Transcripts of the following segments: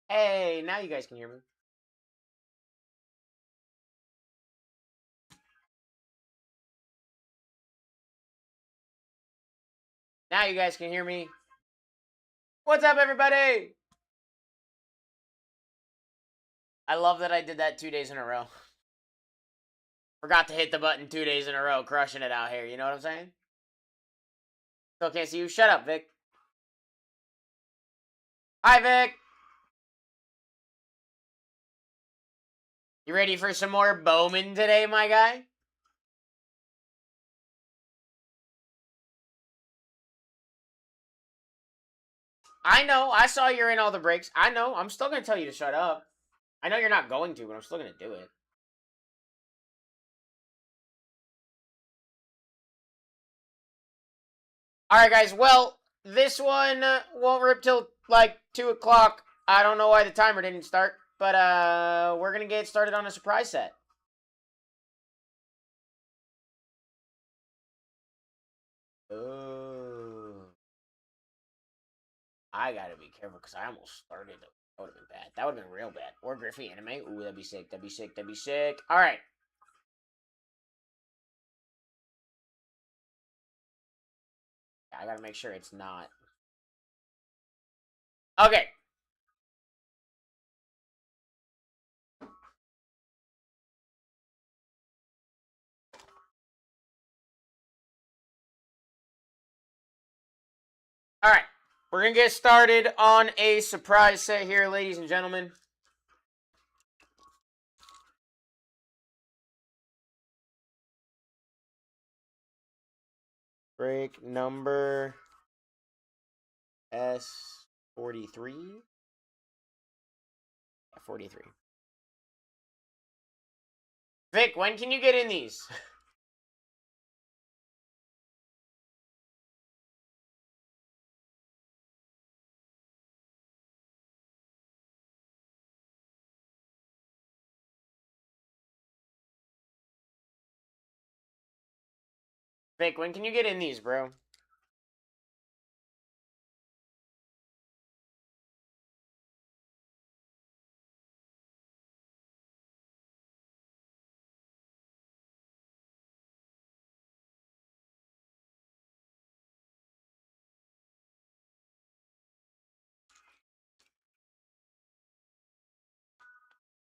Hey, now you guys can hear me. Now you guys can hear me. What's up, everybody? I love that I did that 2 days in a row. Forgot to hit the button 2 days in a row, crushing it out here. You know what I'm saying? Still can't see you. Shut up, Vic. Hi, Vic. You ready for some more Bowman today, my guy? I know. I saw you're in all the breaks. I know. I'm still going to tell you to shut up. I know you're not going to, but I'm still going to do it. Alright, guys. Well, this one won't rip till like 2 o'clock. I don't know why the timer didn't start, but we're going to get started on a surprise set. Oh. I gotta be careful because I almost started. That would have been bad. That would have been real bad. Or Griffey anime. Ooh, that'd be sick. That'd be sick. That'd be sick. All right. I gotta make sure it's not. Okay. All right. We're gonna get started on a surprise set here, ladies and gentlemen. Break number S43. Yeah, 43. Vic, when can you get in these? Vic, when can you get in these, bro?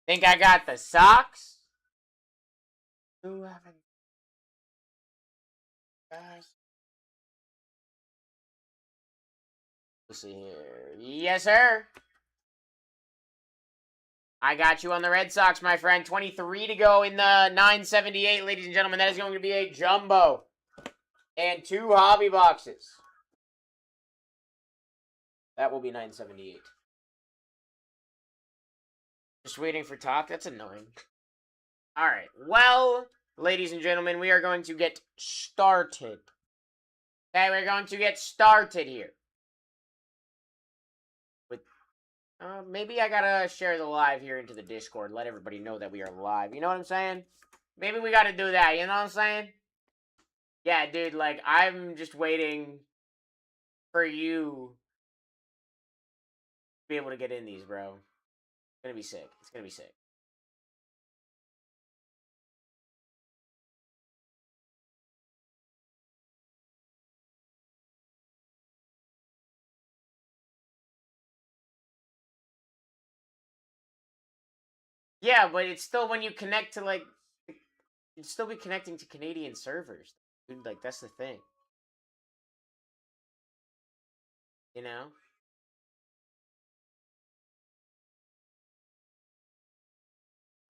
Think I got the socks? Who haven't? Guys. Let's see here. Yes, sir. I got you on the Red Sox, my friend. 23 to go in the 978, ladies and gentlemen. That is going to be a jumbo. And 2 hobby boxes. That will be 978. Just waiting for talk? That's annoying. Alright. Well, ladies and gentlemen, we are going to get started. Okay, we're going to get started here. With maybe I gotta share the live here into the Discord. Let everybody know that we are live. You know what I'm saying? Maybe we gotta do that. You know what I'm saying? Yeah, dude, like, I'm just waiting for you to be able to get in these, bro. It's gonna be sick. It's gonna be sick. Yeah, but it's still when you connect to, like, you'd still be connecting to Canadian servers. Dude, like, that's the thing. You know?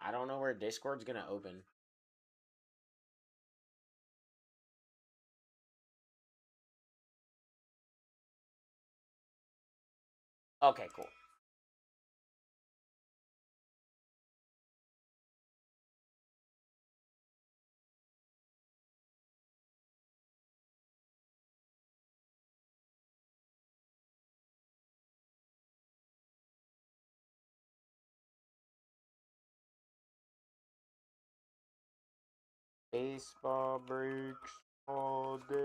I don't know where Discord's gonna open. Okay, cool. Baseball breaks all day.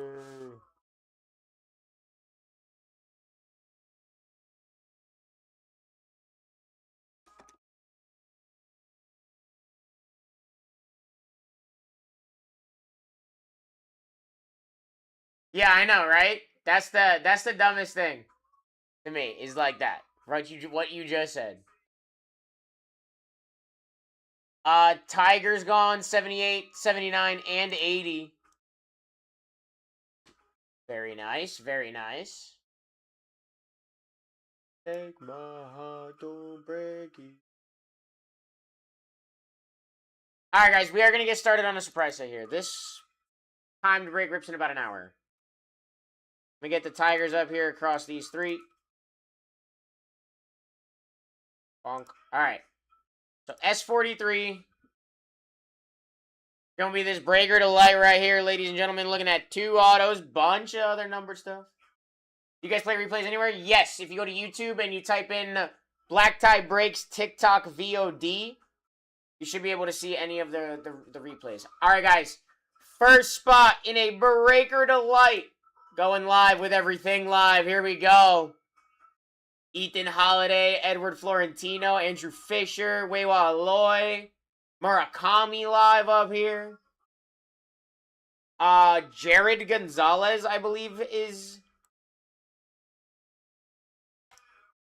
Yeah, I know, right? That's the dumbest thing to me, is like that. Right, what you just said. Tiger's gone, 78, 79, and 80. Very nice, very nice. Take my heart, don't break it. Alright, guys, we are going to get started on a surprise set here. This timed break rips in about an hour. Let me get the Tigers up here across these three. Bonk. Alright. So, S43. Gonna be this breaker to light right here, ladies and gentlemen. Looking at 2 autos, bunch of other numbered stuff. You guys play replays anywhere? Yes. If you go to YouTube and you type in BlackTie Breaks TikTok VOD, you should be able to see any of the replays. Alright, guys. First spot in a breaker to light. Going live with everything live. Here we go. Ethan Holiday, Edward Florentino, Andrew Fisher, Weiwa Aloy, Murakami live up here. Jared Gonzalez, I believe, is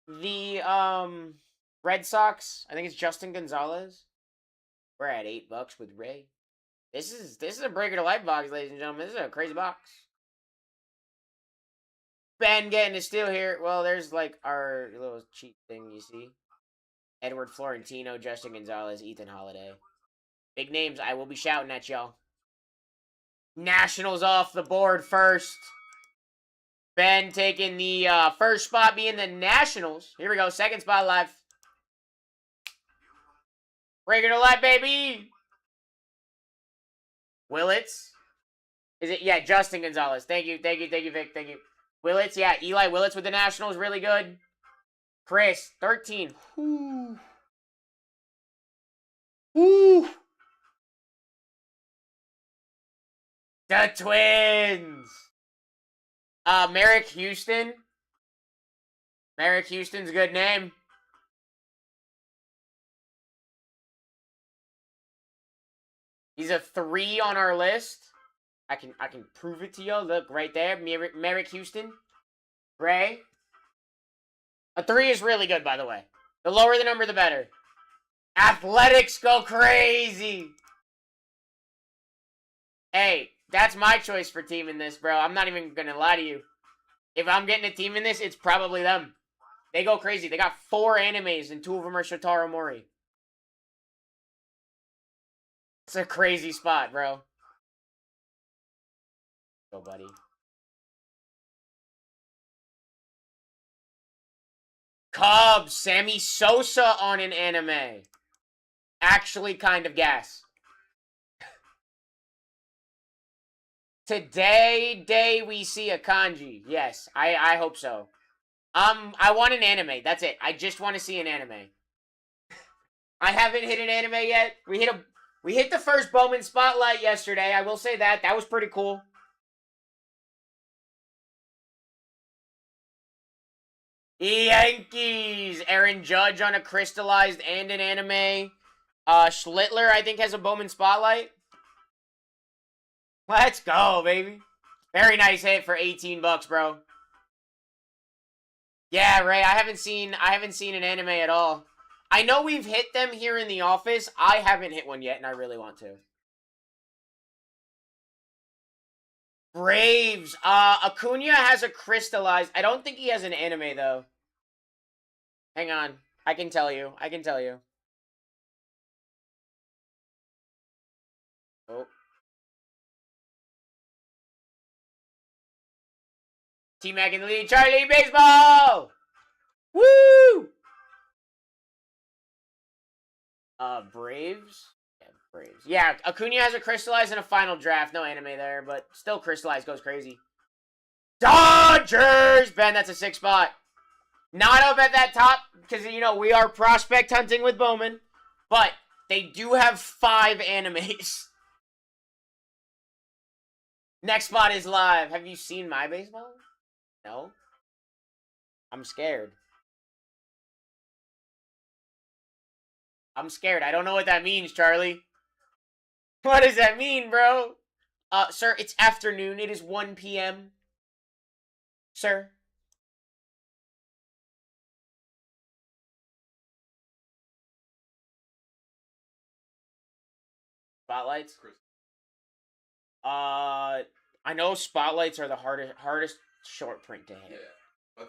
the Red Sox. I think it's Justin Gonzalez. We're at $8 with Ray. This is a breaker to light box, ladies and gentlemen. This is a crazy box. Ben getting a steal here. Well, there's like our little cheat thing, you see. Edward Florentino, Justin Gonzalez, Ethan Holiday. Big names. I will be shouting at y'all. Nationals off the board first. Ben taking the first spot, being the Nationals. Here we go. Second spot live. Breaking to light, baby. Willits. Is it? Yeah, Justin Gonzalez. Thank you, Vic. Thank you. Willits, yeah. Eli Willits with the Nationals. Really good. Chris, 13. Whoo. Whoo. The Twins. Merrick Houston. Merrick Houston's a good name. He's a 3 on our list. I can prove it to you. Look right there, Merrick Houston. Gray. A 3 is really good, by the way. The lower the number, the better. Athletics go crazy. Hey, that's my choice for teaming this, bro. I'm not even gonna lie to you. If I'm getting a team in this, it's probably them. They go crazy. They got 4 animes, and 2 of them are Shotaro Mori. It's a crazy spot, bro. Go, buddy. Cubs, Sammy Sosa on an anime. Actually kind of gas. Today we see a kanji. Yes, I hope so. I want an anime. That's it. I just want to see an anime. I haven't hit an anime yet. We hit the first Bowman Spotlight yesterday. I will say that. That was pretty cool. Yankees! Aaron Judge on a crystallized and an anime. Schlittler, I think, has a Bowman Spotlight. Let's go, baby. Very nice hit for $18, bro. Yeah, Ray, I haven't seen an anime at all. I know we've hit them here in the office. I haven't hit one yet, and I really want to. Braves. Acuna has a crystallized. I don't think he has an anime, though. Hang on. I can tell you. Oh. T-Mac in the lead. Charlie, baseball! Woo! Braves? Yeah, Braves. Yeah, Acuna has a crystallized in a final draft. No anime there, but still crystallized goes crazy. Dodgers! Ben, that's a 6 spot. Not up at that top, because, you know, we are prospect hunting with Bowman. But they do have 5 animes. Next spot is live. Have you seen my baseball? No? I'm scared. I'm scared. I don't know what that means, Charlie. What does that mean, bro? Sir, it's afternoon. It is 1 p.m. Sir. Spotlights? I know spotlights are the hardest short print to hit. Yeah.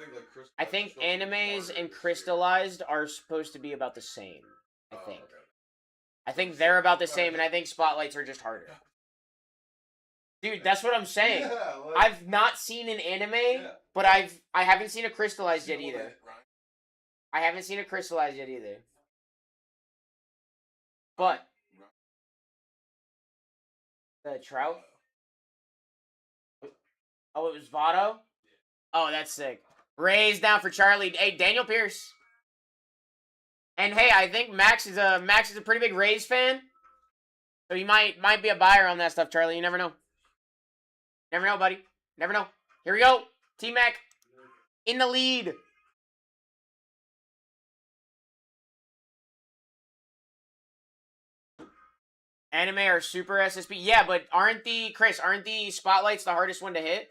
I think animes and crystallized are supposed to be about the same. I think. Okay. I think they're about the same, and I think spotlights are just harder. Dude, that's what I'm saying. Yeah, I've not seen an anime, but I haven't seen a crystallized yet either. I haven't seen a crystallized yet either. But the trout. Oh, it was Votto. Oh, that's sick. Raise down for Charlie. Hey, Daniel Pierce. And hey, I think Max is a pretty big Rays fan. So you might be a buyer on that stuff, Charlie. You never know. Never know, buddy. Never know. Here we go. T-Mac in the lead. Anime or super SSP. Yeah, but aren't the spotlights the hardest one to hit?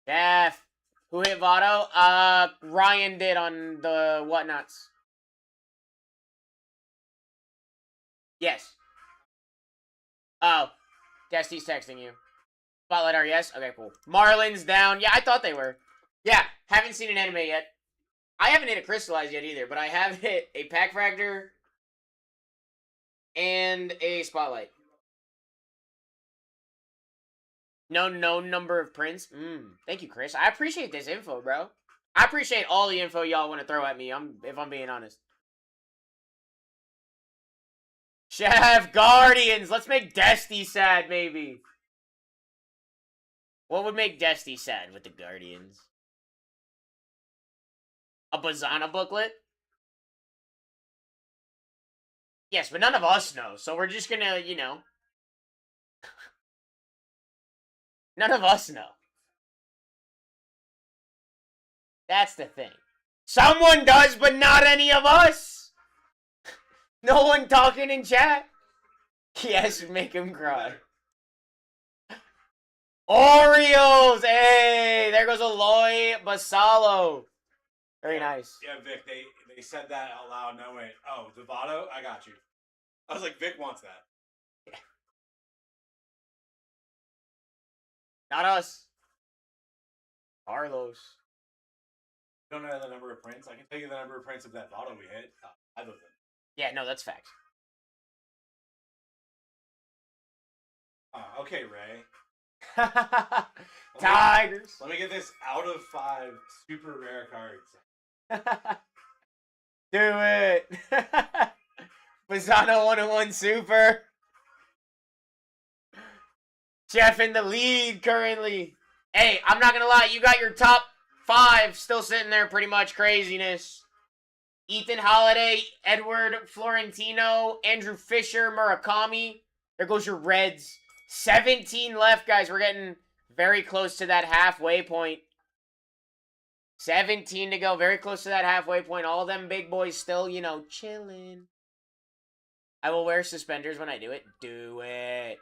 Jeff. Who hit Votto? Ryan did on the whatnots. Yes. Oh. Dusty's texting you. Spotlight are yes? Okay, cool. Marlins down. Yeah, I thought they were. Yeah, haven't seen an anime yet. I haven't hit a crystallized yet either, but I have hit a pack fractor and a spotlight. No number of prints. Thank you, Chris. I appreciate this info, bro. I appreciate all the info y'all want to throw at me. If I'm being honest. Chef Guardians. Let's make Desty sad, maybe. What would make Desty sad with the Guardians? A Bazana booklet? Yes, but none of us know, so we're just gonna, you know. None of us know. That's the thing. Someone does, but not any of us. No one talking in chat. Yes, make him cry. Orioles! Hey, there goes Eloy Basalo. Very nice. Yeah, Vic, they said that out loud. No, wait. Oh, Devato? I got you. I was like, Vic wants that. Yeah. Not us. Carlos. You don't know the number of prints? I can tell you the number of prints of that bottle we hit. 5 of them. Yeah, no, that's facts. Okay, Ray. Tigers. Let me get this out of 5 super rare cards. Do it. Bazzano 101 super. Jeff in the lead currently. Hey, I'm not gonna lie, you got your top 5 still sitting there, pretty much craziness. Ethan Holiday, Edward Florentino, Andrew Fisher, Murakami. There goes your Reds. 17 left, guys. We're getting very close to that halfway point. 17 to go. Very close to that halfway point. All them big boys still, you know, chilling. I will wear suspenders when I do it. Do it.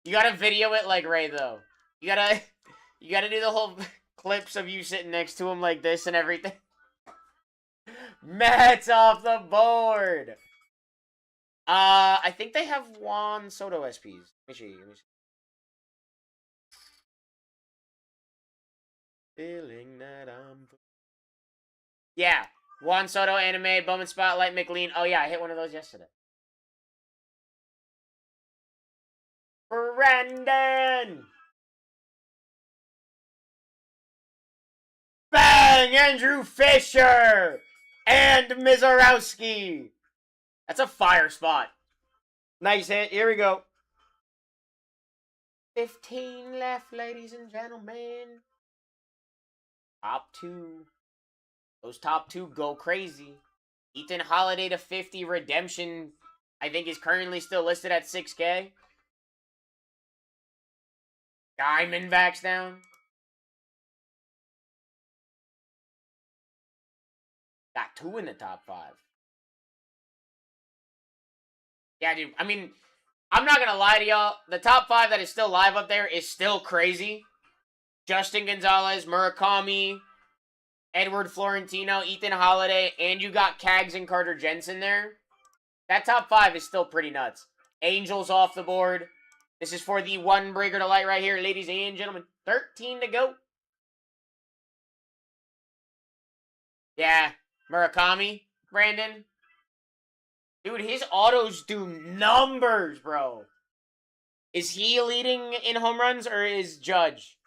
You gotta video it like Ray, though. You gotta do the whole clips of you sitting next to him like this and everything. Mets off the board. I think they have Juan Soto SPs. Let me see. Feeling that I'm... Yeah. Juan Soto anime, Bowman Spotlight, McLean. Oh, yeah, I hit one of those yesterday. Brandon! Bang! Andrew Fisher! And Mizorowski! That's a fire spot. Nice hit. Here we go. 15 left, ladies and gentlemen. Top 2. Those top 2 go crazy. Ethan Holiday to 50 redemption, I think, is currently still listed at 6K. Diamondbacks down. Got 2 in the top 5. Yeah, dude. I mean, I'm not gonna lie to y'all. The top 5 that is still live up there is still crazy. Justin Gonzalez, Murakami, Edward Florentino, Ethan Holiday, and you got Cags and Carter Jensen there. That top 5 is still pretty nuts. Angels off the board. This is for the one breaker to light right here, ladies and gentlemen. 13 to go. Yeah, Murakami, Brandon. Dude, his autos do numbers, bro. Is he leading in home runs or is Judge?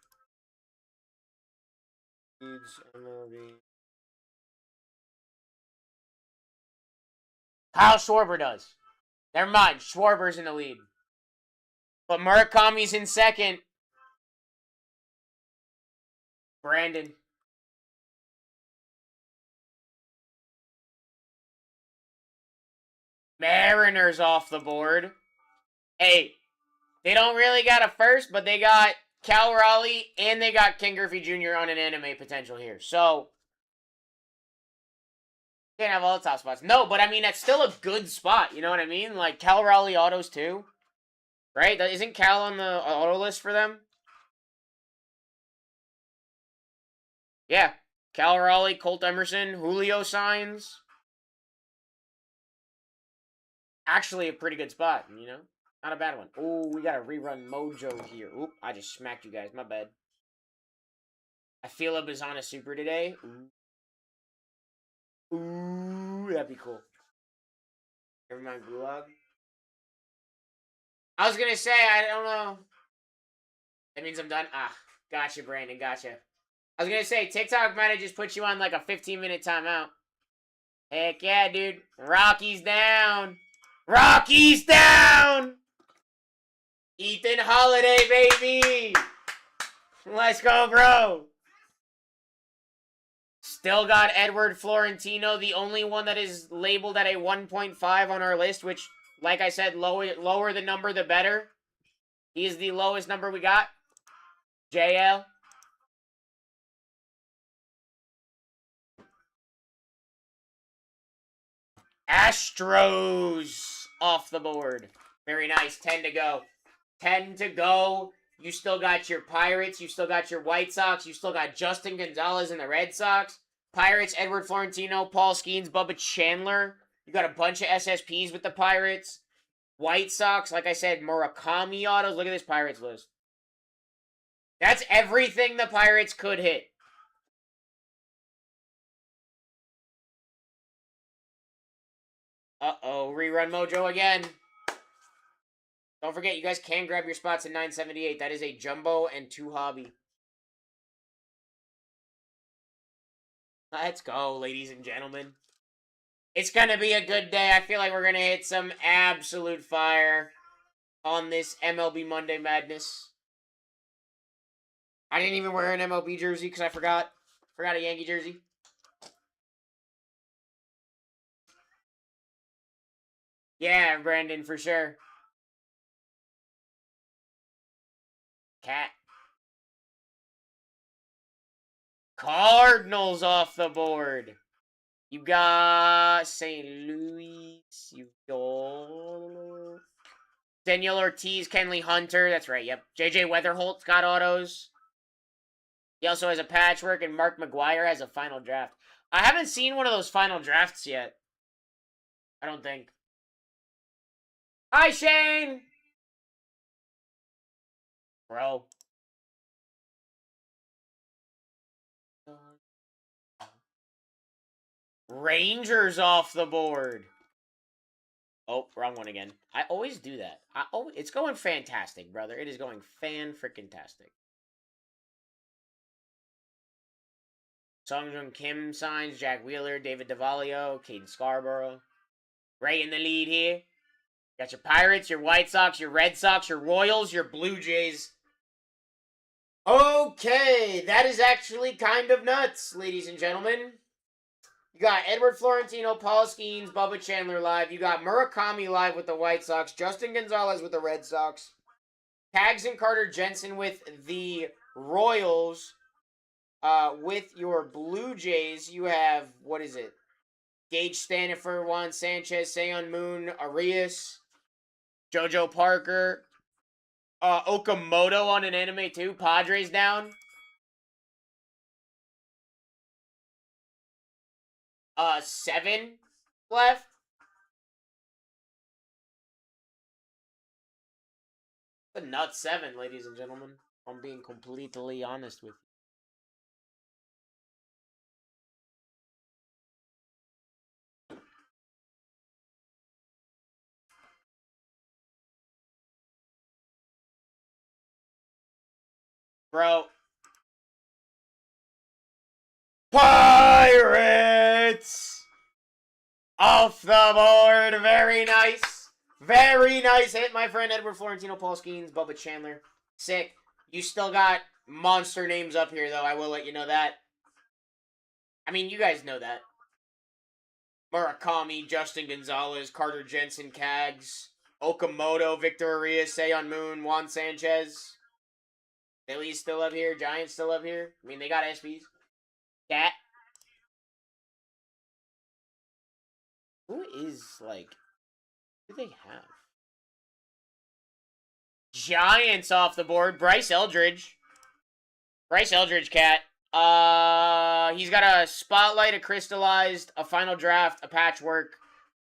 Kyle Schwarber does. Never mind, Schwarber's in the lead. But Murakami's in second. Brandon. Mariners off the board. Hey, they don't really got a first, but they got Cal Raleigh and they got Ken Griffey Jr. on an anime potential here. So, can't have all the top spots. No, but I mean, that's still a good spot. You know what I mean? Like, Cal Raleigh autos too. Right? Isn't Cal on the auto list for them? Yeah. Cal Raleigh, Colt Emerson, Julio signs. Actually a pretty good spot, you know? Not a bad one. Oh, we got a rerun mojo here. Oop, I just smacked you guys. My bad. I feel a Bazana Super today. Ooh, that'd be cool. Never mind, Gulag. I was gonna say, I don't know. That means I'm done? Ah, gotcha, Brandon, gotcha. I was gonna say, TikTok might have just put you on like a 15-minute timeout. Heck yeah, dude. Rocky's down. Rocky's down! Ethan Holiday, baby! Let's go, bro! Still got Edward Florentino, the only one that is labeled at a 1.5 on our list, which, like I said, lower the number, the better. He is the lowest number we got. JL. Astros off the board. Very nice. 10 to go. 10 to go. You still got your Pirates. You still got your White Sox. You still got Justin Gonzalez and the Red Sox. Pirates, Edward Florentino, Paul Skeens, Bubba Chandler. You got a bunch of SSPs with the Pirates. White Sox, like I said, Murakami autos. Look at this Pirates list. That's everything the Pirates could hit. Uh-oh, rerun mojo again. Don't forget, you guys can grab your spots in 978. That is a jumbo and 2 hobby. Let's go, ladies and gentlemen. It's going to be a good day. I feel like we're going to hit some absolute fire on this MLB Monday Madness. I didn't even wear an MLB jersey because I forgot. Forgot a Yankee jersey. Yeah, Brandon, for sure. Cat. Cardinals off the board. You got St. Louis. You got Daniel Ortiz, Kenley Hunter. That's right, yep. JJ Weatherholt's got autos. He also has a patchwork, and Mark McGuire has a final draft. I haven't seen one of those final drafts yet. I don't think. Hi, Shane! Bro. Rangers off the board. Oh, wrong one again. I always do that. It's going fantastic, brother. It is going fan-freaking-tastic. Songjung Kim signs, Jack Wheeler, David DeValio, Caden Scarborough. Right in the lead here. Got your Pirates, your White Sox, your Red Sox, your Royals, your Blue Jays. Okay, that is actually kind of nuts, ladies and gentlemen. You got Edward Florentino, Paul Skeens, Bubba Chandler live. You got Murakami live with the White Sox, Justin Gonzalez with the Red Sox, Tags and Carter Jensen with the Royals. With your Blue Jays, you have, what is it? Gage Stanifer, Juan Sanchez, Seon Moon, Arias, Jojo Parker. Okamoto on an anime too. Padres down. 7 left. A nut 7, ladies and gentlemen. I'm being completely honest with you. Bro. Pirates! Off the board. Very nice. Very nice hit, my friend. Edward Florentino, Paul Skeens, Bubba Chandler. Sick. You still got monster names up here, though. I will let you know that. I mean, you guys know that. Murakami, Justin Gonzalez, Carter Jensen, Cags, Okamoto, Victor Arias, Seon Moon, Juan Sanchez. Phillies still up here. Giants still up here. I mean, they got SPs. Cat. Who is, like... Who do they have? Giants off the board. Bryce Eldridge. Bryce Eldridge, Cat. He's got a spotlight, a crystallized, a final draft, a patchwork.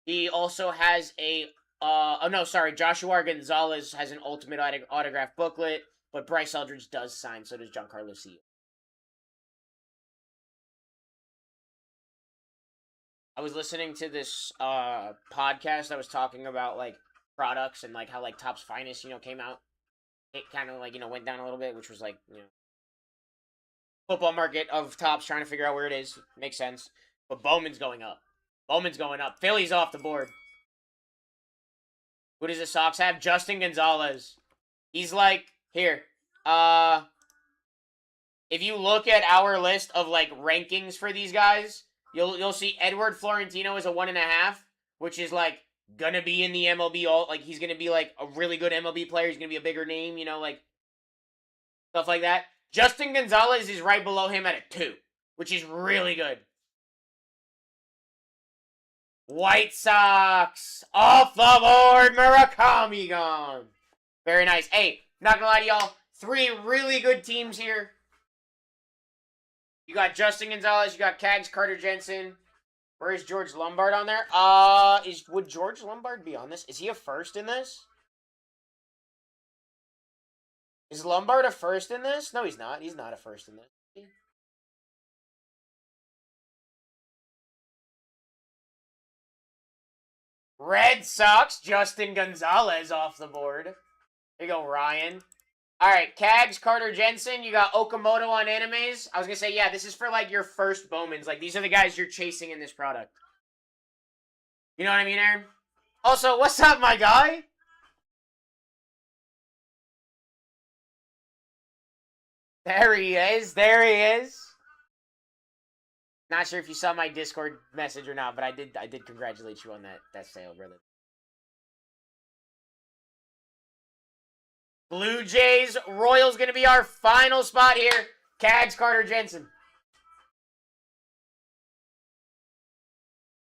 He also has a... oh, no, sorry. Joshua Gonzalez has an ultimate autograph booklet, but Bryce Eldridge does sign, so does Giancarlo Stanton. I was listening to this podcast that was talking about, like, products and, like, how, like, Topps Finest, you know, came out. It kind of, like, you know, went down a little bit, which was, like, you know, football market of Topps trying to figure out where it is. Makes sense. But Bowman's going up. Bowman's going up. Philly's off the board. Who does the Sox have? Justin Gonzalez. He's like, here. If you look at our list of, like, rankings for these guys, you'll see Edward Florentino is a 1.5, which is, like, gonna be in the MLB like, he's gonna be, like, a really good MLB player. He's gonna be a bigger name, you know, like, stuff like that. Justin Gonzalez is right below him at a 2, which is really good. White Sox off the board. Murakami gone. Very nice. Hey, not gonna lie to y'all, 3 really good teams here. You got Justin Gonzalez, you got Cags, Carter Jensen. Where is George Lombard on there? Would George Lombard be on this? Is he a first in this? Is Lombard a first in this? No, he's not. He's not a first in this. Red Sox, Justin Gonzalez off the board. There you go, Ryan. Alright, Cags, Carter Jensen. You got Okamoto on animes. I was going to say, yeah, this is for, like, your first Bowmans. Like, these are the guys you're chasing in this product. You know what I mean, Aaron? Also, what's up, my guy? There he is. There he is. Not sure if you saw my Discord message or not, but I did congratulate you on that sale, brother. Blue Jays, Royals going to be our final spot here. Cags, Carter Jensen.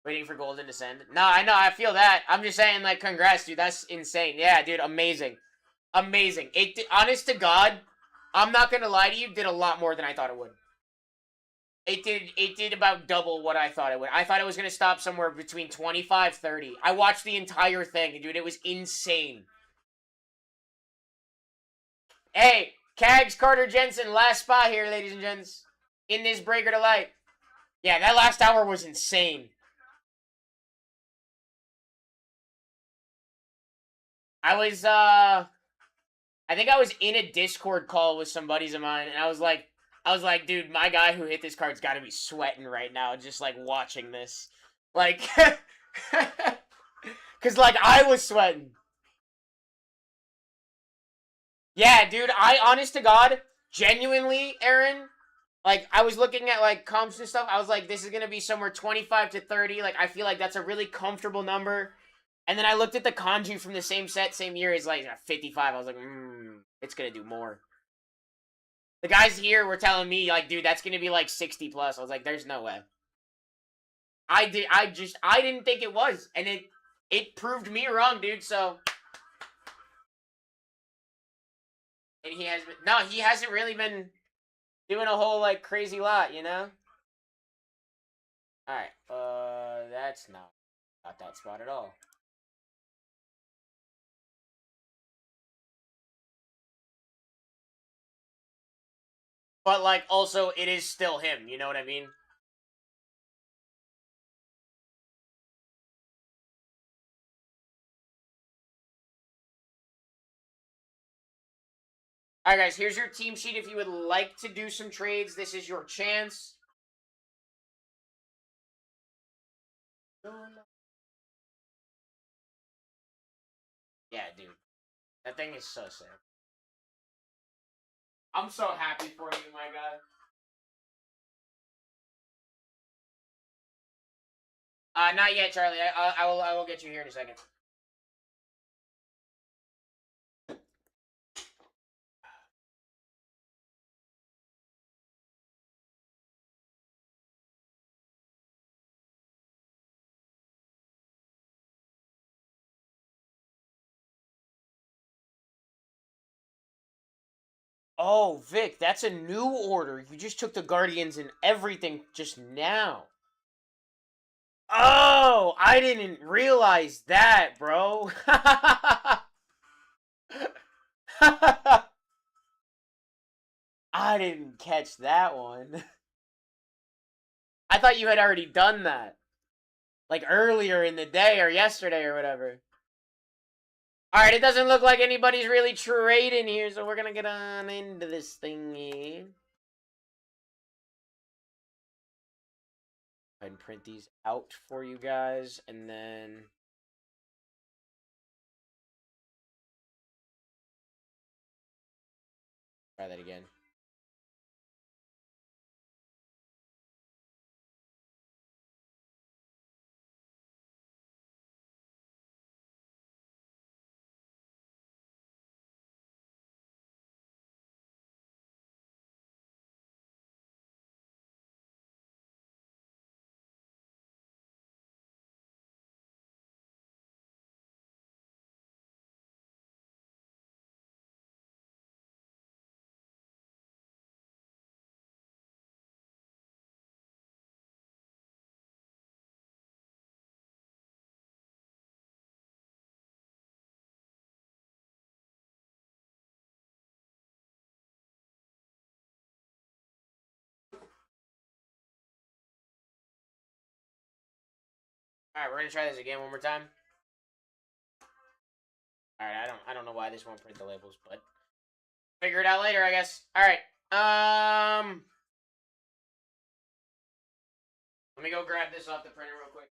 Waiting for Golden to send. No, I know, I feel that. I'm just saying, like, congrats, dude. That's insane. Yeah, dude, amazing. Amazing. Honest to God, I'm not going to lie to you, did a lot more than I thought it would. It did about double what I thought it would. I thought it was going to stop somewhere between 25, 30. I watched the entire thing, dude. It was insane. Hey, Cags, Carter Jensen, last spot here, ladies and gents. In this breaker to light. Yeah, that last hour was insane. I think I was in a Discord call with some buddies of mine, and I was like, dude, my guy who hit this card's got to be sweating right now, just, like, watching this. Like, because, like, I was sweating. Yeah, dude, honest to God, genuinely, Aaron, like, I was looking at, like, comps and stuff, I was like, this is going to be somewhere 25 to 30, like, I feel like that's a really comfortable number, and then I looked at the kanji from the same set, same year, it's like 55, I was like, it's going to do more. The guys here were telling me, like, dude, that's going to be, like, 60 plus, I was like, there's no way. I didn't think it was, and it proved me wrong, dude, so... And he has been, no, he hasn't really been doing a whole like crazy lot, you know? Alright, that's not that spot at all. But like also it is still him, you know what I mean? Alright guys, here's your team sheet. If you would like to do some trades, this is your chance. Yeah, dude. That thing is so sick. I'm so happy for you, my guy. Not yet, Charlie. I will get you here in a second. Oh, Vic, that's a new order. You just took the Guardians and everything just now. Oh, I didn't realize that, bro. I didn't catch that one. I thought you had already done that. Like earlier in the day or yesterday or whatever. Alright, it doesn't look like anybody's really trading here, so we're gonna get on into this thingy. Go ahead and print these out for you guys, and then... try that again. Alright, we're gonna try this again one more time. Alright, I don't know why this won't print the labels, but figure it out later, I guess. Alright. Let me go grab this off the printer real quick.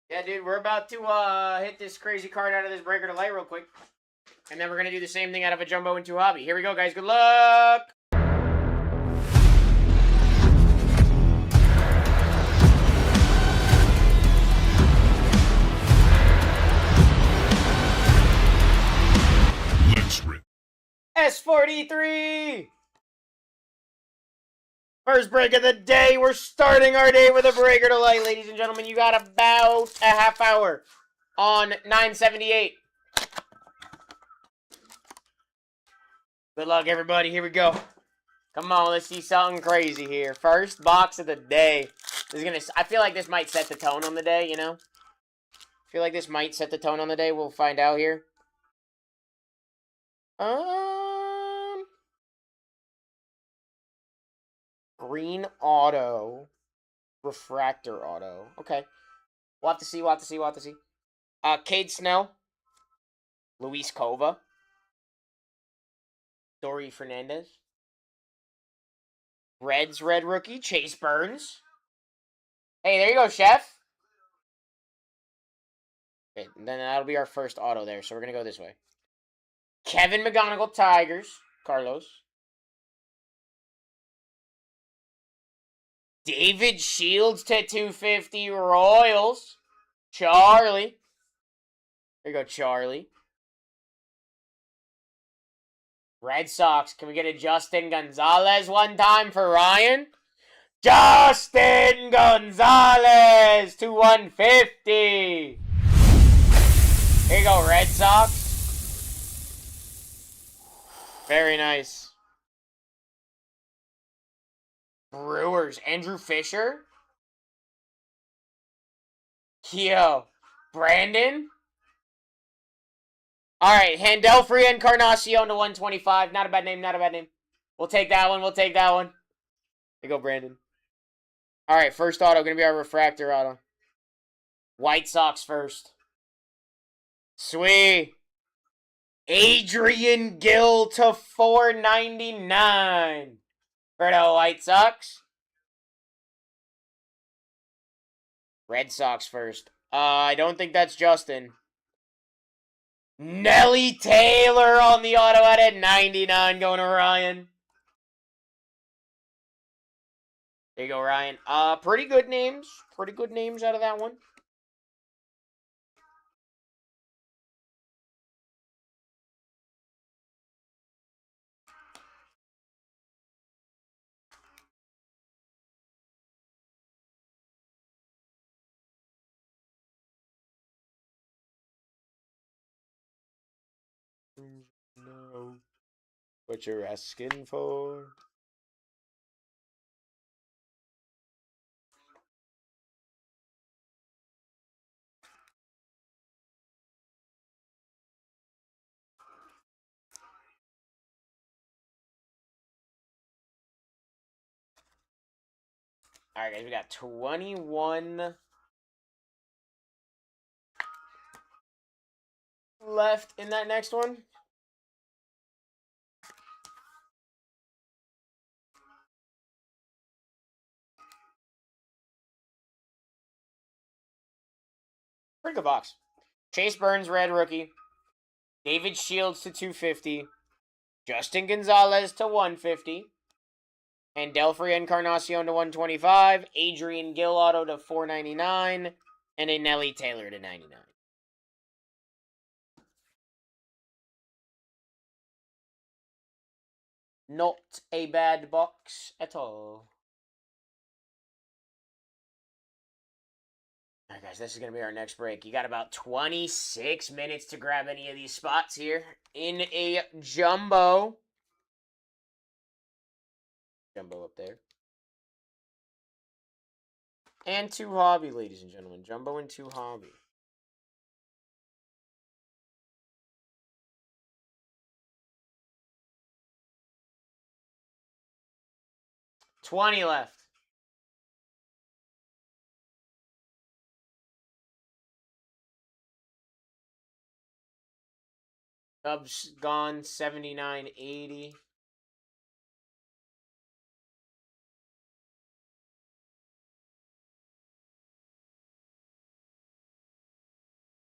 Yeah, dude, we're about to hit this crazy card out of this breaker to light real quick. And then we're gonna do the same thing out of a jumbo into a hobby. Here we go, guys. Good luck! Let's rip. S43! First break of the day. We're starting our day with a breaker to light, ladies and gentlemen. You got about a half hour on 978. Good luck, everybody. Here we go. Come on, let's see something crazy here. First box of the day. This is gonna. I feel like this might set the tone on the day. You know. I feel like this might set the tone on the day. We'll find out here. Green auto. Refractor auto. Okay. We'll have to see. We'll have to see. We'll have to see. Cade Snell. Luis Kova. Dory Fernandez. Reds red rookie, Chase Burns. Hey, there you go, Chef. Okay, then that'll be our first auto there, so we're going to go this way. Kevin McGonigal, Tigers. Carlos. David Shields to 250, Royals. Charlie. There you go, Charlie. Red Sox. Can we get a Justin Gonzalez one time for Ryan? Justin Gonzalez to 150. Here you go, Red Sox. Very nice. Brewers. Andrew Fisher. Yo. Brandon. All right, Handelfree Encarnacion to 125. Not a bad name, not a bad name. We'll take that one, we'll take that one. There you go, Brandon. All right, first auto, going to be our refractor auto. White Sox first. Sweet. Adrian Gill to 499. For the White Sox. Red Sox first. I don't think that's Justin. Nelly Taylor on the auto at 99 going to Ryan. There you go, Ryan. Pretty good names. Pretty good names out of that one. No. What you're asking for? Alright, guys, we got 21 left in that next one. Pretty good box. Chase Burns, red rookie. David Shields to 250. Justin Gonzalez to 150. And Delfrey Encarnacion to 125. Adrian Gill auto to 499. And a Nelly Taylor to 99. Not a bad box at all. Alright, guys, this is going to be our next break. You got about 26 minutes to grab any of these spots here in a jumbo. Jumbo up there. And 2 hobby, ladies and gentlemen. Jumbo and 2 hobby. $20 left. Cubs gone 79.80.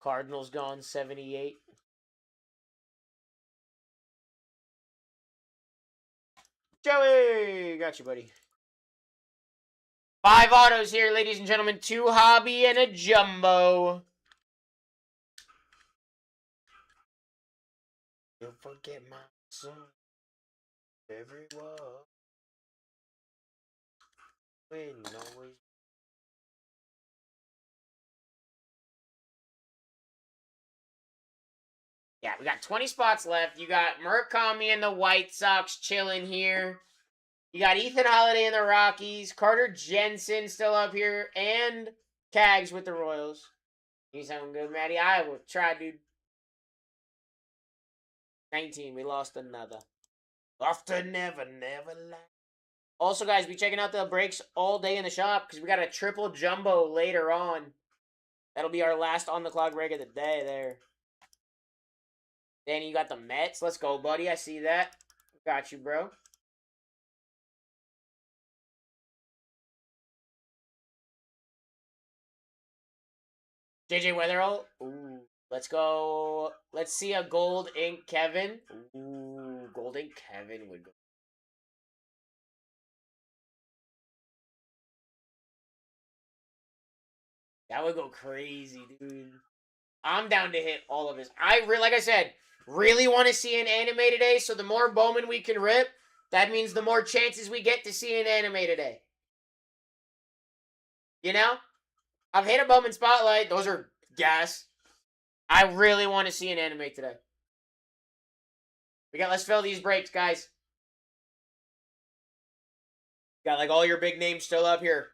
Cardinals gone 78. Joey! Got you, buddy. 5 autos here, ladies and gentlemen. 2 hobby and a jumbo. Don't forget my son. Everyone. When always. Yeah, we got 20 spots left. You got Murakami and the White Sox chilling here. You got Ethan Holiday and the Rockies. Carter Jensen still up here. And Cags with the Royals. You sound good, Matty? I will try, dude. 19. We lost another. After never lie. Also, guys, be checking out the breaks all day in the shop because we got a triple jumbo later on. That'll be our last on-the-clock break of the day there. Danny, you got the Mets. Let's go, buddy. I see that. Got you, bro. JJ Weatherall. Ooh. Let's go. Let's see a gold ink Kevin. Ooh, gold ink Kevin would go. That would go crazy, dude. I'm down to hit all of his. Like I said, really want to see an anime today. So the more Bowman we can rip, that means the more chances we get to see an anime today. You know, I've hit a Bowman Spotlight. Those are gas. I really want to see an anime today. Let's fill these breaks, guys. Got like all your big names still up here.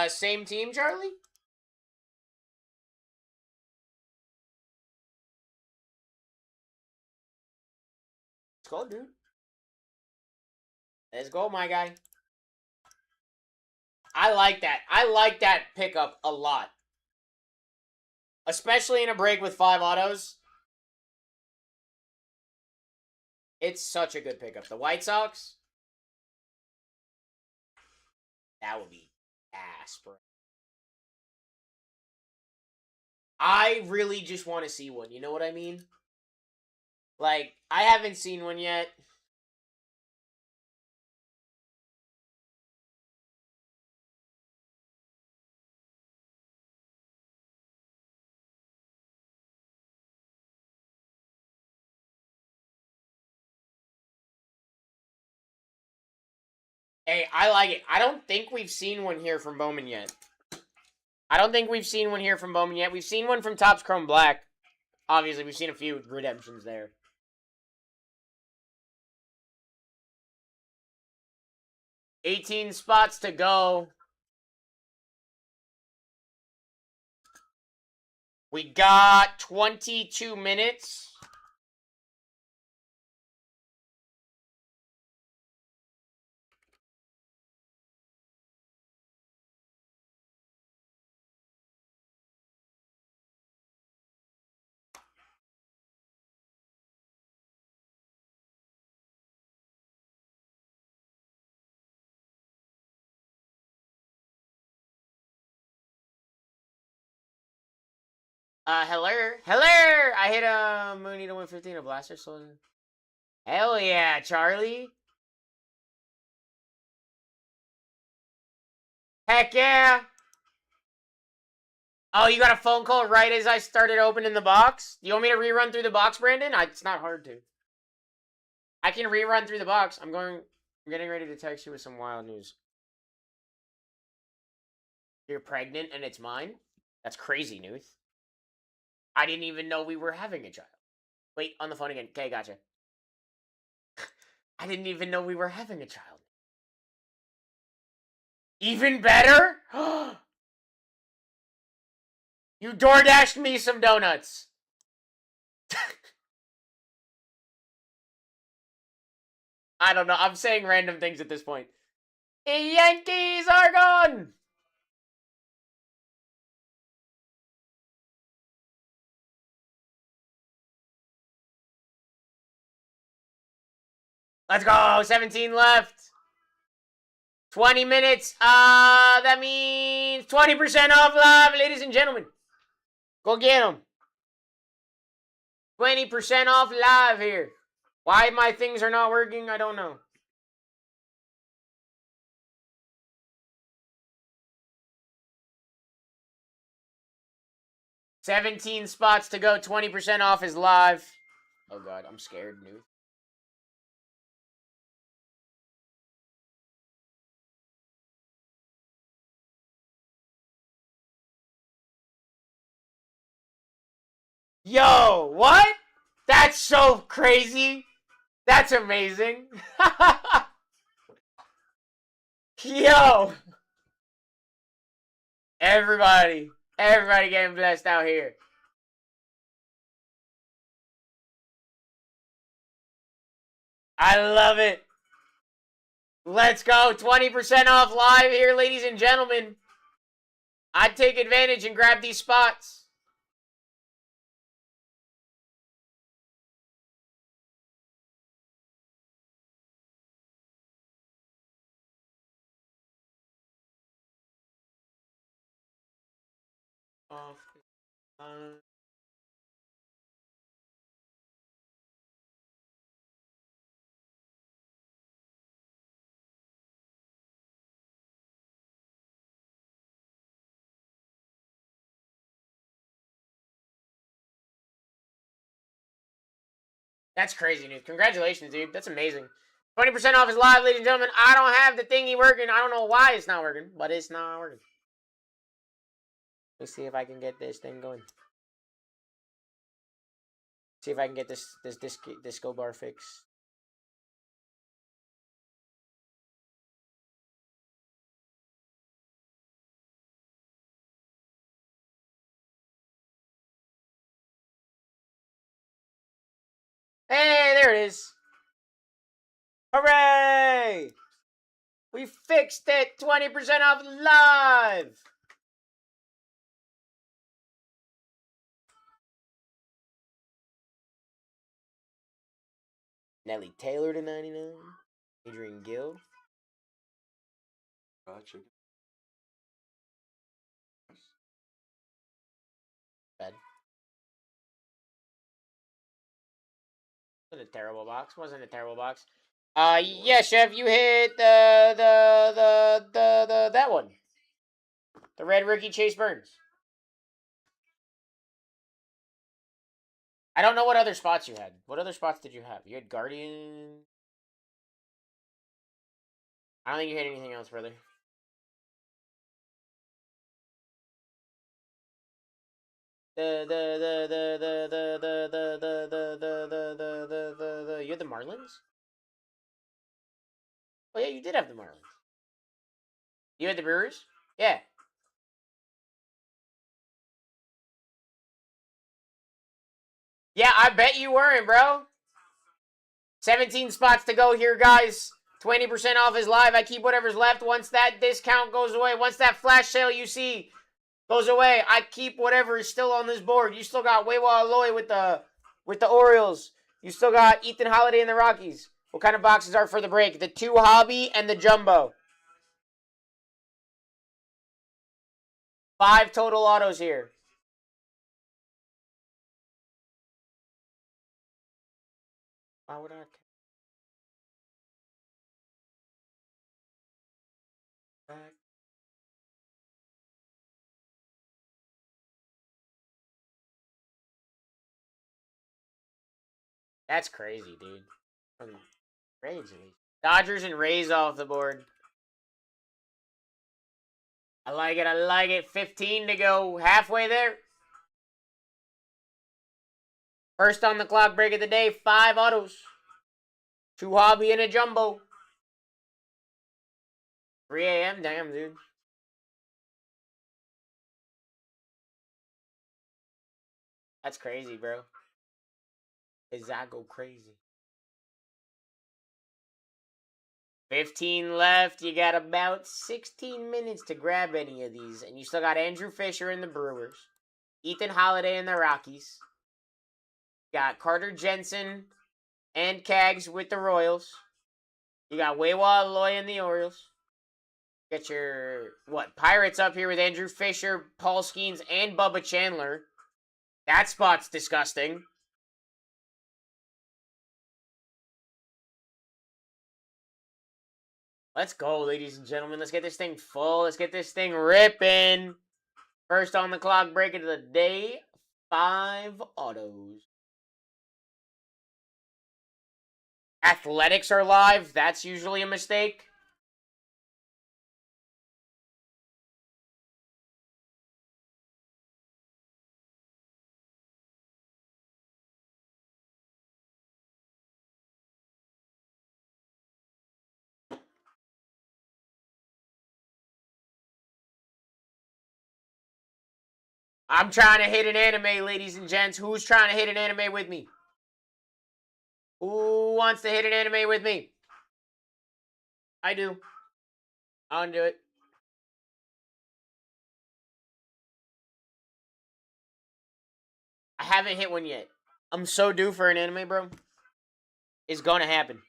Same team, Charlie? Let's go, dude. Let's go, my guy. I like that. I like that pickup a lot. Especially in a break with 5 autos. It's such a good pickup. The White Sox? That would be ass, bro. I really just want to see one. You know what I mean? Like, I haven't seen one yet. Hey, I like it. I don't think we've seen one here from Bowman yet. We've seen one from Topps Chrome Black. Obviously, we've seen a few redemptions there. $18 spots to go. We got 22 minutes. Hello. I hit a Mooney to win 15, a blaster sold. Hell yeah, Charlie. Heck yeah. Oh, you got a phone call right as I started opening the box? You want me to rerun through the box, Brandon? It's not hard to. I can rerun through the box. I'm getting ready to text you with some wild news. You're pregnant and it's mine? That's crazy news. I didn't even know we were having a child. Wait, on the phone again. Okay, gotcha. I didn't even know we were having a child. Even better? You DoorDashed me some donuts. I don't know. I'm saying random things at this point. The Yankees are gone! Let's go. 17 left. 20 minutes. That means 20% off live, ladies and gentlemen. Go get them. 20% off live here. Why my things are not working, I don't know. $17 spots to go. 20% off is live. Oh, God. I'm scared, dude. Yo, what? That's so crazy. That's amazing. Yo. Everybody getting blessed out here. I love it. Let's go. 20% off live here, ladies and gentlemen. I'd take advantage and grab these spots. off. That's crazy news. Congratulations, dude. That's amazing. 20% off is live, ladies and gentlemen. I don't have the thingy working. I don't know why it's not working, but it's not working. Let's see if I can get this thing going. See if I can get this disco bar fix. Hey, there it is. Hooray! We fixed it. 20% off live. Nelly Taylor to 99. Adrian Gill. Gotcha. Bad. Wasn't a terrible box. Wasn't a terrible box. Yeah, Chef, you hit the that one. The red rookie Chase Burns. I don't know what other spots you had. What other spots did you have? You had Guardian. I don't think you hit anything else, brother. You had the Marlins? Oh yeah, you did have the Marlins. You had the Brewers? Yeah. Yeah, I bet you weren't, bro. 17 spots to go here, guys. 20% off is live. I keep whatever's left. Once that discount goes away, once that flash sale you see goes away, I keep whatever is still on this board. You still got Weiwa Aloy with the Orioles. You still got Ethan Holiday and the Rockies. What kind of boxes are for the break? The 2 hobby and the jumbo. 5 total autos here. Why would I? Back. That's crazy, dude. Crazy. Dodgers and Rays off the board. I like it. I like it. 15 to go. Halfway there. First on the clock break of the day. 5 autos. 2 hobby and a jumbo. 3 a.m. Damn, dude. That's crazy, bro. Is that go crazy? 15 left. You got about 16 minutes to grab any of these. And you still got Andrew Fisher in the Brewers. Ethan Holiday in the Rockies. Got Carter Jensen and Cags with the Royals. You got Weiwa Aloy in the Orioles. Get your, Pirates up here with Andrew Fisher, Paul Skeens, and Bubba Chandler. That spot's disgusting. Let's go, ladies and gentlemen. Let's get this thing full. Let's get this thing ripping. First on the clock, break of the day. 5 autos. Athletics are live. That's usually a mistake. I'm trying to hit an anime, ladies and gents. Who's trying to hit an anime with me? Who wants to hit an anime with me? I do. I'll do it. I haven't hit one yet. I'm so due for an anime, bro. It's gonna happen.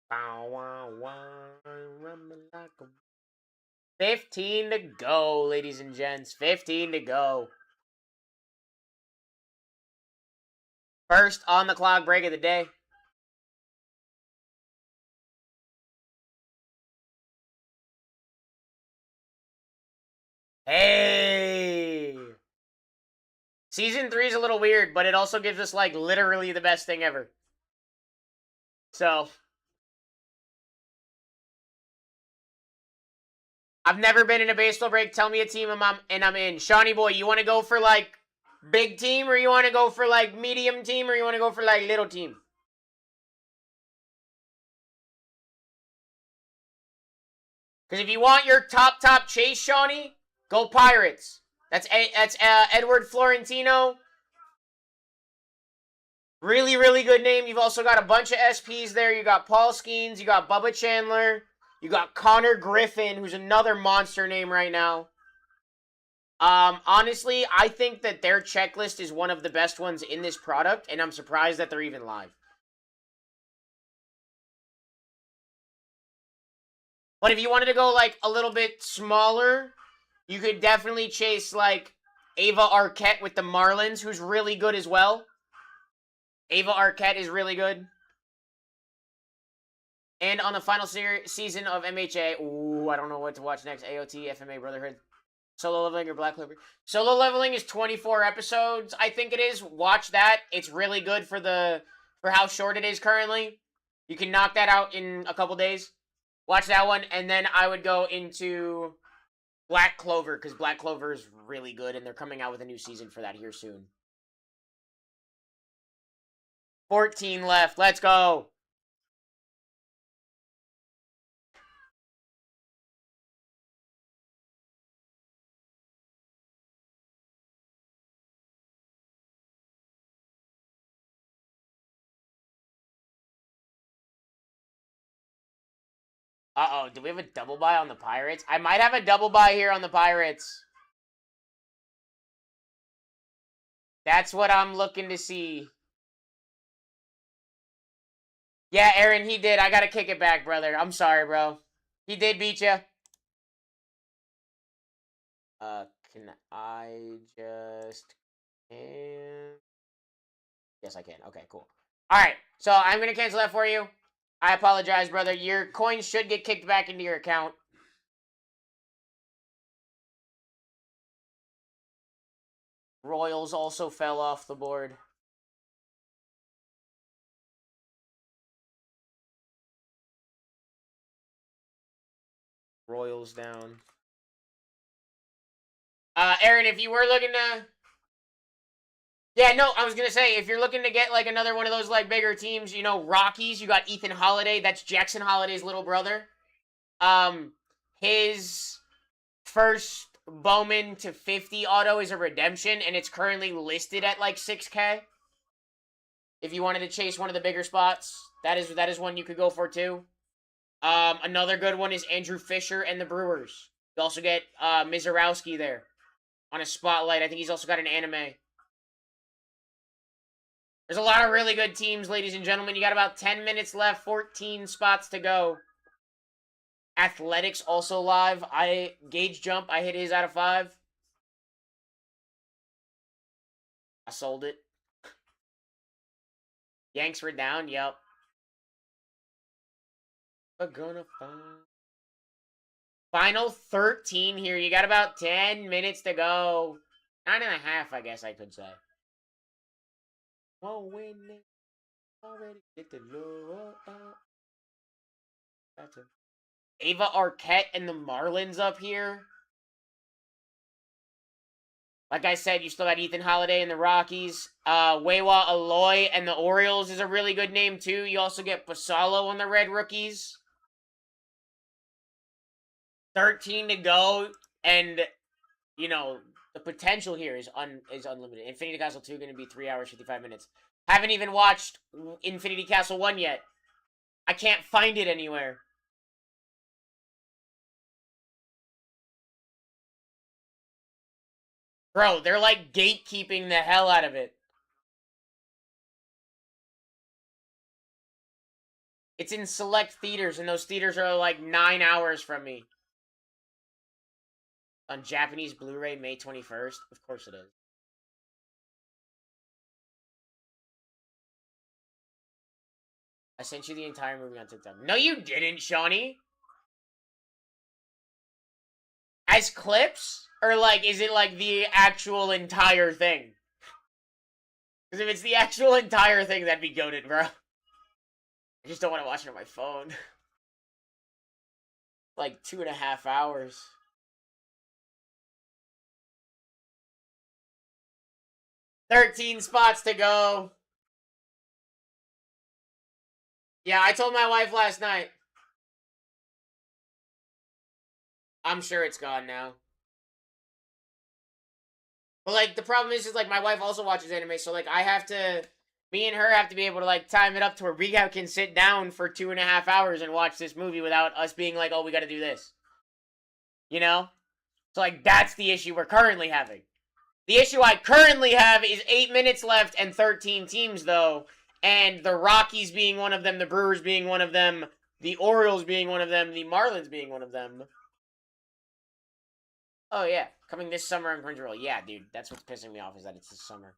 Bow, wow, wow, rumble like a... 15 to go, ladies and gents. 15 to go. First on the clock break of the day. Hey! Season 3 is a little weird, but it also gives us, like, literally the best thing ever. So... I've never been in a baseball break. Tell me a team and I'm in. Shawnee boy, you want to go for, like, big team, or you want to go for, like, medium team, or you want to go for, like, little team? Because if you want your top chase, Shawnee, go Pirates. That's Edward Florentino. Really, really good name. You've also got a bunch of SPs there. You got Paul Skeens. You got Bubba Chandler. You got Connor Griffin, who's another monster name right now. Honestly, I think that their checklist is one of the best ones in this product, and I'm surprised that they're even live. But if you wanted to go, like, a little bit smaller, you could definitely chase, like, Ava Arquette with the Marlins, who's really good as well. Ava Arquette is really good. And on the final season of MHA, ooh, I don't know what to watch next. AOT, FMA, Brotherhood, Solo Leveling, or Black Clover. Solo Leveling is 24 episodes, I think it is. Watch that. It's really good for how short it is currently. You can knock that out in a couple days. Watch that one, and then I would go into Black Clover, because Black Clover is really good, and they're coming out with a new season for that here soon. 14 left. Let's go. Uh-oh, do we have a double buy on the Pirates? I might have a double buy here on the Pirates. That's what I'm looking to see. Yeah, Aaron, he did. I gotta kick it back, brother. I'm sorry, bro. He did beat you. Can I just... Can... Yes, I can. Okay, cool. Alright, so I'm gonna cancel that for you. I apologize, brother. Your coins should get kicked back into your account. Royals also fell off the board. Royals down. Aaron, if you were looking to... Yeah, no, I was going to say, if you're looking to get, like, another one of those, like, bigger teams, you know, Rockies, you got Ethan Holiday. That's Jackson Holiday's little brother. His first Bowman to 50 auto is a redemption, and it's currently listed at, like, 6K. If you wanted to chase one of the bigger spots, that is one you could go for, too. Another good one is Andrew Fisher and the Brewers. You also get Mizorowski there on a spotlight. I think he's also got an anime. There's a lot of really good teams, ladies and gentlemen. You got about 10 minutes left, 14 spots to go. Athletics also live. Gauge Jump, I hit his out of 5. I sold it. Yanks were down, yep. We're gonna find... Final 13 here. You got about 10 minutes to go. 9.5, I guess I could say. Won't win it. Already get the lure. That's a... Ava Arquette and the Marlins up here. Like I said, you still got Ethan Holiday and the Rockies. Wewa Aloy and the Orioles is a really good name, too. You also get Pasalo on the Red Rookies. 13 to go, and, you know, the potential here is unlimited. Infinity Castle 2 going to be 3 hours, 55 minutes. Haven't even watched Infinity Castle 1 yet. I can't find it anywhere. Bro, they're like gatekeeping the hell out of it. It's in select theaters, and those theaters are like 9 hours from me. On Japanese Blu-ray, May 21st. Of course it is. I sent you the entire movie on TikTok. No, you didn't, Shawnee. As clips? Or, like, is it, like, the actual entire thing? Because if it's the actual entire thing, that'd be goated, bro. I just don't want to watch it on my phone. Like, 2.5 hours. "13 spots to go." Yeah, I told my wife last night. I'm sure it's gone now. But, like, the problem is, like, my wife also watches anime, so, like, me and her have to be able to, like, time it up to where we can sit down for 2.5 hours and watch this movie without us being like, oh, we gotta do this. You know? So, like, that's the issue we're currently having. The issue I currently have is 8 minutes left and 13 teams, though, and the Rockies being one of them, the Brewers being one of them, the Orioles being one of them, the Marlins being one of them. Oh, yeah. Coming this summer on Crunchyroll. Yeah, dude. That's what's pissing me off is that it's this summer.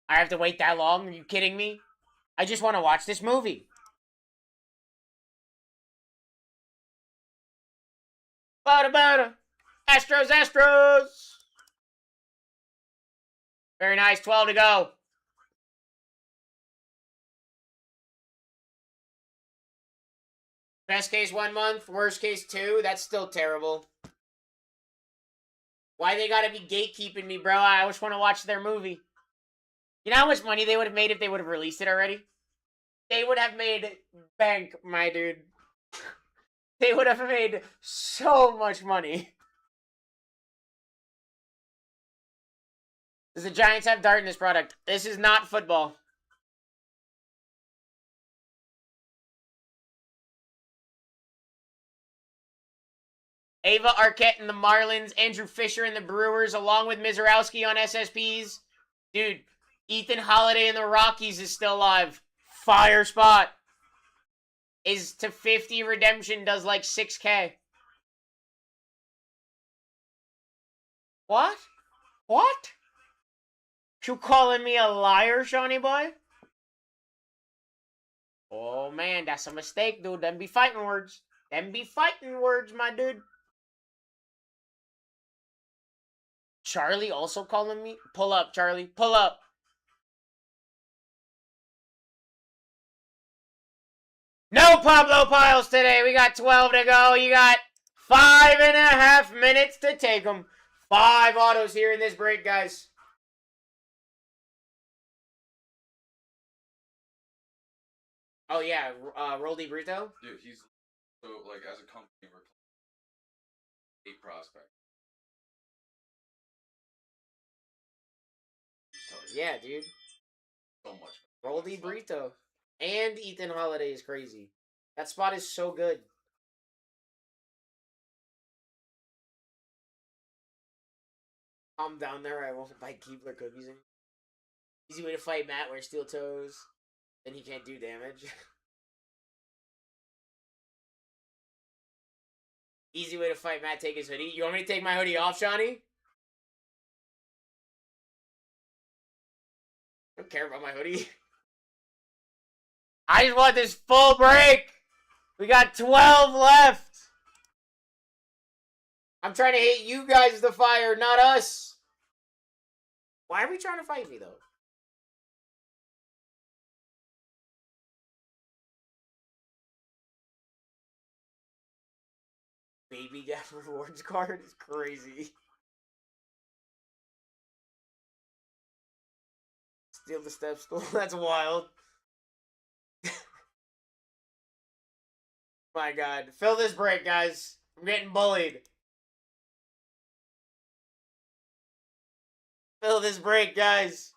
I have to wait that long? Are you kidding me? I just want to watch this movie. Bada bada. Astros, Astros. Very nice. 12 to go. Best case 1 month. Worst case 2. That's still terrible. Why they gotta be gatekeeping me, bro? I just want to watch their movie. You know how much money they would have made if they would have released it already? They would have made bank, my dude. They would have made so much money. Does the Giants have dart in this product? This is not football. Ava Arquette and the Marlins, Andrew Fisher and the Brewers, along with Mizorowski on SSPs. Dude, Ethan Holiday and the Rockies is still alive. Fire spot. Is to 50 redemption, does like 6K. What? What? You calling me a liar, Shawnee boy? Oh man, that's a mistake, dude. Them be fighting words. Them be fighting words, my dude. Charlie also calling me? Pull up, Charlie. Pull up. No Pablo Piles today. We got 12 to go. You got 5.5 minutes to take them. 5 autos here in this break, guys. Oh, yeah. Roldy Brito? Dude, he's so, like, as a company, we're 8 prospects. Yeah, dude. So much. Roldy Brito. And Ethan Holiday is crazy. That spot is so good. I'm down there. I won't buy Keebler cookies anymore. Easy way to fight Matt, wear steel toes. Then he can't do damage. Easy way to fight Matt, take his hoodie. You want me to take my hoodie off, Shawnee? I don't care about my hoodie. I just want this full break. We got 12 left. I'm trying to hit you guys the fire, not us. Why are we trying to fight me, though? Baby Gap rewards card is crazy. Steal the step stool. That's wild. My God. Fill this break, guys. I'm getting bullied. Fill this break, guys.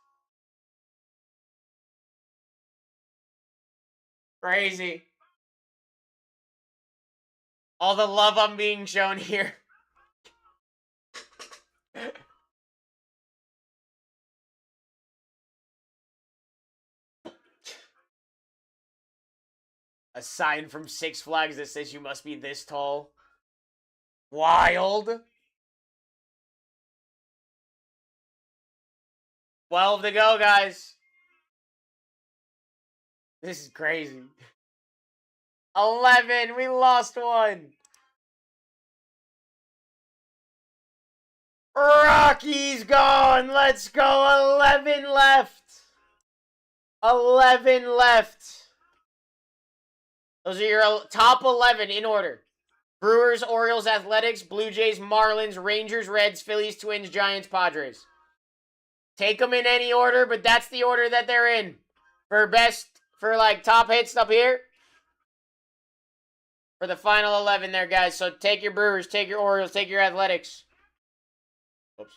Crazy. All the love I'm being shown here. A sign from Six Flags that says you must be this tall. Wild. 12 to go, guys. This is crazy. 11. We lost one. Rocky's gone. Let's go. 11 left. 11 left. Those are your top 11 in order. Brewers, Orioles, Athletics, Blue Jays, Marlins, Rangers, Reds, Phillies, Twins, Giants, Padres. Take them in any order, but that's the order that they're in. For like top hits up here. For the final 11 there, guys. So take your Brewers, take your Orioles, take your Athletics. Oops.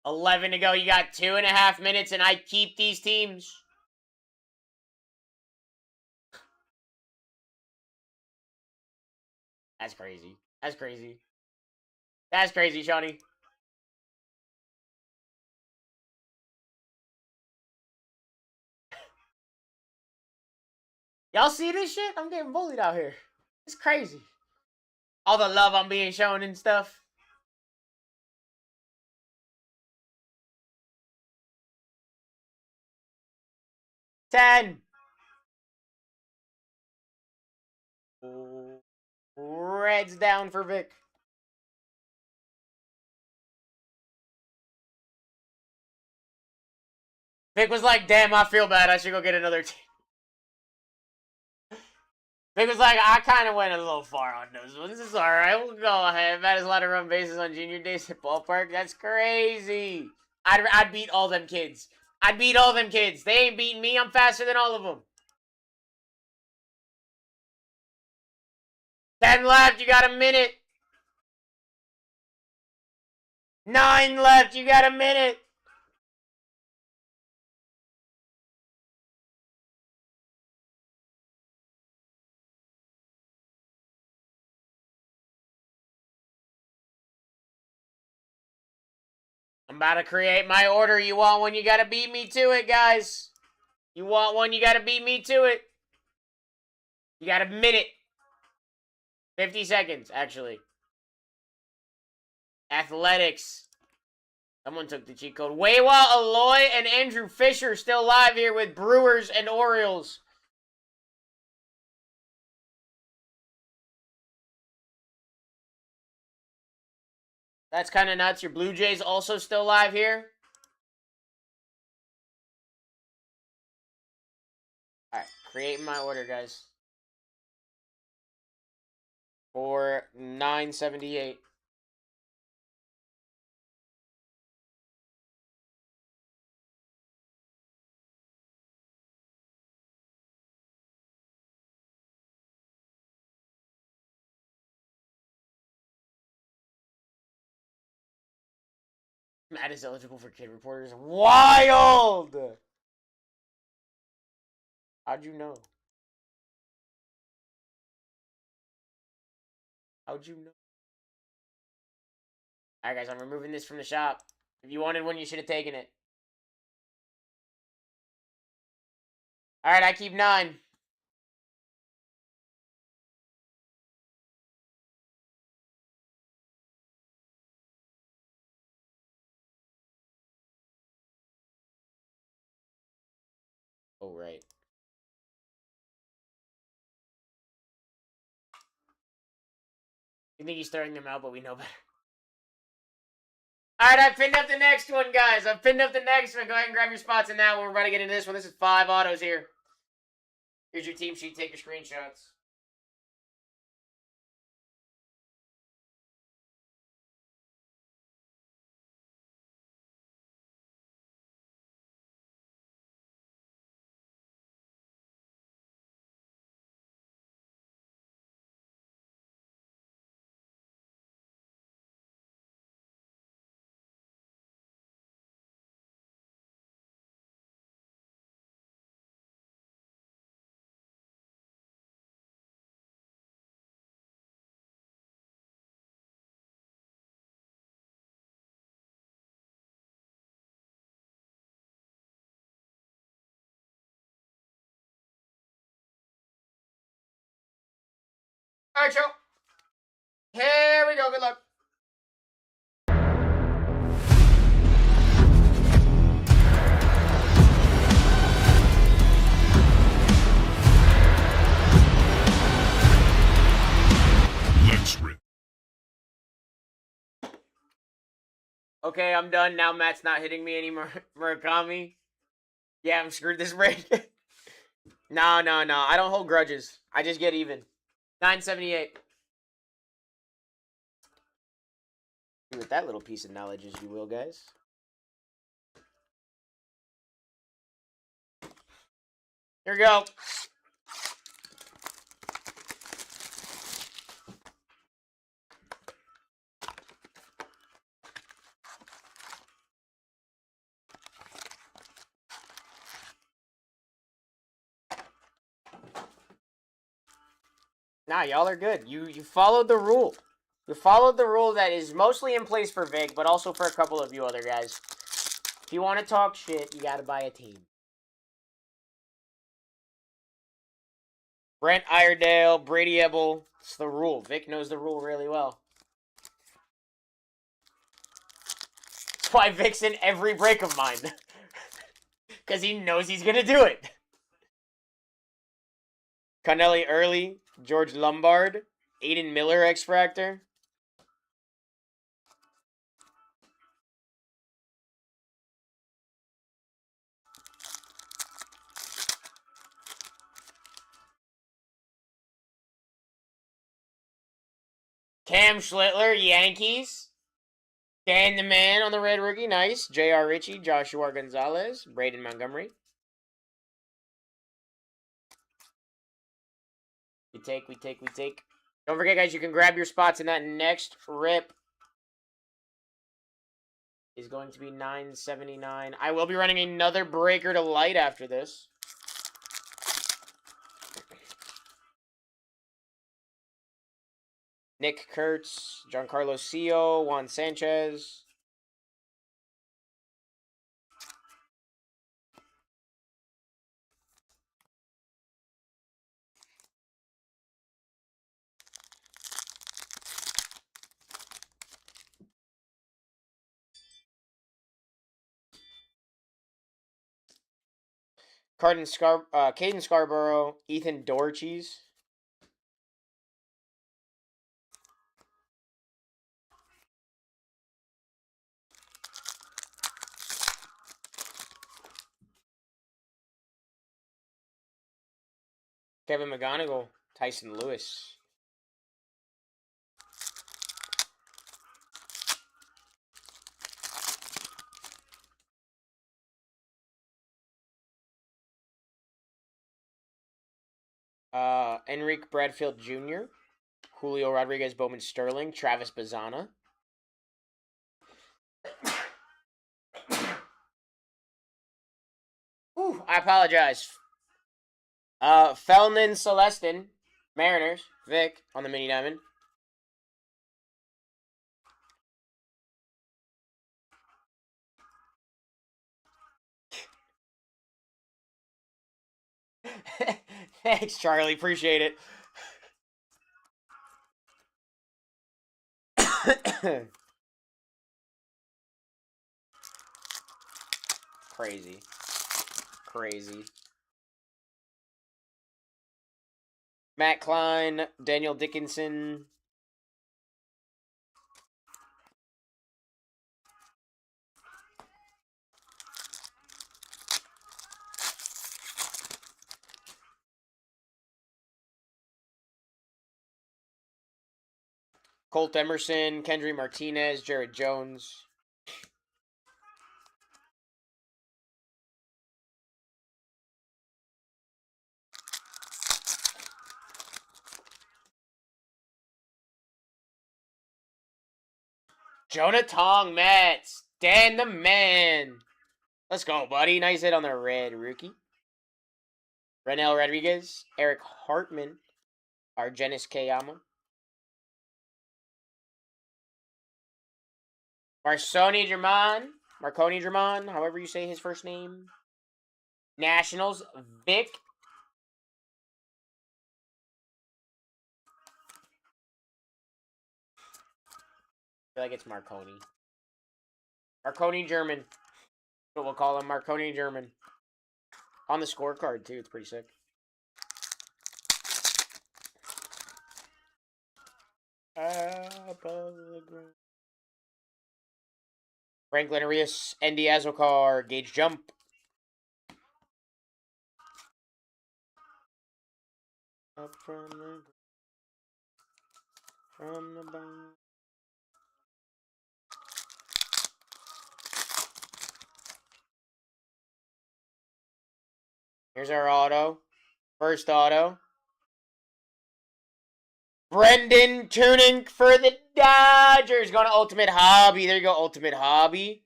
$11 to go. You got 2.5 minutes, and I keep these teams. That's crazy. That's crazy. That's crazy, Shawnee. Y'all see this shit? I'm getting bullied out here. It's crazy. All the love I'm being shown and stuff. $10. Reds down for Vic. Vic was like, damn, I feel bad. I should go get another team. Vic was like, I kind of went a little far on those ones. It's alright. We'll go ahead. That is a lot of run bases on junior days at ballpark. That's crazy. I'd beat all them kids. I'd beat all them kids. They ain't beating me. I'm faster than all of them. 10 left. You got a minute. 9 left. You got a minute. I'm about to create my order. You want one, you gotta beat me to it, guys. You want one, you gotta beat me to it. You got a minute. 50 seconds, actually. Athletics. Someone took the cheat code. Weiwa, Aloy, and Andrew Fisher still live here with Brewers and Orioles. That's kind of nuts. Your Blue Jays also still live here. Alright, creating my order, guys. For 978. Matt is eligible for kid reporters. Wild! How'd you know? How'd you know? Alright, guys, I'm removing this from the shop. If you wanted one, you should have taken it. Alright, I keep 9. Oh, right. You think he's throwing them out, but we know better. Alright, I've pinned up the next one, guys. I've pinned up the next one. Go ahead and grab your spots in that one. We're about to get into this one. This is 5 autos here. Here's your team sheet. Take your screenshots. All right, Joe. Here we go. Good luck. Let's rip. Okay, I'm done. Now Matt's not hitting me anymore. Murakami. Yeah, I'm screwed this break. No. I don't hold grudges. I just get even. 978. Do with that little piece of knowledge as you will, guys. Here we go. Nah, y'all are good. You followed the rule. You followed the rule that is mostly in place for Vic, but also for a couple of you other guys. If you want to talk shit, you gotta buy a team. Brent Iredale, Brady Ebel. It's the rule. Vic knows the rule really well. That's why Vic's in every break of mine. Because he knows he's gonna do it. Connelly Early, George Lombard, Aiden Miller, X-Fractor. Cam Schlittler, Yankees. Dan the Man on the Red Rookie, nice. J.R. Ritchie, Joshua Gonzalez, Braden Montgomery. We take. Don't forget, guys, you can grab your spots in that next rip. Is going to be 979. I will be running another breaker to light after this. Nick Kurtz, Giancarlo Sio, Juan Sanchez. Caden Scarborough, Ethan Dorchees. Kevin McGonigal, Tyson Lewis. Enrique Bradfield Jr., Julio Rodriguez, Bowman Sterling, Travis Bazana. Ooh, I apologize. Felnin Celestin, Mariners, Vic on the mini diamond. Thanks, Charlie. Appreciate it. Crazy. Matt Klein, Daniel Dickinson. Colt Emerson, Kendry Martinez, Jared Jones. Jonah Tong, Mets. Dan the Man. Let's go, buddy. Nice hit on the red rookie. Renel Rodriguez, Eric Hartman, Argenis Kayama. Marconi German, however you say his first name. Nationals, Vic. feel like it's Marconi. Marconi German. That's what we'll call him, Marconi German. On the scorecard, too. It's pretty sick. Franklin Arias, Andy Azokar, Gage Jump. Up from the bottom. Here's our auto. First auto. Brendan Tunick for the Dodgers. Going to Ultimate Hobby. There you go, Ultimate Hobby.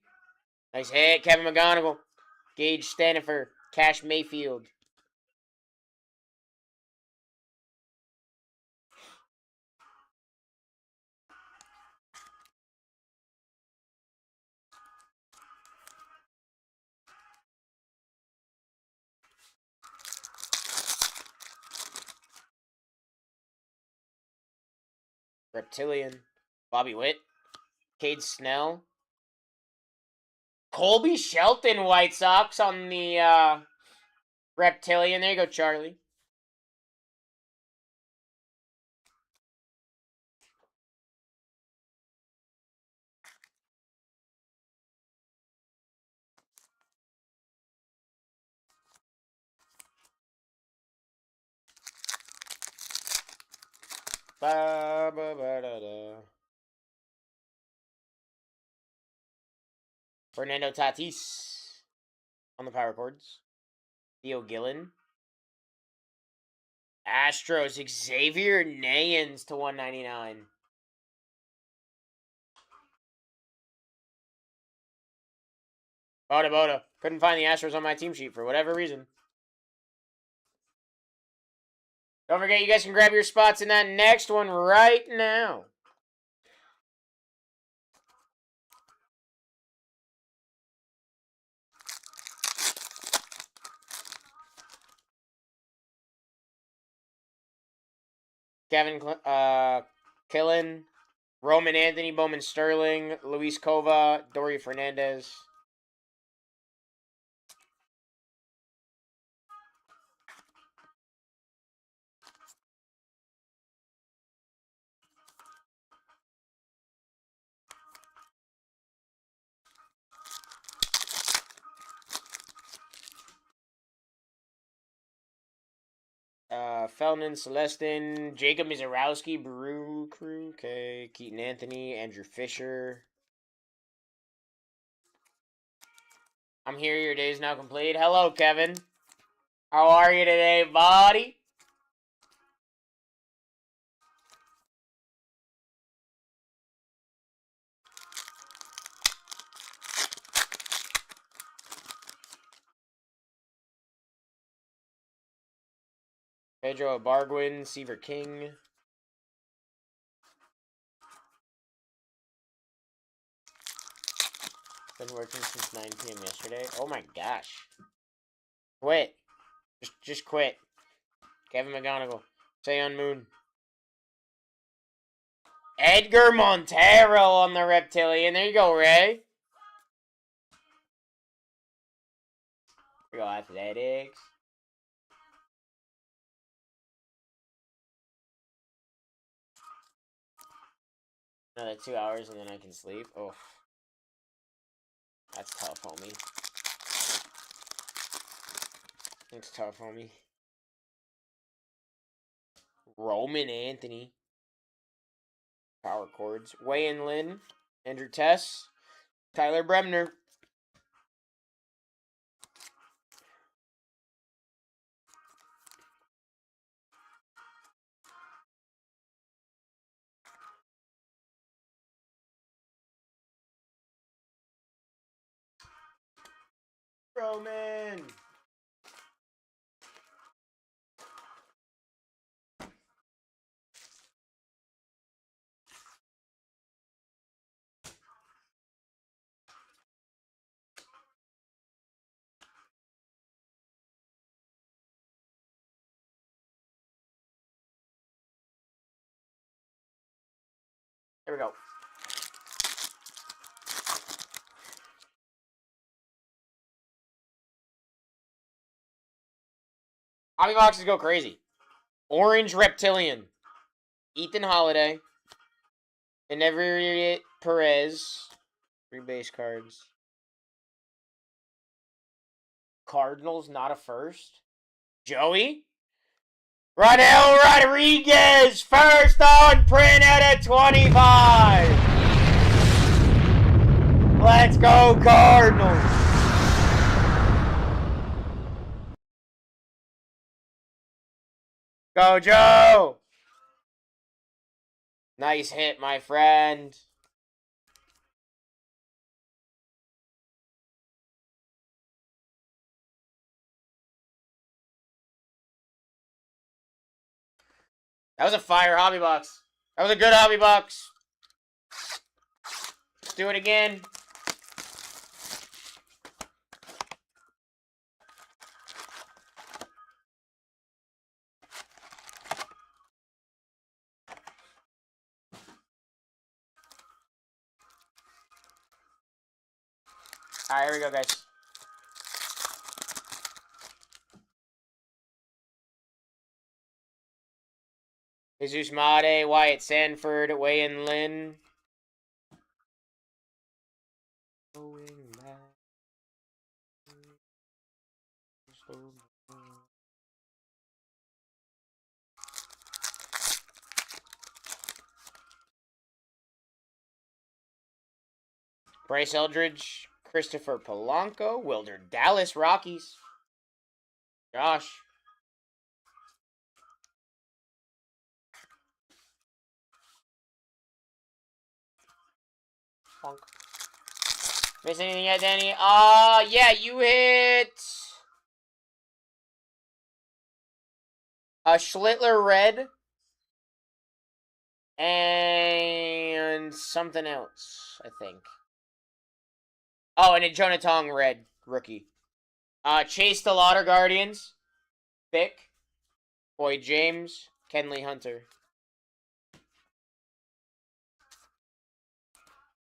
Nice hit. Kevin McGonigal. Gage Stanifer. Cash Mayfield. Reptilian. Bobby Witt. Cade Snell. Colby Shelton, White Sox on the Reptilian. There you go, Charlie. Ba, ba, ba, da, da. Fernando Tatis on the power chords. Theo Gillen. Astros, Xavier Nayans to 199. Boda. Couldn't find the Astros on my team sheet for whatever reason. Don't forget, you guys can grab your spots in that next one right now. Kevin Killen, Roman Anthony, Bowman Sterling, Luis Cova, Dory Fernandez. Felnin, Celestin, Jacob Mizarowski, Brew Crew, okay, Keaton Anthony, Andrew Fisher. I'm here, your day is now complete. Hello, Kevin. How are you today, buddy? Pedro Barguin, Seaver King. Been working since 9 p.m. yesterday. Oh my gosh. Quit. Just quit. Kevin McGonigal. Sayon Moon. Edgar Montero on the Reptilian. There you go, Ray. We go Athletics. Another 2 hours and then I can sleep. Oh. That's tough, homie. That's tough, homie. Roman Anthony. Power chords. Wayne Lynn. Andrew Tess. Tyler Bremner. Roman. There we go. Hobby boxes go crazy. Orange Reptilian. Ethan Holiday. Ineviate Perez. 3 base cards. Cardinals, not a first. Joey? Ronel Rodriguez, first on print out of 25. Let's go, Cardinals. Go, Joe. Nice hit, my friend. That was a fire hobby box. That was a good hobby box. Let's do it again. Alright, here we go, guys. Jesus Made, Wyatt Sanford, Wayne Lynn. Going back. Bryce Eldridge, Christopher Polanco, Wilder Dallas Rockies. Josh. Funk. Miss anything yet, Danny? Yeah, you hit a Schlittler red and something else, I think. Oh, and a Jonathan red rookie. Chase the Lauder Guardians. Thick. Boyd James. Kenley Hunter.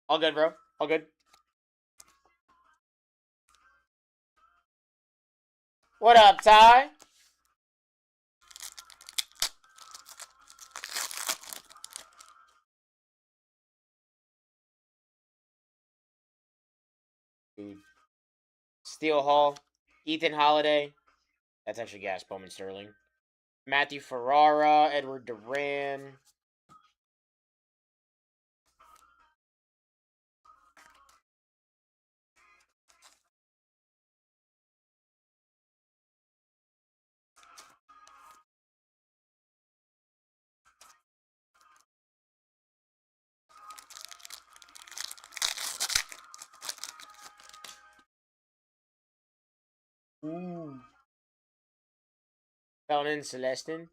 All good, bro. All good. What up, Ty? Dude. Steel Hall. Ethan Holiday. That's actually gas. Bowman Sterling. Matthew Ferrara. Edward Duran. Ooh. Felton Celestin.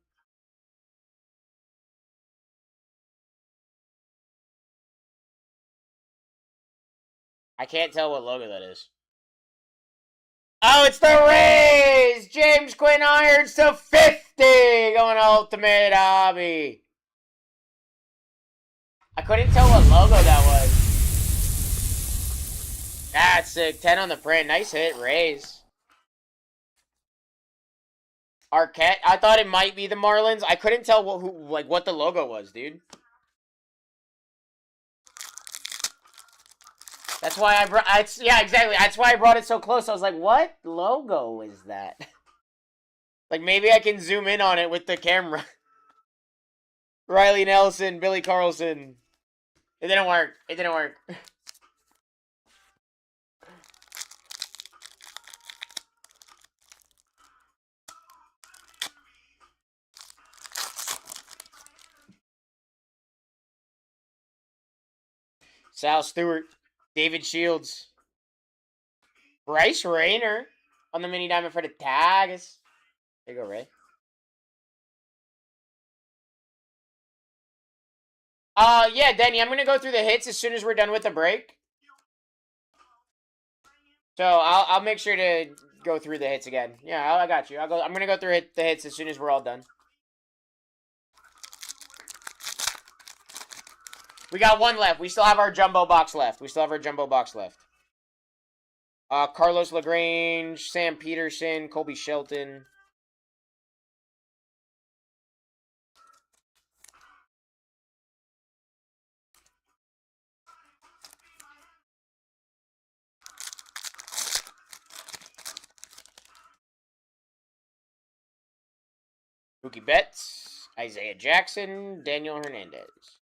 I can't tell what logo that is. Oh, it's the Rays! James Quinn Irons to 50! Going to Ultimate Hobby. I couldn't tell what logo that was. That's sick. 10 on the print. Nice hit, Rays. Arquette. I thought it might be the Marlins. I couldn't tell what the logo was, dude. That's why I brought. Yeah, exactly. That's why I brought it so close. I was like, "What logo is that?" Like maybe I can zoom in on it with the camera. Riley Nelson, Billy Carlson. It didn't work. It didn't work. Sal Stewart, David Shields, Bryce Rayner on the mini diamond for the tags. There you go, Ray. Yeah, Denny, I'm gonna go through the hits as soon as we're done with the break. So I'll make sure to go through the hits again. Yeah, I got you. I'm gonna go through the hits as soon as we're all done. We got one left. We still have our jumbo box left. Carlos LaGrange, Sam Peterson, Colby Shelton. Mookie Betts, Isaiah Jackson, Daniel Hernandez.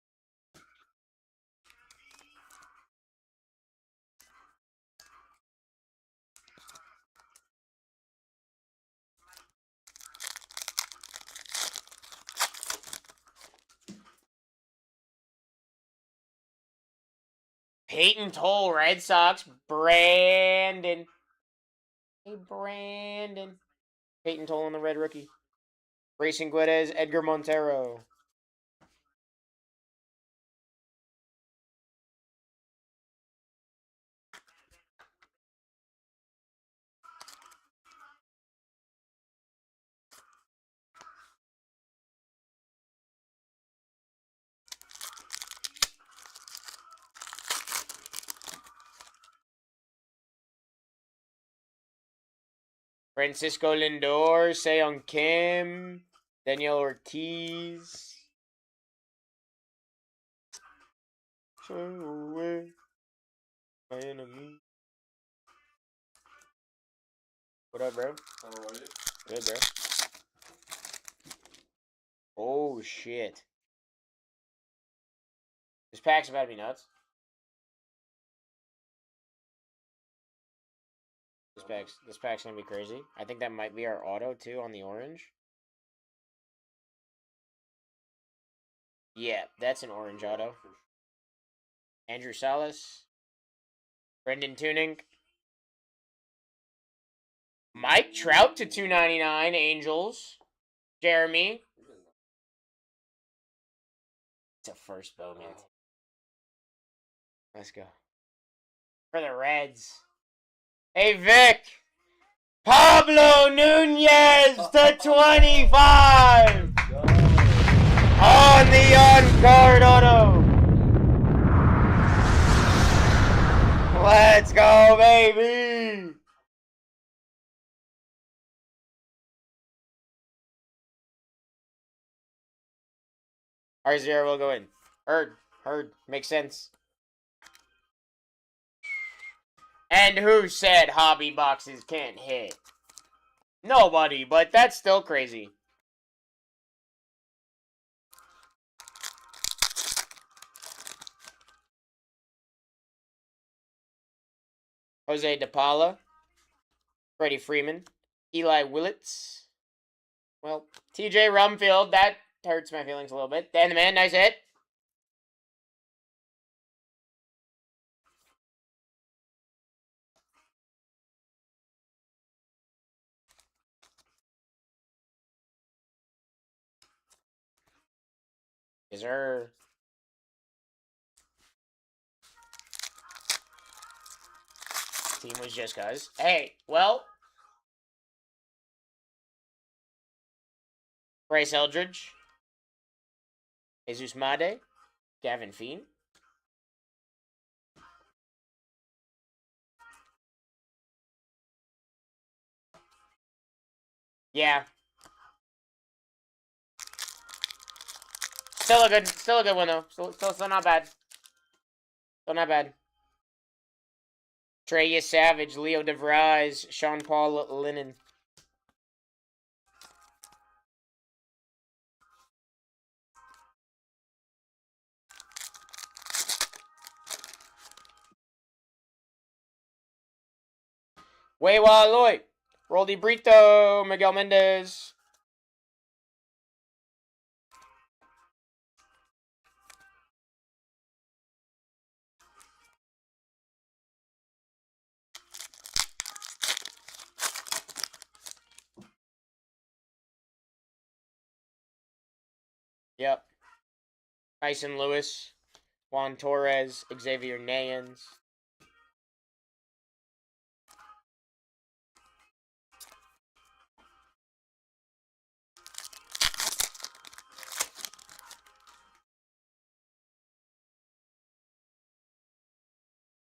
Peyton Toll, Red Sox, Brandon. Hey, Brandon. Peyton Toll on the red rookie. Racing Guedes, Edgar Montero. Francisco Lindor, Seong Kim, Daniel Ortiz. Stay away, my enemy. What up, bro? How are you? Good, bro. Oh, shit. This pack's about to be nuts. This pack's gonna be crazy. I think that might be our auto too on the orange. Yeah, that's an orange auto. Andrew Salas, Brendan Tuning, Mike Trout to 299, Angels, Jeremy. It's a first Bowman. Let's go. For the Reds. Hey, Vic. Pablo Nunez to 25. On the on-card auto. Let's go, baby. R0 will go in. Heard. Makes sense. And who said hobby boxes can't hit? Nobody, but that's still crazy. Jose DePaula, Freddie Freeman, Eli Willits. Well, TJ Rumfield, that hurts my feelings a little bit. Dan the Man, nice hit. Is there... Team was just cuz. Hey, well... Bryce Eldridge. Jesus Made. Gavin Fiend. Yeah. Still a good one though. Still not bad. Still not bad. Treya Savage, Leo DeVries, Sean Paul Lennon. Wewa Lloyd, Roldy Brito, Miguel Mendez. Yep. Tyson Lewis, Juan Torres, Xavier Nayans.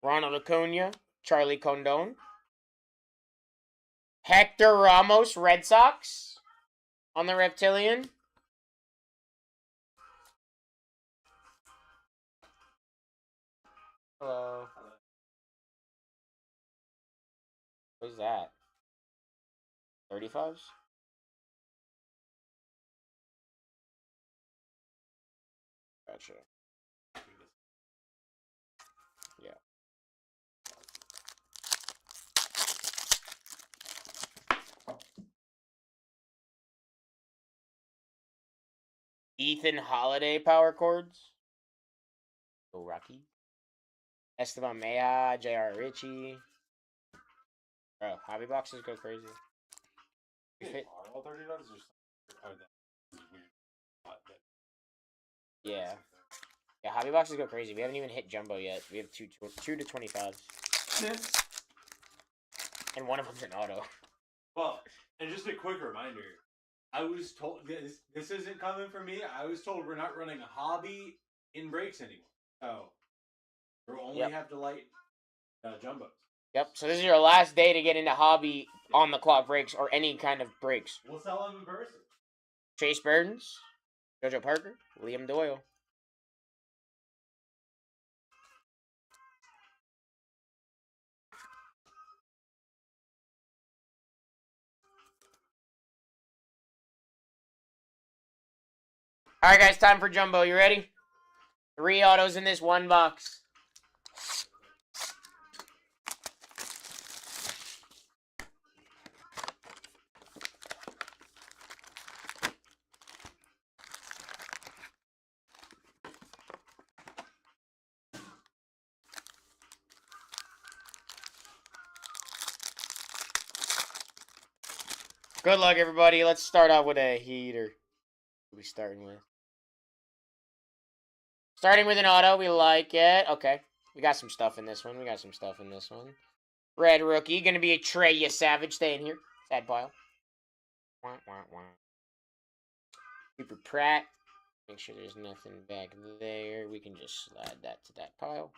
Ronald Acuna, Charlie Condon. Hector Ramos, Red Sox on the Reptilian. Hello. Who's that? 35s? Gotcha. Yeah. Ethan Holiday power chords. Go Rocky. Esteban Maya, J.R. Ritchie. Bro, hobby boxes go crazy. All $30 or something? Weird. Yeah. Yeah, hobby boxes go crazy. We haven't even hit jumbo yet. We have two to 25s. And one of them's an auto. Well, and just a quick reminder. I was told this isn't coming from me. I was told we're not running a hobby in breaks anymore. So we only have to light jumbos. Yep. So this is your last day to get into hobby on the clock breaks or any kind of breaks. We'll sell them in person. Chase Burns, JoJo Parker, Liam Doyle. All right, guys, time for jumbo. You ready? 3 autos in this one box. Good luck, everybody. Let's start off with a heater. What are we starting with? Starting with an auto. We like it. Okay. We got some stuff in this one. Red rookie. Going to be a Trey Savage. Stay in here. Sad pile. Wah, wah, wah. Cooper Pratt. Make sure there's nothing back there. We can just slide that to that pile.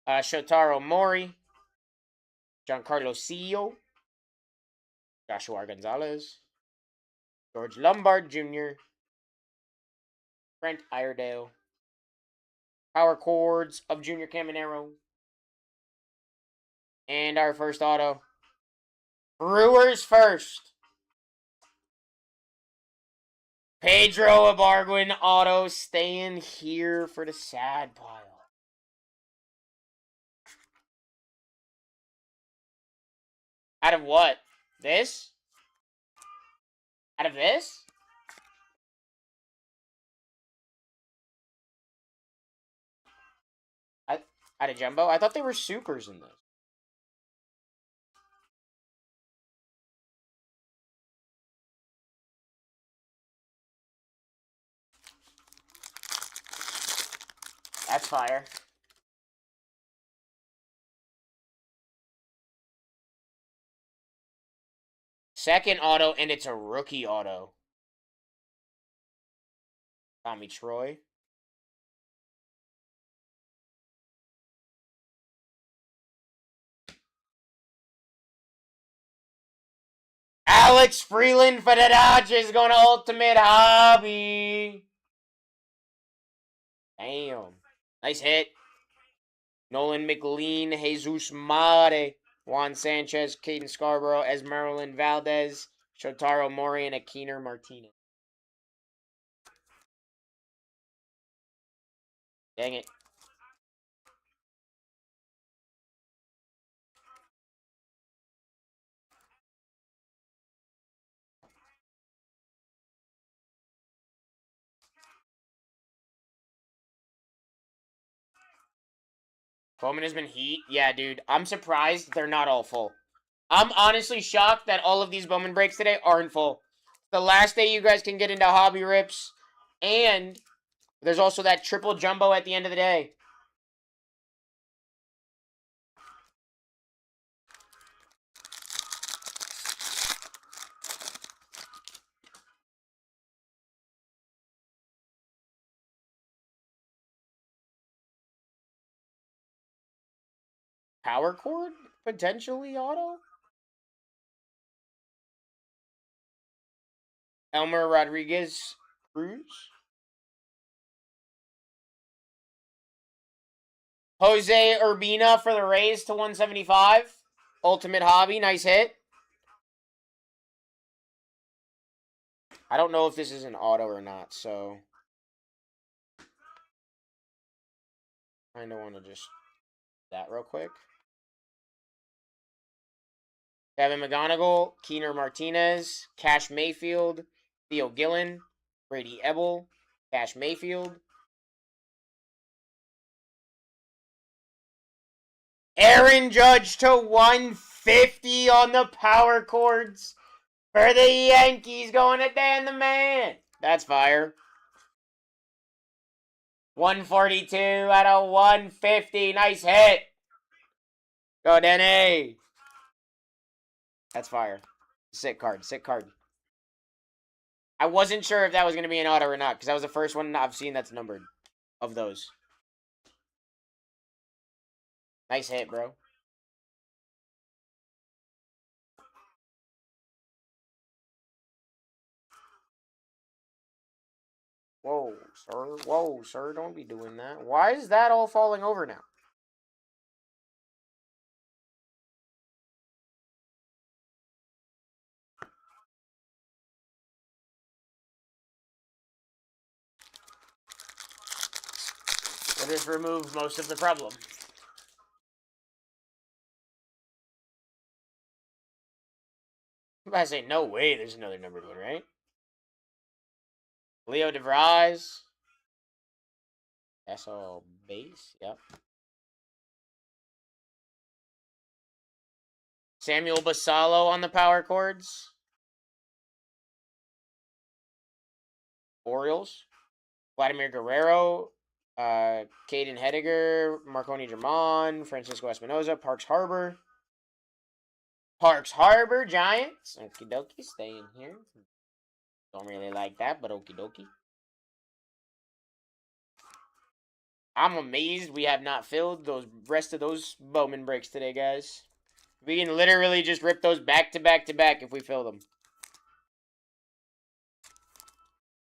Shotaro Mori. Giancarlo Sio. Joshua Gonzalez. George Lombard Jr. Brent Iredale. Power chords of Junior Caminero. And our first auto. Brewers first. Pedro Ibargüen auto staying here for the sad pile. Out of what? This? Out of this? Out of jumbo? I thought they were supers in this. That's fire. Second auto, and it's a rookie auto. Tommy Troy. Alex Freeland for the Dodgers going to Ultimate Hobby. Damn. Nice hit. Nolan McLean, Jesus Mare, Juan Sanchez, Caden Scarborough, Esmeralyn Valdez, Shotaro Mori, and Akiner Martinez. Dang it. Bowman has been heat. Yeah, dude. I'm surprised they're not all full. I'm honestly shocked that all of these Bowman breaks today aren't full. The last day you guys can get into hobby rips. And there's also that triple jumbo at the end of the day. Power cord? Potentially auto? Elmer Rodriguez Cruz? Jose Urbina for the Rays to 175. Ultimate Hobby. Nice hit. I don't know if this is an auto or not, so... I don't want to just that real quick. Kevin McGonigal, Keener Martinez, Cash Mayfield, Theo Gillen, Brady Ebel, Cash Mayfield. Aaron Judge to 150 on the power chords for the Yankees, going to Dan the Man. That's fire. 142 out of 150. Nice hit. Go, Denny. That's fire. Sick card. Sick card. I wasn't sure if that was going to be an auto or not, because that was the first one I've seen that's numbered of those. Nice hit, bro. Whoa, sir. Whoa, sir. Don't be doing that. Why is that all falling over now? We'll just remove most of the problem. I say, no way there's another numbered one, right? Leo DeVries. SO base, yep. Samuel Basallo on the power chords. Orioles. Vladimir Guerrero. Caden Hediger. Marconi German. Francisco Espinoza. Parks Harbor. Parks Harbor Giants. Okie dokie, stay in here. Don't really like that, but okie dokie. I'm amazed we have not filled those rest of those Bowman breaks today, guys. We can literally just rip those back to back to back if we fill them.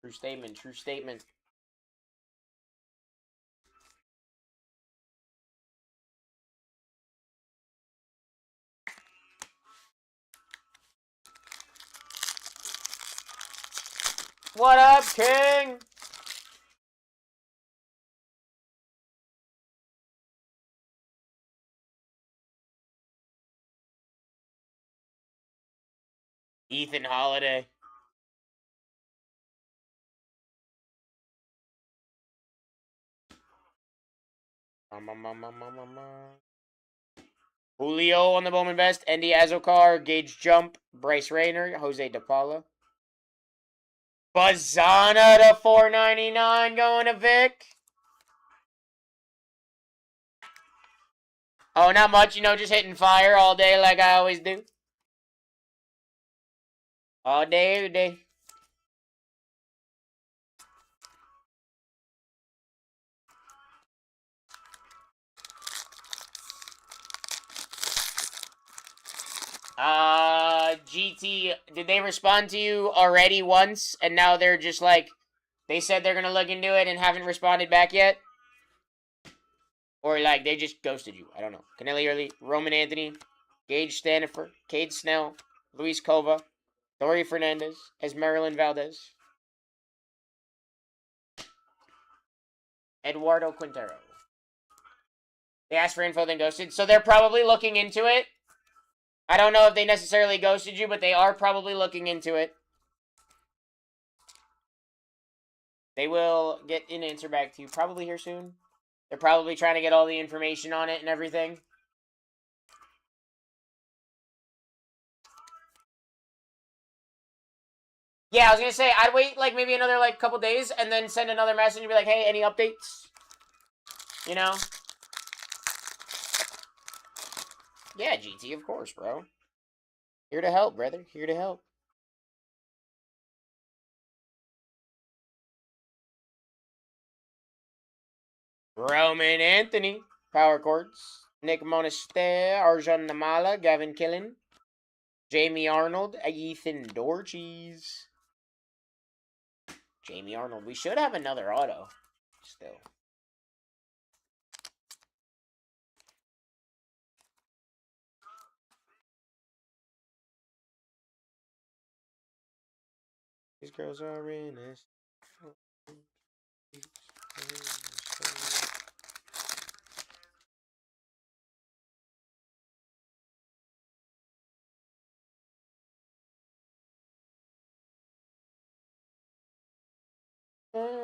True statement, true statement. What up, King? Ethan Holiday. Julio on the Bowman Best. Andy Azokar. Gage Jump. Bryce Rayner. Jose DePaula. Bazana to 499 going to Vic. Oh, not much. You know, just hitting fire all day like I always do. All day, every day. GT, did they respond to you already once, and now they're just like, they said they're gonna look into it and haven't responded back yet? Or like, they just ghosted you? I don't know. Canelli Early, Roman Anthony, Gage Stanifer, Cade Snell, Luis Cova, Dory Fernandez, Esmeralyn Valdez, Eduardo Quintero. They asked for info, then ghosted. So they're probably looking into it. I don't know if they necessarily ghosted you, but they are probably looking into it. They will get an answer back to you probably here soon. They're probably trying to get all the information on it and everything. Yeah, I was going to say, I'd wait like maybe another like couple days and then send another message and be like, hey, any updates? You know? Yeah, GT, of course, bro. Here to help, brother. Here to help. Roman Anthony. Power chords. Nick Monastere. Arjun Namala. Gavin Killen. Jamie Arnold. Ethan Dorcheese. Jamie Arnold. We should have another auto. Still. These girls are in this.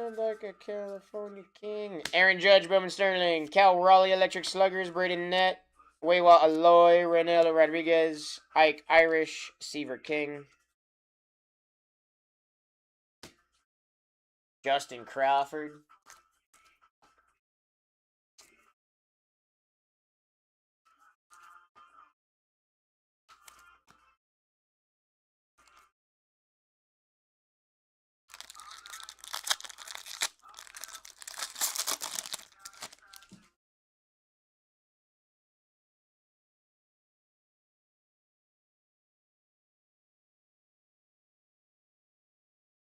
shine like a California king. Aaron Judge, Bowman Sterling, Cal Raleigh, Electric Sluggers, Braden Nett, Waywa Aloy, Renelo Rodriguez, Ike Irish, Seaver King, Justin Crawford.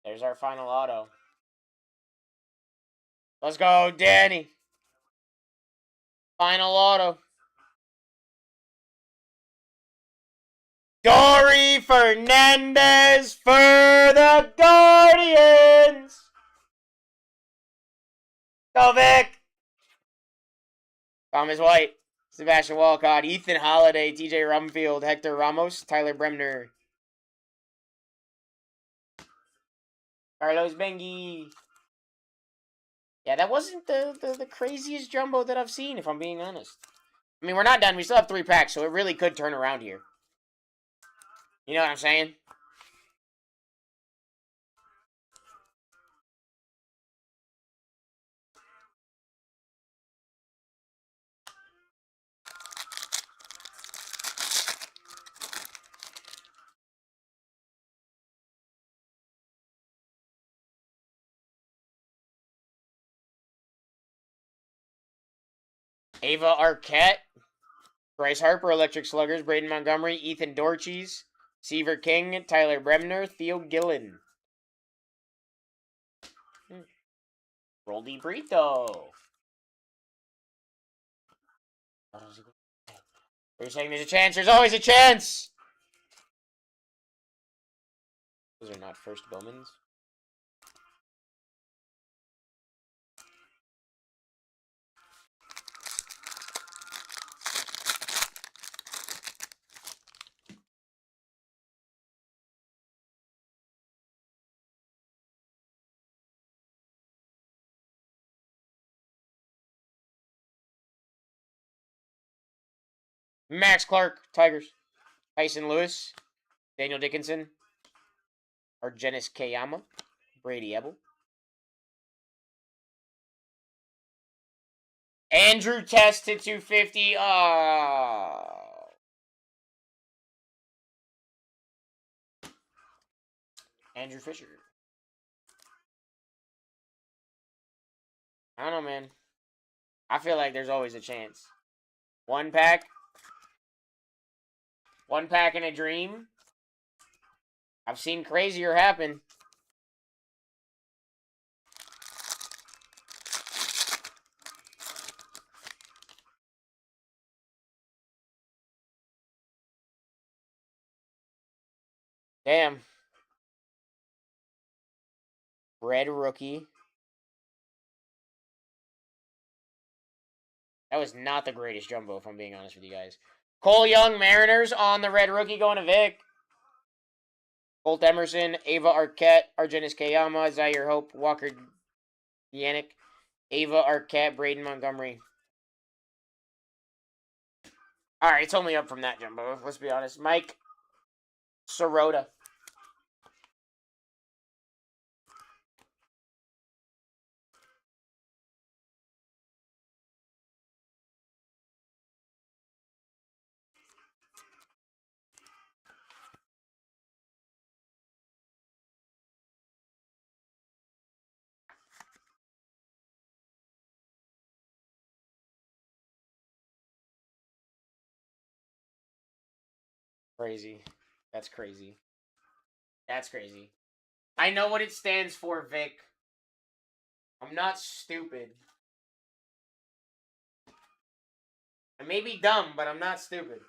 There's our final auto. Let's go, Danny. Final auto. Dory Fernandez for the Guardians. Go, Vic. Thomas White, Sebastian Walcott, Ethan Holiday, TJ Rumfield, Hector Ramos, Tyler Bremner, Carlos Bengi. Yeah, that wasn't the craziest jumbo that I've seen, if I'm being honest. I mean, we're not done. We still have 3 packs, so it really could turn around here. You know what I'm saying? Ava Arquette, Bryce Harper, Electric Sluggers, Braden Montgomery, Ethan Dorches, Seaver King, Tyler Bremner, Theo Gillen. Roldy Brito. You're saying there's a chance? There's always a chance! Those are not first Bowmans. Max Clark, Tigers. Tyson Lewis, Daniel Dickinson, Argenis Kayama, Brady Ebel. Andrew Test to 250. Andrew Fisher. I don't know, man. I feel like there's always a chance. 1 pack. 1 pack in a dream. I've seen crazier happen. Damn. Red rookie. That was not the greatest jumbo, if I'm being honest with you guys. Cole Young, Mariners on the red rookie going to Vic. Colt Emerson, Ava Arquette, Argenis Kayama, Zaire Hope, Walker Yannick, Ava Arquette, Braden Montgomery. Alright, it's only up from that jumbo, let's be honest. Mike Sirota. Crazy. That's crazy. That's crazy. I know what it stands for, Vic. I'm not stupid. I may be dumb, but I'm not stupid.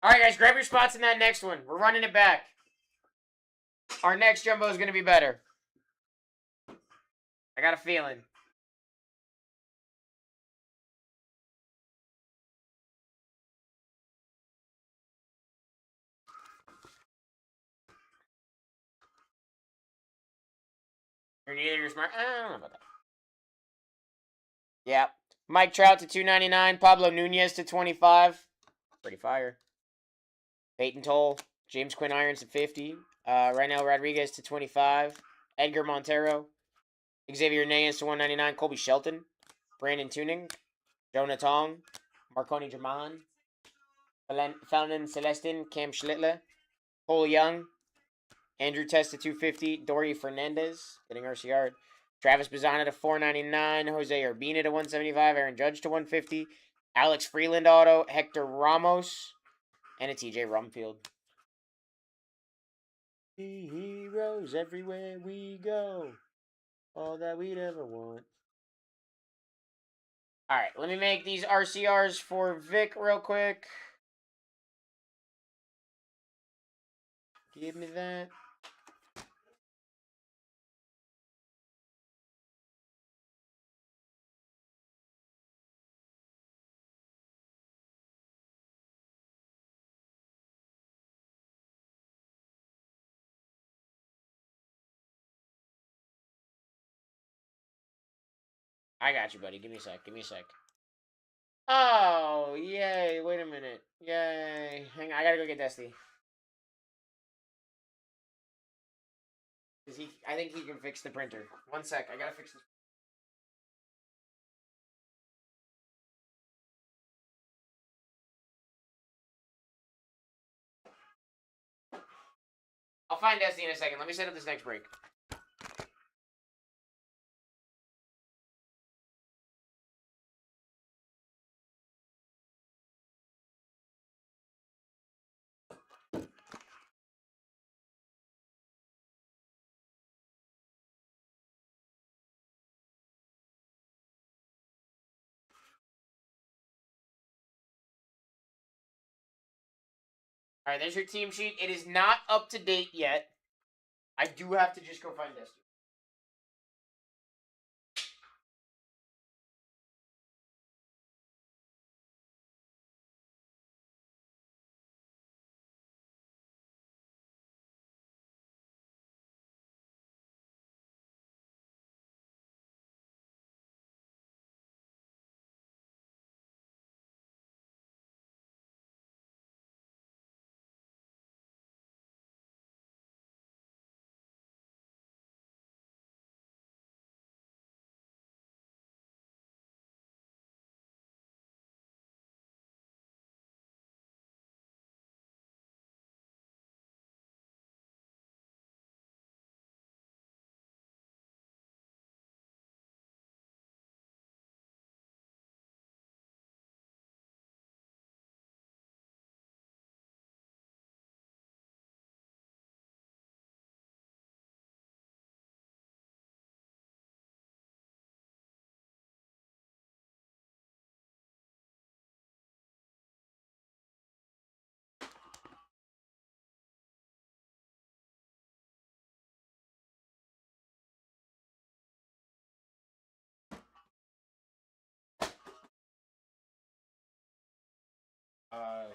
Alright, guys, grab your spots in that next one. We're running it back. Our next jumbo is going to be better. I got a feeling. You're neither. You're smart. I don't know about that. Yeah. Mike Trout to 299. Pablo Nunez to 25. Pretty fire. Peyton Toll. James Quinn Irons to 50. Reinel Rodriguez to 25. Edgar Montero. Xavier Neyes to 199. Colby Shelton. Brandon Tuning. Jonah Tong. Marconi German. Fallon Celestin. Cam Schlittler. Cole Young. Andrew Test to 250. Dory Fernandez. Getting RCR. Travis Bazzana to 499. Jose Urbina to 175. Aaron Judge to 150. Alex Freeland auto. Hector Ramos. And a TJ Rumfield. Heroes everywhere we go. All that we'd ever want. Alright, let me make these RCRs for Vic real quick. Give me that. I got you, buddy. Give me a sec. Give me a sec. Oh, yay. Wait a minute. Yay. Hang on. I gotta go get Dusty. I think he can fix the printer. One sec. I gotta fix this. I'll find Dusty in a second. Let me set up this next break. Alright, there's your team sheet. It is not up to date yet. I do have to just go find Dusty.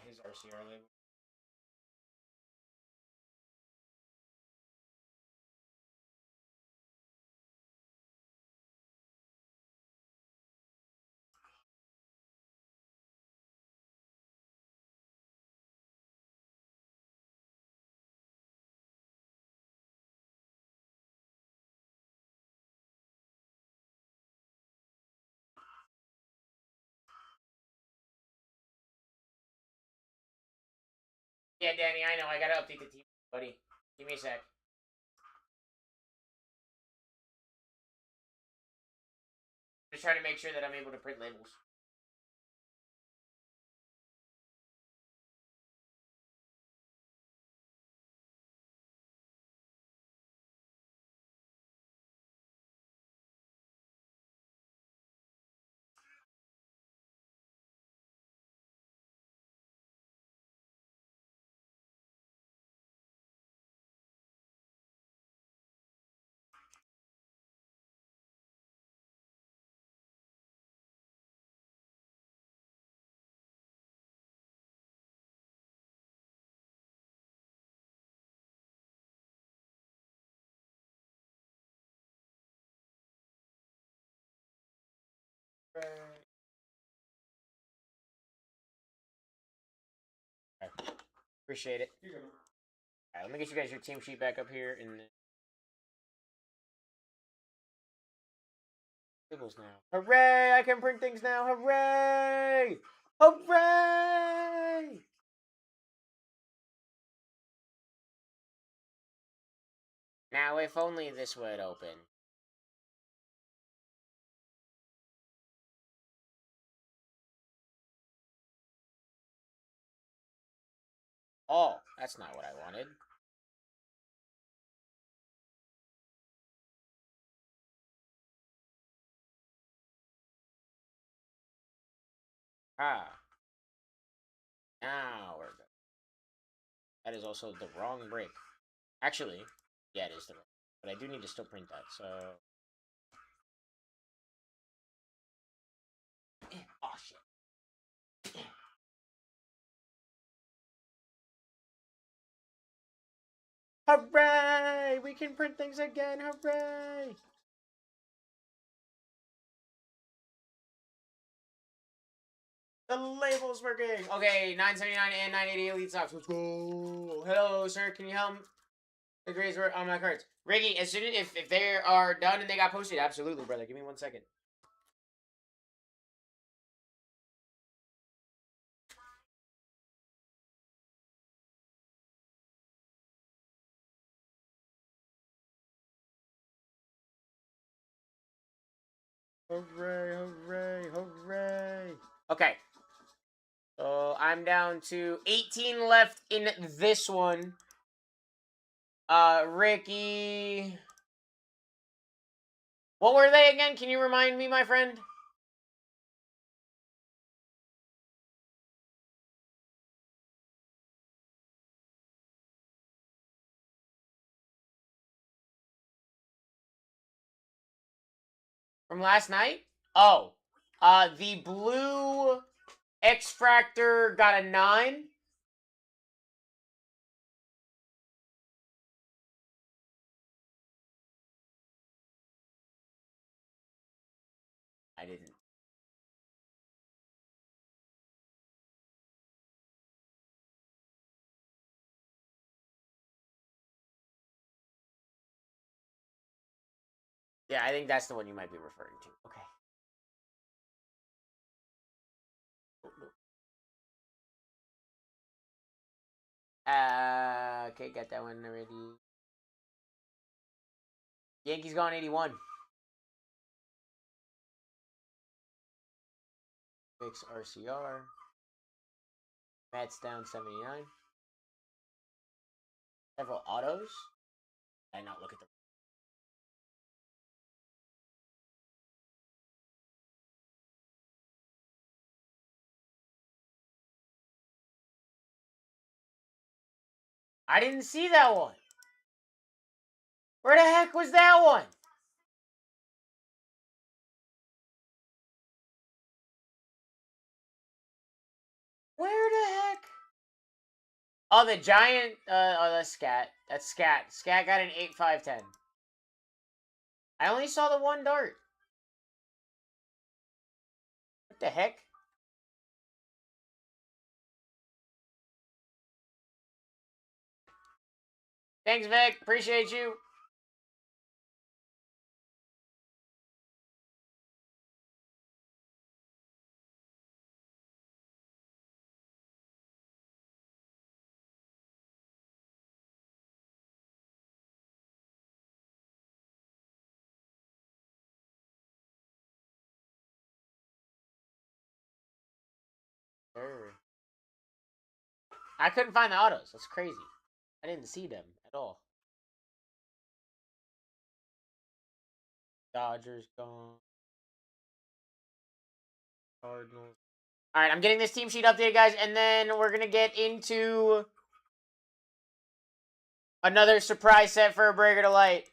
His RCR label. Yeah, Danny, I know. I gotta update the team, buddy. Give me a sec. Just trying to make sure that I'm able to print labels. Appreciate it. Here you go. Alright, let me get you guys your team sheet back up here and tables now. Hooray! I can print things now. Hooray! Hooray! Now, if only this would open. Oh, that's not what I wanted. Ah. Now we're good. That is also the wrong break. Actually, yeah, it is the wrong. But I do need to still print that, so... Oh, shit. Hooray! We can print things again! Hooray! The label's working! Okay, 979 and 980 Elite Socks. Let's go! Hello, sir. Can you help? The grades were on my cards. Ricky, as soon as if they are done and they got posted, absolutely, brother. Give me 1 second. Hooray, hooray, hooray. Okay. So I'm down to 18 left in this one. Ricky. What were they again? Can you remind me, my friend? From last night? Oh. The blue X-Fractor got a 9. I didn't. Yeah, I think that's the one you might be referring to. Okay. Okay, got that one already. Yankees gone 81. Fix RCR. Mets down 79. Several autos. Did I not look at the... I didn't see that one. Where the heck was that one? Where the heck? Oh, the giant. Oh, that's Scat. That's Scat. Scat got an 8-5-10. I only saw the one dart. What the heck? Thanks, Vic. Appreciate you. Sure. I couldn't find the autos. That's crazy. I didn't see them at all. Dodgers gone. Cardinals. All right, I'm getting this team sheet updated, guys, and then we're gonna get into another surprise set for a Breaker to Light.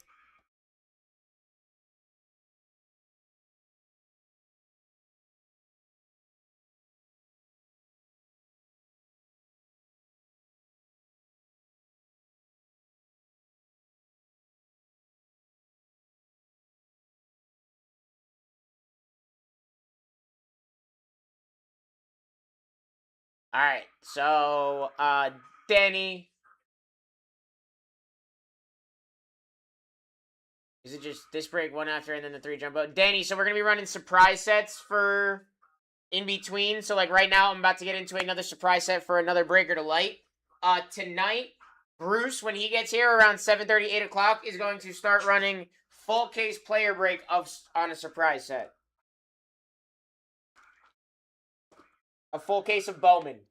All right, so Denny. Is it just this break, one after, and then the 3 jumbo? Danny, so we're going to be running surprise sets for in between. So, like, right now, I'm about to get into another surprise set for another breaker to light. Tonight, Bruce, when he gets here around 7:30, 8 o'clock, is going to start running full case player break on a surprise set. A full case of Bowman.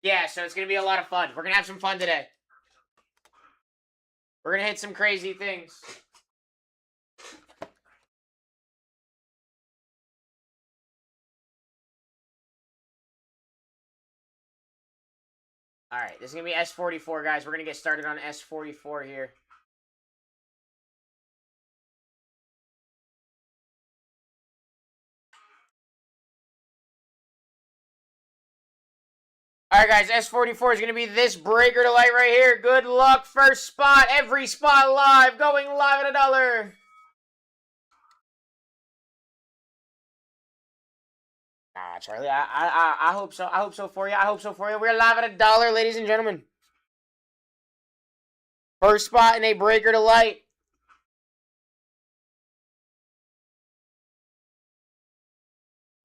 Yeah, so it's going to be a lot of fun. We're going to have some fun today. We're going to hit some crazy things. Alright, this is going to be S44, guys. We're going to get started on S44 here. Alright, guys, S44 is going to be this breaker to light right here. Good luck. First spot. Every spot live. Going live at $1. Ah, Charlie, I hope so. I hope so for you. I hope so for you. We're live at $1, ladies and gentlemen. First spot in a breaker to light.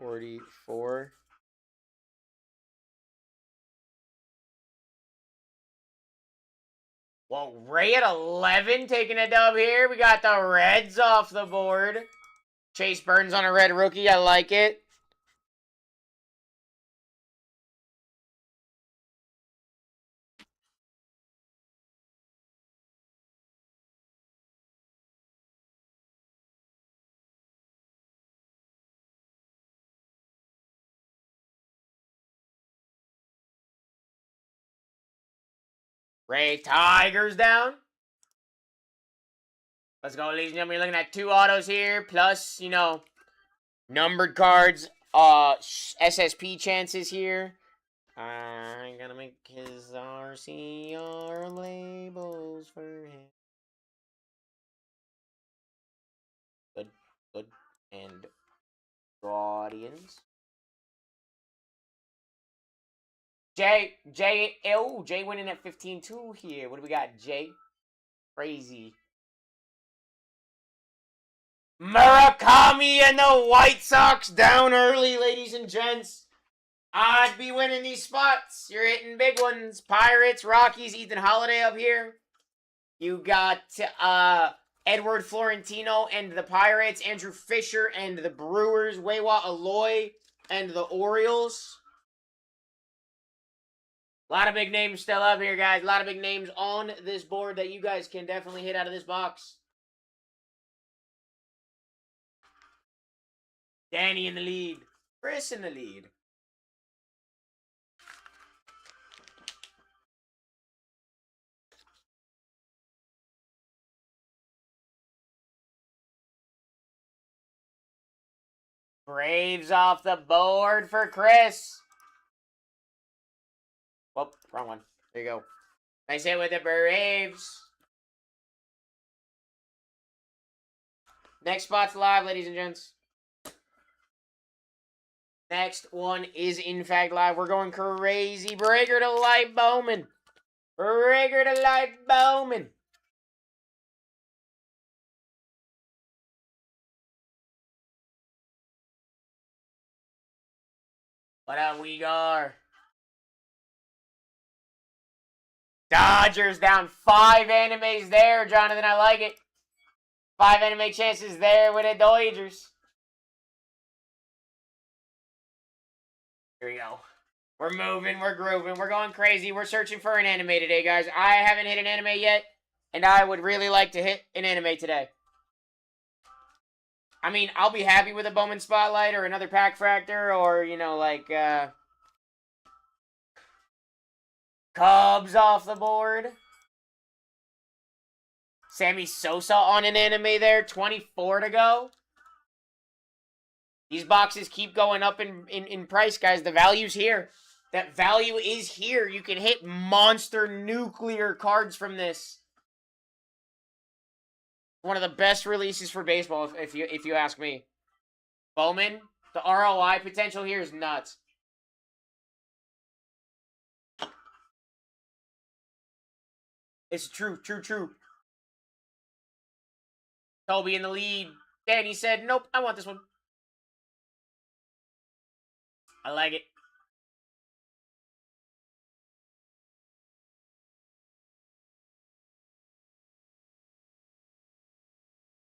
$44. Well, Ray at 11 taking a dub here. We got the Reds off the board. Chase Burns on a red rookie. I like it. Ray Tigers down. Let's go, ladies and gentlemen. You're looking at 2 autos here, plus, you know, numbered cards, SSP chances here. I'm gonna make his RCR labels for him. Good, good, and audience. Jay winning at 15-2 here. What do we got, Jay? Crazy. Murakami and the White Sox down early, ladies and gents. I'd be winning these spots. You're hitting big ones. Pirates, Rockies, Ethan Holiday up here. You got Edward Florentino and the Pirates, Andrew Fisher and the Brewers, Weiwa Aloy and the Orioles. A lot of big names still up here, guys. A lot of big names on this board that you guys can definitely hit out of this box. Danny in the lead. Chris in the lead. Braves off the board for Chris. Whoop, wrong one. There you go. Nice hit with the Braves. Next spot's live, ladies and gents. Next one is, in fact, live. We're going crazy. Breaker to light Bowman. Breaker to light Bowman. What up, Uyghur? Dodgers down 5 animes there, Jonathan. I like it. 5 anime chances there with the Dodgers. Here we go. We're moving, we're grooving, we're going crazy. We're searching for an anime today, guys. I haven't hit an anime yet, and I would really like to hit an anime today. I mean, I'll be happy with a Bowman Spotlight or another Pack Fractor or, you know, like, Cubs off the board. Sammy Sosa on an anime there. 24 to go. These boxes keep going up in price, guys. The value's here. That value is here. You can hit monster nuclear cards from this. One of the best releases for baseball, if you ask me. Bowman, the ROI potential here is nuts. It's true. Toby in the lead. Danny said, nope, I want this one. I like it.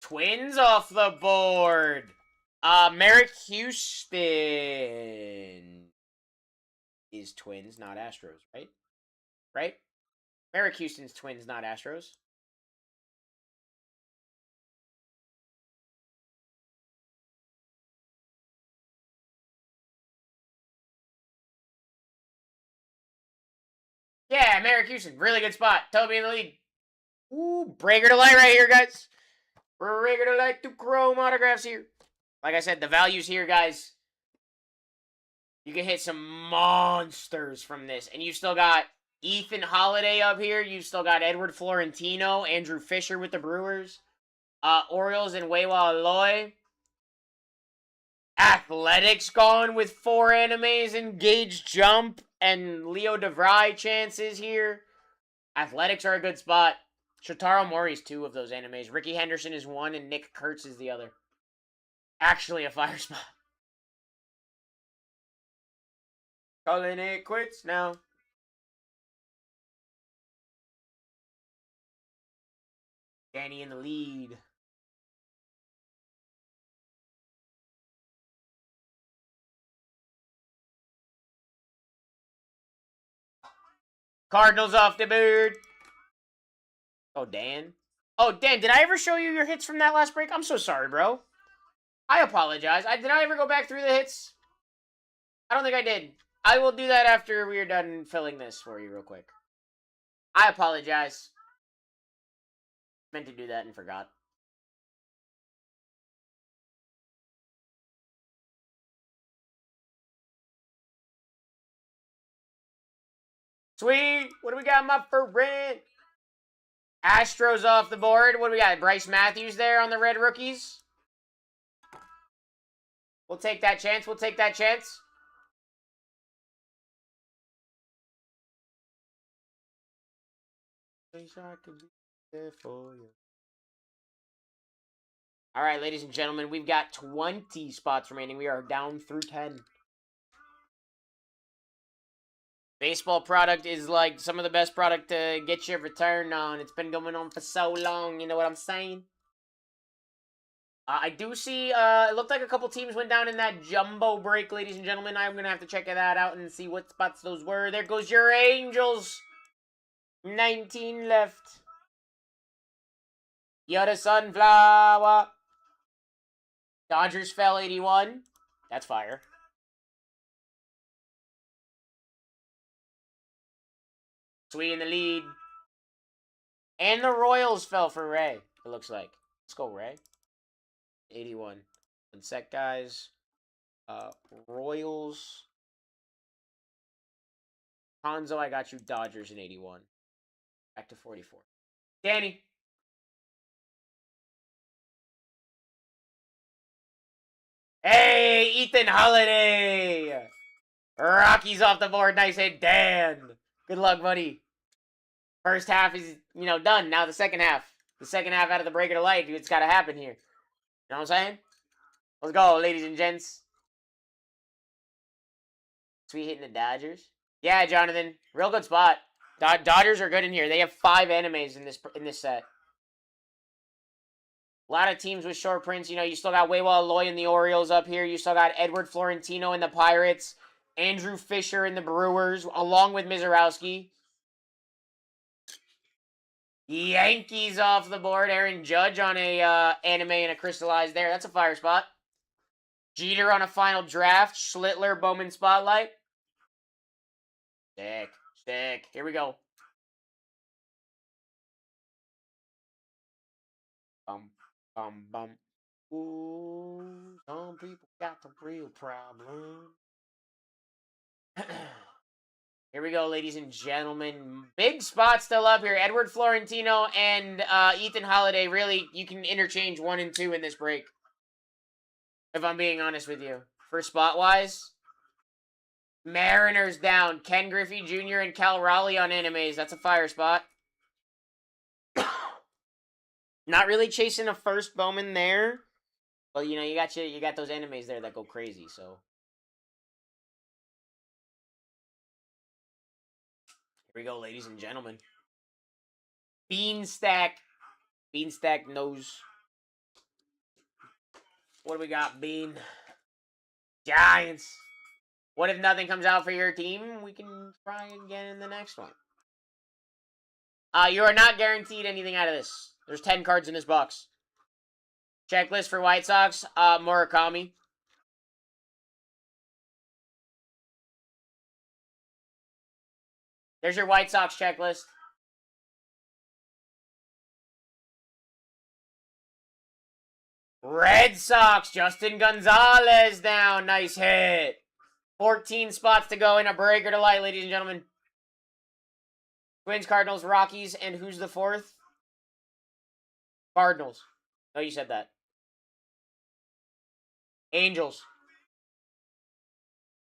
Twins off the board. Merrick Houston is Twins, not Astros, right? Right? Merrick Houston's Twins, not Astros. Yeah, Merrick Houston. Really good spot. Toby in the lead. Ooh, breaker to light right here, guys. Breaker to light to chrome autographs here. Like I said, the values here, guys. You can hit some monsters from this. And you've still got Ethan Holiday up here. You've still got Edward Florentino, Andrew Fisher with the Brewers. Orioles and Weiwa Aloy. Athletics gone with 4 animes and Gage Jump and Leo DeVry chances here. Athletics are a good spot. Shotaro Mori's 2 of those animes. Ricky Henderson is 1 and Nick Kurtz is the other. Actually a fire spot. Calling it quits now. Danny in the lead. Cardinals off the board. Oh, Dan. Oh, Dan, did I ever show you your hits from that last break? I'm so sorry, bro. I apologize. Did I ever go back through the hits? I don't think I did. I will do that after we are done filling this for you real quick. I apologize. Meant to do that and forgot. Sweet. What do we got, my friend? Astros off the board. What do we got? Bryce Matthews there on the red rookies. We'll take that chance. We'll take that chance. Wish I could be there for you. All right, ladies and gentlemen, we've got 20 spots remaining. We are down through 10. Baseball product is like some of the best product to get your return on. It's been going on for so long, you know what I'm saying? I do see, it looked like a couple teams went down in that jumbo break, ladies and gentlemen. I'm going to have to check that out and see what spots those were. There goes your Angels. 19 left. You're the sunflower. Dodgers fell 81. That's fire. Sweet in the lead. And the Royals fell for Ray, it looks like. Let's go, Ray. 81. One sec, guys. Royals. Hanzo, I got you. Dodgers in 81. Back to 44. Danny. Hey, Ethan Holiday. Rockies off the board. Nice hit, Dan. Good luck, buddy. First half is, done. Now the second half. The second half out of the breaker to light. It's got to happen here. You know what I'm saying? Let's go, ladies and gents. Sweet hitting the Dodgers. Yeah, Jonathan. Real good spot. Dodgers are good in here. They have 5 animes in this set. A lot of teams with short prints. You still got Weiwa Aloy in the Orioles up here. You still got Edward Florentino in the Pirates. Andrew Fisher in the Brewers, along with Mizorowski. Yankees off the board. Aaron Judge on a anime and a crystallized there. That's a fire spot. Jeter on a final draft. Schlittler, Bowman Spotlight. Sick. Sick. Here we go. Bum, bum. Ooh, some people got the real problem. Here we go, ladies and gentlemen. Big spot still up here. Edward Florentino and Ethan Holiday. Really, you can interchange 1 and 2 in this break. If I'm being honest with you. For spot-wise, Mariners down. Ken Griffey Jr. and Cal Raleigh on animes. That's a fire spot. Not really chasing a first Bowman there. But, you know, you got those enemies there that go crazy, so. Here we go, ladies and gentlemen. Beanstack. Beanstack knows. What do we got, Bean? Giants. What if nothing comes out for your team? We can try again in the next one. You are not guaranteed anything out of this. There's 10 cards in this box. Checklist for White Sox. Murakami. There's your White Sox checklist. Red Sox. Justin Gonzalez down. Nice hit. 14 spots to go in a breaker to light, ladies and gentlemen. Twins, Cardinals, Rockies, and who's the fourth? Cardinals. Oh, you said that. Angels.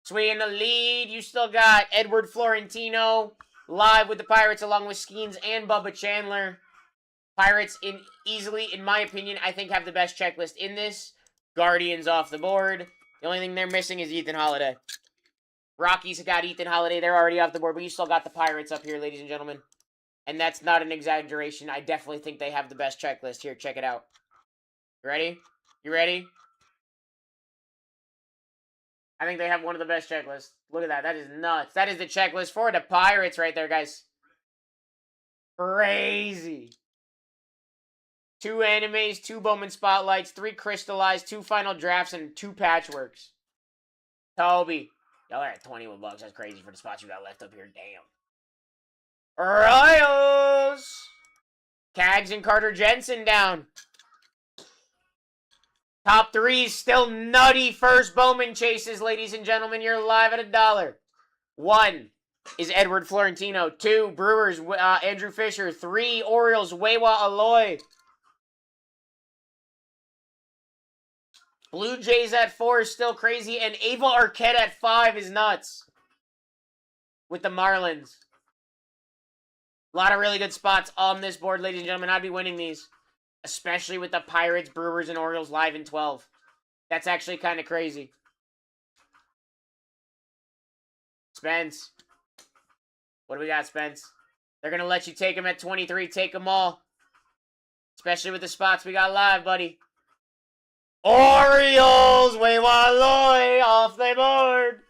Sweet in the lead. You still got Edward Florentino live with the Pirates along with Skeens and Bubba Chandler. Pirates easily, in my opinion, I think have the best checklist in this. Guardians off the board. The only thing they're missing is Ethan Holiday. Rockies have got Ethan Holiday. They're already off the board, but you still got the Pirates up here, ladies and gentlemen. And that's not an exaggeration. I definitely think they have the best checklist. Here, check it out. You ready? You ready? I think they have one of the best checklists. Look at that. That is nuts. That is the checklist for the Pirates right there, guys. Crazy. 2 animes, 2 Bowman Spotlights, 3 Crystallized, 2 Final Drafts, and 2 Patchworks. Toby. Y'all are at $21. That's crazy for the spots you got left up here. Damn. Royals. Cags and Carter Jensen down. Top 3 still nutty first Bowman chases, ladies and gentlemen. You're live at $1. 1 is Edward Florentino. 2, Brewers, Andrew Fisher. 3, Orioles, Weiwa Aloy. Blue Jays at 4 is still crazy, and Ava Arquette at 5 is nuts. With the Marlins. A lot of really good spots on this board, ladies and gentlemen. I'd be winning these. Especially with the Pirates, Brewers, and Orioles live in 12. That's actually kind of crazy. Spence. What do we got, Spence? They're going to let you take them at 23. Take them all. Especially with the spots we got live, buddy. Orioles, Weiwa off the board.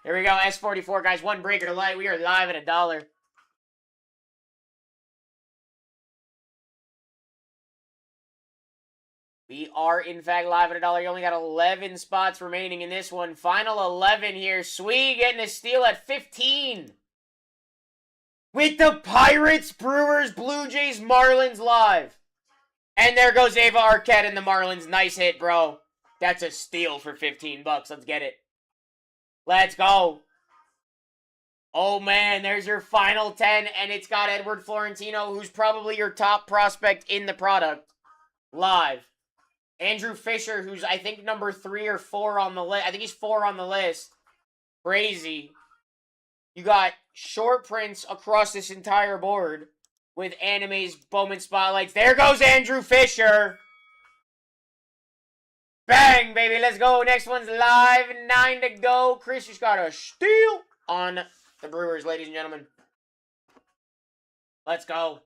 Here we go, S44, guys. 1 breaker to light. We are live at $1. We are, in fact, live at $1. You only got 11 spots remaining in this one. Final 11 here. Sweet getting a steal at 15. With the Pirates, Brewers, Blue Jays, Marlins live. And there goes Ava Arquette and the Marlins. Nice hit, bro. That's a steal for $15. Let's get it. Let's go. Oh, man, there's your final 10. And it's got Edward Florentino, who's probably your top prospect in the product. Live. Andrew Fisher, who's, I think, number 3 or 4 on the list. I think he's 4 on the list. Crazy. You got short prints across this entire board with animes, Bowman Spotlights. There goes Andrew Fisher. Bang, baby. Let's go. Next one's live. 9 to go. Chris just got a steal on the Brewers, ladies and gentlemen. Let's go.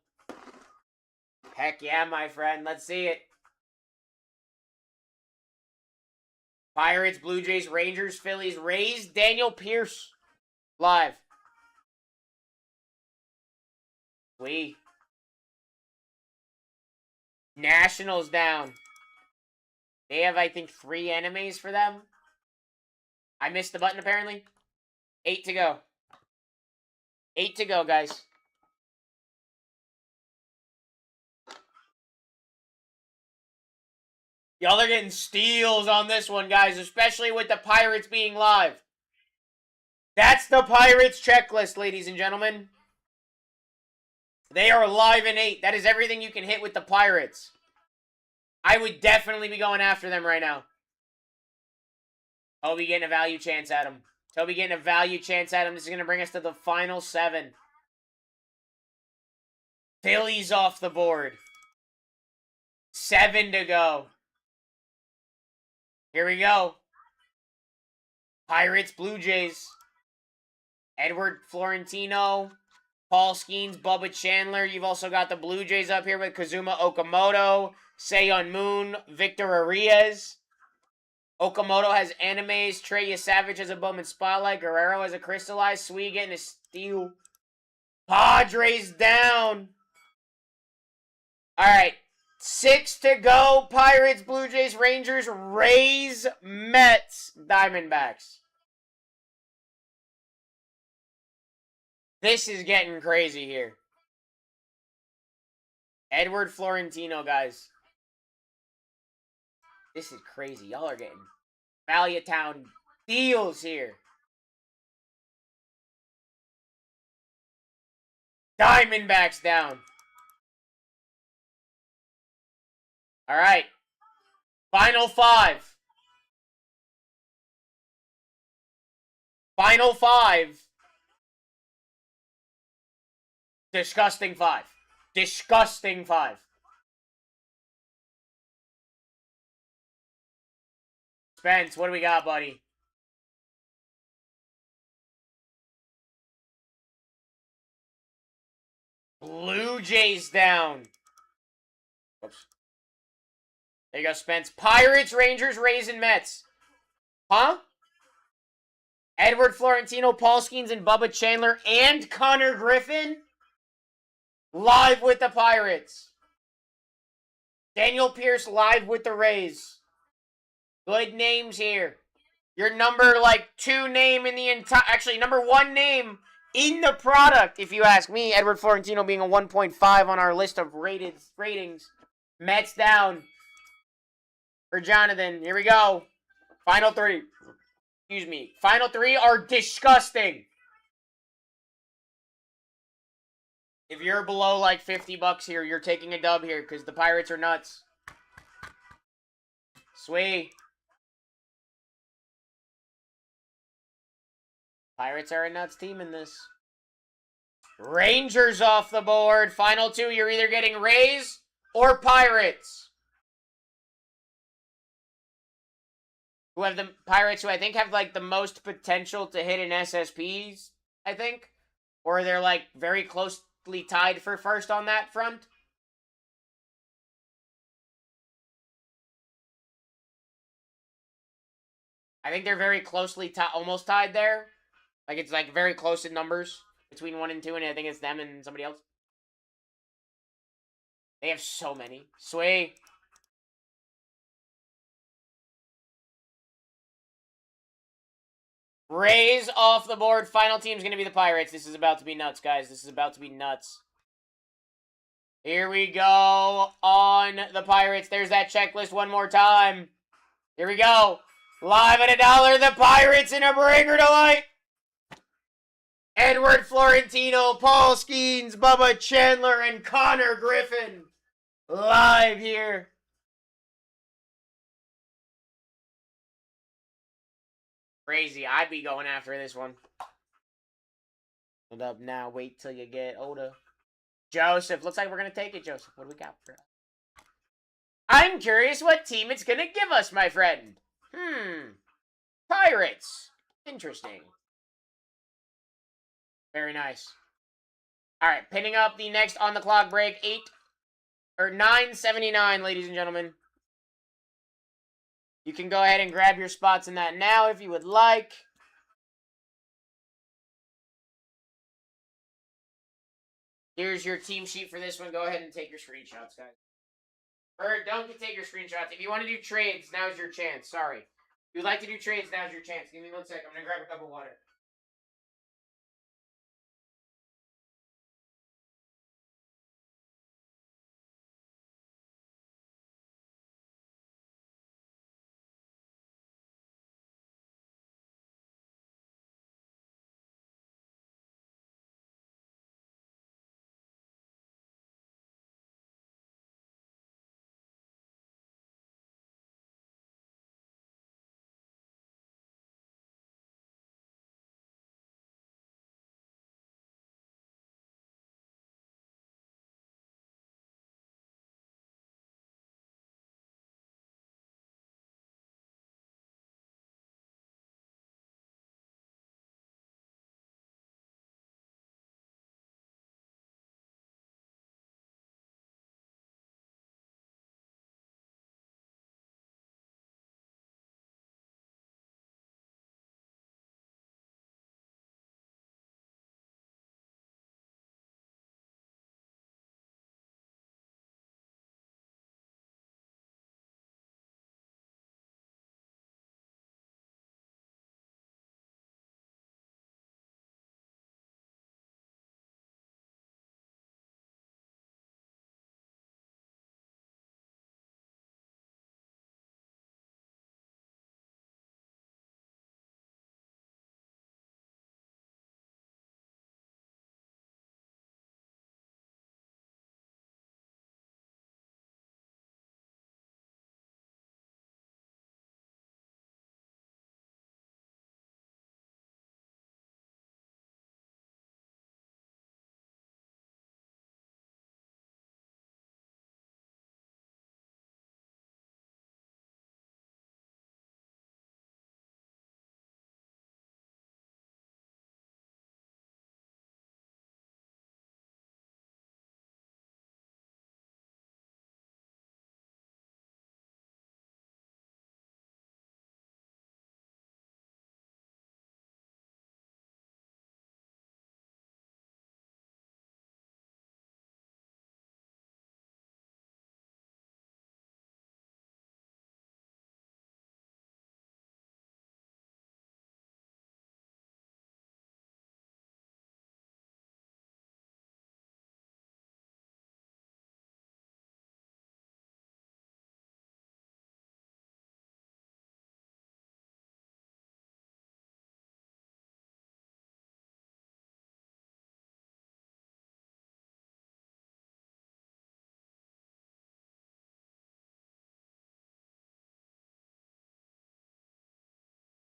Heck yeah, my friend. Let's see it. Pirates, Blue Jays, Rangers, Phillies, Rays, Daniel Pierce. Live. Sweet. Nationals down. They have, I think, 3 enemies for them. I missed the button, apparently. 8 to go. 8 to go, guys. Y'all are getting steals on this one, guys, especially with the Pirates being live. That's the Pirates checklist, ladies and gentlemen. They are live in 8. That is everything you can hit with the Pirates. I would definitely be going after them right now. Toby getting a value chance at him. Toby getting a value chance at him. This is going to bring us to the final 7. Phillies off the board. 7 to go. Here we go. Pirates, Blue Jays. Edward Florentino, Paul Skeens, Bubba Chandler. You've also got the Blue Jays up here with Kazuma Okamoto, Seiyon Moon, Victor Arias. Okamoto has animes. Trey Savage has a Bowman Spotlight. Guerrero has a Crystallized. Swee getting a steal. Padres down. All right. 6 to go. Pirates, Blue Jays, Rangers, Rays, Mets, Diamondbacks. This is getting crazy here. Edward Florentino, guys. This is crazy. Y'all are getting Value Town deals here. Diamondbacks down. All right. Final 5. Final 5. Disgusting 5. Disgusting 5. Spence, what do we got, buddy? Blue Jays down. Oops. There you go, Spence. Pirates, Rangers, Rays, and Mets. Huh? Edward Florentino, Paul Skeens, and Bubba Chandler, and Connor Griffin live with the Pirates. Daniel Pierce live with the Rays. Good names here. Your number, 2 name in the entire... Actually, number 1 name in the product, if you ask me. Edward Florentino being a 1.5 on our list of ratings. Mets down. For Jonathan. Here we go. Final 3. Excuse me. Final 3 are disgusting. If you're below, $50 here, you're taking a dub here, because the Pirates are nuts. Sweet. Pirates are a nuts team in this. Rangers off the board. Final 2, you're either getting Rays or Pirates. Who have the Pirates, who I think have, the most potential to hit in SSPs, I think. Or they're, very closely tied for first on that front. I think they're very closely almost tied there. It's, very close in numbers between 1 and 2, and I think it's them and somebody else. They have so many. Sway. Rays off the board. Final team's going to be the Pirates. This is about to be nuts, guys. This is about to be nuts. Here we go on the Pirates. There's that checklist one more time. Here we go. Live at $1, the Pirates in a bringer to light. Edward Florentino, Paul Skeens, Bubba Chandler, and Connor Griffin. Live here. Crazy. I'd be going after this one. Hold up now. Wait till you get older. Joseph. Looks like we're going to take it, Joseph. What do we got for us? I'm curious what team it's going to give us, my friend. Pirates. Interesting. Very nice. All right, pinning up the next on the clock break, 9:79, ladies and gentlemen. You can go ahead and grab your spots in that now if you would like. Here's your team sheet for this one. Go ahead and take your screenshots, guys. Or don't take your screenshots. If you want to do trades, now's your chance. Sorry. If you'd like to do trades, now's your chance. Give me 1 sec. I'm going to grab a cup of water.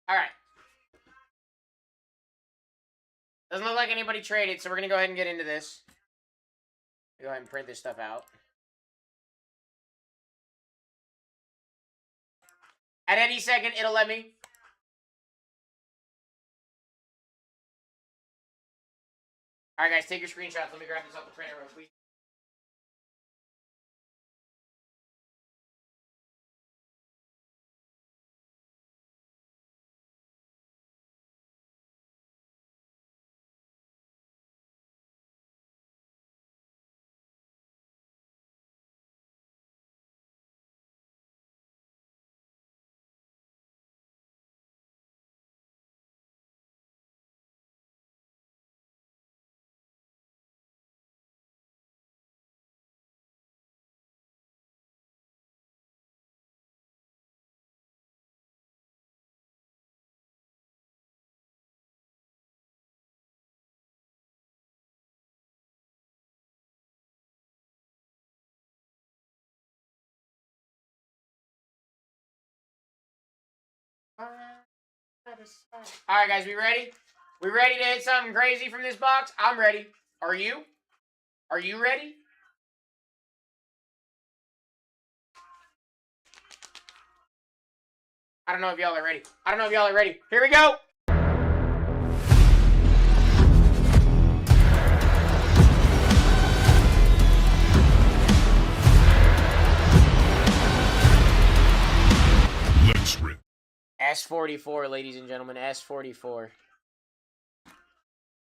All right. Doesn't look like anybody traded, so we're going to go ahead and get into this. Go ahead and print this stuff out. At any second, it'll let me. All right, guys, take your screenshots. Let me grab this off the printer real quick. All right, guys, we ready? We ready to hit something crazy from this box? I'm ready. Are you? Are you ready? I don't know if y'all are ready. I don't know if y'all are ready. Here we go. Let's rip. S44, ladies and gentlemen. S44.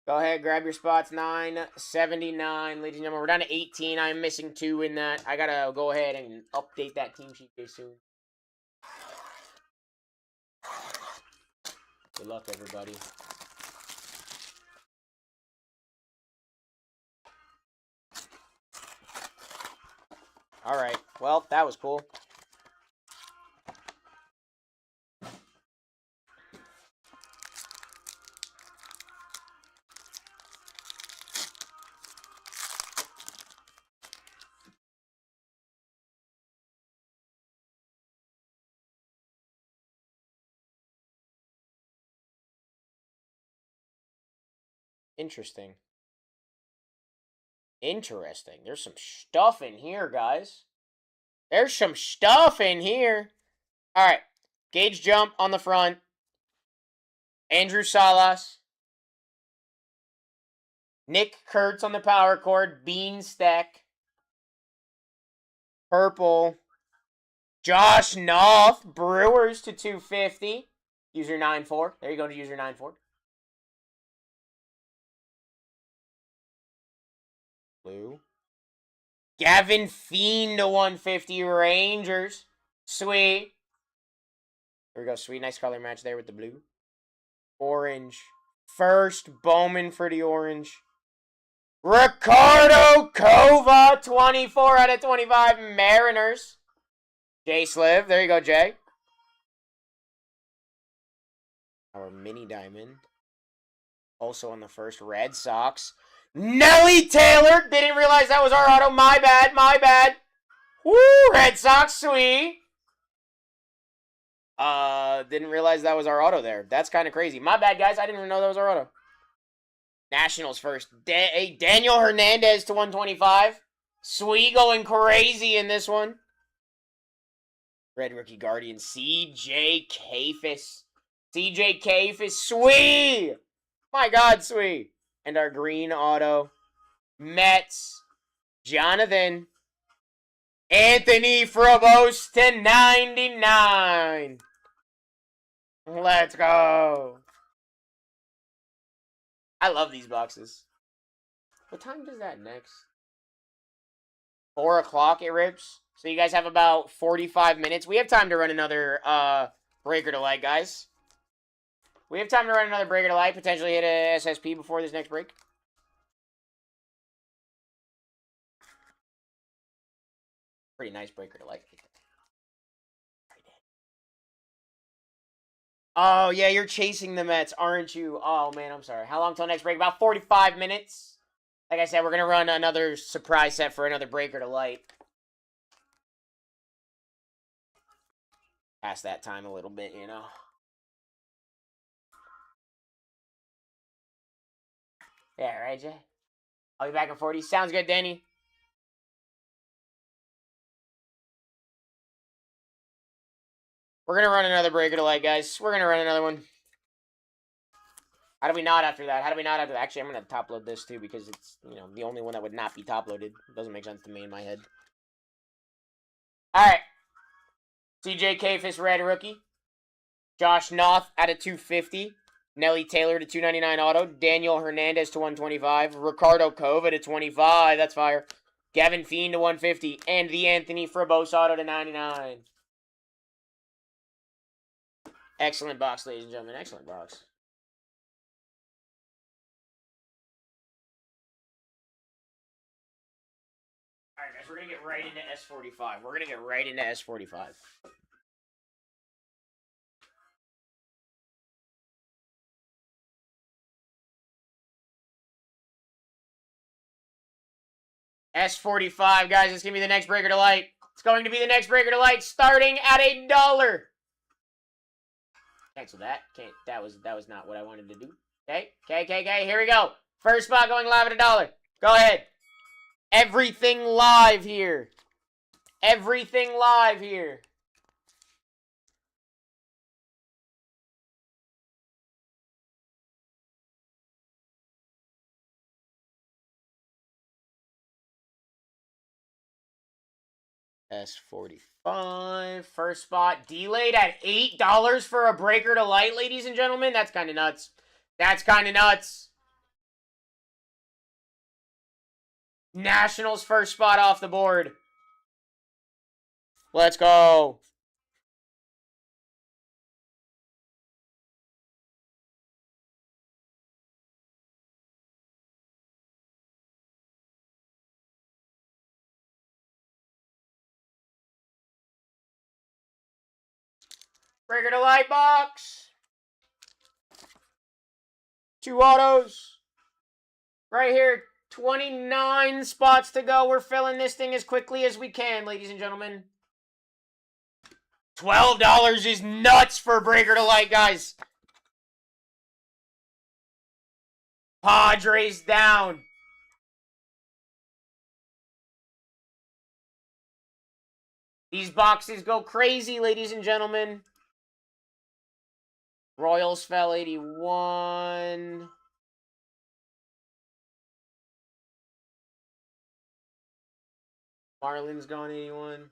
Go ahead, grab your spots. 979, ladies and gentlemen. We're down to 18. I'm missing 2 in that. I gotta go ahead and update that team sheet very soon. Good luck, everybody. All right. Well, that was cool. Interesting. Interesting. There's some stuff in here, guys. There's some stuff in here. All right. Gauge jump on the front. Andrew Salas. Nick Kurtz on the power chord. Beanstack. Purple. Josh Knopf. Brewers to 250. User 94. There you go to user 94. Blue. Gavin Fiend to 150. Rangers. Sweet. There we go. Sweet. Nice color match there with the blue. Orange. First Bowman for the orange. Ricardo Cova. 24 out of 25. Mariners. Jay Sliv. There you go, Jay. Our mini diamond. Also on the first, Red Sox. Nelly Taylor. Didn't realize that was our auto. My bad. My bad. Woo. Red Sox. Sweet. Didn't realize that was our auto there. That's kind of crazy. My bad, guys. I didn't even know that was our auto. Nationals first. Daniel Hernandez to 125. Sweet going crazy in this one. Red Rookie Guardian. CJ Kafis. CJ Kafis. Sweet. My God, sweet. And our green auto. Mets. Jonathan. Anthony Frobos to 99. Let's go. I love these boxes. What time does that next? 4 o'clock it rips. So you guys have about 45 minutes. We have time to run another Breaker to Light, guys. We have time to run another Breaker to Light. Potentially hit a SSP before this next break. Pretty nice Breaker to Light. Oh, yeah, you're chasing the Mets, aren't you? Oh, man, I'm sorry. How long till next break? About 45 minutes. Like I said, we're going to run another surprise set for another Breaker to Light. Past that time a little bit, you know. Yeah, right, Jay? I'll be back in 40. Sounds good, Danny. We're going to run another breaker to light, guys. We're going to run another one. How do we not after that? How do we not after that? Actually, I'm going to top load this too because it's, you know, the only one that would not be top loaded. It doesn't make sense to me in my head. All right. CJ Kafis, red rookie. Josh Noth at a 250. Nelly Taylor to 299 auto. Daniel Hernandez to 125. Ricardo Cove at a 25. That's fire. Gavin Fiend to 150. And the Anthony Frabos auto to 99. Excellent box, ladies and gentlemen. Excellent box. All right, guys, we're going to get right into S45. We're going to get right into S45. S45, guys, it's going to be the next breaker to light. It's going to be the next breaker to light starting at $1. Cancel that. Can't. That was not what I wanted to do. Okay. Here we go. First spot going live at $1. Go ahead. Everything live here. Everything live here. S45. First spot delayed at $8 for a breaker to light, ladies and gentlemen. That's kind of nuts. That's kind of nuts. Nationals first spot off the board. Let's go. Breaker to light box. 2 autos. Right here. 29 spots to go. We're filling this thing as quickly as we can, ladies and gentlemen. $12 is nuts for breaker to light, guys. Padres down. These boxes go crazy, ladies and gentlemen. Royals fell 81. Marlins gone 81.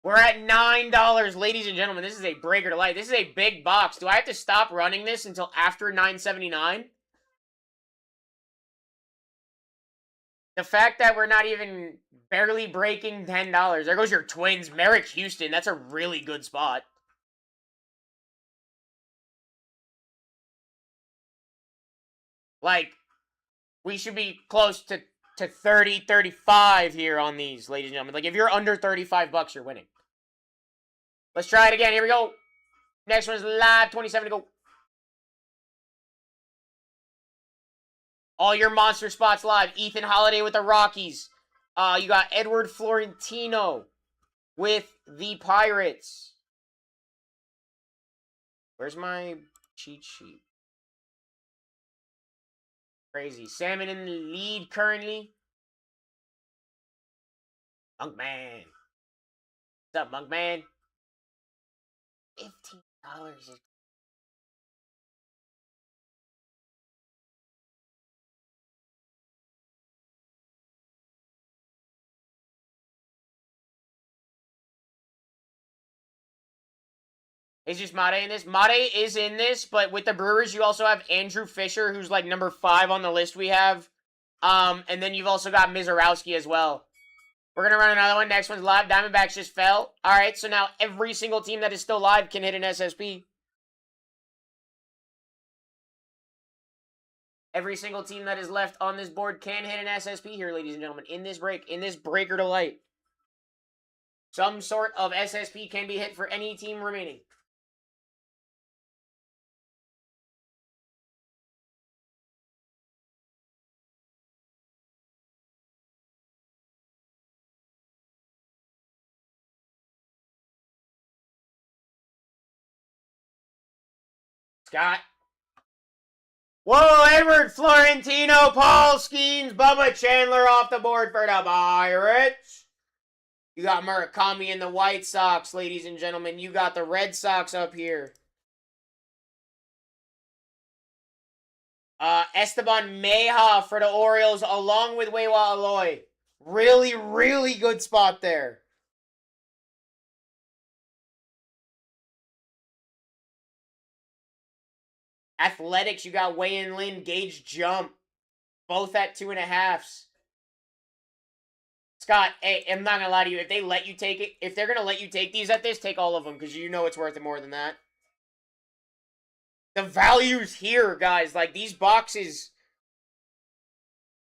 We're at $9, ladies and gentlemen. This is a breaker to light. This is a big box. Do I have to stop running this until after $9.79? The fact that we're not even barely breaking $10. There goes your Twins. Merrick Houston. That's a really good spot. Like, we should be close to 30, 35 here on these, ladies and gentlemen. Like, if you're under 35 bucks, you're winning. Let's try it again. Here we go. Next one's live. 27 to go. All your monster spots live. Ethan Holiday with the Rockies. You got Edward Florentino with the Pirates. Where's my cheat sheet? Crazy. Salmon in the lead currently. Monkman. What's up, Monkman? $15 is... Is just Mate in this? Mate is in this, but with the Brewers, you also have Andrew Fisher, who's like number 5 on the list we have. And then you've also got Mizorowski as well. We're going to run another one. Next one's live. Diamondbacks just fell. All right, so now every single team that is still live can hit an SSP. Every single team that is left on this board can hit an SSP here, ladies and gentlemen, in this break, in this breaker to light. Some sort of SSP can be hit for any team remaining. Scott. Whoa, Edward Florentino, Paul Skeens, Bubba Chandler off the board for the Pirates. You got Murakami and the White Sox, ladies and gentlemen. You got the Red Sox up here. Esteban Meja for the Orioles, along with Wewa Aloy. Really, really good spot there. Athletics, you got Wei and Lin, Gage Jump. Both at 2.5s. Scott, hey, I'm not gonna lie to you. If they let you take it, if they're gonna let you take these at this, take all of them, because you know it's worth it more than that. The value's here, guys. Like, these boxes,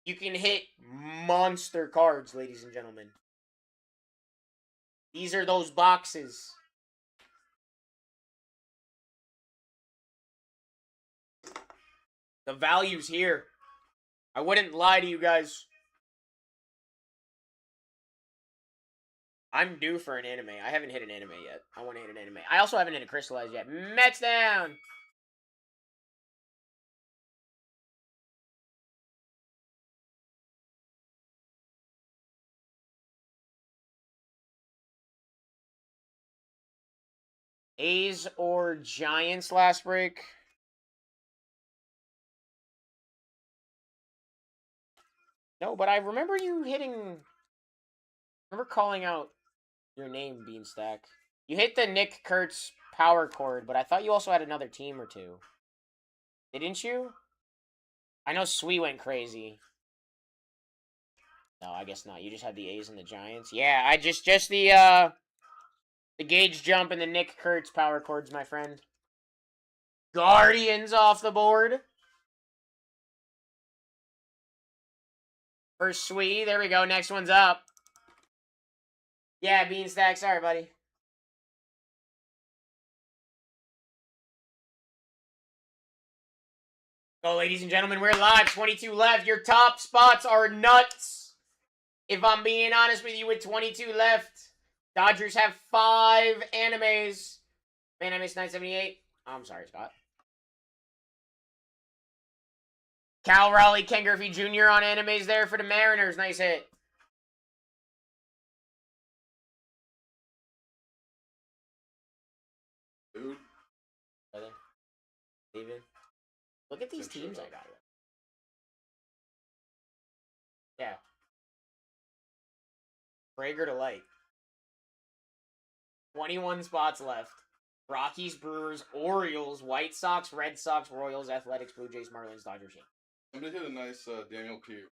you can hit monster cards, ladies and gentlemen. These are those boxes. The value's here. I wouldn't lie to you guys. I'm due for an anime. I haven't hit an anime yet. I want to hit an anime. I also haven't hit a crystallized yet. Mets down! A's or Giants last break? No, but I remember you hitting... I remember calling out your name, Beanstack. You hit the Nick Kurtz power chord, but I thought you also had another team or two. Didn't you? I know Sweet went crazy. No, I guess not. You just had the A's and the Giants. Yeah, I just the Gage Jump and the Nick Kurtz power chords, my friend. Guardians off the board. For Sweet. There we go. Next one's up. Yeah, Beanstack. Sorry, buddy. Go, ladies and gentlemen. We're live. 22 left. Your top spots are nuts. If I'm being honest with you, with 22 left, Dodgers have 5 animes. Man, I missed 978. Oh, I'm sorry, Scott. Cal Raleigh, Ken Griffey Jr. on animes there for the Mariners. Nice hit. Dude. Brother. Steven. Look at these teams I got. Yeah. Prager to light. 21 spots left. Rockies, Brewers, Orioles, White Sox, Red Sox, Royals, Athletics, Blue Jays, Marlins, Dodgers. I'm gonna hit a nice Daniel Pierce.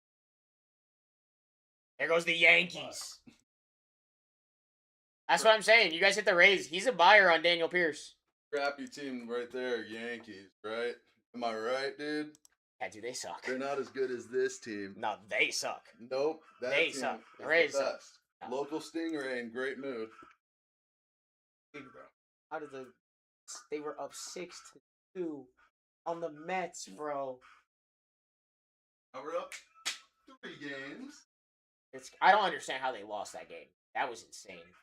There goes the Yankees. That's what I'm saying. You guys hit the Rays. He's a buyer on Daniel Pierce. Crappy team right there, Yankees, right? Am I right, dude? Yeah, dude, they suck. They're not as good as this team. No, they suck. Nope. That They team suck. is Rays the suck. best. Local Stingray in great mood. How did they were up 6-2 on the Mets, bro. Now we're up 3 games. I don't understand how they lost that game. That was insane.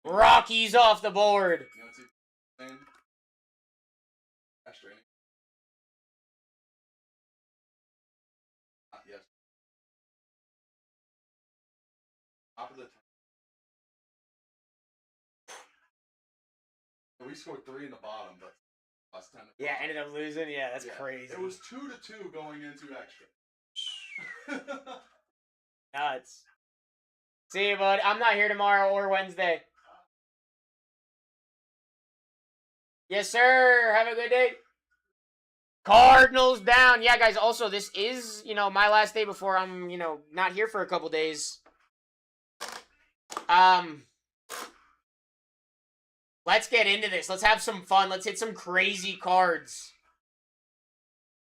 Rockies off the board. You know what's insane? Cash training. Yes. Top of the time. We scored 3 in the bottom, but last time. Yeah, ended up losing. Yeah, that's crazy. It was 2-2 going into extra. Nuts. See you, bud. I'm not here tomorrow or Wednesday. Yes, sir. Have a good day. Cardinals down. Yeah, guys, also, this is, my last day before I'm, not here for a couple days. Let's get into this. Let's have some fun. Let's hit some crazy cards.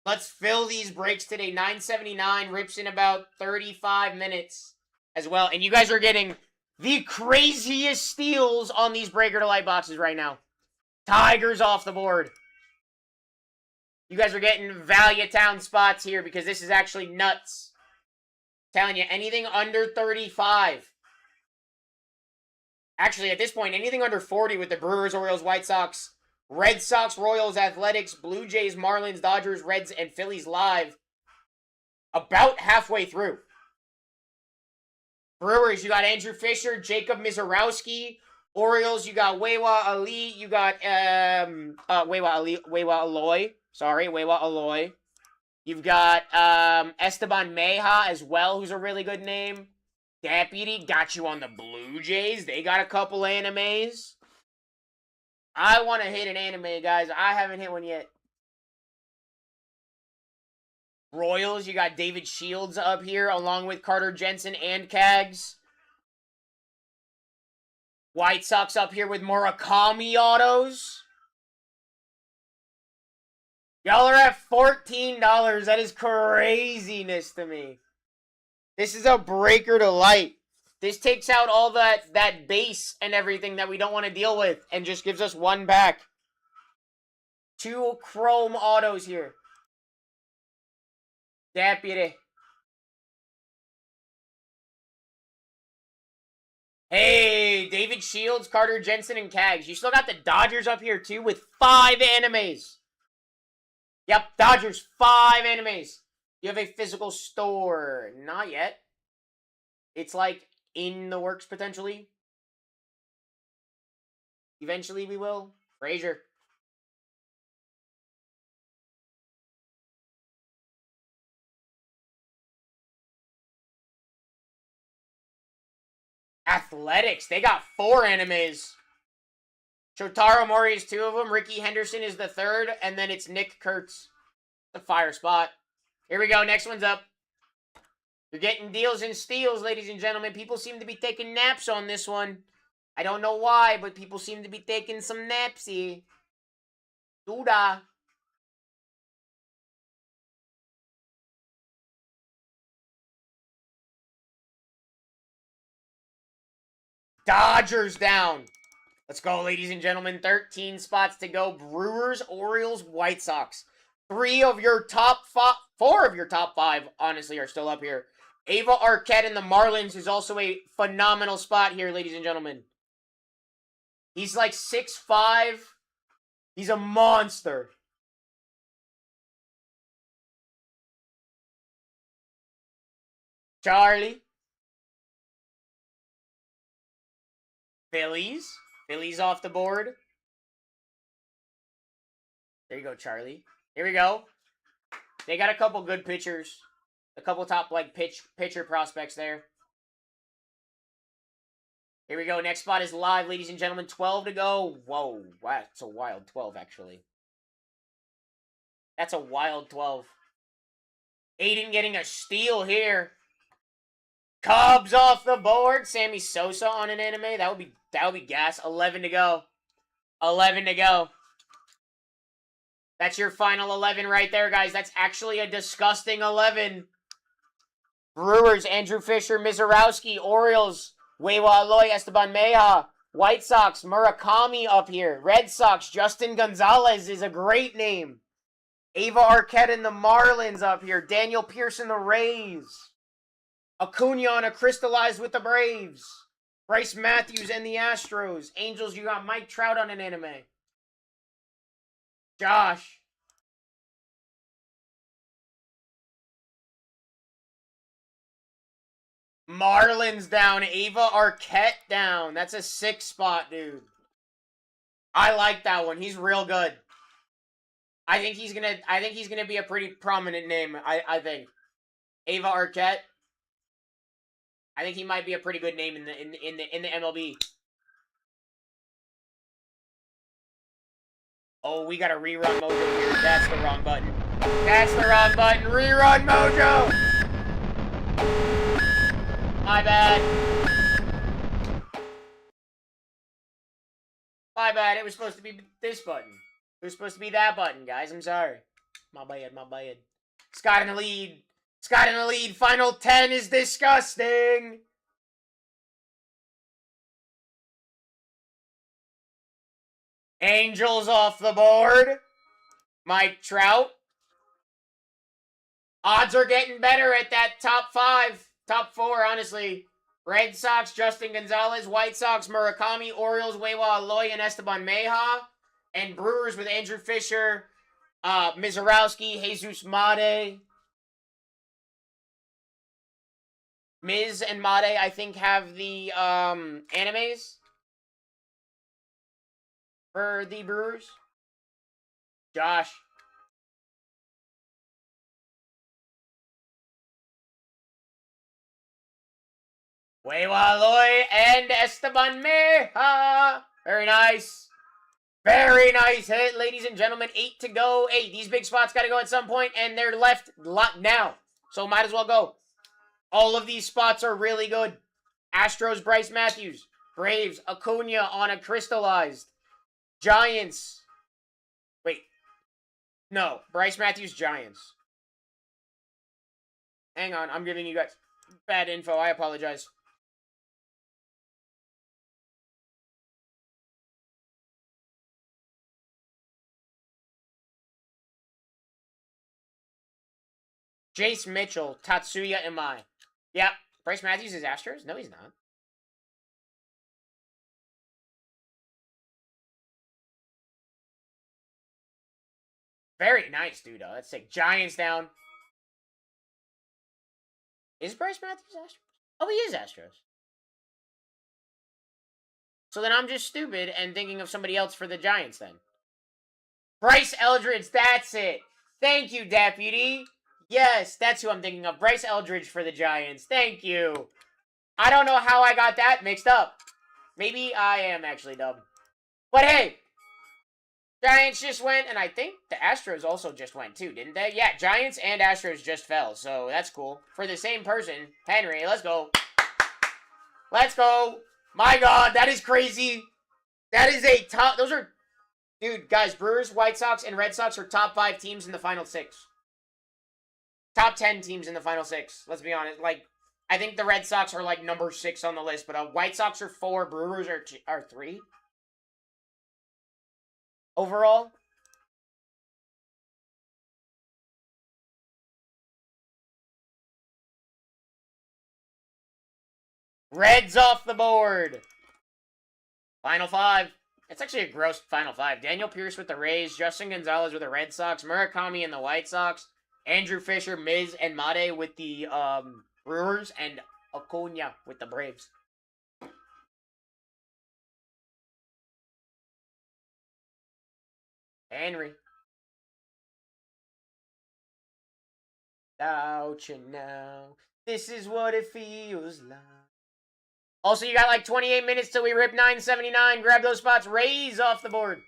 Let's fill these breaks today. 979 rips in about 35 minutes as well. And you guys are getting the craziest steals on these Breaker to Light boxes right now. Tigers off the board. You guys are getting Valuetown spots here because this is actually nuts. I'm telling you, anything under 35. Actually, at this point, anything under 40 with the Brewers, Orioles, White Sox, Red Sox, Royals, Athletics, Blue Jays, Marlins, Dodgers, Reds, and Phillies live. About halfway through. Brewers, you got Andrew Fisher, Jacob Mizorowski. Orioles, you got Wewa Ali. You got Wewa Aloy. Sorry, Wewa Aloy. You've got Esteban Meja as well, who's a really good name. Deputy got you on the Blue Jays. They got a couple animes. I want to hit an anime, guys. I haven't hit one yet. Royals, you got David Shields up here, along with Carter Jensen and Cags. White Sox up here with Murakami autos. Y'all are at $14. That is craziness to me. This is a breaker to light. This takes out all that base and everything that we don't want to deal with and just gives us one back. 2 chrome autos here. Deputy. Hey, David Shields, Carter Jensen, and Cags. You still got the Dodgers up here too with 5 animes. Yep, Dodgers, 5 animes. You have a physical store. Not yet. It's like in the works potentially. Eventually we will. Frazier. Athletics. They got 4 animes. Shotaro Mori is 2 of them. Ricky Henderson is the 3rd. And then it's Nick Kurtz. The fire spot. Here we go. Next one's up. You're getting deals and steals, ladies and gentlemen. People seem to be taking naps on this one. I don't know why, but people seem to be taking some napsy. Duda. Dodgers down. Let's go, ladies and gentlemen. 13 spots to go. Brewers, Orioles, White Sox. 4 of your top 5, honestly, are still up here. Ava Arquette and the Marlins is also a phenomenal spot here, ladies and gentlemen. He's like 6'5". He's a monster. Charlie. Phillies. Phillies off the board. There you go, Charlie. Here we go. They got a couple good pitchers. A couple top, like, pitcher prospects there. Here we go. Next spot is live, ladies and gentlemen. 12 to go. Whoa. Wow. That's a wild 12, actually. That's a wild 12. Aiden getting a steal here. Cubs off the board. Sammy Sosa on an anime. That would be gas. 11 to go. 11 to go. That's your final 11 right there, guys. That's actually a disgusting 11. Brewers, Andrew Fisher, Mizorowski. Orioles, Wewa Aloy, Esteban Meja. White Sox, Murakami up here. Red Sox, Justin Gonzalez is a great name. Ava Arquette and the Marlins up here. Daniel Pearson, the Rays. Acuna on a crystallized with the Braves. Bryce Matthews and the Astros. Angels, you got Mike Trout on an anime. Josh. Marlins down. Ava Arquette down. That's a 6 spot, dude. I like that one. He's real good. I think he's gonna be a pretty prominent name. I think. Ava Arquette. I think he might be a pretty good name in the MLB. Oh, we got a rerun mojo here. That's the wrong button. That's the wrong button. Rerun mojo. My bad. My bad. It was supposed to be this button. It was supposed to be that button, guys. I'm sorry. My bad. My bad. Scott in the lead. Scott in the lead. Final 10 is disgusting. Angels off the board. Mike Trout. Odds are getting better at that top 5. Top 4, honestly. Red Sox, Justin Gonzalez. White Sox, Murakami. Orioles, Wewa Aloy, and Esteban Meja. And Brewers with Andrew Fisher, Mizorowski, Jesus Made. Miz and Made, I think, have the animes for the Brewers. Josh. Huevaloy and Esteban Meja. Very nice. Very nice hit, ladies and gentlemen. 8 to go. 8. These big spots got to go at some point, and they're left now. So might as well go. All of these spots are really good. Astros, Bryce Matthews. Braves, Acuna on a crystallized. Giants. Wait. No. Bryce Matthews, Giants. Hang on. I'm giving you guys bad info. I apologize. Jace Mitchell, Tatsuya Imai. Yep. Bryce Matthews is Astros? No, he's not. Very nice, dude. Let's take Giants down. Is Bryce Matthews Astros? Oh, he is Astros. So then I'm just stupid and thinking of somebody else for the Giants then. Bryce Eldridge, that's it. Thank you, Deputy. Yes, that's who I'm thinking of. Bryce Eldridge for the Giants. Thank you. I don't know how I got that mixed up. Maybe I am actually dumb. But hey, Giants just went, and I think the Astros also just went too, didn't they? Yeah, Giants and Astros just fell, so that's cool. For the same person, Henry, let's go. Let's go. My God, that is crazy. That is a top, those are, dude, guys, Brewers, White Sox, and Red Sox are top 5 teams in the final 6. Top 10 teams in the final 6, let's be honest. Like, I think the Red Sox are like number 6 on the list, but White Sox are 4, Brewers are 3. Overall. Reds off the board. Final 5. It's actually a gross final 5. Daniel Pierce with the Rays, Justin Gonzalez with the Red Sox, Murakami and the White Sox, Andrew Fisher, Miz, and Made with the Brewers, and Acuna with the Braves. Henry. Without you now, this is what it feels like. Also, you got like 28 minutes till we rip 979. Grab those spots. Rays off the board.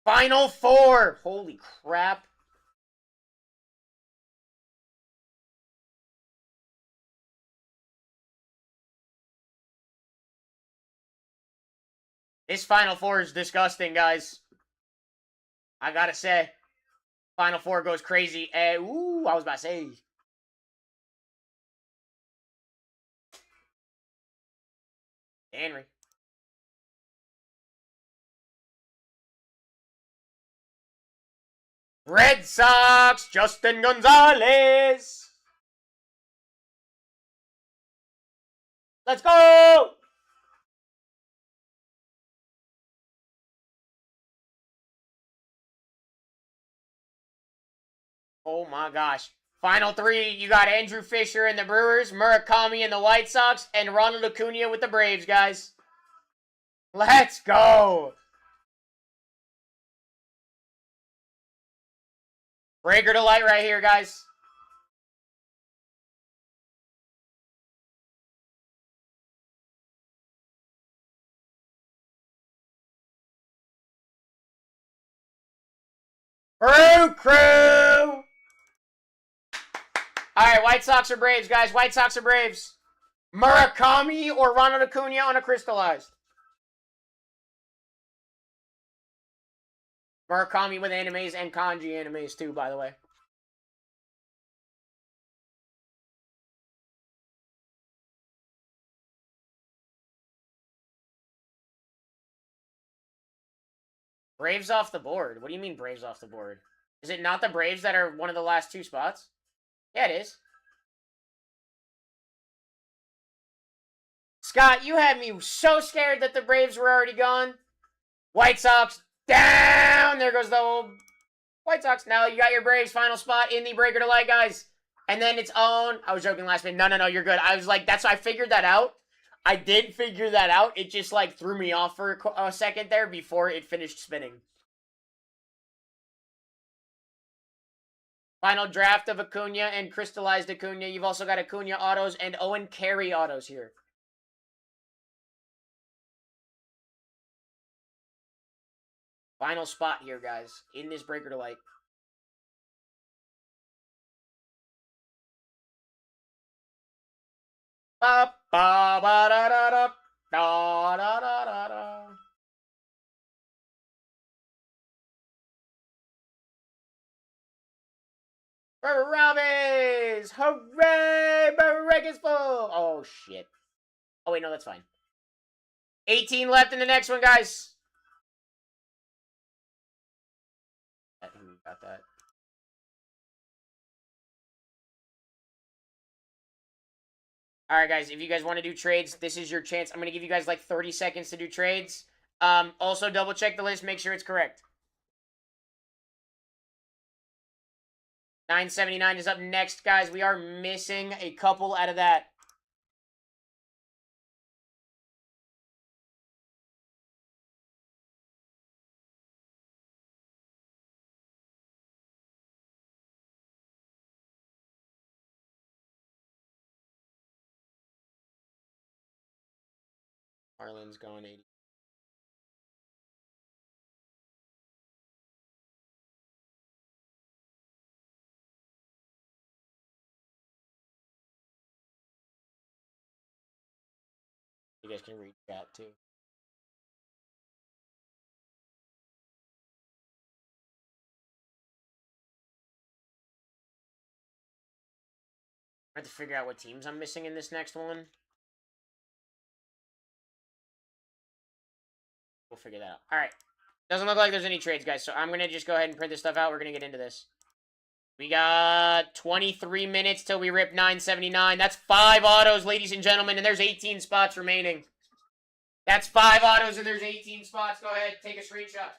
Final 4. Holy crap. This Final 4 is disgusting, guys. I gotta say. Final 4 goes crazy. Ooh, I was about to say. Henry. Red Sox, Justin Gonzalez. Let's go! Oh my gosh. Final 3, you got Andrew Fisher and the Brewers, Murakami and the White Sox, and Ronald Acuna with the Braves, guys. Let's go! Breaker to light right here, guys. Brew Crew! Alright, White Sox or Braves, guys. White Sox or Braves. Murakami or Ronald Acuna on a crystallized. Murakami with animes and kanji animes too, by the way. Braves off the board. What do you mean Braves off the board? Is it not the Braves that are one of the last 2 spots? Yeah, it is. Scott, you had me so scared that the Braves were already gone. White Sox down. There goes the old White Sox. Now you got your Braves final spot in the breaker to light, guys. And then it's on. I was joking last minute. No, you're good. I was like, that's I figured that out. I did figure that out. It just like threw me off for a second there before it finished spinning. Final draft of Acuna and crystallized Acuna. You've also got Acuna autos and Owen Carey autos here. Final spot here, guys, in this breaker to light. Ba ba ba da da da da da da da da. Robbies! Hooray! Break is full! Oh, shit. Oh, wait, no, that's fine. 18 left in the next one, guys. Who got that? Alright, guys, if you guys want to do trades, this is your chance. I'm going to give you guys like 30 seconds to do trades. Also, double check the list, make sure it's correct. 979 is up next, guys. We are missing a couple out of that. Marlon's going 80. You guys can read chat too. I have to figure out what teams I'm missing in this next one. We'll figure that out. Alright. Doesn't look like there's any trades, guys, so I'm going to just go ahead and print this stuff out. We're going to get into this. We got 23 minutes till we rip 979. That's 5 autos, ladies and gentlemen, and there's 18 spots remaining. That's 5 autos, and there's 18 spots. Go ahead, take a screenshot.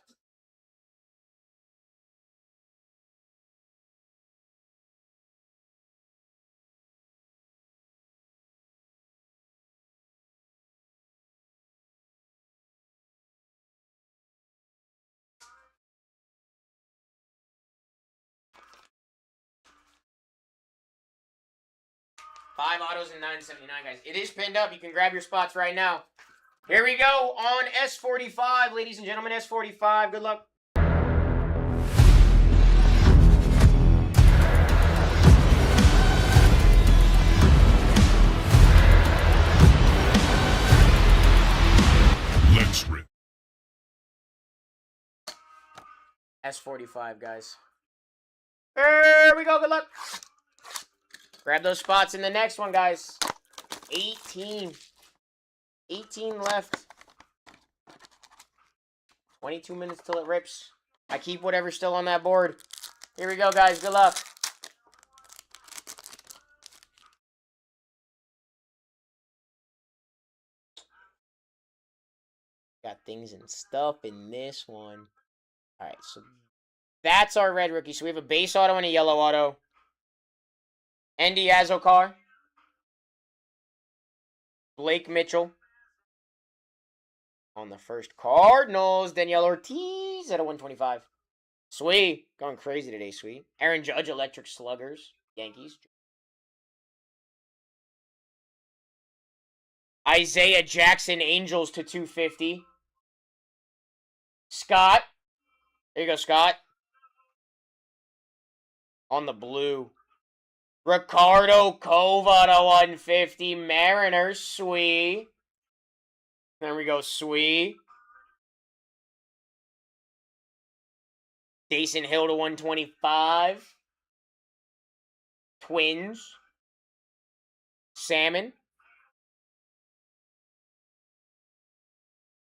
Five autos and 979, guys. It is pinned up. You can grab your spots right now. Here we go on S45, ladies and gentlemen. S45. Good luck. Let's rip. S45, guys. Here we go. Good luck. Grab those spots in the next one, guys. 18. 18 left. 22 minutes till it rips. I keep whatever's still on that board. Here we go, guys. Good luck. Got things and stuff in this one. All right, so that's our red rookie. So we have a base auto and a yellow auto. Andy Azokar. Blake Mitchell. On the first Cardinals, Danielle Ortiz at a 125. Sweet. Going crazy today, Sweet. Aaron Judge, Electric Sluggers. Yankees. Isaiah Jackson, Angels to 250. Scott. There you go, Scott. On the blue. Ricardo Cova to 150. Mariners, Sweet. There we go, Sweet. Jason Hill to 125. Twins. Salmon.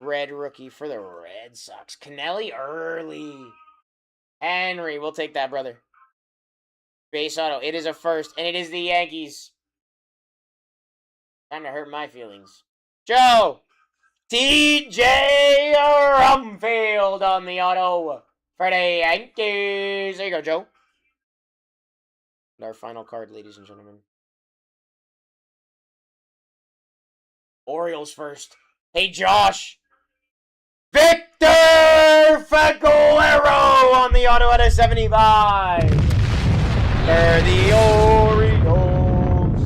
Red rookie for the Red Sox. Kennelly early. Henry, we'll take that, brother. Base auto. It is a first, and it is the Yankees. Time to hurt my feelings. Joe! TJ Rumfield on the auto for the Yankees. There you go, Joe. And our final card, ladies and gentlemen. Orioles first. Hey, Josh. Victor Figueroa on the auto at a 75 for the Orioles.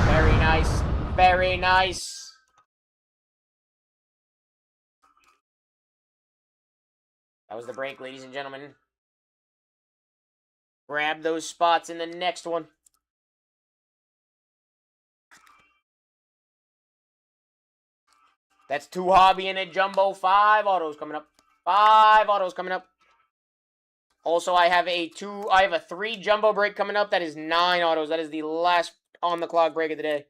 Very nice. Very nice. That was the break, ladies and gentlemen. Grab those spots in the next one. That's 2 hobby and a jumbo. 5 autos coming up. 5 autos coming up. Also, I have a 3 jumbo break coming up. That is 9 autos. That is the last on the clock break of the day.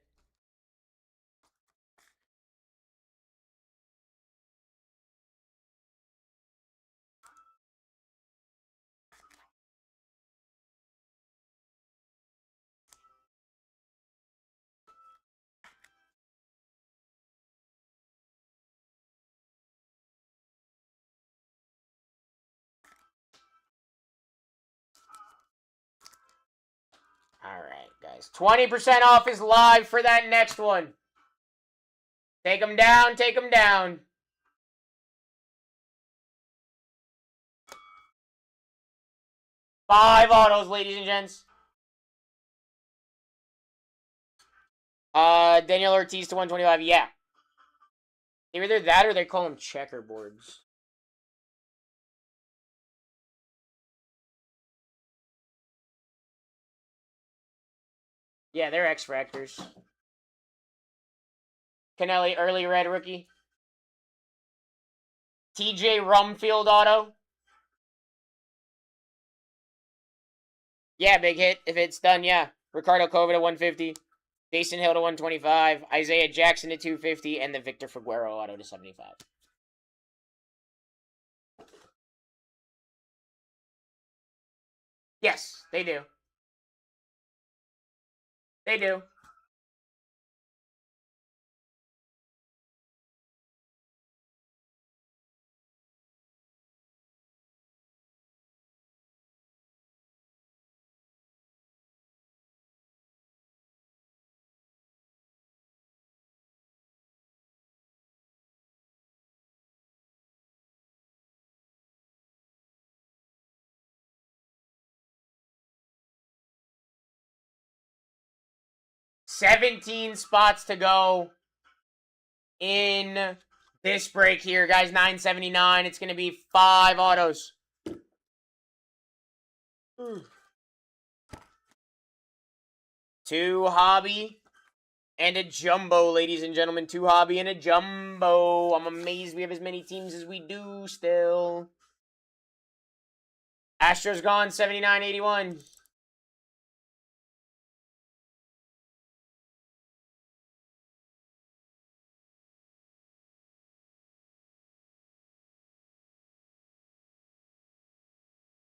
Alright, guys. 20% off is live for that next one. Take them down, take them down. Five autos, ladies and gents. Daniel Ortiz to 125, yeah. Either that or they call them checkerboards. Yeah, they're X-Fractors. Canelli, early red rookie. TJ Rumfield auto. Yeah, big hit. If it's done, yeah. Ricardo Cova to 150. Jason Hill to 125. Isaiah Jackson to 250. And the Victor Figueroa auto to 75. Yes, they do. They do. $17 spots to go in this break here, guys. $9.79. It's going to be 5 autos. Two hobby and a jumbo, ladies and gentlemen. 2 hobby and a jumbo. I'm amazed we have as many teams as we do still. Astros gone, 79-81.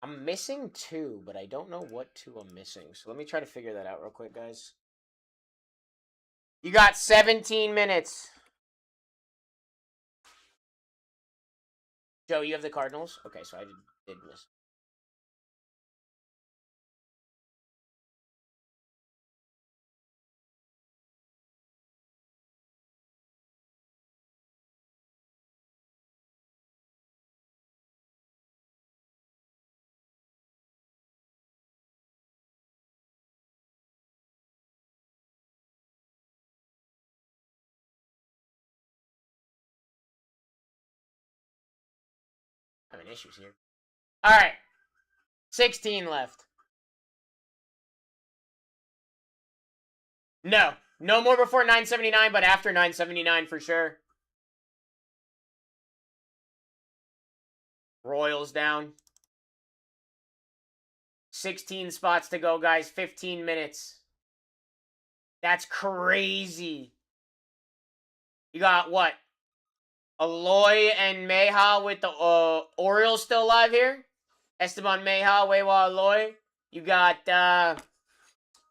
I'm missing 2, but I don't know what 2 I'm missing. So let me try to figure that out real quick, guys. You got 17 minutes. Joe, you have the Cardinals? Okay, so I did miss. Having issues here. All right. 16 left. No. No more before 979, but after 979 for sure. Royals down. 16 spots to go, guys. 15 minutes. That's crazy. You got what? Aloy and Meha with the Orioles still alive here. Esteban Meha, Wewa Aloy. You got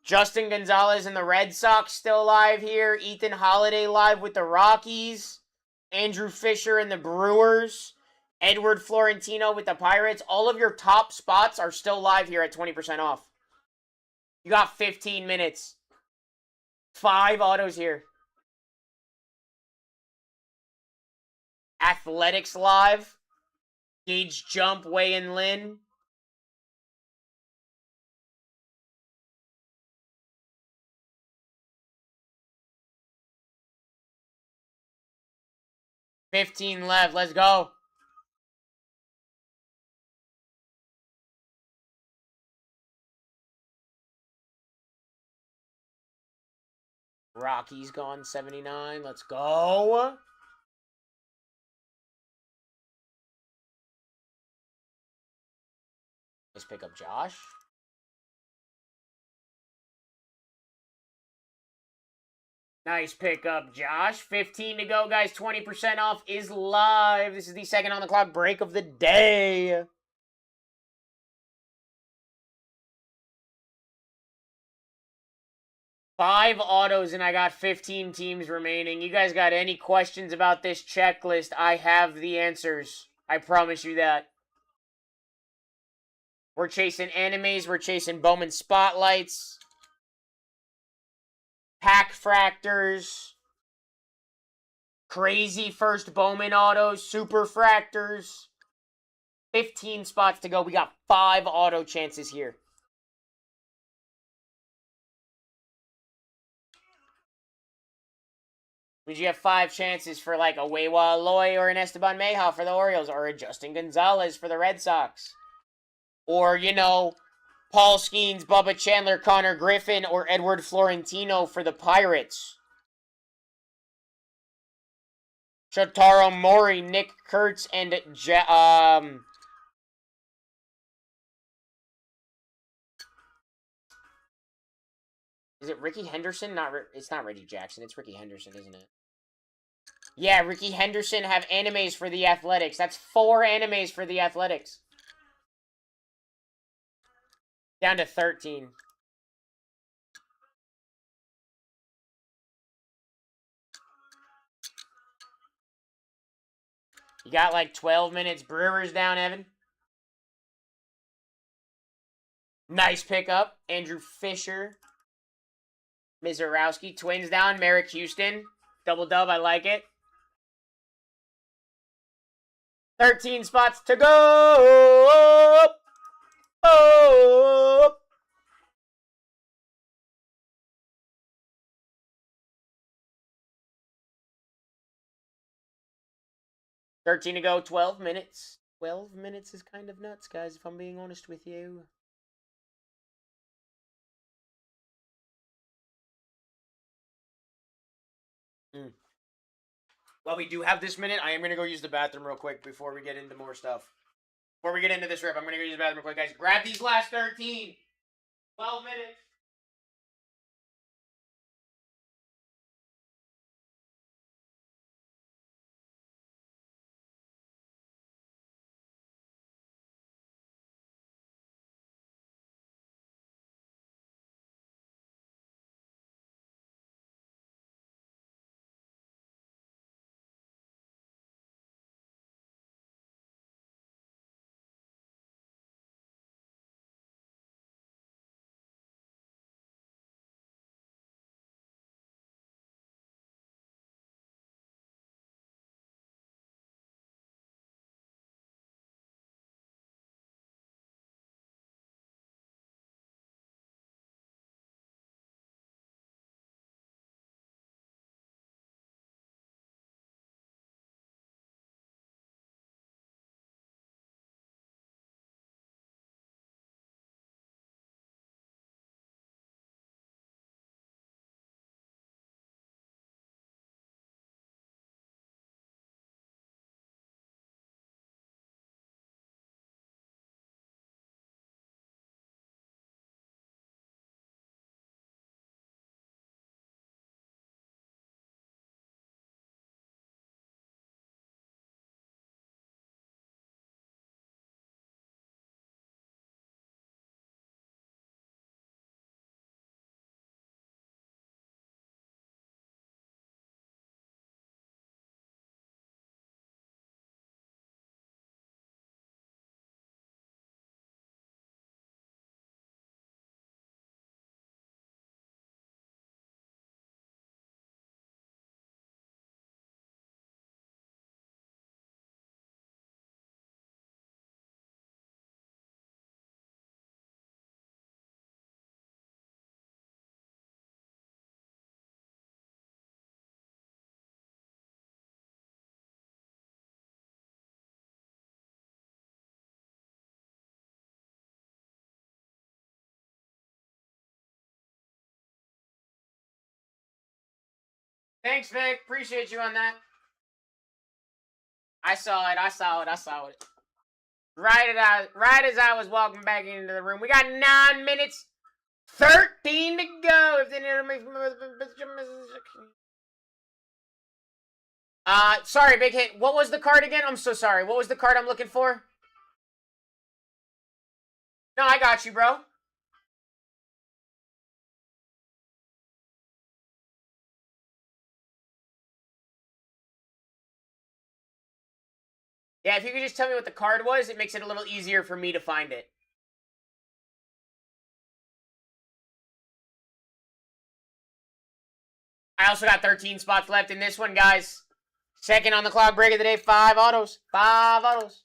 Justin Gonzalez and the Red Sox still live here. Ethan Holiday live with the Rockies. Andrew Fisher and the Brewers. Edward Florentino with the Pirates. All of your top spots are still live here at 20% off. You got 15 minutes. 5 autos here. Athletics live. Gage Jump, Wei and Lin. $15 left. Let's go. Rockies gone 79. Let's go. Let's pick up Josh. Nice pickup, Josh. 15 to go, guys. 20% off is live. This is the second on the clock break of the day. Five autos, and I got 15 teams remaining. You guys got any questions about this checklist? I have the answers. I promise you that. We're chasing animes. We're chasing Bowman Spotlights. Pack Fractors. Crazy first Bowman autos. Super Fractors. 15 spots to go. We got 5 auto chances here. Means you have 5 chances for like a Weiwa Aloy or an Esteban Meja for the Orioles, or a Justin Gonzalez for the Red Sox. Or, you know, Paul Skeens, Bubba Chandler, Connor Griffin, or Edward Florentino for the Pirates. Shotaro Mori, Nick Kurtz, and is it Ricky Henderson? It's not Reggie Jackson. It's Ricky Henderson, isn't it? Yeah, Ricky Henderson have animes for the Athletics. That's 4 animes for the Athletics. Down to 13. You got like 12 minutes. Brewers down, Evan. Nice pickup. Andrew Fisher. Mizorowski. Twins down. Merrick Houston. Double dub. I like it. 13 spots to go. Oh. 13 to go. 12 minutes. 12 minutes is kind of nuts, guys, if I'm being honest with you. While we do have this minute, I am going to go use the bathroom real quick before we get into more stuff. Before we get into this rip, I'm going to go use the bathroom real quick, guys. Grab these last 13. 12 minutes. Thanks, Vic. Appreciate you on that. I saw it. Right as I was walking back into the room. We got 9 minutes, 13 to go. If they need to make sorry, Big Hit. What was the card again? I'm so sorry. What was the card I'm looking for? No, I got you, bro. Yeah, if you could just tell me what the card was, it makes it a little easier for me to find it. I also got 13 spots left in this one, guys. Second on the clock, break of the day, 5 autos. 5 autos.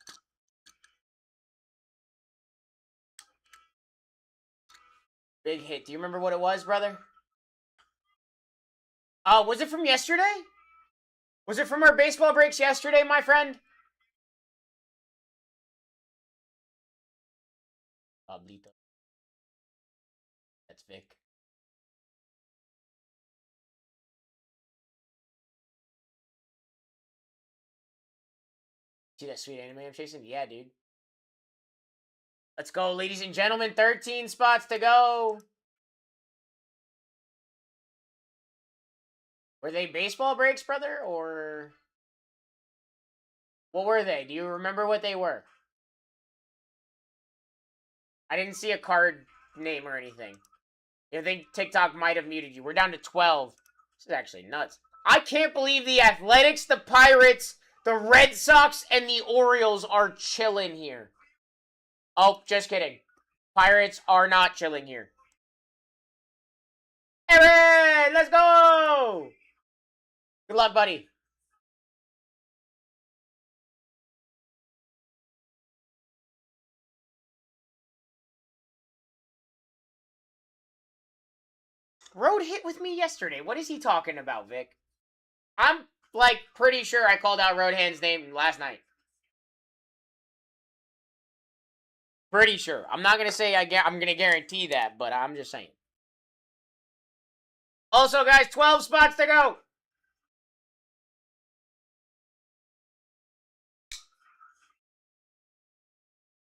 Big Hit. Do you remember what it was, brother? Oh, was it from yesterday? Was it from our baseball breaks yesterday, my friend? Pablito. That's Vic. See that sweet anime I'm chasing? Yeah, dude. Let's go, ladies and gentlemen. 13 spots to go. Were they baseball breaks, brother, or what were they? Do you remember what they were? I didn't see a card name or anything. I think TikTok might have muted you. We're down to 12. This is actually nuts. I can't believe the Athletics, the Pirates, the Red Sox, and the Orioles are chilling here. Oh, just kidding. Pirates are not chilling here. Aaron, let's go! Good luck, buddy. Road hit with me yesterday. What is he talking about, Vic? I'm, like, pretty sure I called out Roadhand's name last night. Pretty sure. I'm not going to say I'm going to guarantee that, but I'm just saying. Also, guys, 12 spots to go.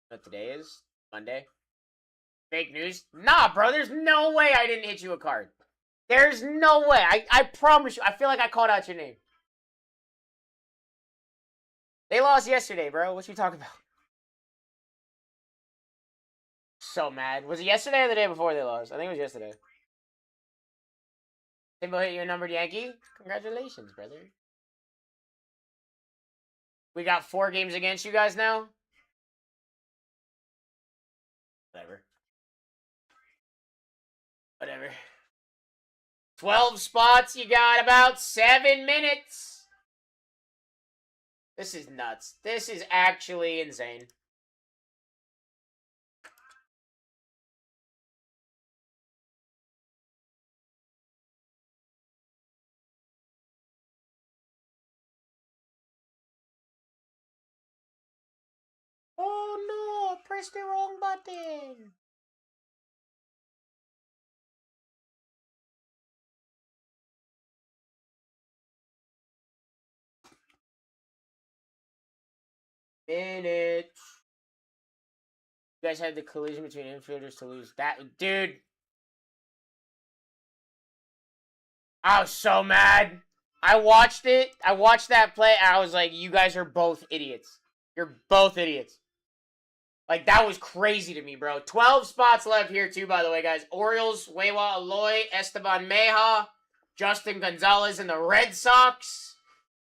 What today is? Monday? Fake news? Nah, bro, there's no way I didn't hit you a card. There's no way. I promise you. I feel like I called out your name. They lost yesterday, bro. What you talking about? So mad. Was it yesterday or the day before they lost? I think it was yesterday. Timbo hit you a numbered Yankee? Congratulations, brother. We got 4 games against you guys now? Whatever. 12 spots. You got about 7 minutes. This is nuts. This is actually insane. Oh no, press the wrong button. Minutes. You guys had the collision between infielders to lose that. Dude. I was so mad. I watched it. I watched that play, and I was like, you guys are both idiots. You're both idiots. Like, that was crazy to me, bro. 12 spots left here, too, by the way, guys. Orioles, Wewa Aloy, Esteban Meja, Justin Gonzalez, and the Red Sox.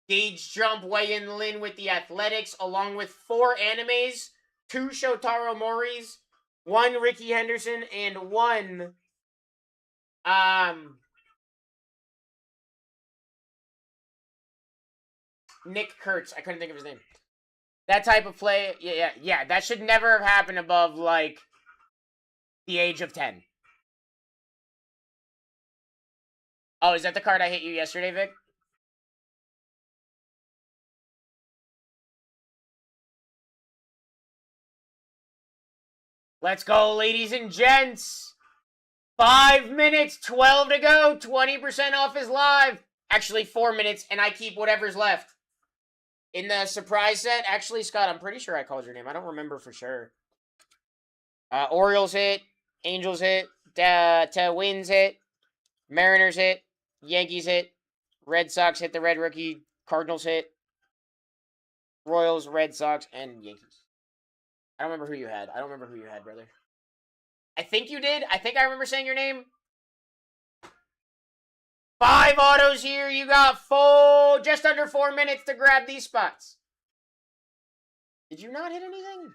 Gage Jump, Wei-Yin Lin with the Athletics, along with 4 animes, 2 Shotaro Moris, 1 Ricky Henderson, and 1, Nick Kurtz. I couldn't think of his name. That type of play, yeah. That should never have happened above, like, the age of 10. Oh, is that the card I hit you yesterday, Vic? Let's go, ladies and gents. 5 minutes, 12 to go. 20% off is live. Actually, 4 minutes, and I keep whatever's left. In the surprise set, actually, Scott, I'm pretty sure I called your name. I don't remember for sure. Orioles hit, Angels hit, Twins hit, Mariners hit, Yankees hit, Red Sox hit the red rookie, Cardinals hit, Royals, Red Sox, and Yankees. I don't remember who you had. I don't remember who you had, brother. I think you did. I think I remember saying your name. 5 autos here. You got just under 4 minutes to grab these spots. Did you not hit anything?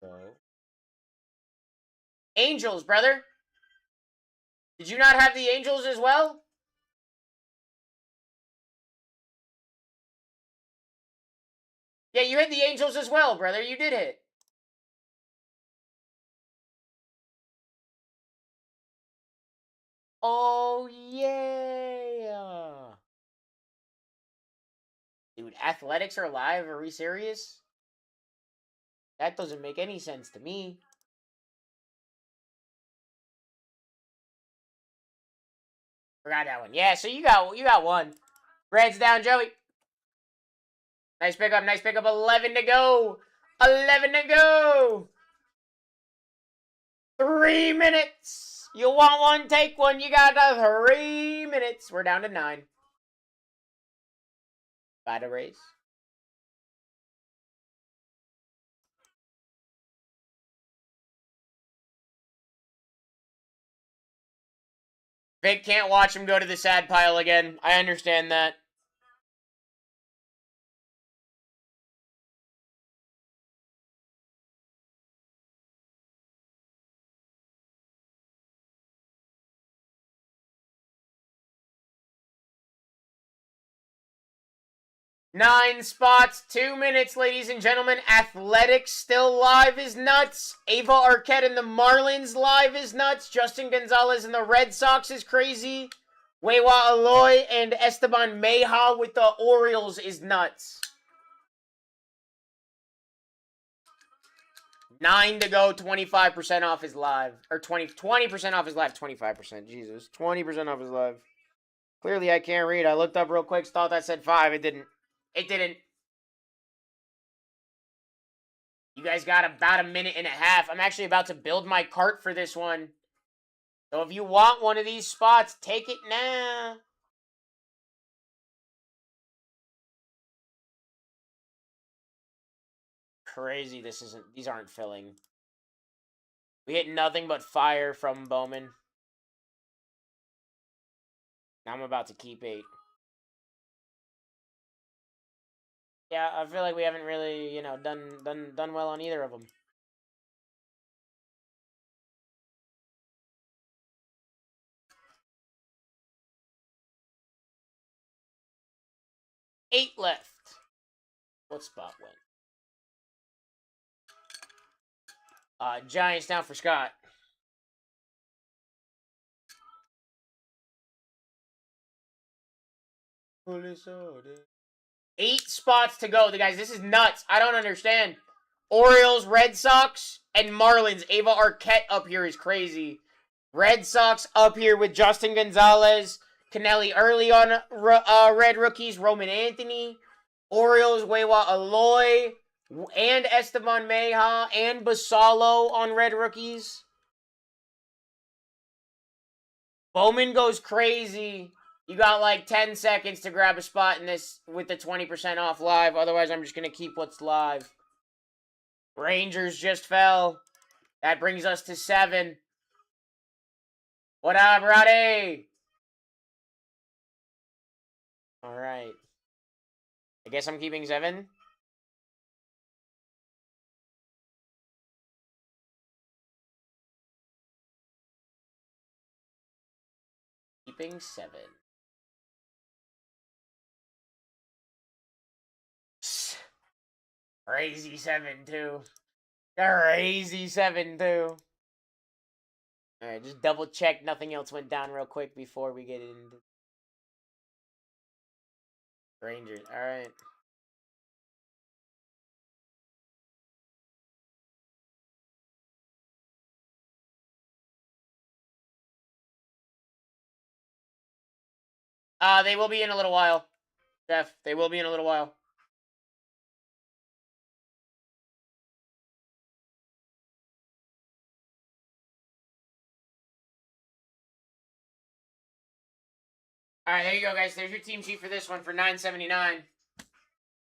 No. Angels, brother. Did you not have the Angels as well? Yeah, you hit the Angels as well, brother. You did hit. Oh, yeah. Dude, Athletics are live? Are we serious? That doesn't make any sense to me. Forgot that one. Yeah, so you got one. Reds down, Joey. Nice pickup, nice pickup. 11 to go. 11 to go. 3 minutes. You want one, take one. You got 3 minutes. We're down to 9. By the race. Vic can't watch him go to the sad pile again. I understand that. Nine spots, 2 minutes, ladies and gentlemen. Athletics still live is nuts. Ava Arquette and the Marlins live is nuts. Justin Gonzalez and the Red Sox is crazy. Wewa Aloy and Esteban Meja with the Orioles is nuts. 9 to go, 25% off is live. Or 20% off is live, 25%. Jesus, 20% off is live. Clearly I can't read. I looked up real quick, thought that said 5. It didn't. It didn't. You guys got about a minute and a half. I'm actually about to build my cart for this one. So if you want one of these spots, take it now. Crazy, these aren't filling. We hit nothing but fire from Bowman. Now I'm about to keep 8. Yeah, I feel like we haven't really, done well on either of them. Eight left. What spot went? Giants down for Scott. Police order. 8 spots to go. Guys, this is nuts. I don't understand. Orioles, Red Sox, and Marlins. Ava Arquette up here is crazy. Red Sox up here with Justin Gonzalez, Kennelly early on red rookies, Roman Anthony. Orioles, Wewa Aloy, and Esteban Meja, and Basalo on red rookies. Bowman goes crazy. You got like 10 seconds to grab a spot in this with the 20% off live. Otherwise, I'm just going to keep what's live. Rangers just fell. That brings us to 7. What up, Roddy? All right. I guess I'm keeping 7. Keeping 7. Crazy 7, too. Crazy 7, too. Alright, just double check nothing else went down real quick before we get into Rangers. Alright. They will be in a little while. Jeff, they will be in a little while. Alright, there you go, guys. There's your team sheet for this one for $9.79.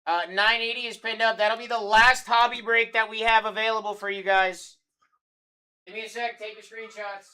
980 is pinned up. That'll be the last hobby break that we have available for you guys. Give me a sec. Take your screenshots.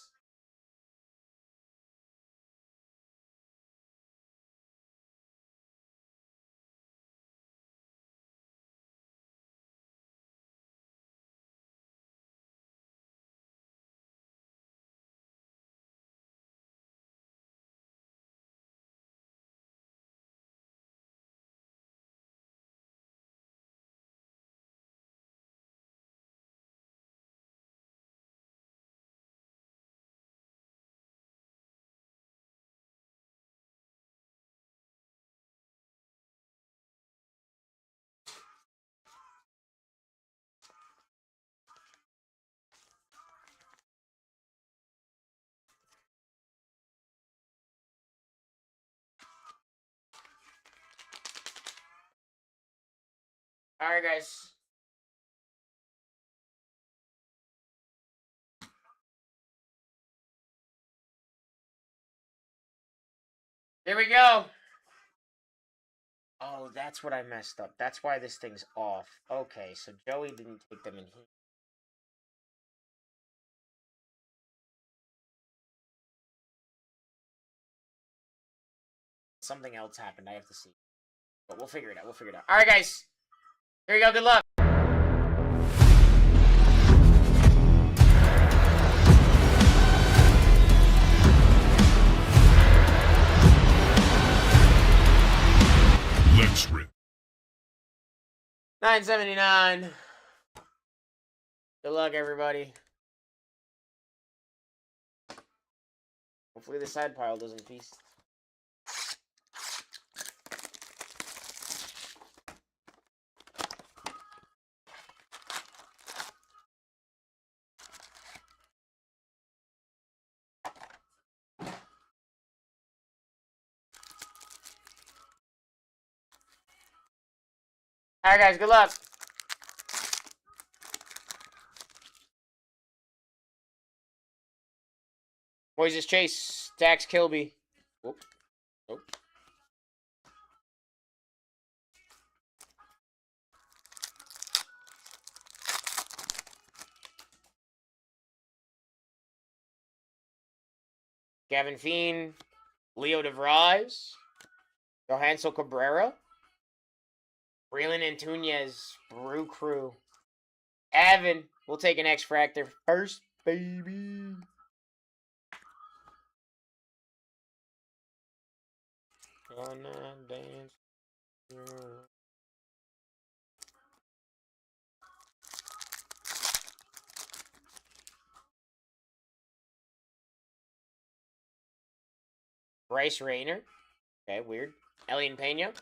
Alright, guys. Here we go. Oh, that's what I messed up. That's why this thing's off. Okay, so Joey didn't take them in here. Something else happened. I have to see. But we'll figure it out. We'll figure it out. Alright, guys. Here we go. Good luck. Let's rip. $9.79. Good luck, everybody. Hopefully the side pile doesn't feast. Alright, guys. Good luck. Moises Chase. Dax Kilby. Whoop. Nope. Gavin Fiend. Leo DeVries. Johansel Cabrera. Braylon Antunes. Brew Crew. Evan. We'll take an X-Fractor first, baby. Gonna dance. Bryce Rayner. Okay, weird. Elian Pena.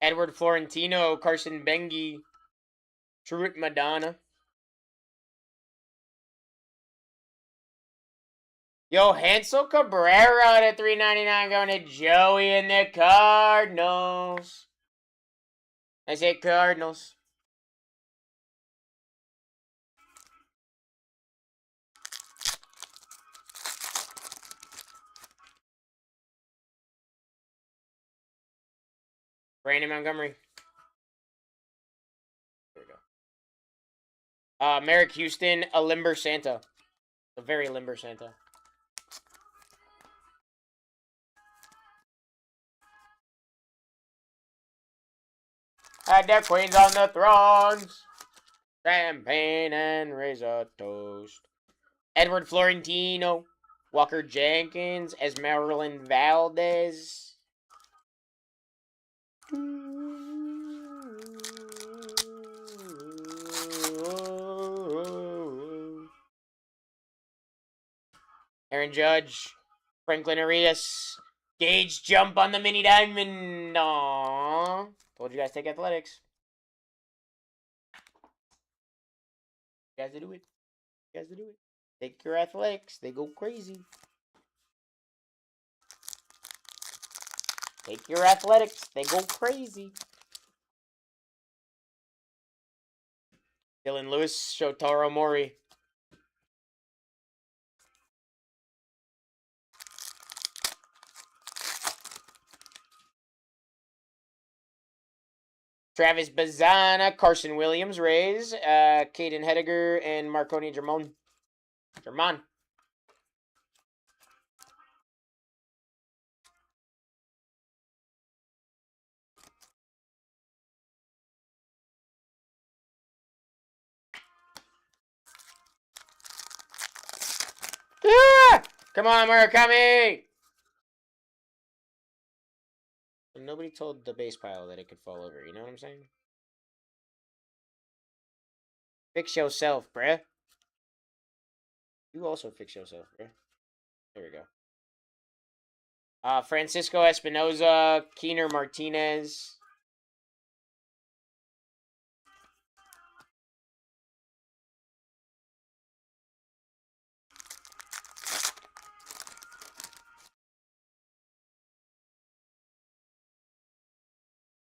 Edward Florentino. Carson Bengi. Truett Madonna. Yo, Hansel Cabrera at $3.99 going to Joey and the Cardinals. I say Cardinals. Brandon Montgomery. There we go. Merrick Houston, a limber Santa. A very limber Santa. Had their queens on the thrones. Champagne and razor toast. Edward Florentino. Walker Jenkins as Marilyn Valdez. Aaron Judge. Franklin Arias. Gage jump on the mini diamond. Aww. Told you guys take athletics. You guys do it. You guys do it. Take your athletics. They go crazy. Take your athletics. They go crazy. Dylan Lewis, Shotaro Mori. Travis Bazana, Carson Williams, Rays, Caden Hediger, and Marconi Germon. Yeah! Come on, Murakami! And nobody told the base pile that it could fall over, you know what I'm saying? Fix yourself, bruh. You also fix yourself, bruh. There we go. Francisco Espinoza, Keener Martinez.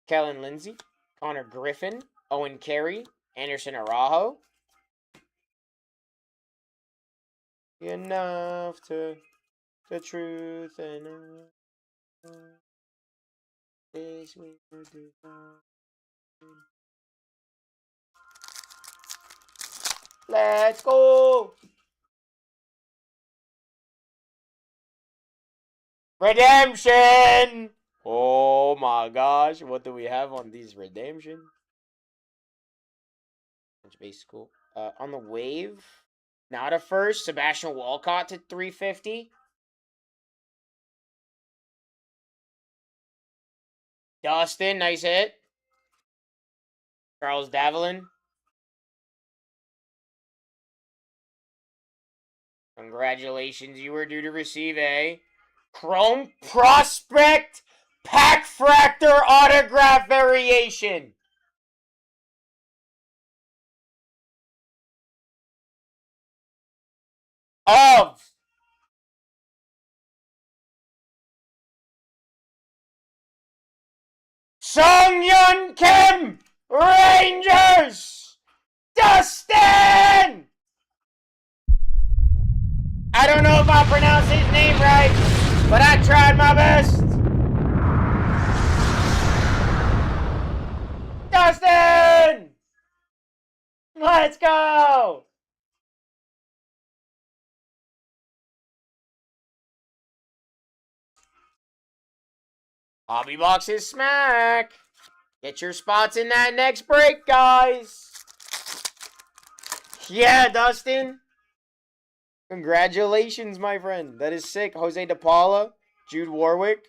Kellen Lindsay, Connor Griffin, Owen Carey, Anderson Araujo. Enough to the truth and this we will do. Let's go! Redemption! Oh my gosh, what do we have on these redemption? That's base cool. On the wave, not a first. Sebastian Walcott to 350. Dustin, nice hit. Charles Davelin. Congratulations, you were due to receive a Chrome Prospect Pack Fractor Autograph Variation. Of Sung-Yun Kim, Rangers, Dustin! I don't know if I'll pronounce his name right, but I tried my best. Dustin! Let's go! Hobby boxes smack. Get your spots in that next break, guys. Yeah, Dustin. Congratulations, my friend. That is sick. Jose DePaula, Jude Warwick,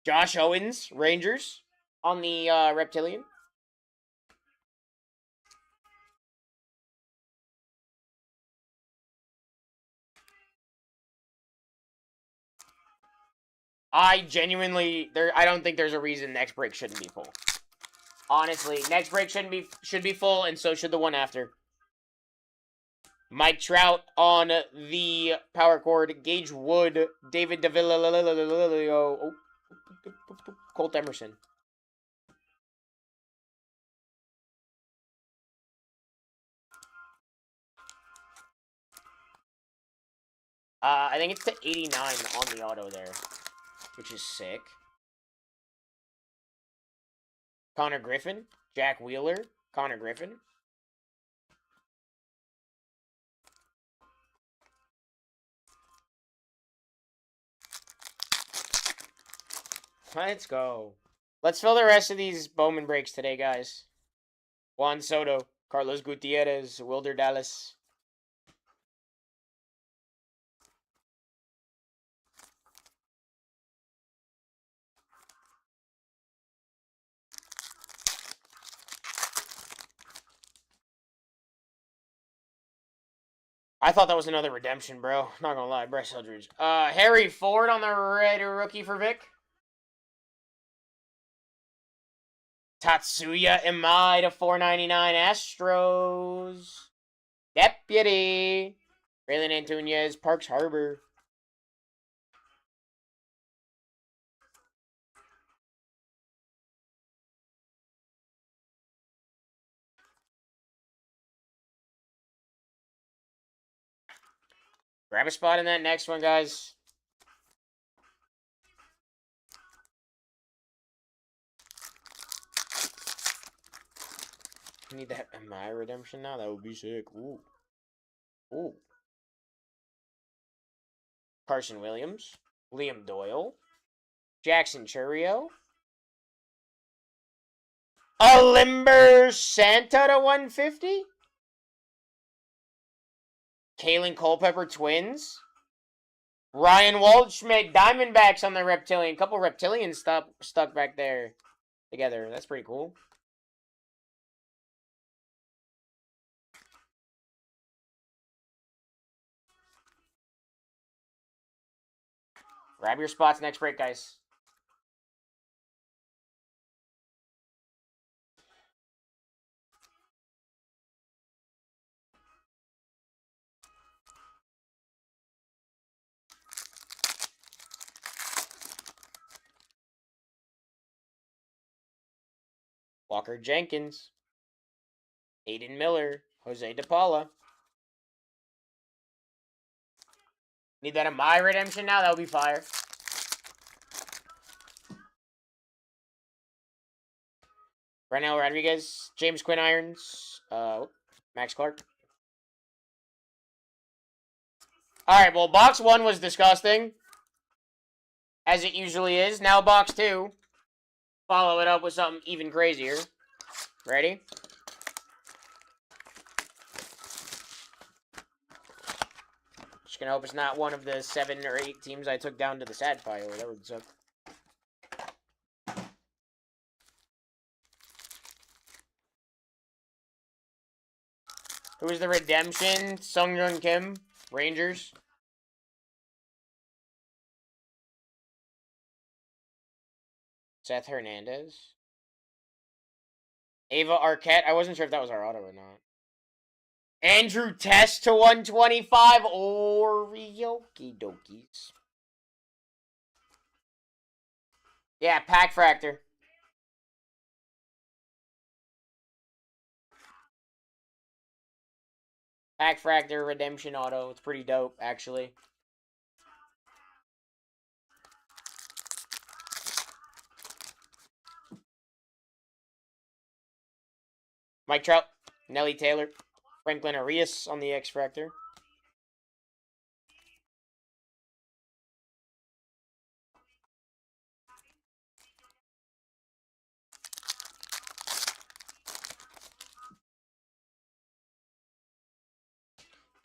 Josh Owens, Rangers on the Reptilian. I don't think there's a reason next break shouldn't be full. Honestly, next break should be full, and so should the one after. Mike Trout on the power cord. Gage Wood, David DeVillio, Colt Emerson. I think it's to 89 on the auto there, which is sick. Connor Griffin, Jack Wheeler, Connor Griffin. Let's go. Let's fill the rest of these Bowman breaks today, guys. Juan Soto, Carlos Gutierrez, Wilder Dallas. I thought that was another redemption, bro. Not gonna lie, Bryce Eldridge. Harry Ford on the red rookie for Vic. Tatsuya Imai to 499 Astros. Deputy. Raylan Antunez, Parks Harbor. Grab a spot in that next one, guys. I need that MI redemption now. That would be sick. Ooh. Ooh. Carson Williams. Liam Doyle. Jackson Churio. Alimber Santa to 150. Kalen Culpepper Twins. Ryan Waldschmidt Diamondbacks on the Reptilian. Couple Reptilians stuck back there together. That's pretty cool. Grab your spots next break, guys. Walker Jenkins. Aiden Miller. Jose DePaula. Need that in my redemption now? That would be fire. Renell Rodriguez. James Quinn Irons. Max Clark. Alright, well, box 1 was disgusting. As it usually is. Now box 2. Follow it up with something even crazier. Ready? Just gonna hope it's not one of the 7 or 8 teams I took down to the sad pile. That would suck. Who was the redemption? Sunghyun Kim, Rangers. Seth Hernandez. Ava Arquette. I wasn't sure if that was our auto or not. Andrew Test to 125. Orioki dokies. Yeah, Pack Fractor. Pack Fractor Redemption Auto. It's pretty dope, actually. Mike Trout. Nelly Taylor. Franklin Arias on the X Fractor.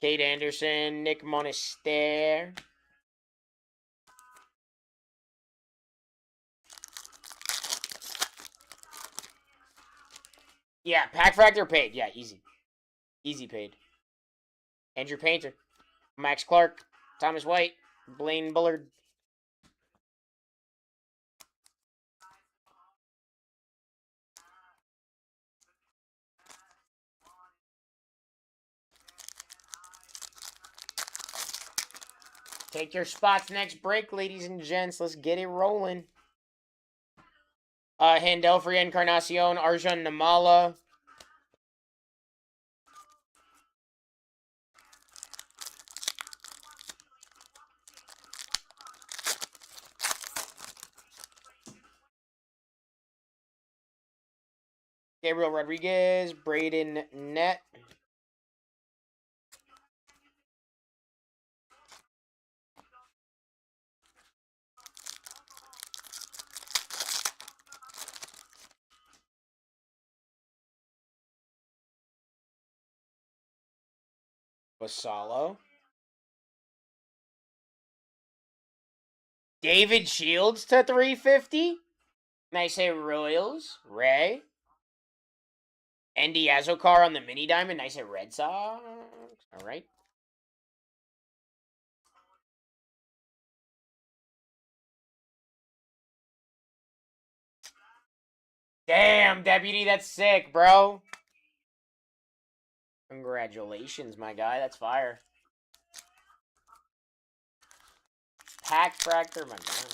Kate Anderson, Nick Monaster. Yeah, Pack Fractor paid. Yeah, easy. Easy paid. Andrew Painter. Max Clark. Thomas White. Blaine Bullard. Take your spots next break, ladies and gents. Let's get it rolling. Handel for Encarnacion. Arjun Namala. Gabriel Rodriguez. Braden Net. Basalo. David Shields to 350. Nice hit Royals. Ray. Andy Azokar on the mini diamond. Nice hit Red Sox. All right. Damn, Deputy, that's sick, bro. Congratulations, my guy. That's fire. Pack Fractor, my god.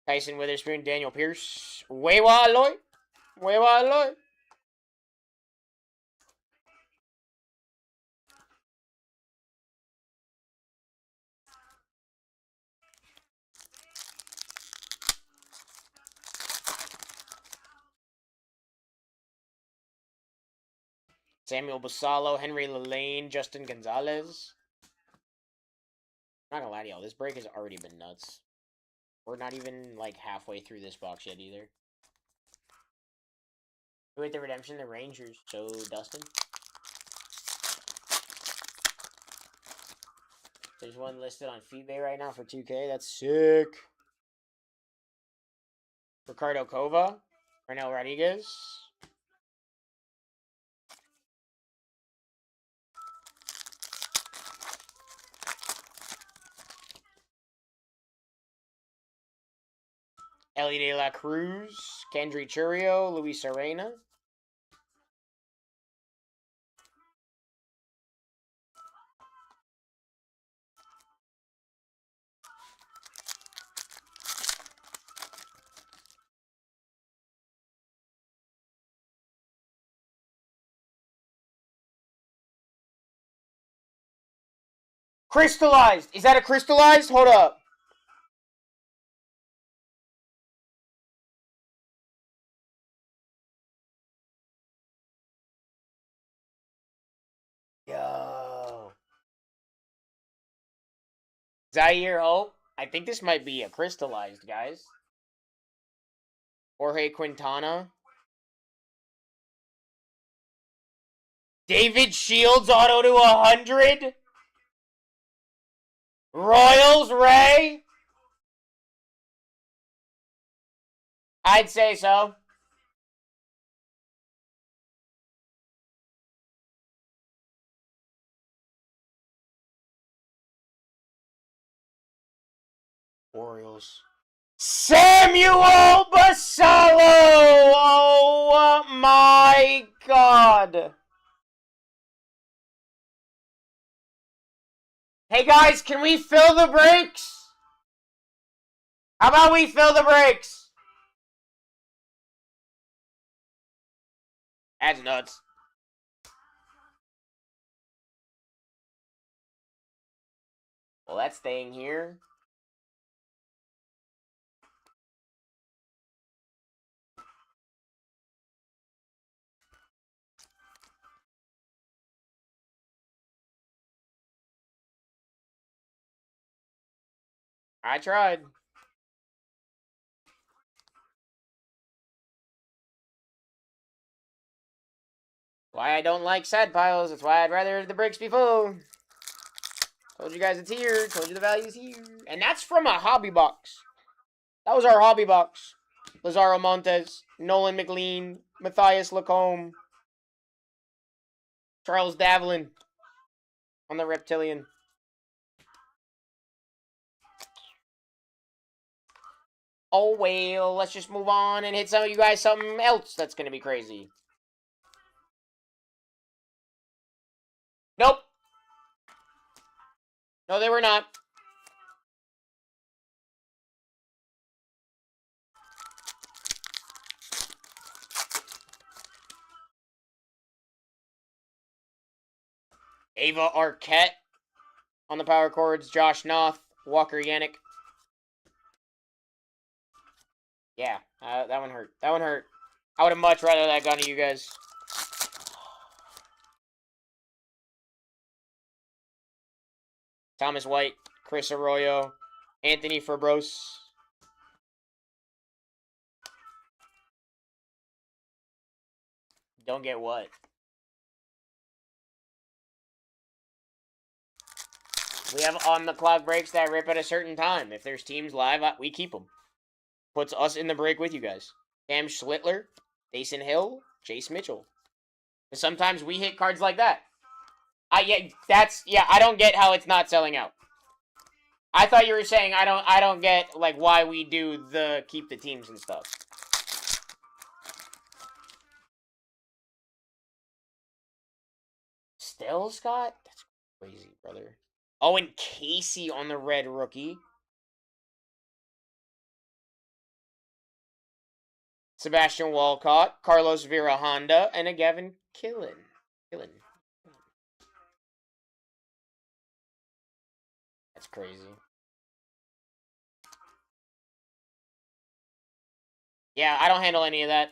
Tyson Witherspoon, Daniel Pierce. Wewa Aloy. Wewa Aloy. Samuel Basalo, Henry Lelane, Justin Gonzalez. I'm not gonna lie to y'all, this break has already been nuts. We're not even, like, halfway through this box yet, either. With the redemption, the Rangers. So, Dustin. There's one listed on FeeBay right now for 2K. That's sick. Ricardo Cova. Renel Rodriguez. Ellie De La Cruz. Kendry Churio. Luis Arena. Crystallized! Is that a crystallized? Hold up. Yo. Zaire Hope. I think this might be a crystallized, guys. Jorge Quintana. David Shields auto to 100. Royals Ray. I'd say so. Orioles. Samuel Basalo! Oh my god. Hey guys, can we fill the breaks? How about we fill the breaks? That's nuts. Well, that's staying here. I tried. Why I don't like sad piles. That's why I'd rather the breaks be full. Told you guys it's here. Told you the value's here. And that's from a hobby box. That was our hobby box. Lazaro Montes, Nolan McLean, Matthias Lacombe, Charles Davlin on the Reptilian. Oh, well, let's just move on and hit some of you guys something else that's going to be crazy. Nope. No, they were not. Ava Arquette on the power chords. Josh Noth, Walker Yannick. Yeah, that one hurt. That one hurt. I would have much rather that gone to you guys. Thomas White, Chris Arroyo, Anthony Fabros. Don't get what? We have on-the-clock breaks that rip at a certain time. If there's teams live, we keep them. Puts us in the break with you guys. Cam Schlittler, Jason Hill, Chase Mitchell. And sometimes we hit cards like that. I don't get how it's not selling out. I thought you were saying I don't get like why we do the keep the teams and stuff. Still, Scott? That's crazy, brother. Oh, and Casey on the red rookie. Sebastian Walcott, Carlos Vera Honda, and a Gavin Killen. That's crazy. Yeah, I don't handle any of that.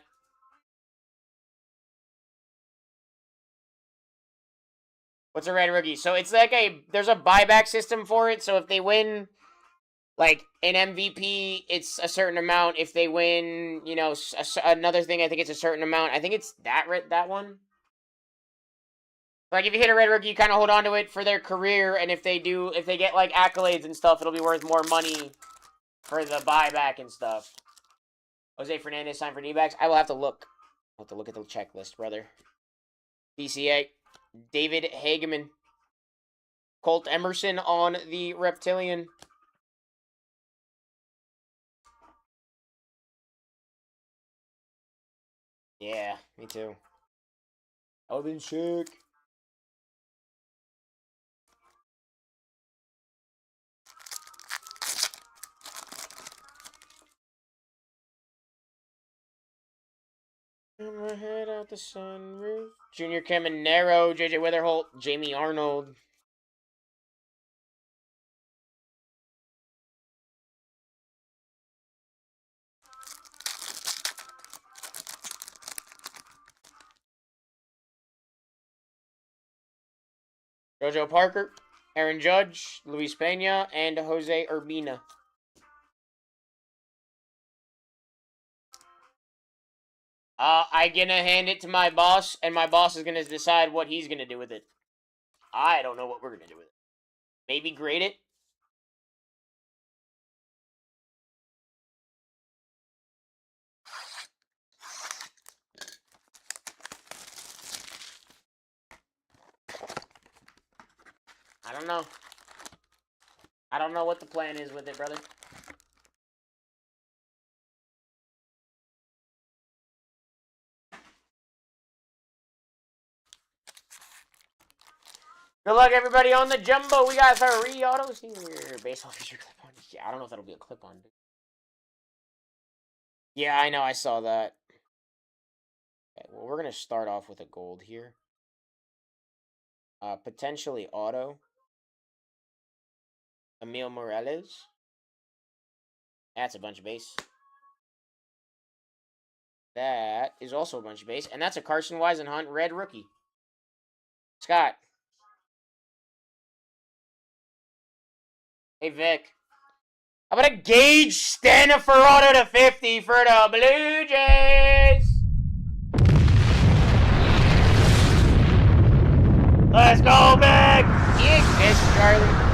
What's a red rookie? So it's like there's a buyback system for it. So if they win, like an MVP, it's a certain amount. If they win, you know, another thing, I think it's a certain amount. I think it's that one. Like if you hit a red rookie, you kind of hold on to it for their career, and if they get like accolades and stuff, it'll be worth more money for the buyback and stuff. Jose Fernandez signed for D-backs. I will have to look. I'll have to look at the checklist, brother. DCA. David Hageman. Colt Emerson on the Reptilian. Yeah, me too. I would've been sick. I'm gonna head out the sunroof. Junior Caminero, JJ Weatherholt, Jamie Arnold. Jojo Parker, Aaron Judge, Luis Pena, and Jose Urbina. I'm gonna hand it to my boss, and my boss is gonna decide what he's gonna do with it. I don't know what we're gonna do with it. Maybe grade it. I don't know. I don't know what the plan is with it, brother. Good luck, everybody, on the jumbo. We got 3 autos here. Baseball feature clip-on. Yeah, I don't know if that'll be a clip-on. Yeah, I know. I saw that. Okay, well, we're going to start off with a gold here. Potentially auto. Emil Morales. That's a bunch of base. That is also a bunch of base. And that's a Carson Weisenhunt red rookie. Scott. Hey, Vic. How about a Gage Stanifer auto to 50 for the Blue Jays? Let's go, Vic! He exists, Charlie.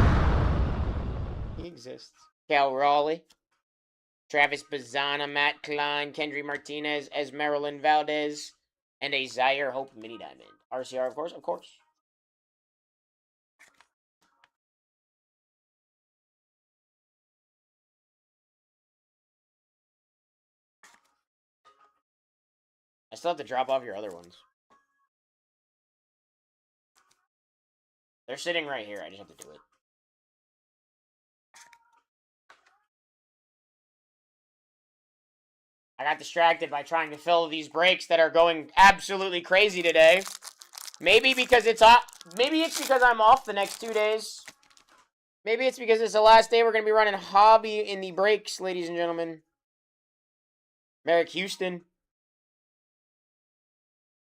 He exists. Cal Raleigh. Travis Bazana, Matt Klein, Kendry Martinez, Esmeralyn Valdez, and a Zaire Hope Mini Diamond. RCR, of course, of course. I still have to drop off your other ones. They're sitting right here. I just have to do it. I got distracted by trying to fill these breaks that are going absolutely crazy today. Maybe because it's because I'm off the next 2 days. Maybe it's because it's the last day we're going to be running hobby in the breaks, ladies and gentlemen. Merrick Houston.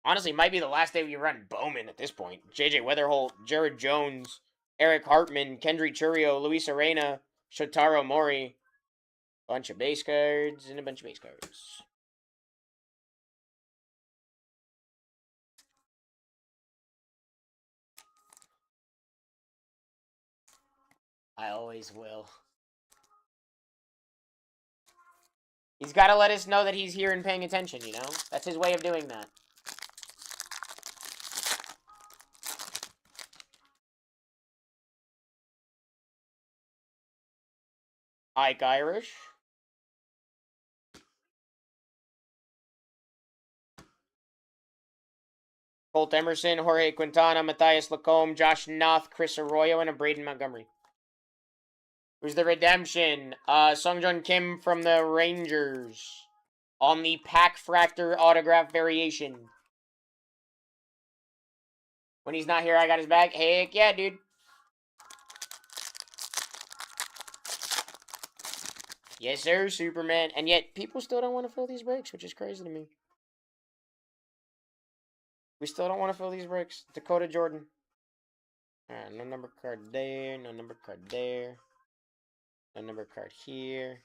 Honestly, might be the last day we run Bowman at this point. JJ Weatherholt, Jared Jones, Eric Hartman, Kendry Churio, Luis Arena, Shotaro Mori. Bunch of base cards and a bunch of base cards. I always will. He's got to let us know that he's here and paying attention, you know? That's his way of doing that. Ike Irish. Colt Emerson, Jorge Quintana, Matthias Lacombe, Josh Noth, Chris Arroyo, and a Braden Montgomery. Who's the redemption? Sungjoon Kim from the Rangers. On the Pack Fractor autograph variation. When he's not here, I got his back. Heck yeah, dude. Yes, sir, Superman. And yet, people still don't want to fill these breaks, which is crazy to me. We still don't want to fill these breaks. Dakota Jordan. Alright, no number card there. No number card there. No number card here.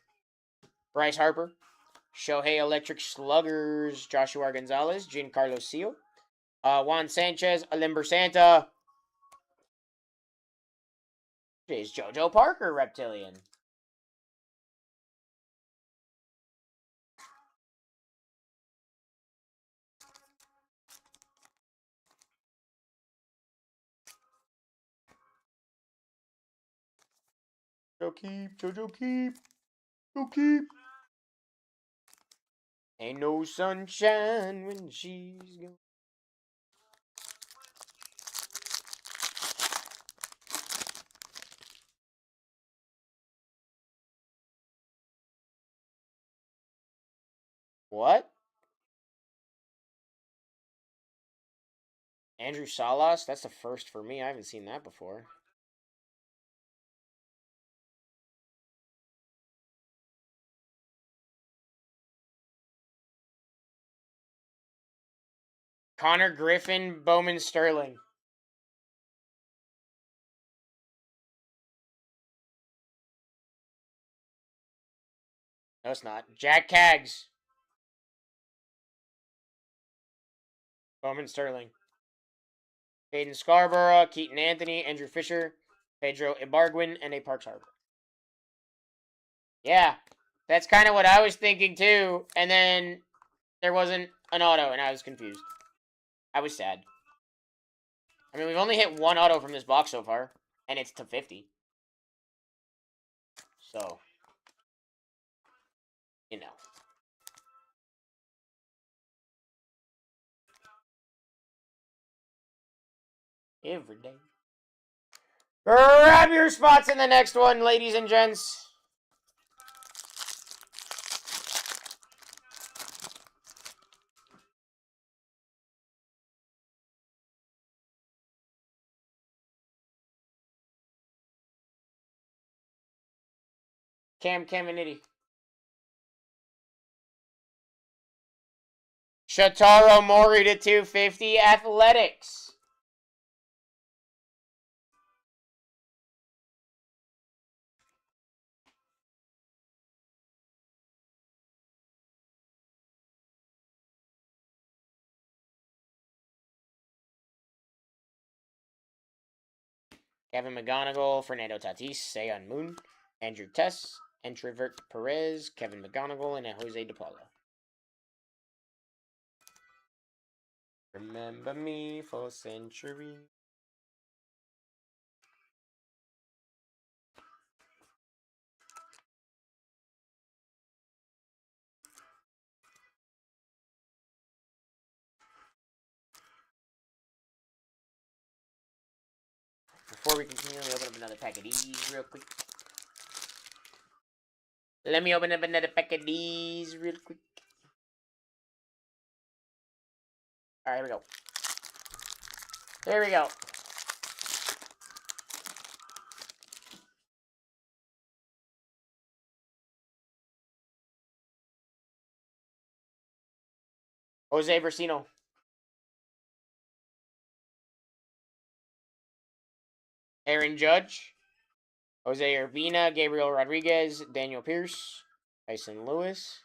Bryce Harper. Shohei Electric Sluggers. Joshua Gonzalez. Giancarlo Seal. Juan Sanchez. Alimber Santa. Is JoJo Parker Reptilian. Jojo keep, Jojo keep, Jojo keep. Ain't no sunshine when she's gone. What? Andrew Salas? That's the first for me. I haven't seen that before. Connor Griffin, Bowman Sterling. No, it's not. Jack Caggs. Bowman Sterling. Caden Scarborough, Keaton Anthony, Andrew Fisher, Pedro Ibargüen, and a Parks Harbor. Yeah, that's kind of what I was thinking too. And then there wasn't an auto, and I was confused. I was sad. I mean, we've only hit one auto from this box so far, and it's to 50. So, you know. Every day. Grab your spots in the next one, ladies and gents. Cam Caminiti. Shotaro Mori to 250. Athletics. Kevin McGonigal, Fernando Tatis, Seon Moon, Andrew Tess, Entrevert Perez, Kevin McGonigal, and Jose De Paula. Remember me for centuries. Before we continue, let me open up another pack of these real quick. Let me open up another pack of these real quick. Alright, here we go. There we go. Jose Versino. Aaron Judge. Jose Urbina, Gabriel Rodriguez, Daniel Pierce, Tyson Lewis.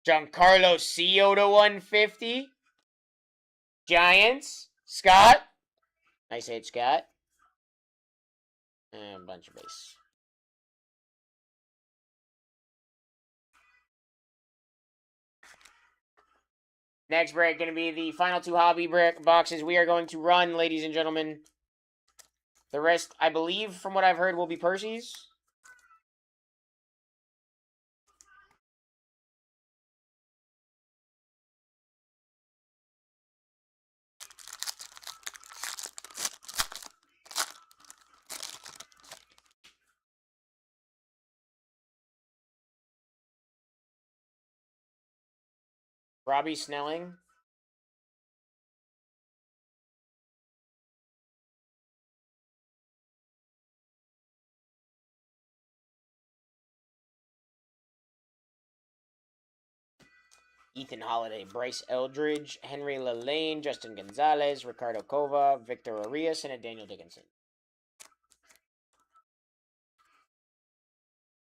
GiancarloCio to 150. Giants. Scott. Nice hit, Scott. And a bunch of base. Next break going to be the final two hobby break boxes we are going to run, ladies and gentlemen. The rest, I believe, from what I've heard, will be Percy's. Robbie Snelling. Ethan Holiday, Bryce Eldridge, Henry Lane, Justin Gonzalez, Ricardo Cova, Victor Arias, and a Daniel Dickinson.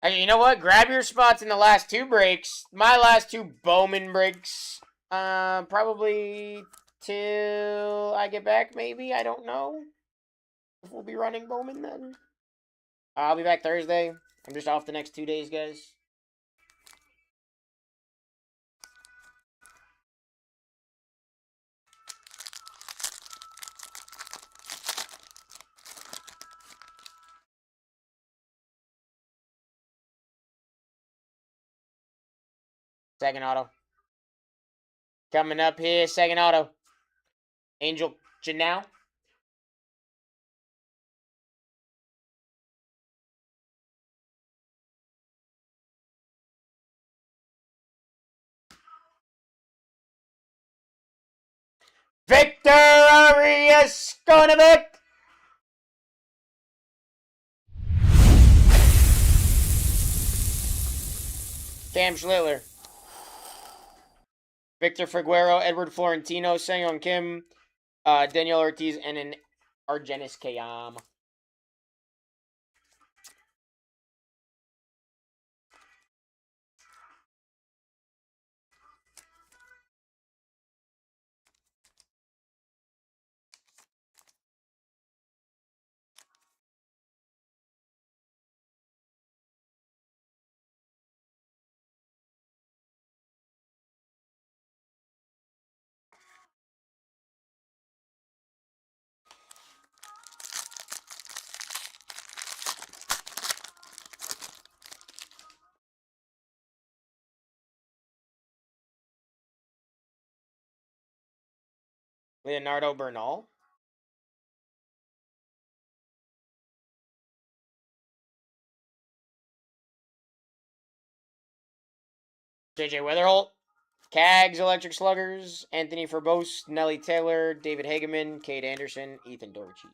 Hey, you know what? Grab your spots in the last two breaks. My last two Bowman breaks. Probably till I get back, maybe. I don't know if we'll be running Bowman then. I'll be back Thursday. I'm just off the next 2 days, guys. Second auto. Coming up here, second auto. Angel Janelle. Victor Arias Skonovic. Cam Schlittler. Victor Figueroa, Edward Florentino, Sang-Young Kim, Daniel Ortiz, and an Argenis Kayam. Leonardo Bernal. JJ Weatherholt. Cags Electric Sluggers. Anthony Forbose. Nelly Taylor. David Hageman. Cade Anderson. Ethan Dorchy.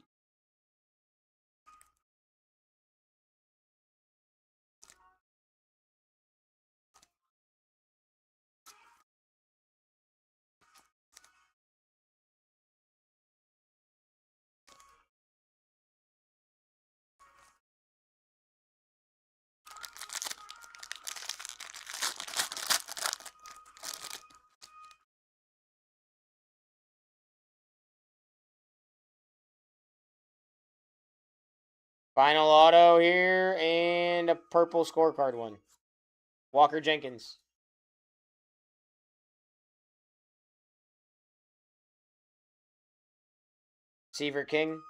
Final auto here, and a purple scorecard one. Walker Jenkins. Seaver King.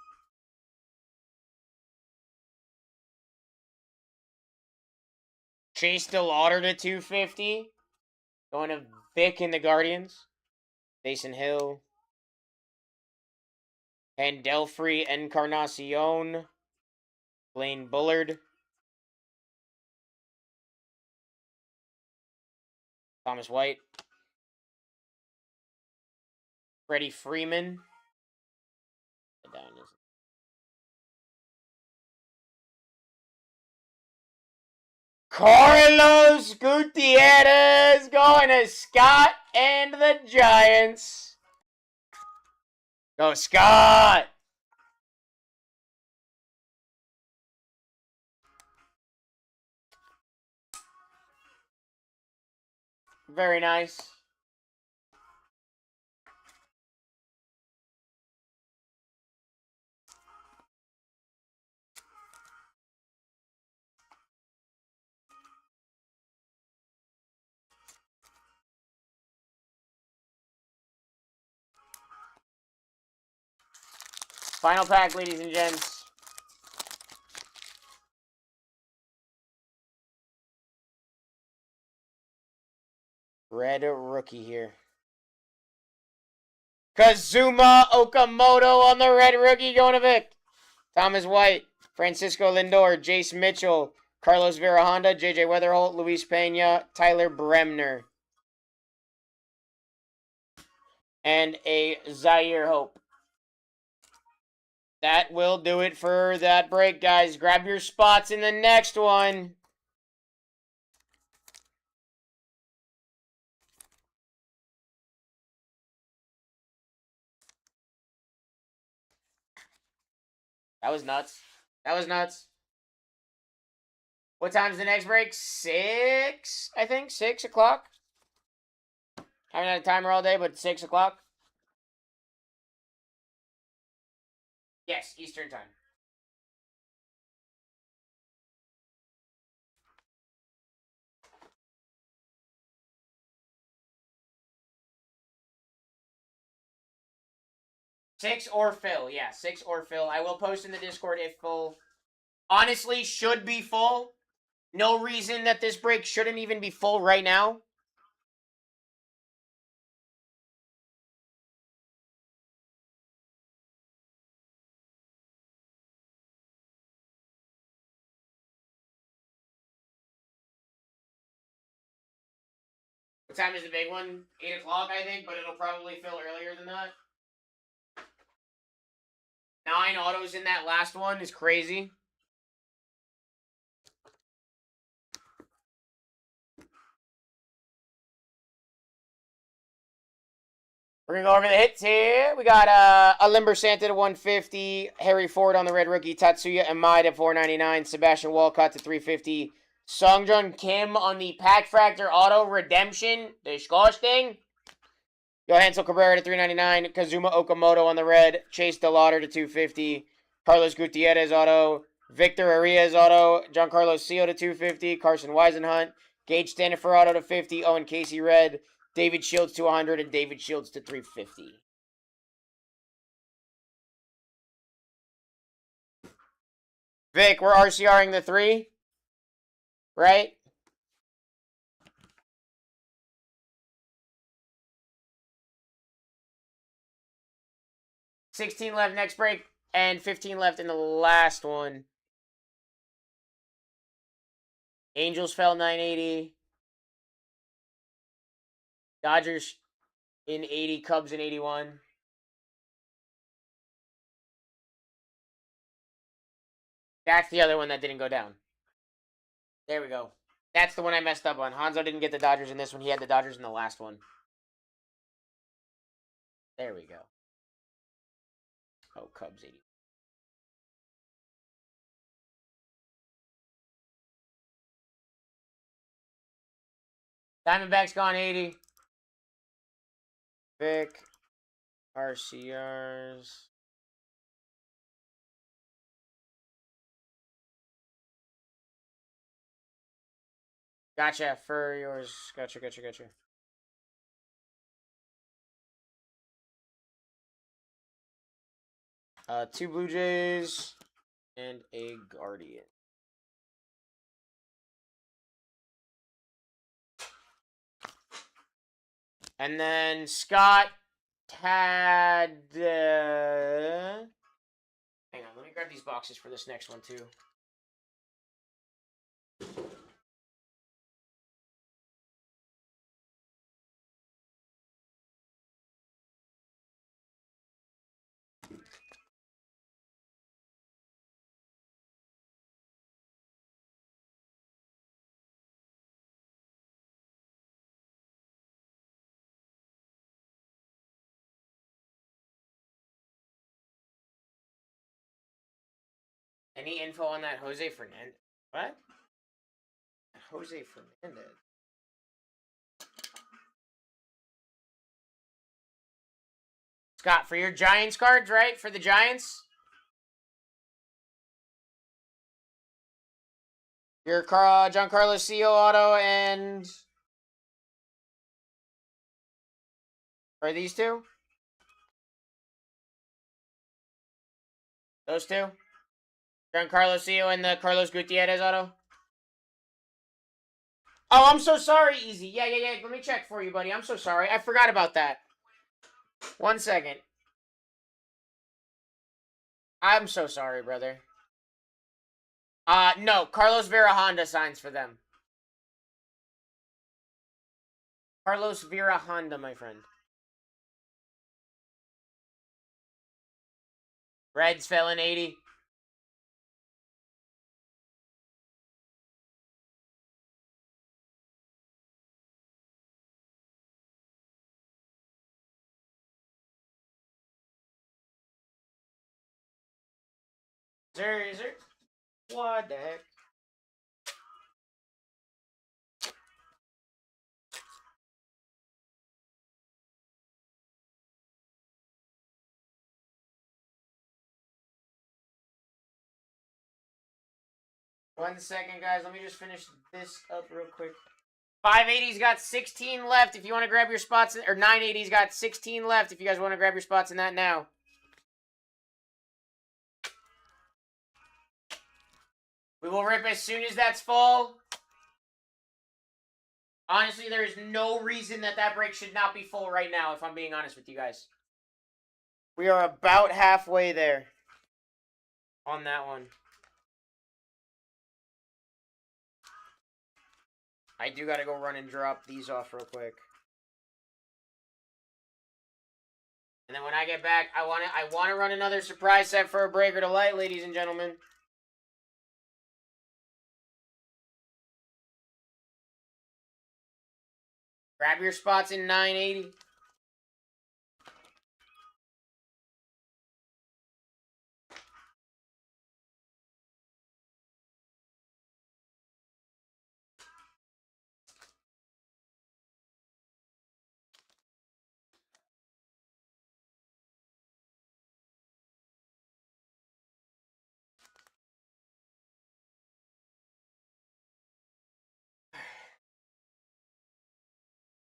Chase DeLauder to 250. Going to Vic in the Guardians. Mason Hill. And Delfrey Encarnacion. Blaine Bullard. Thomas White. Freddie Freeman. Carlos Gutierrez going to Scott and the Giants. Go Scott! Very nice. Final pack, ladies and gents. red rookie here. Kazuma Okamoto on the red rookie going to Vic. Thomas White, Francisco Lindor, Jace Mitchell, Carlos Vera Honda, JJ Weatherholt, Luis Pena, Tyler Bremner. And a Zaire Hope. That will do it for that break, guys. Grab your spots in the next one. That was nuts. That was nuts. What time's the next break? 6, I think. 6 o'clock. Haven't had a timer all day, but 6 o'clock. Yes, Eastern time. Six or fill. Yeah, 6 or fill. I will post in the Discord if full. Honestly, should be full. No reason that this break shouldn't even be full right now. What time is the big one? 8 o'clock, I think, but it'll probably fill earlier than that. 9 autos in that last one is crazy. We're going to go over the hits here. We got a Limber Santa to 150, Harry Ford on the red rookie, Tatsuya Imai to 499, Sebastian Walcott to 350, Songjun Kim on the Pack Fractor Auto Redemption. Disgusting. Johansel Cabrera to 399, Kazuma Okamoto on the red, Chase DeLauder to 250, Carlos Gutierrez Auto, Victor Arias Auto, Giancarlo Sio to 250, Carson Weisenhunt, Gage Stanifer Auto to 50, Owen Casey red, David Shields to 100, and David Shields to 350. Vic, we're RCRing the 3, right? $16 left next break, and 15 left in the last one. Angels fell 980. Dodgers in 80, Cubs in 81. That's the other one that didn't go down. There we go. That's the one I messed up on. Hanzo didn't get the Dodgers in this one. He had the Dodgers in the last one. There we go. Oh, Cubs 80. Diamondbacks gone 80. Vic. RCRs. Gotcha. For yours. Gotcha. 2 Blue Jays and a Guardian. And then Scott had... Hang on, let me grab these boxes for this next one, too. Any info on that Jose Fernandez? What? Jose Fernandez. Scott, for your Giants cards, right? For the Giants? Your Giancarlo Sio auto and... Are these two? Those two? Giancarlo Sio and the Carlos Gutierrez auto? Oh, I'm so sorry, Easy. Yeah. Let me check for you, buddy. I'm so sorry. I forgot about that. 1 second. I'm so sorry, brother. No. Carlos Vera Honda signs for them. Carlos Vera Honda, my friend. Reds fell in 80. Is there? What the heck? One second, guys. Let me just finish this up real quick. 580's got 16 left if you want to grab your spots. Or 980's got 16 left if you guys want to grab your spots in that now. We will rip as soon as that's full. Honestly, there is no reason that break should not be full right now, if I'm being honest with you guys. We are about halfway there on that one. I do got to go run and drop these off real quick. And then when I get back, I want to run another surprise set for a breaker to light, ladies and gentlemen. Grab your spots in 980.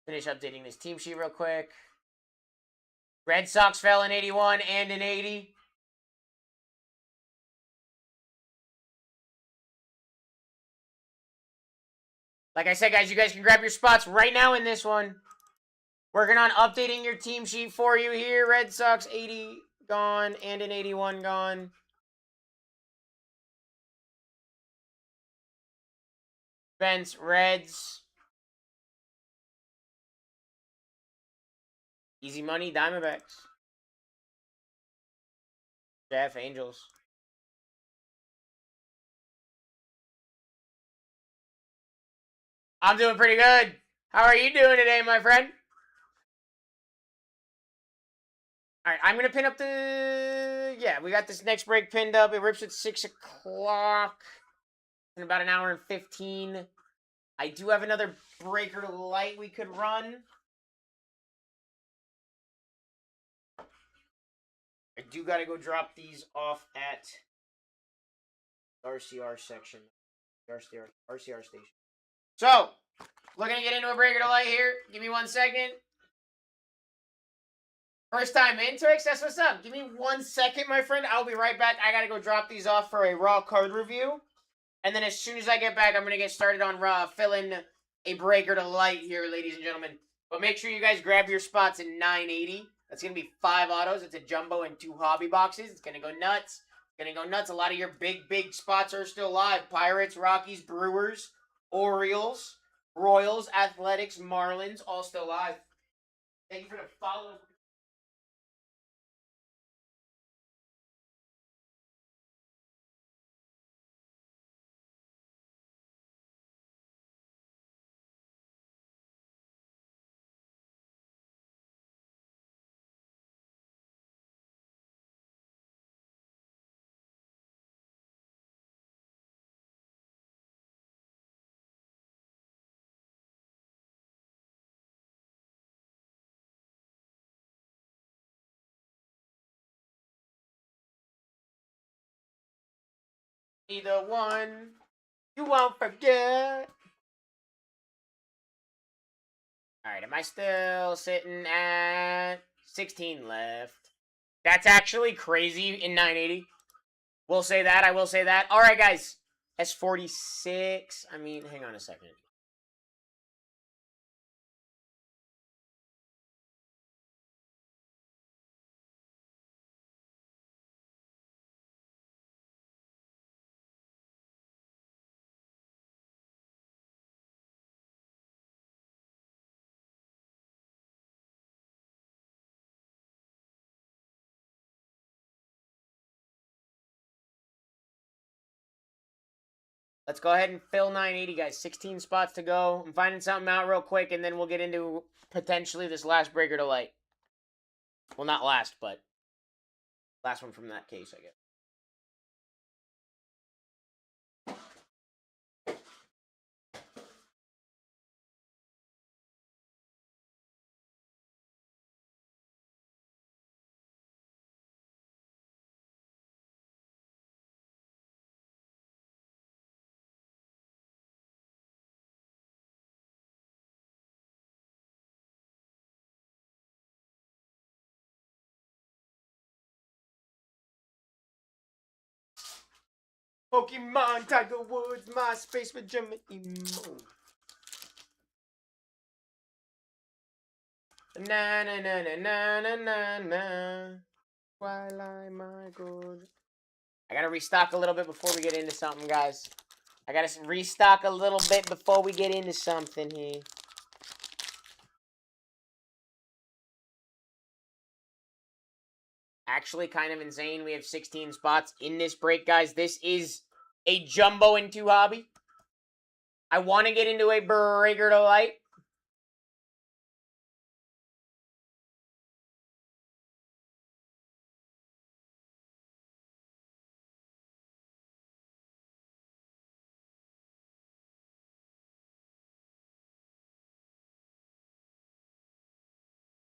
Finish updating this team sheet real quick. Red Sox fell in 81 and in 80. Like I said, guys, you guys can grab your spots right now in this one. Working on updating your team sheet for you here. Red Sox 80 gone and in 81 gone. Spence Reds. Easy Money Diamondbacks. Jeff Angels. I'm doing pretty good. How are you doing today, my friend? All right, I'm going to pin up the... Yeah, we got this next break pinned up. It rips at 6 o'clock. In about an hour and 15. I do have another breaker light we could run. I do got to go drop these off at RCR section. RCR station. So, looking to get into a breaker to light here. Give me 1 second. First time in, Twix? That's what's up. Give me 1 second, my friend. I'll be right back. I got to go drop these off for a raw card review. And then as soon as I get back, I'm going to get started on filling a breaker to light here, ladies and gentlemen. But make sure you guys grab your spots in 980. That's going to be 5 autos. It's a jumbo and 2 hobby boxes. It's going to go nuts. It's going to go nuts. A lot of your big spots are still live. Pirates, Rockies, Brewers, Orioles, Royals, Athletics, Marlins, all still live. Thank you for the follow. Either one, you won't forget. Alright, am I still sitting at 16 left? That's actually crazy in 980. We'll say that, I will say that. Alright, guys. S46. I mean, hang on a second. Let's go ahead and fill 980, guys. 16 spots to go. I'm finding something out real quick, and then we'll get into potentially this last breaker to light. Well, not last, but last one from that case, I guess. Pokemon, Tiger Woods, MySpace with German emo. Na na na na na na na na. Twilight, my good. I gotta restock a little bit before we get into something, guys. I gotta restock a little bit before we get into something here. Actually, kind of insane. We have 16 spots in this break, guys. This is a jumbo and 2 hobby. I want to get into a breaker to light.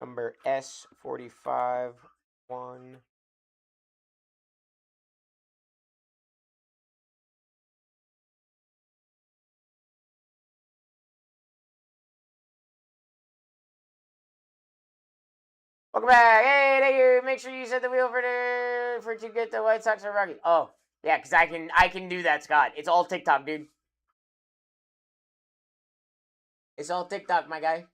Number S45 1. Welcome back. Hey, thank you. Make sure you set the wheel for to get the White Sox or Rockies. Oh, yeah, because I can do that, Scott. It's all TikTok, dude. It's all TikTok, my guy.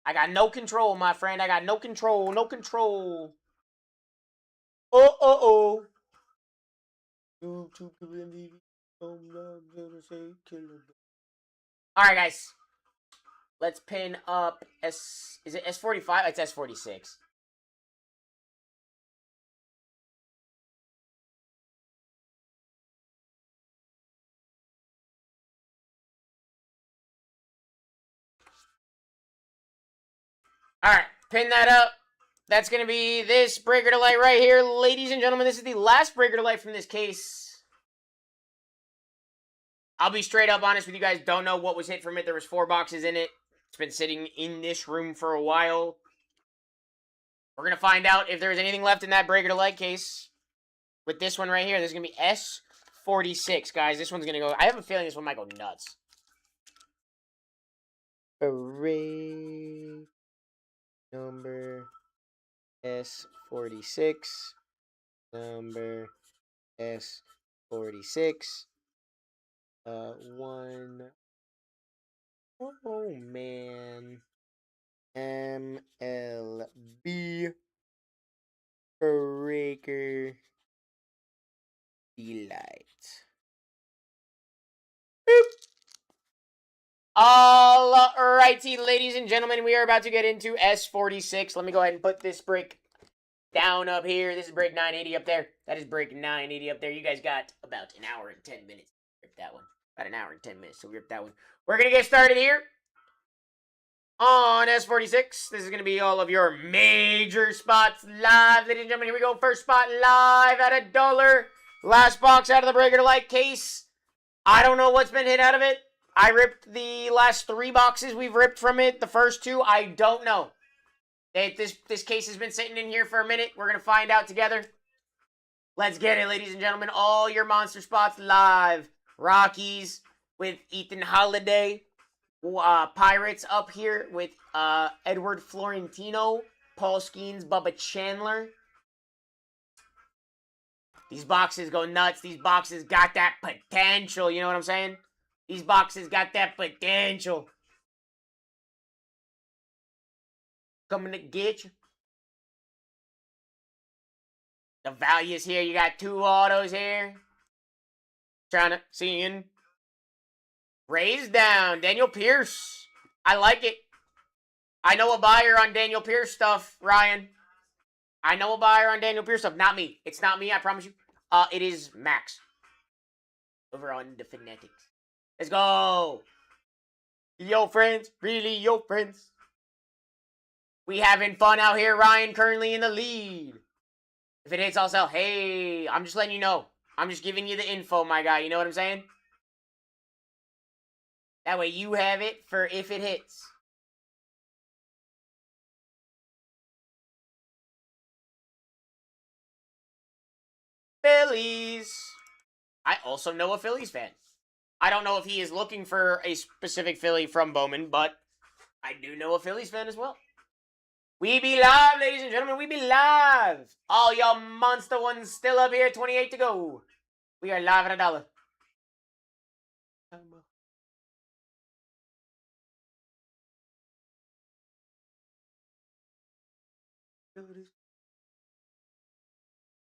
I got no control, my friend. I got no control. No control. Oh. Alright, guys. Let's pin up S. Is it S45? It's S46. Alright, pin that up. That's going to be this breaker to light right here. Ladies and gentlemen, this is the last breaker to light from this case. I'll be straight up honest with you guys. Don't know what was hit from it. There was 4 boxes in it. It's been sitting in this room for a while. We're going to find out if there's anything left in that breaker to light case. With this one right here, this is going to be S46, guys. This one's going to go... I have a feeling this one might go nuts. Array number S46. Number S46. One. Oh, man. MLB breaker delight. Boop. Alrighty, ladies and gentlemen, we are about to get into S46. Let me go ahead and put this break down up here. This is break 980 up there. That is break 980 up there. You guys got about an hour and 10 minutes to rip that one. About an hour and 10 minutes to rip that one. We're going to get started here on S46. This is going to be all of your major spots live. Ladies and gentlemen, here we go. First spot live at $1. Last box out of the breaker to light case. I don't know what's been hit out of it. I ripped the last 3 boxes we've ripped from it. The first 2, I don't know. This case has been sitting in here for a minute. We're going to find out together. Let's get it, ladies and gentlemen. All your monster spots live. Rockies with Ethan Holiday. Pirates up here with Edward Florentino. Paul Skeens, Bubba Chandler. These boxes go nuts. These boxes got that potential. You know what I'm saying? These boxes got that potential. Coming to get you. The values here. You got 2 autos here. Trying to see in. Raised down. Daniel Pierce. I like it. I know a buyer on Daniel Pierce stuff, Ryan. I know a buyer on Daniel Pierce stuff. Not me. It's not me, I promise you. It is Max. over on the Fanatics. Let's go. Yo, friends. Really, yo, friends. We having fun out here. Ryan currently in the lead. If it hits, I'll sell. Hey, I'm just letting you know. I'm just giving you the info, my guy. You know what I'm saying? That way you have it for if it hits. Phillies. I also know a Phillies fan. I don't know if he is looking for a specific Philly from Bowman, but I do know a Phillies fan as well. We be live, ladies and gentlemen. We be live. All y'all monster ones still up here. 28 to go. We are live at $1.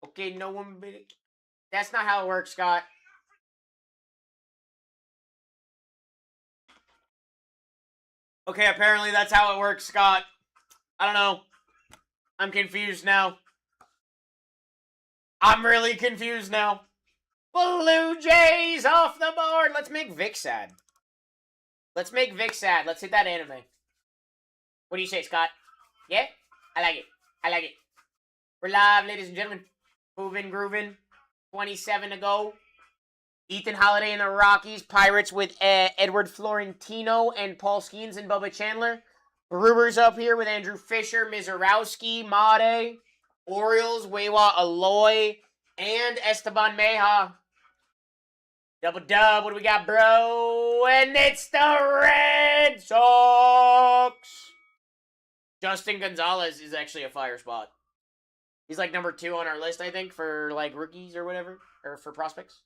Okay, no one bid it. That's not how it works, Scott. Okay, apparently that's how it works, Scott. I don't know. I'm confused now. I'm really confused now. Blue Jays off the board. Let's make Vic sad. Let's make Vic sad. Let's hit that anime. What do you say, Scott? Yeah? I like it. I like it. We're live, ladies and gentlemen. Moving, grooving. 27 to go. Ethan Holiday and the Rockies. Pirates with Edward Florentino and Paul Skeens and Bubba Chandler. Brewers up here with Andrew Fisher, Mizorowski, Made. Orioles, Wewa Aloy, and Esteban Meja. Double dub. What do we got, bro? And it's the Red Sox. Justin Gonzalez is actually a fire spot. He's like number 2 on our list, I think, for like rookies or whatever, or for prospects.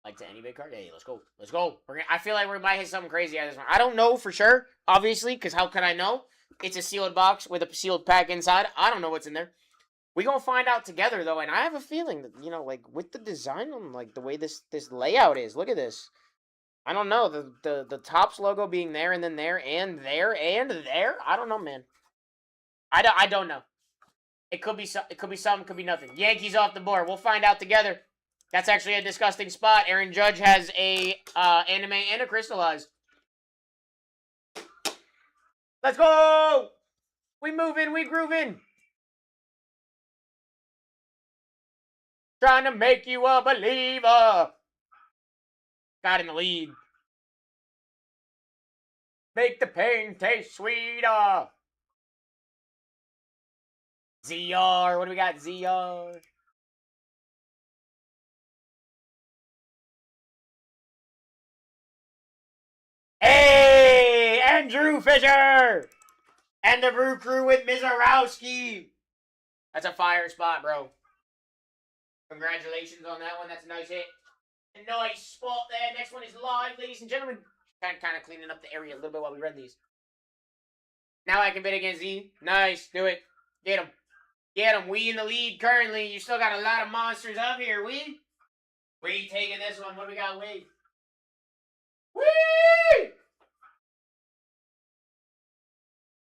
Like to any big card? Hey, let's go. Let's go. I feel like we might hit something crazy out of this one. I don't know for sure, obviously, because how could I know? It's a sealed box with a sealed pack inside. I don't know what's in there. We're going to find out together, though, and I have a feeling that, you know, like, with the design on, like, the way this layout is. Look at this. I don't know. The Topps logo being there, and then there, and there, and there. I don't know, man. I don't know. It could be something, could be nothing. Yankees off the board. We'll find out together. That's actually a disgusting spot. Aaron Judge has a anime and a crystallized. Let's go! We moving, we grooving. Trying to make you a believer. Got in the lead. Make the pain taste sweeter. ZR. What do we got? ZR. Hey! Andrew Fisher! And the Brew Crew with Mizorowski. That's a fire spot, bro. Congratulations on that one. That's a nice hit. A nice spot there. Next one is live, ladies and gentlemen. Kind of cleaning up the area a little bit while we run these. Now I can bid against Z. Nice. Do it. Get him. Get him. We in the lead currently. You still got a lot of monsters up here. We taking this one. What do we got, we? Whee!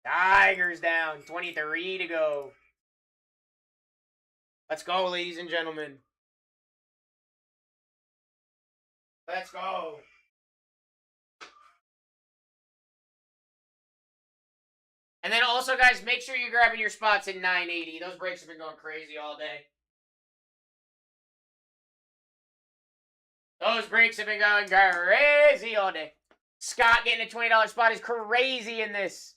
Tigers down. 23 to go. Let's go, ladies and gentlemen. Let's go. And then also, guys, make sure you're grabbing your spots at 980. Those breaks have been going crazy all day. Those breaks have been going crazy all day. Scott getting a $20 spot is crazy in this.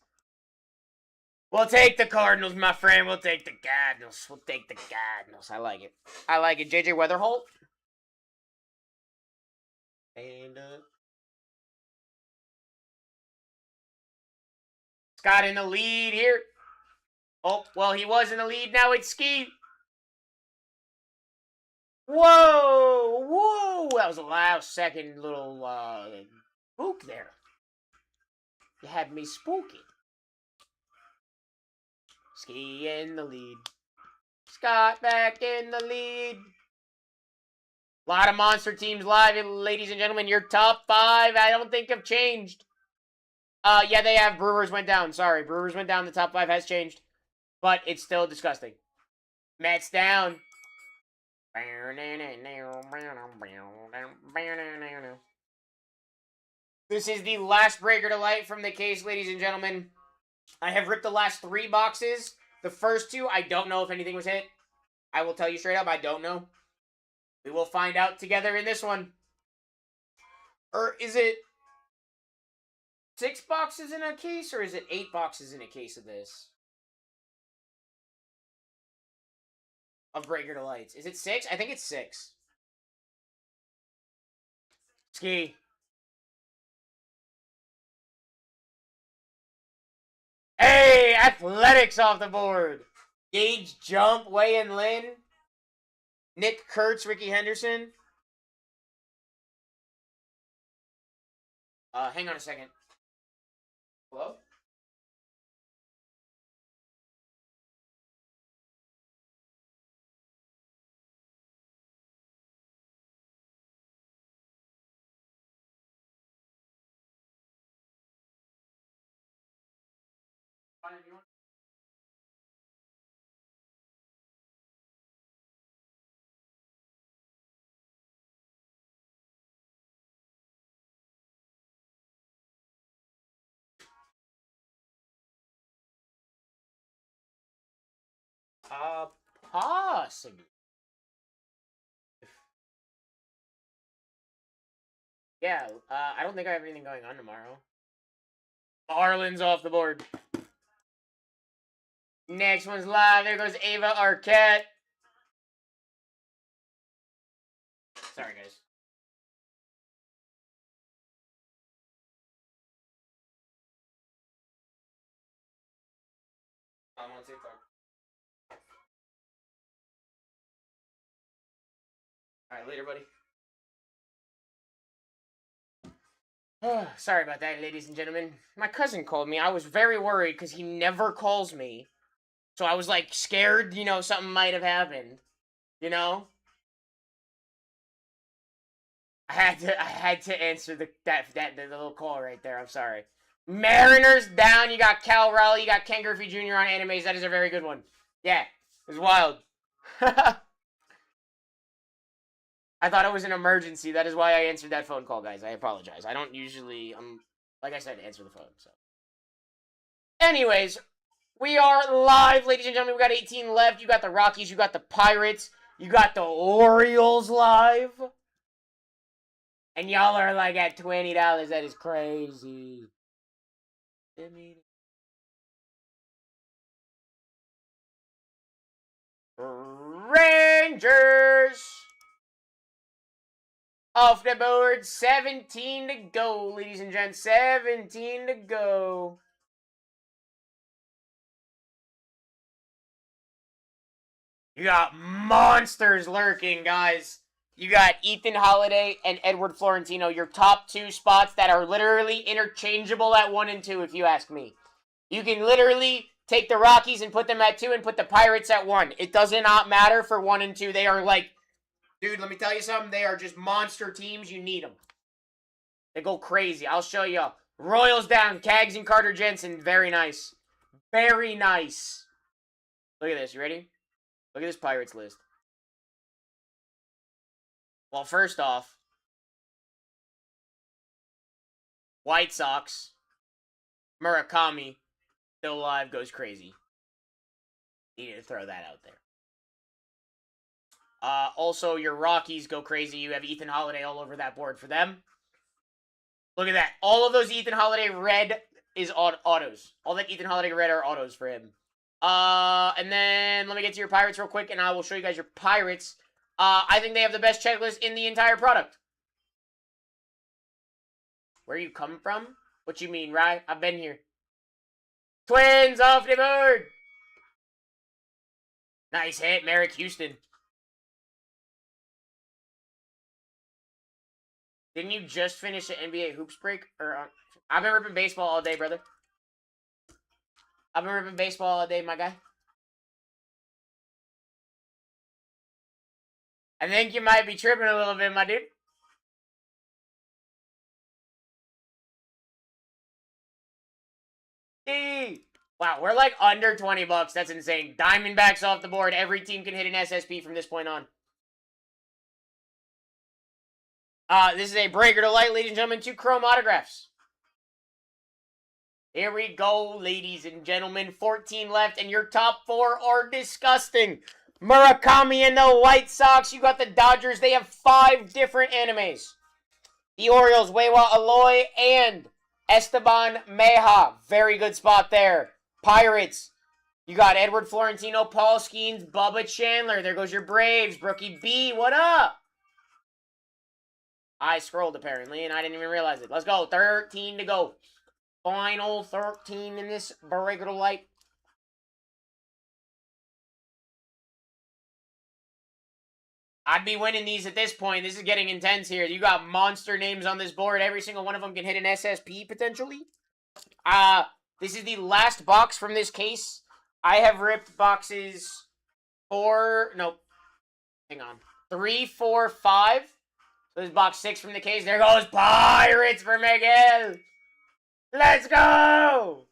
We'll take the Cardinals, my friend. We'll take the Cardinals. We'll take the Cardinals. I like it. I like it. JJ Weatherholt. And, Scott in the lead here. Oh, well, he was in the lead. Now it's Ski. Whoa! Whoa! That was a last second little, spook there. You had me spooky. Ski in the lead. Scott back in the lead. A lot of monster teams live, ladies and gentlemen. Your top 5, I don't think have changed. Yeah, they have. Brewers went down. Sorry, Brewers went down. The top 5 has changed. But it's still disgusting. Matt's down. This is the last breaker to light from the case, ladies and gentlemen. I have ripped the last 3 boxes. The first 2, I don't know if anything was hit. I will tell you straight up, I don't know. We will find out together in this one. Or is it 6 boxes in a case, or is it 8 boxes in a case of this? Of breaker to lights. Is it 6? I think it's 6. Ski. Hey, athletics off the board. Gage Jump, Wei and Lin. Nick Kurtz, Ricky Henderson. Hang on a second. Hello? Possibly. Yeah, I don't think I have anything going on tomorrow. Marlins off the board. Next one's live. There goes Ava Arquette. Sorry, guys. I'm on TikTok. Alright, later, buddy. Sorry about that, ladies and gentlemen. My cousin called me. I was very worried because he never calls me. So I was like scared, you know, something might have happened. You know? I had to answer the little call right there. I'm sorry. Mariners down. You got Cal Raleigh. You got Ken Griffey Jr. on animes. That is a very good one. Yeah, it was wild. I thought it was an emergency. That is why I answered that phone call, guys. I apologize. I don't usually, like I said, answer the phone. So, anyways, we are live, ladies and gentlemen. We got 18 left. You got the Rockies. You got the Pirates. You got the Orioles live. And y'all are like at $20. That is crazy. Rangers off the board. 17 to go, ladies and gents. 17 to go. You got monsters lurking, guys. You got Ethan Holiday and Edward Florentino, your top 2 spots that are literally interchangeable at 1 and 2, if you ask me. You can literally take the Rockies and put them at 2 and put the Pirates at 1. It does not matter for 1 and 2. They are like, dude, let me tell you something. They are just monster teams. You need them. They go crazy. I'll show you. Royals down. Cags and Carter Jensen. Very nice. Very nice. Look at this. You ready? Look at this Pirates list. Well, first off, White Sox, Murakami, still alive, goes crazy. Needed to throw that out there. Also, your Rockies go crazy. You have Ethan Holiday all over that board for them. Look at that. All of those Ethan Holiday red is autos. All that Ethan Holiday red are autos for him. And then let me get to your Pirates real quick, and I will show you guys your Pirates. I think they have the best checklist in the entire product. Where you come from? What you mean, right? I've been here. Twins off the board. Nice hit, Merrick Houston. Didn't you just finish the NBA hoops break? I've been ripping baseball all day, brother. I've been ripping baseball all day, my guy. I think you might be tripping a little bit, my dude. Wow, we're like under 20 bucks. That's insane. Diamondbacks off the board. Every team can hit an SSP from this point on. This is a breaker to light, ladies and gentlemen. 2 chrome autographs. Here we go, ladies and gentlemen. 14 left, and your top 4 are disgusting. Murakami and the White Sox. You got the Dodgers. They have 5 different animes. The Orioles, Weiwa Aloy, and Esteban Meja. Very good spot there. Pirates. You got Edward Florentino, Paul Skeens, Bubba Chandler. There goes your Braves. Brookie B, what up? I scrolled, apparently, and I didn't even realize it. Let's go. 13 to go. Final 13 in this breaker light. I'd be winning these at this point. This is getting intense here. You got monster names on this board. Every single one of them can hit an SSP, potentially. This is the last box from this case. I have ripped boxes 3, 4, 5. So this is box 6 from the case. There goes Pirates for Miguel. Let's go!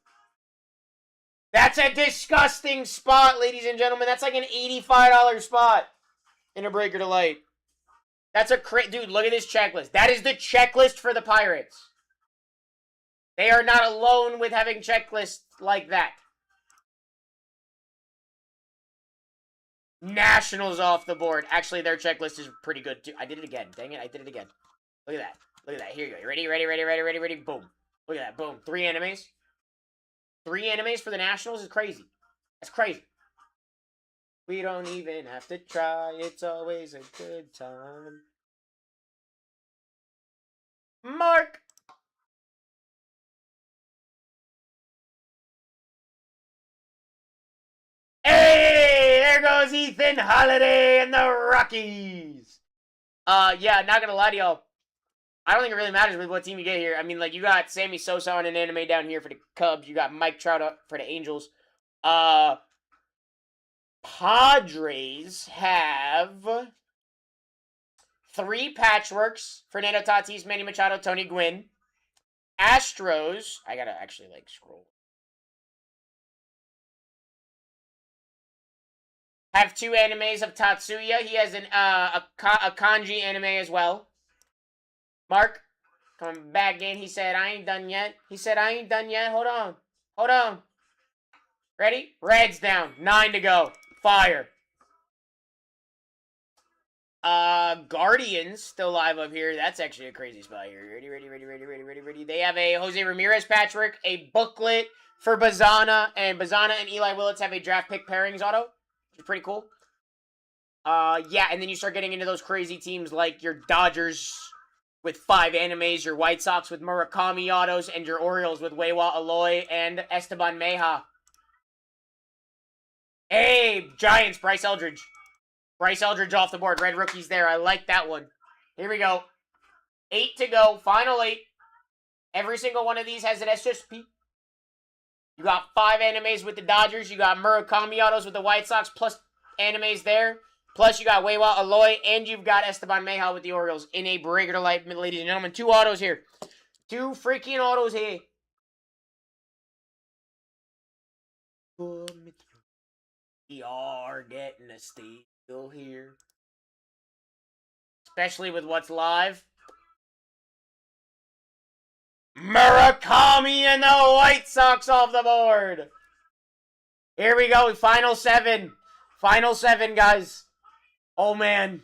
That's a disgusting spot, ladies and gentlemen. That's like an $85 spot in a breaker to light. That's a dude, look at this checklist. That is the checklist for the Pirates. They are not alone with having checklists like that. Nationals off the board. Actually, their checklist is pretty good, too. I did it again. Dang it, I did it again. Look at that. Look at that. Here you go. You ready? Ready, ready, ready, ready, ready. Boom. Look at that. Boom. 3 animes. 3 animes for the Nationals is crazy. That's crazy. We don't even have to try. It's always a good time. Mark. Hey, there goes Ethan Holiday and the Rockies. Yeah, not gonna lie to y'all. I don't think it really matters with what team you get here. I mean, like, you got Sammy Sosa on an anime down here for the Cubs. You got Mike Trout up for the Angels. Padres have 3 patchworks. Fernando Tatis, Manny Machado, Tony Gwynn. Astros, I gotta actually, like, scroll. Have 2 animes of Tatsuya. He has a kanji anime as well. Mark, coming back in. He said, I ain't done yet. He said, I ain't done yet. Hold on. Hold on. Ready? Reds down. 9 to go. Fire. Guardians still live up here. That's actually a crazy spot here. Ready, ready, ready, ready, ready, ready, ready. They have a Jose Ramirez patchwork, a booklet for Bazana, and Bazana and Eli Willits have a draft pick pairings auto, which is pretty cool. Yeah, and then you start getting into those crazy teams like your Dodgers with 5 animes, your White Sox with Murakami autos, and your Orioles with Weiwa Aloy and Esteban Meja. Hey, Giants, Bryce Eldridge. Bryce Eldridge off the board. Red rookies there. I like that one. Here we go. 8 to go. Final 8. Every single one of these has an SSP. You got 5 animes with the Dodgers. You got Murakami autos with the White Sox, plus animes there. Plus, you got Weiwa Aloy, and you've got Esteban Meja with the Orioles in a breaker to light, ladies and gentlemen. 2 autos here. 2 freaking autos here. We are getting a steal here. Especially with what's live. Murakami and the White Sox off the board. Here we go. Final 7. Final 7, guys. Oh, man.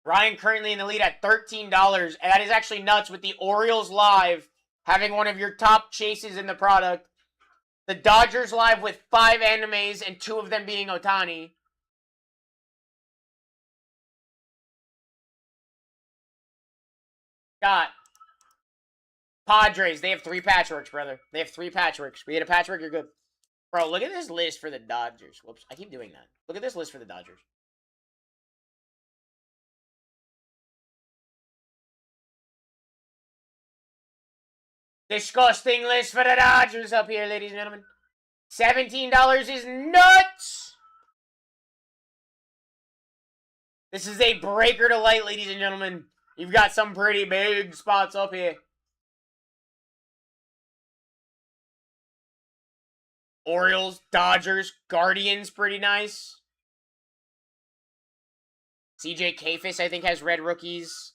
Ryan currently in the lead at $13. And that is actually nuts with the Orioles live having one of your top chases in the product. The Dodgers live with 5 animes and 2 of them being Ohtani. Got Padres. They have 3 patchworks, brother. They have 3 patchworks. We get a patchwork, you're good. Bro, look at this list for the Dodgers. Whoops, I keep doing that. Look at this list for the Dodgers. Disgusting list for the Dodgers up here, ladies and gentlemen. $17 is nuts! This is a breaker to light, ladies and gentlemen. You've got some pretty big spots up here. Orioles, Dodgers, Guardians, pretty nice. CJ Kafis, I think, has red rookies.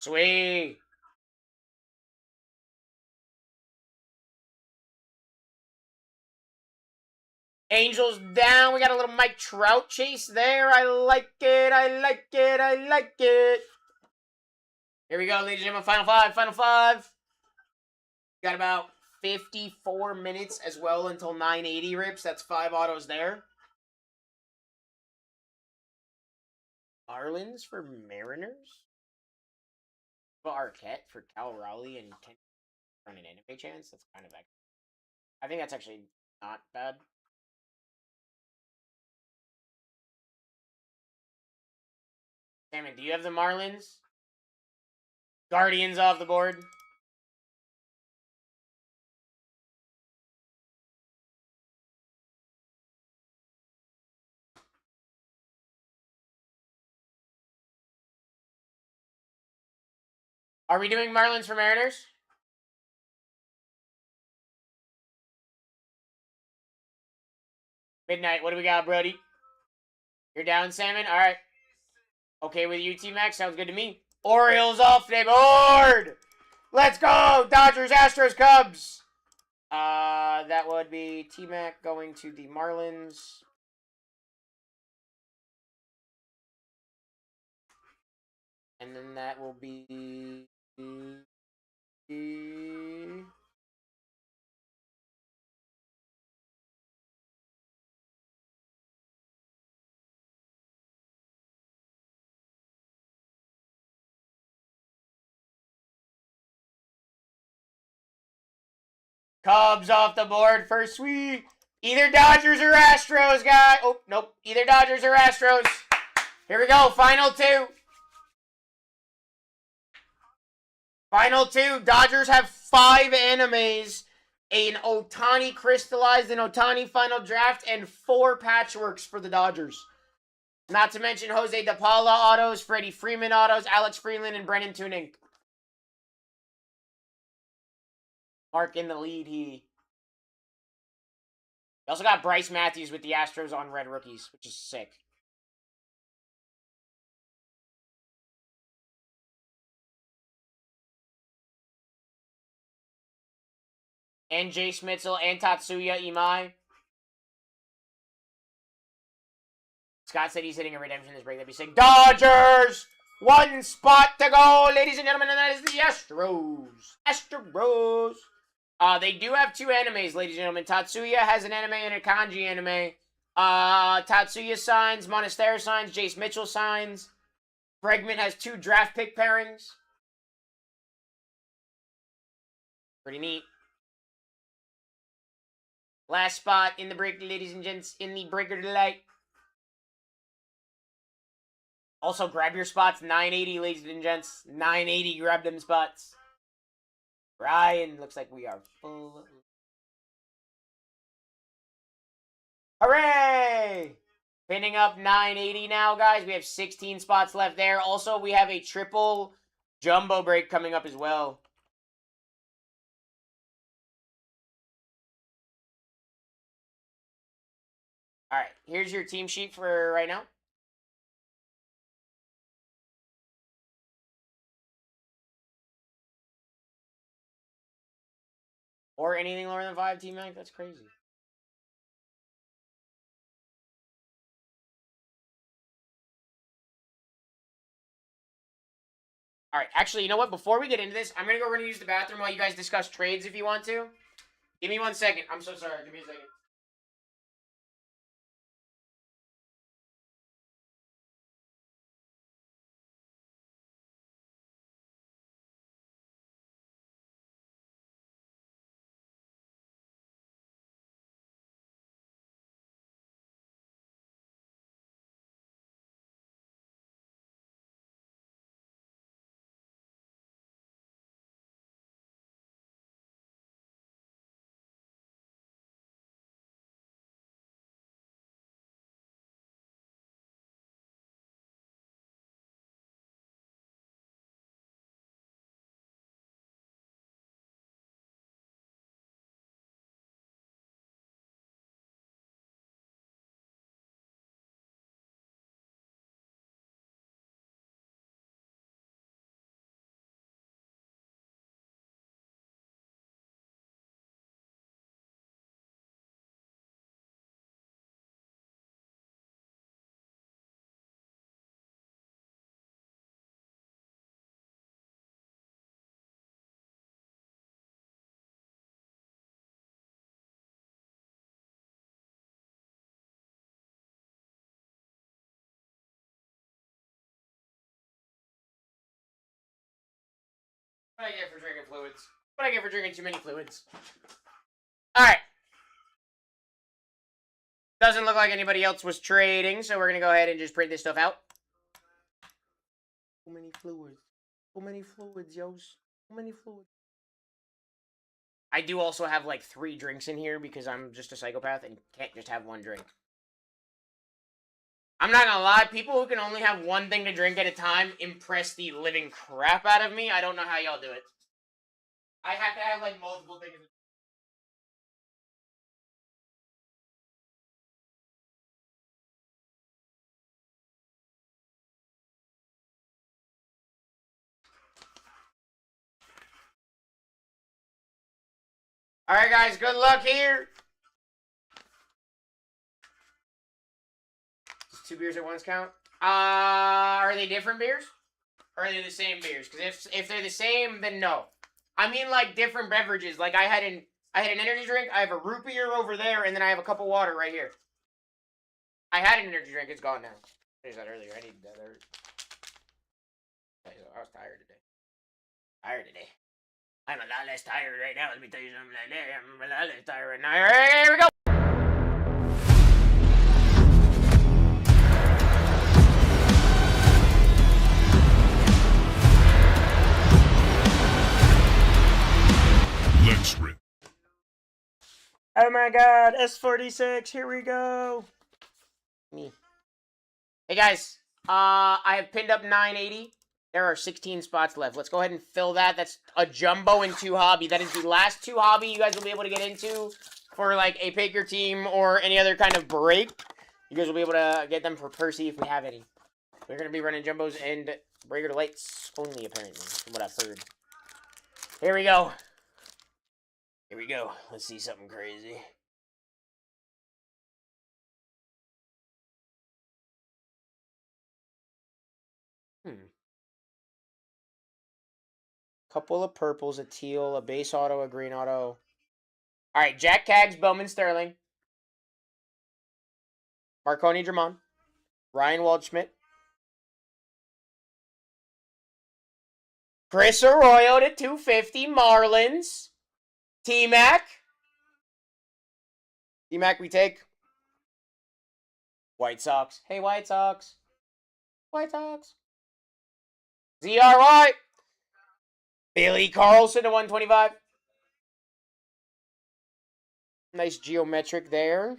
Sweet. Angels down. We got a little Mike Trout chase there. I like it. I like it. I like it. Here we go, ladies and gentlemen. Final five. Final five. Got about 54 minutes as well until 980 rips. That's 5 autos there. Marlins for Mariners. Arquette for Cal Raleigh and 10 run an anime chance. That's kind of I think that's actually not bad. Salmon, do you have the Marlins? Guardians off the board. Are we doing Marlins for Mariners? Midnight, what do we got, Brody? You're down, Salmon? All right. Okay with you, T-Max? Sounds good to me. Orioles off the board! Let's go! Dodgers, Astros, Cubs! That would be T-Mac going to the Marlins. And then that will be... Cubs off the board for sweet. Either Dodgers or Astros, guys. Oh, nope. Either Dodgers or Astros. Here we go. Final two. Final two. Dodgers have 5 animes, an Ohtani crystallized, an Ohtani final draft, and 4 patchworks for the Dodgers. Not to mention Jose De Paula autos, Freddie Freeman autos, Alex Freeland, and Brennan Tuning. Mark in the lead, he also got Bryce Matthews with the Astros on red rookies, which is sick. And Jay Schmitzel and Tatsuya Imai. Scott said he's hitting a redemption this break. That'd be sick. Dodgers! 1 spot to go, ladies and gentlemen, and that is the Astros. Astros. They do have 2 animes, ladies and gentlemen. Tatsuya has an anime and a kanji anime. Tatsuya signs, Monasterio signs, Jace Mitchell signs. Bregman has 2 draft pick pairings. Pretty neat. Last spot in the break, ladies and gents, in the breaker delight. Also, grab your spots. 980, ladies and gents. 980, grab them spots. Ryan, looks like we are full. Hooray! Pinning up 980 now, guys. We have 16 spots left there. Also, we have a triple jumbo break coming up as well. All right, here's your team sheet for right now. Or anything lower than 5, T-Mac? That's crazy. All right, actually, you know what? Before we get into this, I'm going to go use the bathroom while you guys discuss trades if you want to. Give me 1 second. I'm so sorry. Give me a second. What I get for drinking fluids? What I get for drinking too many fluids? Alright. Doesn't look like anybody else was trading, so we're going to go ahead and just print this stuff out. Too many fluids. Too many fluids, yos. Too many fluids. I do also have like 3 drinks in here because I'm just a psychopath and can't just have one drink. I'm not gonna lie, people who can only have one thing to drink at a time impress the living crap out of me. I don't know how y'all do it. I have to have like multiple things. Alright guys, good luck here. Does 2 beers at once count? Are they different beers? Or are they the same beers? Because if they're the same, then no. I mean like different beverages. Like I had an energy drink, I have a root beer over there, and then I have a cup of water right here. I had an energy drink, it's gone now. I said that earlier, I needed that earlier. I was tired today. I'm a lot less tired right now. Let me tell you something like that. I'm a lot less tired right now. Alright, here we go. Let's rip. Oh my god, S46, here we go. Me. Hey guys, I have pinned up 980. There are 16 spots left. Let's go ahead and fill that. That's a jumbo and 2 hobby. That is the last 2 hobby you guys will be able to get into for like a pick your team or any other kind of break. You guys will be able to get them for Percy if we have any. We're going to be running jumbos and breaker delights only, apparently, from what I've heard. Here we go. Here we go. Let's see something crazy. Couple of purples, a teal, a base auto, a green auto. All right, Jack Caggs, Bowman Sterling. Marconi Drummond. Ryan Waldschmidt. Chris Arroyo to 250, Marlins. T-Mac. T-Mac we take. White Sox. Hey, White Sox. White Sox. ZRY. Billy Carlson to 125. Nice geometric there.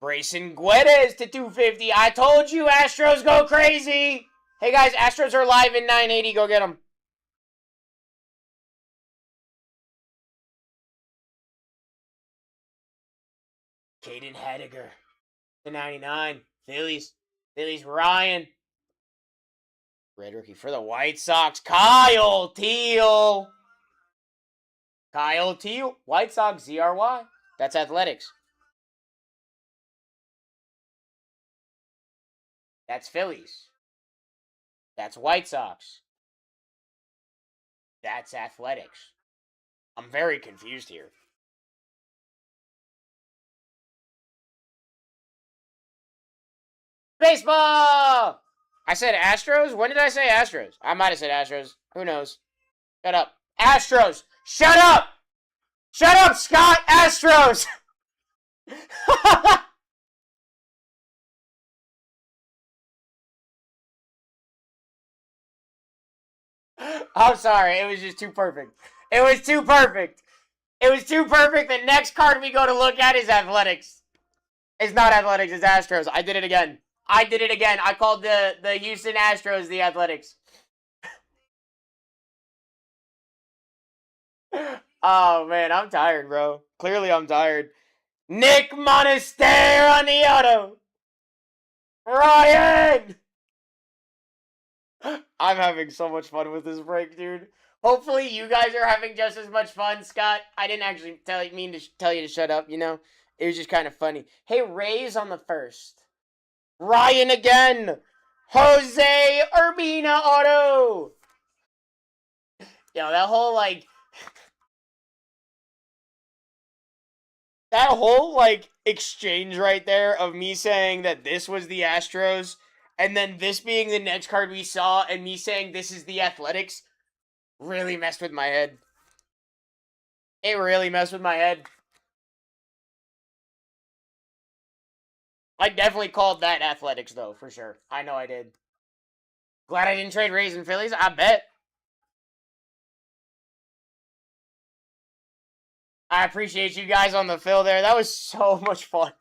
Grayson Guedes to 250. I told you Astros go crazy. Hey guys, Astros are live in 980. Go get them. Caden Hediger to 99. Phillies Ryan. Red rookie for the White Sox. Kyle Teal. White Sox, ZRY. That's Athletics. That's Phillies. That's White Sox. That's Athletics. I'm very confused here. Baseball! I said Astros? When did I say Astros? I might have said Astros. Who knows? Shut up. Astros! Shut up! Shut up, Scott! Astros! I'm sorry. It was just too perfect. It was too perfect. It was too perfect. The next card we go to look at is Athletics. It's not Athletics. It's Astros. I did it again. I called the Houston Astros the Athletics. Oh, man. I'm tired, bro. Clearly, I'm tired. Nick Monasterio on the auto. Ryan! I'm having so much fun with this break, dude. Hopefully, you guys are having just as much fun, Scott. I didn't actually mean to tell you to shut up, you know? It was just kind of funny. Hey, Ray's on the first. Ryan again. Jose Urbina auto. Yo, that whole, like... that whole, like, exchange right there of me saying that this was the Astros and then this being the next card we saw, and me saying this is the Athletics, really messed with my head. It really messed with my head. I definitely called that Athletics, though, for sure. I know I did. Glad I didn't trade Rays and Phillies, I bet. I appreciate you guys on the fill there. That was so much fun.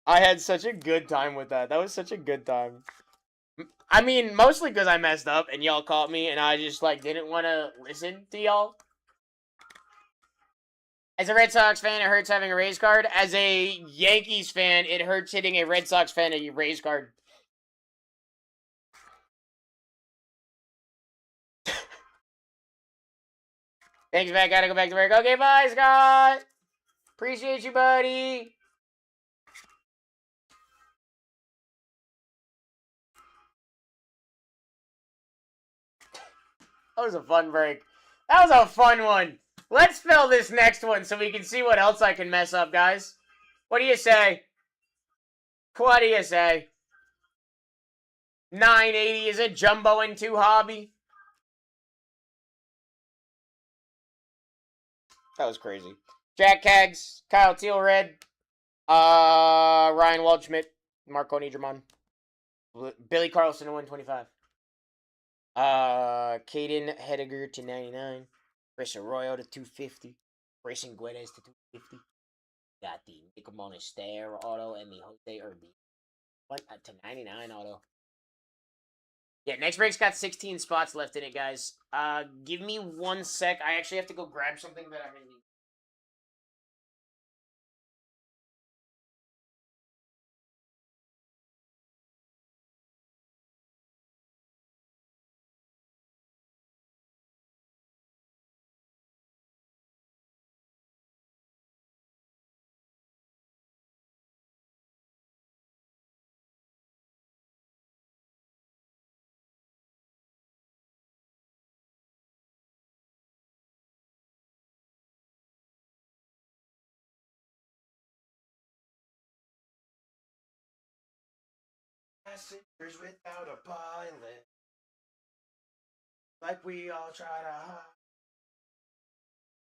I had such a good time with that. That was such a good time. I mean, mostly because I messed up and y'all caught me and I just, like, didn't want to listen to y'all. As a Red Sox fan, it hurts having a Rays card. As a Yankees fan, it hurts hitting a Red Sox fan a Rays card. Thanks, Matt. Gotta go back to work. Okay, bye, Scott. Appreciate you, buddy. That was a fun break. That was a fun one. Let's fill this next one so we can see what else I can mess up, guys. What do you say? What do you say? 980 is a jumbo and 2 hobby. That was crazy. Jack Kaggs, Kyle Teal-Red, Ryan Waldschmidt, Marco Niederman, Billy Carlson to 125. Caden Hediger to 99. Chris Arroyo to 250. Grayson Guedes to 250. Got the Nico Monasterio auto and the Jose Urbi. What? To 99 auto. Yeah, next break's got 16 spots left in it, guys. Give me 1 sec. I actually have to go grab something that I'm gonna need. Passengers without a pilot. Like we all try to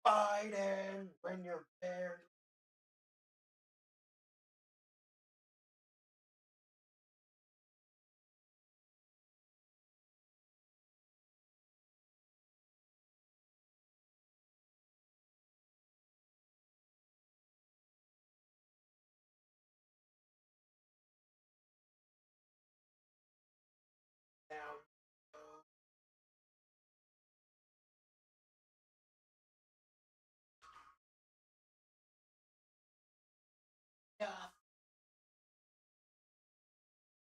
hide in when you're there. Down. Yeah.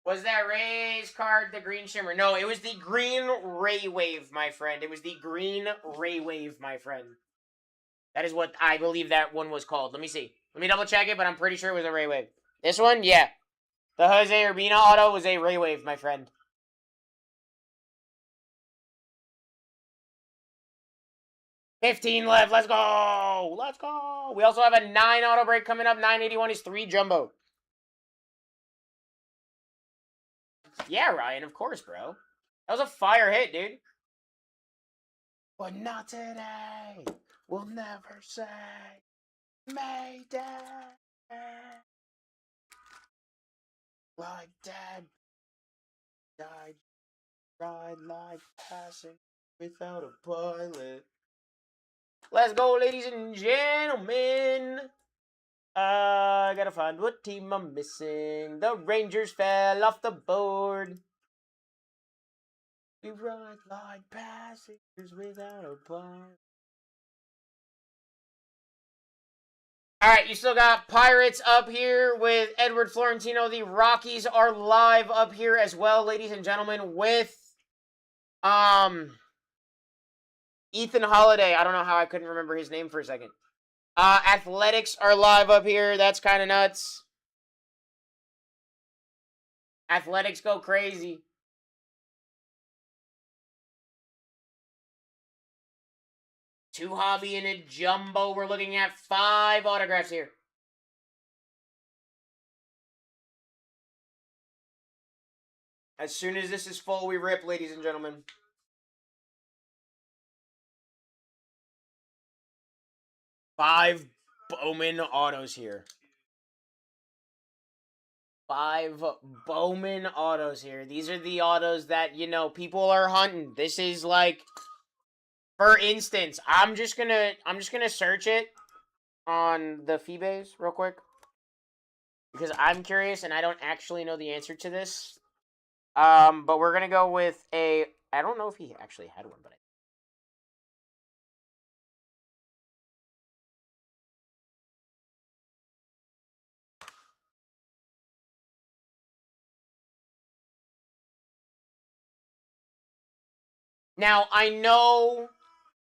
Was that Ray's card the green shimmer? No, it was the green Ray Wave, my friend. It was the green Ray Wave, my friend. That is what I believe that one was called. Let me see. Let me double check it, but I'm pretty sure it was a Ray Wave. This one? Yeah. The Jose Urbina auto was a Ray Wave, my friend. $15 left. Let's go. Let's go. We also have a 9 auto break coming up. 981 is 3 jumbo. Yeah, Ryan, of course, bro. That was a fire hit, dude. But not today. We'll never say Mayday. Like dad died, ride like passing without a pilot. Let's go, ladies and gentlemen. I gotta find what team I'm missing. The Rangers fell off the board. We ride like passengers without a pilot. Alright, you still got Pirates up here with Edward Florentino. The Rockies are live up here as well, ladies and gentlemen, with Ethan Holiday. I don't know how I couldn't remember his name for a second. Athletics are live up here. That's kind of nuts. Athletics go crazy. Two hobby and a jumbo. We're looking at 5 autographs here. As soon as this is full, we rip, ladies and gentlemen. Five Bowman autos here. 5 Bowman autos here. These are the autos that, you know, people are hunting. This is like, for instance, I'm just gonna search it on the Feebase real quick. Because I'm curious and I don't actually know the answer to this. But we're gonna go with a, I don't know if he actually had one, but now I know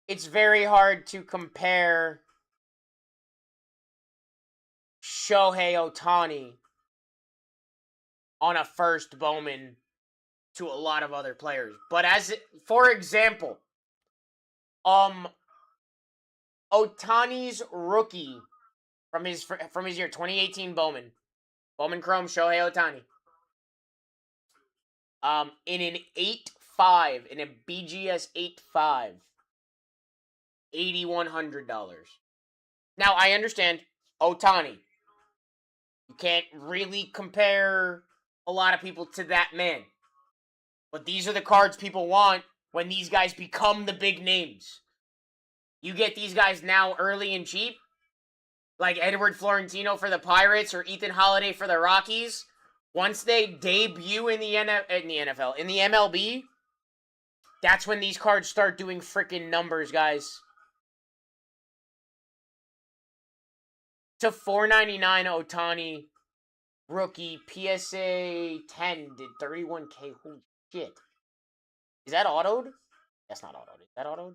it's very hard to compare Shohei Ohtani on a first Bowman to a lot of other players. But for example, Ohtani's rookie from his year 2018 Bowman Chrome Shohei Ohtani. In an 8.5, in a BGS 8.5, $8,100. Now I understand Ohtani. You can't really compare a lot of people to that man. But these are the cards people want when these guys become the big names. You get these guys now early and cheap, like Edward Florentino for the Pirates or Ethan Holiday for the Rockies. Once they debut in the NFL, in the MLB, that's when these cards start doing freaking numbers, guys. To $499 Ohtani rookie PSA 10 did 31K. Holy shit. Is that autoed? That's not autoed. Is that autoed?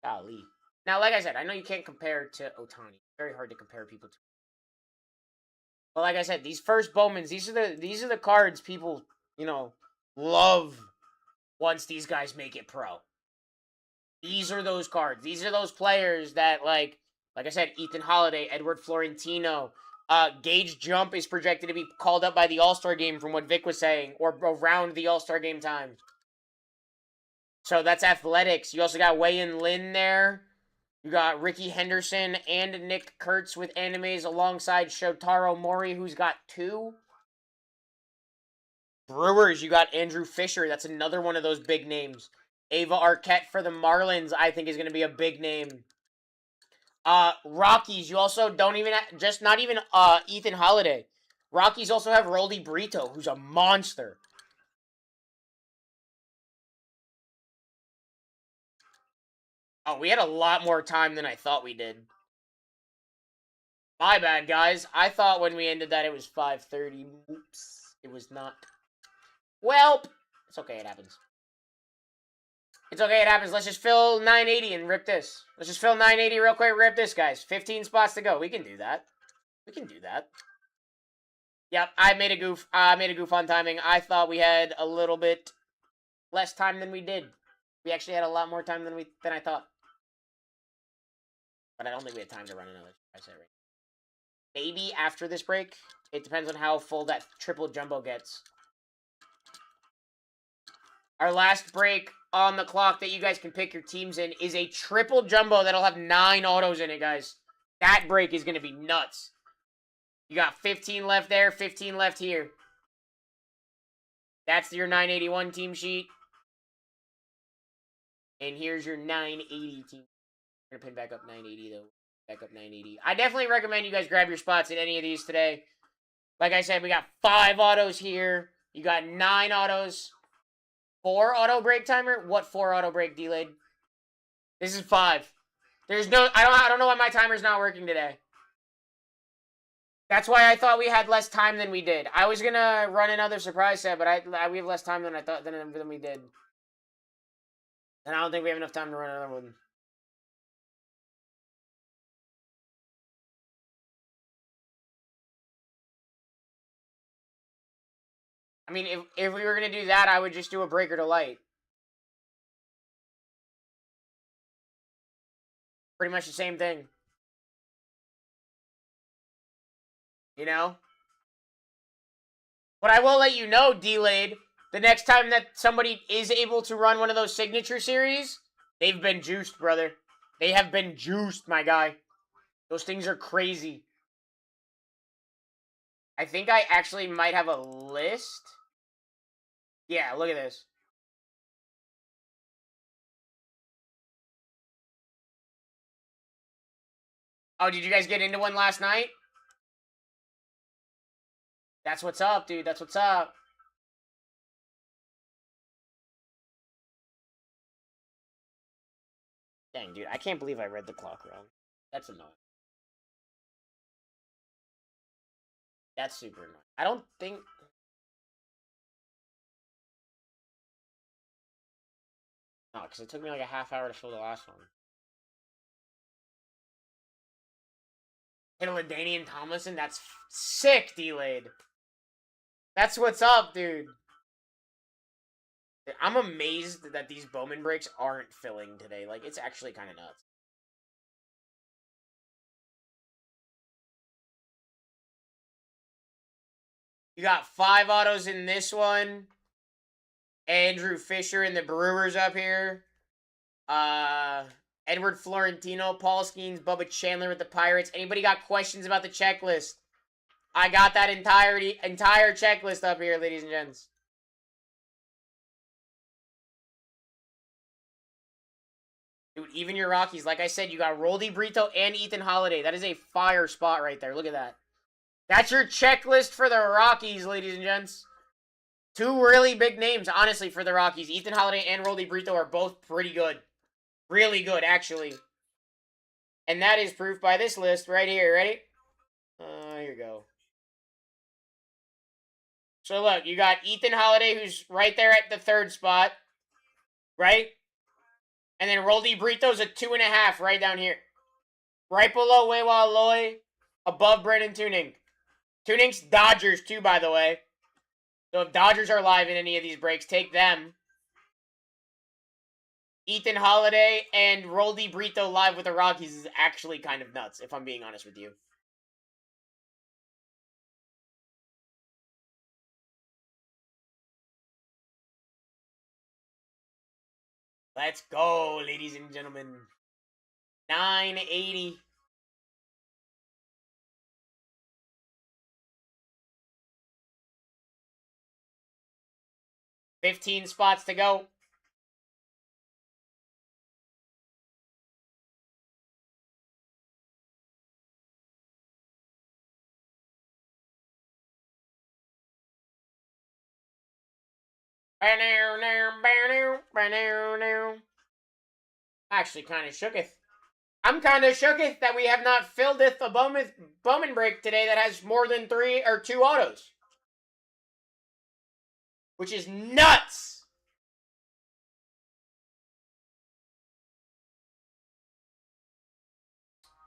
Golly. Now, like I said, I know you can't compare to Ohtani. It's very hard to compare people to. But like I said, these first Bowmans, these are the cards people, you know, love once these guys make it pro. These are those cards. These are those players that, like I said, Ethan Holiday, Edward Florentino, Gage Jump is projected to be called up by the All-Star game from what Vic was saying, or around the All-Star game time. So that's athletics. You also got Wei-Yin Lin there. You got Ricky Henderson and Nick Kurtz with animes alongside Shotaro Mori, who's got 2. Brewers, you got Andrew Fisher. That's another one of those big names. Ava Arquette for the Marlins, I think, is going to be a big name. Rockies, you also don't even not even Ethan Holiday. Rockies also have Roldy Brito, who's a monster. Oh, we had a lot more time than I thought we did. My bad, guys. I thought when we ended that it was 5:30. Oops. It was not. Welp! It's okay, it happens. It's okay, it happens. Let's just fill 980 and rip this. Let's just fill 980 real quick, rip this, guys. 15 spots to go. We can do that. We can do that. Yep, I made a goof. I made a goof on timing. I thought we had a little bit less time than we did. We actually had a lot more time than I thought. But I don't think we had time to run another. I said right. Maybe after this break. It depends on how full that triple jumbo gets. Our last break on the clock that you guys can pick your teams in is a triple jumbo that'll have 9 autos in it, guys. That break is going to be nuts. You got 15 left there, 15 left here. That's your 981 team sheet. And here's your 980 team. I'm going to pin back up 980, though. Back up 980. I definitely recommend you guys grab your spots in any of these today. Like I said, we got 5 autos here. You got 9 autos. 4 auto break timer? What 4 auto break delayed? This is 5. There's no... I don't know why my timer's not working today. That's why I thought we had less time than we did. I was gonna run another surprise set, but we have less time than I thought than we did. And I don't think we have enough time to run another one. I mean, if we were gonna do that, I would just do a breaker to light. Pretty much the same thing. You know? But I will let you know, Delayed, the next time that somebody is able to run one of those signature series, they've been juiced, brother. They have been juiced, my guy. Those things are crazy. I think I actually might have a list. Yeah, look at this. Oh, did you guys get into one last night? That's what's up, dude. That's what's up. Dang, dude. I can't believe I read the clock wrong. That's annoying. That's super annoying. I don't think... No, because it took me like a half hour to fill the last one. Hit a LaDainian Tomlinson? That's sick, Delayed. That's what's up, dude. I'm amazed that these Bowman breaks aren't filling today. Like, it's actually kind of nuts. You got 5 autos in this one. Andrew Fisher and the Brewers up here. Edward Florentino, Paul Skeens, Bubba Chandler with the Pirates. Anybody got questions about the checklist? I got that entire checklist up here, ladies and gents. Dude, even your Rockies, like I said, you got Roldy Brito and Ethan Holiday. That is a fire spot right there. Look at that. That's your checklist for the Rockies, ladies and gents. 2 really big names, honestly, for the Rockies. Ethan Holiday and Roldy Brito are both pretty good. Really good, actually. And that is proof by this list right here. Ready? Here you go. So look, you got Ethan Holiday, who's right there at the 3rd spot. Right? And then Roldy Brito's a 2.5 right down here. Right below Weiwa Loy, above Brennan Tuning. Tuning's Dodgers, too, by the way. So if Dodgers are live in any of these breaks, take them. Ethan Holiday and Roldy Brito live with the Rockies is actually kind of nuts, if I'm being honest with you. Let's go, ladies and gentlemen. 980. $15 spots to go. Actually, kind of shooketh. I'm kind of shooketh that we have not filled it a Bowman break today that has more than 3 or 2 autos. Which is nuts!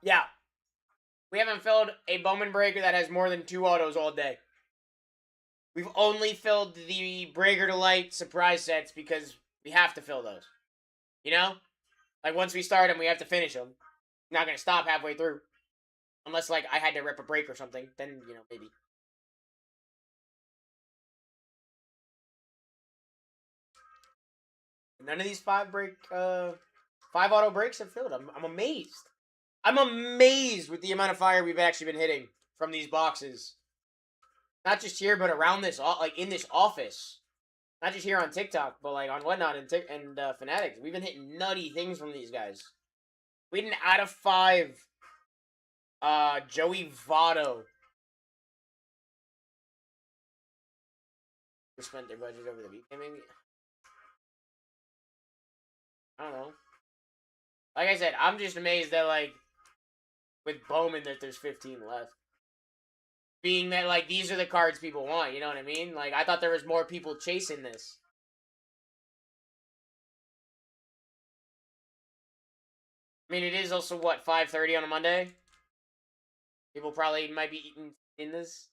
Yeah. We haven't filled a Bowman breaker that has more than 2 autos all day. We've only filled the Breaker to Light surprise sets because we have to fill those. You know? Like, once we start them, we have to finish them. I'm not going to stop halfway through. Unless, like, I had to rip a break or something. Then, you know, maybe. None of these 5 auto breaks have filled. I'm amazed. I'm amazed with the amount of fire we've actually been hitting from these boxes. Not just here, but around this, like, in this office. Not just here on TikTok, but, like, on Whatnot and Fanatics. We've been hitting nutty things from these guys. We had an out of 5 Joey Votto. Who spent their budget over the weekend, maybe? I don't know. Like I said, I'm just amazed that, like, with Bowman that there's 15 left. Being that, like, these are the cards people want, you know what I mean? Like, I thought there was more people chasing this. I mean, it is also, what, 5:30 on a Monday? People probably might be eating in this.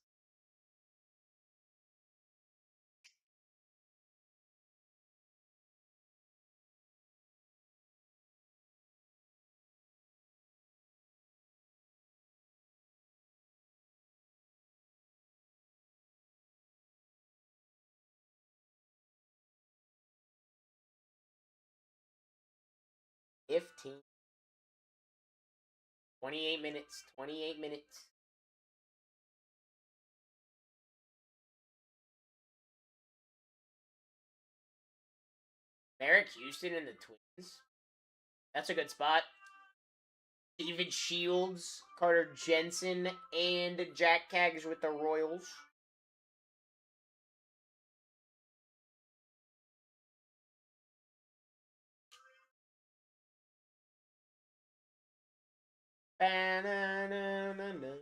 15. 28 minutes. 28 minutes. Merrick Houston and the Twins. That's a good spot. David Shields, Carter Jensen, and Jack Caggs with the Royals. Ba-na-na-na-na.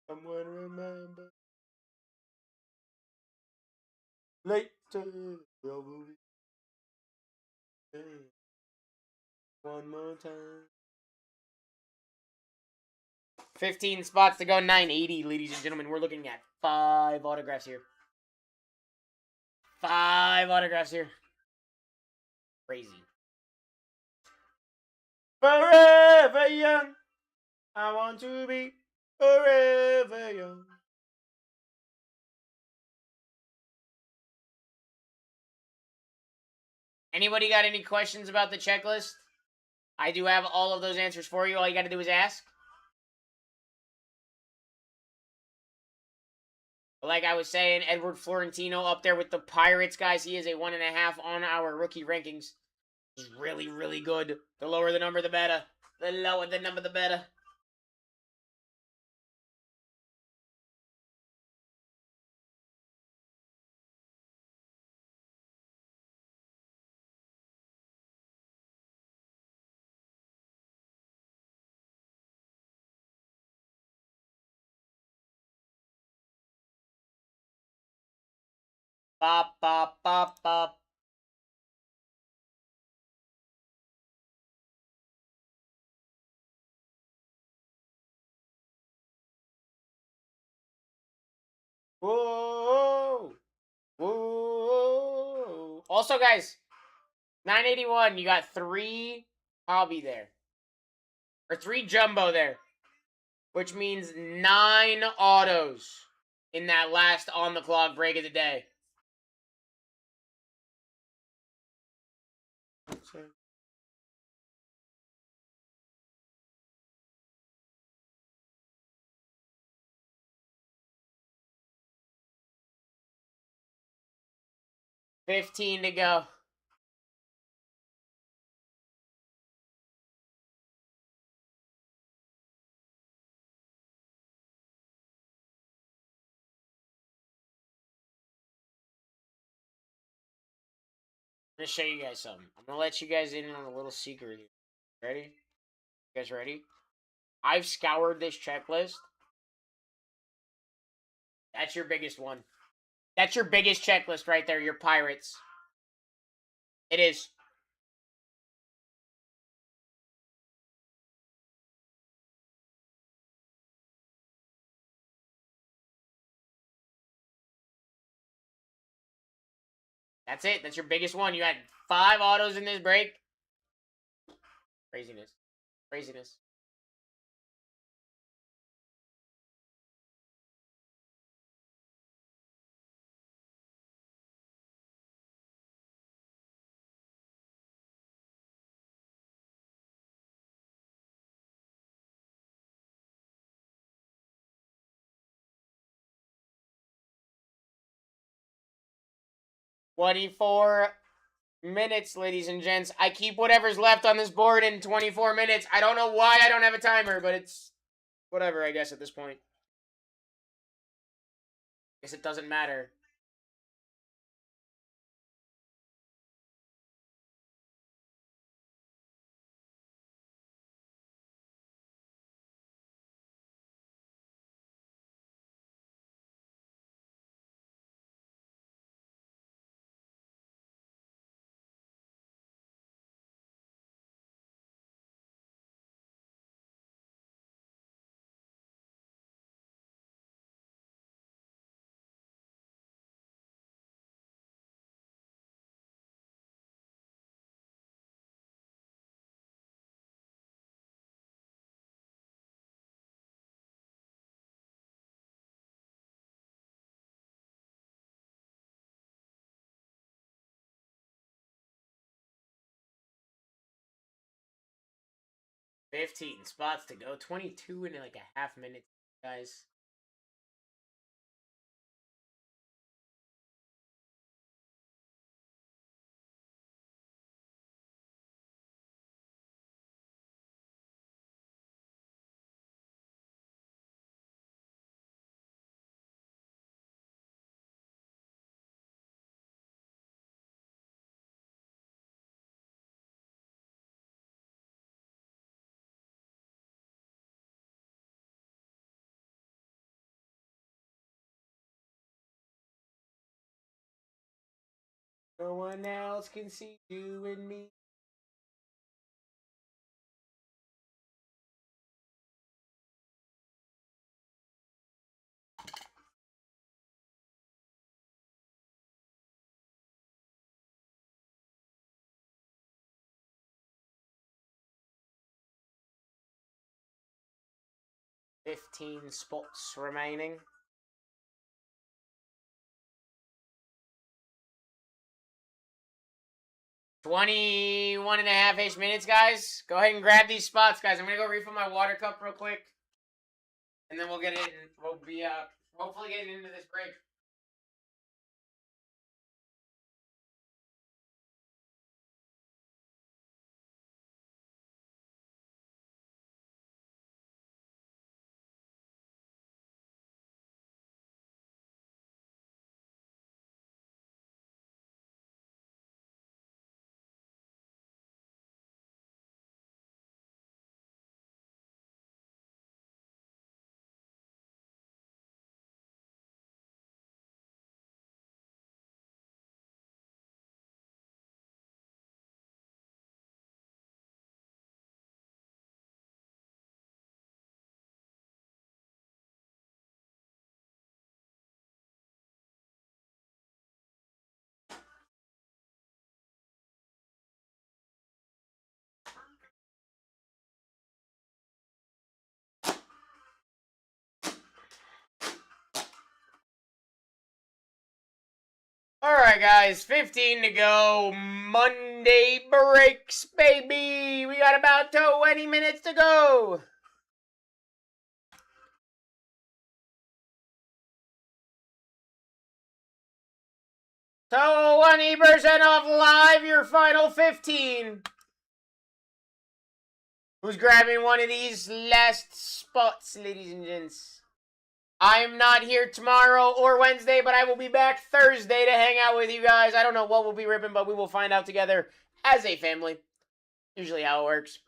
Someone remember. Late to one more time. 15 spots to go, 980, ladies and gentlemen. We're looking at 5 autographs here. 5 autographs here. Crazy. Forever young. I want to be forever young. Anybody got any questions about the checklist? I do have all of those answers for you. All you got to do is ask. Like I was saying, Edward Florentino up there with the Pirates, guys. He is a 1.5 on our rookie rankings. He's really, really good. The lower the number, the better. The lower the number, the better. Bop, bop, bop, bop. Whoa. Whoa. Also, guys, 981, you got 3 hobby there. Or 3 jumbo there. Which means 9 autos in that last on-the-clock break of the day. $15 to go. I'm going to show you guys something. I'm going to let you guys in on a little secret. Ready? You guys ready? I've scoured this checklist. That's your biggest one. That's your biggest checklist right there, your Pirates. It is. That's it. That's your biggest one. You had 5 autos in this break. Craziness. Craziness. "24 minutes, ladies and gents. I keep whatever's left on this board in 24 minutes. I don't know why I don't have a timer, but it's whatever, I guess, at this point. Guess it doesn't matter. 15 spots to go. 22 in like a half minute, guys. No one else can see you and me. $15 spots remaining. $21 and a half-ish minutes, guys. Go ahead and grab these spots, guys. I'm gonna go refill my water cup real quick, and then we'll get in. We'll be hopefully getting into this break. Alright, guys, 15 to go. Monday breaks, baby. We got about 20 minutes to go. So 20% off live, your final 15. Who's grabbing one of these last spots, ladies and gents? I'm not here tomorrow or Wednesday, but I will be back Thursday to hang out with you guys. I don't know what we'll be ripping, but we will find out together as a family. Usually how it works.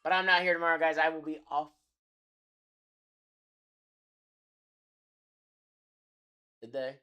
But I'm not here tomorrow, guys. I will be off. Did they?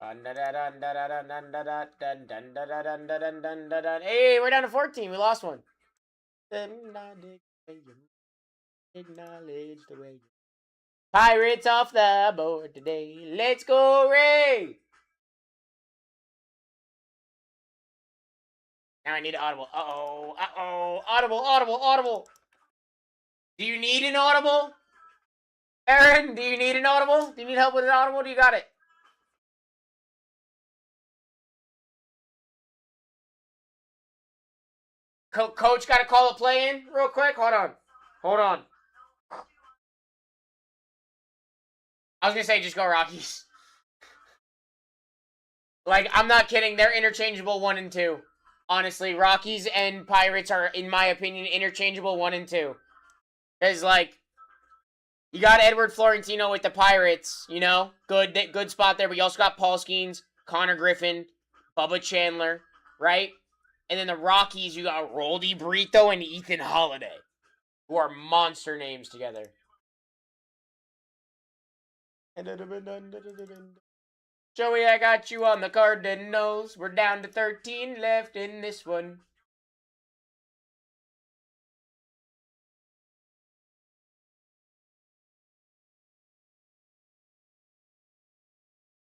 Hey, we're down to 14. We lost one. Acknowledge the way. Pirates off the board today. Let's go, Ray! Now I need an audible. Uh-oh. Uh-oh. Audible, audible, audible. Do you need an audible? Aaron, do you need an audible? Do you need help with an audible? Do you got it? Coach got to call a play in real quick. Hold on. Hold on. I was going to say just go Rockies. Like, I'm not kidding. They're interchangeable 1 and 2. Honestly, Rockies and Pirates are, in my opinion, interchangeable 1 and 2. Because, like, you got Edward Florentino with the Pirates, you know? Good spot there. But you also got Paul Skeens, Connor Griffin, Bubba Chandler, right? And then the Rockies, you got Roldy Brito and Ethan Holiday, who are monster names together. Joey, I got you on the Cardinals. We're down to 13 left in this one.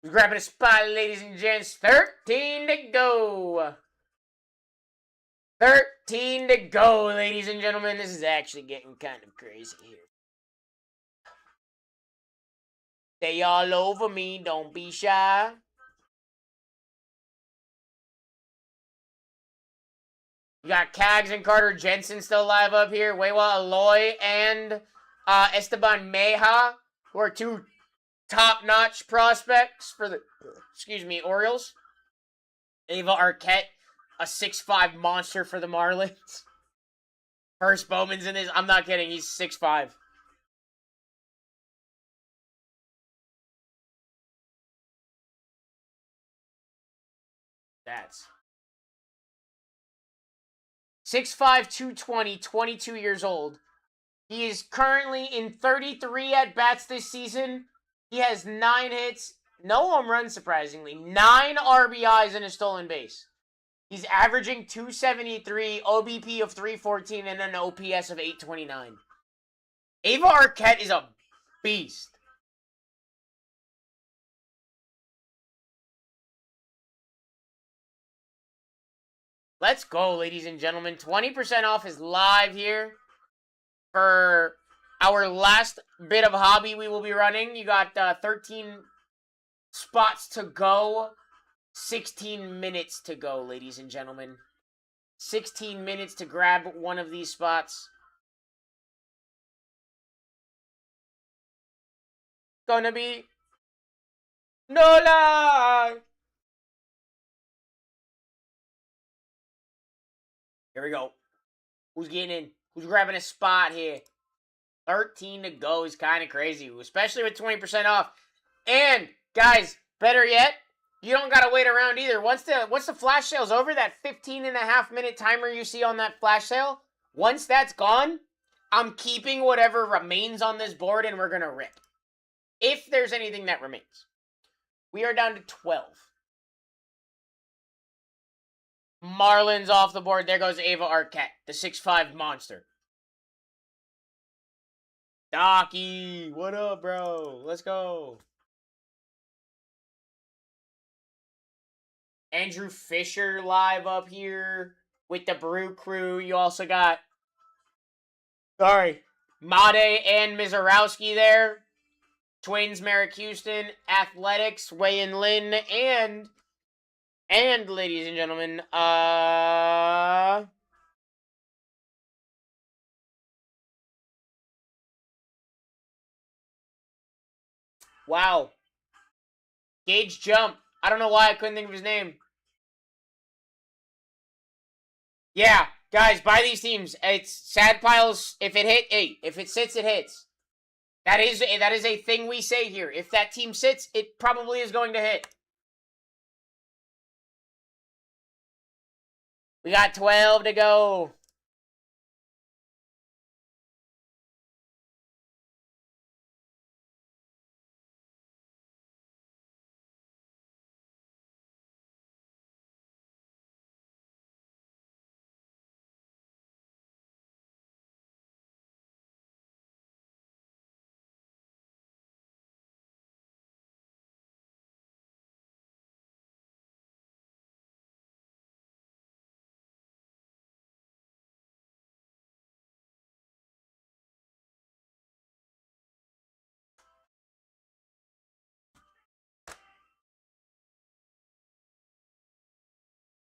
Who's grabbing a spot, ladies and gents? 13 to go. 13 to go, ladies and gentlemen. This is actually getting kind of crazy here. They all over me. Don't be shy. You got Cags and Carter Jensen still live up here. Wewa Aloy and Esteban Meja, who are two top-notch prospects for the, Orioles. Ava Arquette, a 6'5" monster for the Marlins. First Bowman's in this. I'm not kidding. He's 6'5". That's 6'5", 220, 22 years old. He is currently in 33 at-bats this season. He has 9 hits, no home runs, surprisingly. 9 RBIs and a stolen base. He's averaging 273, OBP of 314, and an OPS of 829. Ava Arquette is a beast. Let's go, ladies and gentlemen. 20% off is live here for our last bit of hobby we will be running. You got 13 spots to go. 16 minutes to go, ladies and gentlemen. 16 minutes to grab one of these spots. Gonna be no lie. Here we go. Who's getting in? Who's grabbing a spot here? 13 to go is kind of crazy, especially with 20% off. And, guys, better yet, you don't got to wait around either. Once the flash sale's over, that 15.5-minute timer you see on that flash sale, once that's gone, I'm keeping whatever remains on this board and we're going to rip. If there's anything that remains. We are down to 12. Marlins off the board. There goes Ava Arquette, the 6'5" monster. Docky, what up, bro? Let's go. Andrew Fisher live up here with the Brew Crew. You also got, Made and Mizorowski there. Twins, Merrick Houston, Athletics, Wei and Lin, and ladies and gentlemen, wow. Gage Jump. I don't know why I couldn't think of his name. Yeah, guys, buy these teams. It's Sad Piles. If it hit, hey, if it sits, it hits. That is a thing we say here. If that team sits, it probably is going to hit. We got 12 to go.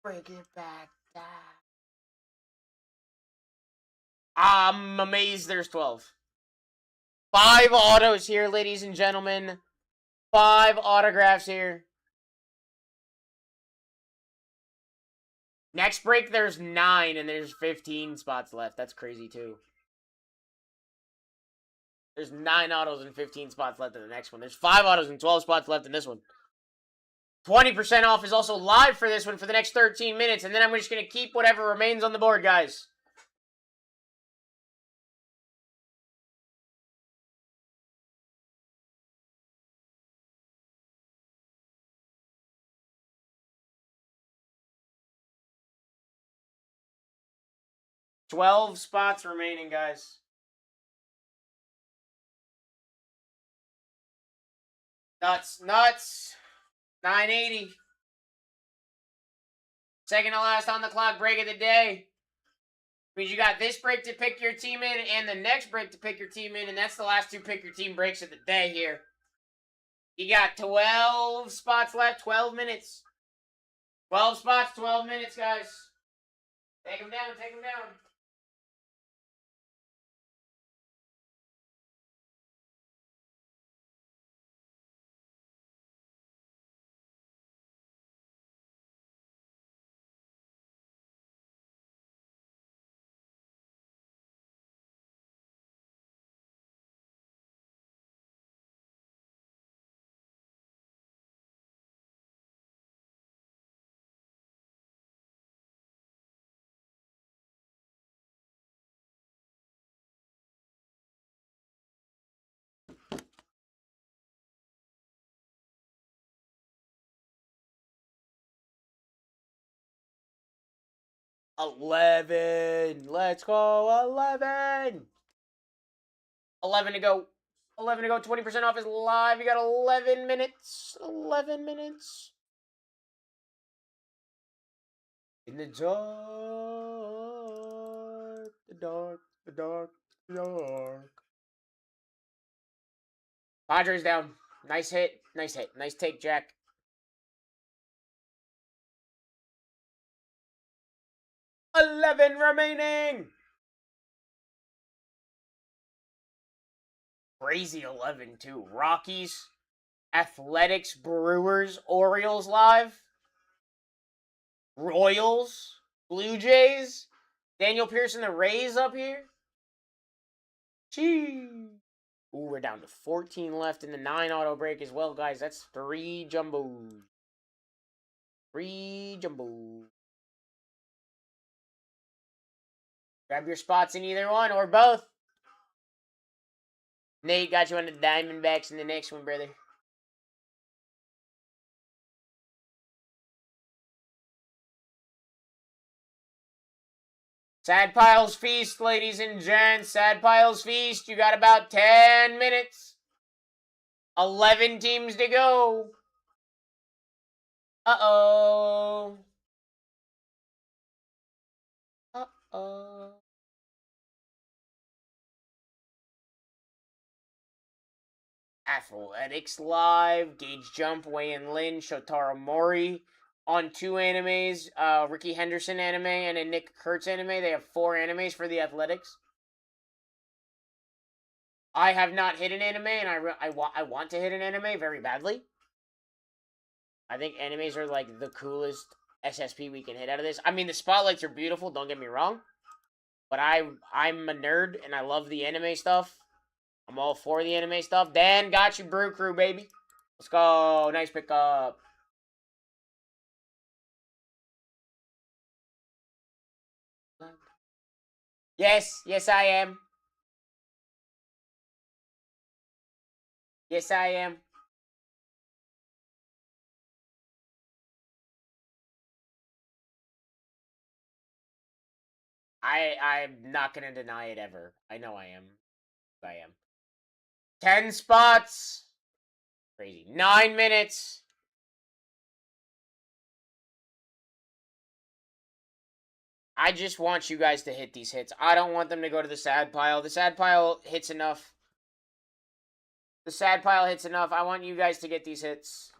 Break it back down. I'm amazed there's 12. 5 autos here, ladies and gentlemen. 5 autographs here. Next break, there's 9, and there's 15 spots left. That's crazy, too. There's 9 autos and 15 spots left in the next one. There's 5 autos and 12 spots left in this one. 20% off is also live for this one for the next 13 minutes, and then I'm just going to keep whatever remains on the board, guys. $12 spots remaining, guys. Nuts. 980. Second to last on the clock break of the day. Means you got this break to pick your team in and the next break to pick your team in, and that's the last two pick your team breaks of the day here. You got 12 spots left, 12 minutes. 12 spots, 12 minutes, guys. Take them down, take them down. Let's go, 11. 11 to go. 11 to go. 20% off is live. You got 11 minutes. 11 minutes. In the dark. The dark. The dark. The dark. Padres down. Nice hit. Nice hit. Nice take, Jack. $11 remaining. Crazy 11 too. Rockies, Athletics, Brewers, Orioles live. Royals, Blue Jays, Daniel Pearson, the Rays up here. Gee. Ooh, we're down to 14 left in the 9 auto break as well, guys. That's 3 jumbos. 3 jumbos. Grab your spots in either one or both. Nate got you on the Diamondbacks in the next one, brother. Sad Piles Feast, ladies and gents. Sad Piles Feast. You got about 10 minutes. 11 teams to go. Uh-oh. Uh-oh. Athletics live. Gage Jump, Wei-In Lin, Shotaro Mori. On 2 animes, Ricky Henderson anime and a Nick Kurtz anime. They have 4 animes for the Athletics. I have not hit an anime, and I want to hit an anime very badly. I think animes are like the coolest SSP we can hit out of this. I mean, the spotlights are beautiful, don't get me wrong. But I'm a nerd, and I love the anime stuff. I'm all for the anime stuff. Dan got you, Brew Crew, baby. Let's go. Nice pickup. Yes, yes I am. Yes I am. I'm not gonna deny it ever. I know I am. I am. 10 spots. Crazy. 9 minutes. I just want you guys to hit these hits. I don't want them to go to the sad pile. The sad pile hits enough. The sad pile hits enough. I want you guys to get these hits.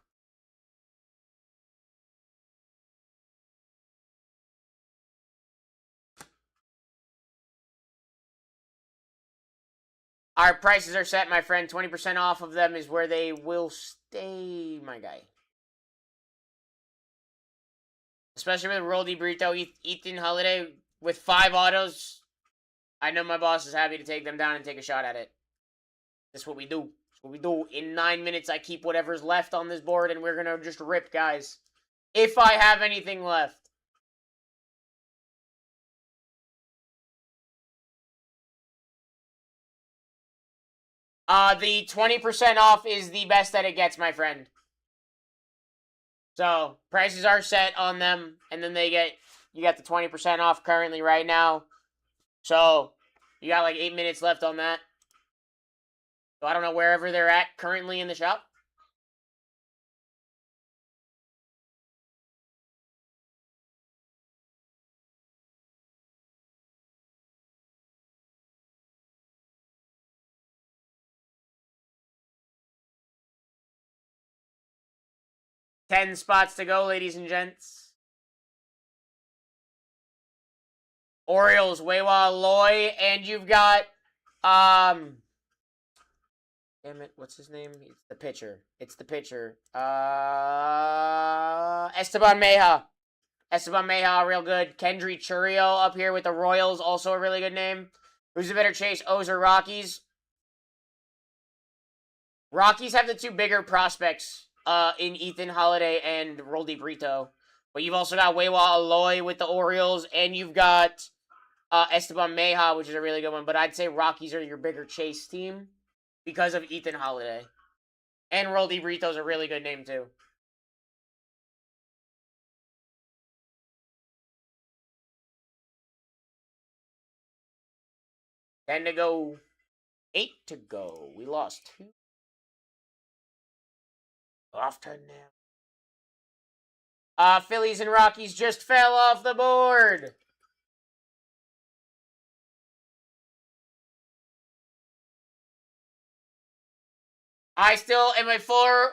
Our prices are set, my friend. 20% off of them is where they will stay, my guy. Especially with Roldy Brito, Ethan Holiday with 5 autos. I know my boss is happy to take them down and take a shot at it. That's what we do. That's what we do. In 9 minutes, I keep whatever's left on this board, and we're going to just rip, guys. If I have anything left. The 20% off is the best that it gets, my friend. So, prices are set on them, and then you got the 20% off currently right now. So, you got like 8 minutes left on that. So, I don't know wherever they're at currently in the shop. 10 spots to go, ladies and gents. Orioles, Weiwa Loy, and you've got, damn it, what's his name? It's the pitcher. Esteban Meja. Esteban Meja, real good. Kendry Churio up here with the Royals, also a really good name. Who's the better chase, O's or Rockies? Rockies have the two bigger prospects in Ethan Holiday and Roldy Brito. But you've also got Weiwa Aloy with the Orioles, and you've got Esteban Meja, which is a really good one. But I'd say Rockies are your bigger chase team because of Ethan Holiday. And Roldy Brito's a really good name, too. Ten to go. 8 to go. We lost 2. Off to now. Phillies and Rockies just fell off the board. I still am a firm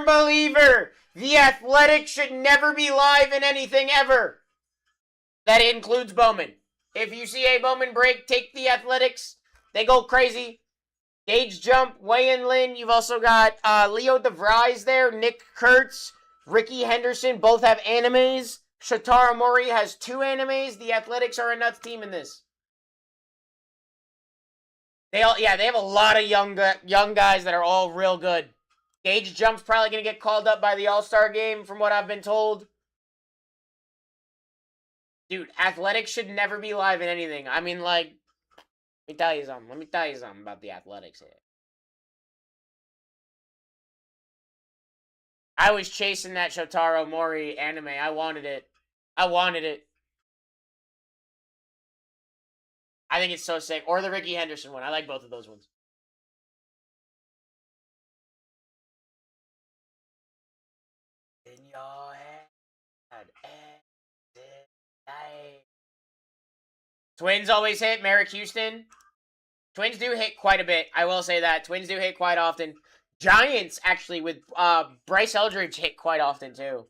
believer. The Athletics should never be live in anything ever. That includes Bowman. If you see a Bowman break, take the Athletics. They go crazy. Gage Jump, Wayne Lin. You've also got Leo DeVries there. Nick Kurtz, Ricky Henderson. Both have animes. Shotaro Mori has 2 animes. The Athletics are a nuts team in this. They have a lot of young guys that are all real good. Gage Jump's probably going to get called up by the All-Star game from what I've been told. Dude, Athletics should never be live in anything. I mean, like, let me tell you something about the Athletics here. I was chasing that Shotaro Mori anime. I wanted it. I think it's so sick. Or the Ricky Henderson one. I like both of those ones. In your head. Twins always hit. Merrick Houston. Twins do hit quite a bit. I will say that. Twins do hit quite often. Giants, actually, with Bryce Eldridge hit quite often, too.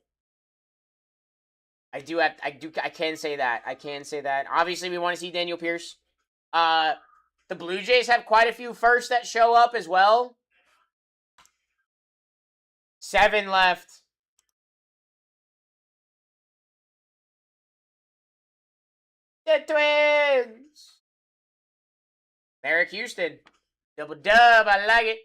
I can say that. Obviously, we want to see Daniel Pierce. The Blue Jays have quite a few firsts that show up as well. 7 left. The Twins. Merrick Houston. Double dub. I like it.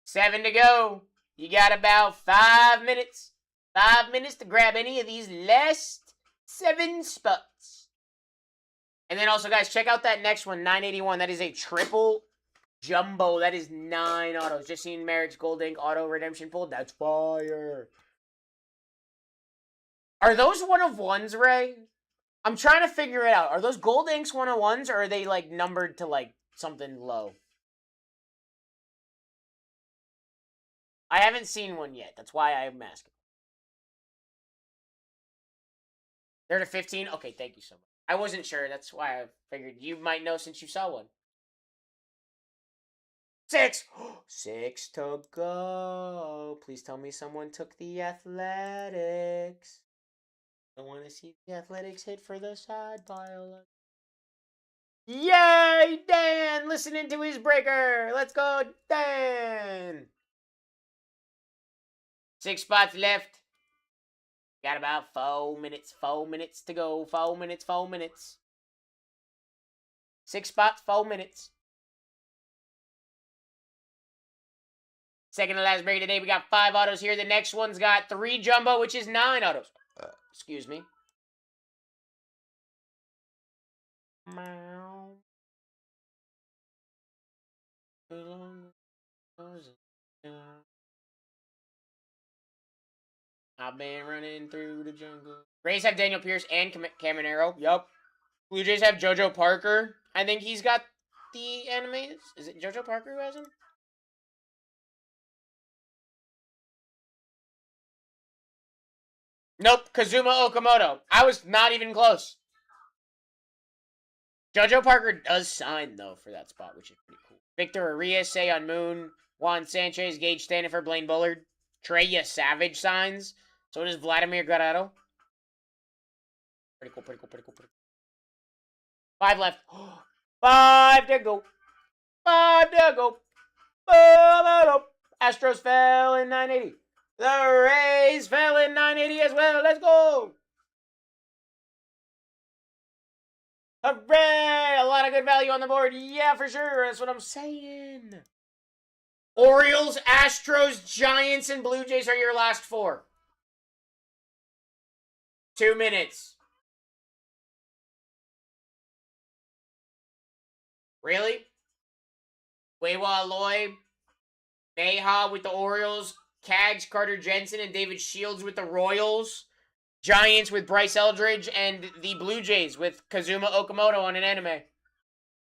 7 to go. You got about 5 minutes. 5 minutes to grab any of these last 7 spots. And then also, guys, check out that next one, 981. That is a triple jumbo. That is 9 autos. Just seen Merrick's Gold Ink auto redemption pulled. That's fire. Are those 1-of-1s, Ray? I'm trying to figure it out. Are those Gold Inks 1-of-1s, or are they, like, numbered to, like, something low? I haven't seen one yet. That's why I'm asking. They're to 15? Okay, thank you so much. I wasn't sure. That's why I figured you might know since you saw one. 6! 6 to go. Please tell me someone took the Athletics. I want to see the Athletics hit for the side pile. Yay, Dan! Listening to his breaker. Let's go, Dan! 6 spots left. Got about 4 minutes. 4 minutes to go. 4 minutes. 4 minutes. 6 spots. 4 minutes. Second to last break of the day. We got 5 autos here. The next one's got 3 jumbo, which is 9 autos. Excuse me. Meow. I've been running through the jungle. Rays have Daniel Pierce and Caminero. Yup. Blue Jays have JoJo Parker. I think he's got the animes. Is it JoJo Parker who has him? Nope. Kazuma Okamoto. I was not even close. JoJo Parker does sign, though, for that spot, which is pretty cool. Victor Arias, Seion Moon, Juan Sanchez, Gage Stanford, Blaine Bullard. Treya Savage signs. So does Vladimir Guerrero. Pretty cool, pretty cool, pretty cool, pretty cool. 5 left. 5 to go. 5 to go. Astros fell in 980. The Rays fell in 980 as well. Let's go. Hooray! A lot of good value on the board. Yeah, for sure. That's what I'm saying. Orioles, Astros, Giants, and Blue Jays are your last 4. 2 minutes. Really? Weiwa Aloy, Mayha with the Orioles, Cags, Carter Jensen, and David Shields with the Royals. Giants with Bryce Eldridge, and the Blue Jays with Kazuma Okamoto on an anime.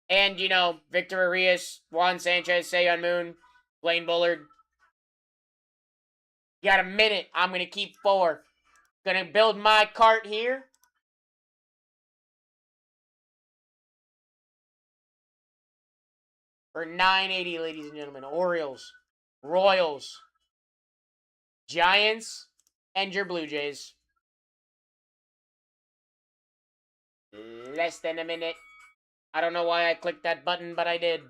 And, you know, Victor Arias, Juan Sanchez, Seiyon Moon, Blaine Bullard. You got a minute. I'm going to keep 4. Going to build my cart here. For 980, ladies and gentlemen. Orioles, Royals, Giants, and your Blue Jays. Less than a minute. I don't know why I clicked that button, but I did.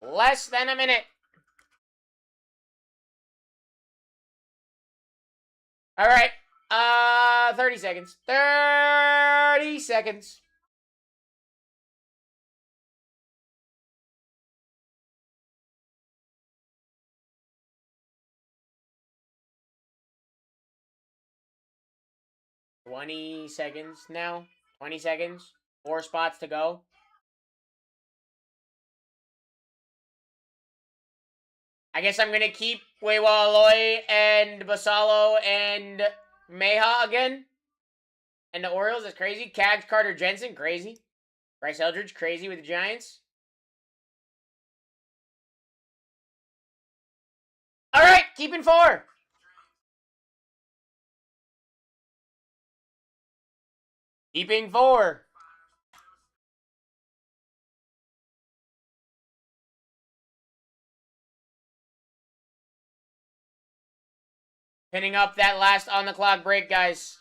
Less than a minute. All right. 30 seconds. 30 seconds. $20 seconds now. 20 seconds. 4 spots to go. I guess I'm going to keep Weiwa Aloy and Basalo and Mayha again. And the Orioles is crazy. Cags, Carter Jensen, crazy. Bryce Eldridge, crazy with the Giants. All right, keeping 4. Keeping 4. Pinning up that last on-the-clock break, guys.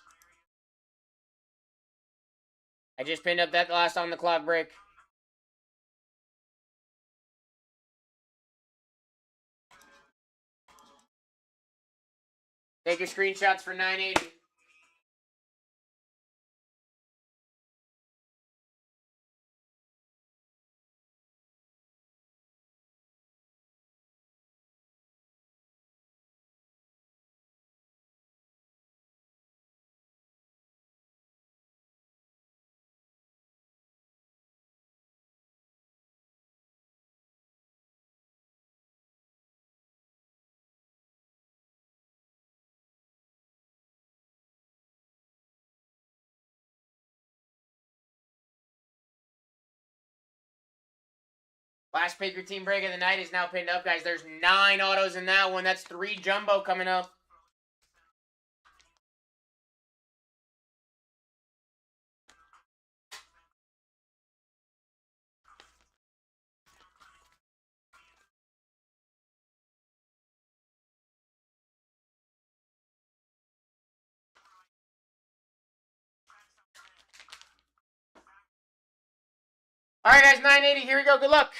I just pinned up that last on-the-clock break. Take your screenshots for 980. Last pick your team break of the night is now pinned up, guys. There's 9 autos in that one. That's 3 jumbo coming up. All right, guys, 980. Here we go. Good luck.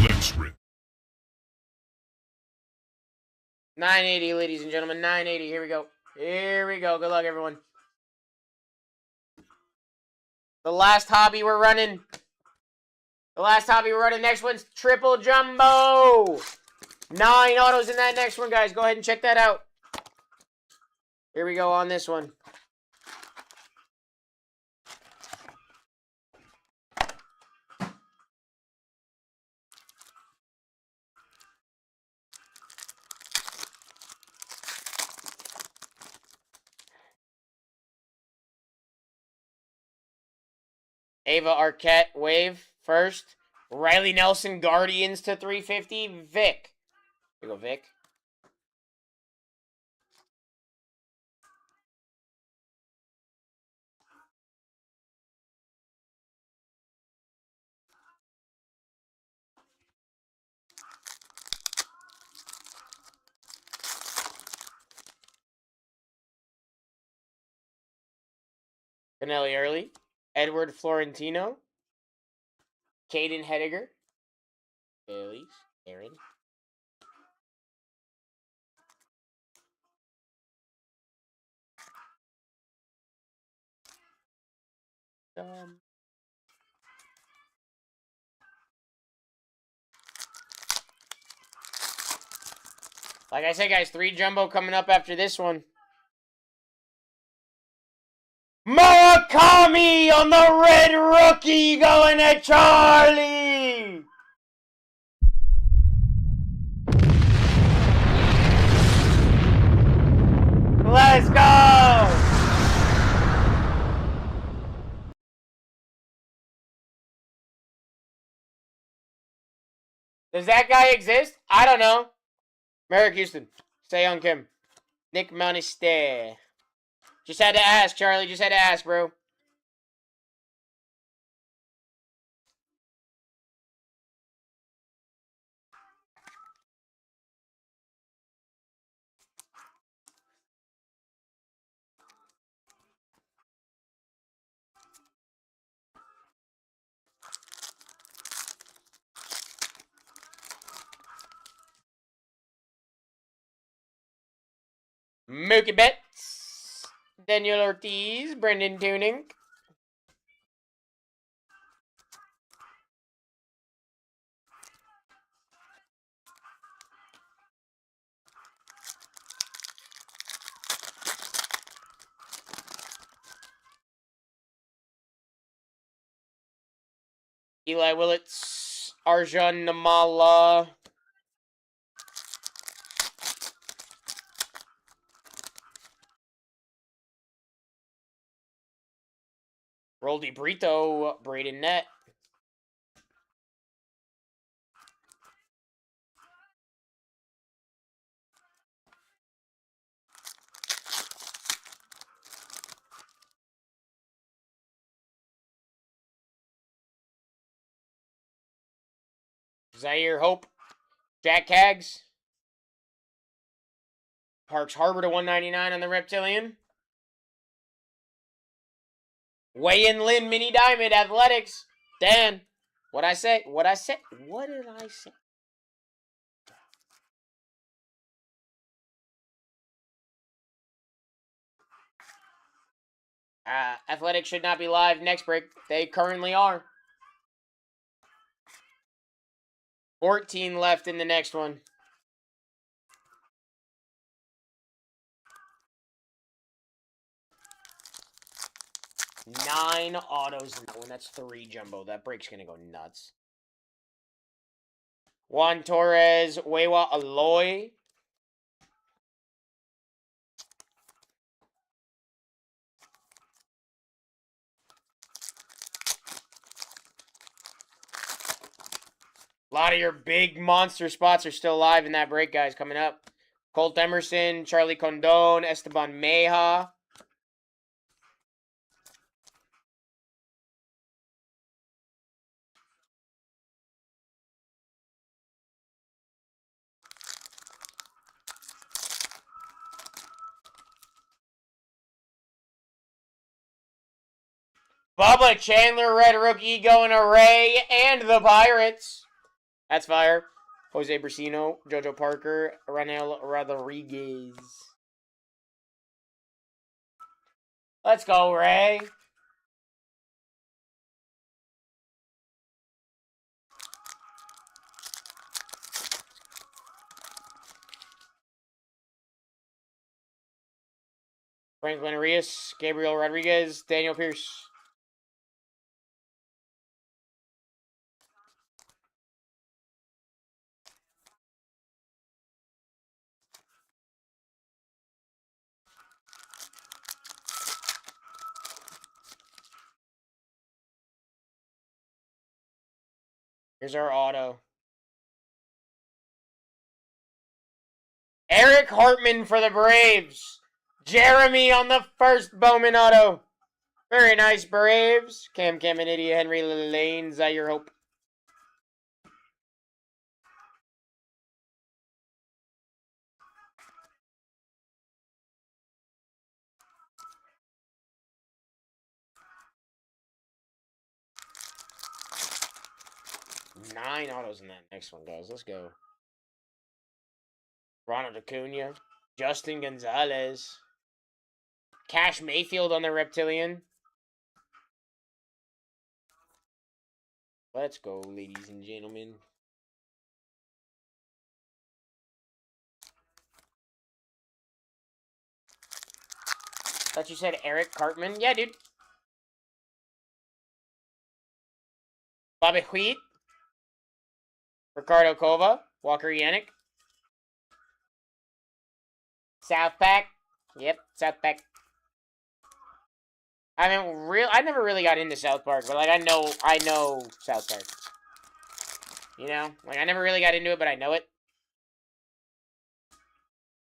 Let's rip. 980, ladies and gentlemen. 980. Here we go. Here we go. Good luck, everyone. The last hobby we're running. The last hobby we're running. Next one's triple jumbo. 9 autos in that next one, guys. Go ahead and check that out. Here we go on this one. Ava Arquette, Wave, first. Riley Nelson, Guardians to 350. Vic. Here we go, Vic. Canelli Early, Edward Florentino, Caden Hediger, Phillies, Aaron. Like I said, guys, 3 jumbo coming up after this one. Murakami on the red rookie going to Charlie. Let's go. Does that guy exist? I don't know. Merrick Houston. Seon Kim. Nick Moniste. Just had to ask, Charlie. Just had to ask, bro. Mookie Betts. Daniel Ortiz. Brendan Tuning. Eli Willits. Arjun Namala. Roldy Brito. Braden Net. Zaire Hope. Jack Cags. Parks Harbor to 199 on the Reptilian. Wei-In Lin Mini Diamond Athletics. Dan. What I say? What I say? What did I say? Athletics should not be live next break. They currently are. 14 left in the next one. Nine autos in that one. That's 3 jumbo. That break's going to go nuts. Juan Torres, Wewa Aloy. A lot of your big monster spots are still alive in that break, guys, coming up. Colt Emerson, Charlie Condon, Esteban Meja. Bubba Chandler, red rookie, going to Ray and the Pirates. That's fire. Jose Brasino, Jojo Parker, Ranel Rodriguez. Let's go, Ray. Franklin Arias, Gabriel Rodriguez, Daniel Pierce. Here's our auto. Eric Hartman for the Braves. Jeremy on the first Bowman auto. Very nice, Braves. Cam Caminiti, Henry Lane, Zaire Hope. 9 autos in that next one, guys. Let's go. Ronald Acuna. Justin Gonzalez. Cash Mayfield on the Reptilian. Let's go, ladies and gentlemen. Thought you said Eric Cartman. Yeah, dude. Bobby Wheat. Ricardo Cova. Walker Yannick. South Pack. Yep, South Pack. I never really got into South Park, but like I know South Park. You know, like I never really got into it, but I know it.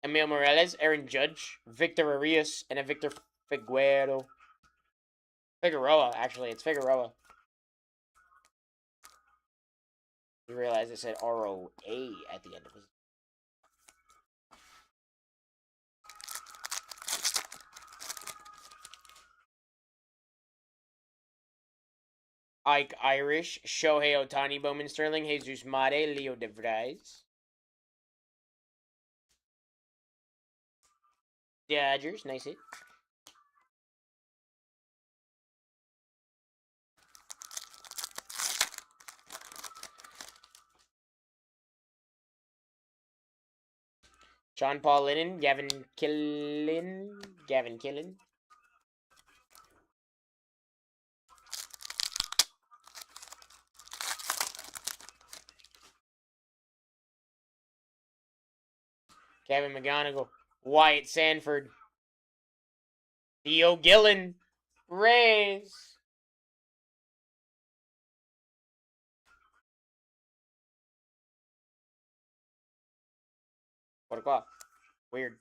Emil Morales, Aaron Judge, Victor Arias, and a Victor Figueroa. Figueroa, actually, it's Figueroa. You realize it said ROA at the end of it. Ike Irish, Shohei Ohtani, Bowman Sterling, Jesus Mate, Leo DeVries. Dodgers, nice hit. Sean Paul Lennon, Gavin Killen. Kevin McGonigal, Wyatt Sanford, Theo Gillen, Rays. What o'clock? Weird.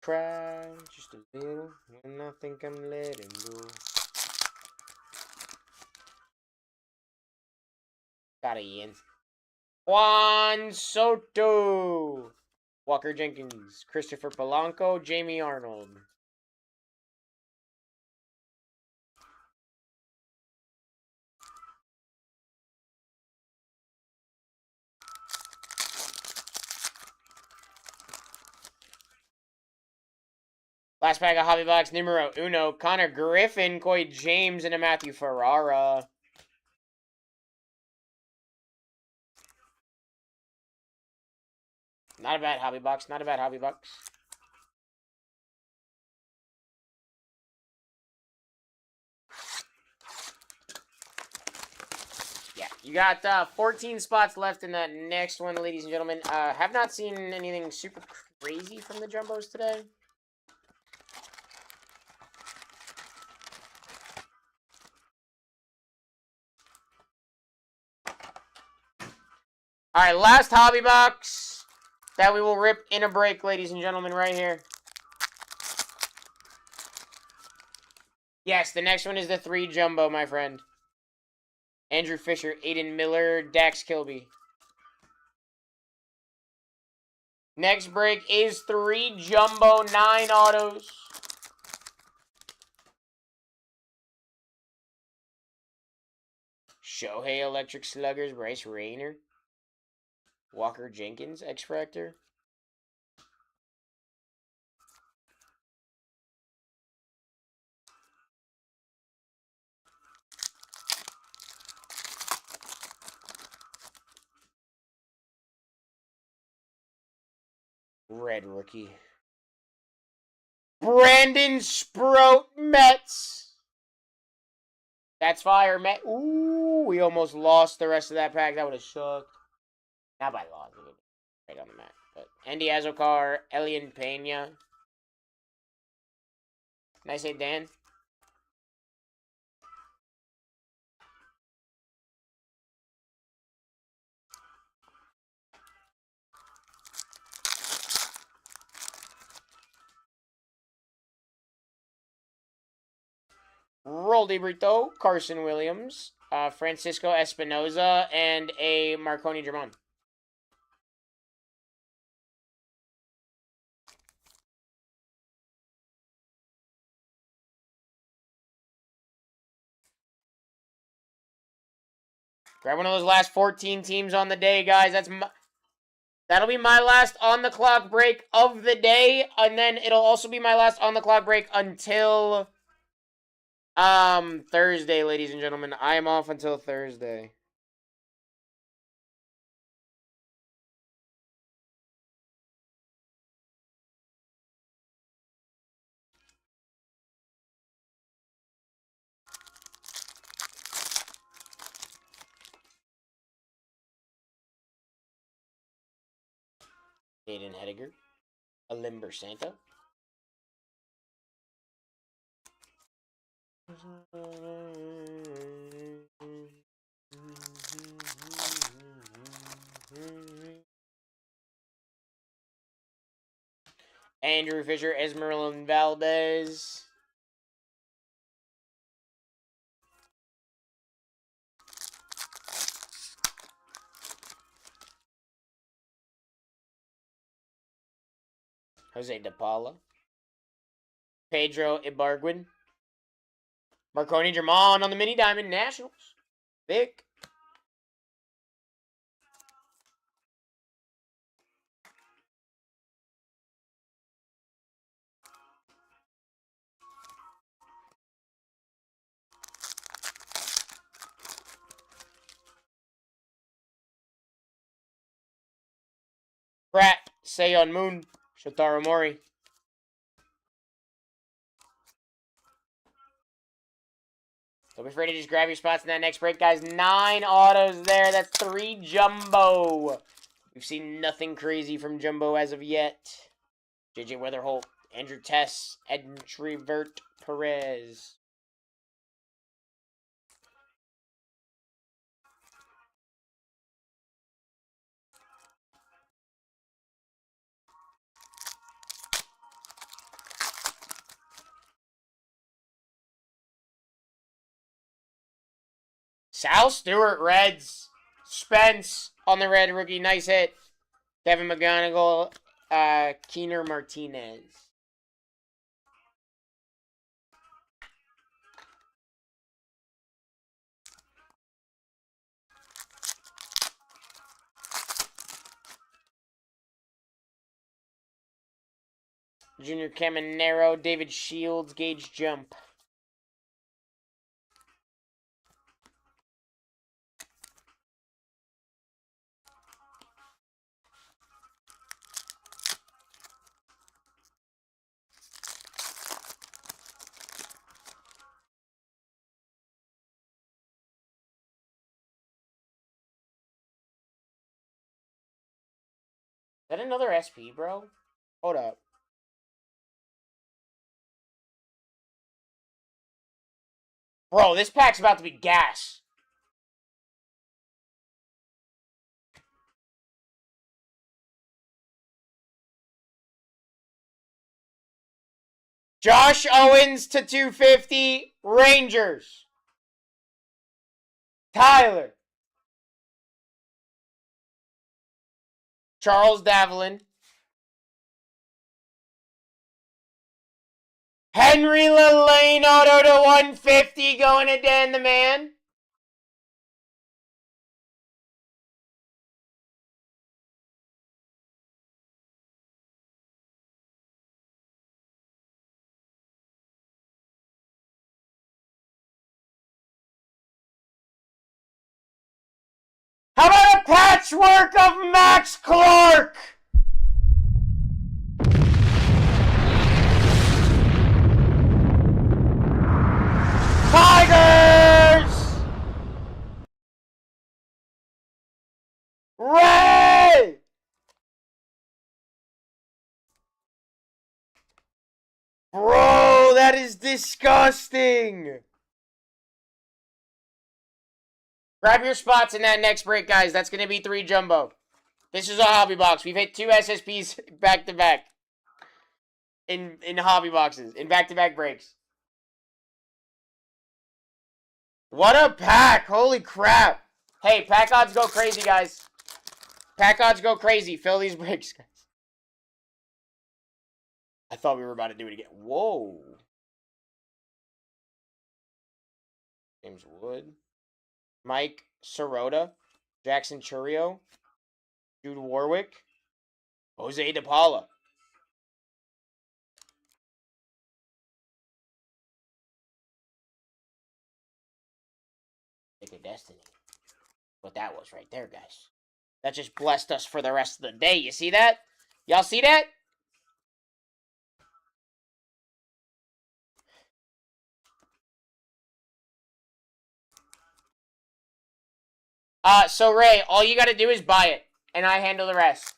Cry just a little when I think I'm letting go. Got it, Ian. Juan Soto. Walker Jenkins. Christopher Polanco. Jamie Arnold. Last pack of Hobby Box numero uno. Connor Griffin. Coy James. And a Matthew Ferrara. Not a bad hobby box. Not a bad hobby box. Yeah, you got 14 spots left in that next one, ladies and gentlemen. Have not seen anything super crazy from the Jumbos today. All right, last hobby box that we will rip in a break, ladies and gentlemen, right here. Yes, the next one is the 3 Jumbo, my friend. Andrew Fisher, Aiden Miller, Dax Kilby. Next break is 3 Jumbo, 9 autos. Shohei Electric Sluggers, Bryce Rayner. Walker Jenkins, X-Fractor. Red rookie. Brandon Sproat, Mets. That's fire, Met. Ooh, we almost lost the rest of that pack. That would have sucked. Not by law. Right on the mat. But Andy Azokar, Elian Pena. Nice hit, Dan. Roldy Brito, Carson Williams, Francisco Espinoza, and a Marconi Drummond. Grab one of those last 14 teams on the day, guys. That'll be my last on-the-clock break of the day, and then it'll also be my last on-the-clock break until Thursday, ladies and gentlemen. I am off until Thursday. Aiden Hediger, a Limber Santa. Andrew Fisher, Esmeralda Valdez. Jose De Paula. Pedro Ibargüen. Marconi German on the Mini Diamond Nationals. Vic. Pratt, Seon Moon, Shotaro Mori. Don't be afraid to just grab your spots in that next break, guys. 9 autos there. That's 3 jumbo. We've seen nothing crazy from jumbo as of yet. JJ Weatherholt, Andrew Tess, Edrivert Perez. Sal Stewart, Reds. Spence on the red rookie. Nice hit. Devin McGonigal, Keener Martinez. Junior Caminero, David Shields, Gage Jump. Is that another SP, bro? Hold up. Bro, this pack's about to be gas. Josh Owens to 250, Rangers. Tyler. Charles Davelin. Henry Lillane auto to 150 going to Dan the Man. How about a patchwork of Max Clark? Tigers! Ray! Bro, that is disgusting. Grab your spots in that next break, guys. That's going to be 3 jumbo. This is a hobby box. We've hit 2 SSPs back-to-back in hobby boxes, in back-to-back breaks. What a pack. Holy crap. Hey, pack odds go crazy, guys. Pack odds go crazy. Fill these breaks, guys. I thought we were about to do it again. Whoa. James Wood. Mike Sirota, Jackson Churio, Jude Warwick, Jose DePaula. Pick a destiny. What that was right there, guys. That just blessed us for the rest of the day. You see that? Y'all see that? So Ray, all you gotta do is buy it, and I handle the rest.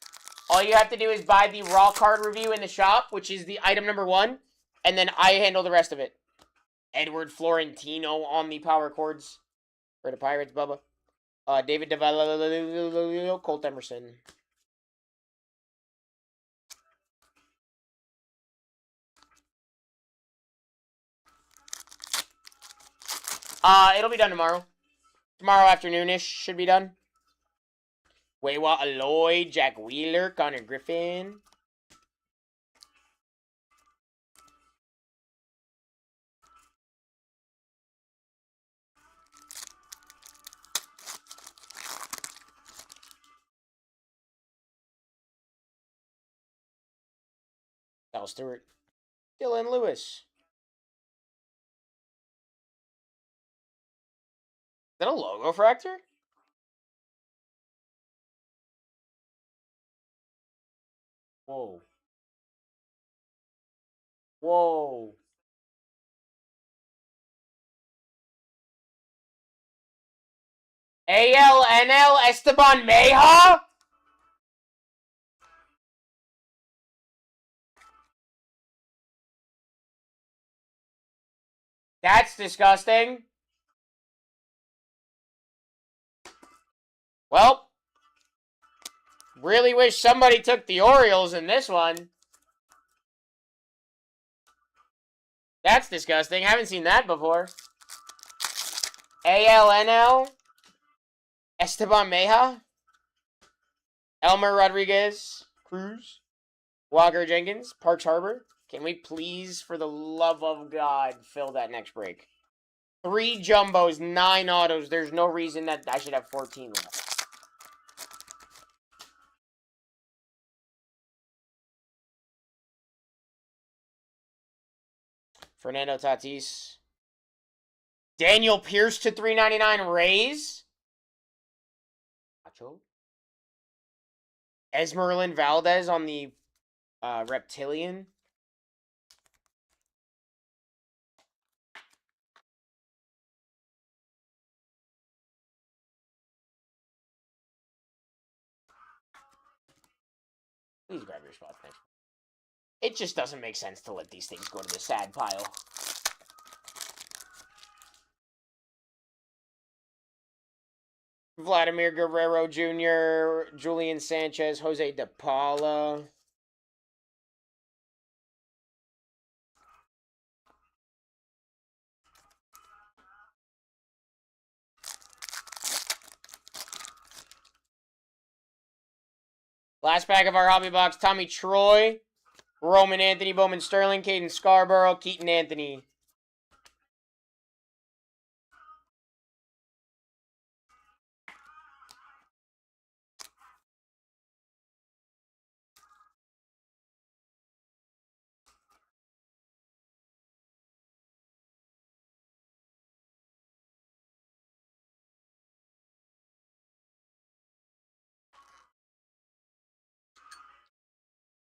All you have to do is buy the raw card review in the shop, which is the item number 1, and then I handle the rest of it. Edward Florentino on the power chords for the Pirates, Bubba. David DeVallo, Colt Emerson. It'll be done tomorrow. Tomorrow afternoonish should be done. Waywa Aloy, Jack Wheeler, Connor Griffin. Al Stewart. Dylan Lewis. Is that a logo fractor? Whoa. Whoa. ALNL Esteban Meja? That's disgusting. Well, really wish somebody took the Orioles in this one. That's disgusting. Haven't seen that before. ALNL Esteban Meja. Elmer Rodriguez Cruz. Walker Jenkins. Parks Harbor. Can we please, for the love of God, fill that next break? 3 jumbos, 9 autos. There's no reason that I should have 14 left. Fernando Tatis. Daniel Pierce to 399 Rays. Nacho. Esmeralyn Valdez on the Reptilian. Please grab your spot next. It just doesn't make sense to let these things go to the sad pile. Vladimir Guerrero Jr., Julian Sanchez, Jose DePaula. Last pack of our hobby box, Tommy Troy, Roman Anthony, Bowman Sterling, Caden Scarborough, Keaton Anthony.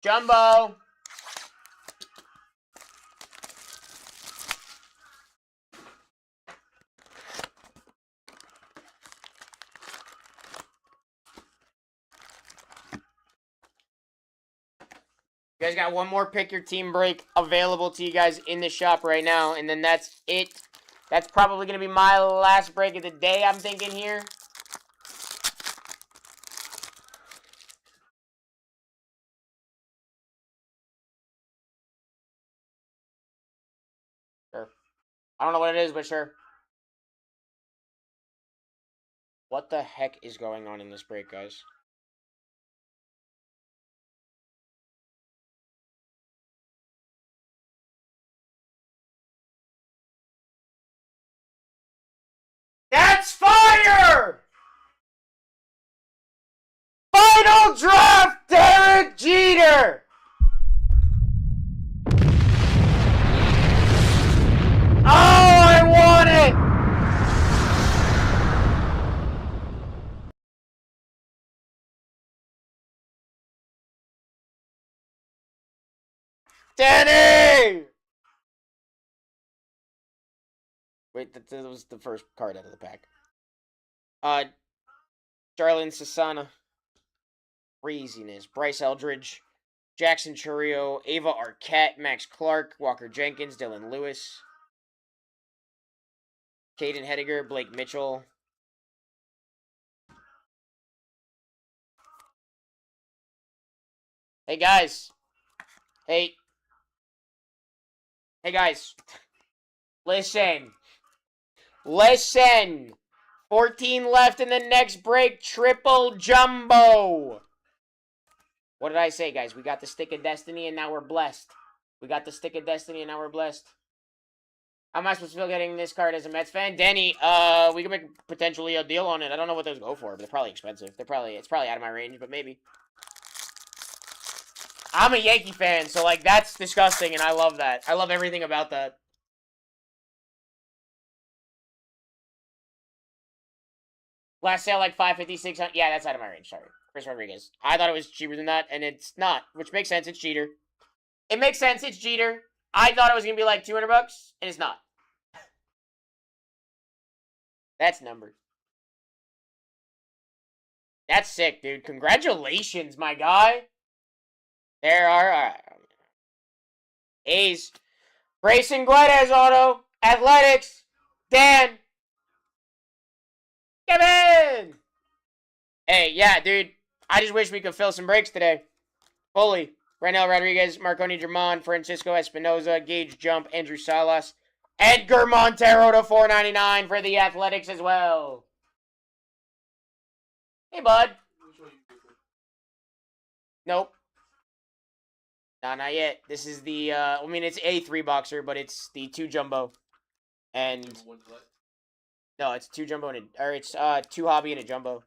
Jumbo. You guys got one more pick your team break available to you guys in the shop right now, and then that's it. That's probably going to be my last break of the day, I'm thinking here. Sure. I don't know what it is, but sure. What the heck is going on in this break, guys? That's fire! Danny! Wait, that was the first card out of the pack. Jarlin Sasana. Craziness. Bryce Eldridge. Jackson Churio. Ava Arquette. Max Clark. Walker Jenkins. Dylan Lewis. Caden Hediger. Blake Mitchell. Hey, guys. Hey. Hey, guys. Listen. 14 left in the next break. Triple jumbo. What did I say, guys? We got the stick of destiny and now we're blessed. We got the stick of destiny and now we're blessed. How am I supposed to feel getting this card as a Mets fan? Denny, we can make potentially a deal on it. I don't know what those go for, but they're probably expensive. It's probably out of my range, but maybe. I'm a Yankee fan, so like that's disgusting and I love that. I love everything about that. Last sale like 550, 600. Yeah, that's out of my range. Sorry. Chris Rodriguez. I thought it was cheaper than that, and it's not. Which makes sense. It's Jeter. It makes sense. It's Jeter. I thought it was going to be like $200, and it's not. That's numbered. That's sick, dude. Congratulations, my guy. There are... All right. A's. Grayson Guedes auto. Athletics. Dan. Kevin! Hey, yeah, dude. I just wish we could fill some breaks today. Fully. Renel Rodriguez, Marconi German, Francisco Espinoza, Gage Jump, Andrew Salas, Edgar Montero to $4.99 for the Athletics as well. Hey, bud. Nope. Nah, not yet. This is the, I mean, it's a 3-boxer, but it's the 2 jumbo. And... No, it's 2 jumbo and it's 2 hobby and a jumbo.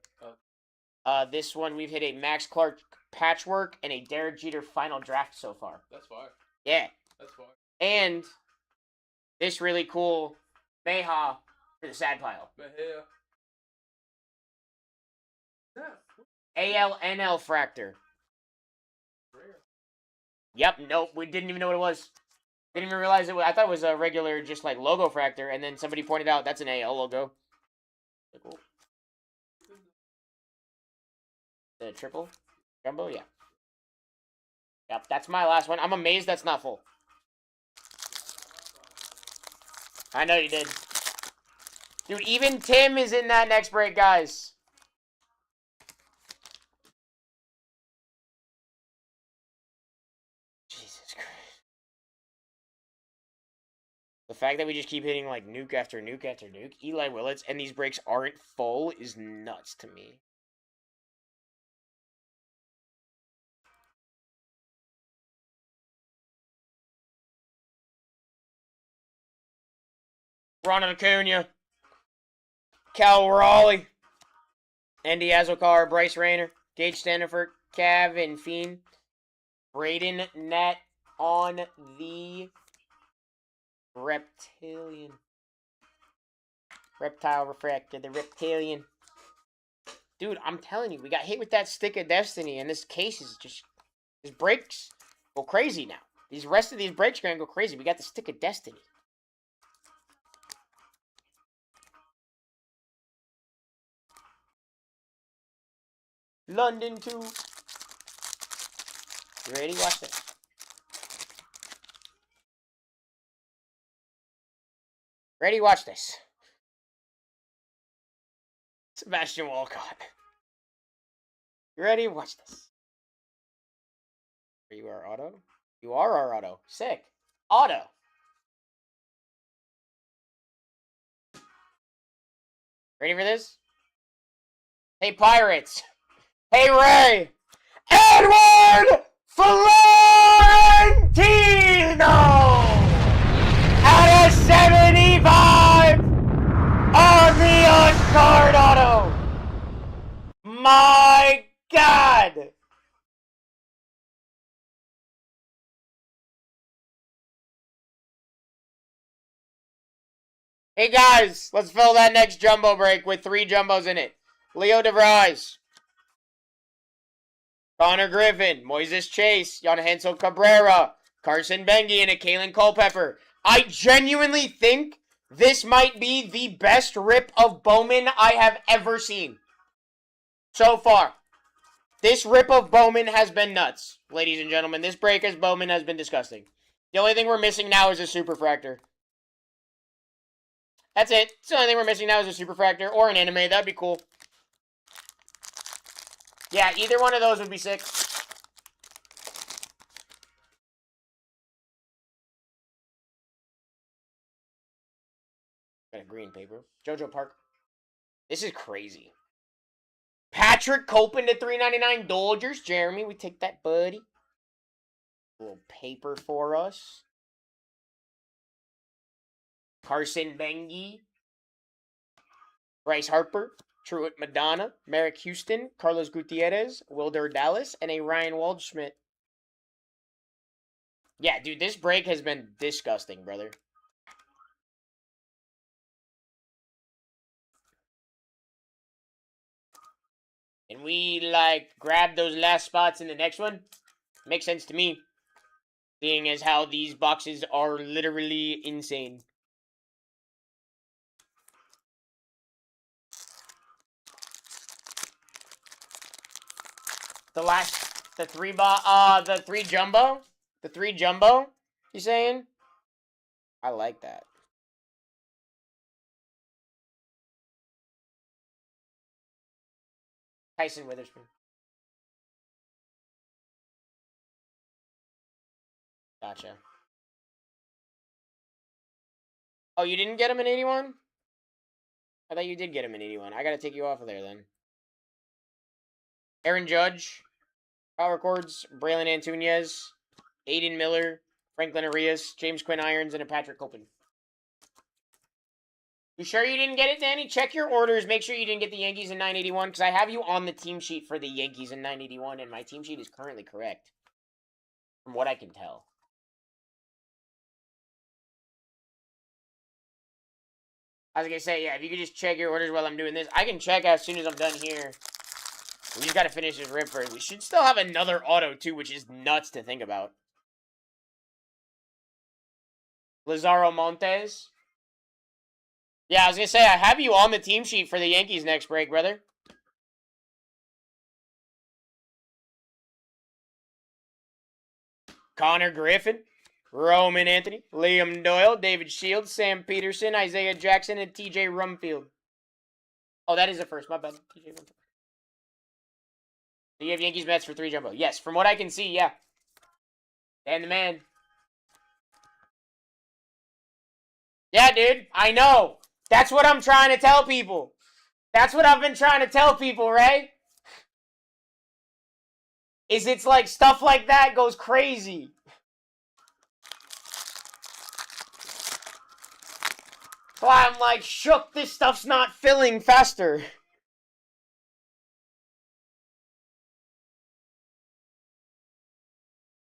This one we've hit a Max Clark patchwork and a Derek Jeter final draft so far. That's fire. Yeah. That's fire. And this really cool Mayha for the sad pile. ALNL Fractor. Yep, nope, we didn't even know what it was. Didn't even realize it was, I thought it was a regular, just like logo fractor, and then somebody pointed out that's an AL logo. Cool. The triple? Jumbo? Yeah. Yep, that's my last one. I'm amazed that's not full. I know you did. Dude, even Tim is in that next break, guys. Jesus Christ. The fact that we just keep hitting, like, nuke after nuke after nuke, Eli Willits, and these breaks aren't full is nuts to me. Ronald Acuna, Cal Raleigh, Andy Azokar, Bryce Rayner, Gage Stanford, Kevin Fiend, Braden Net on the Reptilian. Reptile Refractor, the Reptilian. Dude, I'm telling you, we got hit with that stick of destiny, and this case is just... These breaks go crazy now. These rest of these breaks are going to go crazy. We got the stick of destiny. London 2. You ready? Watch this. Ready? Watch this. Sebastian Walcott. You ready? Watch this. Are you our auto? You are our auto. Sick. Auto. Ready for this? Hey, Pirates. Hey, Ray! Edward Florentino! At a 75 on the on-card auto! My God! Hey, guys, let's fill that next jumbo break with 3 jumbos in it. Leo DeVries. Connor Griffin, Moises Chase, Yanhansel Cabrera, Carson Bengi and a Kalen Culpepper. I genuinely think this might be the best rip of Bowman I have ever seen. So far. This rip of Bowman has been nuts. Ladies and gentlemen, this break as Bowman has been disgusting. The only thing we're missing now is a Superfractor. That's it. It's the only thing we're missing now is a Superfractor or an anime. That'd be cool. Yeah, either one of those would be sick. Got a green paper. Jojo Park. This is crazy. Patrick Copen to $3.99 Dodgers. Jeremy, we take that, buddy. A little paper for us. Carson Bengi. Bryce Harper. Truett Madonna. Merrick Houston. Carlos Gutierrez. Wilder Dallas. And a Ryan Waldschmidt. Yeah, dude, this break has been disgusting, brother. And we, like, grab those last spots in the next one. Makes sense to me. Seeing as how these boxes are literally insane. The three jumbo? The three jumbo? You saying? I like that. Tyson Witherspoon. Gotcha. Oh, you didn't get him in 81? I thought you did get him in 81. I gotta take you off of there then. Aaron Judge. Power Chords. Braylon Antunez. Aiden Miller. Franklin Arias. James Quinn Irons. And a Patrick Copen. You sure you didn't get it, Danny? Check your orders. Make sure you didn't get the Yankees in 981, because I have you on the team sheet for the Yankees in 981, and my team sheet is currently correct. From what I can tell. I was going to say, yeah, if you could just check your orders while I'm doing this. I can check as soon as I'm done here. We just got to finish this rip first. We should still have another auto, too, which is nuts to think about. Lazaro Montes. Yeah, I was going to say, I have you on the team sheet for the Yankees next break, brother. Connor Griffin, Roman Anthony, Liam Doyle, David Shields, Sam Peterson, Isaiah Jackson, and TJ Rumfield. Oh, that is the first. My bad. TJ Rumfield. Do you have Yankees Mets for 3 jumbo? Yes, from what I can see, yeah. And the man. Yeah, dude, I know. That's what I'm trying to tell people. That's what I've been trying to tell people, Ray. Is it's like stuff like that goes crazy. So I'm like shook. This stuff's not filling faster.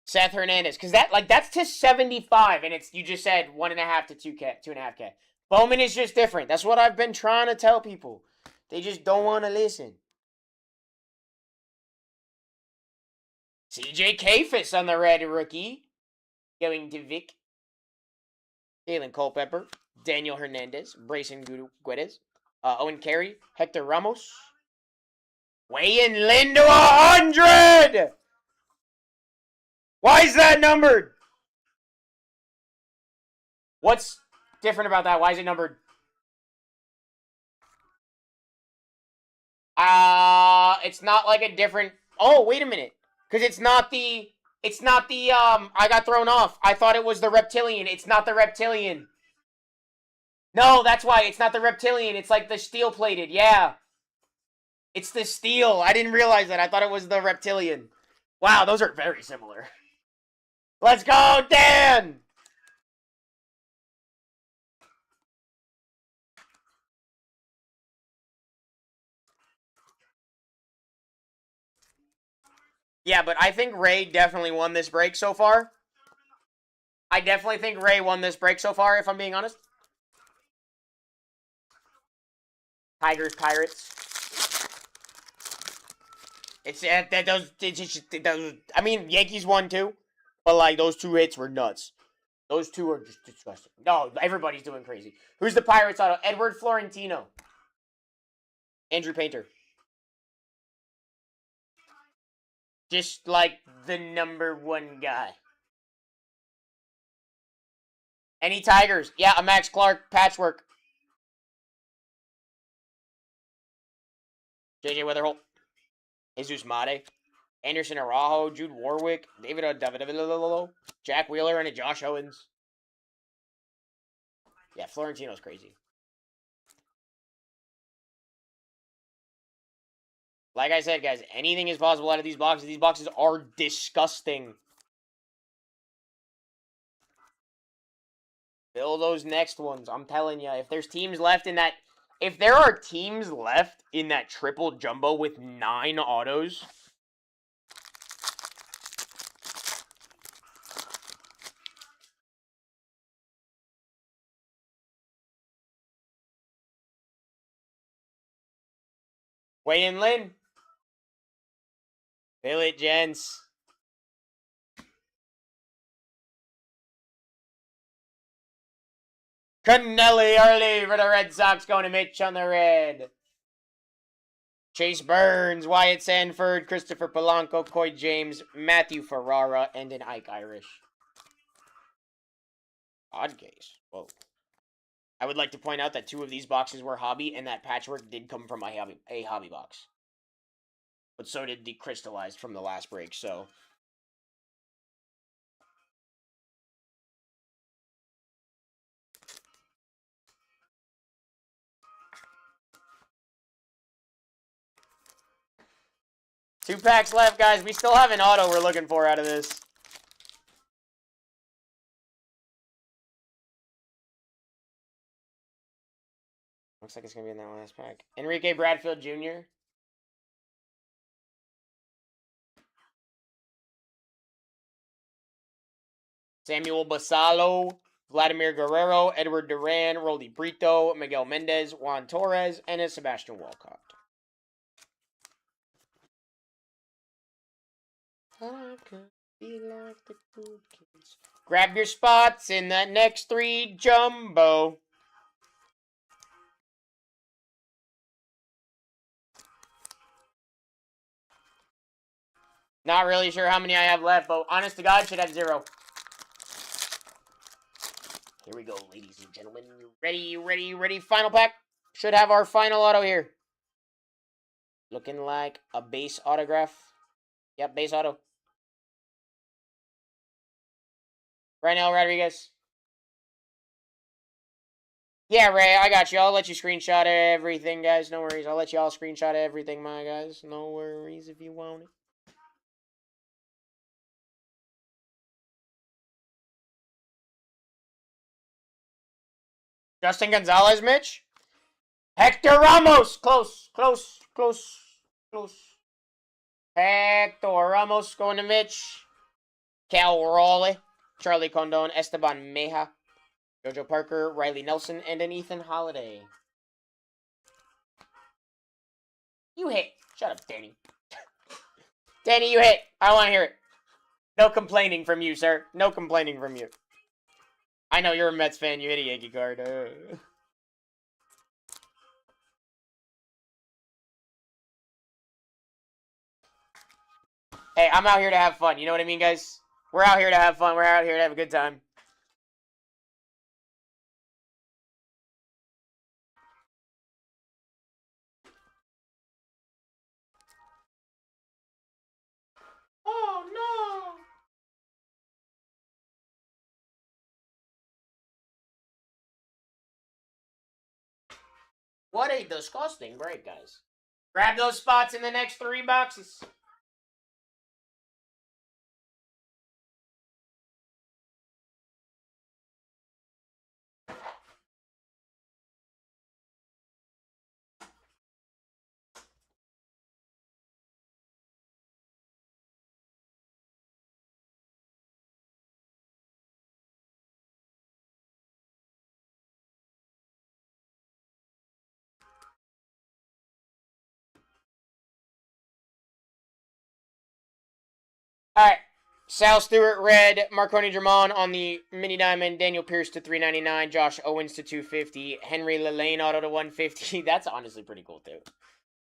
Seth Hernandez, because that's to 75, and it's you just said 1.5 to 2K, 2.5K. Bowman is just different. That's what I've been trying to tell people. They just don't want to listen. CJ Kafis on the red rookie. Going to Vic. Galen Culpepper. Daniel Hernandez. Brayson Guedes. Owen Carey. Hector Ramos. Weighing Lynn to 100! Why is that numbered? What's different about that? Why is it numbered? It's not like a different... Oh, wait a minute. Because it's not the, I got thrown off. I thought it was the reptilian. It's not the reptilian. No, that's why. It's not the reptilian. It's like the steel-plated. Yeah. It's the steel. I didn't realize that. I thought it was the reptilian. Wow, those are very similar. Let's go, Dan! Yeah, but I think Ray definitely won this break so far. I definitely think Ray won this break so far, if I'm being honest. Tigers, Pirates. It does. I mean, Yankees won too. But, like, those 2 hits were nuts. Those 2 are just disgusting. No, everybody's doing crazy. Who's the Pirates auto? Edward Florentino. Andrew Painter. Just like the #1 guy. Any Tigers? Yeah, a Max Clark patchwork. JJ Weatherholt. Jesus Mate. Anderson Araujo. Jude Warwick. David Jack Wheeler and a Josh Owens. Yeah, Florentino's crazy. Like I said, guys, anything is possible out of these boxes. These boxes are disgusting. Fill those next ones. I'm telling you, if there's teams left in that... If there are teams left in that triple jumbo with 9 autos... Wei and Lin. Fill it, gents. Cannelli early for the Red Sox, going to Mitch on the red. Chase Burns, Wyatt Sanford, Christopher Polanco, Coy James, Matthew Ferrara, and an Ike Irish. Odd case. Whoa. I would like to point out that 2 of these boxes were hobby, and that patchwork did come from a hobby box. But so did the crystallized from the last break, so... Two packs left, guys. We still have an auto we're looking for out of this. Looks like it's going to be in that last pack. Enrique Bradfield Jr. Samuel Basalo, Vladimir Guerrero, Edward Duran, Roldy Brito, Miguel Mendez, Juan Torres, and a Sebastian Walcott. Grab your spots in that next 3 jumbo. Not really sure how many I have left, but honest to God, should have 0. Here we go, ladies and gentlemen. Ready? Final pack. Should have our final auto here. Looking like a base autograph. Yep, base auto. Reinel Rodriguez. Yeah, Ray, I got you. I'll let you screenshot everything, guys. No worries. I'll let you all screenshot everything, my guys. No worries if you want it. Justin Gonzalez, Mitch. Hector Ramos. Close. Hector Ramos going to Mitch. Cal Raleigh. Charlie Condon. Esteban Meja. Jojo Parker. Riley Nelson. And an Ethan Holiday. You hit. Shut up, Danny. Danny, you hit. I want to hear it. No complaining from you, sir. No complaining from you. I know you're a Mets fan. You hit a Yankee card. Hey, I'm out here to have fun. You know what I mean, guys? We're out here to have fun. We're out here to have a good time. Oh, no. What a disgusting break, guys. Grab those spots in the next 3 boxes. All right. Sal Stewart, red. Marconi Drummond on the mini diamond. Daniel Pierce to 399. Josh Owens to 250. Henry Lillane auto to 150. That's honestly pretty cool, too.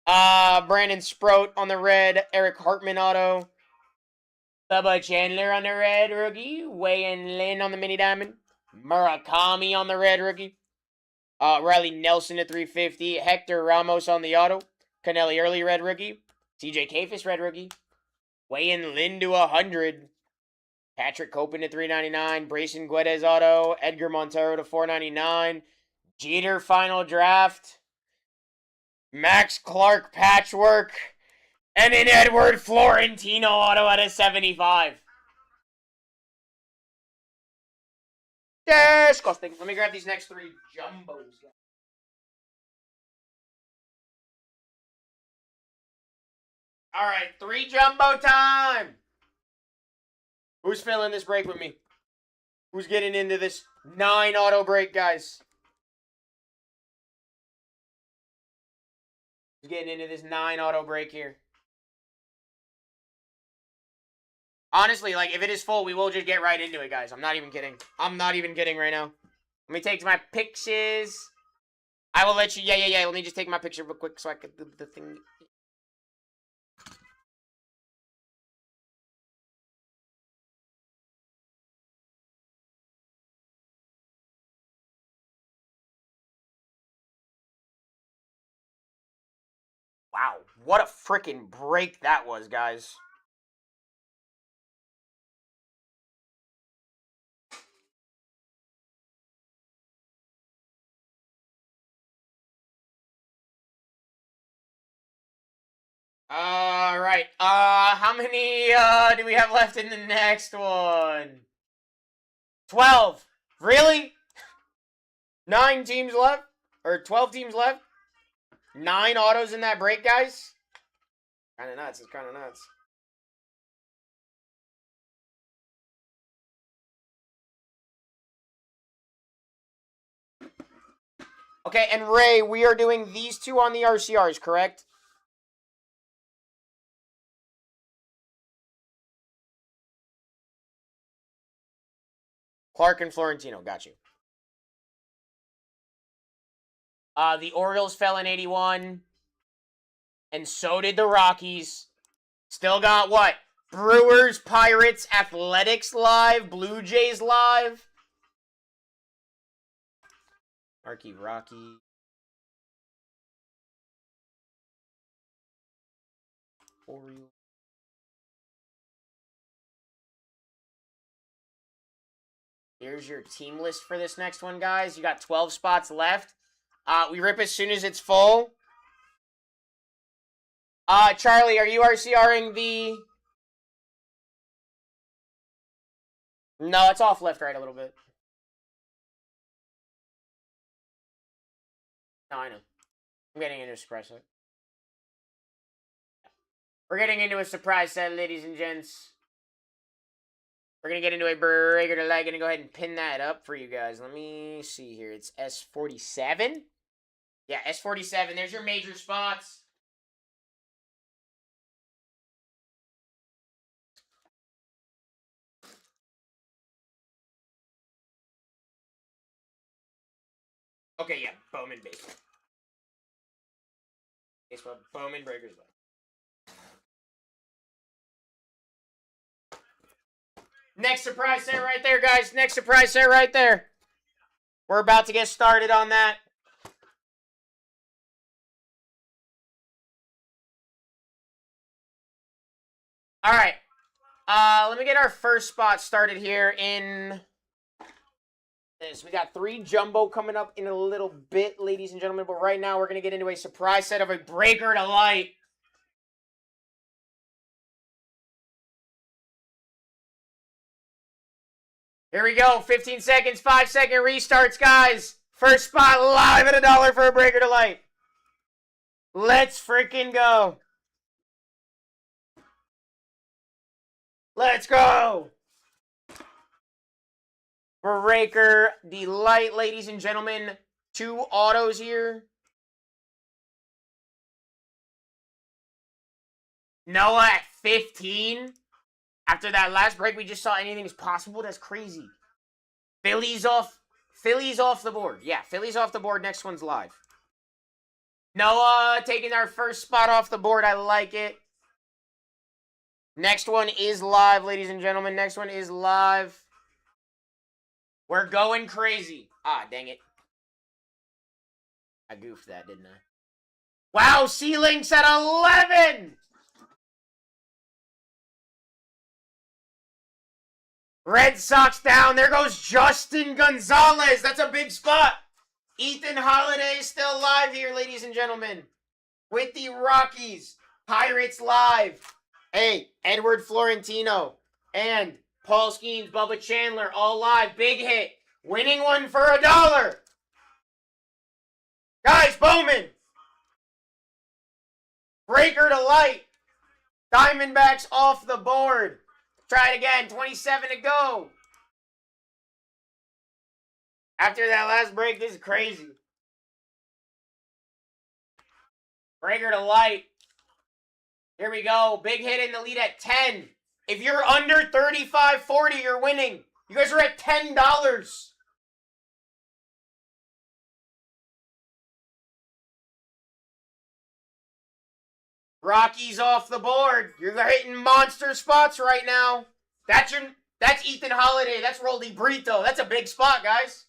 Brandon Sproat on the red. Eric Hartman auto. Bubba Chandler on the red rookie. Wei-Yin Lin on the mini diamond. Murakami on the red rookie. Riley Nelson to 350. Hector Ramos on the auto. Canelli Early red rookie. TJ Kafis red rookie. Wei-Yin Lin to 100. Patrick Copen to 399. Brayson Guedes auto. Edgar Montero to 499. Jeter final draft. Max Clark patchwork. And an Edward Florentino auto at a 75. Disgusting. Let me grab these next 3 jumbos. Alright, 3 jumbo time. Who's filling this break with me? Who's getting into this 9 auto break, guys? Who's getting into this 9 auto break here? Honestly, like, if it is full, we will just get right into it, guys. I'm not even kidding. I'm not even kidding right now. Let me take my pictures. I will let you... Yeah. Let me just take my picture real quick so I can do the thing. Wow, what a freaking break that was, guys. Alright, how many, do we have left in the next one? 12. Really? 9 teams left? Or 12 teams left? 9 autos in that break, guys? Kinda nuts, it's kinda nuts. Okay, and Ray, we are doing these 2 on the RCRs, correct? Clark and Florentino, got you. The Orioles fell in 81. And so did the Rockies. Still got what? Brewers, Pirates, Athletics live, Blue Jays live. Marquee Rocky. Orioles. Here's your team list for this next one, guys. You got 12 spots left. We rip as soon as it's full. Charlie, are you RCRing the... No, it's off left, right a little bit. No, I know. I'm getting into a surprise set. We're getting into a surprise set, ladies and gents. We're going to get into a breaker tonight. Going to go ahead and pin that up for you guys. Let me see here. It's S47. Yeah, S47. There's your major spots. Okay, yeah. Bowman baseball. Baseball. Bowman breakers. Next surprise set right there, guys. Next surprise set right there. We're about to get started on that. All right. Let me get our first spot started here in this. We got 3 jumbo coming up in a little bit, ladies and gentlemen. But right now, we're going to get into a surprise set of a breaker to light. Here we go. 15 seconds, 5-second restarts, guys. First spot live at $1 for a breaker to light. Let's freaking go. Let's go. Breaker delight, ladies and gentlemen. 2 autos here. Noah at 15. After that last break, we just saw anything is possible. That's crazy. Phillies off the board. Yeah, Phillies off the board. Next one's live. Noah taking our first spot off the board. I like it. Next one is live, ladies and gentlemen. Next one is live. We're going crazy. Ah, dang it. I goofed that, didn't I? Wow, C-Link's at 11! Red Sox down. There goes Justin Gonzalez. That's a big spot. Ethan Holiday is still live here, ladies and gentlemen. With the Rockies. Pirates live. Hey, Edward Florentino and Paul Skeens, Bubba Chandler, all live. Big hit. Winning one for $1. Guys, Bowman. Breaker to light. Diamondbacks off the board. Try it again. 27 to go. After that last break, this is crazy. Breaker to light. Here we go. Big hit in the lead at 10. If you're under 35.40, you're winning. You guys are at $10. Rockies off the board. You're hitting monster spots right now. That's Ethan Holiday. That's Roldy Brito. That's a big spot, guys.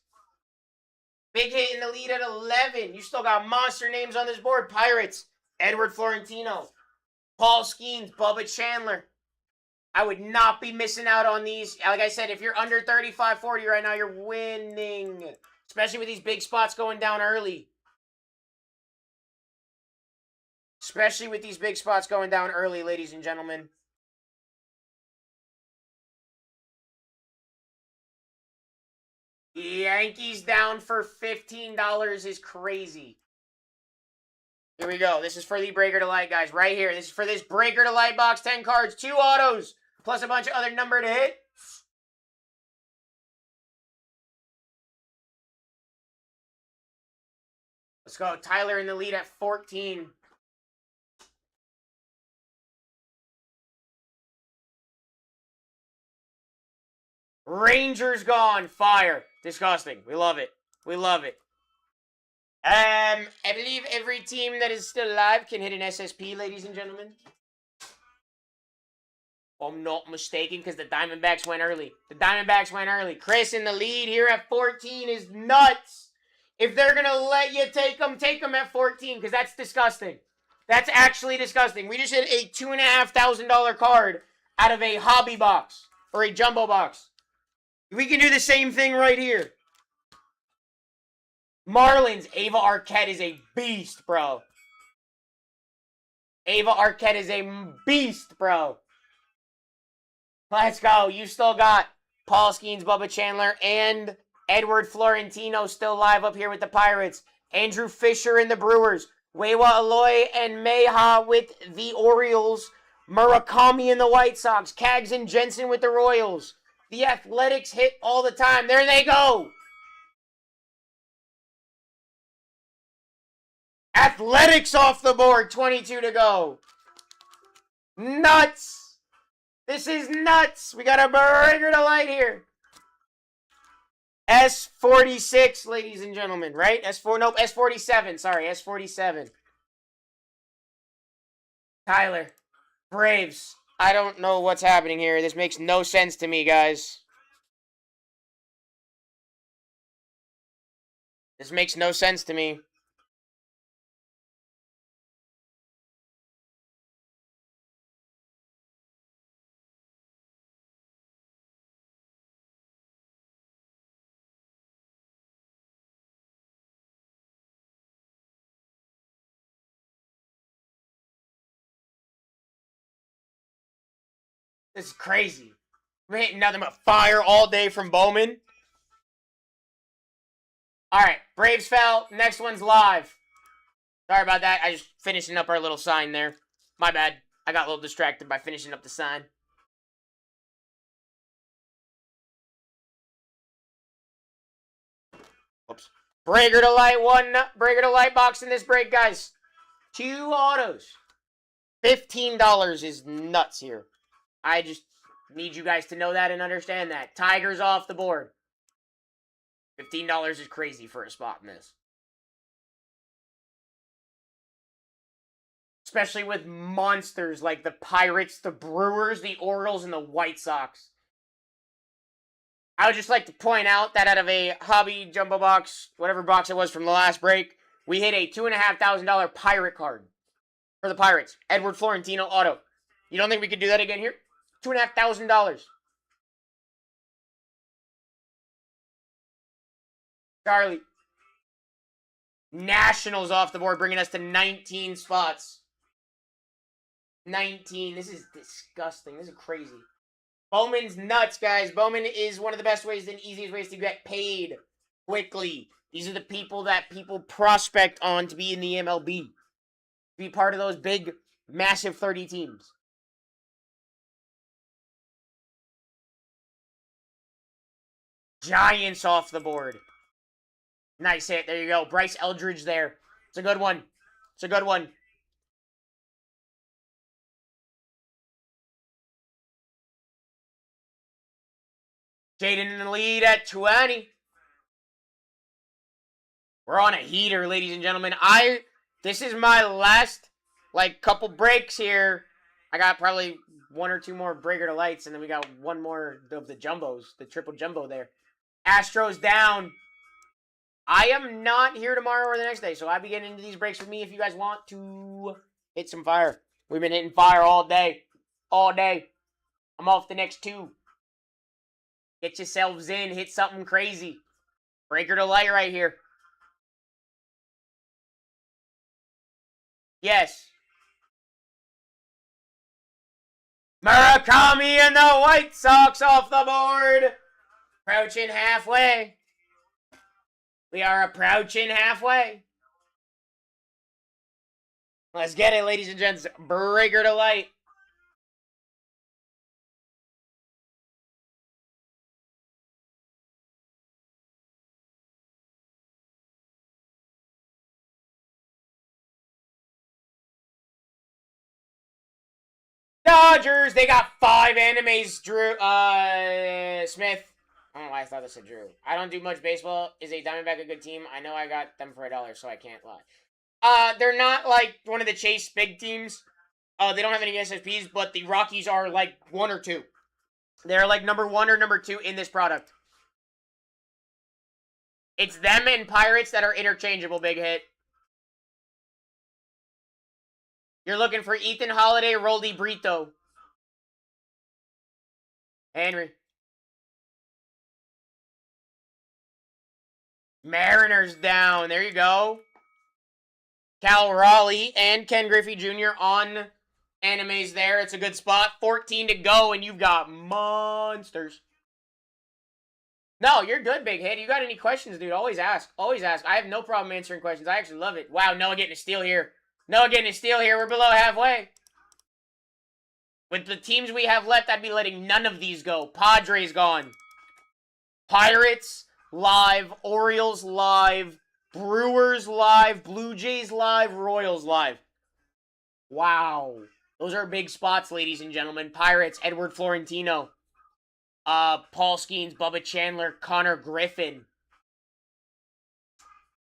Big hit in the lead at 11. You still got monster names on this board. Pirates, Edward Florentino, Paul Skeens, Bubba Chandler. I would not be missing out on these. Like I said, if you're under 35.40 right now, you're winning. Especially with these big spots going down early. Especially with these big spots going down early, ladies and gentlemen. Yankees down for $15 is crazy. Here we go. This is for the Breaker to Light, guys. Right here. This is for this Breaker to Light box. 10 cards, 2 autos, plus a bunch of other number to hit. Let's go. Tyler in the lead at 14. Rangers gone. Fire. Disgusting. We love it. We love it. I believe every team that is still alive can hit an SSP, ladies and gentlemen. I'm not mistaken, because the Diamondbacks went early. The Diamondbacks went early. Chris in the lead here at 14 is nuts. If they're going to let you take them at 14, because that's disgusting. That's actually disgusting. We just hit a $2,500 card out of a hobby box, or a jumbo box. We can do the same thing right here. Marlins, Ava Arquette is a beast, bro. Ava Arquette is a beast, bro. Let's go. You still got Paul Skeens, Bubba Chandler, and Edward Florentino still live up here with the Pirates. Andrew Fisher in the Brewers. Wewa Aloy and Meha with the Orioles. Murakami in the White Sox. Cags and Jensen with the Royals. The Athletics hit all the time. There they go. Athletics off the board. 22 to go. Nuts. This is nuts. We got a Breaker to Light here. S46, ladies and gentlemen, right? Nope, S47. Sorry, S47. Tyler. Braves. I don't know what's happening here. This makes no sense to me, guys. This makes no sense to me. This is crazy. We're hitting nothing but fire all day from Bowman. Alright, Braves fell. Next one's live. Sorry about that. I just finishing up our little sign there. My bad. I got a little distracted by finishing up the sign. Oops. Breaker to Light, one Breaker to Light box in this break, guys. 2 autos. $15 is nuts here. need you guys to know that and understand that. Tigers off the board. $15 is crazy for a spot miss. Especially with monsters like the Pirates, the Brewers, the Orioles, and the White Sox. I would just like to point out that out of a hobby jumbo box, whatever box it was from the last break, we hit a $2,500 Pirate card for the Pirates. Edward Florentino auto. You don't think we could do that again here? $2,500. Charlie. Nationals off the board, bringing us to 19 spots. 19. This is disgusting. This is crazy. Bowman's nuts, guys. Bowman is one of the best ways and easiest ways to get paid quickly. These are the people that people prospect on to be in the MLB. Be part of those big, massive 30 teams. Giants off the board. Nice hit. There you go. Bryce Eldridge there. It's a good one. It's a good one. Jaden in the lead at 20. We're on a heater, ladies and gentlemen. This is my last, couple breaks here. I got probably one or two more breaker to lights, and then we got one more of the jumbos, the triple jumbo there. Astros down. I am not here tomorrow or the next day, so I'll be getting into these breaks with me if you guys want to hit some fire. We've been hitting fire all day. All day. I'm off the next two. Get yourselves in. Hit something crazy. Breaker to light right here. Yes. Murakami and the White Sox off the board. Approaching halfway. We are approaching halfway. Let's get it, ladies and gents. Breaker to light. Dodgers, they got 5 animes, Drew, Smith. I don't know why I thought this said Drew. I don't do much baseball. Is a Diamondback a good team? I know I got them for $1, so I can't lie. They're not like one of the Chase big teams. They don't have any SSPs, but the Rockies are like 1 or 2. They're like number 1 or number 2 in this product. It's them and Pirates that are interchangeable, big hit. You're looking for Ethan Holiday, Roldy Brito. Henry. Mariners down. There you go. Cal Raleigh and Ken Griffey Jr. on animes there. It's a good spot. 14 to go, and you've got monsters. No, you're good, big hit. You got any questions, dude? Always ask. Always ask. I have no problem answering questions. I actually love it. Wow, Noah getting a steal here. Noah getting a steal here. We're below halfway. With the teams we have left, I'd be letting none of these go. Padres gone. Pirates live. Orioles live. Brewers live. Blue Jays live. Royals live. Wow. Those are big spots, ladies and gentlemen. Pirates, Edward Florentino. Paul Skeens, Bubba Chandler, Connor Griffin.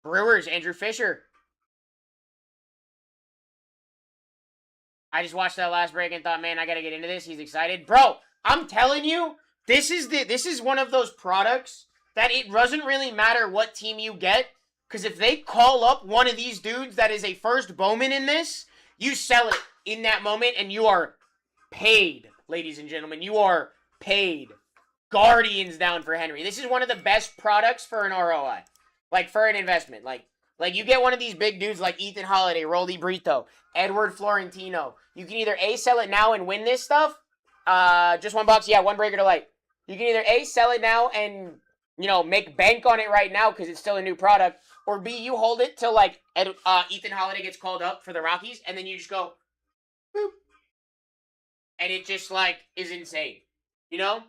Brewers, Andrew Fisher. I just watched that last break and thought, man, I gotta get into this. He's excited. Bro, I'm telling you, this is one of those products that it doesn't really matter what team you get, because if they call up one of these dudes that is a first Bowman in this, you sell it in that moment and you are paid, ladies and gentlemen. You are paid. Guardians down for Henry. This is one of the best products for an ROI. Like, for an investment. Like you get one of these big dudes like Ethan Holiday, Roldy Brito, Edward Florentino. You can either A, sell it now and win this stuff. Just one box. Yeah, one breaker to light. You can either A, sell it now and, make bank on it right now because it's still a new product. Or B, you hold it till, Ethan Holiday gets called up for the Rockies. And then you just go, boop. And it just, is insane. You know?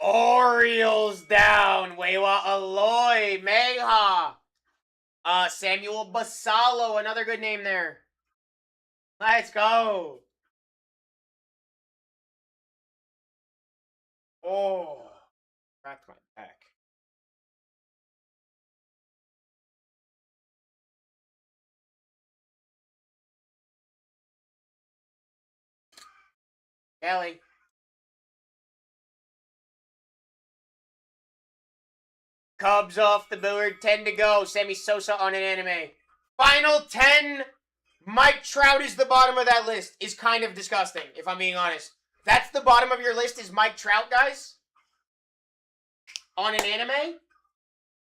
Orioles down. Wewa Aloy. Meha. Samuel Basalo. Another good name there. Let's go. Oh, cracked my back. Kelly. Cubs off the board. 10 to go. Sammy Sosa on an anime. Final 10. Mike Trout is the bottom of that list. Is kind of disgusting, if I'm being honest. That's the bottom of your list is Mike Trout, guys? On an anime?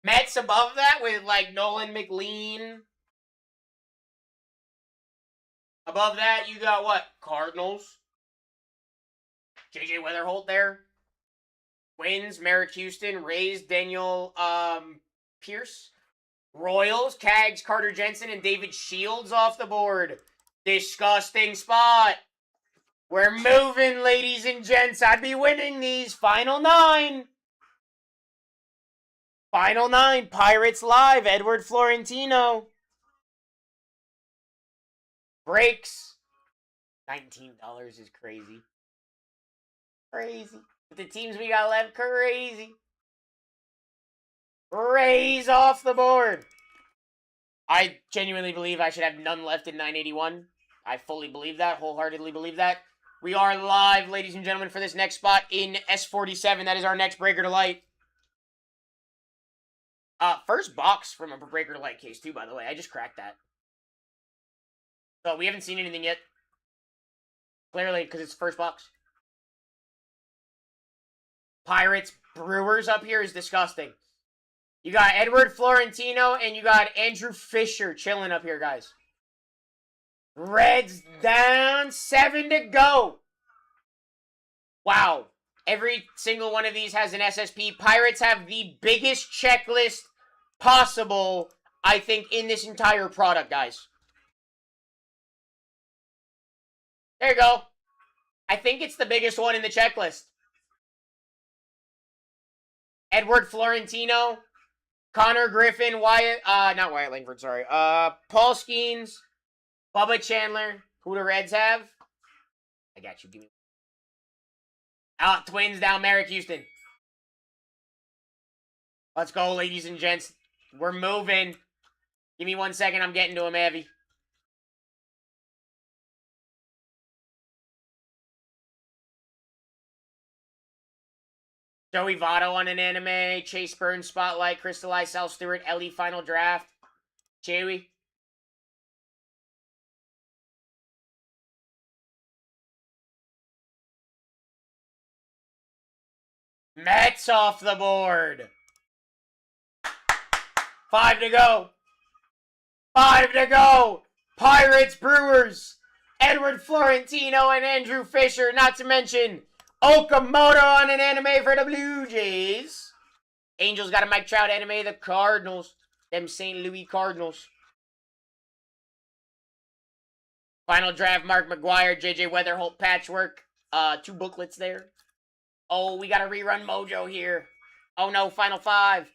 Mets above that with, like, Nolan McLean. Above that, you got what? Cardinals. JJ Weatherholt there. Twins, Merrick Houston. Rays, Daniel Pierce. Royals, Cags, Carter Jensen, and David Shields off the board. Disgusting spot. We're moving, ladies and gents. I'd be winning these. Final 9. Final 9. Pirates Live. Edward Florentino. Breaks. $19 is crazy. Crazy. With the teams we got left, crazy. Rays off the board. I genuinely believe I should have none left in 981. I fully believe that. Wholeheartedly believe that. We are live, ladies and gentlemen, for this next spot in S47. That is our next Breaker to Light. First box from a Breaker to Light case, too, by the way. I just cracked that. So, we haven't seen anything yet. Clearly, because it's the first box. Pirates, Brewers up here is disgusting. You got Edward Florentino and you got Andrew Fisher chilling up here, guys. Reds down, 7 to go. Wow. Every single one of these has an SSP. Pirates have the biggest checklist possible, I think, in this entire product, guys. There you go. I think it's the biggest one in the checklist. Edward Florentino, Connor Griffin, not Wyatt Langford, sorry. Paul Skeens, Bubba Chandler. Who do Reds have? I got you. Give me. Twins down, Merrick Houston. Let's go, ladies and gents. We're moving. Give me 1 second. I'm getting to him, Abby. Joey Votto on an anime. Chase Burns Spotlight. Crystallized Sal Stewart. Ellie Final Draft. Chewy. Mets off the board. 5 to go. 5 to go. Pirates, Brewers. Edward Florentino and Andrew Fisher. Not to mention Okamoto on an anime for the Blue Jays. Angels got a Mike Trout anime. The Cardinals. Them St. Louis Cardinals. Final Draft, Mark McGuire, JJ Weatherholt patchwork. 2 booklets there. Oh, we got a rerun mojo here. Oh no, Final 5.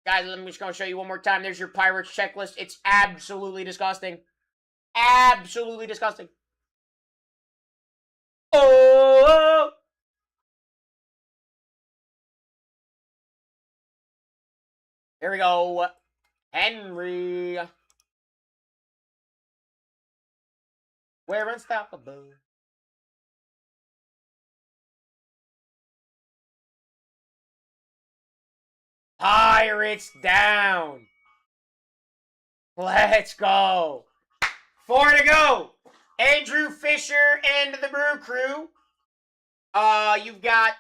Guys, I'm just going to show you one more time. There's your Pirates checklist. It's absolutely disgusting. Absolutely disgusting. Oh! Here we go. Henry. We're unstoppable. Pirates down. Let's go. 4 to go. Andrew Fisher and the Brew Crew. You've got...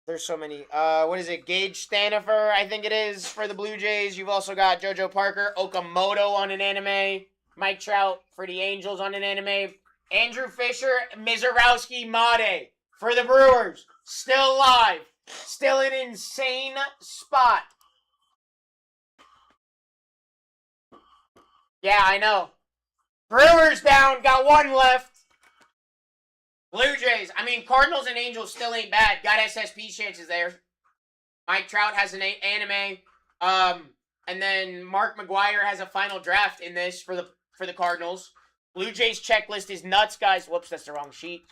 There's so many. What is it? Gage Stanifer, I think it is, for the Blue Jays. You've also got JoJo Parker, Okamoto on an anime. Mike Trout for the Angels on an anime. Andrew Fisher, Mizorowski Made for the Brewers. Still alive. Still an insane spot. Yeah, I know. Brewers down. Got 1 left. Blue Jays. I mean, Cardinals and Angels still ain't bad. Got SSP chances there. Mike Trout has an anime. And then Mark McGuire has a Final Draft in this for the for the Cardinals. Blue Jays checklist is nuts, guys. Whoops, that's the wrong sheet.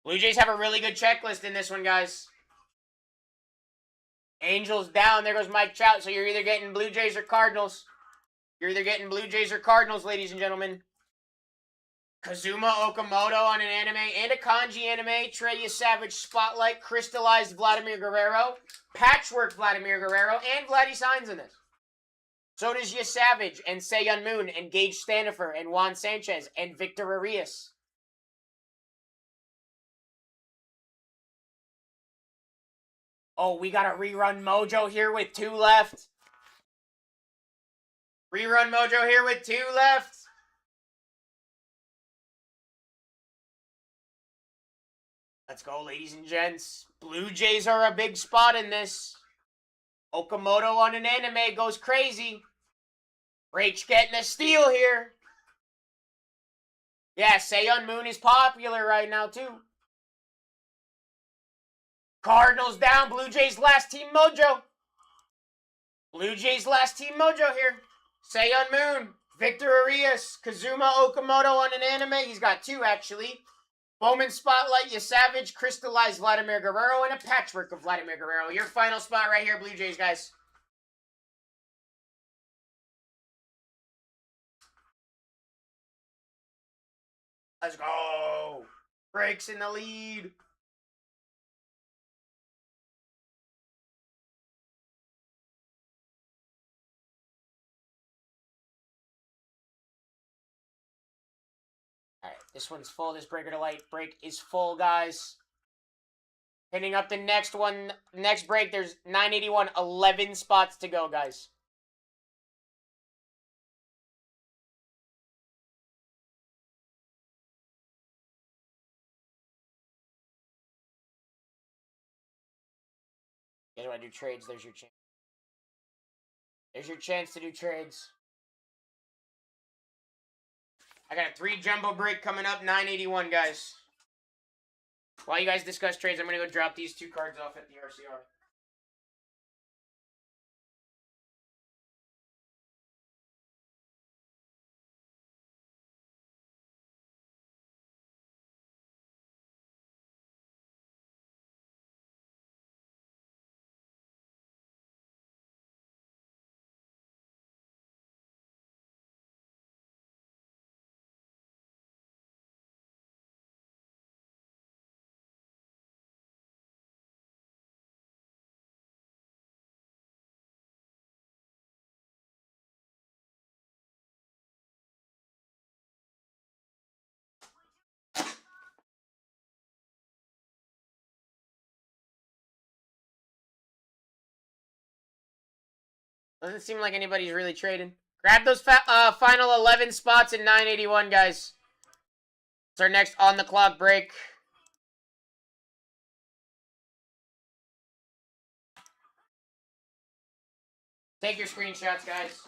Blue Jays have a really good checklist in this one, guys. Angels down. There goes Mike Trout. So you're either getting Blue Jays or Cardinals. You're either getting Blue Jays or Cardinals, ladies and gentlemen. Kazuma Okamoto on an anime and a kanji anime. Trey Savage Spotlight. Crystallized Vladimir Guerrero. Patchwork Vladimir Guerrero. And Vladdy Signs in this. So does Savage and Seiyon Moon and Gage Stanifer and Juan Sanchez and Victor Arias. Oh, we got a rerun mojo here with 2 left. Rerun mojo here with 2 left. Let's go, ladies and gents. Blue Jays are a big spot in this. Okamoto on an anime goes crazy. Rach getting a steal here. Yeah, Seiyon Moon is popular right now, too. Cardinals down. Blue Jays last team mojo. Blue Jays last team mojo here. Seiyon Moon. Victor Arias. Kazuma Okamoto on an anime. He's got 2, actually. Bowman Spotlight. Savage. Crystallized Vladimir Guerrero. And a patchwork of Vladimir Guerrero. Your final spot right here, Blue Jays, guys. Let's go. Breaks in the lead. Alright, this one's full. This breaker to light break is full, guys. Hitting up the next one. Next break, there's 981. 11 spots to go, guys. You guys want to do trades? There's your chance. There's your chance to do trades. I got a 3 jumbo break coming up, 981, guys. While you guys discuss trades, I'm going to go drop these 2 cards off at the RCR. Doesn't seem like anybody's really trading. Grab those final 11 spots in 981, guys. It's our next on-the-clock break. Take your screenshots, guys.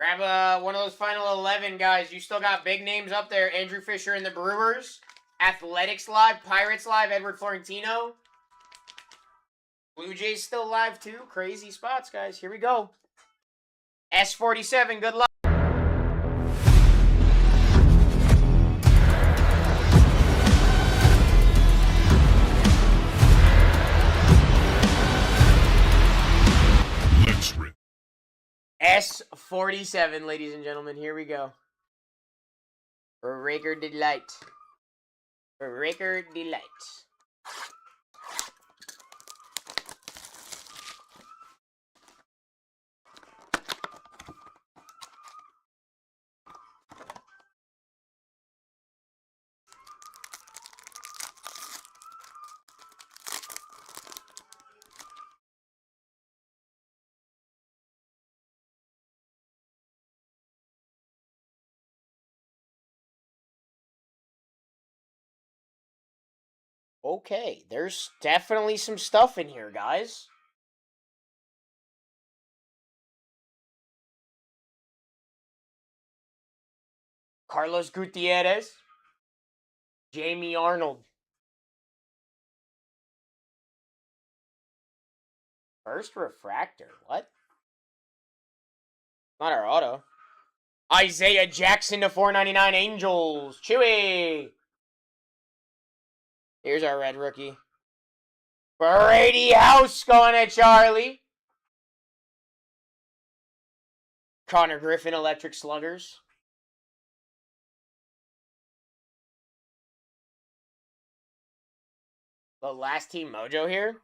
Grab one of those final 11, guys. You still got big names up there. Andrew Fisher and the Brewers. Athletics live. Pirates live. Edward Florentino. Blue Jays still live, too. Crazy spots, guys. Here we go. S47, good luck. Let's rip. S47, ladies and gentlemen. Here we go. For Raker Delight. For Raker Delight. Okay, there's definitely some stuff in here, guys. Carlos Gutierrez. Jamie Arnold. First refractor. What? Not our auto. Isaiah Jackson to 499 Angels. Chewy. Here's our red rookie. Brady House going at Charlie. Connor Griffin, Electric Sluggers. The last team mojo here.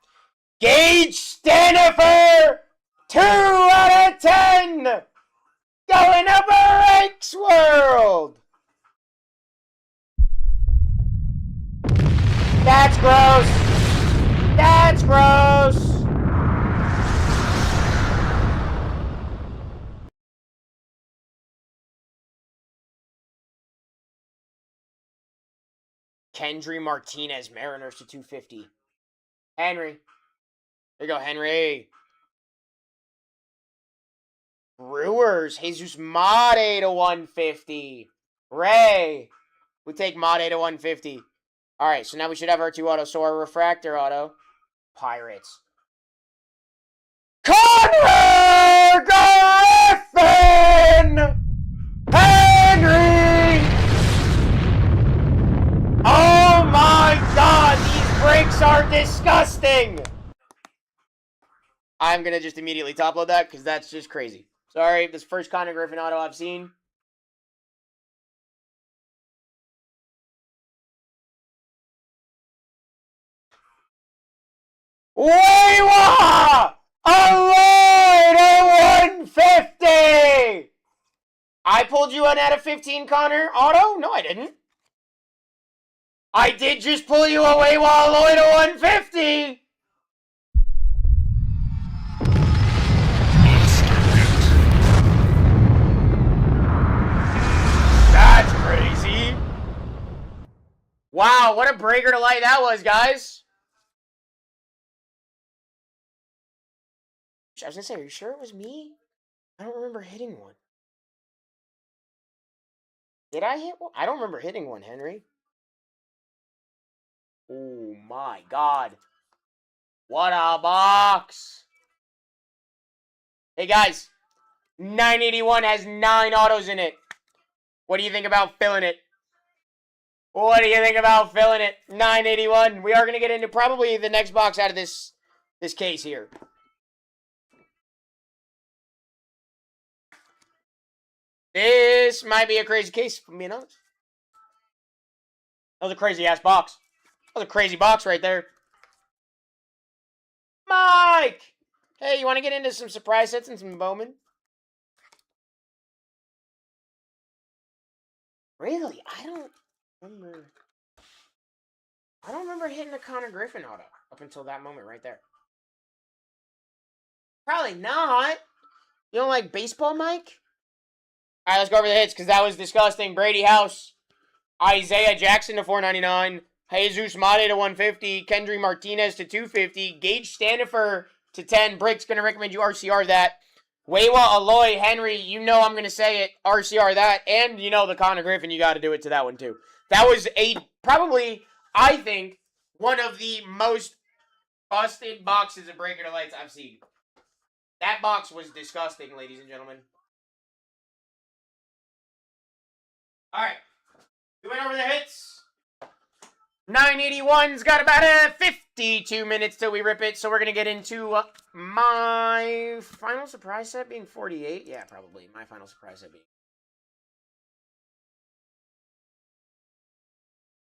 Gage Stanifer! 2 out of 10! Going up a Rakes World! That's gross! That's gross! Kendry Martinez, Mariners to 250. Henry. There you go, Henry. Brewers, Jesus Mate to 150. Ray. We take Mate to 150. All right, so now we should have our 2 autos. So our refractor auto. Pirates. Connor Griffin! Henry! Oh my god, these breaks are disgusting! I'm going to just immediately top load that because that's just crazy. Sorry, this first Connor Griffin auto I've seen. Wewa! Alloy to 150! I pulled you an out of 15 Connor auto? No, I didn't. I did just pull you a Wewa Alloy to 150! That's crazy. Wow, what a breaker to light that was, guys. I was gonna say, are you sure it was me? I don't remember hitting one. Did I hit one? I don't remember hitting one, Henry. Oh my god. What a box. Hey guys, 981 has 9 autos in it. What do you think about filling it? What do you think about filling it? 981. We are going to get into probably the next box out of this case here. This might be a crazy case, if I'm being honest. That was a crazy-ass box. That was a crazy box right there. Mike! Hey, you want to get into some surprise hits and some Bowman? Really? I don't remember hitting a Connor Griffin auto up until that moment right there. Probably not. You don't like baseball, Mike? All right, let's go over the hits because that was disgusting. Brady House. Isaiah Jackson to 499. Jesus Mate to 150. Kendry Martinez to 250. Gage Stanifer to 10. Brick's going to recommend you RCR that. Wewa Alloy, Henry, you know I'm going to say it. RCR that. And you know the Connor Griffin, you got to do it to that one too. That was probably, I think, one of the most busted boxes of Breaker to Lights I've seen. That box was disgusting, ladies and gentlemen. All right. We went over the hits. 981's got about 52 minutes till we rip it, so we're going to get into my final surprise set being 48. Yeah, probably. My final surprise set being.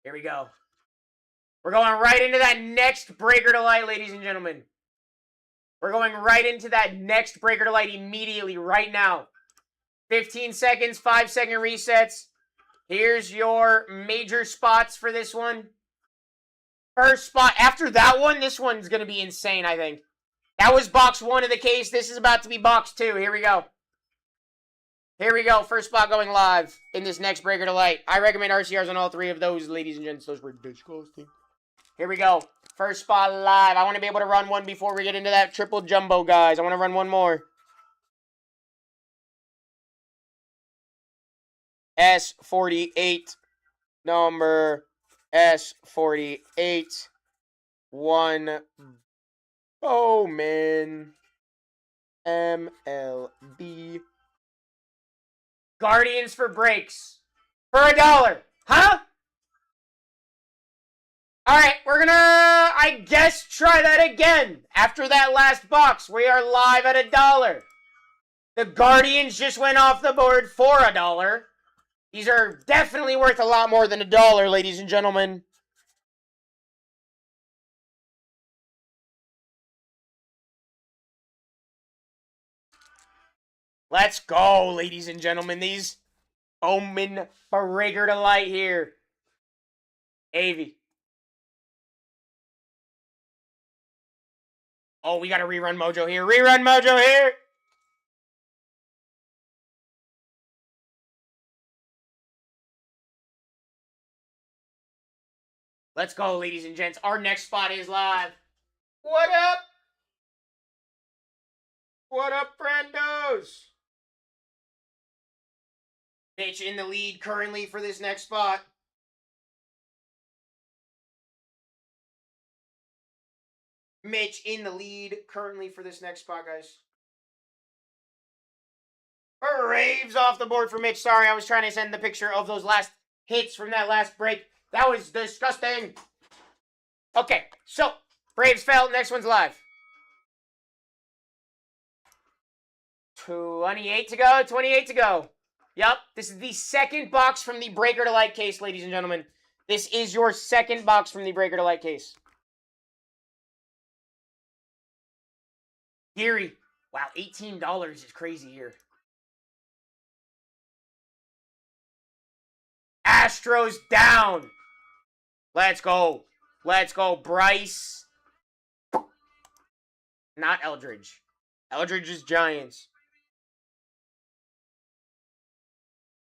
Here we go. We're going right into that next Breaker to Light, ladies and gentlemen. We're going right into that next Breaker to Light immediately, right now. 15 seconds, 5-second resets. Here's your major spots for this one. First spot. After that one, this one's going to be insane, I think. That was box 1 of the case. This is about to be box 2. Here we go. Here we go. First spot going live in this next Breaker to Light. I recommend RCRs on all 3 of those, ladies and gents. Those were disgusting. Here we go. First spot live. I want to be able to run one before we get into that triple jumbo, guys. I want to run one more. S48. Number S48. 1 Bowman. MLB. Guardians for breaks. For $1. Huh? Alright, we're gonna, I guess, try that again. After that last box, we are live at $1. The Guardians just went off the board for $1. These are definitely worth a lot more than $1, ladies and gentlemen. Let's go, ladies and gentlemen. These Bowman Breaker to Light here. Avy. Oh, we got a rerun mojo here. Rerun mojo here. Let's go, ladies and gents. Our next spot is live. What up? What up, friendos? Mitch in the lead currently for this next spot. Mitch in the lead currently for this next spot, guys. Raves off the board for Mitch. Sorry, I was trying to send the picture of those last hits from that last break. That was disgusting. Okay, so Braves fell. Next one's live. 28 to go. 28 to go. Yep, this is the second box from the Breaker to Light case, ladies and gentlemen. This is your second box from the Breaker to Light case. Geary. Wow, $18 is crazy here. Astros down. Let's go. Let's go, Bryce. Not Eldridge. Eldridge is Giants.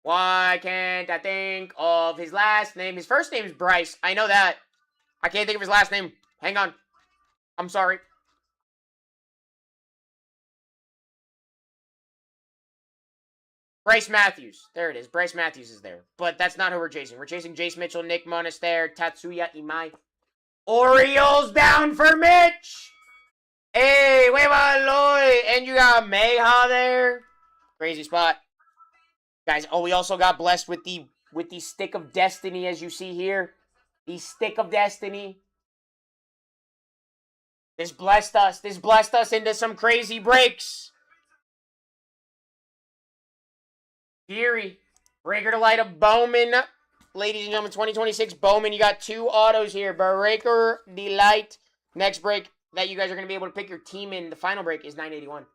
Why can't I think of his last name? His first name is Bryce. I know that. I can't think of his last name. Hang on. I'm sorry. Bryce Matthews. There it is. Bryce Matthews is there. But that's not who we're chasing. We're chasing Jace Mitchell, Nick Monaster, Tatsuya Imai. Orioles down for Mitch! Hey, Weva Loy! And you got Mayha there. Crazy spot. Guys, oh, we also got blessed with the Stick of Destiny, as you see here. The Stick of Destiny. This blessed us. This blessed us into some crazy breaks. Geary. Breaker to Light of Bowman. Ladies and gentlemen, 2026 Bowman. You got 2 autos here. Breaker Delight. Next break that you guys are going to be able to pick your team in. The final break is 981.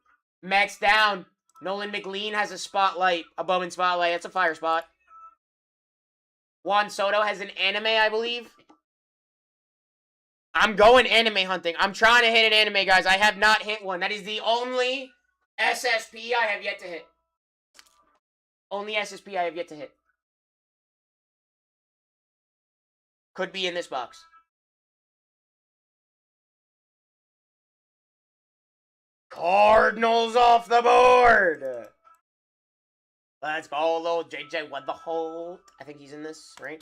Max down. Nolan McLean has a spotlight. A Bowman spotlight. That's a fire spot. Juan Soto has an anime, I believe. I'm going anime hunting. I'm trying to hit an anime, guys. I have not hit one. That is the only SSP I have yet to hit. Only SSP I have yet to hit. Could be in this box. Cardinals off the board. Let's go, little JJ Weatherholt. I think he's in this, right?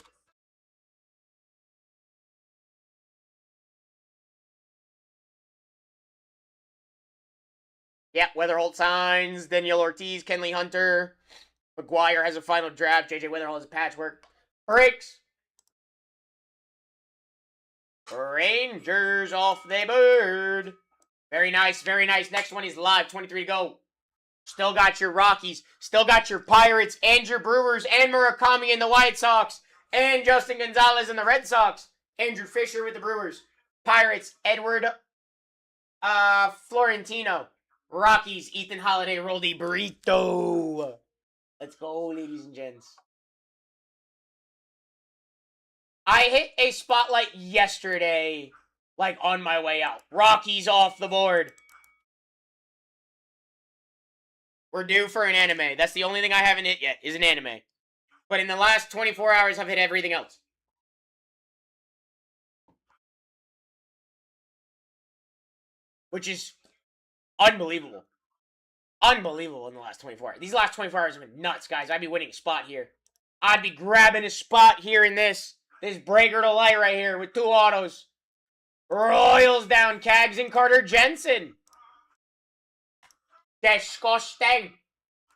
Yeah, Weatherholt signs. Daniel Ortiz, Kenley Hunter. McGuire has a final draft. JJ Weatherholt has a patchwork. Breaks. Rangers off the board. Very nice, very nice. Next one is live. 23 to go. Still got your Rockies. Still got your Pirates and your Brewers and Murakami and the White Sox and Justin Gonzalez and the Red Sox. Andrew Fisher with the Brewers. Pirates, Edward Florentino. Rockies, Ethan Holiday, Roldy Burrito. Let's go, ladies and gents. I hit a spotlight yesterday, like on my way out. Rockies off the board. We're due for an anime. That's the only thing I haven't hit yet, is an anime. But in the last 24 hours, I've hit everything else. which is unbelievable. Unbelievable in the last 24 hours. These last 24 hours have been nuts, guys. I'd be winning a spot here. I'd be grabbing a spot here in this breaker to light right here with 2 autos. Royals down, Cags and Carter Jensen. Disgusting.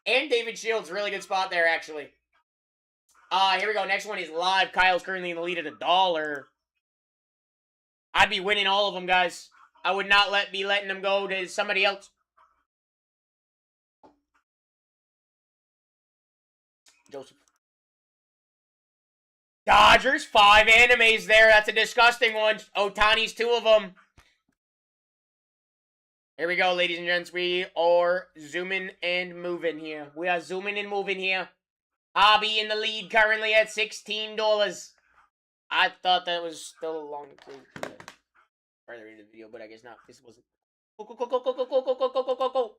And David Shields, really good spot there, actually. Here we go. Next one is live. Kyle's currently in the lead at $1. I'd be winning all of them, guys. I would not be letting them go to somebody else. Joseph. Dodgers, 5 animes there. That's a disgusting one. Otani's 2 of them. Here we go, ladies and gents. We are zooming and moving here. We are zooming and moving here. Hobby in the lead currently at $16. I thought that was still a long clue further into the video, but I guess not. This wasn't. Go, go, go, go, go, go, go, go, go, go, go, go.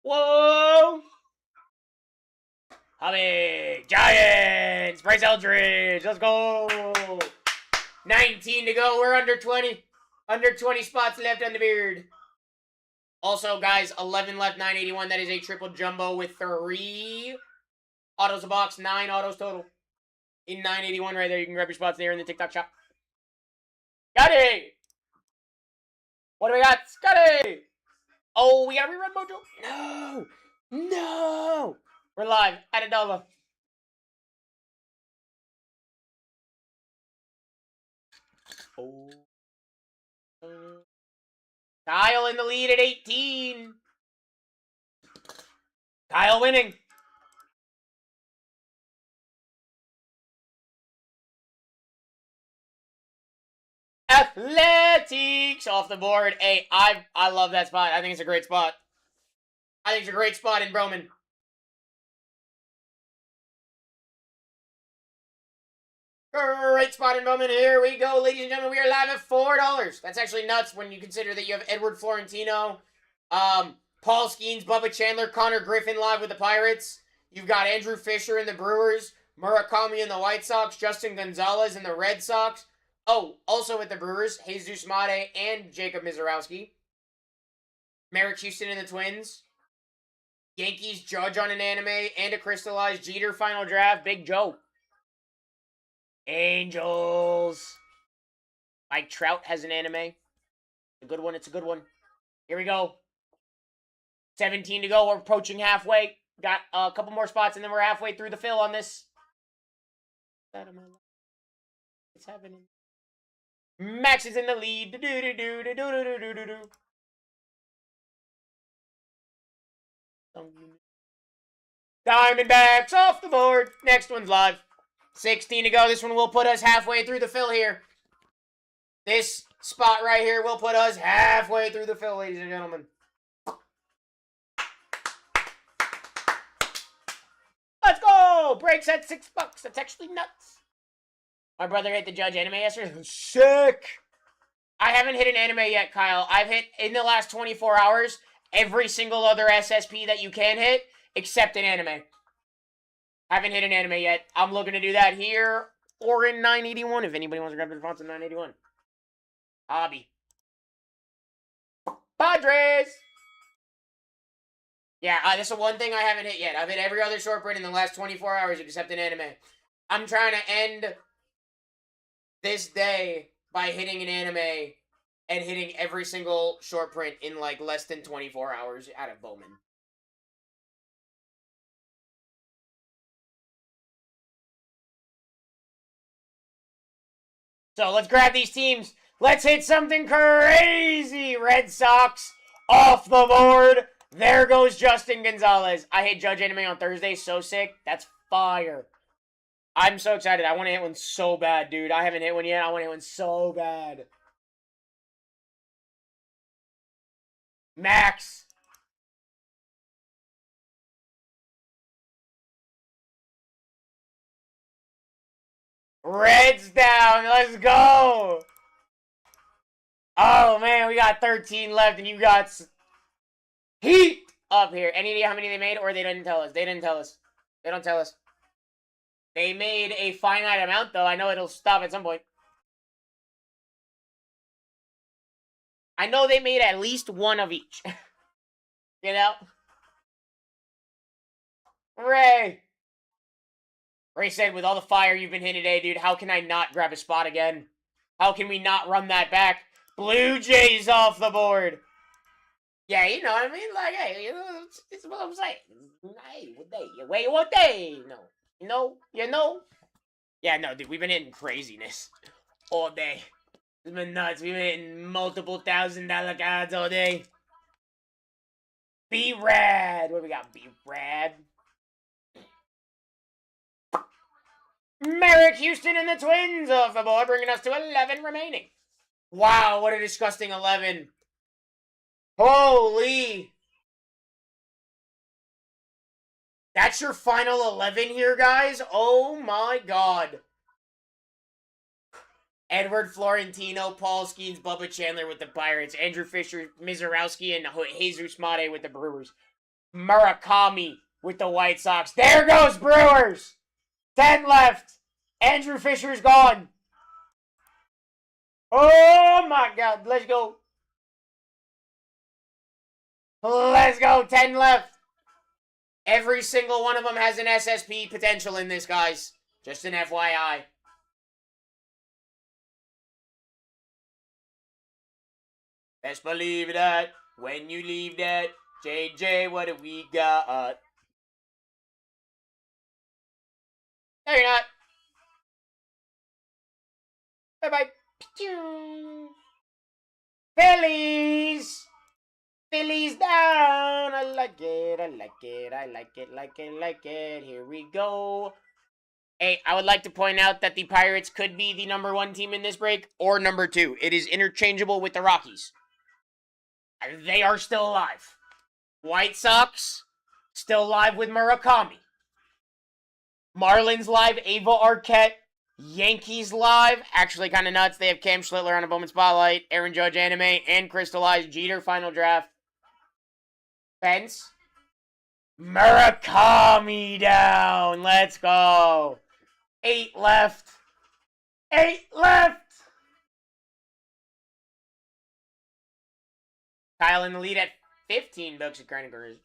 Whoa! Hobby! Giants! Bryce Eldridge! Let's go! 19 to go. We're under 20. Under 20 spots left on the beard. Also, guys, 11 left, 981. That is a triple jumbo with 3 autos a box. 9 autos total. In 981 right there. You can grab your spots there in the TikTok shop. Scotty! What do we got? Scotty! Oh, we got a rerun mojo? No! No! We're live at $1. Oh. Kyle in the lead at 18. Kyle winning. Athletics off the board. Hey, I love that spot. I think it's a great spot. I think it's a great spot in Broman. Great spot in Bowman. Here we go, ladies and gentlemen. We are live at $4. That's actually nuts when you consider that you have Edward Florentino, Paul Skeens, Bubba Chandler, Connor Griffin live with the Pirates. You've got Andrew Fisher in the Brewers, Murakami in the White Sox, Justin Gonzalez in the Red Sox. Oh, also with the Brewers, Jesus Mate and Jacob Mizorowski. Merrick Houston in the Twins. Yankees, Judge on an anime and a crystallized Jeter final draft. Big Joe. Angels. Mike Trout has an anime. A good one. It's a good one. Here we go. 17 to go. We're approaching halfway. Got a couple more spots, and then we're halfway through the fill on this. What's happening? Max is in the lead. Diamondbacks off the board. Next one's live. 16 to go. This one will put us halfway through the fill here. This spot right here will put us halfway through the fill, ladies and gentlemen. Let's go! Breaks at $6. That's actually nuts. My brother hit the Judge anime yesterday. Sick! I haven't hit an anime yet, Kyle. I've hit, in the last 24 hours, every single other SSP that you can hit, except an anime. Haven't hit an anime yet. I'm looking to do that here or in 981 if anybody wants to grab the fonts in 981. Hobby. Padres! Yeah, this is one thing I haven't hit yet. I've hit every other short print in the last 24 hours except an anime. I'm trying to end this day by hitting an anime and hitting every single short print in like less than 24 hours out of Bowman. So let's grab these teams. Let's hit something crazy. Red Sox off the board. There goes Justin Gonzalez. I hit Judge Anime on Thursday. So sick. That's fire. I'm so excited. I want to hit one so bad, dude. I haven't hit one yet. I want to hit one so bad. Max. Reds down. Let's go. Oh, man. We got 13 left, and you got heat up here. Any idea how many they made, or they didn't tell us? They didn't tell us. They don't tell us. They made a finite amount, though. I know it'll stop at some point. I know they made at least one of each. You know? Ray! Ray said, with all the fire you've been hitting today, dude, how can I not grab a spot again? How can we not run that back? Blue Jays off the board. Yeah, you know what I mean? Like, hey, you know, it's what I'm saying. Hey, what day? Wait, what day? No. You know? Yeah, no, dude, we've been hitting craziness all day. It's been nuts. We've been hitting multiple $1,000 cards all day. Be rad. What do we got? Be rad. Merrick Houston and the Twins off the board, bringing us to 11 remaining. Wow, what a disgusting 11. Holy. That's your final 11 here, guys? Oh my god. Edward Florentino, Paul Skeens, Bubba Chandler with the Pirates, Andrew Fisher, Mizorowski, and Jesus Mate with the Brewers. Murakami with the White Sox. There goes Brewers! 10 left. Andrew Fisher's gone. Oh my god, let's go. Let's go, 10 left. Every single one of them has an SSP potential in this, guys. Just an FYI. Best believe that when you leave that. JJ, what do we got? No, you're not. Bye-bye. Phillies! Phillies down! I like it, I like it, I like it, like it, like it. Here we go. Hey, I would like to point out that the Pirates could be the #1 team in this break, or #2. It is interchangeable with the Rockies. They are still alive. White Sox, still live with Murakami. Marlins live, Ava Arquette. Yankees live, actually kind of nuts. They have Cam Schlittler on a Bowman Spotlight, Aaron Judge Anime, and Crystallized Jeter Final Draft. Fence. Murakami down. Let's go. 8 left. 8 left. Kyle in the lead at $15 at Craigers.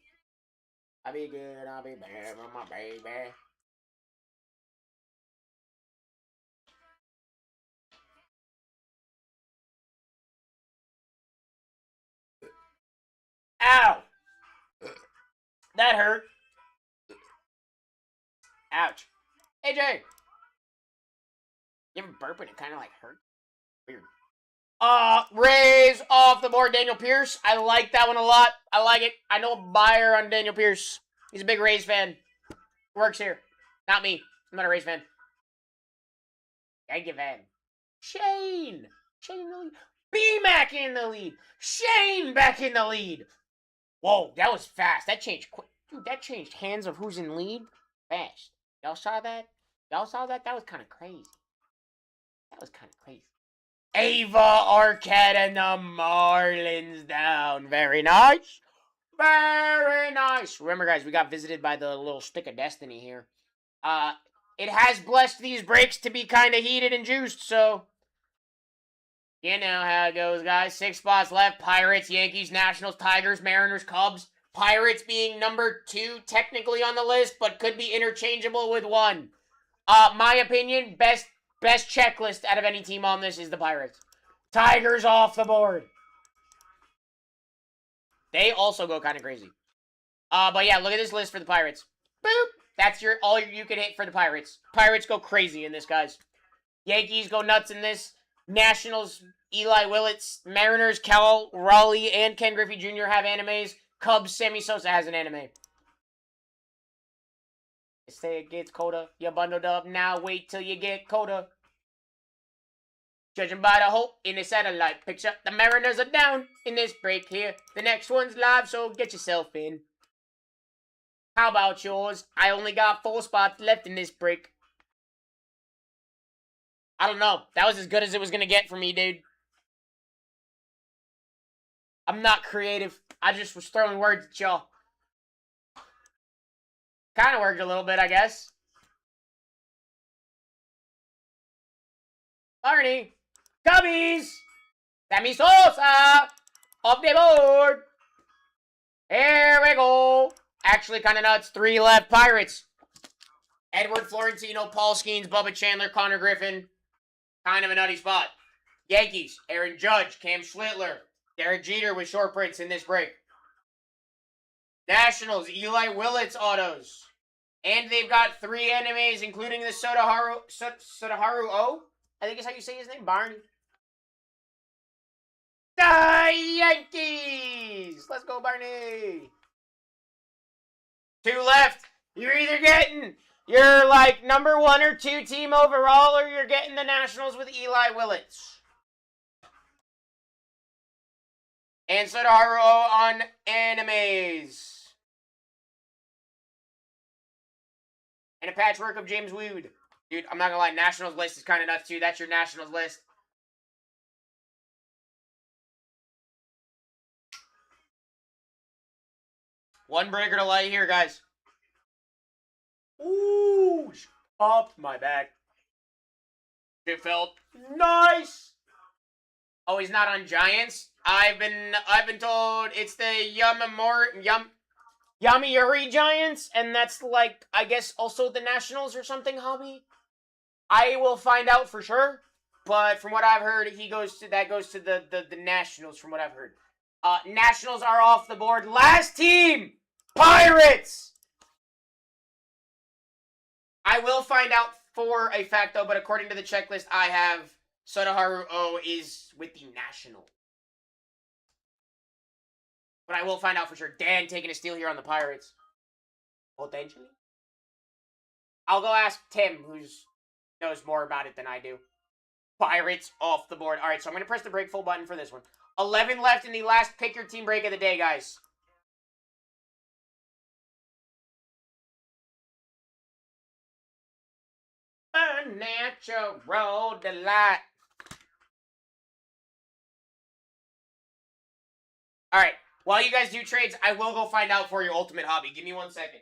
I'll be good. I'll be bad for my baby. Ow! That hurt. Ouch. Hey, Jay. You ever burp and it kind of like hurt? Weird. Rays off the board. Daniel Pierce. I like that one a lot. I like it. I know a buyer on Daniel Pierce. He's a big Rays fan. Works here. Not me. I'm not a Rays fan. Yankee fan. Shane. Shane in the lead. B-Mac in the lead. Shane back in the lead. Whoa, that was fast. That changed quick. Dude, that changed hands of who's in lead fast. Y'all saw that? Y'all saw that? That was kind of crazy. That was kind of crazy. Ava Arquette and the Marlins down. Very nice. Very nice. Remember, guys, we got visited by the little stick of destiny here. It has blessed these breaks to be kind of heated and juiced, so you know how it goes, guys. 6 spots left. Pirates, Yankees, Nationals, Tigers, Mariners, Cubs. Pirates being #2 technically on the list, but could be interchangeable with 1. My opinion, best checklist out of any team on this is the Pirates. Tigers off the board. They also go kind of crazy. But yeah, look at this list for the Pirates. Boop. That's all you can hit for the Pirates. Pirates go crazy in this, guys. Yankees go nuts in this. Nationals, Eli Willits. Mariners, Cal Raleigh and Ken Griffey Jr. have animes. Cubs, Sammy Sosa has an anime. Say it gets colder. You're bundled up now. Wait till you get colder. Judging by the hole in the satellite picture, the Mariners are down in this break here. The next one's live, so get yourself in. How about yours? I only got 4 spots left in this break. I don't know. That was as good as it was going to get for me, dude. I'm not creative. I just was throwing words at y'all. Kind of worked a little bit, I guess. Barney. Cubbies. Sammy Sosa. Off the board. Here we go. Actually, kind of nuts. 3 left. Pirates. Edward Florentino, Paul Skeens, Bubba Chandler, Connor Griffin. Kind of a nutty spot. Yankees. Aaron Judge, Cam Schlittler, Derek Jeter with short prints in this break. Nationals. Eli Willits autos. And they've got 3 animes, including the Sodaharu O. I think is how you say his name. Barney. The Yankees! Let's go, Barney! 2 left. You're either getting your, like, number 1 or 2 team overall, or you're getting the Nationals with Eli Willits. And Sodaharu O on animes. And a patchwork of James Wood. Dude, I'm not gonna lie, Nationals list is kind of nuts, too. That's your Nationals list. One breaker to light here, guys. Ooh, popped my back. It felt nice. Oh, he's not on Giants. I've been told it's the Yomiuri Giants, and that's like, I guess, also the Nationals or something, hobby. I will find out for sure, but from what I've heard, that goes to the Nationals. From what I've heard, Nationals are off the board. Last team, Pirates. I will find out for a fact though, but according to the checklist I have, Sodaharu O is with the Nationals. But I will find out for sure. Dan taking a steal here on the Pirates. Potentially. I'll go ask Tim, who knows more about it than I do. Pirates off the board. All right, so I'm going to press the break full button for this one. 11 left in the last pick your team break of the day, guys. A natural delight. All right. While you guys do trades, I will go find out for your ultimate hobby. Give me 1 second.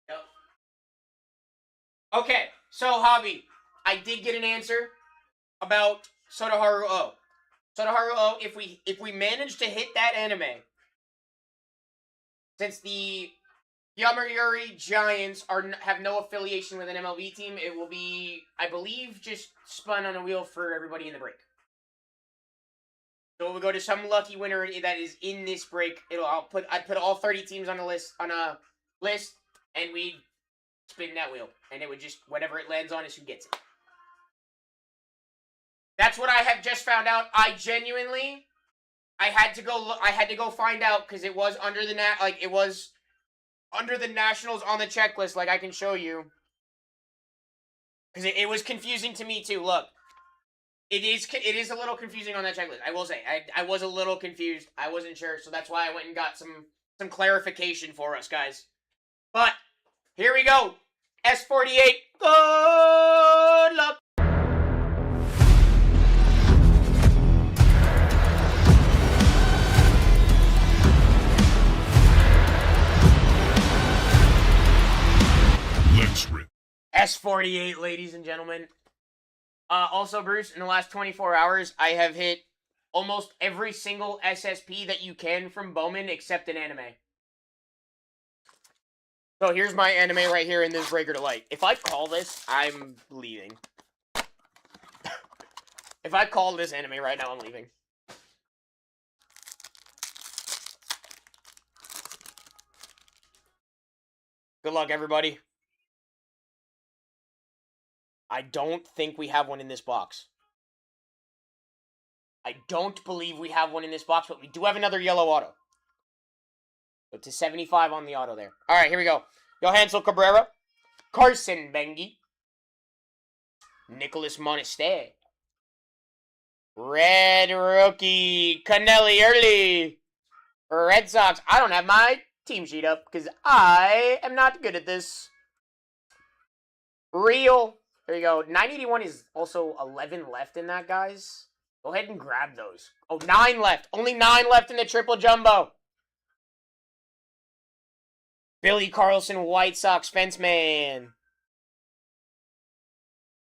Yep. Okay, so hobby, I did get an answer about Sodaharu O. Sodaharu O, if we manage to hit that anime, since the Yomiuri Giants have no affiliation with an MLB team, it will be, I believe, just spun on a wheel for everybody in the break. So we'll go to some lucky winner that is in this break. I'd put all 30 teams on a list, and we spin that wheel, and it would just, whatever it lands on is who gets it. That's what I have just found out. I had to go find out because it was under the it was under the Nationals on the checklist. Like I can show you, because it was confusing to me too. Look, it is a little confusing on that checklist. I will say I was a little confused. I wasn't sure, so that's why I went and got some clarification for us guys. But here we go. S48. Good luck. Let's rip. S48, ladies and gentlemen. Also, Bruce, in the last 24 hours, I have hit almost every single SSP that you can from Bowman except an anime. So here's my anime right here in this Breaker to Light. If I call this, I'm leaving. If I call this anime right now, I'm leaving. Good luck, everybody. I don't think we have one in this box. I don't believe we have one in this box, but we do have another yellow auto. So to 75 on the auto there. All right, here we go. Johansel Cabrera. Carson Bengi. Nicholas Monaste. Red rookie. Canelli Early. Red Sox. I don't have my team sheet up because I am not good at this. Real. There you go. 981 is also 11 left in that, guys. Go ahead and grab those. Oh, 9 left. Only 9 left in the triple jumbo. Billy Carlson, White Sox fenceman.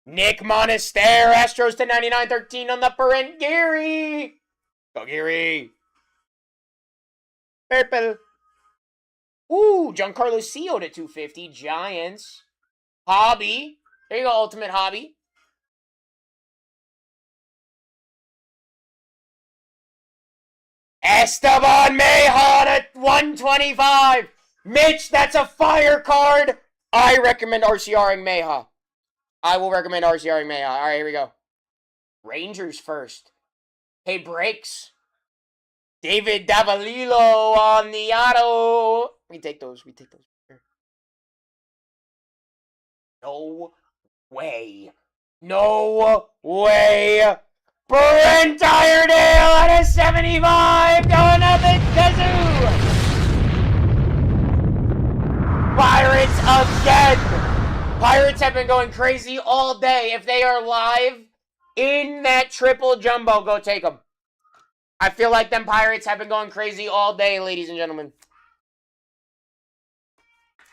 Nick Monaster, Astros to 99-13 on the Parent. Gary. Go, Gary. Purple. Ooh, Giancarlo Sio to 250. Giants. Hobby. There you go, Ultimate Hobby. Esteban Meja to 125. Mitch, that's a fire card. I recommend RCRing Meja. I will recommend RCRing Meja. All right, here we go. Rangers first. Hey, breaks. David Davalillo on the auto. We take those. We take those. No way. No way. Brent Iredale at a 75. Going up at Kazoo. Pirates again. Pirates have been going crazy all day. If they are live in that triple jumbo, go take them. I feel like them Pirates have been going crazy all day, ladies and gentlemen.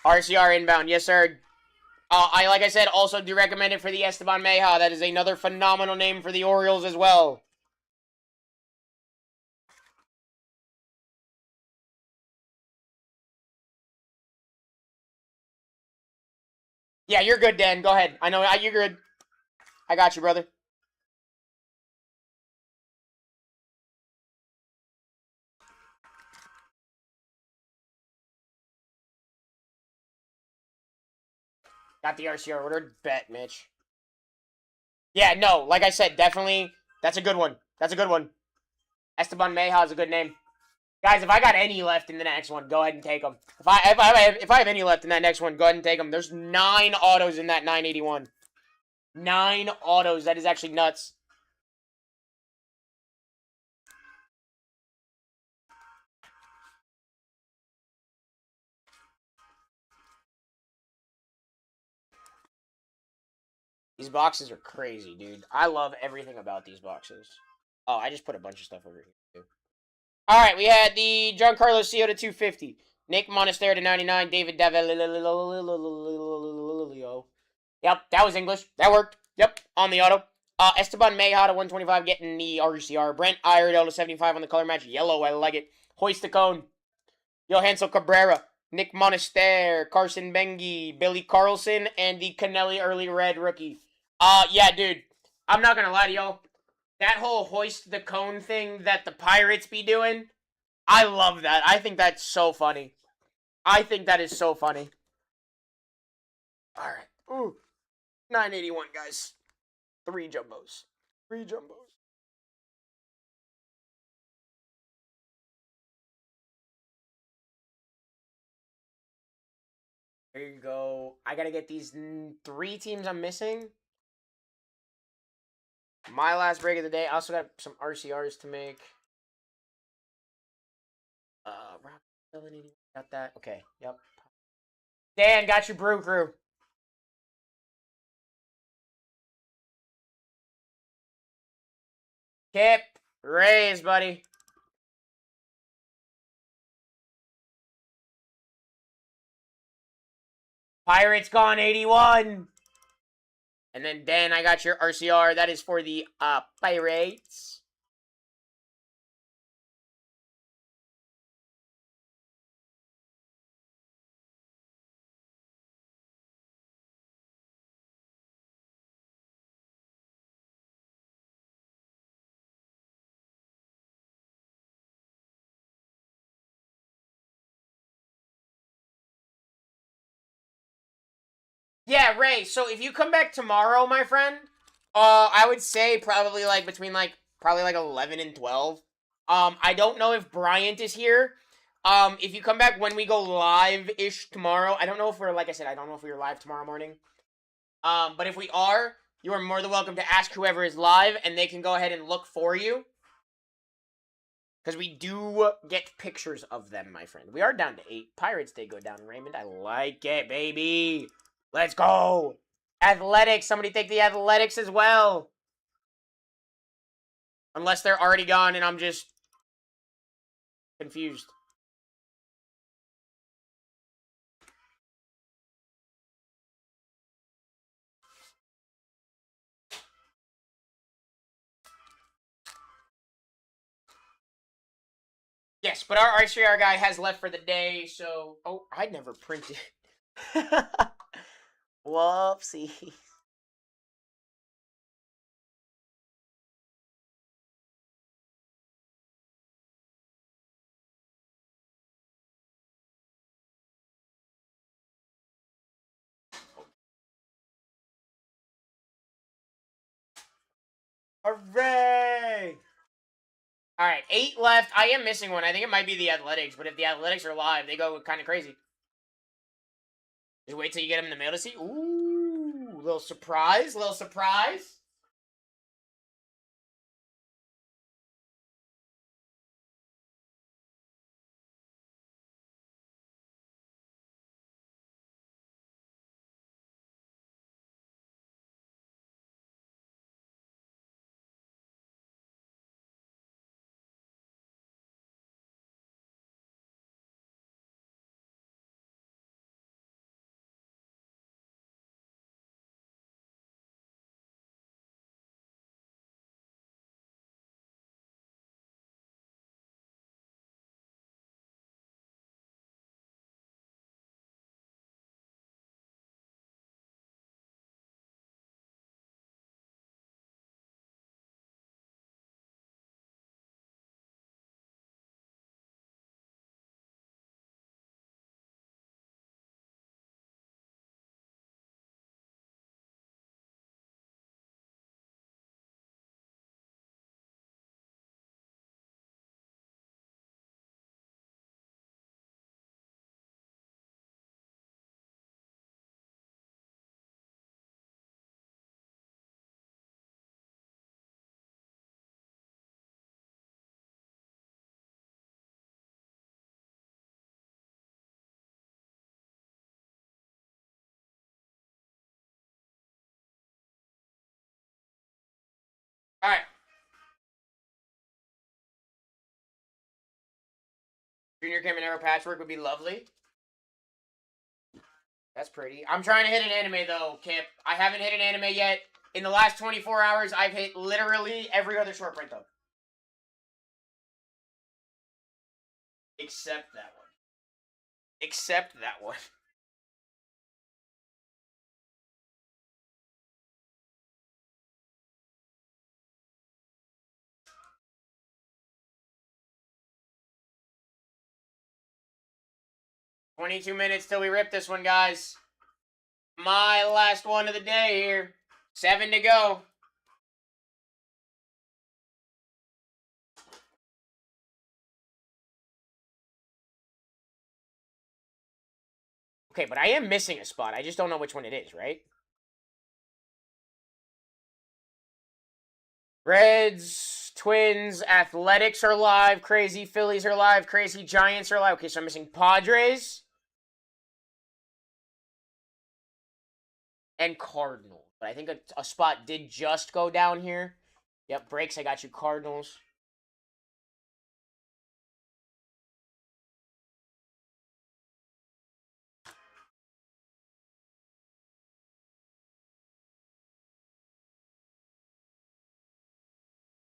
RCR inbound. Yes, sir. Like I said, also do recommend it for the Esteban Meja. That is another phenomenal name for the Orioles as well. Yeah, you're good, Dan. Go ahead. I know you're good. I got you, brother. Got the RCR ordered. Bet, Mitch. Yeah, no, like I said, definitely. That's a good one. That's a good one. Esteban Meja is a good name. Guys, if I got any left in the next one, go ahead and take them. If I have any left in that next one, go ahead and take them. There's 9 autos in that 981. 9 autos. That is actually nuts. These boxes are crazy, dude. I love everything about these boxes. Oh, I just put a bunch of stuff over here, too. All right, we had the Giancarlo Sio to 250. Nick Monaster to 99. David Davalillo. Yep, that was English. That worked. Yep, on the auto. Esteban Meja to 125, getting the RCR. Brent Iredale to 75 on the color match. Yellow, I like it. Hoist the cone. Johansel Cabrera. Nick Monaster. Carson Bengi. Billy Carlson. And the Canelli Early Red rookie. Yeah, dude. I'm not gonna lie to y'all. That whole hoist the cone thing that the Pirates be doing, I love that. I think that's so funny. I think that is so funny. All right. Ooh. 981, guys. 3 jumbos. 3 jumbos. There you go. I gotta get these 3 teams I'm missing. My last break of the day. I also got some RCRs to make. Got that. Okay. Yep. Dan, got your brew crew. Kip, raise, buddy. Pirates gone 81. And then Dan, I got your RCR. That is for the Pirates. Yeah, Ray. So if you come back tomorrow, my friend, I would say probably like between probably like 11 and 12. I don't know if Bryant is here. If you come back when we go live-ish tomorrow, I don't know if we're, like I said, I don't know if we're live tomorrow morning. But if we are, you are more than welcome to ask whoever is live, and they can go ahead and look for you. Because we do get pictures of them, my friend. We are down to 8. Pirates did go down, Raymond. I like it, baby. Let's go. Athletics. Somebody take the Athletics as well. Unless they're already gone and I'm just confused. Yes, but our RCR guy has left for the day, so... Oh, I never printed. Whoopsie. Hooray! Alright, 8 left. I am missing one. I think it might be the Athletics, but if the Athletics are live, they go kind of crazy. Just wait till you get them in the mail to see. Ooh, little surprise, little surprise. Alright. Junior Caminero patchwork would be lovely. That's pretty. I'm trying to hit an anime, though, Kip. I haven't hit an anime yet. In the last 24 hours, I've hit literally every other short print, though. Except that one. Except that one. $22 minutes till we rip this one, guys. My last one of the day here. 7 to go. Okay, but I am missing a spot. I just don't know which one it is, right? Reds, Twins, Athletics are live. Crazy Phillies are live. Crazy Giants are live. Okay, so I'm missing Padres and Cardinals. But I think a spot did just go down here. Yep, breaks. I got you, Cardinals.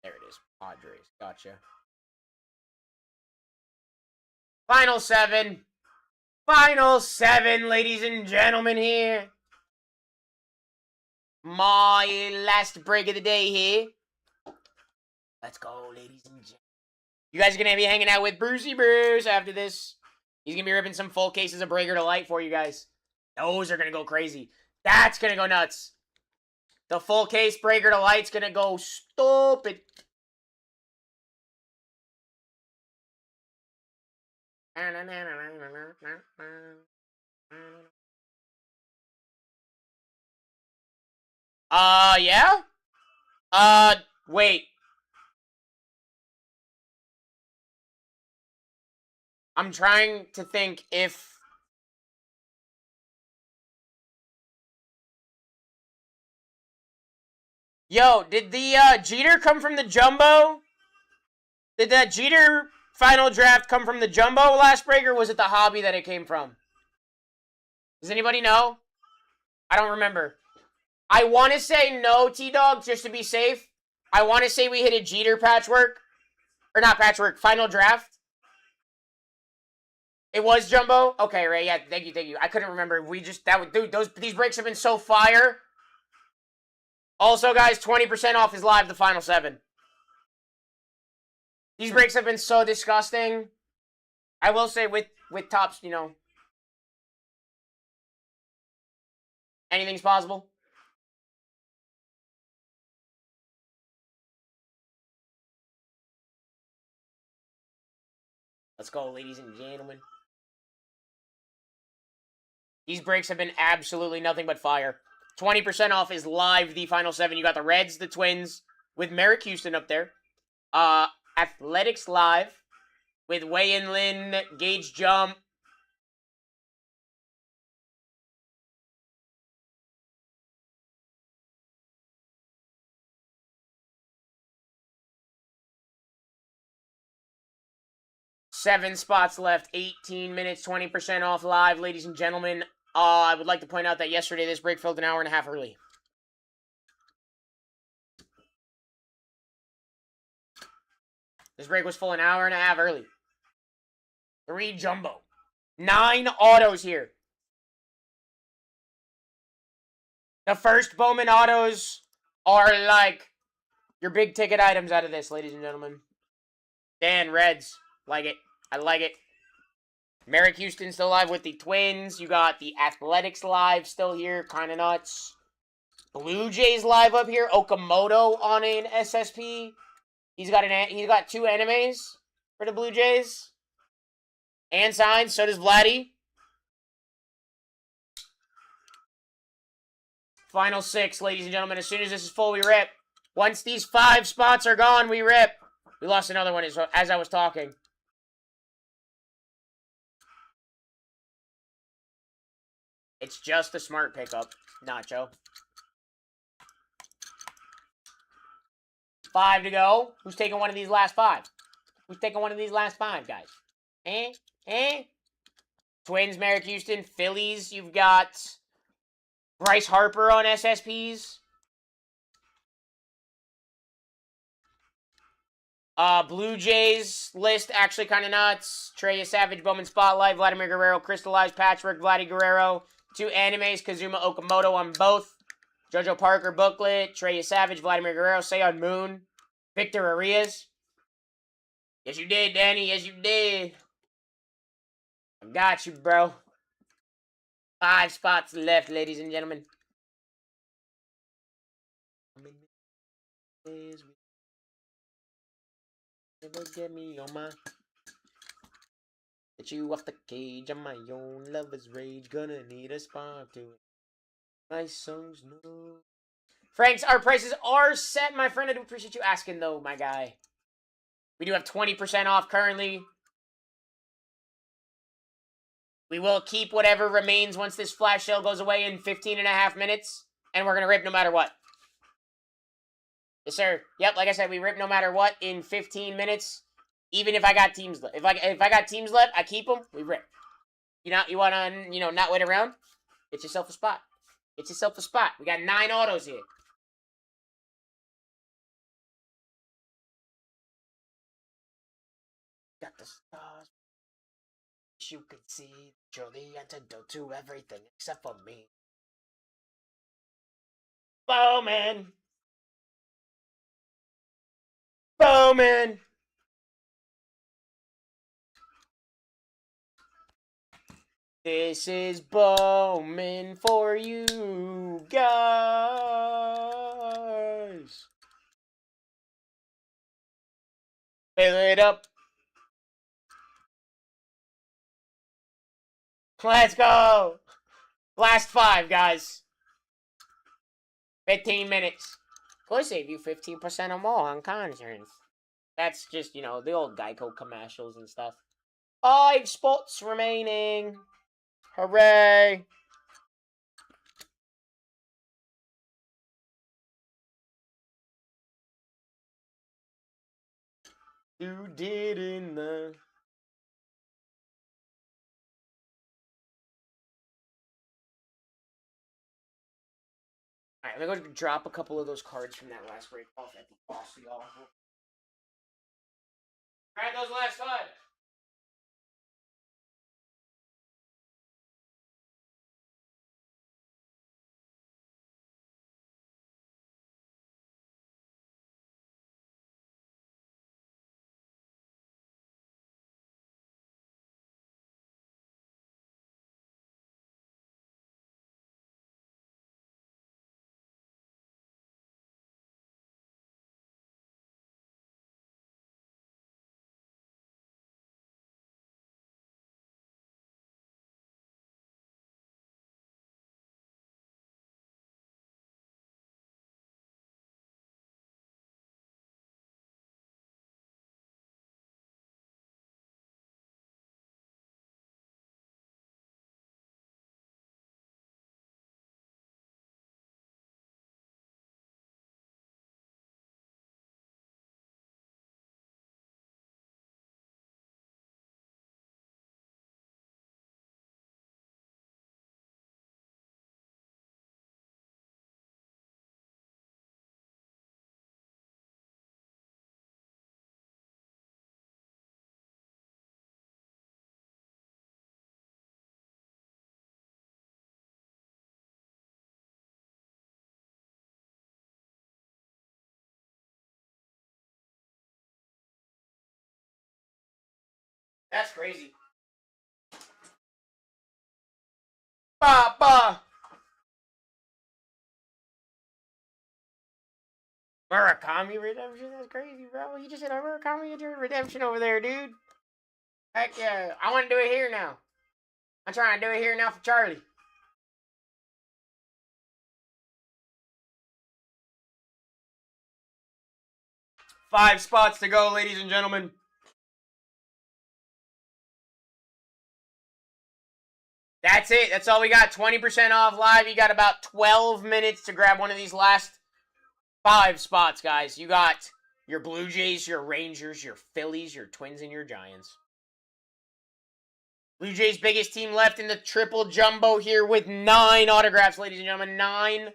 There it is. Padres. Gotcha. Final 7. Final 7, ladies and gentlemen, here. My last break of the day here. Let's go, ladies and gentlemen. You guys are going to be hanging out with Brucey Bruce after this. He's going to be ripping some full cases of Breaker Delight for you guys. Those are going to go crazy. That's going to go nuts. The full case Breaker Delight's going to go stupid. Yeah? Wait. I'm trying to think if... Yo, did the, Jeter come from the Jumbo? Did that Jeter final draft come from the Jumbo last break, or was it the hobby that it came from? Does anybody know? I don't remember. I want to say no, T-Dog, just to be safe. I want to say we hit a Jeter patchwork. Or not patchwork, final draft. It was Jumbo? Okay, Ray, yeah, thank you. I couldn't remember. Dude, these breaks have been so fire. Also, guys, 20% off is live, the final 7. These breaks have been so disgusting. I will say with tops, you know, anything's possible. Let's go, ladies and gentlemen. These breaks have been absolutely nothing but fire. 20% off is live, the final 7. You got the Reds, the Twins, with Merrick Houston up there. Athletics live, with Wei-In Lin, Gage Jump. Seven spots left, 18 minutes, 20% off live, ladies and gentlemen. I would like to point out that yesterday this break filled an hour and a half early. This break was full an hour and a half early. 3 Jumbo. 9 autos here. The first Bowman autos are like your big ticket items out of this, ladies and gentlemen. Dan, Reds. Like it. I like it. Merrick Houston still live with the Twins. You got the Athletics live still here. Kind of nuts. Blue Jays live up here. Okamoto on an SSP. He's got 2 animes for the Blue Jays. And signs. So does Vladdy. Final 6, ladies and gentlemen. As soon as this is full, we rip. Once these 5 spots are gone, we rip. We lost another one as I was talking. It's just a smart pickup, Nacho. 5 to go. Who's taking one of these last 5? Who's taking one of these last 5, guys? Twins, Merrick Houston. Phillies, you've got Bryce Harper on SSPs. Blue Jays list actually kind of nuts. Trey Savage, Bowman Spotlight, Vladimir Guerrero, Crystallized Patchwork, Vladdy Guerrero. 2 animes, Kazuma Okamoto on both. Jojo Parker booklet, Trey Savage, Vladimir Guerrero, Seion Moon, Victor Arias. Yes, you did, Danny. Yes, you did. I got you, bro. 5 spots left, ladies and gentlemen. Never get me on my... Get you off the cage on my own lover's rage. Gonna need a spark to it. My songs no. Franks, our prices are set, my friend. I do appreciate you asking, though, my guy. We do have 20% off currently. We will keep whatever remains once this flash sale goes away in 15.5 minutes. And we're going to rip no matter what. Yes, sir. Yep, like I said, we rip no matter what in 15 minutes. Even if I got teams left. If I got teams left, I keep them. We rip. You want to, not wait around? Get yourself a spot. Get yourself a spot. We got 9 autos here. Got the stars. You can see you're the antidote to everything except for me. Bowman! Bowman! This is Bowman for you guys. Fill it up. Let's go. Last 5, guys. 15 minutes. Could save you 15% or more on car insurance. That's just, the old Geico commercials and stuff. 5 spots remaining. Hooray. You did in the... Alright, I'm going to drop a couple of those cards from that last break off at the boss of y'all. Grab those last 5. That's crazy. Ba! Murakami redemption? That's crazy, bro. You just said a Murakami redemption over there, dude. Heck yeah. I want to do it here now. I'm trying to do it here now for Charlie. Five spots to go, ladies and gentlemen. That's it. That's all we got. 20% off live. You got about 12 minutes to grab one of these last 5 spots, guys. You got your Blue Jays, your Rangers, your Phillies, your Twins, and your Giants. Blue Jays' biggest team left in the triple jumbo here with 9 autographs, ladies and gentlemen. 9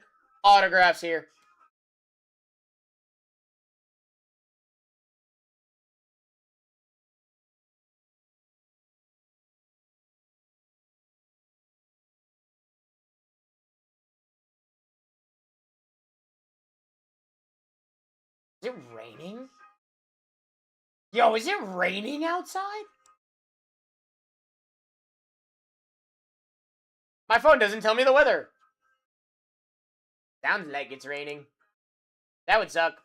autographs here. Is it raining? Yo, is it raining outside? My phone doesn't tell me the weather. Sounds like it's raining. That would suck.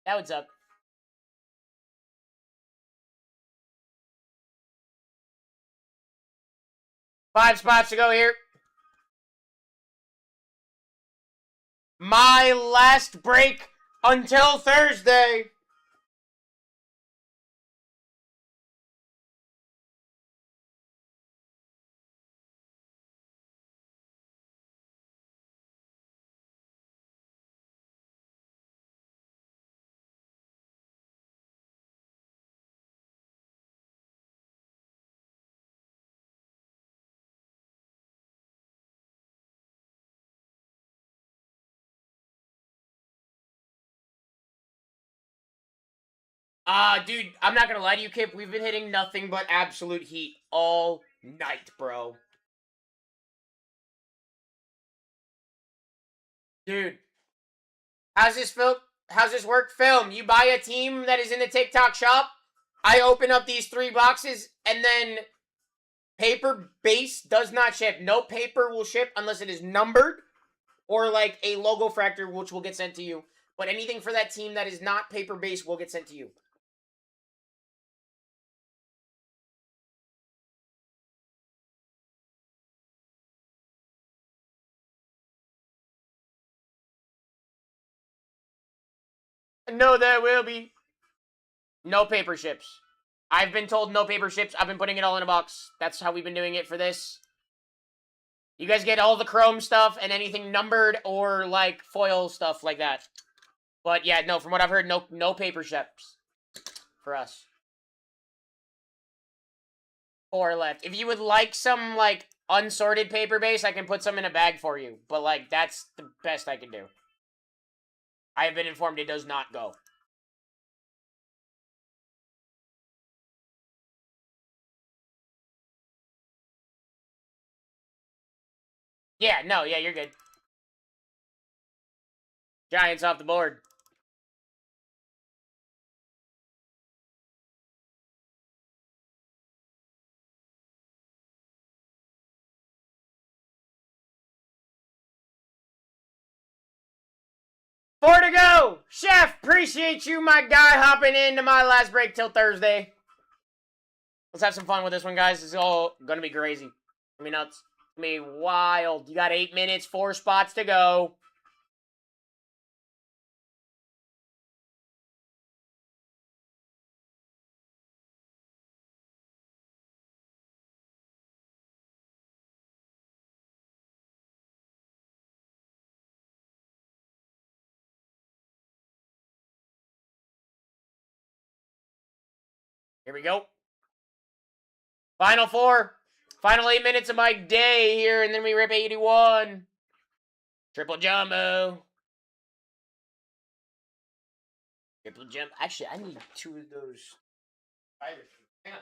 That would suck. Five spots to go here. My last break until Thursday. Dude, I'm not gonna lie to you, Kip. We've been hitting nothing but absolute heat all night, bro. Dude, how's this work? Film. You buy a team that is in the TikTok shop. I open up these 3 boxes, and then paper base does not ship. No paper will ship unless it is numbered or like a logo fractor, which will get sent to you. But anything for that team that is not paper base will get sent to you. No, there will be. No paper ships. I've been told no paper ships. I've been putting it all in a box. That's how we've been doing it for this. You guys get all the chrome stuff and anything numbered or like foil stuff like that. But yeah, no, from what I've heard, no paper ships for us. 4 left. If you would like some like unsorted paper base, I can put some in a bag for you. But like that's the best I can do. I have been informed it does not go. Yeah, no, yeah, you're good. Giants off the board. Four to go! Chef, appreciate you, my guy, hopping into my last break till Thursday. Let's have some fun with this one, guys. It's all gonna be crazy. I mean, nuts. It's gonna be wild. You got 8 minutes, 4 spots to go. Here we go. Final 4. Final 8 minutes of my day here, and then we rip 81. Triple jumbo. Triple jump. Actually, I need 2 of those. Hang on.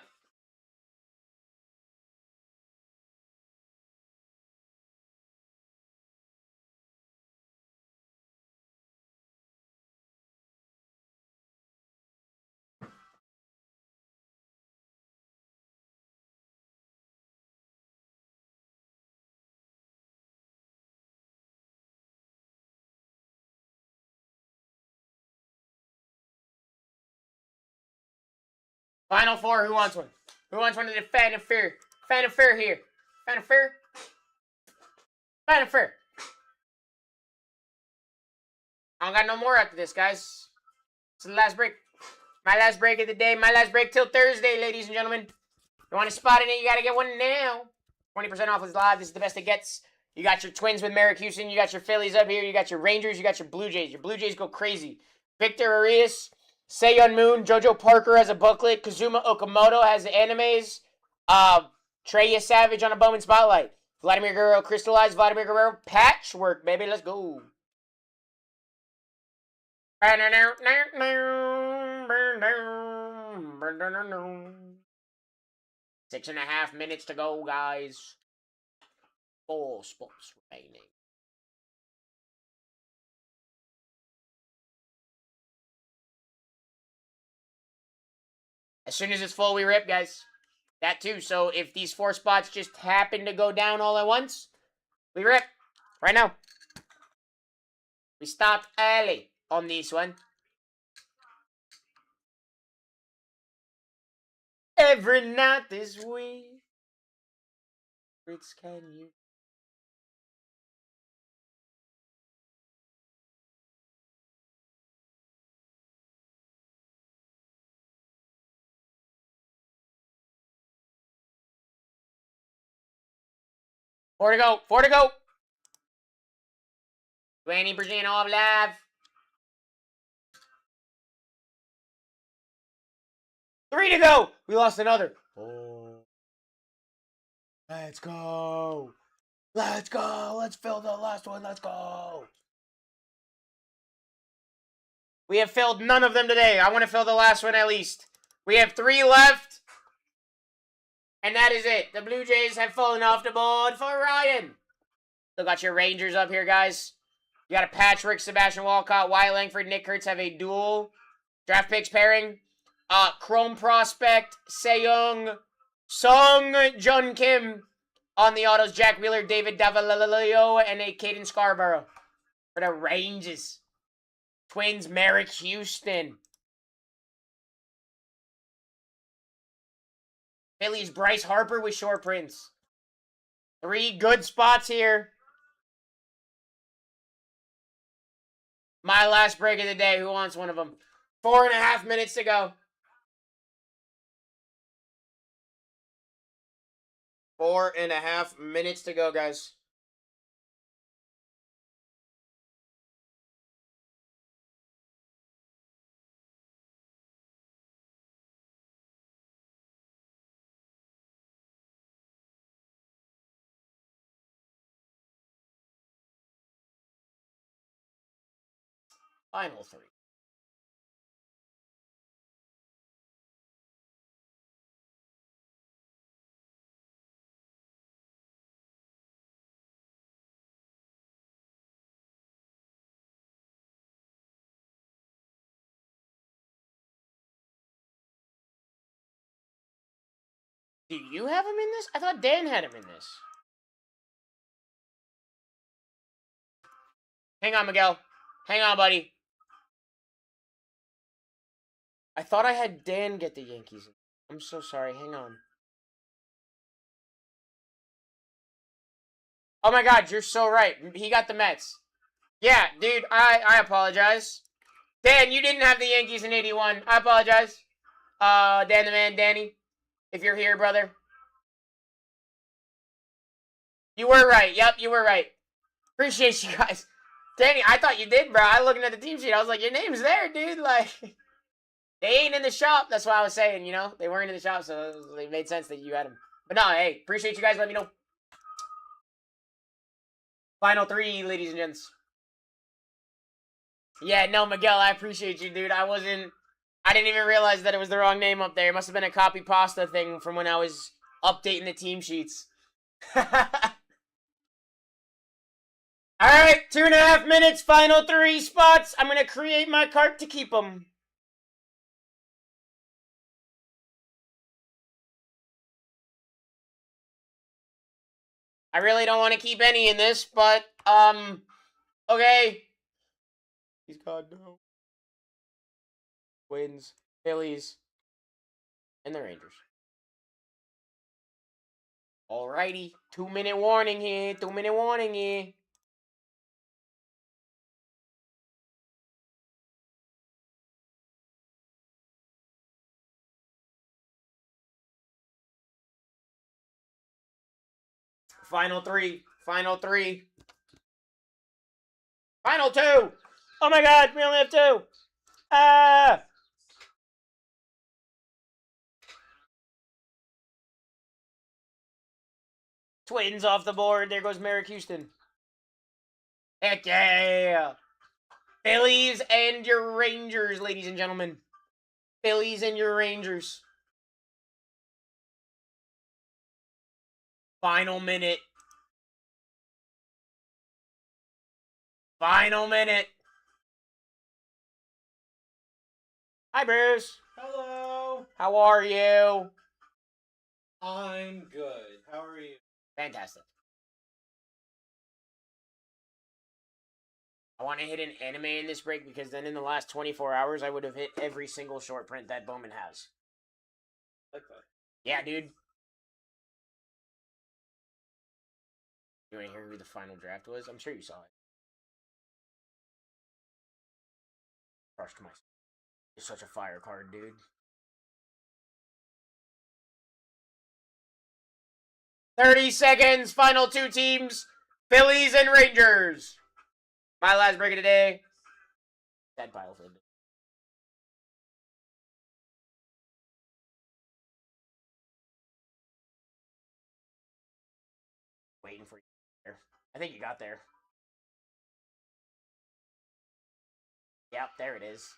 Final 4. Who wants one? Who wants one of the Fan and Fear? Fan and Fear here. Fan and Fear. Fan and Fear. I don't got no more after this, guys. It's the last break. My last break of the day. My last break till Thursday, ladies and gentlemen. You want a spot in it, you got to get one now. 20% off is live. This is the best it gets. You got your Twins with Merrick Houston. You got your Phillies up here. You got your Rangers. You got your Blue Jays. Your Blue Jays go crazy. Victor Arias, Seiyon Moon, JoJo Parker has a booklet. Kazuma Okamoto has the animes. Treya Savage on a Bowman Spotlight. Vladimir Guerrero crystallized. Vladimir Guerrero patchwork, baby. Let's go. 6.5 minutes to go, guys. 4 spots remaining. As soon as it's full, we rip, guys. That too. So if these 4 spots just happen to go down all at once, we rip. Right now. We start early on this one. Every night this week. Fritz, can you? Four to go. 4 to go. 20% off live. 3 to go. We lost another. Oh. Let's go. Let's go. Let's fill the last one. Let's go. We have filled none of them today. I want to fill the last one at least. We have 3 left. And that is it. The Blue Jays have fallen off the board for Ryan. Still got your Rangers up here, guys. You got a Patrick, Sebastian Walcott, Wyatt Langford, Nick Kurtz have a dual draft picks pairing. Chrome prospect, Sejong, Sung Jun Kim on the autos. Jack Wheeler, David Davalilio, and a Caden Scarborough for the Rangers. Twins, Merrick Houston. Phillies, Bryce Harper with short prints. 3 good spots here. My last break of the day. Who wants one of them? 4.5 minutes to go. 4.5 minutes to go, guys. Final 3. Do you have him in this? I thought Dan had him in this. Hang on, Miguel. Hang on, buddy. I thought I had Dan get the Yankees. I'm so sorry. Hang on. Oh my God, you're so right. He got the Mets. Yeah, dude, I apologize. Dan, you didn't have the Yankees in 81. I apologize. Dan the man, Danny. If you're here, brother. You were right. Yep, you were right. Appreciate you guys. Danny, I thought you did, bro. I was looking at the team sheet. I was like, your name's there, dude. Like, they ain't in the shop. That's what I was saying, you know? They weren't in the shop, so it made sense that you had them. But no, hey, appreciate you guys. Let me know. Final 3, ladies and gents. Yeah, no, Miguel, I appreciate you, dude. I didn't even realize that it was the wrong name up there. It must have been a copy pasta thing from when I was updating the team sheets. Alright, 2.5 minutes, final 3 spots. I'm going to create my cart to keep them. I really don't want to keep any in this, but, okay. He's gone now. Twins, Phillies, and the Rangers. Alrighty, 2-minute warning here, 2-minute warning here. Final 3, final 3. Final 2! Oh my God, we only have 2! Ah! Twins off the board. There goes Merrick Houston. Heck yeah! Phillies and your Rangers, ladies and gentlemen. Phillies and your Rangers. Final minute. Final minute. Hi, Bruce. Hello. How are you? I'm good. How are you? Fantastic. I want to hit an anime in this break because then in the last 24 hours I would have hit every single short print that Bowman has. Like that. Yeah, dude. You want to hear who the final draft was? I'm sure you saw it. Crushed myself. It's such a fire card, dude. "30 seconds, final two teams, Phillies and Rangers." My last break of the day. Dead pile for the day. Waiting for you there. I think you got there. Yep, there it is.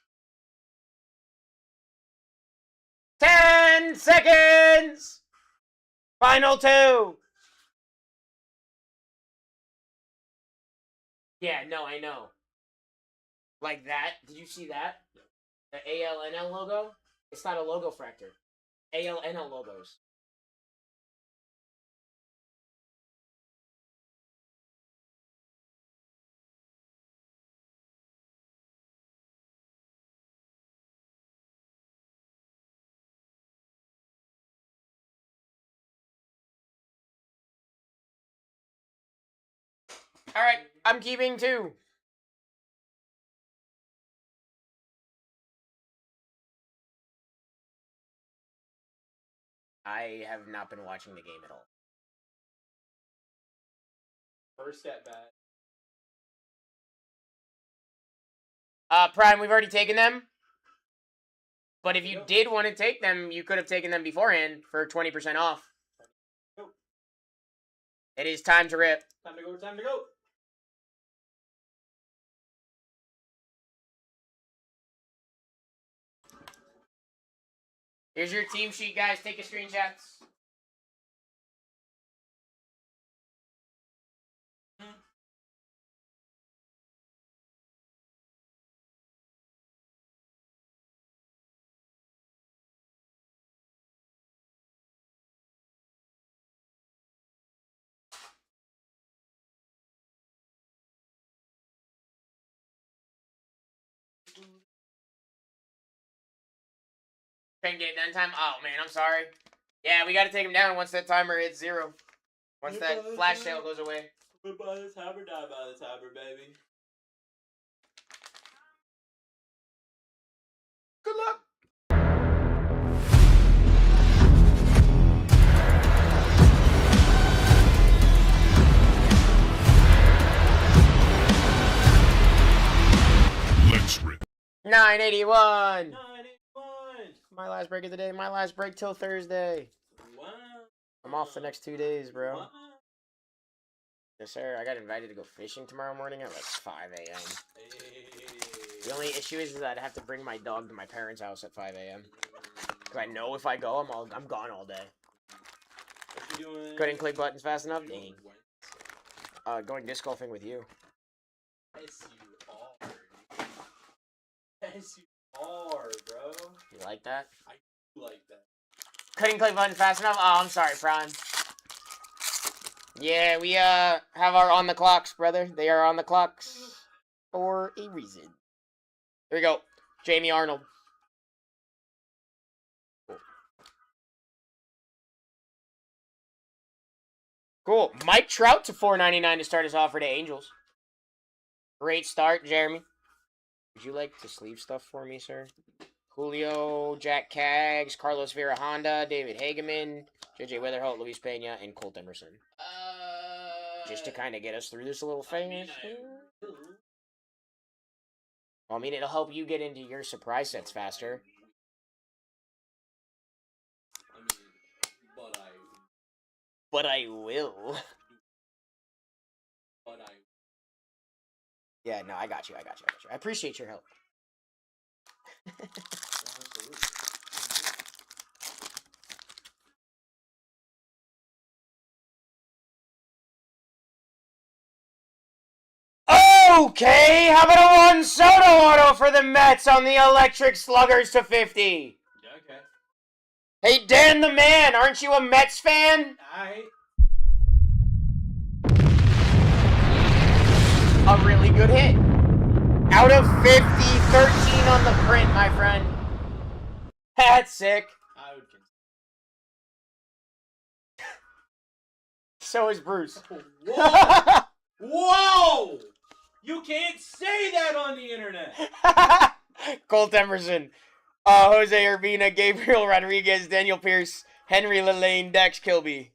10 seconds! Final two! Yeah, no, I know. Like that. Did you see that? The ALNL logo? It's not a logo fractor. ALNL logos. Alright, I'm keeping two. I have not been watching the game at all. First at bat. Prime, we've already taken them. But if you did want to take them, you could have taken them beforehand for 20% off. Go. It is time to rip. Time to go, time to go. Here's your team sheet, guys. Take your screenshots. Couldn't get it done time? Oh, man, I'm sorry. Yeah, we got to take him down once that timer hits 0. Once that flash sale goes away. Live by the timer, die by the timer, baby. Good luck. Let's rip. 981. 981. My last break of the day. My last break till Thursday. Wow. I'm off the next 2 days, bro. Wow. Yes, sir. I got invited to go fishing tomorrow morning at like 5 a.m. Hey. The only issue is that I'd have to bring my dog to my parents' house at 5 a.m. Because I know if I go, I'm gone all day. What you doing? Couldn't click buttons fast enough? Dang. Going disc golfing with you. Yes, you are. Yes, you are, bro. You like that? I do like that. Couldn't click buttons fast enough? Oh, I'm sorry, Prime. Yeah, we have our on the clocks, brother. They are on the clocks for a reason. Here we go. Jamie Arnold. Cool. Mike Trout to $4.99 to start his offer to Angels. Great start, Jeremy. Would you like to sleeve stuff for me, sir? Julio, Jack Caggs, Carlos Vera Honda, David Hageman, JJ Weatherholt, Luis Pena, and Colt Emerson. Just to kind of get us through this a little fast. Well, I mean, it'll help you get into your surprise sets faster. I mean, But I will. but I. Yeah, no, I got you. I appreciate your help. Okay, how about a Juan Soto auto for the Mets on the Electric Sluggers to 50? Yeah, okay. Hey, Dan the man, aren't you a Mets fan? A really good hit. Out of 50, 13 on the print, my friend. That's sick. I would consider. So is Bruce. Whoa! Whoa! You can't say that on the internet. Colt Emerson. Jose Urbina, Gabriel Rodriguez, Daniel Pierce, Henry Lillane, Dax Kilby.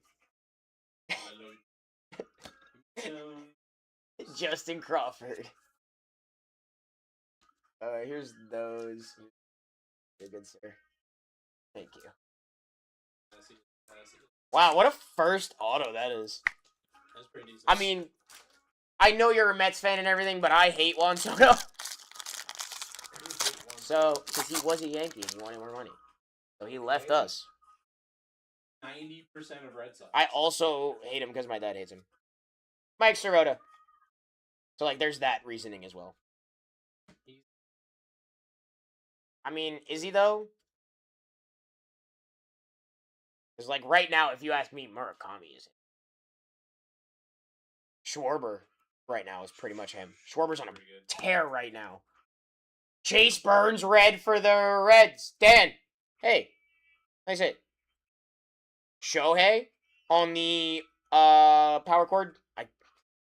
Justin Crawford. Here's those. You're good, sir. Thank you. Wow, what a first auto that is. That's pretty decent. I mean, I know you're a Mets fan and everything, but I hate Juan Soto. So, because he was a Yankee and he wanted more money. So he left us. 90% of Red Sox. I also hate him because my dad hates him. Mike Sirota. So, like, there's that reasoning as well. I mean, is he, though? Because, like, right now, if you ask me, Murakami is it. Schwarber right now is pretty much him. Schwarber's on a tear right now. Chase Burns red for the Reds. Dan, hey, nice hit. Shohei on the power chord.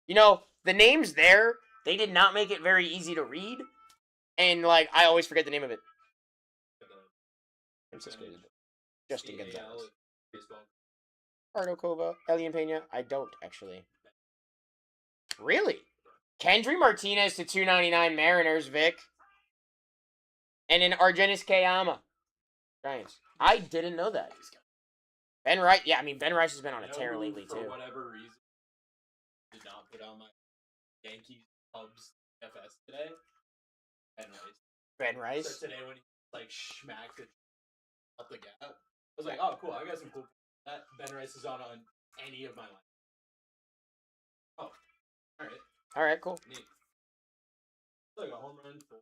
You know, the names there, they did not make it very easy to read. And, like, I always forget the name of it. Justin Gonzalez. Ricardo Cova, Elian Pena. I don't, actually. Really? Kendry Martinez to 299 Mariners, Vic. And an Argenis Kayama. Giants. I didn't know that. Ben Rice. Yeah, I mean, Ben Rice has been on a tear lately, too. For whatever reason, did not put on my Yankees Cubs FS today. Ben Rice. Ben Rice? So today when he, like, smacked it up the gap, I was like, oh, cool, I got some cool... That Ben Rice is on any of my lines. Oh, alright. Alright, cool. Neat. It's like a home run for...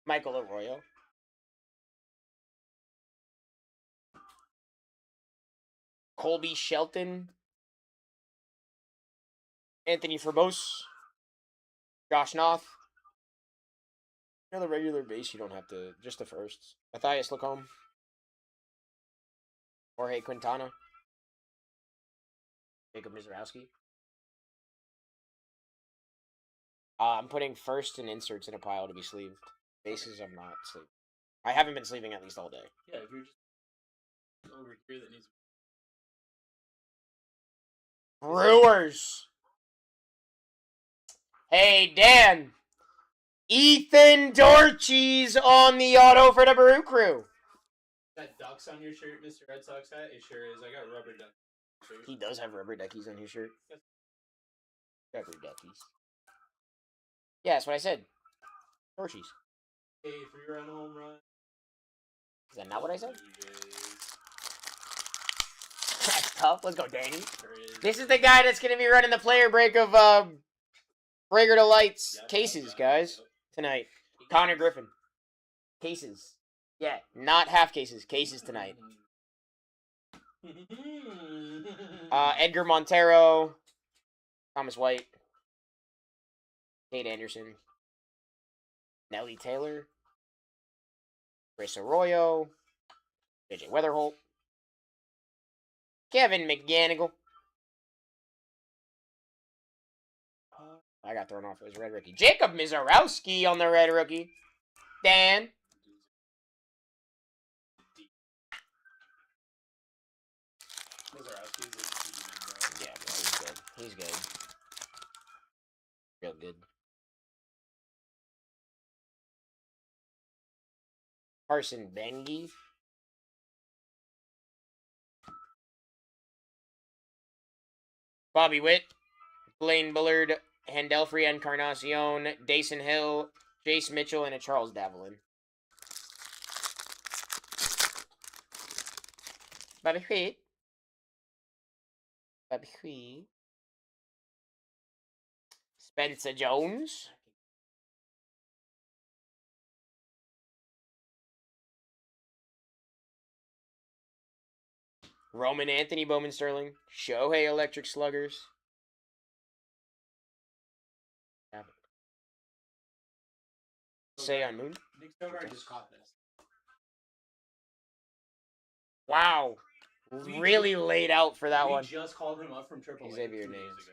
Michael Arroyo. Colby Shelton. Anthony Forbos. Josh Noth. The regular base, you don't have to. Just the firsts. Matthias Lacombe. Jorge Quintana. Jacob Mizrowski. I'm putting first and inserts in a pile to be sleeved. Bases, I'm not sleeving. I haven't been sleeving at least all day. Yeah, if you're just over here that needs... Brewers. Hey, Dan. Ethan Dorches on the auto for the Brew Crew. That ducks on your shirt, Mr. Red Sox hat? It sure is. I got rubber duck. He does have rubber duckies on his shirt. Rubber duckies. Yeah, that's what I said. Dorches. Hey, 3-run home run. Is that not what I said? That's tough. Let's go, Danny. This is the guy that's going to be running the player break of Breaker to Lights cases, guys, tonight. Connor Griffin. Cases. Yeah, not half cases. Cases tonight. Edgar Montero. Thomas White. Kate Anderson. Nelly Taylor. Chris Arroyo. JJ Weatherholt. Kevin McGanigal. I got thrown off. It was red rookie. Jacob Mizarowski on the red rookie. Dan. Yeah, bro, he's good. He's good. Real good. Carson Bengi. Bobby Witt. Blaine Bullard. Handelfrey Encarnacion. Dason Hill. Jace Mitchell, and a Charles Davelin. Bobby Wheat. Bobby Wheat. Spencer Jones. Roman Anthony, Bowman Sterling. Shohei Electric Sluggers. Say on Moon. Nick Stoner just caught this. Wow. Really laid out for that one. We just called him up from AAA Xavier 2 days Names. ago.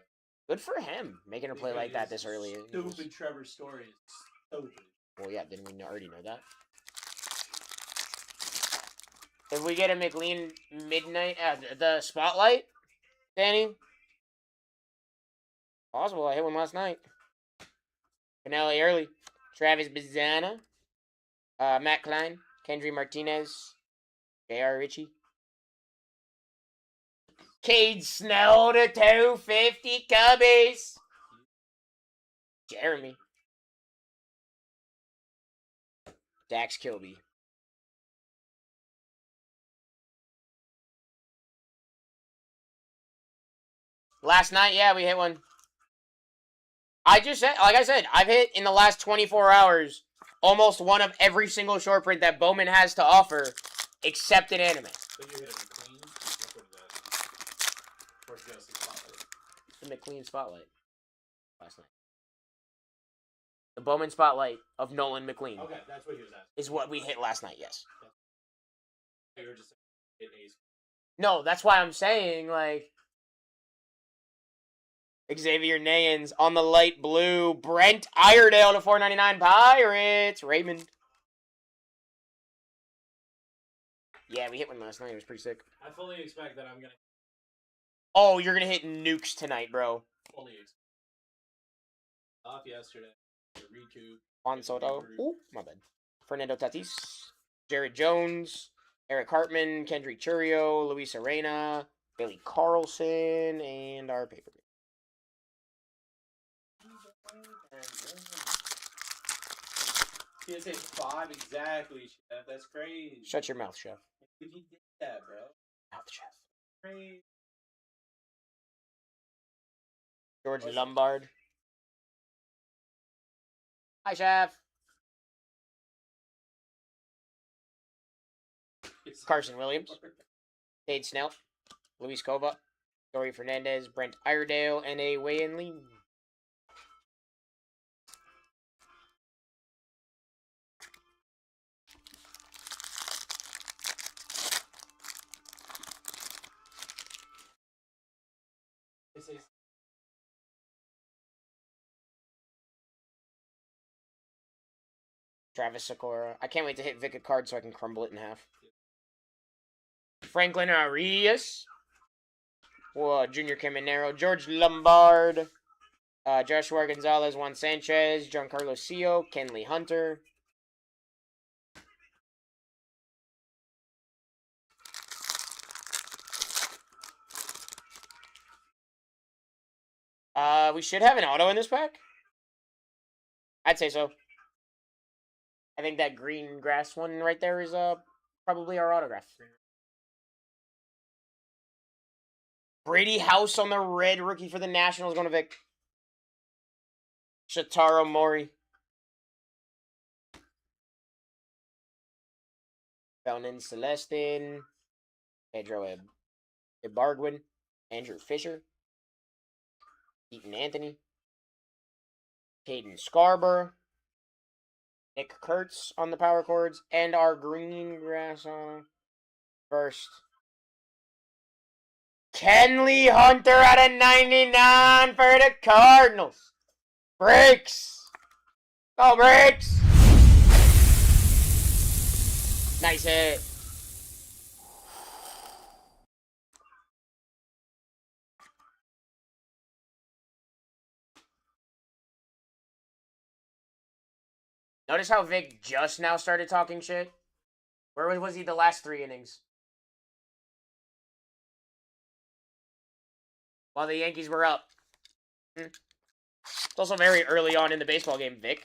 Good for him, making a play like that this early. Stupid Trevor story is stupid. Well, yeah, didn't we already know that? If we get a McLean midnight the spotlight, Danny? Possible. I hit one last night. Finale early. Travis Bazzana. Matt Klein. Kendry Martinez. J.R. Ritchie. Cade Snell to 250 Cubbies. Jeremy. Dax Kilby. Last night, yeah, we hit one. I just said, like I said, I've hit in the last 24 hours almost one of every single short print that Bowman has to offer, except in anime. But you hit a McLean? That's what that is. Or just a spotlight. The McLean Spotlight. Last night. The Bowman Spotlight of Nolan McLean. Okay, that's what he was asking. Is what we hit last night, yes. You were just saying hit ace. No, that's why I'm saying, like, Xavier Nayans on the light blue. Brent Iredale to 499 Pirates. Raymond. Yeah, we hit one last night. It was pretty sick. I fully expect that I'm going to... Oh, you're going to hit nukes tonight, bro. Fully expect. Off yesterday. Recoup. Juan Soto. Ooh, my bad. Fernando Tatis. Jared Jones. Eric Hartman. Kendry Churio. Luis Arena. Billy Carlson. And our paper. PSA 5, exactly, Chef. That's crazy. Shut your mouth, Chef. If you did that, bro. Mouth, Chef. Crazy. George Lombard. Hi, Chef. Carson Williams. Cade Snell. Luis Cova. Dory Fernandez. Brent Iredale. And a Wei-In Lee. Travis Sakura. I can't wait to hit Vic a card so I can crumble it in half. Franklin Arias. Junior Caminero. George Lombard. Joshua Gonzalez. Juan Sanchez. Giancarlo Sio. Kenley Hunter. We should have an auto in this pack. I'd say so. I think that green grass one right there is probably our autograph. Brady House on the red, rookie for the Nationals, going to Vic. Shotaro Mori. Felnin Celestin. Pedro Ibargüen. Andrew Fisher. Eaton Anthony. Caden Scarborough. Nick Kurtz on the power chords. And our green grass on first. Kenley Hunter at a 99 for the Cardinals. Breaks. Go, Breaks. Nice hit. Notice how Vic just now started talking shit? Where was he the last 3 innings? While the Yankees were up. It's also very early on in the baseball game, Vic.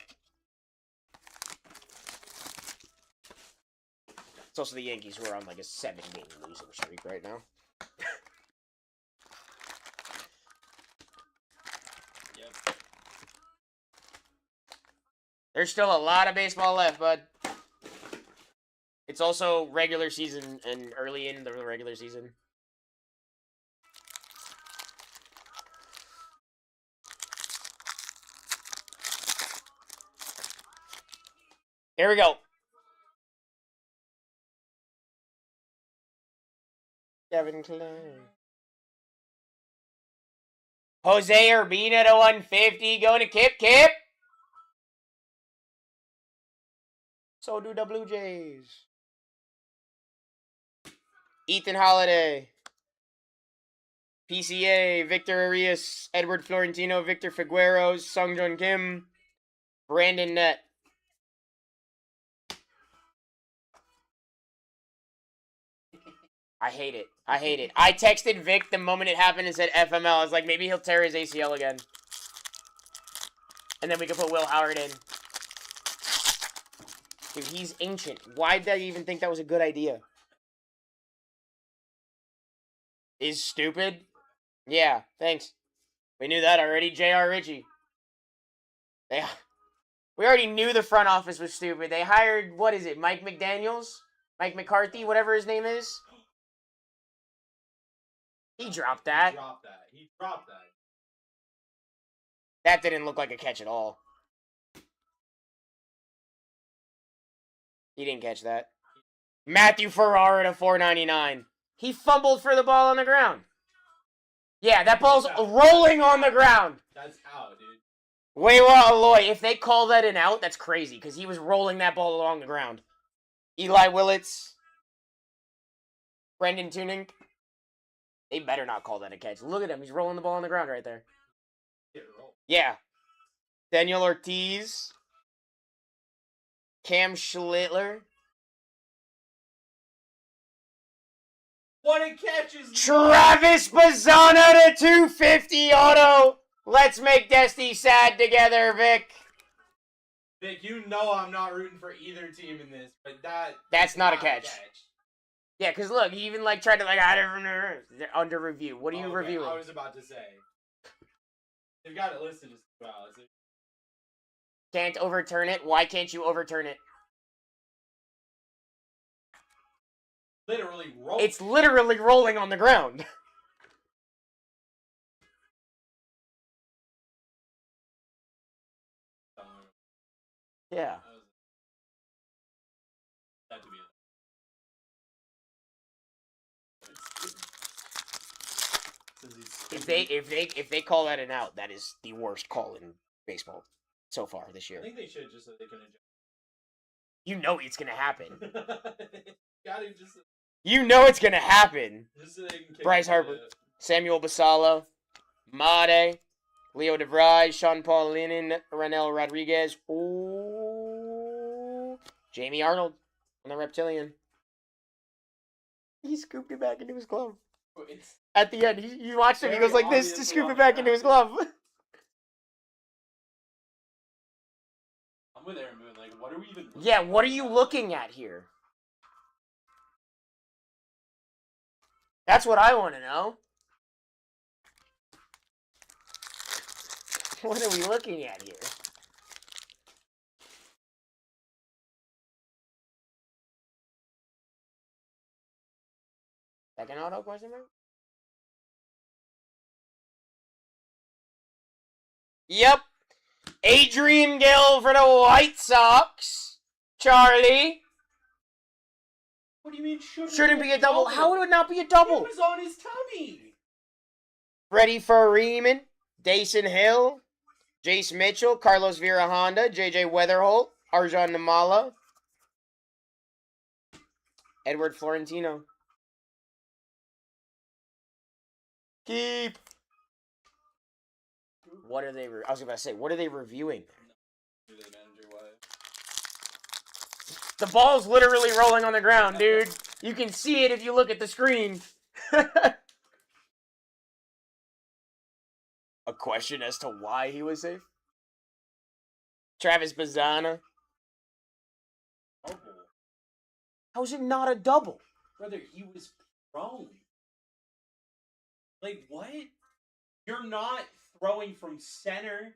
It's also the Yankees who are on like a 7-game losing streak right now. Yep. There's still a lot of baseball left, bud. It's also regular season and early in the regular season. Here we go. Kevin Klein. Jose Urbina to 150. Going to Kip. Kip. So do the Blue Jays. Ethan Holiday. PCA. Victor Arias. Edward Florentino. Victor Figueroa. Sungjoon Kim. Brandon Nett. I hate it. I hate it. I texted Vic the moment it happened and said FML. I was like, maybe he'll tear his ACL again. And then we can put Will Howard in. Dude, he's ancient. Why did I even think that was a good idea? Is stupid? Yeah, thanks. We knew that already. J.R. Ritchie. We already knew the front office was stupid. They hired, what is it, Mike McDaniels? Mike McCarthy, whatever his name is? He dropped that. He dropped that. That didn't look like a catch at all. He didn't catch that. Matthew Ferrara to 499. He fumbled for the ball on the ground. Yeah, that ball's rolling on the ground. That's out, dude. Weiwa Aloy, if they call that an out, that's crazy, because he was rolling that ball along the ground. Eli Willits. Brendan Tuning. They better not call that a catch. Look at him. He's rolling the ball on the ground right there. Yeah. Daniel Ortiz. Cam Schlittler. What a catch is Travis Bazzana to 250 auto. Let's make Destiny sad together, Vic. Vic, you know I'm not rooting for either team in this, but that's not a catch. Yeah, because look, he even like tried to like hide it from under review. What are you reviewing? I was about to say. They've got it listed as well. Can't overturn it? Why can't you overturn it? Literally rolling. It's literally rolling on the ground. Yeah. If they call that an out, that is the worst call in baseball so far this year. I think they should, just so they can adjust. You know it's gonna happen. Gotta just. You know it's gonna happen. Just so they can kick Bryce Harper, Samuel Basalo, Made, Leo DeVry, Sean Paul Linen, Ranel Rodriguez. Ooh, Jamie Arnold on the Reptilian. He scooped it back into his glove. At the end, you watched him. He goes like this to scoop it back into his glove. I'm with Aaron Moon. Like, what are we even? Yeah, what are you looking at here? That's what I want to know. What are we looking at here? Second auto question mark? Yep. Adrian Gill for the White Sox. Charlie. What do you mean Shouldn't be a double? How would it not be a double? He was on his tummy. Freddie Freeman, Dason Hill, Jace Mitchell, Carlos Vera Honda, JJ Weatherholt, Arjan Namala, Edward Florentino. Keep. What are they? I was about to say, what are they reviewing? The ball's literally rolling on the ground, dude. You can see it if you look at the screen. A question as to why he was safe? Travis Bazzana. How is it not a double? Brother, he was prone. Like, what? You're not throwing from center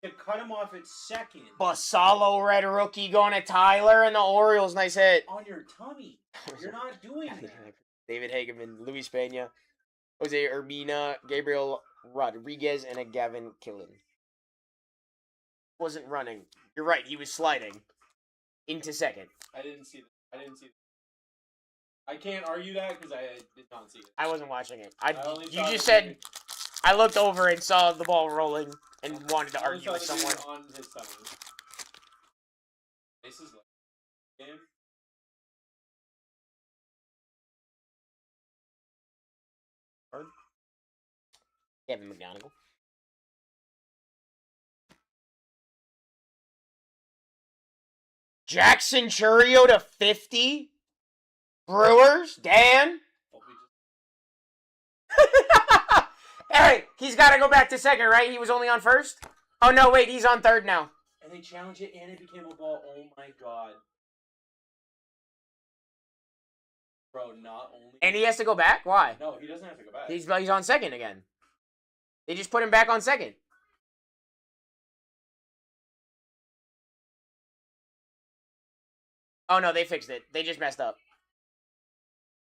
to cut him off at second. Basalo red rookie going to Tyler and the Orioles. Nice hit. On your tummy. You're not doing that. David Hageman, Luis Pena, Jose Urbina, Gabriel Rodriguez, and a Gavin Killen. Wasn't running. You're right. He was sliding into second. I didn't see that. I can't argue that because I did not see it. I wasn't watching it. You saw just the said movie. I looked over and saw the ball rolling and wanted to I only argue saw with the movie someone. on his tummy. This is like game. Kevin McGonigal. Jackson Churio to 50. Brewers. Dan. Hey, he's got to go back to second, right? He was only on first? Oh, no, wait. He's on third now. And they challenged it, and it became a ball. Oh, my God. Bro, not only... And he has to go back? Why? No, he doesn't have to go back. He's on second again. They just put him back on second. Oh, no, they fixed it. They just messed up.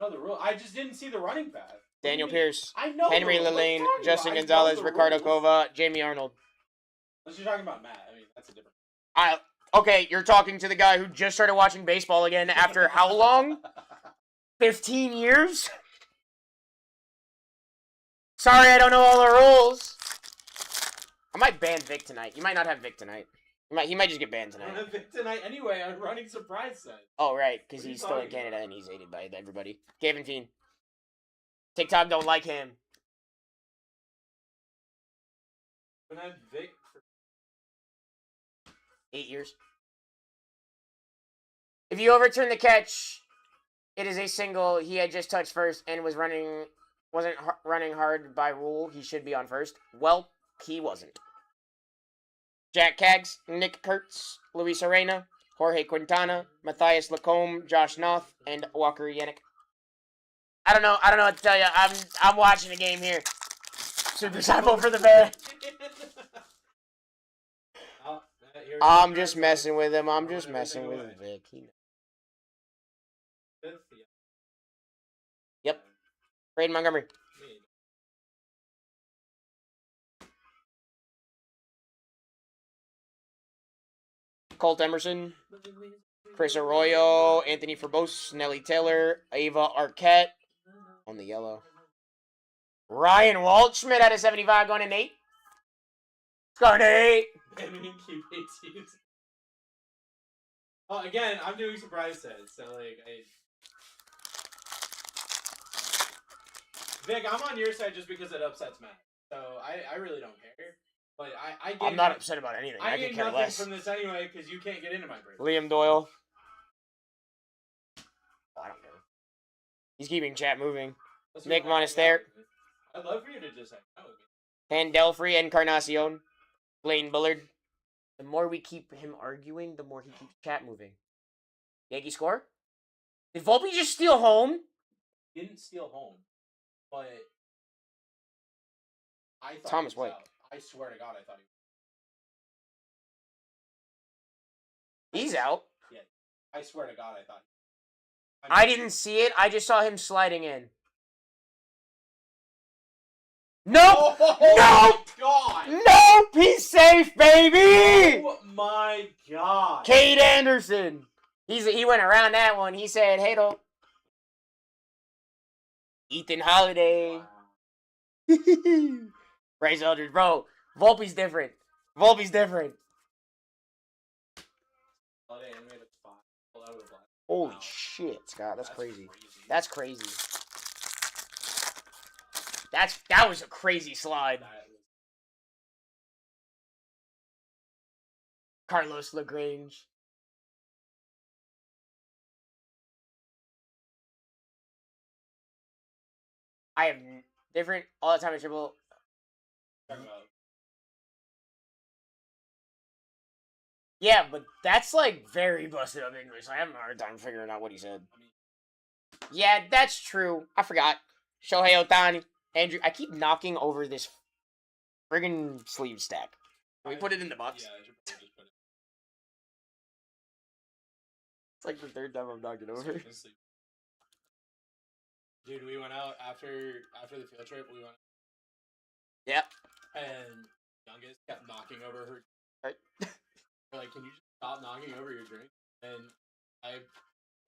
No, the rule. I just didn't see the running path. Daniel Pierce, I know Henry the rules. What are you Lillane, talking Justin about? I know Gonzalez, the Ricardo rules. Cova, Jamie Arnold. Unless you're talking about Matt. I mean, that's a different... Okay, you're talking to the guy who just started watching baseball again after how long? 15 years? Sorry, I don't know all the rules. I might ban Vic tonight. You might not have Vic tonight. He might just get banned I don't tonight. have it tonight anyway. I'm running surprise set. Oh, right, because What are you he's still in talking Canada about? and he's hated by everybody. Gavin Fiend. TikTok don't like him. When I have Vic for 8 years. If you overturn the catch, it is a single. He had just touched first and wasn't running hard by rule. He should be on first. Well, he wasn't. Jack Kaggs, Nick Kurtz, Luis Arena, Jorge Quintana, Matthias Lacombe, Josh Noth, and Walker Yannick. I don't know what to tell you. I'm watching the game here. Super Cypher for the ban. I'm just messing with him. I'm just messing with Vic. Yep. Braden Montgomery. Colt Emerson. Chris Arroyo. Anthony Forbose. Nelly Taylor. Ava Arquette. On the yellow. Ryan Waldschmidt at a 75 going to Nate. Let's go, Nate. Well, again, I'm doing surprise sets, so like Vic, I'm on your side just because it upsets Matt. So I really don't care. But I'm not upset about anything. I get could care nothing less. from this anyway because you can't get into my brain. Liam Doyle. Oh, I don't care. He's keeping chat moving. Nick Monaster. I'd love for you to just hang out with me. Pandelfrey Encarnacion. Blaine Bullard. The more we keep him arguing, the more he keeps chat moving. Yankee score? Did Volpe just steal home? He didn't steal home, but I thought Thomas he was White. out. I swear to God, I thought He's out. Yeah, I swear to God, I thought. I didn't see it. I just saw him sliding in. Nope! Oh Nope! my God! Nope! He's safe, baby! Oh my God! Cade Anderson. He went around that one. He said, "Hey, though." Ethan Holiday. Wow. Bryce Eldridge, bro. Volpe's different. Volpe's different. Holiday animated spot. Pull out of the black. Holy Wow. shit, Scott. That's crazy. crazy. That's crazy. That was a crazy slide. That was- Carlos LaGrange. I have different all the time in triple. talking about Yeah, but that's like very busted up English. I have a hard time figuring out what he said. Yeah, that's true. I forgot. Shohei Ohtani. Andrew, I keep knocking over this friggin' sleeve stack. Can we put it in the box? Yeah, I should probably just put it. It's like the third time I'm knocking over. Dude, we went out after the field trip. We went. Yep. And youngest kept knocking over her. Right. We're like, can you just stop knocking over your drink? And I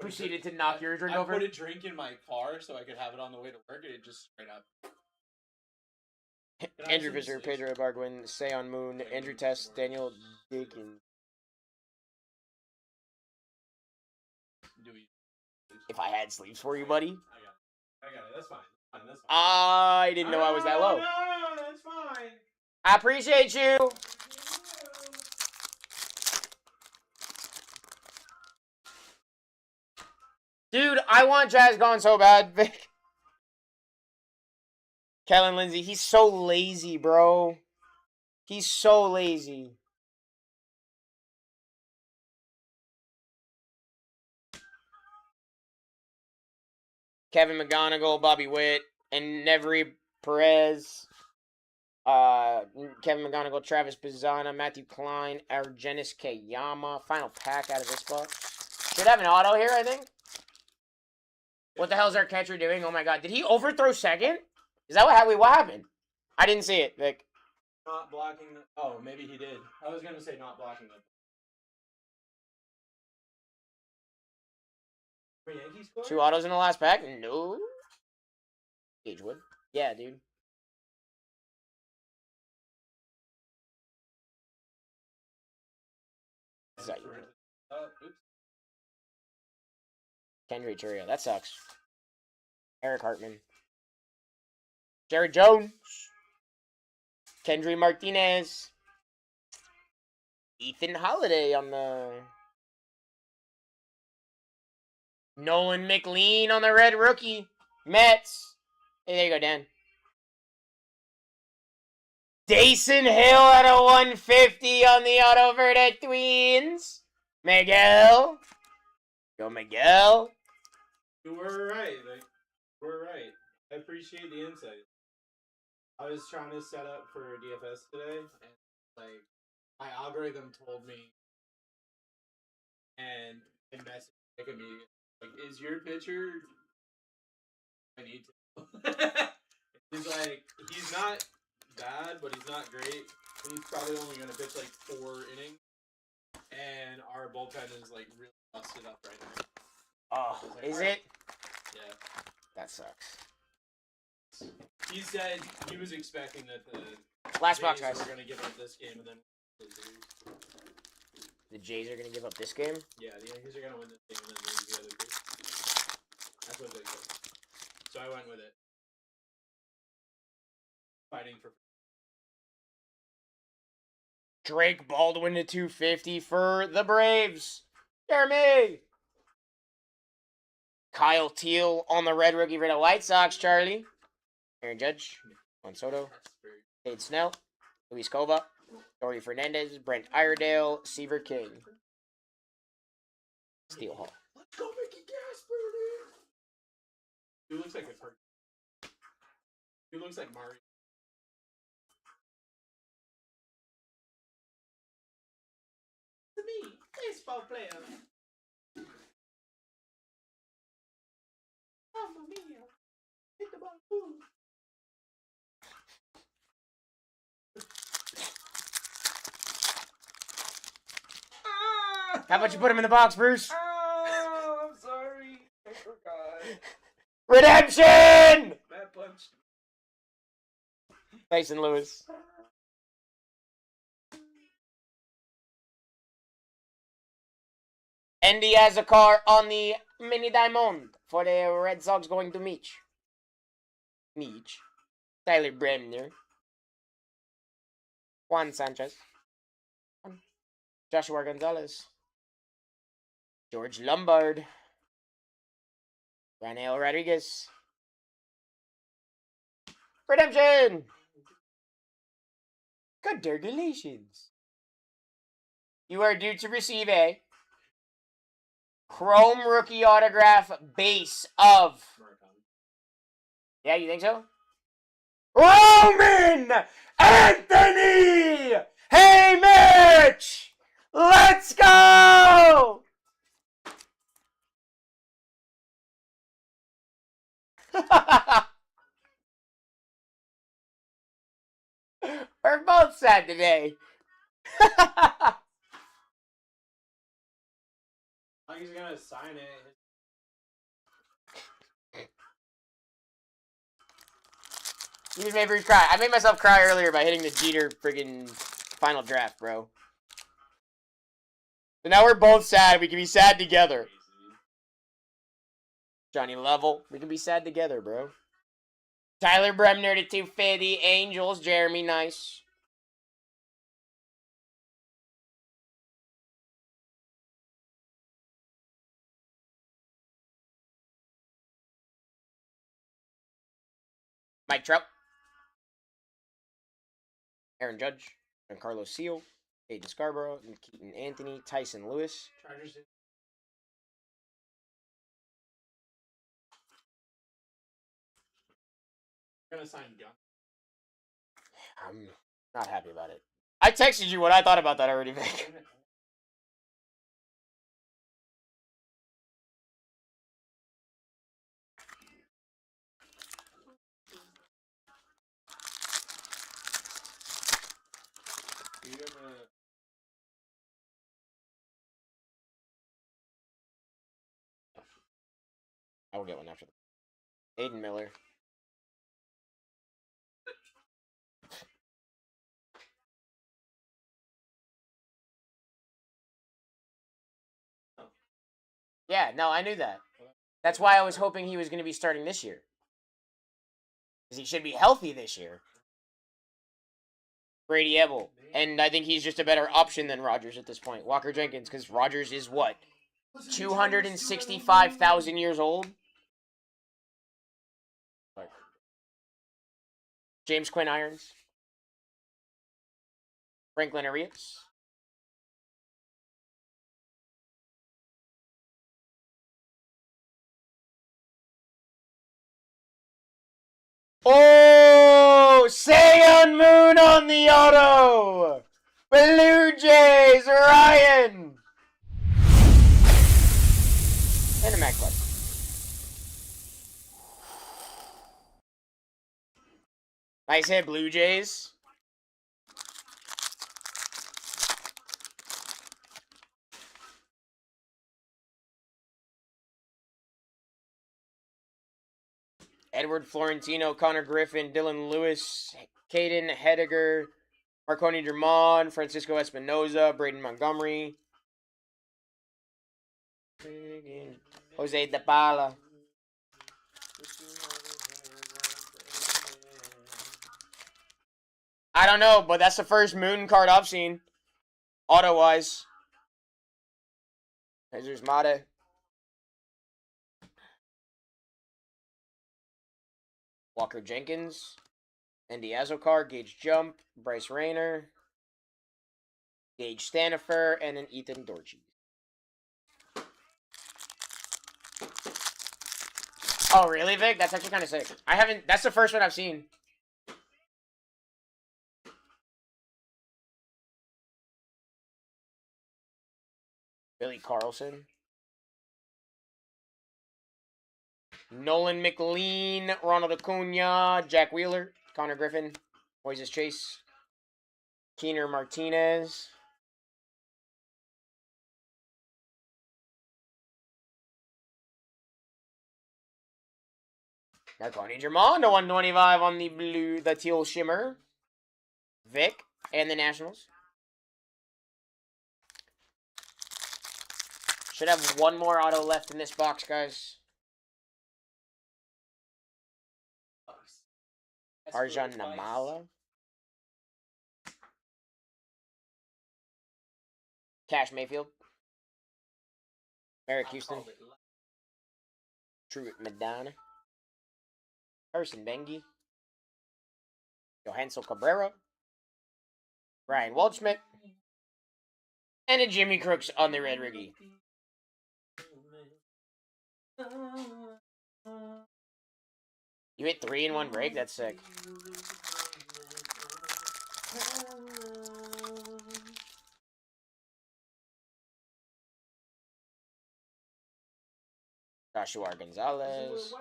Proceeded to knock your drink over. I put a drink in my car so I could have it on the way to work, and it just straight up. Andrew Fisher, Pedro Barguin, Seon Moon, Andrew Test, Daniel Dakin. If I had sleeves for you, buddy. I got it. That's fine. That's fine. I didn't know I was that low. No, that's fine. I appreciate you. Dude, I want Jazz gone so bad, Vic. Kellen Lindsay, he's so lazy, bro. He's so lazy. Kevin McGonigal, Bobby Witt, and Nevri Perez. Kevin McGonigal, Travis Bizana, Matthew Klein, Argenis Kayama. Final pack out of this box. Should have an auto here, I think. What the hell is our catcher doing? Oh my god. Did he overthrow second? Is that what happened? I didn't see it, Vic. Not blocking the... Oh, maybe he did. I was going to say not blocking the... Yankee score? 2 autos in the last pack? No. Gagewood. Yeah, dude. Oops. Kendry Churio. That sucks. Eric Hartman. Jared Jones. Kendry Martinez. Ethan Holiday on the... Nolan McLean on the red rookie. Mets. Hey, there you go, Dan. Dason Hill at a 150 on the Auto Verde Twins. Miguel. Go Miguel. You were right. Like, you were right. I appreciate the insight. I was trying to set up for DFS today, and like my algorithm told me, and it messaged like immediately. Like, is your pitcher? I need to. He's like, he's not bad, but he's not great. He's probably only gonna pitch like 4 innings, and our bullpen is like really busted up right now. Oh, like, is right. it? Yeah. That sucks. He said he was expecting that the Last box, Jays guys. were gonna give up this game, and then The Jays are going to give up this game? yeah, the Yankees are gonna win this game and then lose the other 2. That's what they said. So I went with it. Fighting for. Drake Baldwin to 250 for the Braves. Jeremy. Kyle Teal on the red rookie for the White Sox, Charlie. Aaron Judge. Juan Soto. Cade Snell. Luis Cova. Dory Fernandez. Brent Iredale. Seaver King. Steel Hall. Let's go, Mickey Gasper, dude. He looks like a cartoon. He looks like Mario. To me, baseball player. Mamma mia. Hit the ball. Ooh. How about you put him in the box, Bruce? Oh, I'm sorry. I forgot. Redemption! Bad punch. Mason Lewis. Andy has a car on the Mini Diamond for the Red Sox going to Meach. Tyler Bremner. Juan Sanchez. Joshua Gonzalez. George Lombard. Raniel Rodriguez. Redemption! Congratulations. You are due to receive a Chrome rookie autograph base of... Yeah, you think so? Roman Anthony! Hey, Mitch! Let's go! We're both sad today. Like he's gonna sign it. You just made me cry. I made myself cry earlier by hitting the Jeter friggin' final draft, bro. So now we're both sad. We can be sad together. Johnny Level. We can be sad together, bro. Tyler Bremner to 250. Angels. Jeremy Nice. Mike Trout. Aaron Judge. Giancarlo Seal. Aiden Scarborough. Keaton Anthony. Tyson Lewis. Chargers. Gonna sign Gun. I'm not happy about it. I texted you what I thought about that already, Vic. I will get one after that. Aiden Miller. Yeah, no, I knew that. That's why I was hoping he was going to be starting this year. Because he should be healthy this year. Brady Ebel. And I think he's just a better option than Rogers at this point. Walker Jenkins, because Rogers is what? 265,000 years old? James Quinn Irons. Franklin Arias. Oh, Saiyan Moon on the auto. Blue Jays, Ryan. And a Mac Club. Nice hit, Blue Jays. Edward Florentino, Connor Griffin, Dylan Lewis, Caden Hediger, Marconi Drummond, Francisco Espinoza, Braden Montgomery, Jose De Pala. I don't know, but that's the first Moon card I've seen, auto-wise. Jesus Mate. Walker Jenkins, Andy Azokar, Gage Jump, Bryce Rayner, Gage Stanifer, and then Ethan Dorchi. Oh, really, Vic? That's actually kind of sick. I haven't... That's the first one I've seen. Billy Carlson. Nolan McLean, Ronald Acuna, Jack Wheeler, Connor Griffin, Moises Chase, Keener Martinez. Marconi Drummond, 125 on the blue, the teal shimmer. Vic and the Nationals. Should have one more auto left in this box, guys. Arjan Namala. Cash Mayfield. Eric Houston. Truett Madonna. Carson Bengi. Johansel Cabrera. Brian Waldschmidt. And a Jimmy Crooks on the red Ricky. You hit 3 in 1 break? That's sick. Joshua Gonzalez.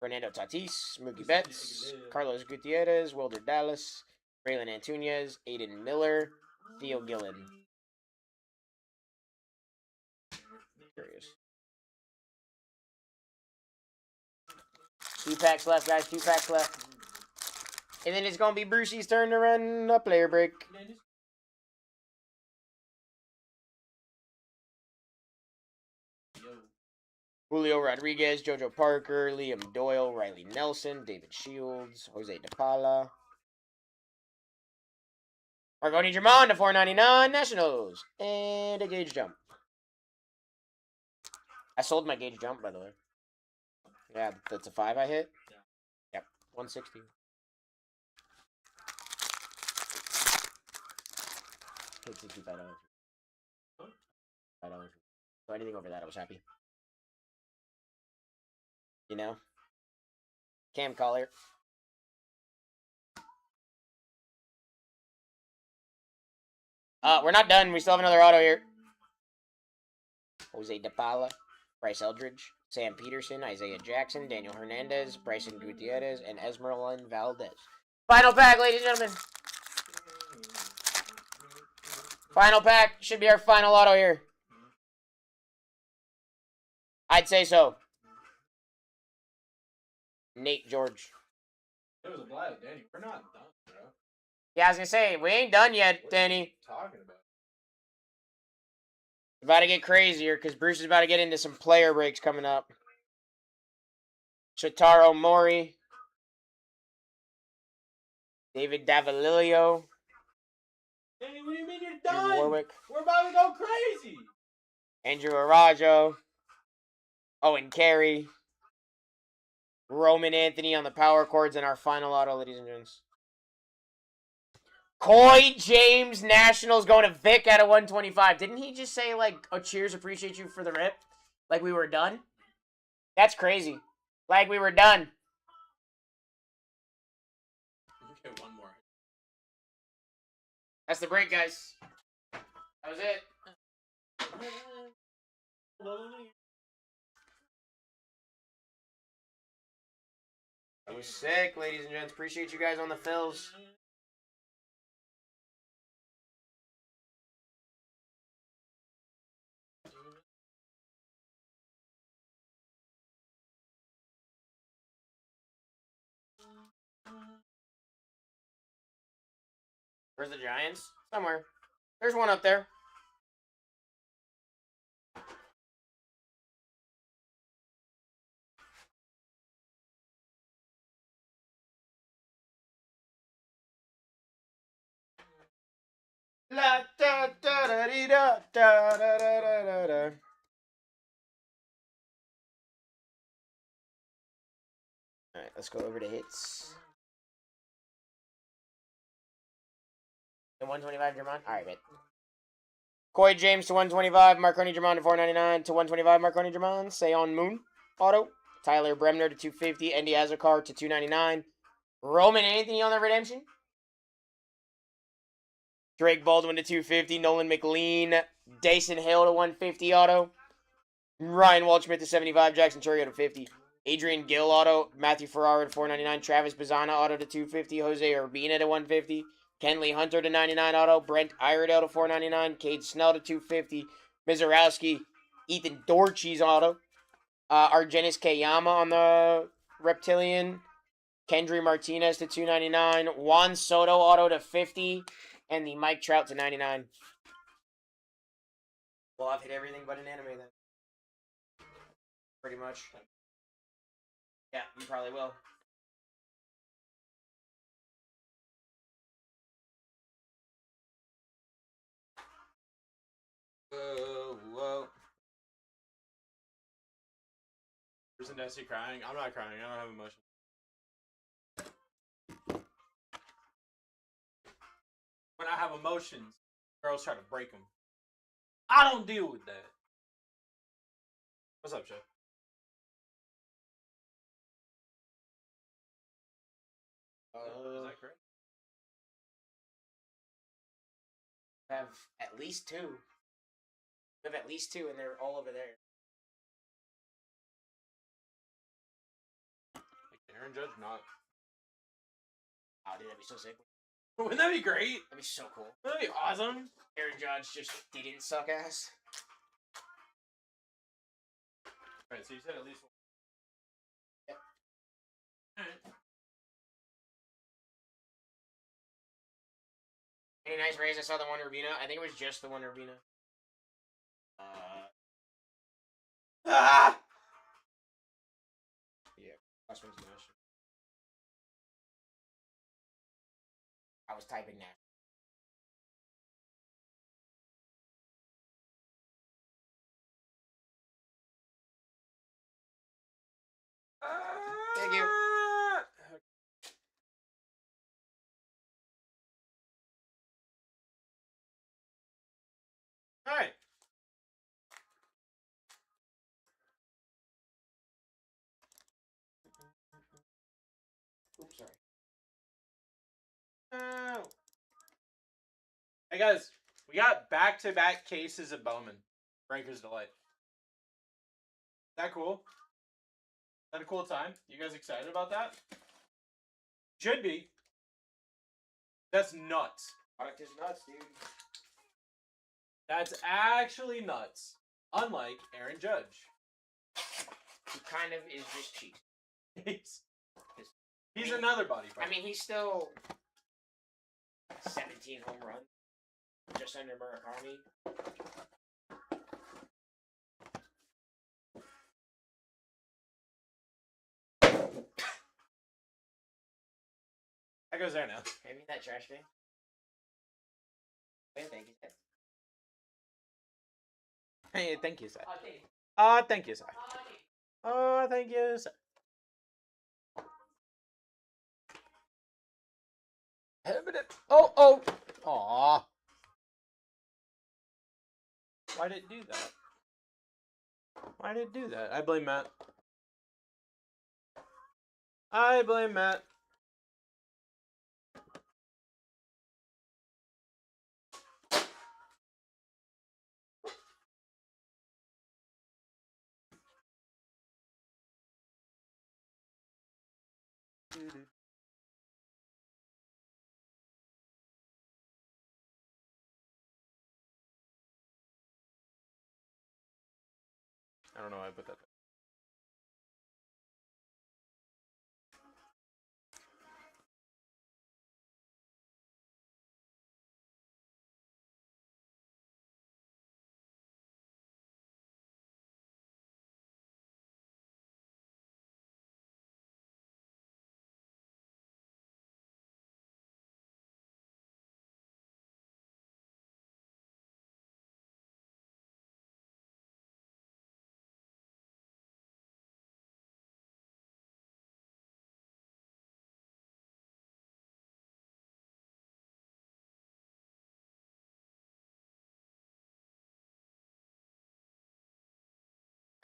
Fernando Tatis. Mookie Betts. Carlos Gutierrez. Wilder Dallas. Braylon Antunez. Aiden Miller. Theo Gillen. Curious. 2 packs left, guys. 2 packs left. And then it's going to be Brucey's turn to run a player break. Julio Rodriguez, JoJo Parker, Liam Doyle, Riley Nelson, David Shields, Jose DePaula. Marconi German to 499 Nationals. And a Gauge Jump. I sold my Gauge Jump, by the way. Yeah, that's a 5 I hit. Yeah. Yep, 160. Paid $65. $5. So anything over that, I was happy. You know? Cam Collier. We're not done. We still have another auto here. Jose DePaula, Bryce Eldridge, Sam Peterson, Isaiah Jackson, Daniel Hernandez, Bryson Gutierrez, and Esmeralda Valdez. Final pack, ladies and gentlemen. Final pack. Should be our final auto here. I'd say so. Nate George. It was a blast, Danny. We're not done, bro. Yeah, I was going to say, we ain't done yet, Danny. Talking about. About to get crazier because Bruce is about to get into some player breaks coming up. Shotaro Mori. David Davalilio. Danny, what do you mean you're Andrew done? Warwick. We're about to go crazy. Andrew Arajo. Owen Carey. Roman Anthony on the power chords in our final auto, ladies and gents. Coy James Nationals going to Vic at a 125. Didn't he just say, like, oh, cheers, appreciate you for the rip? Like we were done? That's crazy. Like we were done. Okay, one more. That's the break, guys. That was it. That was sick, ladies and gents. Appreciate you guys on the fills. Where's the Giants? Somewhere. There's one up there. La da da da dee, da da da da da da. All right, let's go over to hits. The 125 German. All right, bet. Coy James to 125. Marconi German to 499 to 125. Marconi German. Seon Moon auto. Tyler Bremner to 250. Andy Azakar to 299. Roman Anthony on the redemption. Drake Baldwin to 250. Nolan McLean. Dason Hill to 150 auto. Ryan Waldschmidt to 75. Jackson Churio to 50. Adrian Gill auto. Matthew Ferrara to 499. Travis Bazzana auto to 250. Jose Urbina to 150. Kenley Hunter to 99 auto. Brent Iredale to 499. Cade Snell to 250. Mizarowski. Ethan Dortche's auto. Argenis Kayama on the Reptilian. Kendry Martinez to 299. Juan Soto auto to 50. And the Mike Trout to 99. Well, I've hit everything but an anime then. Pretty much. Yeah, you probably will. Whoa, whoa. Isn't Desi crying? I'm not crying. I don't have emotion. When I have emotions, Girls try to break them. I don't deal with that. What's up, Chef? Is that correct? Have at least two. We have at least two, and they're all over there. Aaron Judge, not. Oh, dude, that'd be so sick. Wouldn't that be great? That'd be so cool. That'd be awesome. Aaron Judge just didn't suck ass. Alright, so you said at least one. Yep. Alright. Any nice rays? I saw the one Urbina. I think it was just the one Urbina. Ah! Yeah, last one's nice. I was typing that. Thank you. Alright. Oops, sorry. Hey guys, we got back-to-back cases of Bowman. Breaker's Delight. Is that cool? Is that a cool time? You guys excited about that? Should be. That's nuts. Product is nuts, dude. That's actually nuts. Unlike Aaron Judge. He kind of is just cheap. He's another body part. I mean, he's still 17 home runs, just under Murakami. That goes there now. Hand me that trash can. Wait, thank you. Hey, thank you, sir. Okay. Thank you, sir. Thank you, sir. Oh. Aw. Why did it do that? Why did it do that? I blame Matt. I blame Matt. I don't know why I put that there.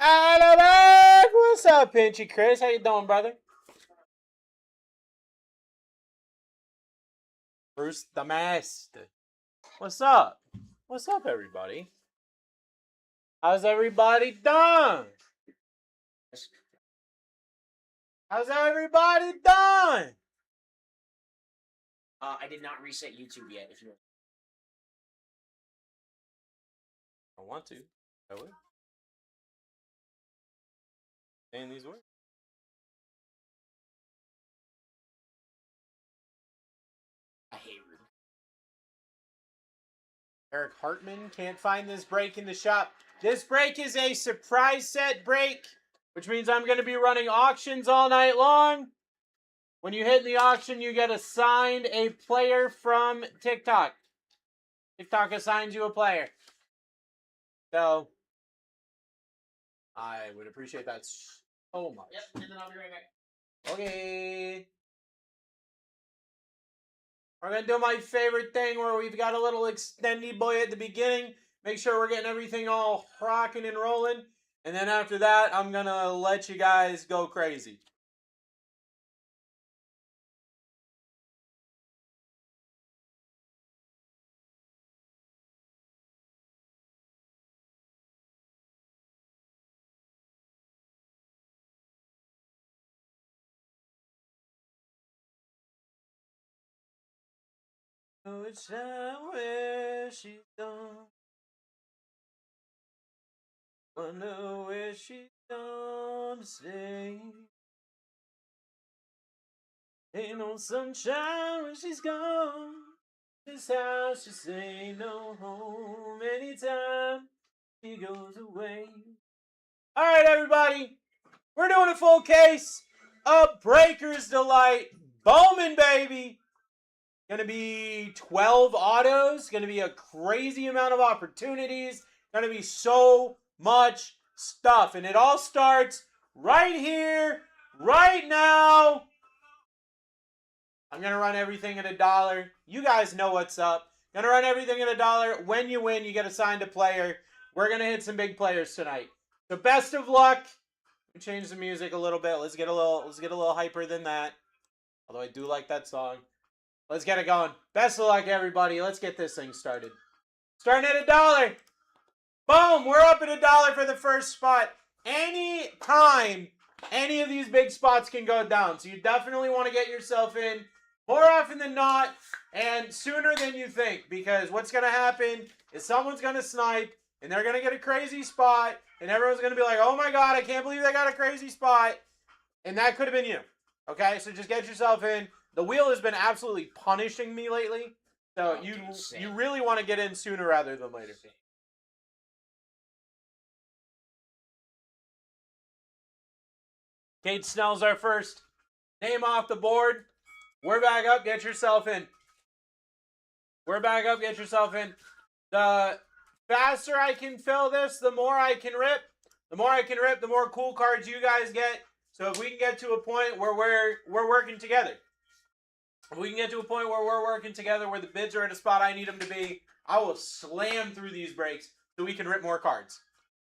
Alabama! What's up, Pinchy Chris? How you doing, brother? Bruce the Master. What's up? What's up, everybody? How's everybody done? How's everybody done? I did not reset YouTube yet. If you I want to. I will. Saying these words. I hate Rude. Eric Hartman can't find this break in the shop. This break is a surprise set break, which means I'm going to be running auctions all night long. When you hit the auction, you get assigned a player from TikTok. TikTok assigns you a player. So, I would appreciate that so much. Yep, and then I'll be right back. Okay. We're going to do my favorite thing where we've got a little extendy boy at the beginning. Make sure we're getting everything all rocking and rolling. And then after that, I'm going to let you guys go crazy. Which I wish she's gone. Wonder where she's gone to stay. Ain't no sunshine when she's gone. This house just ain't no home anytime she goes away. Alright, everybody. We're doing a full case of Breaker's Delight. Bowman, baby. Gonna be 12 autos. Gonna be a crazy amount of opportunities. Gonna be so much stuff. And it all starts right here, right now. I'm gonna run everything at $1. You guys know what's up. Gonna run everything at $1. When you win, you get assigned a player. We're gonna hit some big players tonight. So best of luck. Change the music a little bit. Let's get a little hyper than that. Although I do like that song. Let's get it going. Best of luck, everybody. Let's get this thing started. Starting at $1. Boom! We're up at $1 for the first spot. Any time, any of these big spots can go down. So you definitely want to get yourself in more often than not and sooner than you think. Because what's going to happen is someone's going to snipe and they're going to get a crazy spot. And everyone's going to be like, oh my God, I can't believe they got a crazy spot. And that could have been you. Okay, so just get yourself in. The wheel has been absolutely punishing me lately. So you really want to get in sooner rather than later. Kate Snell's our first. Name off the board. We're back up. Get yourself in. We're back up. Get yourself in. The faster I can fill this, the more I can rip. The more I can rip, the more cool cards you guys get. So if we can get to a point where we're working together. If we can get to a point where we're working together, where the bids are at a spot I need them to be, I will slam through these breaks so we can rip more cards.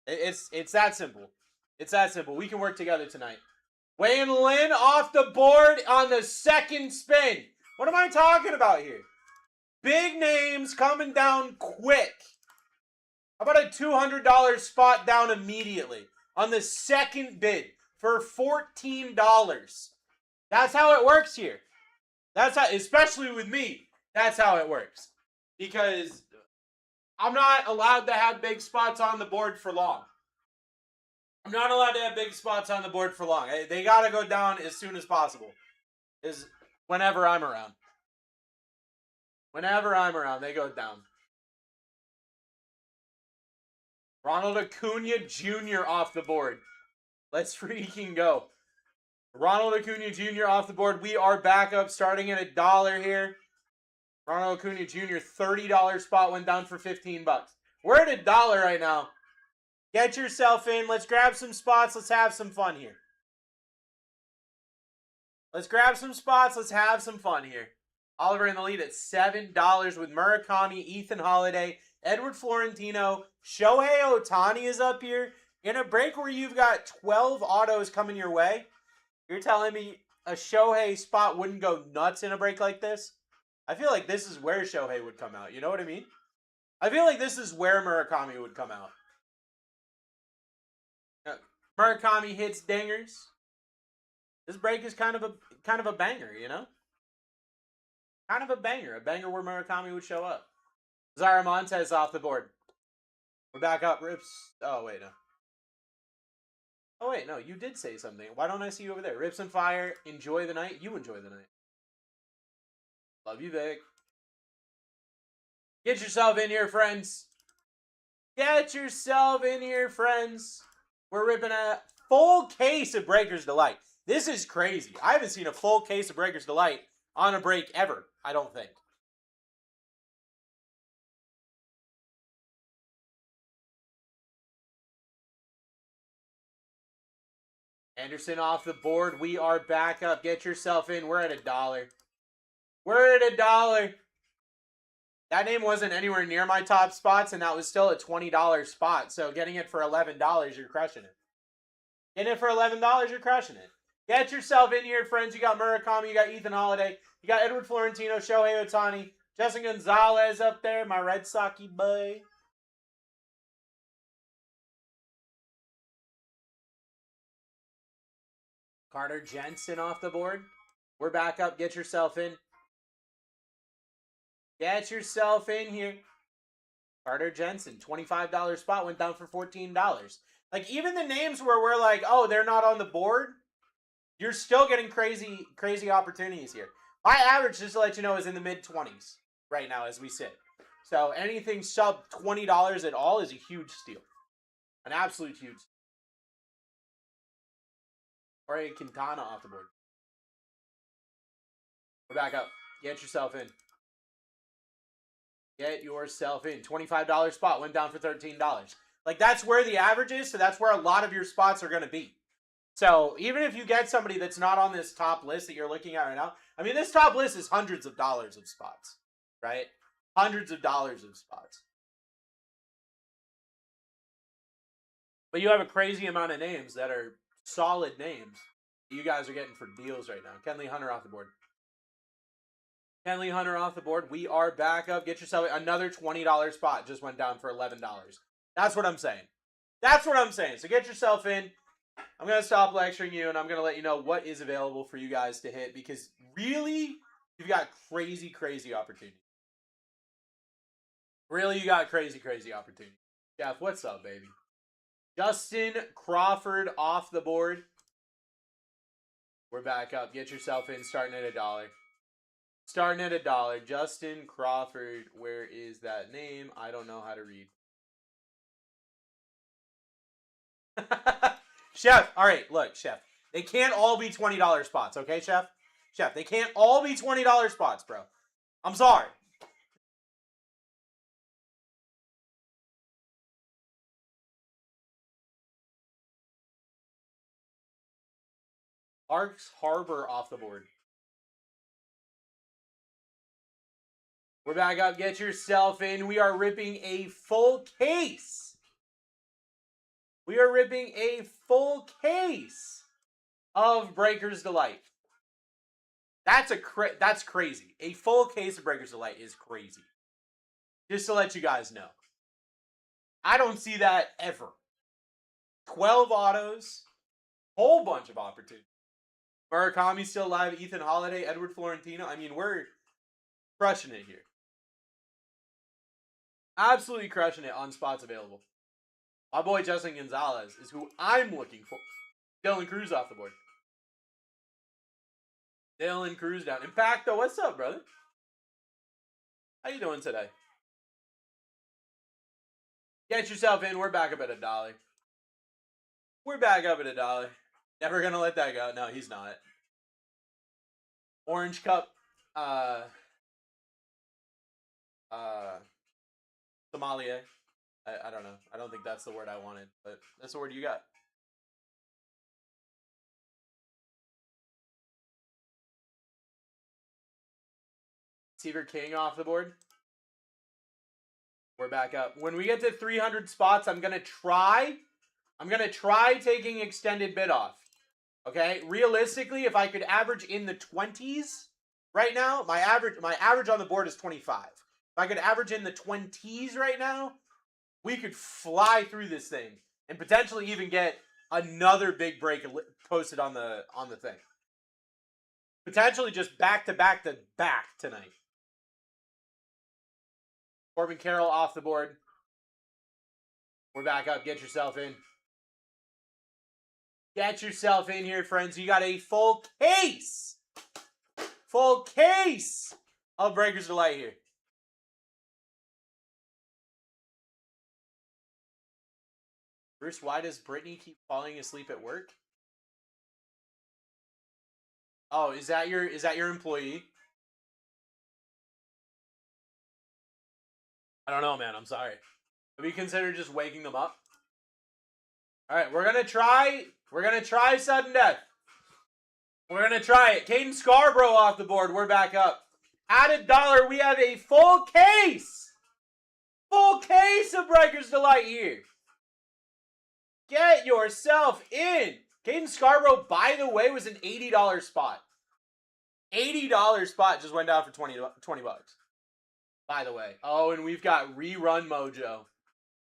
It's that simple. It's that simple. We can work together tonight. Wayne Lynn off the board on the second spin. What am I talking about here? Big names coming down quick. How about a $200 spot down immediately on the second bid for $14? That's how it works here. That's how, especially with me, that's how it works. Because I'm not allowed to have big spots on the board for long. I'm not allowed to have big spots on the board for long. They got to go down as soon as possible. Is whenever I'm around. Whenever I'm around, they go down. Ronald Acuna Jr. off the board. Let's freaking go. Ronald Acuna Jr. off the board. We are back up starting at $1 here. Ronald Acuna Jr. $30 spot went down for $15. We're at $1 right now. Get yourself in. Let's grab some spots. Let's have some fun here. Let's grab some spots. Let's have some fun here. Oliver in the lead at $7 with Murakami, Ethan Holiday, Edward Florentino, Shohei Ohtani is up here. In a break where you've got 12 autos coming your way, you're telling me a Shohei spot wouldn't go nuts in a break like this? I feel like this is where Shohei would come out. You know what I mean? I feel like this is where Murakami would come out. Murakami hits dingers. This break is kind of a banger, you know? Kind of a banger where Murakami would show up. Zara Montez off the board. We're back up. Rips. Oh, wait, no. Oh, wait, no. You did say something. Why don't I see you over there? Rips and Fire. Enjoy the night. You enjoy the night. Love you, Vic. Get yourself in here, friends. Get yourself in here, friends. We're ripping a full case of Breaker's Delight. This is crazy. I haven't seen a full case of Breaker's Delight on a break ever, I don't think. Anderson off the board. We are back up. Get yourself in. We're at $1. We're at $1. That name wasn't anywhere near my top spots, and that was still a $20 spot. So getting it for $11, you're crushing it. Getting it for $11, you're crushing it. Get yourself in here, friends. You got Murakami, you got Ethan Holiday, you got Edward Florentino, Shohei Ohtani, Justin Gonzalez up there, my Red Sox-y boy. Carter Jensen off the board. We're back up. Get yourself in. Get yourself in here. Carter Jensen, $25 spot, went down for $14. Like, even the names where we're like, oh, they're not on the board, you're still getting crazy opportunities here. My average, just to let you know, is in the mid-20s right now as we sit. So anything sub $20 at all is a huge steal. An absolute huge steal. Or a Quintana off the board. We're back up. Get yourself in. Get yourself in. $25 spot went down for $13. Like, that's where the average is, so that's where a lot of your spots are going to be. So even if you get somebody that's not on this top list that you're looking at right now, I mean, this top list is hundreds of dollars of spots, right? Hundreds of dollars of spots. But you have a crazy amount of names that are solid names you guys are getting for deals right now. Kenley Hunter off the board. Kenley Hunter off the board. We are back up. Get yourself another $20 spot. Just went down for $11. That's what I'm saying. That's what I'm saying. So get yourself in. I'm going to stop lecturing you, and I'm going to let you know what is available for you guys to hit, because really, you've got crazy opportunity. Really, you got crazy opportunity. Jeff, what's up, baby? Justin Crawford off the board. We're back up. Get yourself in, starting at $1. Starting at $1. Justin Crawford, where is that name? I don't know how to read. Chef, all right, look, Chef. They can't all be $20 spots, okay, Chef? Chef, they can't all be $20 spots, bro. I'm sorry. Arks Harbor off the board. We're back up. Get yourself in. We are ripping a full case. We are ripping a full case of Breaker's Delight. That's crazy. A full case of Breaker's Delight is crazy. Just to let you guys know. I don't see that ever. 12 autos. Whole bunch of opportunities. Murakami still alive. Ethan Holiday. Edward Florentino. I mean, we're crushing it here. Absolutely crushing it on spots available. My boy Justin Gonzalez is who I'm looking for. Dylan Cruz off the board. Dylan Cruz down. Impacto, what's up, brother? How you doing today? Get yourself in. We're back up at $1. We're back up at $1. Never gonna let that go. No, he's not. Orange Cup. Somalia. I don't know. I don't think that's the word I wanted, but that's the word you got. Seaver King off the board. We're back up. When we get to 300 spots, I'm gonna try taking extended bid off. Okay? Realistically, if I could average in the 20s right now, my average on the board is 25. If I could average in the 20s right now, we could fly through this thing and potentially even get another big break posted on the thing. Potentially just back to back tonight. Corbin Carroll off the board. We're back up. Get yourself in. Get yourself in here, friends. You got a full case. Full case of Breaker's Delight here. Bruce, why does Brittany keep falling asleep at work? Oh, is that your employee? I don't know, man. I'm sorry. Have you considered just waking them up? All right, we're gonna try sudden death. We're gonna try it. Caden Scarborough off the board. We're back up. At $1, we have a full case. Full case of Breakers Delight here. Get yourself in. Caden Scarborough, by the way, was an $80 spot. $80 spot just went down for 20 bucks. By the way. Oh, and we've got Rerun Mojo.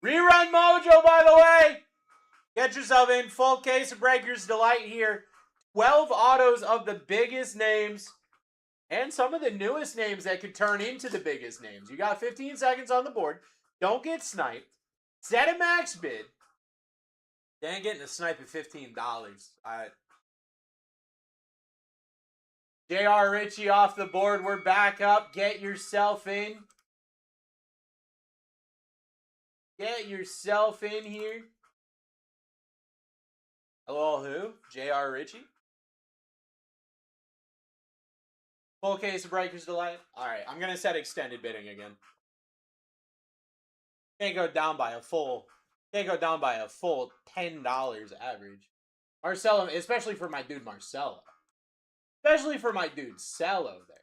Rerun Mojo, by the way. Get yourself in. Full case of Breakers Delight here. 12 autos of the biggest names. And some of the newest names that could turn into the biggest names. You got 15 seconds on the board. Don't get sniped. Set a max bid. Then getting a snipe at $15. J.R. Ritchie off the board. We're back up. Get yourself in. Get yourself in here. Hello, who? J.R. Ritchie? Full case of Breakers Delight. All right, I'm going to set extended bidding again. Can't go down by a full $10 average. Marcelo, especially for my dude Marcelo. Especially for my dude Cello there.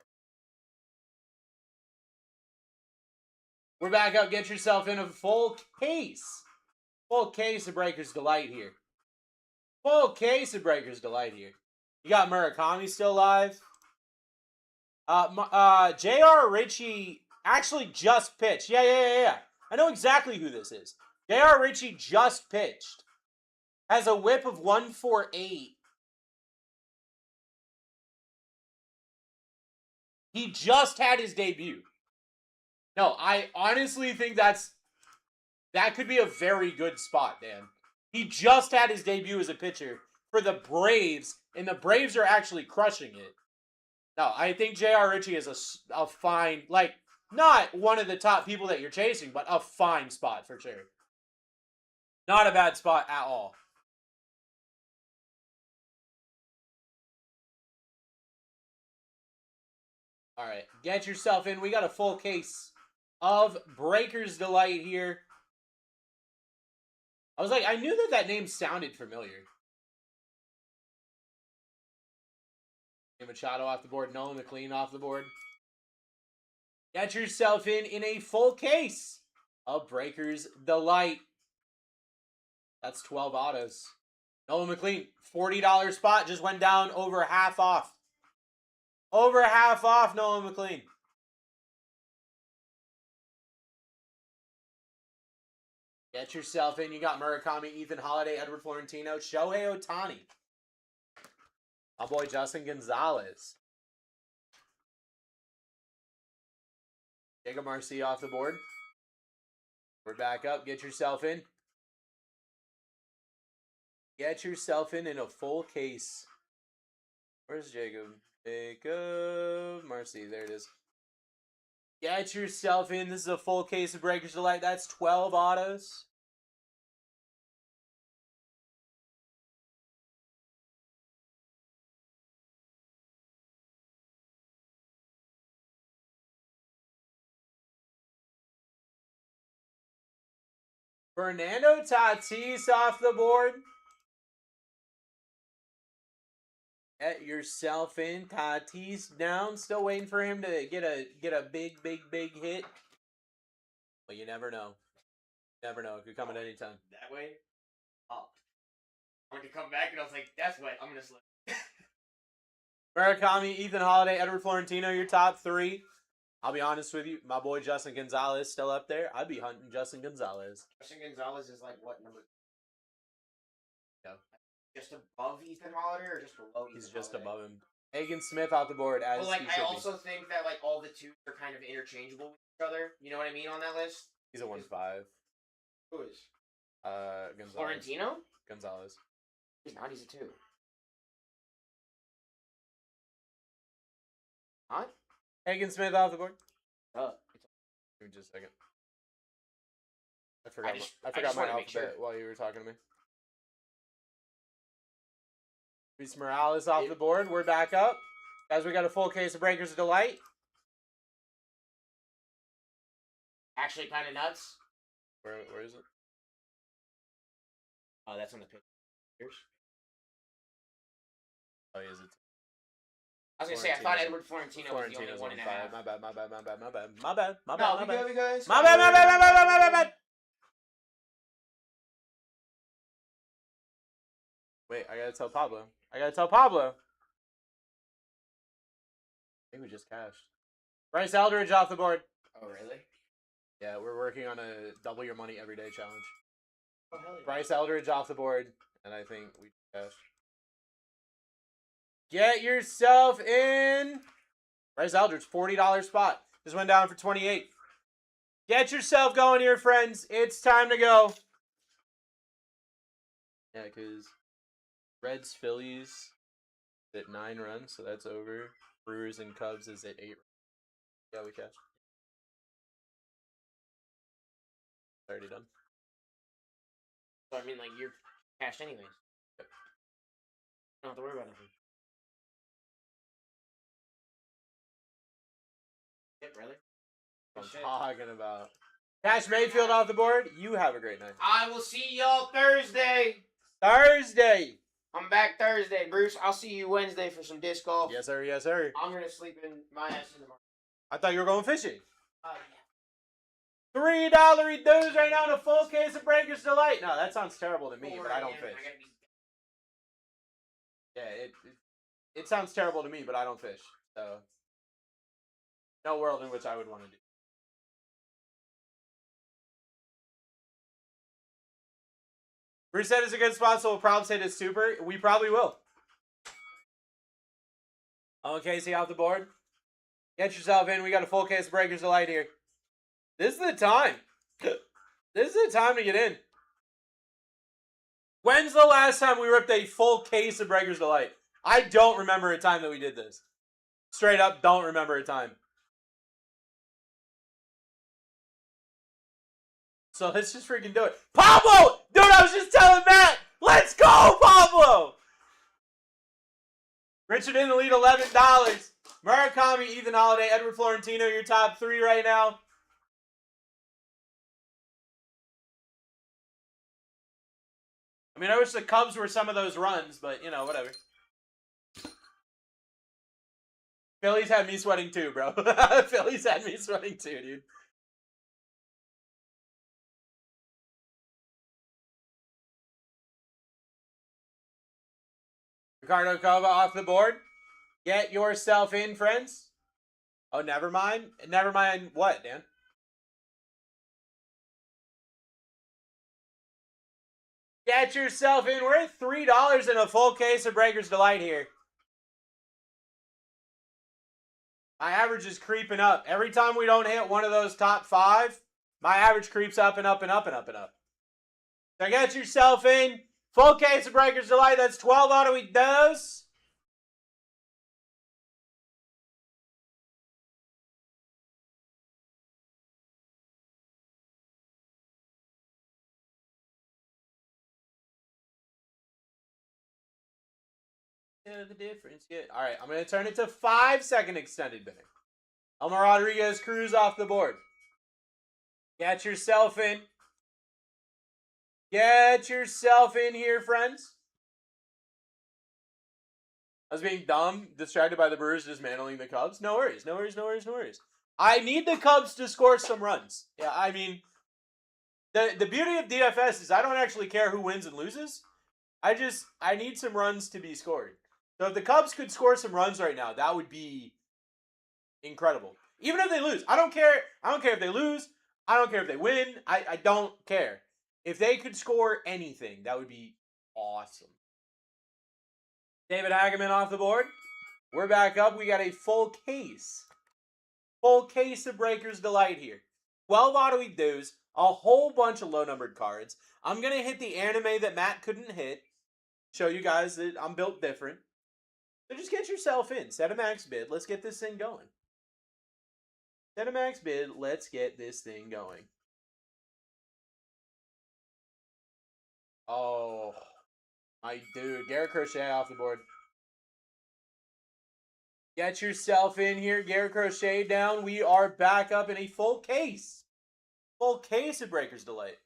We're back up. Get yourself in a full case. Full case of Breakers Delight here. Full case of Breakers Delight here. You got Murakami still alive. J.R. Ritchie actually just pitched. Yeah. I know exactly who this is. J.R. Ritchie just pitched. Has a whip of 148. He just had his debut. No, I honestly think that could be a very good spot, Dan. He just had his debut as a pitcher for the Braves, and the Braves are actually crushing it. No, I think J.R. Ritchie is a fine, like, not one of the top people that you're chasing, but a fine spot for sure. Not a bad spot at all. All right, get yourself in. We got a full case of Breakers Delight here. I was like, I knew that name sounded familiar. Machado off the board. Nolan McLean off the board. Get yourself in a full case of Breakers Delight. That's 12 autos. Nolan McLean, $40 spot, just went down over half off. Over half off, Nolan McLean. Get yourself in. You got Murakami, Ethan Holiday, Edward Florentino, Shohei Ohtani. My boy Justin Gonzalez. Jacob Marcy off the board. We're back up. Get yourself in. Get yourself in a full case. Where's Jacob? Jacob Marcy. There it is. Get yourself in. This is a full case of Breakers Delight. That's 12 autos. Fernando Tatis off the board. Get yourself in. Tatis down. Still waiting for him to get a big hit. But you never know. Never know. It could come at any time. That way? Oh. I went to come back and I was like, that's what I'm going to slip. Murakami, Ethan Holiday, Edward Florentino, your top three. I'll be honest with you. My boy Justin Gonzalez still up there. I'd be hunting Justin Gonzalez. Justin Gonzalez is like what number? Yeah. Just above Ethan Holiday or just below Ethan He's just Holiday? above him. Hagen Smith off the board as well, like, he I should also think that like all the twos are kind of interchangeable with each other. You know what I mean on that list? be. He's a 1-5. Who is? Gonzalez. Florentino? Gonzalez. He's not. He's a 2. Huh? Hagen Smith off the board. It's Give me just a second. I just forgot my wanna make alphabet sure. while you were talking to me. Luis Morales off the board. We're back up. Guys, we got a full case of Breakers of Delight. actually kind of nuts. Where is it? Oh, that's on the pictures. Oh, is it? I was gonna say, I thought Edward Florentino was the only Florentino's one on and a 5. half. My bad, my bad, my bad, my bad, my bad, my No, bad, my we bad. good, we good. My bad, my bad, my bad, my bad, my bad. Wait, I gotta tell Pablo. I think we just cashed. Bryce Eldridge off the board. Oh, really? Yeah, we're working on a double your money every day challenge. Oh, hell yeah. Bryce Eldridge off the board, and I think we cashed. Get yourself in. Bryce Eldridge, $40 spot. Just went down for 28. Get yourself going here, friends. It's time to go. Yeah, because Reds, Phillies at 9 runs, so that's over. Brewers and Cubs is at 8. Yeah, we cashed. Already done. So, I mean, like, you're cashed anyways. Yep. Don't have to worry about anything. Shit, really? I'm Shit. talking about. Cash Mayfield off the board. You have a great night. I will see y'all Thursday. Thursday. I'm back Thursday, Bruce. I'll see you Wednesday for some disc golf. Yes, sir. Yes, sir. I'm gonna sleep in my ass in the morning. I thought you were going fishing. Yeah. $3 dues right now in a full case of Breakers Delight. No, that sounds terrible to me, but I don't fish. Yeah, it sounds terrible to me, but I don't fish. So, no world in which I would want to do. Bruce said it's a good spot, so we'll probably say it's super. We probably will. Okay, see off the board. Get yourself in. We got a full case of Breakers Delight here. This is the time. This is the time to get in. When's the last time we ripped a full case of Breakers Delight? I don't remember a time that we did this. Straight up, don't remember a time. So let's just freaking do it. Pablo! Dude, I was just telling Matt. Let's go, Pablo! Richard in the lead, $11. Murakami, Ethan Holiday, Edward Florentino, your top 3 right now. I mean, I wish the Cubs were some of those runs, but, you know, whatever. Phillies had me sweating too, bro. Phillies had me sweating too, dude. Ricardo Cova off the board. Get yourself in, friends. Oh, never mind. Never mind what, Dan? Get yourself in. We're at $3 in a full case of Breakers Delight here. My average is creeping up. Every time we don't hit one of those top 5, my average creeps up and up and up and up and up. So get yourself in. Full case of Breakers Delight. That's 12 auto he does. Yeah, the difference. Yeah. All right, I'm going to turn it to 5-second extended bidding. Elmer Rodriguez Cruz off the board. Get yourself in. Get yourself in here, friends. I was being dumb, distracted by the Brewers dismantling the Cubs. No worries, no worries, no worries, no worries. I need the Cubs to score some runs. Yeah, I mean, the beauty of DFS is I don't actually care who wins and loses. I need some runs to be scored. So if the Cubs could score some runs right now, that would be incredible. Even if they lose. I don't care. I don't care if they lose. I don't care if they win. I don't care. If they could score anything, that would be awesome. David Hageman off the board. We're back up. We got a full case. Full case of Breakers Delight here. 12 auto dues. A whole bunch of low-numbered cards. I'm going to hit the anime that Matt couldn't hit. Show you guys that I'm built different. So just get yourself in. Set a max bid. Let's get this thing going. Set a max bid. Let's get this thing going. Oh, my dude. Garrett Crochet off the board. Get yourself in here. Garrett Crochet down. We are back up in a full case. Full case of Breakers Delight.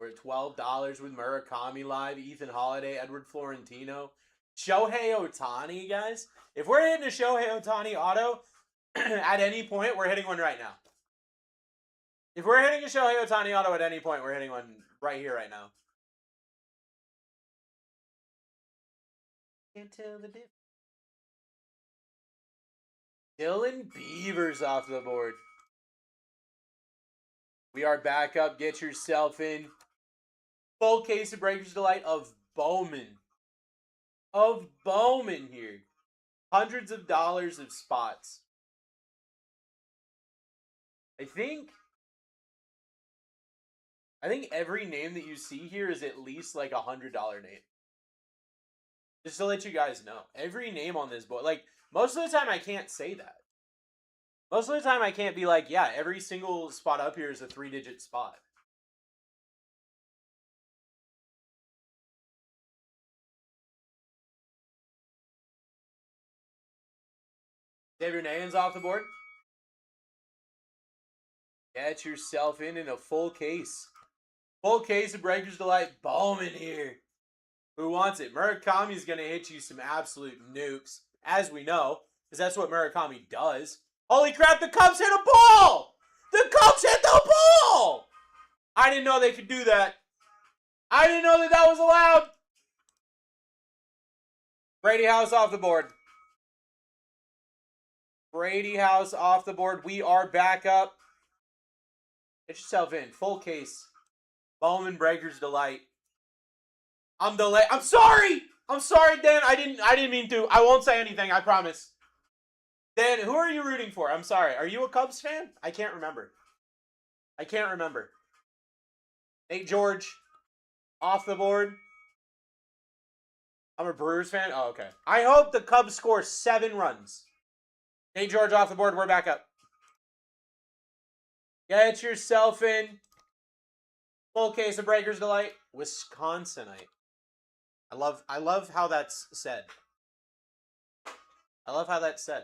We're at $12 with Murakami live, Ethan Holiday, Edward Florentino, Shohei Ohtani, guys. If we're hitting a Shohei Ohtani auto at any point, we're hitting one right now. If we're hitting a Shohei Ohtani auto at any point, we're hitting one right here, right now. Can't tell the difference. Dylan Beavers off the board. We are back up. Get yourself in. Full case of Breaker's Delight of Bowman. Of Bowman here. Hundreds of dollars of spots. I think every name that you see here is at least like $100 name. Just to let you guys know. Every name on this board. Like, most of the time I can't say that. Most of the time I can't be like, yeah, every single spot up here is a 3-digit spot. Xavier Nayans off the board. Get yourself in a full case. Full case of Breaker's Delight Bowman here. Who wants it? Murakami's going to hit you some absolute nukes, as we know, because that's what Murakami does. Holy crap, the Cubs hit a ball! The Cubs hit the ball! I didn't know they could do that. I didn't know that that was allowed. Brady House off the board. Brady House off the board. We are back up. Get yourself in. Full case. Bowman Breaker's Delight. I'm delayed. I'm sorry! I'm sorry, Dan. I didn't mean to. I won't say anything, I promise. Dan, who are you rooting for? I'm sorry. Are you a Cubs fan? I can't remember. I can't remember. Nate George. Off the board. I'm a Brewers fan? Oh, okay. I hope the Cubs score 7 runs. Nate George off the board. We're back up. Get yourself in. Full case of Breaker's Delight. Wisconsinite. I love how that's said. I love how that's said.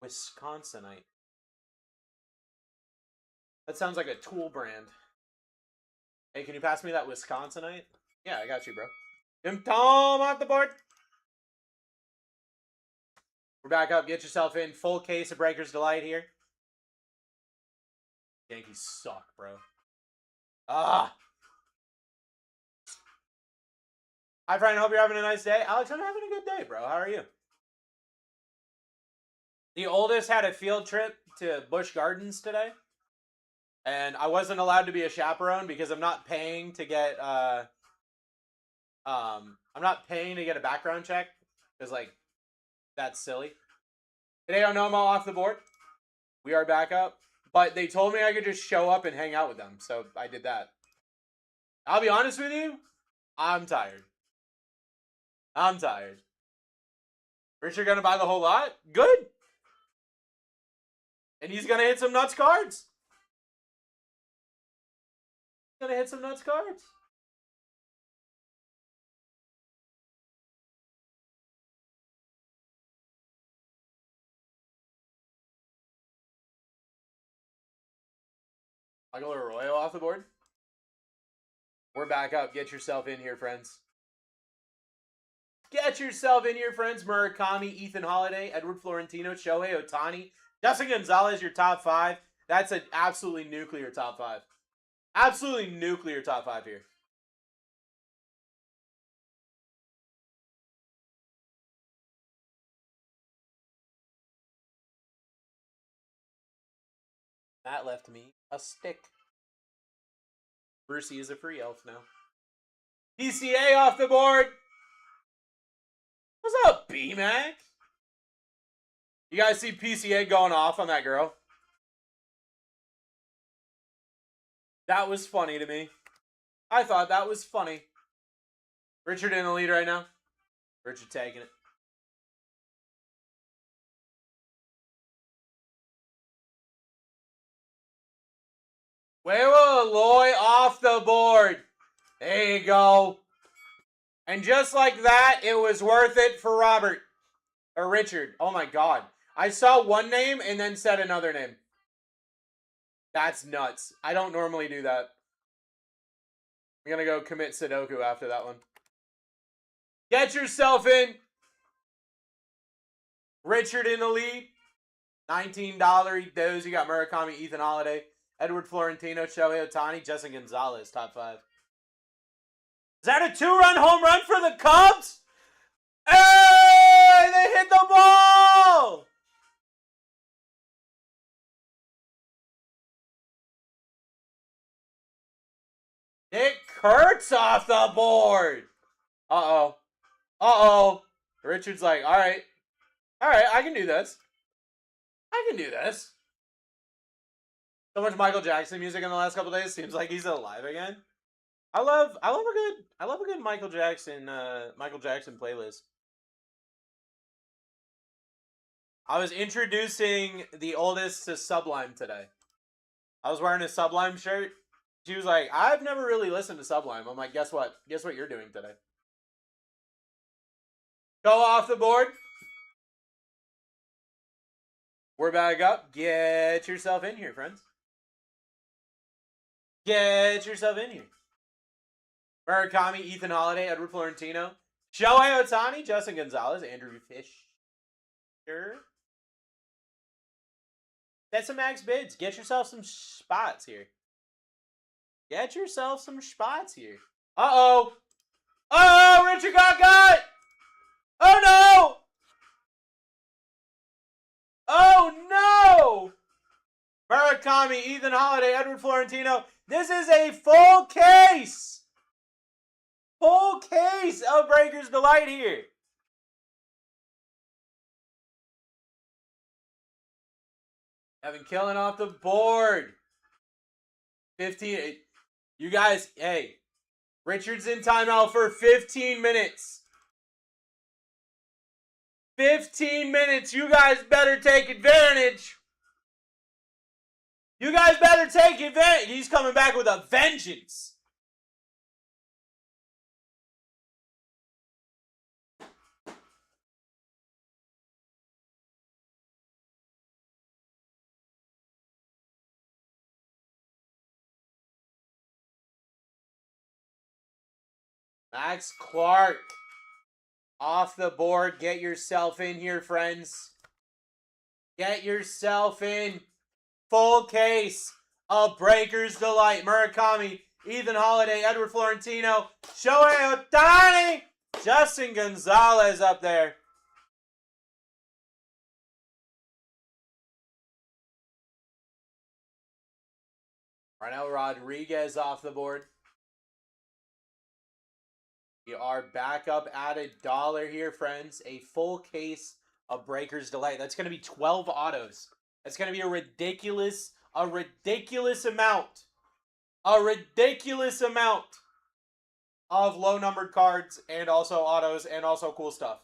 Wisconsinite. That sounds like a tool brand. Hey, can you pass me that Wisconsinite? Yeah, I got you, bro. Jim Tom off the board. We're back up. Get yourself in. Full case of Breaker's Delight here. Yankees suck, bro. Ah. Hi, friend. Hope you're having a nice day. Alex, I'm having a good day, bro. How are you? The oldest had a field trip to Busch Gardens today. And I wasn't allowed to be a chaperone because I'm not paying to get I'm not paying to get a background check. Because, like, that's silly. Hideo Nomo off the board. We are back up. But they told me I could just show up and hang out with them. So I did that. I'll be honest with you. I'm tired. I'm tired. Richard gonna buy the whole lot? Good. And he's gonna hit some nuts cards. He's gonna hit some nuts cards. Michael Arroyo off the board. We're back up. Get yourself in here, friends. Get yourself in here, friends. Murakami, Ethan Holiday, Edward Florentino, Shohei Ohtani, Justin Gonzalez, your top 5. That's an absolutely nuclear top 5. Absolutely nuclear top 5 here. That left me a stick. Brucey is a free elf now. PCA off the board. What's up, B-Mac? You guys see PCA going off on that girl? That was funny to me. I thought that was funny. Richard in the lead right now. Richard taking it. Wewo Loy off the board. There you go. And just like that, it was worth it for Robert. Or Richard. Oh my god. I saw one name and then said another name. That's nuts. I don't normally do that. I'm gonna go commit Sudoku after that one. Get yourself in. Richard in the lead. $19. He does. You got Murakami, Ethan Holiday, Edward Florentino, Shohei Ohtani, Justin Gonzalez, top 5. Is that a 2-run home run for the Cubs? Hey, they hit the ball! Nick Kurtz off the board. Uh-oh. Uh-oh. Richard's like, all right, I can do this. I can do this. So much Michael Jackson music in the last couple days. Seems like he's alive again. I love a good Michael Jackson playlist. I was introducing the oldest to Sublime today. I was wearing a Sublime shirt. She was like, I've never really listened to Sublime. I'm like, guess what? Guess what you're doing today? Go off the board. We're back up. Get yourself in here, friends. Get yourself in here. Murakami, Ethan Holiday, Edward Florentino, Shohei Ohtani, Justin Gonzalez, Andrew Fisher. Set some max bids. Get yourself some spots here. Get yourself some spots here. Uh-oh. Oh, Richard got! Oh, no! Oh, no! Murakami, Ethan Holiday, Edward Florentino. This is a full case! Full case of Breaker's Delight here. Evan killing off the board. 15. You guys, hey. Richard's in timeout for 15 minutes. 15 minutes. You guys better take advantage. You guys better take advantage. He's coming back with a vengeance. Max Clark off the board. Get yourself in here, friends. Get yourself in. Full case of Breaker's Delight. Murakami, Ethan Holiday, Edward Florentino, Shohei Ohtani, Justin Gonzalez up there. Arnel Rodriguez off the board. We are back up at $1 here, friends. A full case of Breaker's Delight. That's going to be 12 autos. That's going to be a ridiculous amount. A ridiculous amount of low-numbered cards and also autos and also cool stuff.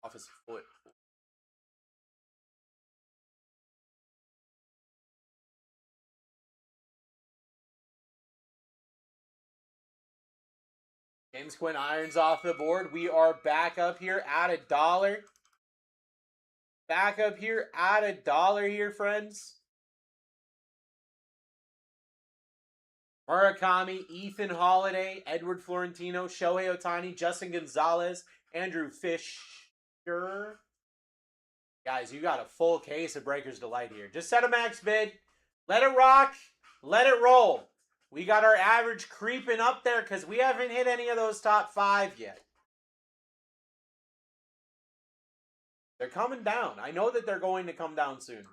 Off his foot. James Quinn Irons off the board. We are back up here at $1. Back up here at $1 here, friends. Murakami, Ethan Holiday, Edward Florentino, Shohei Ohtani, Justin Gonzalez, Andrew Fisher. Guys, you got a full case of Breaker's Delight here. Just set a max bid. Let it rock. Let it roll. We got our average creeping up there because we haven't hit any of those top 5 yet. They're coming down. I know that they're going to come down soon.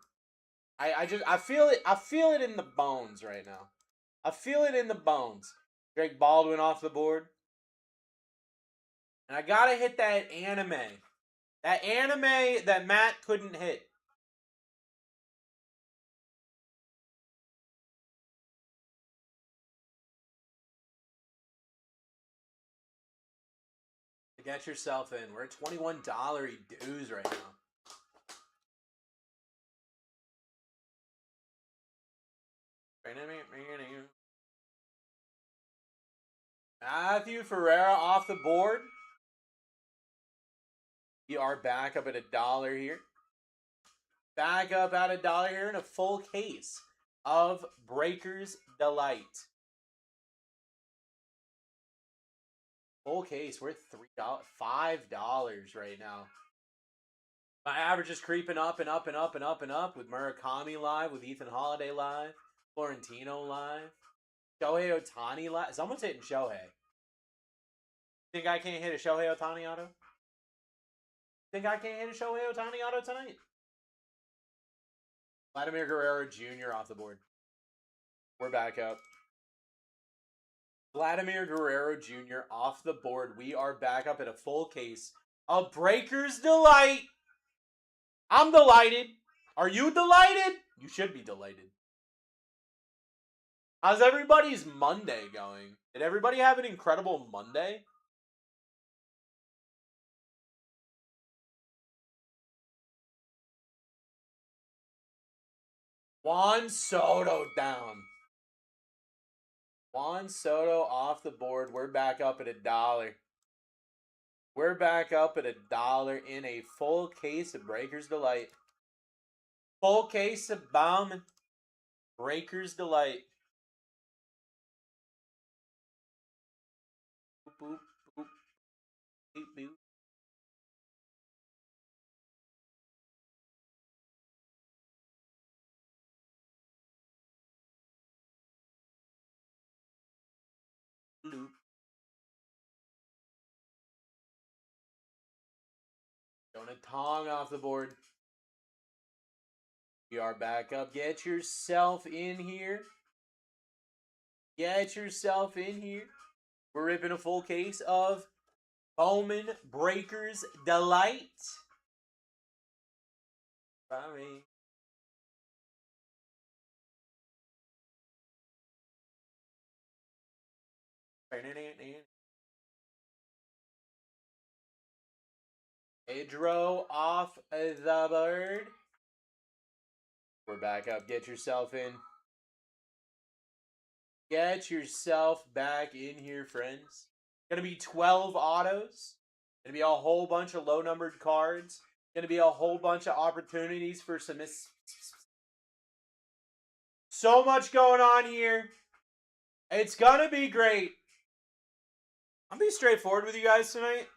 I feel it. I feel it in the bones right now. I feel it in the bones. Drake Baldwin off the board. And I gotta hit that anime. That anime that Matt couldn't hit. Get yourself in. We're at $21 dues right now. Matthew Ferreira off the board. We are back up at $1 here. Back up at $1 here in a full case of Breaker's Delight. Full case, we're $3, $5 right now. My average is creeping up and up and up and up and up with Murakami live, with Ethan Holiday live, Florentino live, Shohei Ohtani live. Someone's hitting Shohei. Think I can't hit a Shohei Ohtani auto? Think I can't hit a Shohei Ohtani auto tonight? Vladimir Guerrero Jr. off the board. We're back up. Vladimir Guerrero Jr. off the board. We are back up at a full case of Breaker's Delight. I'm delighted. Are you delighted? You should be delighted. How's everybody's Monday going? Did everybody have an incredible Monday? Juan Soto down. Juan Soto off the board. We're back up at $1. We're back up at $1 in a full case of Breaker's Delight. Full case of Bauman. Breaker's Delight. Boop, boop, boop. Boop, boop. Loop. Jonah Tong off the board. We are back up. Get yourself in here. Get yourself in here. We're ripping a full case of Bowman Breaker's Delight. Sorry. Pedro off the board. We're back up. Get yourself in. Get yourself back in here, friends. Gonna be 12 autos. Gonna be a whole bunch of low-numbered cards. Gonna be a whole bunch of opportunities for some... So much going on here. It's gonna be great. I'm gonna be straightforward with you guys tonight.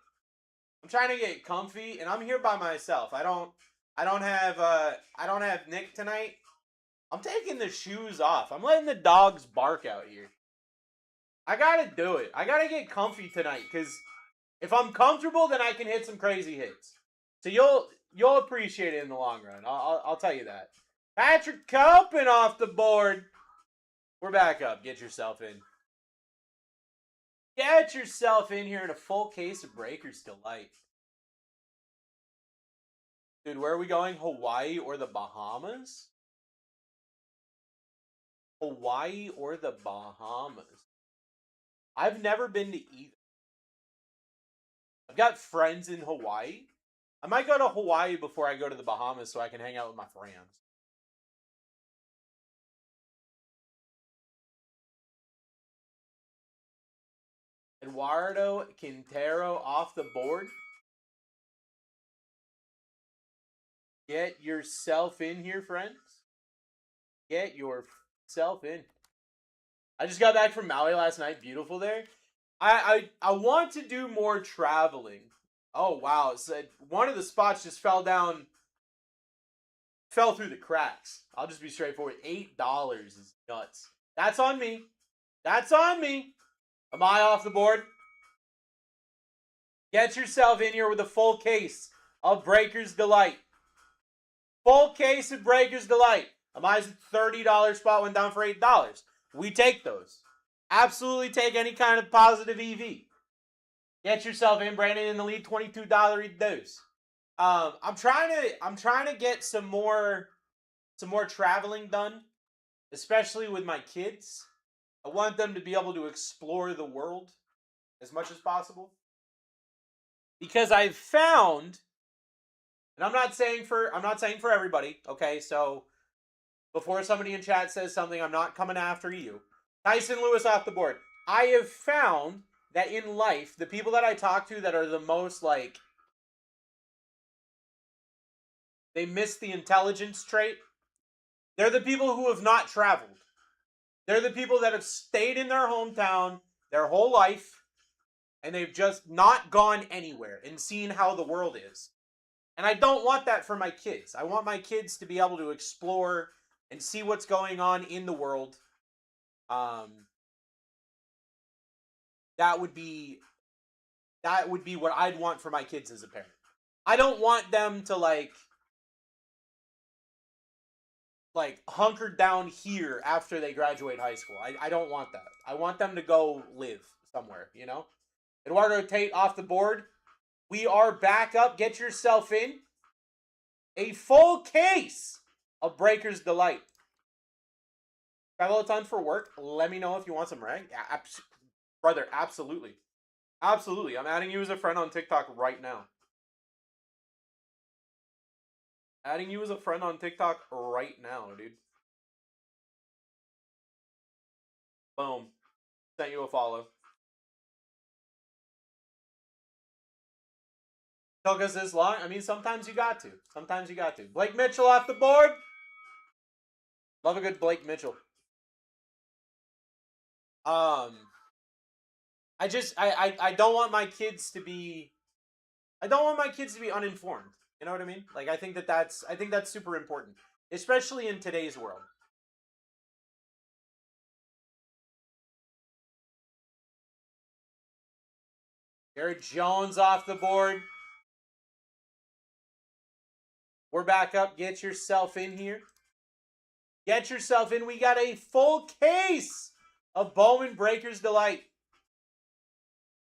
I'm trying to get comfy, and I'm here by myself. I don't have Nick tonight. I'm taking the shoes off. I'm letting the dogs bark out here. I gotta do it. I gotta get comfy tonight, because if I'm comfortable, then I can hit some crazy hits. So you'll appreciate it in the long run. I'll tell you that. Patrick Copen off the board. We're back up. Get yourself in. Get yourself in here in a full case of Breaker's Delight. Dude, where are we going? Hawaii or the Bahamas? Hawaii or the Bahamas? I've never been to either. I've got friends in Hawaii. I might go to Hawaii before I go to the Bahamas so I can hang out with my friends. Eduardo Quintero off the board. Get yourself in here, friends. Get yourself in. I just got back from Maui last night. Beautiful there. I want to do more traveling. Oh, wow. It said one of the spots just fell down. Fell through the cracks. I'll just be straightforward. $8 is nuts. That's on me. That's on me. Am I off the board? Get yourself in here with a full case of Breaker's Delight. Full case of Breaker's Delight. Amaya's $30 spot went down for $8. We take those. Absolutely take any kind of positive EV. Get yourself in, Brandon, in the lead. $22 dose. I'm trying to get some more traveling done, especially with my kids. I want them to be able to explore the world as much as possible. Because I've found, and I'm not saying for everybody, okay? So before somebody in chat says something, I'm not coming after you. Tyson Lewis off the board. I have found that in life, the people that I talk to that are the most like They miss the intelligence trait. They're the people who have not traveled. They're the people that have stayed in their hometown their whole life, and they've just not gone anywhere and seen how the world is. And I don't want that for my kids. I want my kids to be able to explore and see what's going on in the world. That would be what I'd want for my kids as a parent. I don't want them to like hunker down here after they graduate high school. I don't want that. I want them to go live somewhere, you know? Eduardo Tate off the board. We are back up. Get yourself in. A full case of Breaker's Delight. Travel a ton for work. Let me know if you want some rag. Yeah, brother, absolutely. Absolutely. I'm adding you as a friend on TikTok right now. Adding you as a friend on TikTok right now, dude. Boom. Sent you a follow. Took us this long. I mean, sometimes you got to. Sometimes you got to. Blake Mitchell off the board. Love a good Blake Mitchell. I don't want my kids to be uninformed. You know what I mean? Like I think that's super important, especially in today's world. Garrett Jones off the board. We're back up. Get yourself in here. Get yourself in. We got a full case of Bowman Breaker's Delight.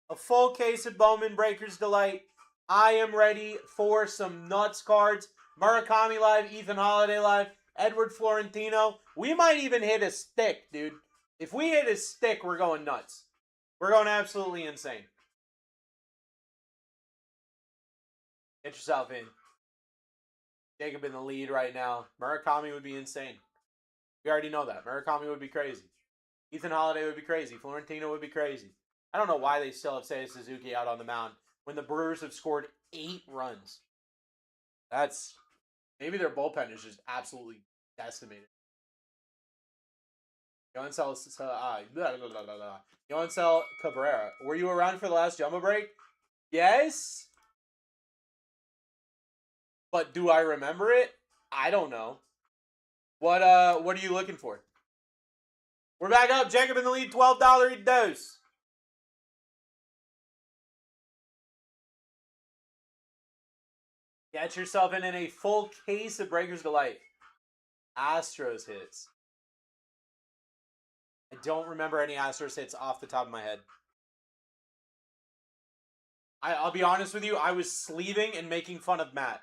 A full case of Bowman Breaker's Delight. I am ready for some nuts cards. Murakami live, Ethan Holiday live, Edward Florentino. We might even hit a stick, dude. If we hit a stick, we're going nuts. We're going absolutely insane. Get yourself in. Jacob in the lead right now. Murakami would be insane. We already know that. Murakami would be crazy. Ethan Holiday would be crazy. Florentino would be crazy. I don't know why they still have Seiya Suzuki out on the mound when the Brewers have scored 8 runs. That's... Maybe their bullpen is just absolutely decimated. Yoancel Cabrera. Were you around for the last Jumbo break? Yes. But do I remember it? I don't know. What are you looking for? We're back up. Jacob in the lead. $12 dose. Get yourself in a full case of Breaker's Delight. Astros hits. I don't remember any Astros hits off the top of my head. I'll be honest with you. I was sleeving and making fun of Matt.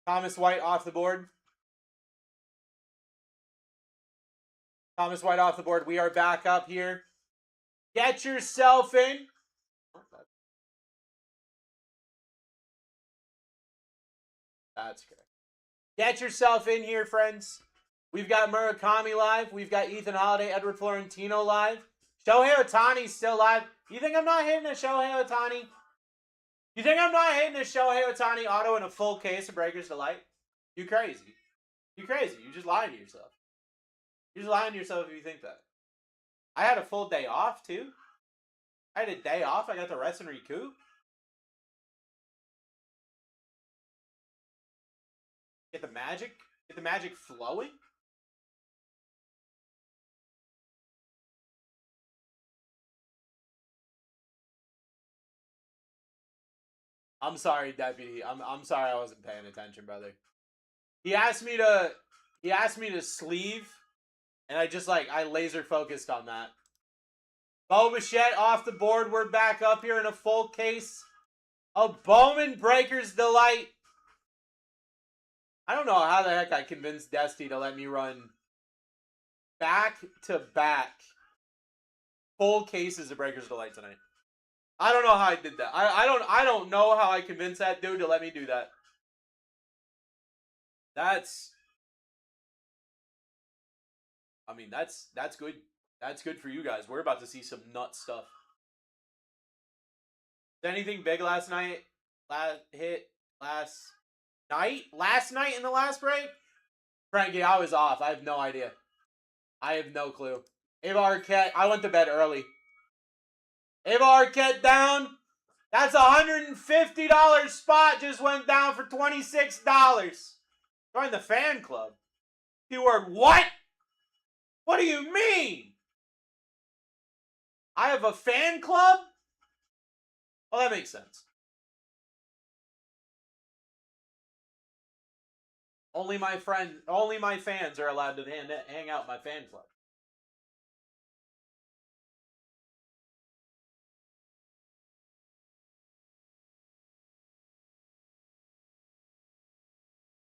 Thomas White off the board. Thomas White off the board. We are back up here. Get yourself in. That's correct. Get yourself in here, friends. We've got Murakami live. We've got Ethan Holiday, Edward Florentino live. Shohei Ohtani's still live. You think I'm not hitting a Shohei Ohtani? You think I'm not hitting a Shohei Ohtani auto in a full case of Breaker's Delight? You crazy. You crazy. You just lying to yourself. You're just lying to yourself if you think that. I had a full day off, too. I had a day off. I got to rest and recoup. Get the magic flowing. I'm sorry, Deputy. I'm sorry I wasn't paying attention, brother. He asked me to sleeve, and I laser focused on that. Bo Bichette off the board. We're back up here in a full case of Bowman Breaker's Delight. I don't know how the heck I convinced Dusty to let me run back-to-back full cases of Breaker's Delight tonight. I don't know how I did that. I don't know how I convinced that dude to let me do that. That's good. That's good for you guys. We're about to see some nut stuff. Did anything big last night? last night in the last break? Frankie, I was off. I have no idea. I have no clue. Ava Arquette, I went to bed early. Ava Arquette down. That's $150 spot just went down for $26. Join the fan club. Keyword what? What do you mean? I have a fan club? Well, that makes sense. Only my fans are allowed to hang out in my fan club.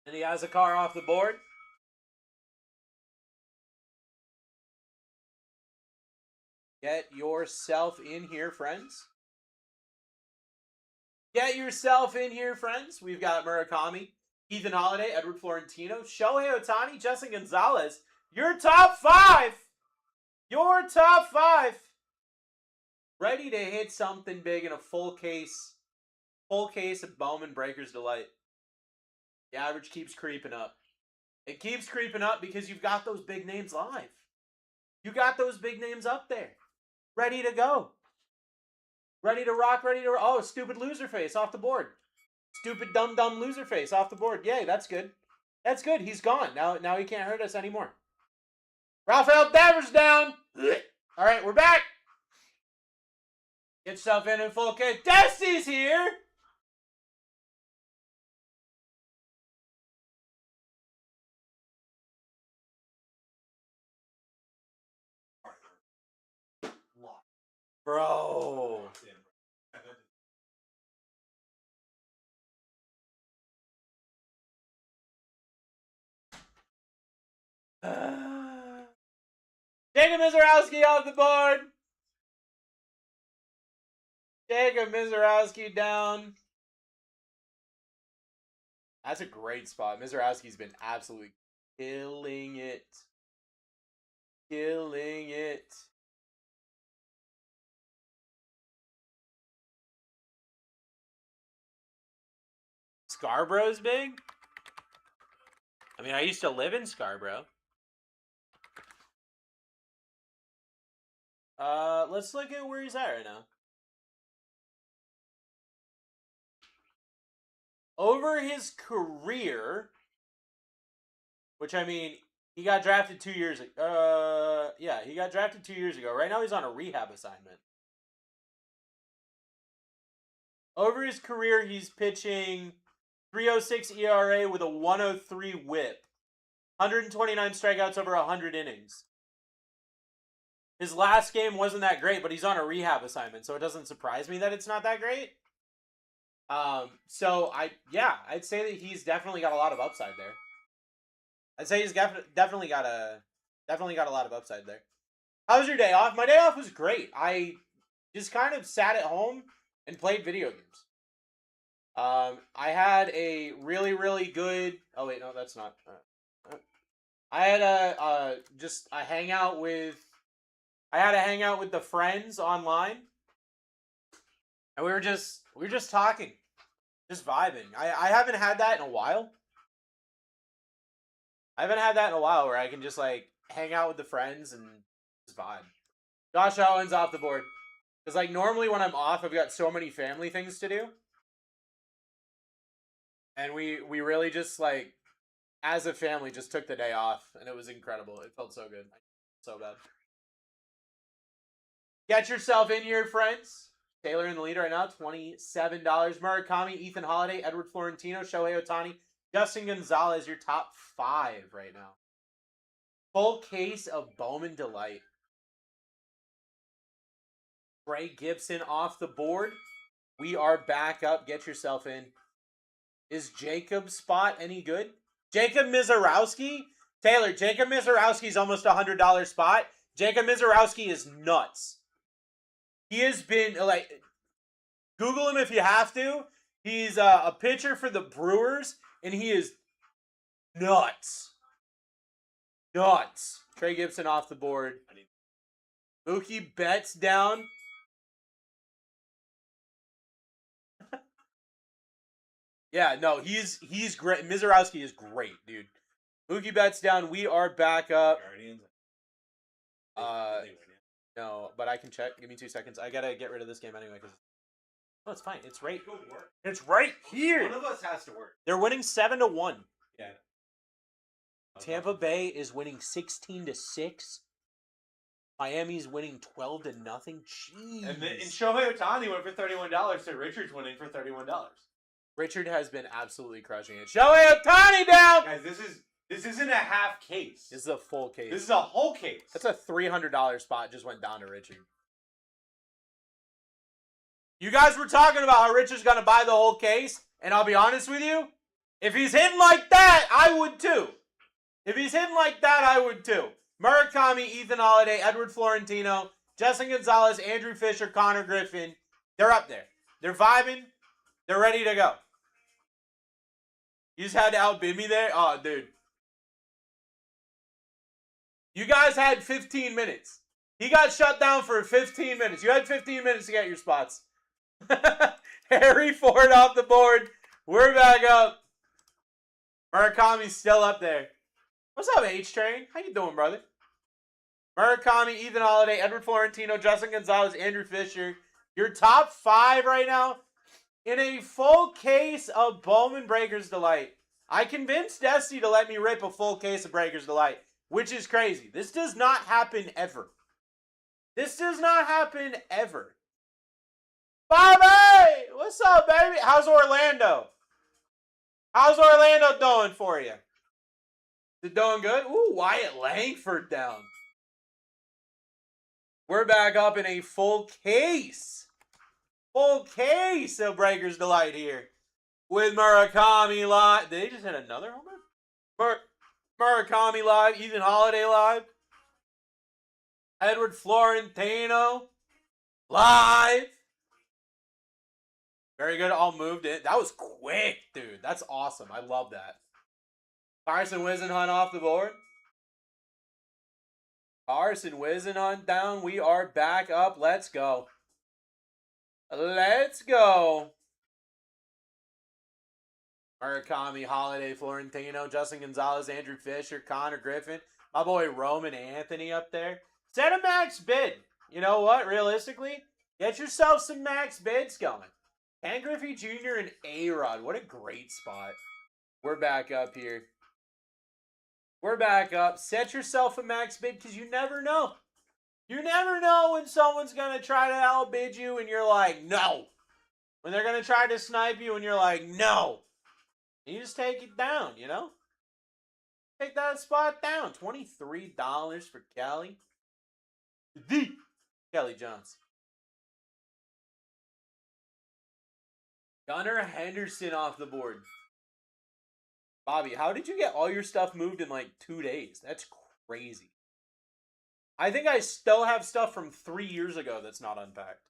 And he has a car off the board. Get yourself in here, friends. Get yourself in here, friends. We've got Murakami, Ethan Holiday, Edward Florentino, Shohei Ohtani, Justin Gonzalez. Your top five. Your top five. Ready to hit something big in a full case of Bowman Breaker's Delight. The average keeps creeping up. It keeps creeping up because you've got those big names live. You got those big names up there. Ready to go. Ready to rock, ready to... Oh, stupid loser face off the board. Stupid dumb loser face off the board. Yay, that's good. That's good. He's gone. Now he can't hurt us anymore. Rafael Devers down. All right, we're back. Get yourself in full case. Dusty's here. Bro. Jacob Mizorowski off the board. Jacob Mizorowski down. That's a great spot. Mizorowski's been absolutely killing it. Killing it. Scarborough's big? I mean, I used to live in Scarborough. Let's look at where he's at right now. Over his career, which, I mean, he got drafted 2 years ago. Yeah, he got drafted 2 years ago. Right now he's on a rehab assignment. Over his career, he's pitching 3.06 ERA with a 1.03 whip. 129 strikeouts over 100 innings. His last game wasn't that great, but he's on a rehab assignment, so it doesn't surprise me that it's not that great. So I'd say that he's definitely got a lot of upside there. I'd say he's definitely got a lot of upside there. How was your day off? My day off was great. I just kind of sat at home and played video games. I had a really good. Oh wait, no, that's not. I had a hangout with. I had a hangout with the friends online, and we were just talking, just vibing. I haven't had that in a while. I haven't had that in a while where I can just like hang out with the friends and just vibe. Josh Allen's off the board because like normally when I'm off, I've got so many family things to do, and we really just like as a family just took the day off, and it was incredible. It felt so good, so bad. Get yourself in here, friends. Taylor in the lead right now, $27. Murakami, Ethan Holiday, Edward Florentino, Shohei Ohtani, Justin Gonzalez, your top five right now. Full case of Bowman Delight. Trey Gibson off the board. We are back up. Get yourself in. Is Jacob's spot any good? Jacob Mizorowski? Taylor, Jacob Mizorowski's almost $100 spot. Jacob Mizorowski is nuts. He has been, like, Google him if you have to. He's a pitcher for the Brewers, and he is nuts. Nuts. Trey Gibson off the board. Mookie Betts down. Yeah, no, he's great. Mizorowski is great, dude. Mookie Betts down. We are back up. Guardians. No, but I can check. Give me 2 seconds. I gotta get rid of this game anyway because no, it's fine. It's right. Go to work. It's right here. One of us has to work. They're winning 7-1. Yeah. Tampa Bay is winning 16-6. Miami's winning 12-0. Jeez. And Shohei Ohtani went for $31, so Richard's winning for $31. Richard has been absolutely crushing it. Shohei Ohtani down. Guys, this isn't a half case. This is a full case. This is a whole case. That's a $300 spot just went down to Richard. You guys were talking about how Richard's going to buy the whole case, and I'll be honest with you, if he's hitting like that, I would too. If he's hitting like that, I would too. Murakami, Ethan Holiday, Edward Florentino, Justin Gonzalez, Andrew Fisher, Connor Griffin, they're up there. They're vibing. They're ready to go. You just had to outbid me there? Oh, dude. You guys had 15 minutes. He got shut down for 15 minutes. You had 15 minutes to get your spots. Harry Ford off the board. We're back up. Murakami's still up there. What's up, H-Train? How you doing, brother? Murakami, Ethan Holiday, Edward Florentino, Justin Gonzalez, Andrew Fisher. Your top 5 right now in a full case of Bowman Breaker's Delight. I convinced Dusty to let me rip a full case of Breaker's Delight, which is crazy. This does not happen ever. This does not happen ever. Bobby! What's up, baby? How's Orlando? How's Orlando doing for you? Is it doing good? Ooh, Wyatt Langford down. We're back up in a full case. Full case of Breaker's Delight here. With Murakami live. Did they just hit another homer? Murakami live. Ethan Holiday live. Edward Florentino live. Very good. All moved in. That was quick, dude. That's awesome. I love that. Carson Wisenhunt off the board. Carson Wisenhunt down. We are back up. Let's go. Let's go. Murakami, Holiday, Florentino, Justin Gonzalez, Andrew Fisher, Connor Griffin. My boy Roman Anthony up there. Set a max bid. You know what? Realistically, get yourself some max bids going. Ken Griffey Jr. and A-Rod. What a great spot. We're back up here. We're back up. Set yourself a max bid because you never know. You never know when someone's going to try to outbid you and you're like, no. When they're going to try to snipe you and you're like, no. And you just take it down, you know? Take that spot down. $23 for Kelly. The Kelly Johnson. Gunnar Henderson off the board. Bobby, how did you get all your stuff moved in like 2 days? That's crazy. I think I still have stuff from 3 years ago that's not unpacked.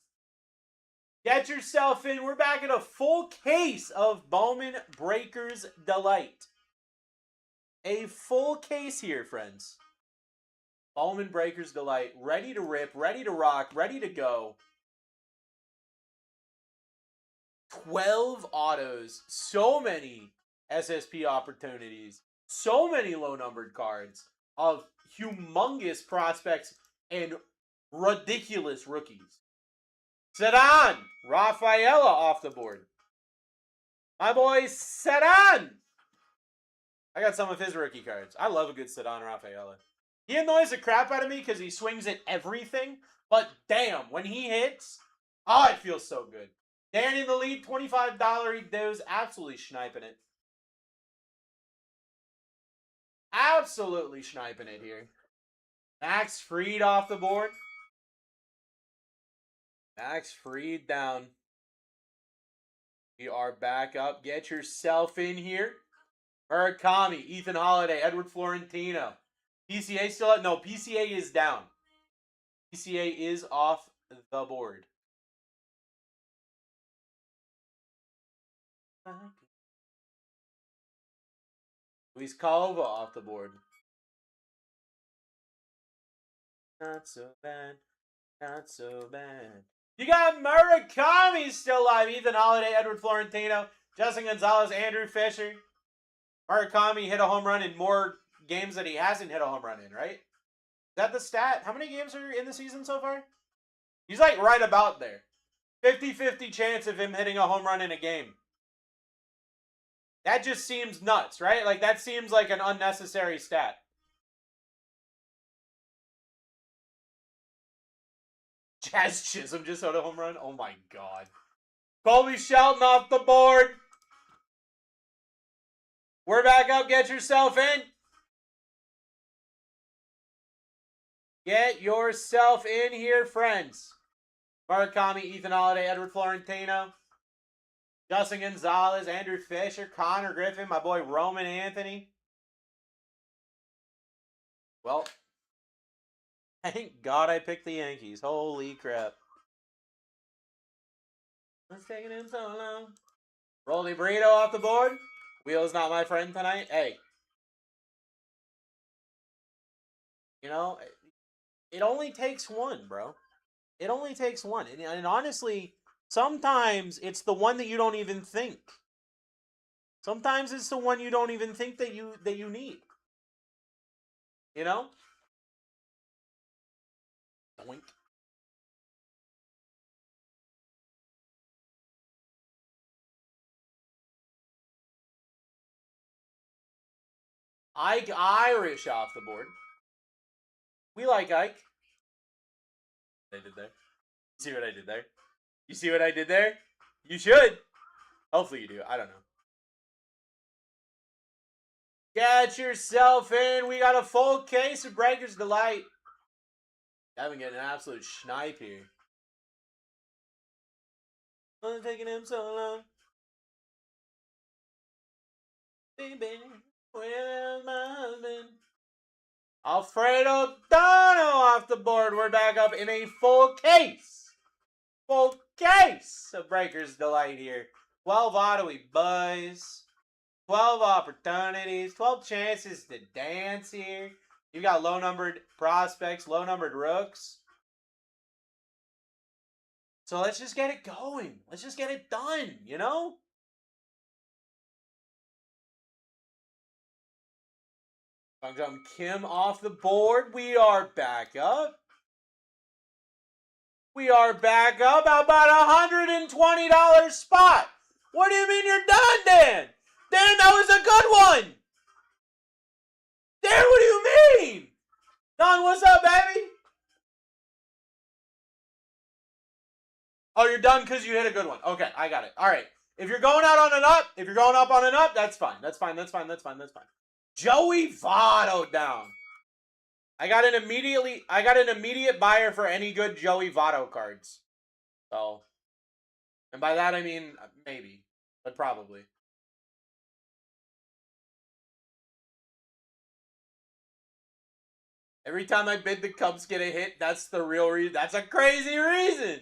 Get yourself in. We're back at a full case of Bowman Breaker's Delight. A full case here, friends. Bowman Breaker's Delight. Ready to rip, ready to rock, ready to go. 12 autos. So many SSP opportunities. So many low-numbered cards of humongous prospects and ridiculous rookies. Sedan, Rafaela off the board. My boy Sedan. I got some of his rookie cards. I love a good Sedan Rafaela. He annoys the crap out of me because he swings at everything. But damn, when he hits, oh, it feels so good. Danny in the lead, $25 he does. Absolutely sniping it. Absolutely sniping it here. Max Fried off the board. Max Fried down. We are back up. Get yourself in here. Murakami, Ethan Holiday, Edward Florentino. PCA still up? No, PCA is down. PCA is off the board. Luis Calva off the board. Not so bad. Not so bad. You got Murakami still alive. Ethan Holiday, Edward Florentino, Justin Gonzalez, Andrew Fisher. Murakami hit a home run in more games that he hasn't hit a home run in, right? Is that the stat? How many games are in the season so far? He's like right about there. 50-50 chance of him hitting a home run in a game. That just seems nuts, right? Like, that seems like an unnecessary stat. Jazz Chisholm just hit a home run? Oh my god. Colby Shelton off the board. We're back up. Get yourself in. Get yourself in here, friends. Murakami, Ethan Holiday, Edward Florentino, Justin Gonzalez, Andrew Fisher, Connor Griffin, my boy Roman Anthony. Well, thank God I picked the Yankees. Holy crap. What's taking him so long? Rolly Burrito off the board. Wheel's not my friend tonight. Hey. You know, it only takes one, bro. It only takes one. And honestly, sometimes it's the one that you don't even think. Sometimes it's the one you don't even think that you need. You know? Doink. Ike Irish off the board. We like Ike. I did there. You see what I did there? You see what I did there? You should. Hopefully you do. I don't know. Get yourself in. We got a full case of Breaker's Delight. I've getting an absolute snipe here. I'm taking him so long. Baby, where's my husband? Alfredo Dono off the board. We're back up in a full case. Full case of Breaker's Delight here. 12 Ottawa Buzz. 12 opportunities. 12 chances to dance here. You've got low-numbered prospects, low-numbered rooks. So let's just get it going. Let's just get it done, you know? Kim off the board. We are back up. We are back up. How about $120 spot? What do you mean you're done, Dan? Dan, that was a good one. Dan, what do you mean? Don, what's up, baby? Oh, you're done because you hit a good one. Okay, I got it. All right. If you're going out on an up, if you're going up on an up, that's fine. That's fine. That's fine. That's fine. That's fine. Joey Votto down. I got an immediate buyer for any good Joey Votto cards. So, and by that I mean maybe, but probably. Every time I bid the Cubs get a hit, that's the real reason. That's a crazy reason.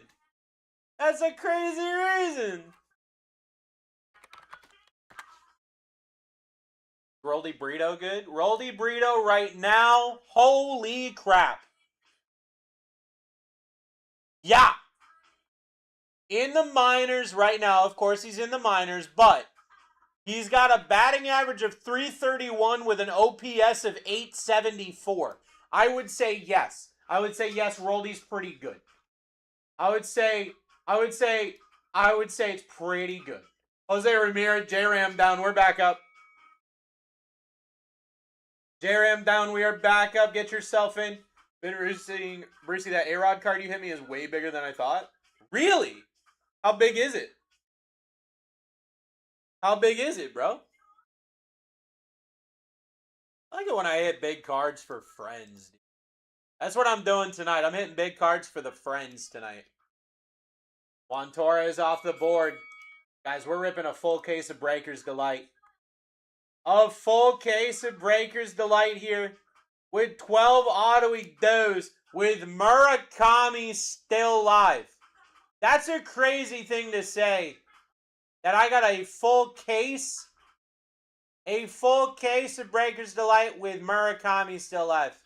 That's a crazy reason. Roldy Burrito good? Roldy Burrito right now, holy crap. Yeah. In the minors right now, of course he's in the minors, but he's got a batting average of .331 with an OPS of .874. I would say yes. I would say yes, Roldy's pretty good. I would say it's pretty good. Jose Ramirez, J-Ram down, we're back up. J-Ram down, we are back up. Get yourself in. Been Brucey, that A-Rod card you hit me is way bigger than I thought. Really? How big is it? How big is it, bro? I like it when I hit big cards for friends. That's what I'm doing tonight. I'm hitting big cards for the friends tonight. Juan Torres off the board. Guys, we're ripping a full case of Breaker's Delight. A full case of Breaker's Delight here with 12 Ottawa Does with Murakami still live. That's a crazy thing to say. That I got a full case of Breaker's Delight with Murakami still live.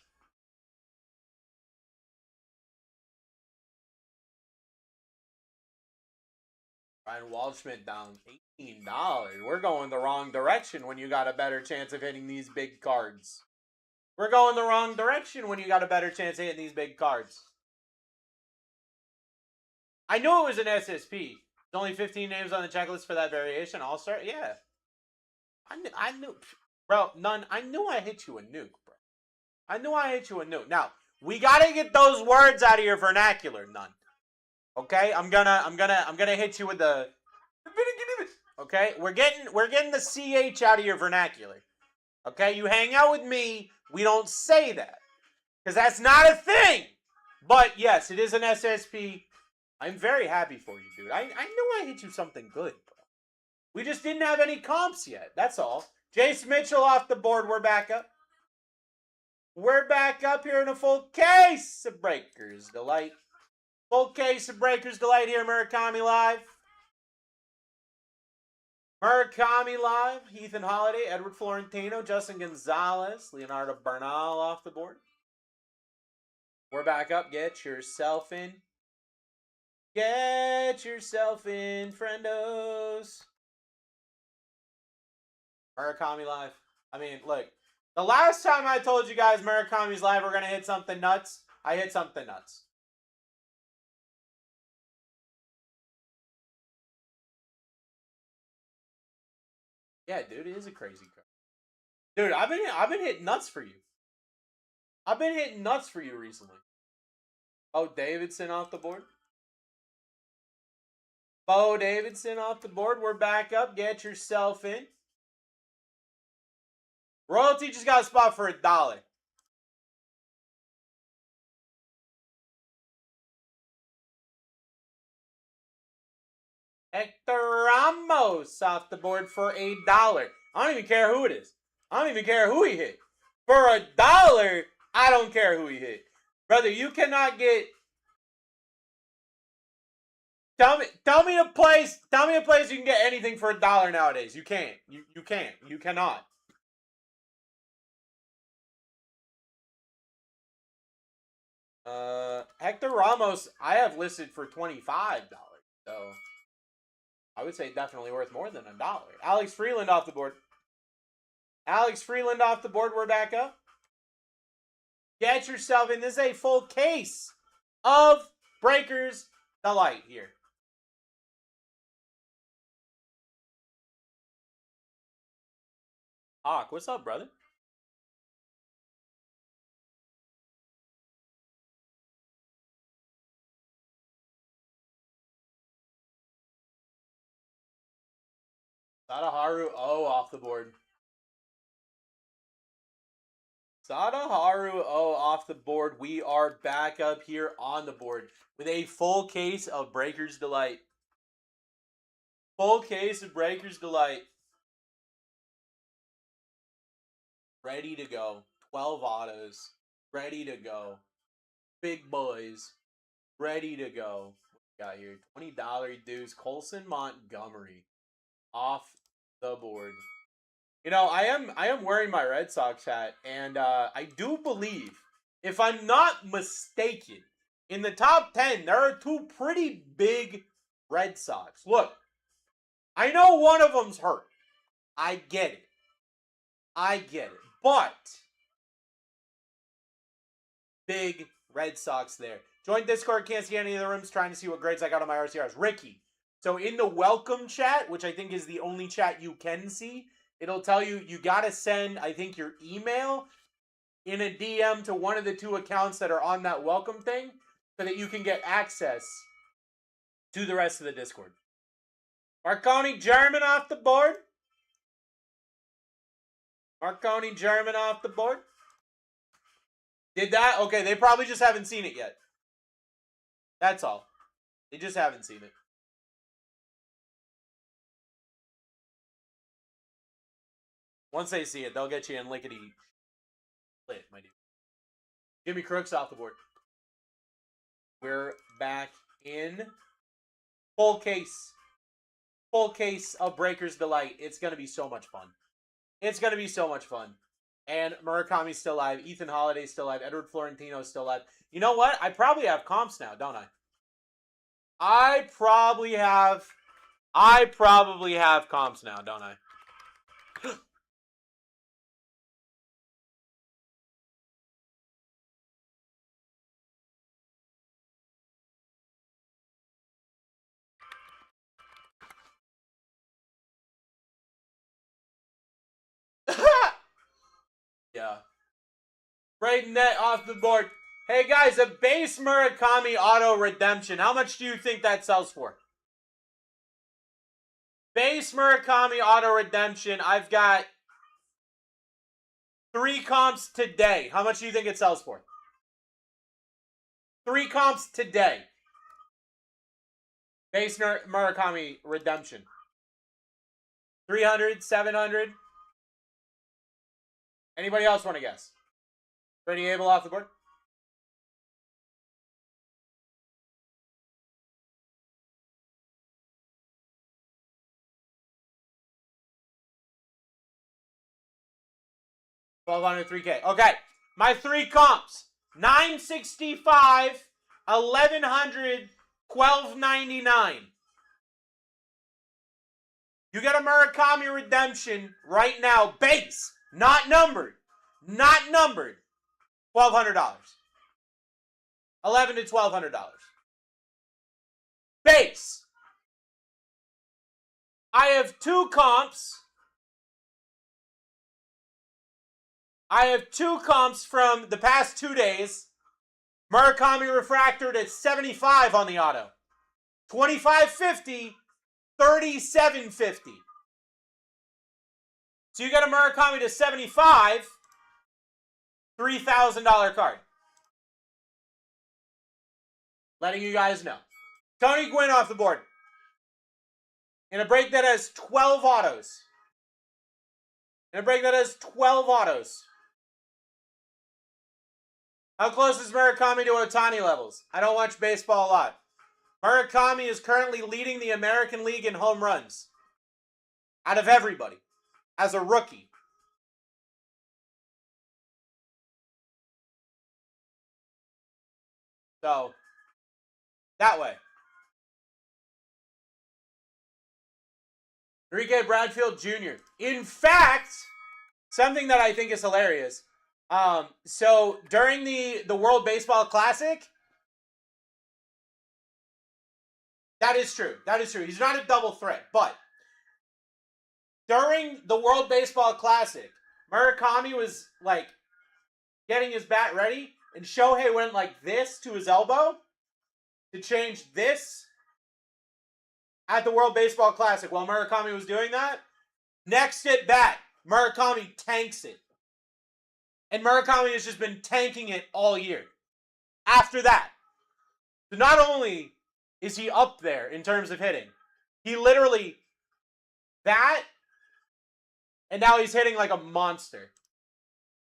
Ryan Waldschmidt down $18. We're going the wrong direction when you got a better chance of hitting these big cards. We're going the wrong direction when you got a better chance of hitting these big cards. I knew it was an SSP. There's only 15 names on the checklist for that variation. All-Star? Yeah. I knew. Bro, I knew I hit you a nuke, bro. I knew I hit you a nuke. Now, we gotta get those words out of your vernacular, None. Okay? I'm gonna hit you with the... Okay? We're getting the CH out of your vernacular. Okay? You hang out with me, we don't say that. Because that's not a thing! But, yes, it is an SSP. I'm very happy for you, dude. I knew I hit you something good, bro. We just didn't have any comps yet. That's all. Jace Mitchell off the board. We're back up. We're back up here in a full case of Breakers Delight. Full case of Breakers Delight here, Murakami Live. Murakami Live. Ethan Holiday, Edward Florentino, Justin Gonzalez, Leonardo Bernal off the board. We're back up. Get yourself in. Get yourself in, friendos. Murakami Live. I mean, look. The last time I told you guys Murakami's Live we're going to hit something nuts, I hit something nuts. Yeah, dude, it is a crazy card. Dude, I've been hitting nuts for you. I've been hitting nuts for you recently. Oh, Davidson off the board. Bo Davidson off the board. We're back up. Get yourself in. Royalty just got a spot for $1. Hector Ramos off the board for $1. I don't even care who it is. I don't even care who he hit. For $1, I don't care who he hit. Brother, you cannot get... Tell me a place you can get anything for $1 nowadays. You can't. You can't. You cannot. Hector Ramos, I have listed for $25, so I would say definitely worth more than $1. Alex Freeland off the board. Alex Freeland off the board. We're back up. Get yourself in. This is a full case of Breakers Delight here. Hawk, what's up, brother? Sadaharu O off the board. Sadaharu O off the board. We are back up here on the board with a full case of Breakers Delight. Full case of Breakers Delight. Ready to go. 12 autos. Ready to go. Big boys. Ready to go. What we got here? $20 dues. Colson Montgomery off the board. You know, I am wearing my Red Sox hat, and I do believe, if I'm not mistaken, in the top 10, there are two pretty big Red Sox. Look, I know one of them's hurt. I get it. I get it. But big Red Sox there. Join Discord, can't see any of the rooms, trying to see what grades I got on my RCRs. Ricky. So in the welcome chat, which I think is the only chat you can see, it'll tell you got to send, I think, your email in a DM to one of the two accounts that are on that welcome thing so that you can get access to the rest of the Discord. Marconi German off the board. Marconi German off the board. Did that? Okay, they probably just haven't seen it yet. That's all. They just haven't seen it. Once they see it, they'll get you in lickety lit, my dude. Jimmy Crooks off the board. We're back in full case. Full case of Breakers Delight. It's going to be so much fun. It's going to be so much fun. And Murakami's still alive. Ethan Holiday's still alive. Edward Florentino's still alive. You know what? I probably have comps now, don't I? I probably have I probably have comps now, don't I? Yeah. Right net off the board. Hey guys, a base Murakami auto redemption. How much do you think that sells for? Base Murakami auto redemption. I've got 3 comps today. How much do you think it sells for? 3 comps today. Base Murakami redemption. 300, 700. Anybody else want to guess? Brady Abel off the board. $1,203K. Okay, my 3 comps: 965, 1100, 1299. You get a Murakami redemption right now, base, not numbered, not numbered. $1,200. $1,100 to $1,200. Base. I have 2 comps. I have 2 comps from the past 2 days. Murakami refractored at 75 on the auto. 2550, 3750. So you got a Murakami to 75, $3,000 card. Letting you guys know. Tony Gwynn off the board. In a break that has 12 autos. In a break that has 12 autos. How close is Murakami to Ohtani levels? I don't watch baseball a lot. Murakami is currently leading the American League in home runs. Out of everybody. As a rookie. So, that way. Enrique Bradfield Jr. In fact, something that I think is hilarious. So during the World Baseball Classic, that is true. That is true. He's not a double threat, but during the World Baseball Classic, Murakami was like getting his bat ready, and Shohei went like this to his elbow to change this at the World Baseball Classic. While Murakami was doing that, next at bat, Murakami tanks it. And Murakami has just been tanking it all year. After that. So not only is he up there in terms of hitting, he literally that, and now he's hitting like a monster.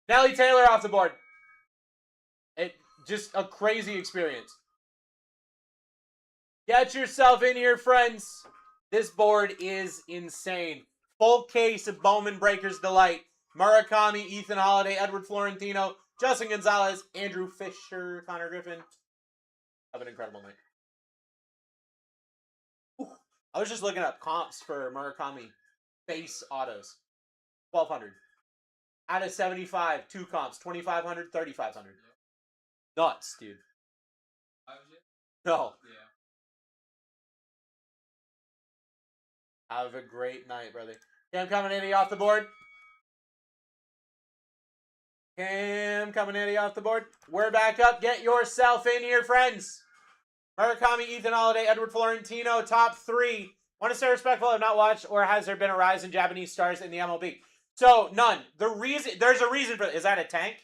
Nelly Taylor off the board. Just a crazy experience. Get yourself in here, friends. This board is insane. Full case of Bowman Breakers Delight. Murakami, Ethan Holiday, Edward Florentino, Justin Gonzalez, Andrew Fisher, Connor Griffin. Have an incredible night. Ooh, I was just looking up comps for Murakami base autos. 1,200. Out of 75, 2 comps. 2,500, 3,500. Nuts, dude. No. Yeah. Have a great night, brother. Cam Caminiti off the board. Cam Caminiti off the board. We're back up. Get yourself in here, friends. Murakami, Ethan Holiday, Edward Florentino, top 3. Want to stay respectful? Have not watched, or has there been a rise in Japanese stars in the MLB? So, none. There's a reason for it. Is that a tank?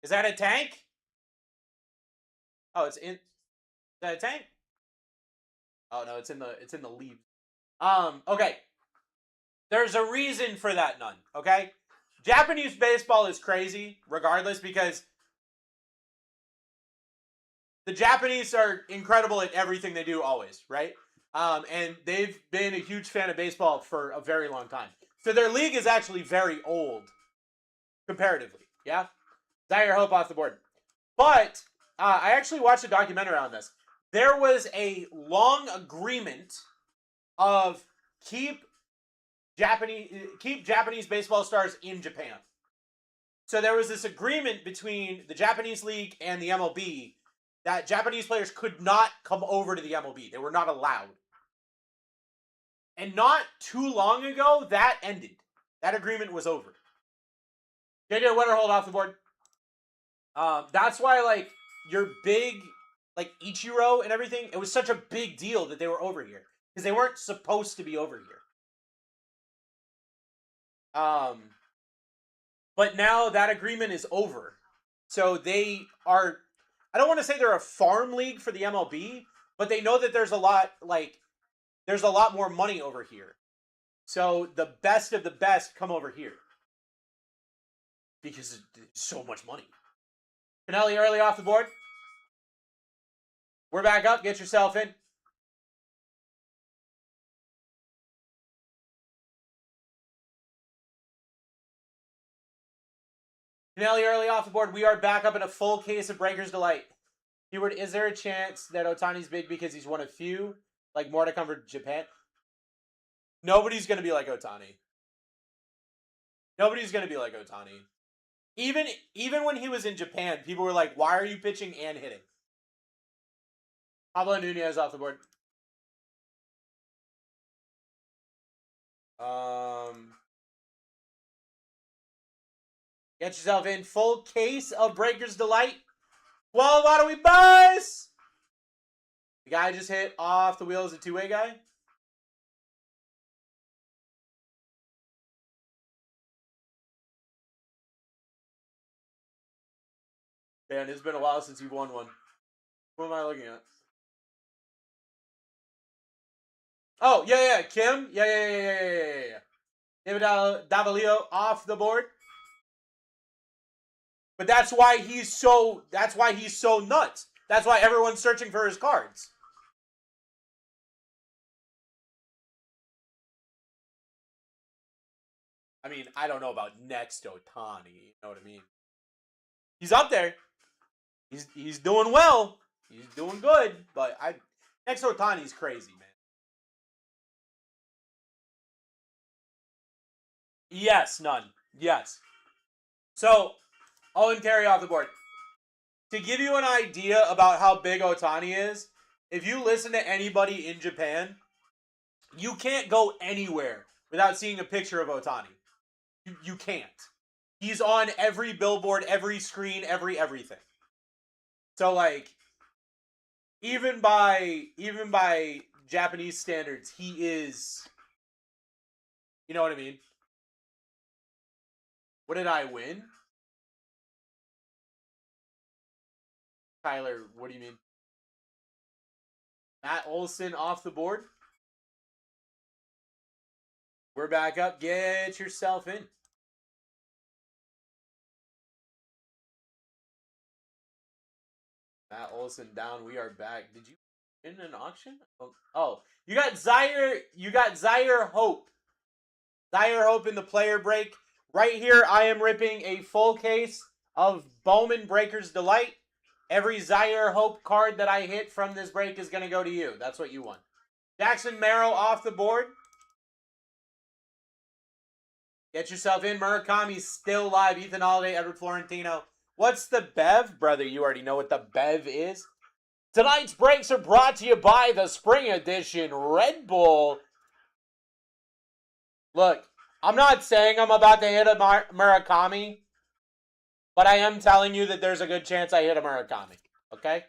Is that a tank? Oh, is that a tank? Oh no, it's in the leaves. Okay. There's a reason for that, none. Okay? Japanese baseball is crazy, regardless, because the Japanese are incredible at everything they do always, right? And they've been a huge fan of baseball for a very long time. So their league is actually very old, comparatively. Yeah? Zaire Hope off the board. But I actually watched a documentary on this. There was a long agreement of keep Japanese baseball stars in Japan. So there was this agreement between the Japanese league and the MLB that Japanese players could not come over to the MLB. They were not allowed. And not too long ago, that ended. That agreement was over. JJ Winterhold off the board. That's why, like, your big, like, Ichiro and everything, it was such a big deal that they were over here. Because they weren't supposed to be over here. But now that agreement is over. So they are, I don't want to say they're a farm league for the MLB, but they know that there's a lot, like, there's a lot more money over here. So the best of the best come over here. Because there's so much money. Pinelli early off the board. We're back up. Get yourself in. Pinelli early off the board. We are back up in a full case of Breaker's Delight. Keyword, is there a chance that Ohtani's big because he's one of few? Like more to come for Japan? Nobody's going to be like Ohtani. Nobody's going to be like Ohtani. Even when he was in Japan, people were like, why are you pitching and hitting? Pablo Nunez off the board. Get yourself in. Full case of Breaker's Delight. 12 out of we boys. The guy just hit off the wheels, a two-way guy. Man, it's been a while since you've won one. What am I looking at? Oh, yeah. Kim? Yeah. David Davalillo off the board. But that's why he's so nuts. That's why everyone's searching for his cards. I mean, I don't know about next Ohtani. You know what I mean? He's up there. He's doing well. He's doing good. But next Ohtani's crazy, man. Yes, none. Yes. So, Owen Terry off the board. To give you an idea about how big Ohtani is, if you listen to anybody in Japan, you can't go anywhere without seeing a picture of Ohtani. You can't. He's on every billboard, every screen, everything. So, like, even by Japanese standards, he is, you know what I mean? What did I win? Tyler, what do you mean? Matt Olson off the board. We're back up. Get yourself in. Matt Olson down. We are back. Did you win an auction? Oh, you got Zaire. You got Zaire Hope. Zaire Hope in the player break. Right here, I am ripping a full case of Bowman Breaker's Delight. Every Zaire Hope card that I hit from this break is going to go to you. That's what you want. Jackson Merrill off the board. Get yourself in. Murakami's still live. Ethan Holiday, Edward Florentino. What's the Bev? Brother, you already know what the Bev is. Tonight's breaks are brought to you by the Spring Edition Red Bull. Look, I'm not saying I'm about to hit a Murakami, but I am telling you that there's a good chance I hit a Murakami. Okay?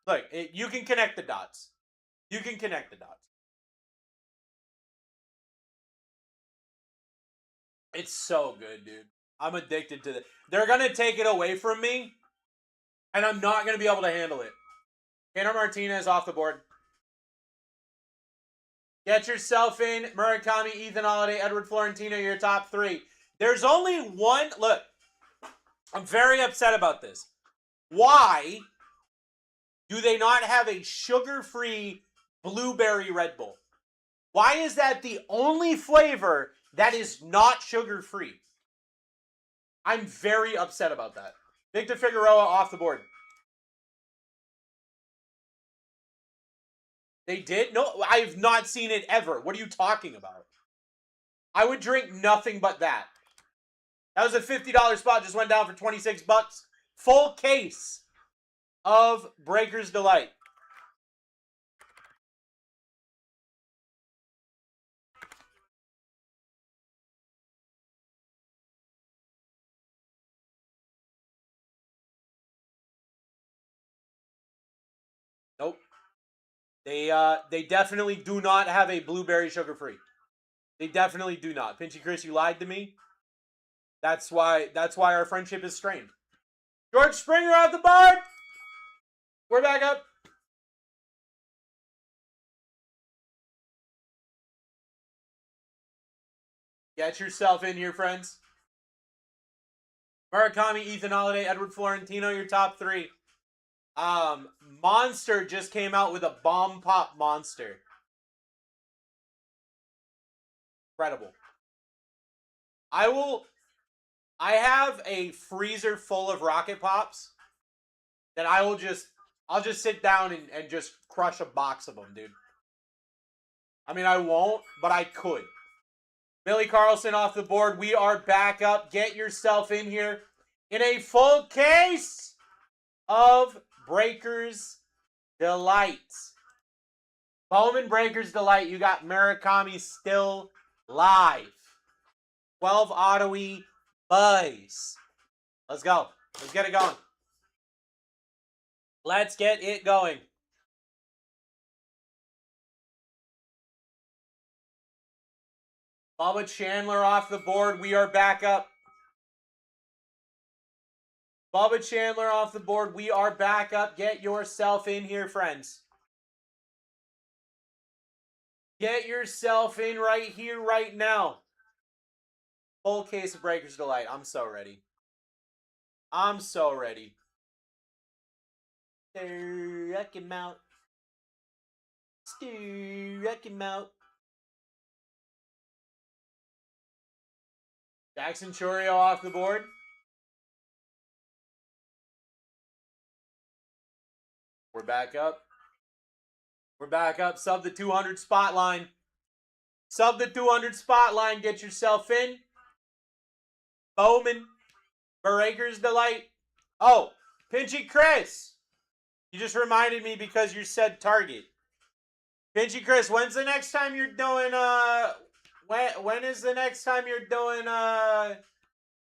Look, you can connect the dots. You can connect the dots. It's so good, dude. I'm addicted to it. They're going to take it away from me, and I'm not going to be able to handle it. Tanner Martinez off the board. Get yourself in. Murakami, Ethan Holiday, Edward Florentino, your top three. There's only one. Look, I'm very upset about this. Why do they not have a sugar-free blueberry Red Bull? Why is that the only flavor that is not sugar-free? I'm very upset about that. Victor Figueroa off the board. They did? No, I've not seen it ever. What are you talking about? I would drink nothing but that. That was a $50 spot. Just went down for 26 bucks. Full case of Breaker's Delight. Nope. They definitely do not have a blueberry sugar-free. They definitely do not. Pinchy Chris, you lied to me. That's why our friendship is strained. George Springer off the board. We're back up. Get yourself in here, friends. Murakami, Ethan Holiday, Edward Florentino, your top three. Monster just came out with a bomb pop monster. Incredible. I have a freezer full of Rocket Pops that I'll just sit down and just crush a box of them, dude. I mean, I won't, but I could. Billy Carlson off the board. We are back up. Get yourself in here in a full case of Breaker's Delight. Bowman Breaker's Delight. You got Murakami still live. 12 auto-y Buzz. Let's go. Let's get it going. Let's get it going. Bubba Chandler off the board. We are back up. Bubba Chandler off the board. We are back up. Get yourself in here, friends. Get yourself in right here, right now. Full case of Breaker's Delight. I'm so ready. I'm so ready. Stuck him out. Stuck him out. Jackson Churio off the board. We're back up. We're back up. Sub the 200 spot line. Sub the 200 spot line. Get yourself in. Bowman. Breaker's Delight. Oh, Pinchy Chris. You just reminded me because you said Target. Pinchy Chris, when's the next time you're doing when is the next time you're doing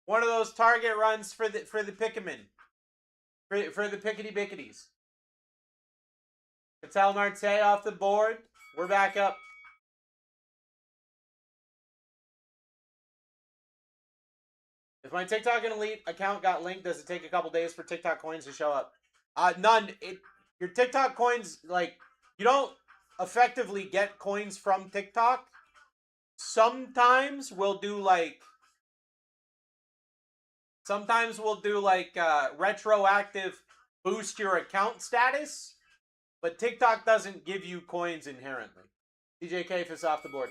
one of those Target runs for the Pikmin? For the Pickety Bicketies. Patel Marte off the board. We're back up. If my TikTok and Elite account got linked, does it take a couple days for TikTok coins to show up? None. Your TikTok coins, like, you don't effectively get coins from TikTok. Sometimes we'll do like retroactive boost your account status, but TikTok doesn't give you coins inherently. DJ Kafis off the board.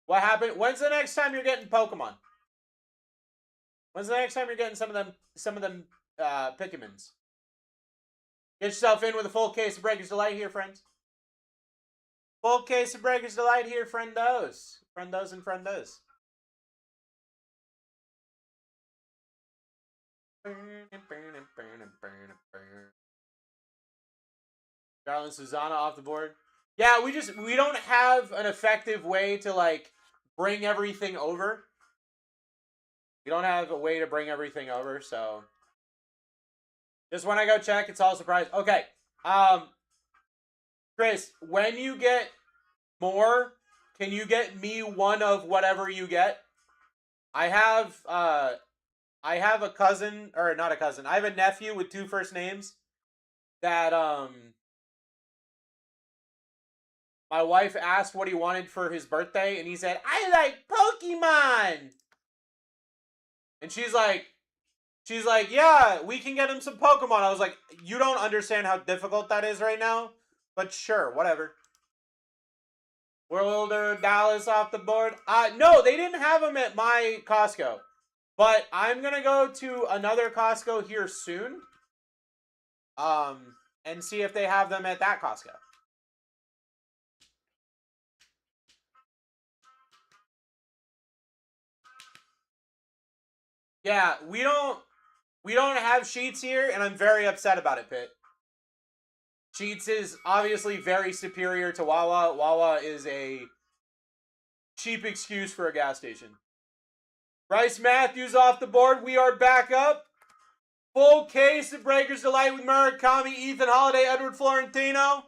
What happened? When's the next time you're getting Pokemon? When's the next time you're getting some of them Pikmins? Get yourself in with a full case of Breaker's Delight here, friends. Full case of Breaker's Delight here, friendos. Friendos and friendos. Darlin Susanna off the board. Yeah, we don't have an effective way to, like, bring everything over. We don't have a way to bring everything over, so just when I go check, it's all surprise. Okay. Chris, when you get more, can you get me one of whatever you get? I have a cousin, or not a cousin. I have a nephew with 2 first names that my wife asked what he wanted for his birthday, and he said, "I like Pokemon." And she's like, "Yeah, we can get him some Pokemon." I was like, "You don't understand how difficult that is right now, but sure, whatever." Wilder Dallas off the board. No, they didn't have them at my Costco, but I'm gonna go to another Costco here soon, and see if they have them at that Costco. Yeah, we don't have Sheets here, and I'm very upset about it, Pitt. Sheets is obviously very superior to Wawa. Wawa is a cheap excuse for a gas station. Bryce Matthews off the board. We are back up. Full case of Breakers Delight with Murakami, Ethan Holiday, Edward Florentino.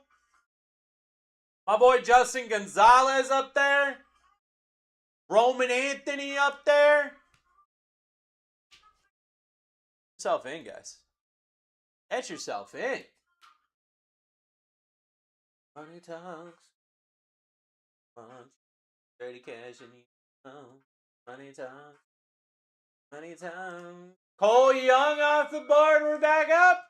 My boy Justin Gonzalez up there. Roman Anthony up there. Get yourself in, guys. Get yourself in. Money talks. Dirty cash and money talks. Money talks. Cole Young off the board. We're back up.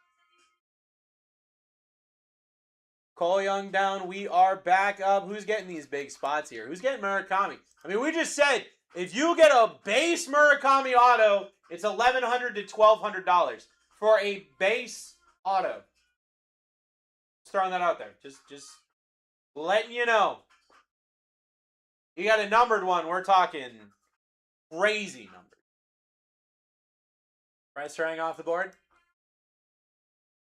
Cole Young down. We are back up. Who's getting these big spots here? Who's getting Murakami? I mean, we just said if you get a base Murakami auto, it's $1,100 to $1,200 for a base auto. Just throwing that out there. Just letting you know. You got a numbered one. We're talking crazy numbers. Price throwing off the board.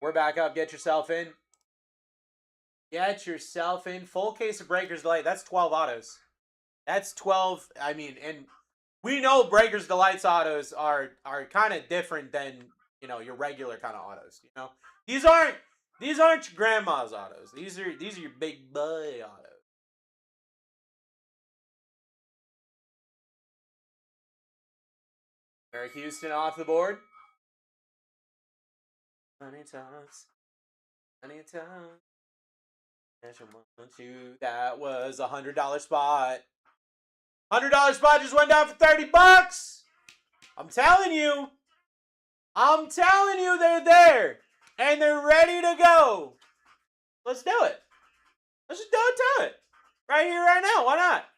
We're back up. Get yourself in. Get yourself in. Full case of Breakers Delight. That's 12 autos. That's 12. I mean, and we know Breakers Delight's autos are kind of different than, you know, your regular kind of autos. You know, these aren't your grandma's autos. These are your big boy autos. Eric Houston off the board. Money talks. Money talks. That was $100 spot. $100 spot just went down for $30. I'm telling you they're there. And they're ready to go. Let's do it. Let's just do it. Right here, right now. Why not?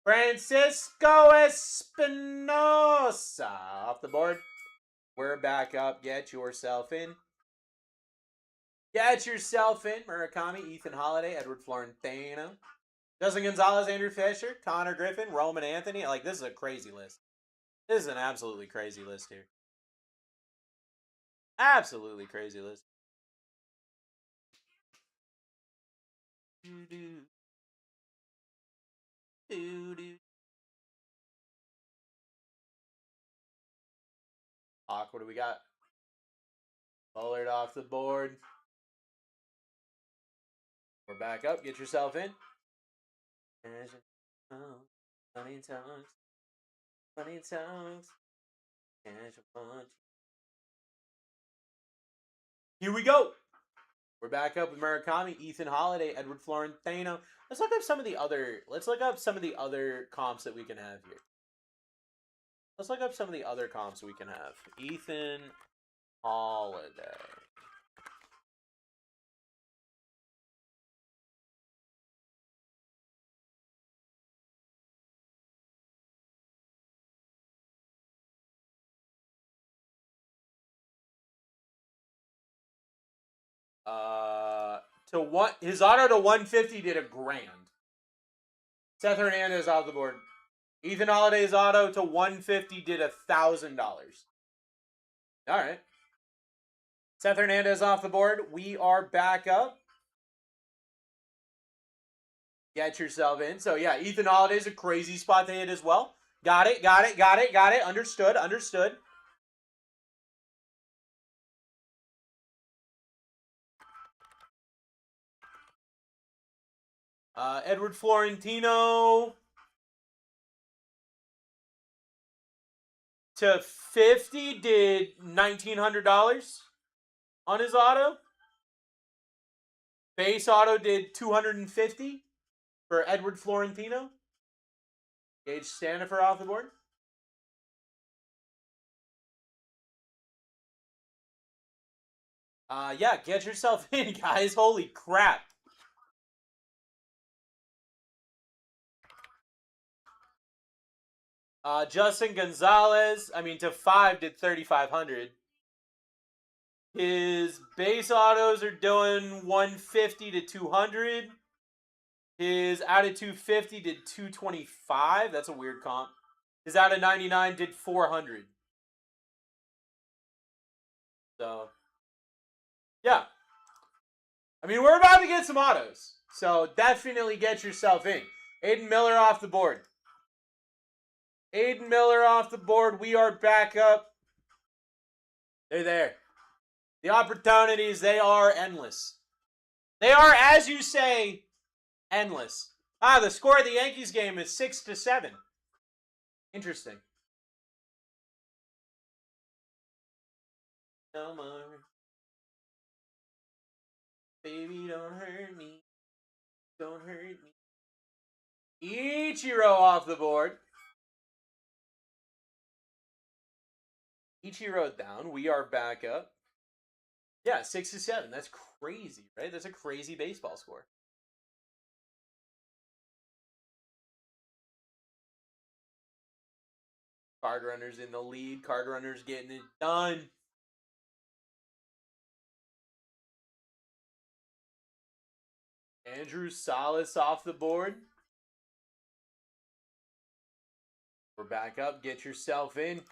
Francisco Espinosa off the board. We're back up. Get yourself in. Get yourself in. Murakami, Ethan Holiday, Edward Florentino, Justin Gonzalez, Andrew Fisher, Connor Griffin, Roman Anthony. Like, this is a crazy list. This is an absolutely crazy list here. Absolutely crazy list. What do we got? Bullard off the board. We're back up. Get yourself in. Money talks. Money talks. Here we go. We're back up with Murakami, Ethan Holiday, Edward Florentino. Let's look up some of the other comps that we can have here. Let's look up some of the other comps we can have. Ethan Holiday. His auto to 150 did $1,000. Seth Hernandez off the board. Ethan Holiday's auto to 150 did $1,000. All right. Seth Hernandez off the board. We are back up. Get yourself in. So, yeah, Ethan Holiday's a crazy spot to hit as well. Got it. Understood. Edward Florentino to 50 did $1,900 on his auto. Base auto did $250 for Edward Florentino. Gage Stanifer off the board. Yeah, get yourself in, guys. Holy crap. Justin Gonzalez, to 5 did $3,500. His base autos are doing 150 to 200. His out of 250 did 225. That's a weird comp. His out of 99 did 400. So, yeah. I mean, we're about to get some autos. So, definitely get yourself in. Aiden Miller off the board. Aiden Miller off the board. We are back up. They're there. The opportunities, they are endless. They are, as you say, endless. The score of the Yankees game is 6-7. Interesting. Come on. Baby, don't hurt me. Don't hurt me. Ichiro off the board. Ichiro down. We are back up. Yeah, 6-7. That's crazy, right? That's a crazy baseball score. Card runners in the lead. Card runners getting it done. Andrew Salas off the board. We're back up. Get yourself in.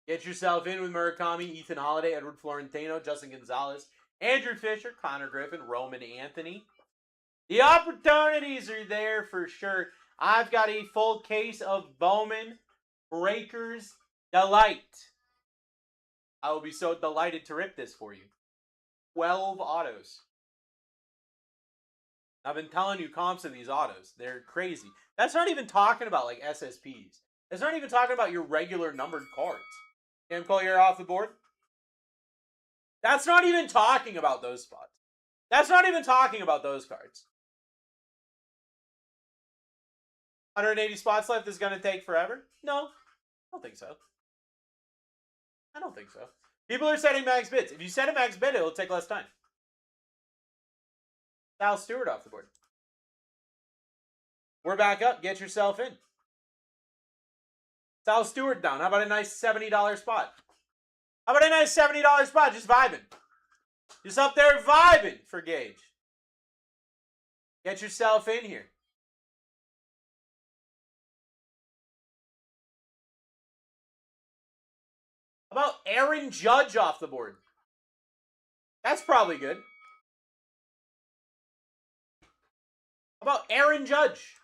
Get yourself in with Murakami, Ethan Holiday, Edward Florentino, Justin Gonzalez, Andrew Fisher, Connor Griffin, Roman Anthony. The opportunities are there for sure. I've got a full case of Bowman Breakers Delight. I will be so delighted to rip this for you. 12 autos. I've been telling you comps of these autos. They're crazy. That's not even talking about like SSPs. That's not even talking about your regular numbered cards. Cam Collier off the board. That's not even talking about those spots. That's not even talking about those cards. 180 spots left is going to take forever? No, I don't think so. I don't think so. People are setting max bids. If you set a max bid, it'll take less time. Sal Stewart off the board. We're back up. Get yourself in. Sal Stewart down. How about a nice $70 spot? How about a nice $70 spot? Just vibing. Just up there vibing for Gage. Get yourself in here. How about Aaron Judge off the board? That's probably good. How about Aaron Judge?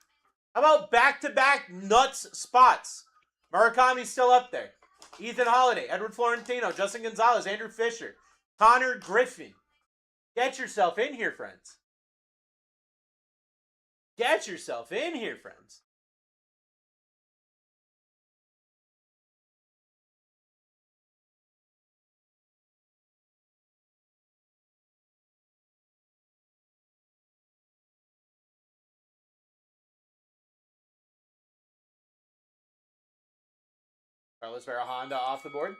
How about back-to-back nuts spots? Murakami's still up there. Ethan Holiday, Edward Florentino, Justin Gonzalez, Andrew Fisher, Connor Griffin. Get yourself in here, friends. Get yourself in here, friends. Carlos Vera Honda off the board.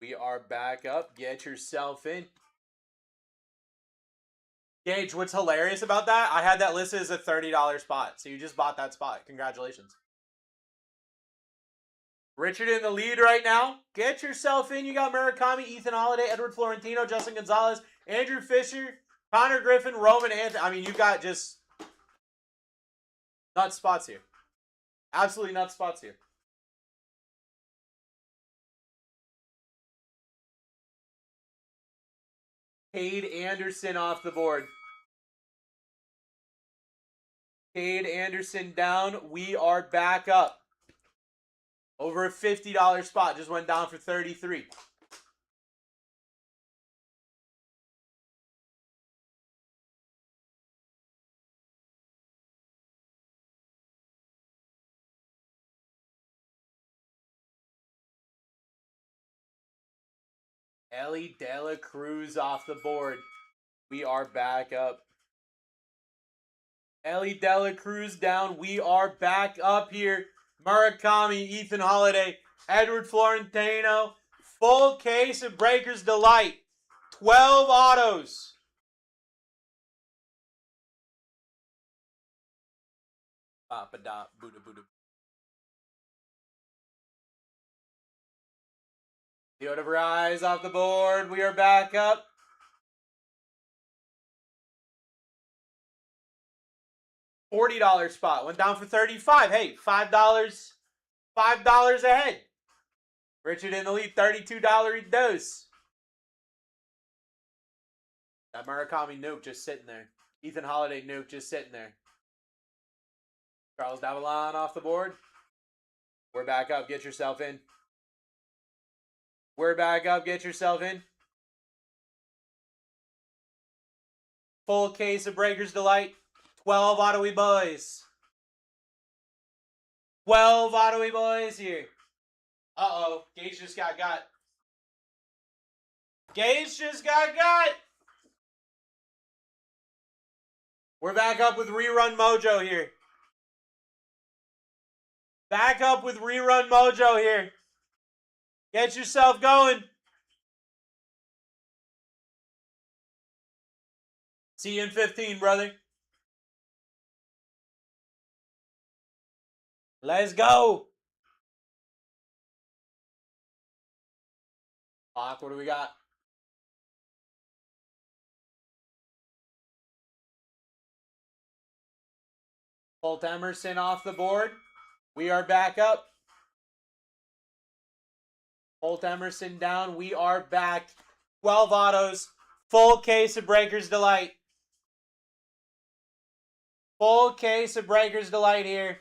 We are back up. Get yourself in. Gage, what's hilarious about that? I had that listed as a $30 spot. So you just bought that spot. Congratulations. Richard in the lead right now. Get yourself in. You got Murakami, Ethan Holiday, Edward Florentino, Justin Gonzalez, Andrew Fisher, Connor Griffin, Roman Anthony. I mean, you got just nuts spots here. Absolutely nuts spots here. Cade Anderson off the board. Cade Anderson down. We are back up. Over a $50 spot. Just went down for 33. Ellie Dela Cruz off the board. We are back up. Ellie Dela Cruz down. We are back up here. Murakami, Ethan Holiday, Edward Florentino. Full case of Breakers Delight. 12 autos. Ba-ba-da, Buddha, Buddha. Theo DeVries off the board. We are back up. $40 spot. Went down for 35. Hey, $5. $5 ahead. Richard in the lead, $32 dose. That Murakami nuke just sitting there. Ethan Holiday nuke just sitting there. Charles Davalon off the board. We're back up. Get yourself in. We're back up. Get yourself in. Full case of Breaker's Delight. 12 auto-y boys. 12 auto-y boys here. Uh-oh. Gage just got. Gage just got. We're back up with Rerun Mojo here. Back up with Rerun Mojo here. Get yourself going. See you in 15, brother. Let's go. Clock, what do we got? Colt Emerson off the board. We are back up. Colt Emerson down. We are back. 12 autos. Full case of Breaker's Delight. Full case of Breaker's Delight here.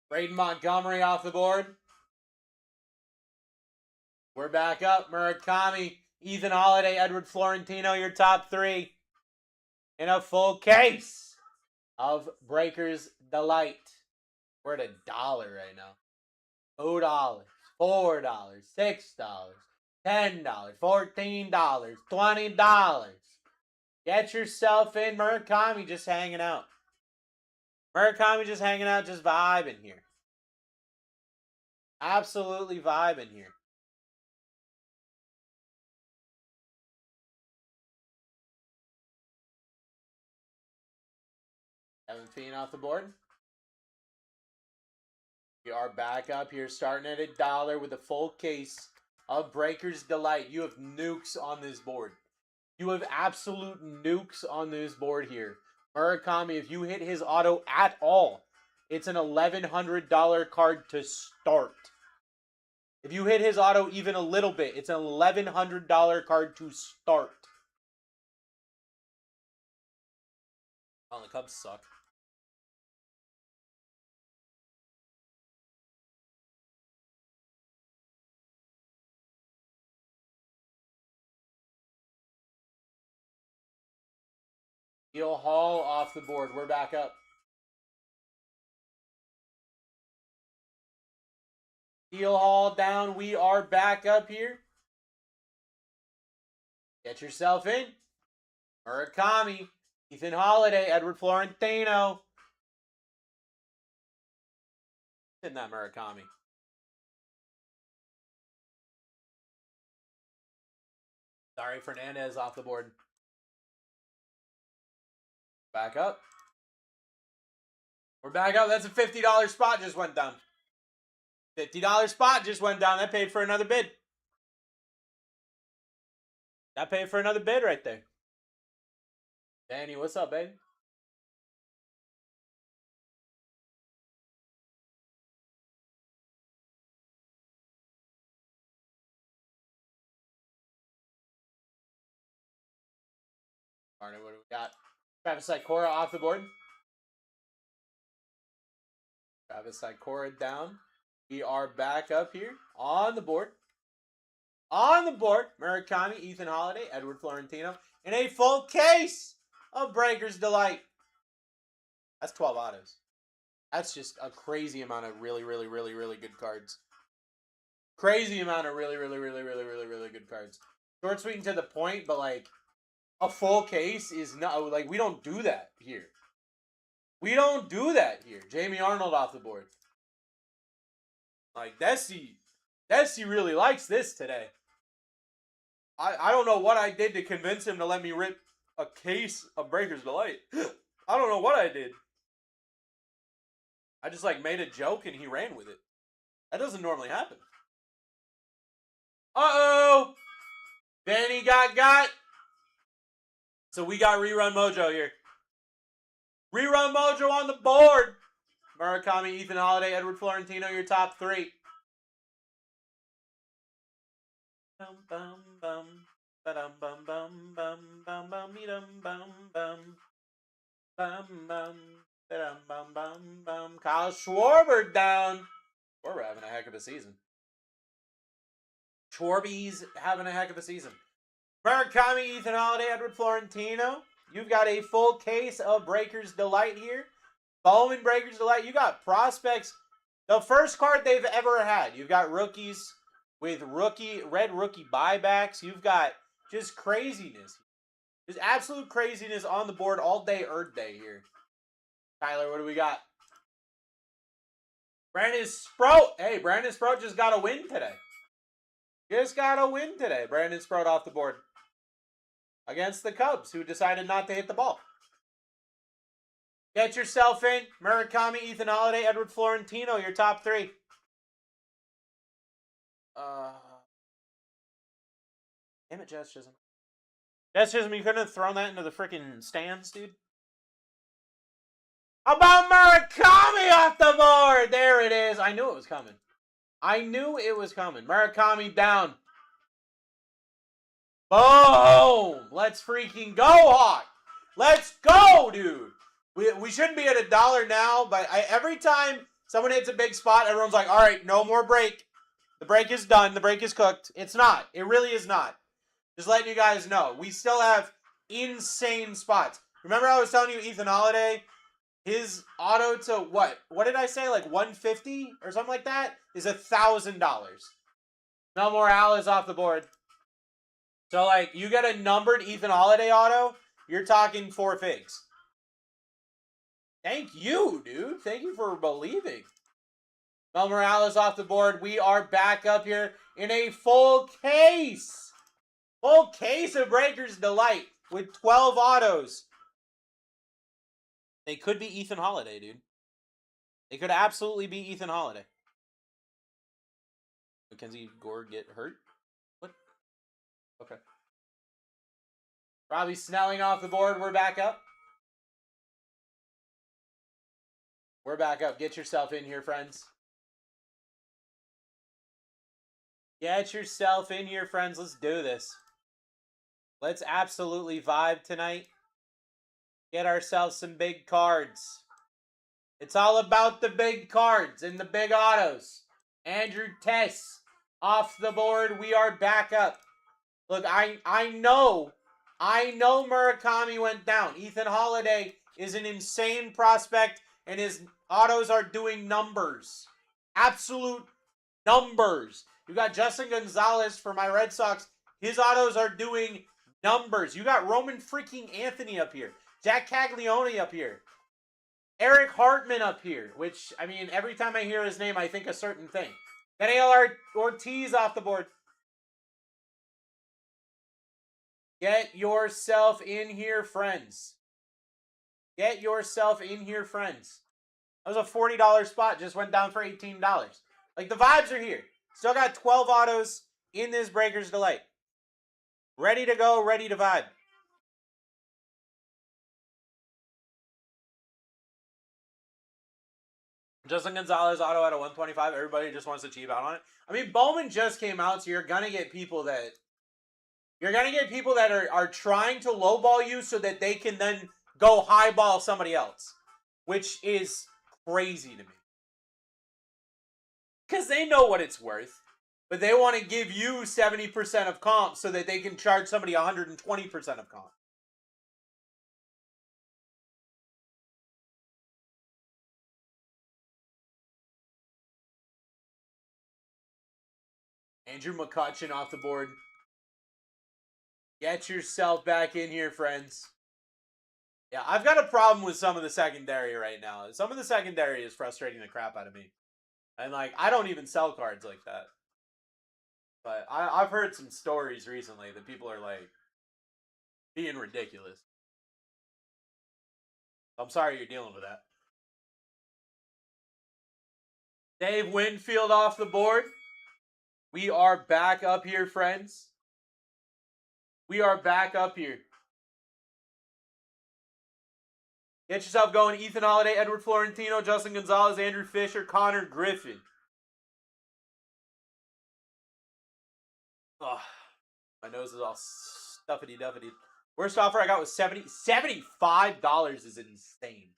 Braden Montgomery off the board. We're back up. Murakami, Ethan Holiday, Edward Florentino, your top three. In a full case of Breaker's Delight. We're at $1 right now. $2, $4, $6, $10, $14, $20. Get yourself in. Murakami just hanging out. Murakami just hanging out, just vibing here. Absolutely vibing here. Evan Feen off the board. We are back up here, starting at $1 with a full case of Breaker's Delight. You have nukes on this board. You have absolute nukes on this board here. Murakami, if you hit his auto at all, it's an $1,100 card to start. If you hit his auto even a little bit, it's an $1,100 card to start. Oh, the Cubs suck. Gil Hall off the board. We're back up. Gil Hall down. We are back up here. Get yourself in. Murakami, Ethan Holiday, Edward Florentino. In that Murakami. Sorry, Fernandez off the board. Back up. We're back up. That's a $50 spot just went down. $50 spot just went down. That paid for another bid. That paid for another bid right there. Danny, what's up, baby? Martin, what do we got? Travis Sikora off the board. Travis Sikora down. We are back up here on the board. On the board, Murakami, Ethan Holiday, Edward Florentino, in a full case of Breaker's Delight. That's 12 autos. That's just a crazy amount of really good cards. Crazy amount of really good cards. Short, sweet, and to the point, but like, a full case is not, like, we don't do that here. We don't do that here. Jamie Arnold off the board. Like, Desi really likes this today. I don't know what I did to convince him to let me rip a case of Breaker's Delight. I don't know what I did. I just like made a joke and he ran with it. That doesn't normally happen. Uh-oh! Danny got. So we got Rerun Mojo here. Rerun Mojo on the board. Murakami, Ethan Holiday, Edward Florentino, your top three. Bum bum bum. Ba-dum bum bum bum bum bum bum bum bum bum bum bum bum bum bum. Kyle Schwarber down. We're having a heck of a season. Schwarby's having a heck of a season. Murakami, Ethan Holiday, Edward Florentino. You've got a full case of Breaker's Delight here. Bowman Breaker's Delight. You got prospects. The first card they've ever had. You've got rookies with red rookie buybacks. You've got just craziness. Just absolute craziness on the board all day, Earth Day here. Tyler, what do we got? Brandon Sproat. Hey, Brandon Sproat just got a win today. Just got a win today. Brandon Sproat off the board. Against the Cubs, who decided not to hit the ball. Get yourself in. Murakami, Ethan Holiday, Edward Florentino, your top three. Damn it, Jess Chisholm. Jess Chisholm, you couldn't have thrown that into the freaking stands, dude. How about Murakami off the board? There it is. I knew it was coming. I knew it was coming. Murakami down. Boom! Let's freaking go, Hawk! Let's go, dude! We shouldn't be at $1 now, but every time someone hits a big spot, everyone's like, all right, no more break. The break is done. The break is cooked. It's not. It really is not. Just letting you guys know. We still have insane spots. Remember I was telling you Ethan Holiday, his auto to what? What did I say? Like 150 or something like that is $1,000. Mel Morales off the board. So, like, you get a numbered Ethan Holiday auto, you're talking 4 figs. Thank you, dude. Thank you for believing. Mel Morales off the board. We are back up here in a full case. Full case of Breaker's Delight with 12 autos. They could be Ethan Holiday, dude. They could absolutely be Ethan Holiday. Mackenzie Gore get hurt? What? Okay. Robbie Snelling off the board. We're back up. We're back up. Get yourself in here, friends. Get yourself in here, friends. Let's do this. Let's absolutely vibe tonight. Get ourselves some big cards. It's all about the big cards and the big autos. Andrew Tess off the board. We are back up. Look, I know Murakami went down. Ethan Holiday is an insane prospect, and his autos are doing numbers. Absolute numbers. You got Justin Gonzalez for my Red Sox. His autos are doing numbers. You got Roman freaking Anthony up here. Jack Caglione up here. Eric Hartman up here, which, I mean, every time I hear his name, I think a certain thing. Daniel Ortiz off the board. Get yourself in here, friends. Get yourself in here, friends. That was a $40 spot. Just went down for $18. Like, the vibes are here. Still got 12 autos in this Breaker's Delight. Ready to go, ready to vibe. Justin Gonzalez auto at a 125. Everybody just wants to cheap out on it. I mean, Bowman just came out, so you're going to get people that... You're going to get people that are trying to lowball you so that they can then go highball somebody else. Which is crazy to me. Because they know what it's worth. But they want to give you 70% of comp so that they can charge somebody 120% of comp. Andrew McCutcheon off the board. Get yourself back in here, friends. Yeah, I've got a problem with some of the secondary right now. Some of the secondary is frustrating the crap out of me. And, like, I don't even sell cards like that. But I've heard some stories recently that people being ridiculous. I'm sorry you're dealing with that. Dave Winfield off the board. We are back up here, friends. We are back up here. Get yourself going. Ethan Holiday, Edward Florentino, Justin Gonzalez, Andrew Fisher, Connor Griffin. Oh, my nose is all stuffity-duffity. Worst offer I got was $75 is insane.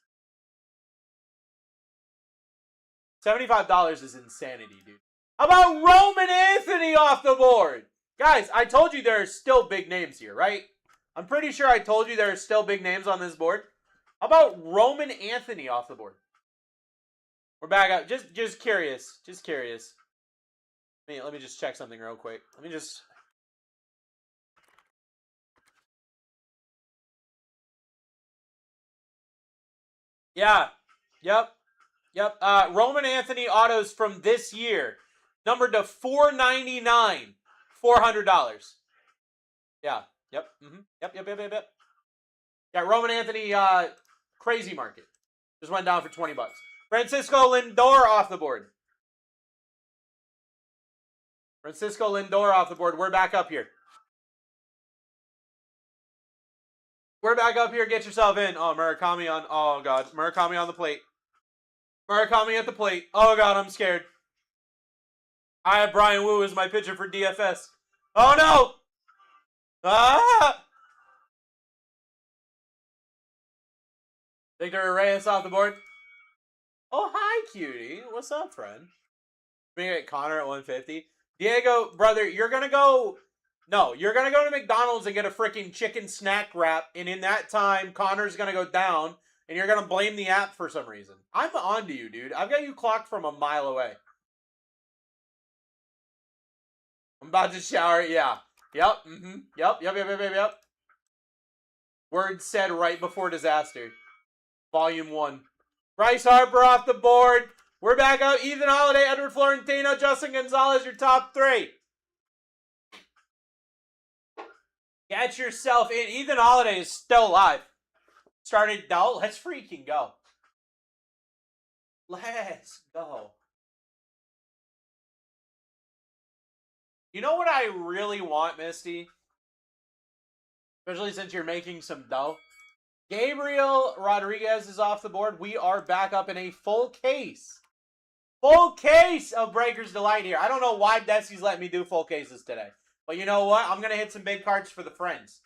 $75 is insanity, dude. How about Roman Anthony off the board? Guys, I told you there are still big names here, right? I'm pretty sure I told you there are still big names on this board. How about Roman Anthony off the board? We're back up. Just curious. Just curious. Let me just check something real quick. Let me just... Yeah. Yep. Roman Anthony autos from this year. Numbered to $499. $400. Yeah. Yep. Yep. Yeah, Roman Anthony, crazy market. Just went down for $20. Francisco Lindor off the board. Francisco Lindor off the board. We're back up here. We're back up here. Get yourself in. Oh, Murakami on... Oh, God. Murakami on the plate. Murakami at the plate. Oh, God, I'm scared. I have Brian Wu as my pitcher for DFS. Oh, no! Ah! Victor Reyes off the board. Oh, hi, cutie. What's up, friend? We get Connor at 150. Diego, brother, you're going to go... No, you're going to go to McDonald's and get a freaking chicken snack wrap, and in that time, Connor's going to go down, and you're going to blame the app for some reason. I'm on to you, dude. I've got you clocked from a mile away. I'm about to shower. Yeah. Yep. Yep. Words said right before disaster. Volume 1. Bryce Harper off the board. We're back out. Ethan Holiday, Edward Florentino, Justin Gonzalez, your top 3. Get yourself in. Ethan Holiday is still alive. Started dull. Let's freaking go. Let's go. You know what I really want, Misty? Especially since you're making some dough. Gabriel Rodriguez is off the board. We are back up in a full case. Full case of Breaker's Delight here. I don't know why Desi's letting me do full cases today. But you know what? I'm going to hit some big cards for the friends.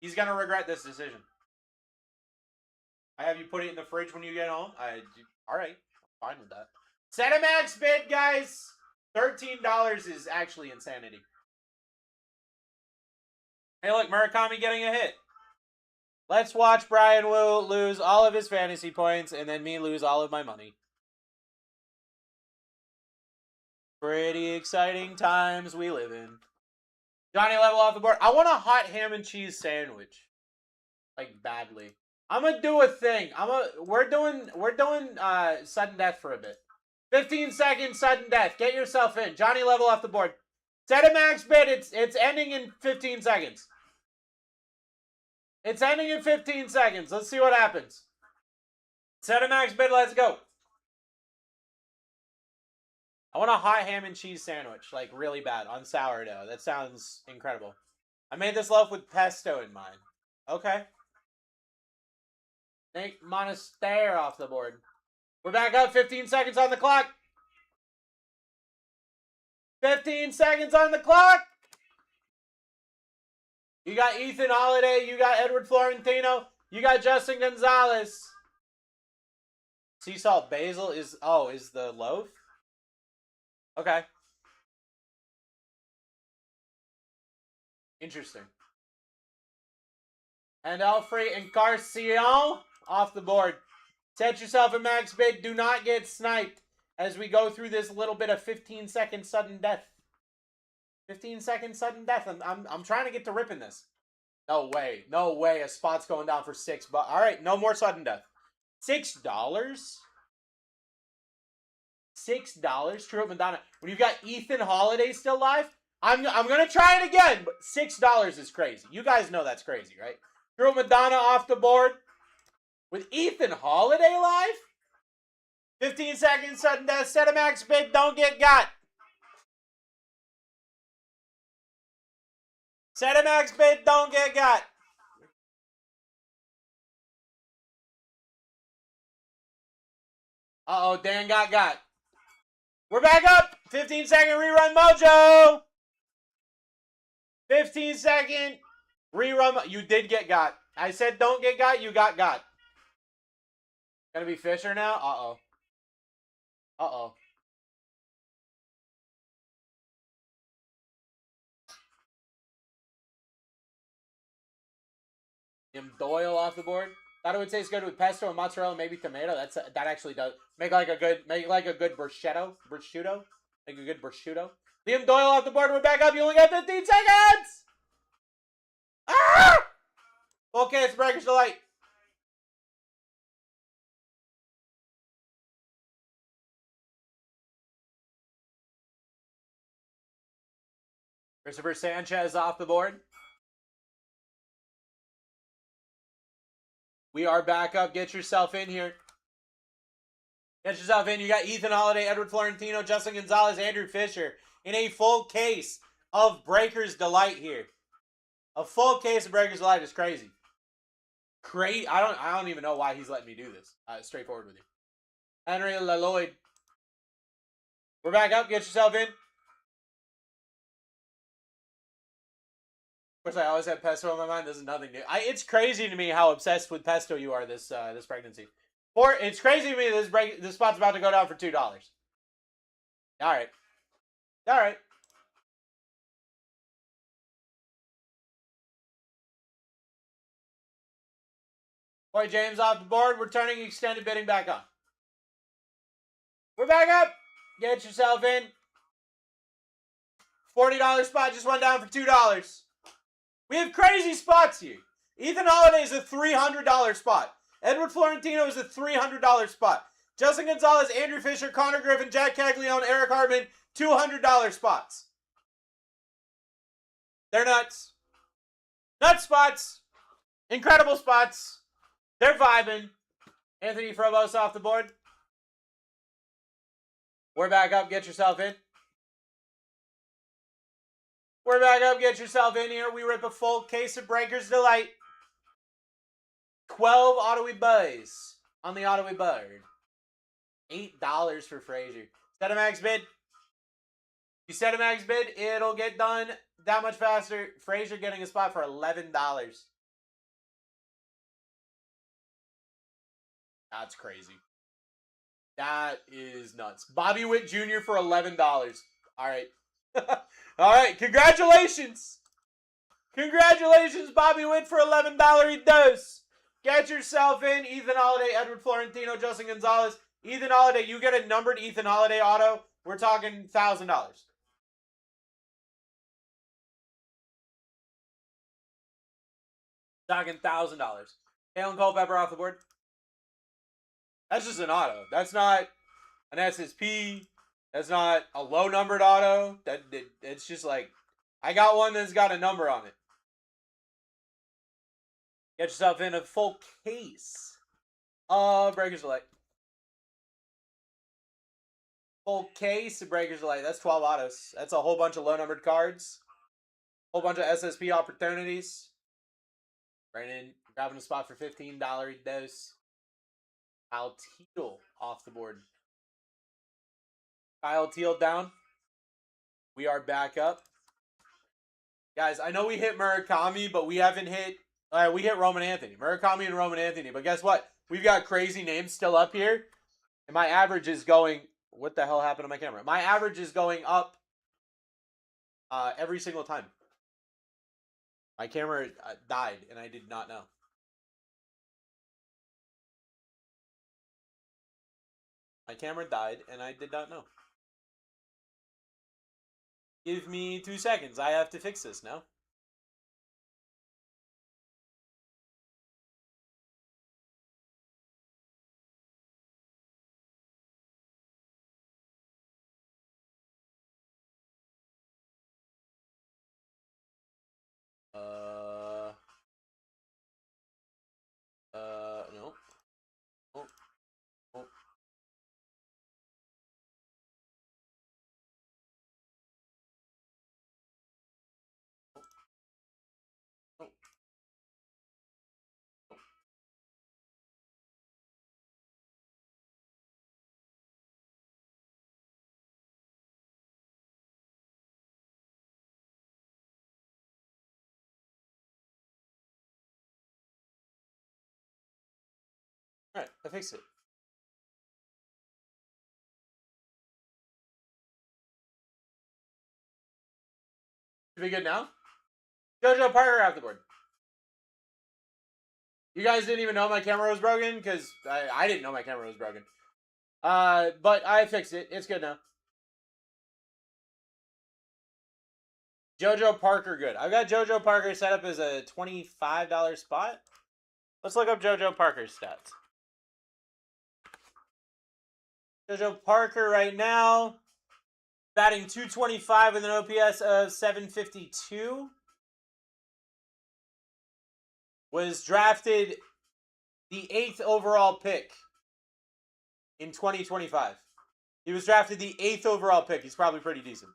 He's going to regret this decision. I have you put it in the fridge when you get home. Alright. I'm fine with that. Set a max bid, guys. $13 is actually insanity. Hey, look. Murakami getting a hit. Let's watch Brian Wu lose all of his fantasy points and then me lose all of my money. Pretty exciting times we live in. Johnny Level off the board. I want a hot ham and cheese sandwich. Like, badly. I'm gonna do a thing. We're doing sudden death for a bit. 15 seconds sudden death. Get yourself in. Johnny Level off the board. Set a max bid. It's ending in 15 seconds. It's ending in 15 seconds. Let's see what happens. Set a max bid. Let's go. I want a hot ham and cheese sandwich, like really bad, on sourdough. That sounds incredible. I made this loaf with pesto in mind. Okay. Nick Monasterio off the board. We're back up. 15 seconds on the clock. 15 seconds on the clock. You got Ethan Holiday. You got Edward Florentino. You got Justin Gonzalez. Sea salt basil is the loaf? Okay. Interesting. And Alfred Encarnacion off the board. Set yourself a max bid. Do not get sniped as we go through this little bit of 15-second sudden death. 15-second sudden death. I'm trying to get to ripping this. No way. No way. A spot's going down for $6. All right. No more sudden death. $6? $6? True up Madonna. When you've got Ethan Holiday still live? I'm gonna try it again, but $6 is crazy. You guys know that's crazy, right? Throw Madonna off the board with Ethan Holiday live. 15 seconds, sudden death, set a max bid, don't get got. Set a max bid, don't get got. Uh-oh, Dan got. We're back up. 15-second rerun mojo. 15-second rerun. You did get got. I said don't get got. You got. Gonna be Fisher now? Uh-oh. Uh-oh. Doyle off the board. Thought it would taste good with pesto and mozzarella, maybe tomato. That actually does make like a good bruschetto. Make a good prosciutto. Liam Doyle off the board. We're back up. You only got 15 seconds. Ah! Okay, it's Breakers Delight. Christopher Sanchez off the board. We are back up. Get yourself in here. Get yourself in. You got Ethan Holiday, Edward Florentino, Justin Gonzalez, Andrew Fisher in a full case of Breakers Delight here. A full case of Breakers Delight is crazy. I don't even know why he's letting me do this. Straightforward with you. Henry LaLloyd. We're back up. Get yourself in. Of course, I always have pesto on my mind. This is nothing new. It's crazy to me how obsessed with pesto you are this pregnancy. It's crazy to me this spot's about to go down for $2. All right. Boy, James off the board. We're turning extended bidding back on. We're back up. Get yourself in. $40 spot just went down for $2. We have crazy spots here. Ethan Holiday is a $300 spot. Edward Florentino is a $300 spot. Justin Gonzalez, Andrew Fisher, Connor Griffin, Jack Caglione, Eric Hartman, $200 spots. They're nuts. Nuts spots. Incredible spots. They're vibing. Anthony Frobos off the board. We're back up. Get yourself in. We're back up. Get yourself in here. We rip a full case of Breakers Delight. 12 Ottawa Buzz on the Ottawa Bird. $8 for Frazier. Set a max bid. If you set a max bid, it'll get done that much faster. Frazier getting a spot for $11. That's crazy. That is nuts. Bobby Witt Jr. for $11. All right. All right. Congratulations. Congratulations, Bobby Witt for $11. He does. Get yourself in. Ethan Holiday, Edward Florentino, Justin Gonzalez. Ethan Holiday, you get a numbered Ethan Holiday auto. We're talking $1,000. Talking $1,000. Kalen Culpepper off the board. That's just an auto. That's not an SSP. That's not a low numbered auto. It's just like, I got one that's got a number on it. Get yourself in a full case of Breakers Delight. Full case of Breakers Delight. That's 12 autos. That's a whole bunch of low numbered cards. Whole bunch of SSP opportunities. Brandon grabbing a spot for $15 dose. Kyle Teal off the board. Kyle Teal down. We are back up. Guys, I know we hit Murakami, but we haven't hit... we hit Roman Anthony. Murakami and Roman Anthony. But guess what? We've got crazy names still up here. And my average is going... What the hell happened to my camera? My average is going up every single time. My camera died, and I did not know. My camera died, and I did not know. Give me 2 seconds. I have to fix this now. Alright, I fixed it. Should be good now? JoJo Parker off the board. You guys didn't even know my camera was broken? Because I didn't know my camera was broken. But I fixed it. It's good now. JoJo Parker good. I've got JoJo Parker set up as a $25 spot. Let's look up JoJo Parker's stats. JoJo Parker right now, batting .225 with an OPS of 752. Was drafted the 8th overall pick in 2025. He was drafted the 8th overall pick. He's probably pretty decent.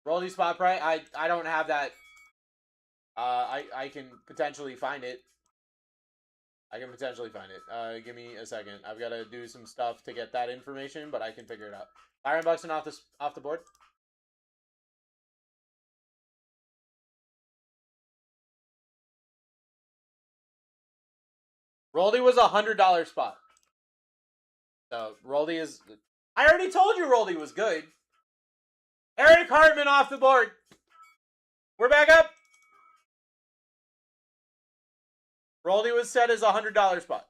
Roldy spot price. I don't have that. I can potentially find it. Give me a second. I've got to do some stuff to get that information, but I can figure it out. Byron Buxton off the board. Roldy was a $100 spot. So Roldy is. I already told you Roldy was good. Eric Hartman off the board. We're back up. Roldy was set as a $100 spot.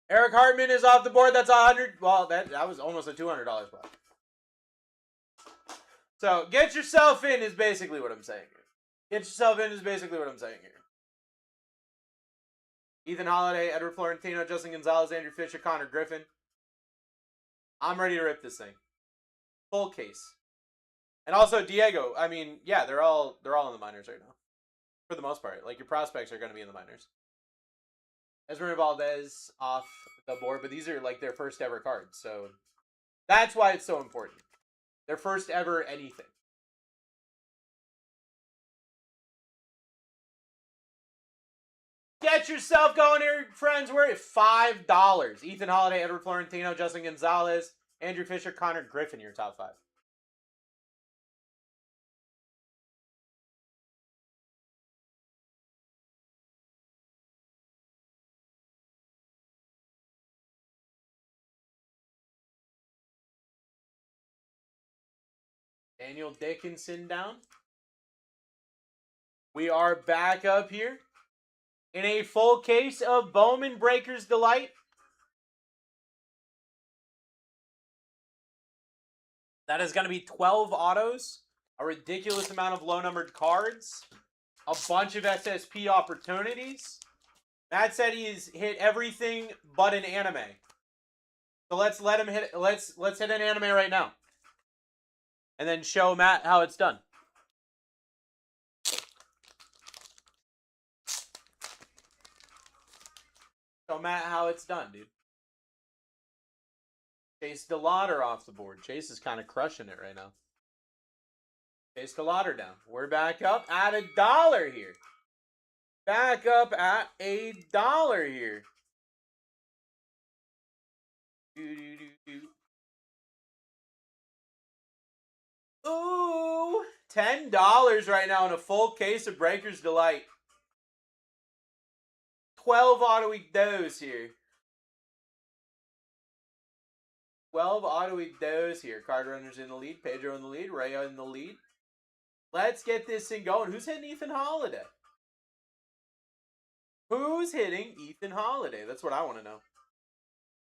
Eric Hartman is off the board. That's $100. Well, that was almost a $200 spot. So get yourself in is basically what I'm saying here. Ethan Holiday, Edward Florentino, Justin Gonzalez, Andrew Fisher, Connor Griffin. I'm ready to rip this thing. Full case. And also Diego. I mean, yeah, they're all in the minors right now. For the most part. Like, your prospects are going to be in the minors. Esmeralda Valdez off the board, but these are like their first ever cards. So that's why it's so important. Their first ever anything. Get yourself going here, friends. We're at $5. Ethan Holiday, Edward Florentino, Justin Gonzalez, Andrew Fisher, Connor Griffin, your top 5. Daniel Dickinson down. We are back up here in a full case of Bowman Breakers Delight. That is going to be 12 autos, a ridiculous amount of low-numbered cards, a bunch of SSP opportunities. Matt said he's hit everything but an anime. So let's let him hit. Let's hit an anime right now, and then show Matt how it's done. Show Matt how it's done, dude. Chase DeLauder off the board. Chase is kind of crushing it right now. Chase DeLauder down. We're back up at $1 here. Back up at $1 here. Ooh, $10 right now in a full case of Breakers Delight. 12 auto-week does here. 12 auto-week does here. Card runners in the lead. Pedro in the lead. Rayo in the lead. Let's get this thing going. Who's hitting Ethan Holiday? Who's hitting Ethan Holiday? That's what I want to know.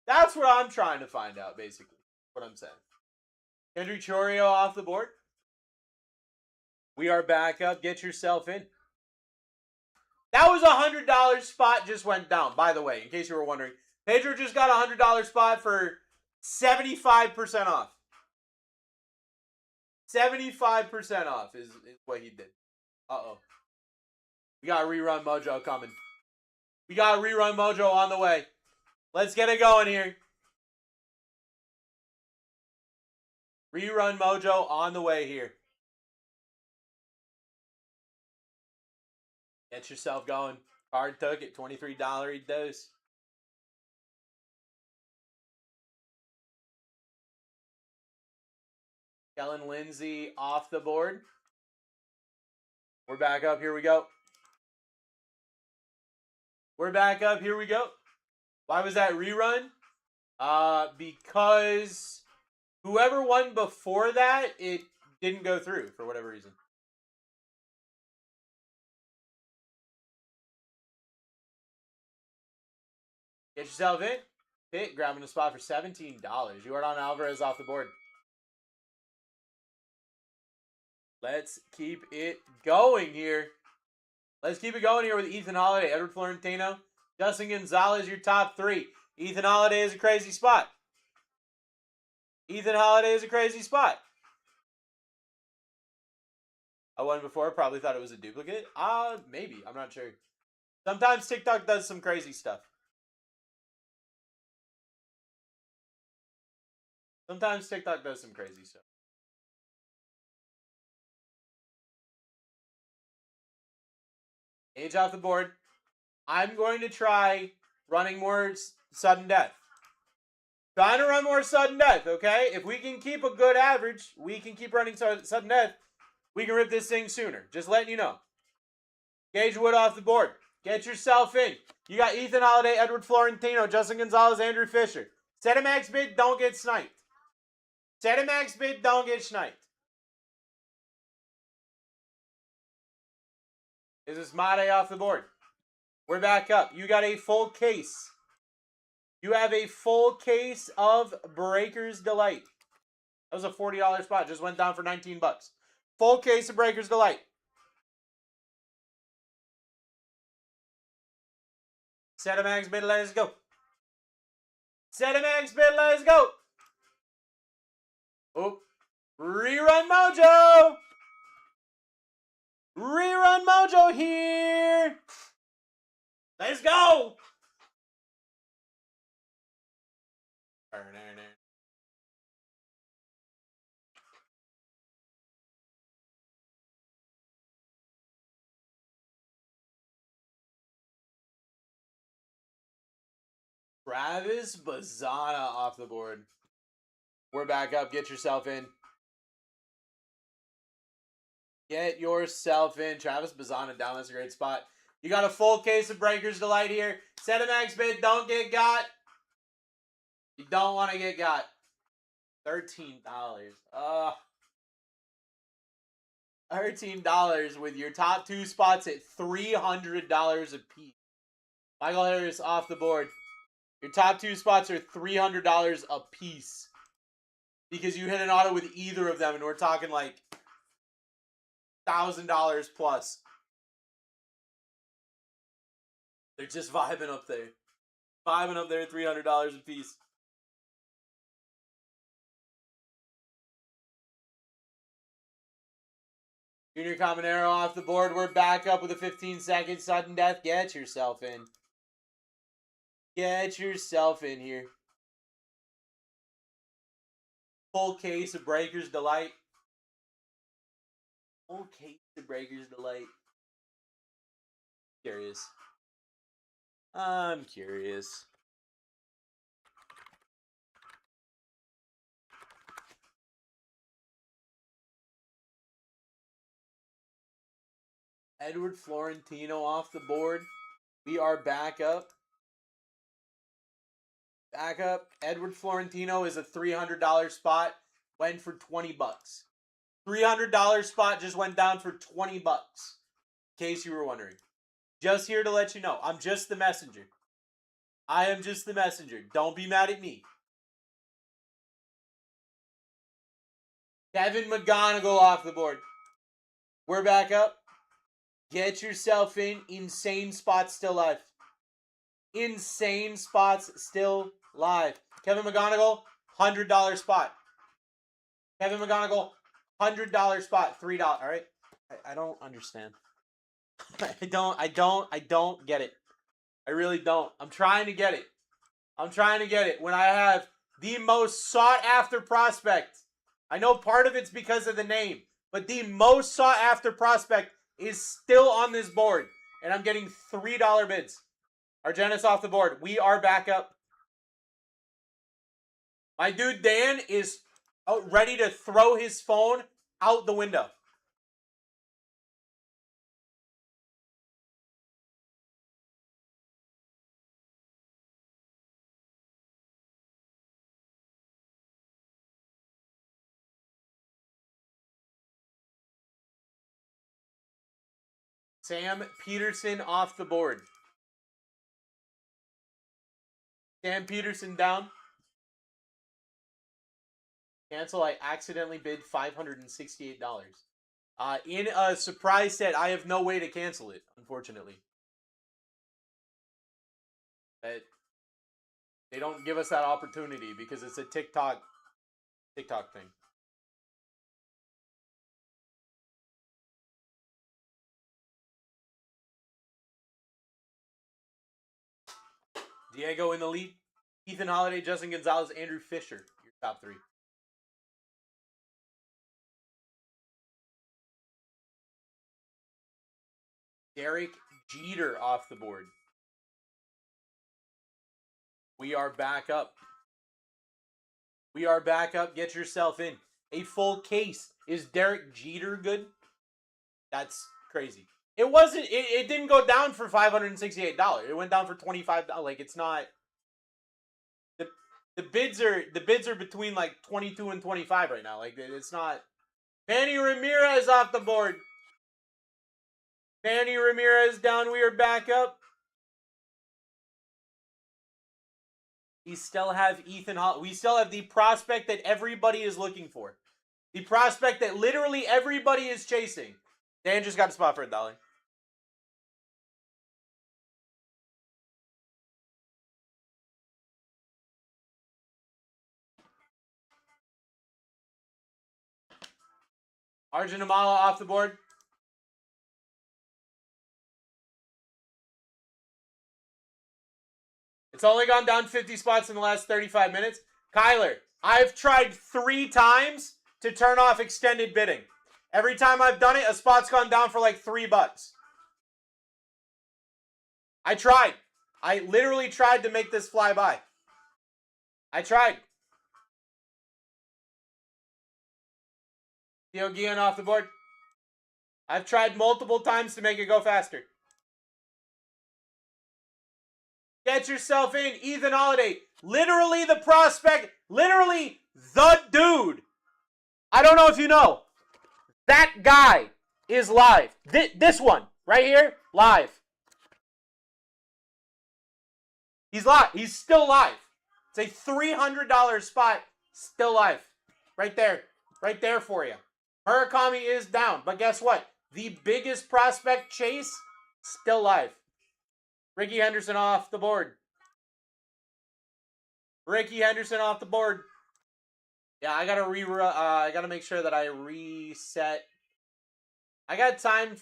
That's what I'm trying to find out, basically. What I'm saying. Kendrick Chorio off the board. We are back up. Get yourself in. That was a $100 spot just went down, by the way, in case you were wondering. Pedro just got a $100 spot for 75% off. 75% off is what he did. Uh-oh. We got Rerun Mojo coming. We got Rerun Mojo on the way. Let's get it going here. Rerun Mojo on the way here. Get yourself going. Card took it. $23 dose. Kellen Lindsay off the board. We're back up. Here we go. We're back up. Here we go. Why was that rerun? Because whoever won before that, it didn't go through for whatever reason. Get yourself in. Hit, grabbing a spot for $17. Jordan Alvarez off the board. Let's keep it going here. Let's keep it going here with Ethan Holiday, Edward Florentino, Justin Gonzalez, your top three. Ethan Holiday is a crazy spot. Ethan Holiday is a crazy spot. I won before, probably thought it was a duplicate. Maybe. I'm not sure. Sometimes TikTok does some crazy stuff. Sometimes TikTok does some crazy stuff. Age off the board. I'm going to try running more sudden death. Trying to run more sudden death, okay? If we can keep a good average, we can keep running sudden death. We can rip this thing sooner. Just letting you know. Gage Wood off the board. Get yourself in. You got Ethan Holiday, Edward Florentino, Justin Gonzalez, Andrew Fisher. Set a max bid, don't get sniped. Set a max bid, don't get sniped. This is Made off the board. We're back up. You got a full case. You have a full case of Breaker's Delight. That was a $40 spot. Just went down for 19 bucks. Full case of Breaker's Delight. Set a max bid, let's go. Set a max bid, let's go. Oh, rerun mojo. Rerun mojo here. Let's go. Travis Bazana off the board. We're back up. Get yourself in. Get yourself in. Travis Bazana down. That's a great spot. You got a full case of Breaker's Delight here. Set a max bid. Don't get got. You don't want to get got. $13. $13 with your top two spots at $300 a piece. Michael Harris off the board. Your top two spots are $300 a piece. Because you hit an auto with either of them, and we're talking like $1,000 plus. They're just vibing up there. Vibing up there at $300 a piece. Junior Caminero off the board. We're back up with a 15-second sudden death. Get yourself in. Get yourself in here. Full case of Breaker's Delight. Full case of Breaker's Delight. Curious. I'm curious. Edward Florentino off the board. We are back up. Back up. Edward Florentino is a $300 spot. Went for 20 bucks. $300 spot just went down for 20 bucks. In case you were wondering. Just here to let you know. I'm just the messenger. I am just the messenger. Don't be mad at me. Kevin McGonigal off the board. We're back up. Get yourself in. Insane spots still live. Insane spots still live. Kevin McGonigal, $100 spot. Kevin McGonigal, $100 spot. $3. All right. I don't understand. I don't get it. I really don't. I'm trying to get it. I'm trying to get it when I have the most sought after prospect. I know part of it's because of the name, but the most sought after prospect is still on this board, and I'm getting $3 bids. Argenis off the board. We are back up. My dude Dan is ready to throw his phone out the window. Sam Peterson off the board. Sam Peterson down. Cancel. I accidentally bid $568. In a surprise set, I have no way to cancel it, unfortunately. They don't give us that opportunity because it's a TikTok thing. Diego in the lead. Ethan Holiday, Justin Gonzalez, Andrew Fisher. Your top three. Derek Jeter off the board. We are back up. We are back up. Get yourself in. A full case. Is Derek Jeter good? That's crazy. It wasn't. It didn't go down for $568. It went down for $25. Like, it's not. The bids are between like 22 and 25 right now. Like, it's not. Manny Ramirez off the board. Manny Ramirez down. We are back up. We still have Ethan Hall. We still have the prospect that everybody is looking for. The prospect that literally everybody is chasing. Dan just got a spot for $1. Arjun Amala off the board. It's only gone down 50 spots in the last 35 minutes. Kyler, I've tried 3 times to turn off extended bidding. Every time I've done it, a spot's gone down for like $3. I tried. I literally tried to make this fly by. I tried. Theo Guillen off the board. I've tried multiple times to make it go faster. Get yourself in. Ethan Holiday. Literally the prospect. Literally the dude. I don't know if you know. That guy is live. This one right here, live. He's live. He's still live. It's a $300 spot. Still live. Right there. Right there for you. Murakami is down. But guess what? The biggest prospect chase, still live. Ricky Henderson off the board. Ricky Henderson off the board. Yeah, I gotta make sure that I reset. I got time.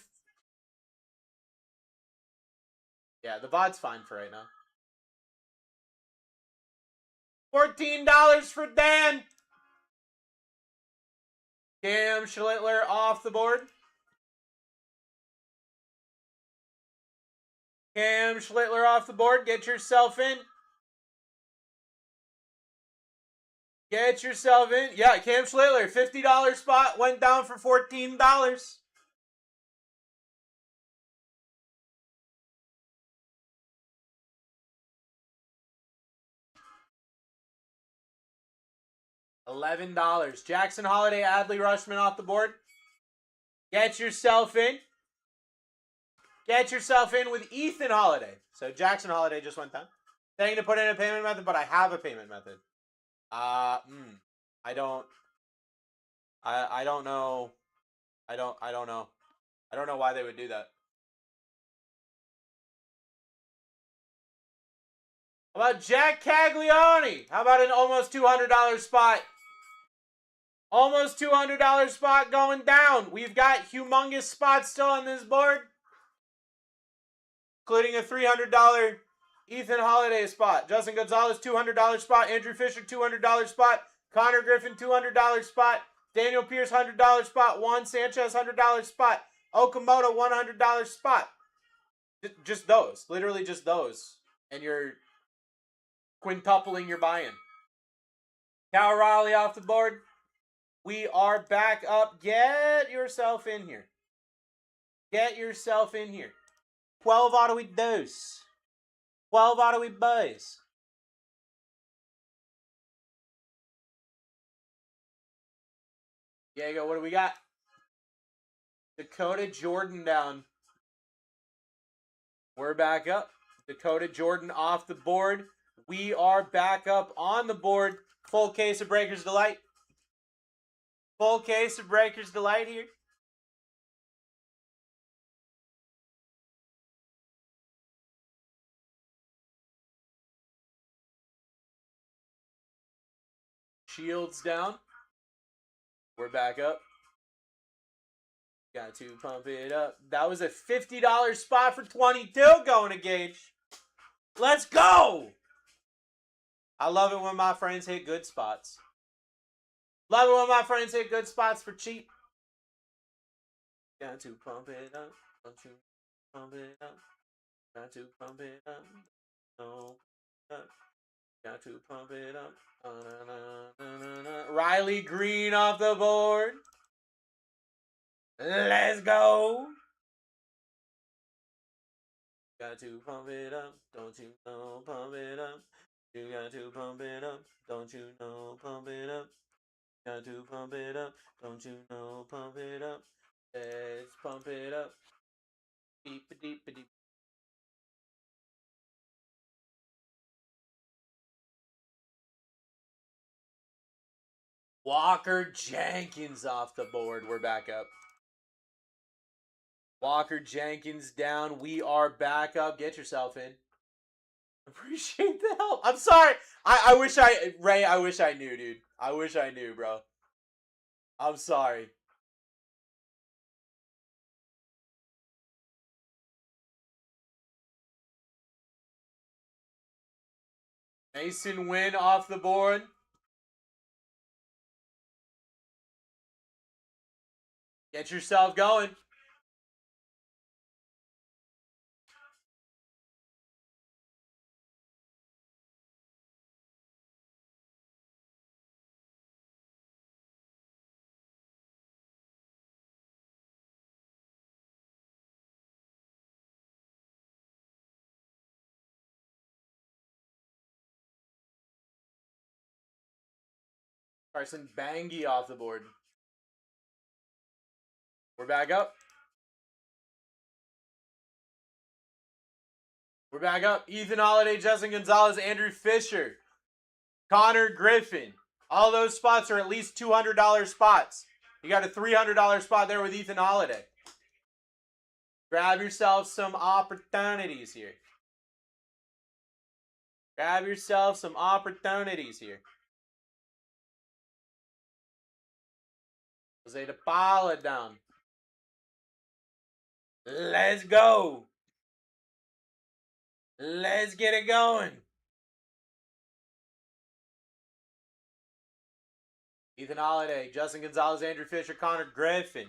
Yeah, the VOD's fine for right now. $14 for Dan. Cam Schlittler off the board. Cam Schlittler off the board. Get yourself in. Get yourself in. Yeah, Cam Schlittler, $50 spot. Went down for $14. $11. Jackson Holiday, Adley Rushman off the board. Get yourself in. Get yourself in with Ethan Holiday. So Jackson Holiday just went down. Saying to put in a payment method, but I have a payment method. I don't know. I don't know. I don't know why they would do that. How about Jack Caglione? How about an almost $200 spot? Almost $200 spot going down. We've got humongous spots still on this board, including a $300 Ethan Holiday spot. Justin Gonzalez, $200 spot. Andrew Fisher, $200 spot. Connor Griffin, $200 spot. Daniel Pierce, $100 spot. Juan Sanchez, $100 spot. Okamoto, $100 spot. Just those. Literally just those. And you're quintupling your buy-in. Cal Raleigh off the board. We are back up. Get yourself in here. Get yourself in here. 12 auto we dose. 12 auto we buzz. Diego, what do we got? Dakota Jordan down. We're back up. Dakota Jordan off the board. We are back up on the board. Full case of Breaker's Delight. Full case of Breaker's Delight here. Shields down. We're back up. Got to pump it up. That was a $50 spot for 22 going to Gage. Let's go! I love it when my friends hit good spots. Love it when my friends hit good spots for cheap. Got to pump it up. Don't you pump it up. Got to pump it up. No. Up. Got to pump it up. Riley Green off the board. Let's go. Got to pump it up. Don't you know, pump it up. You got to pump it up. Don't you know, pump it up. Got to pump it up. Don't you know, pump it up. Let's pump it up. Deep, deep, deep. Walker Jenkins off the board. We're back up. Walker Jenkins down. We are back up. Get yourself in. Appreciate the help. I'm sorry. I wish Ray, I wish I knew, dude. I wish I knew, bro. I'm sorry. Mason Wynn off the board. Get yourself going. Carson Bangy off the board. We're back up. We're back up. Ethan Holiday, Justin Gonzalez, Andrew Fisher, Connor Griffin. All those spots are at least $200 spots. You got a $300 spot there with Ethan Holiday. Grab yourself some opportunities here. Grab yourself some opportunities here. Jose DePaula down. Let's go. Let's get it going. Ethan Holiday, Justin Gonzalez, Andrew Fisher, Connor Griffin.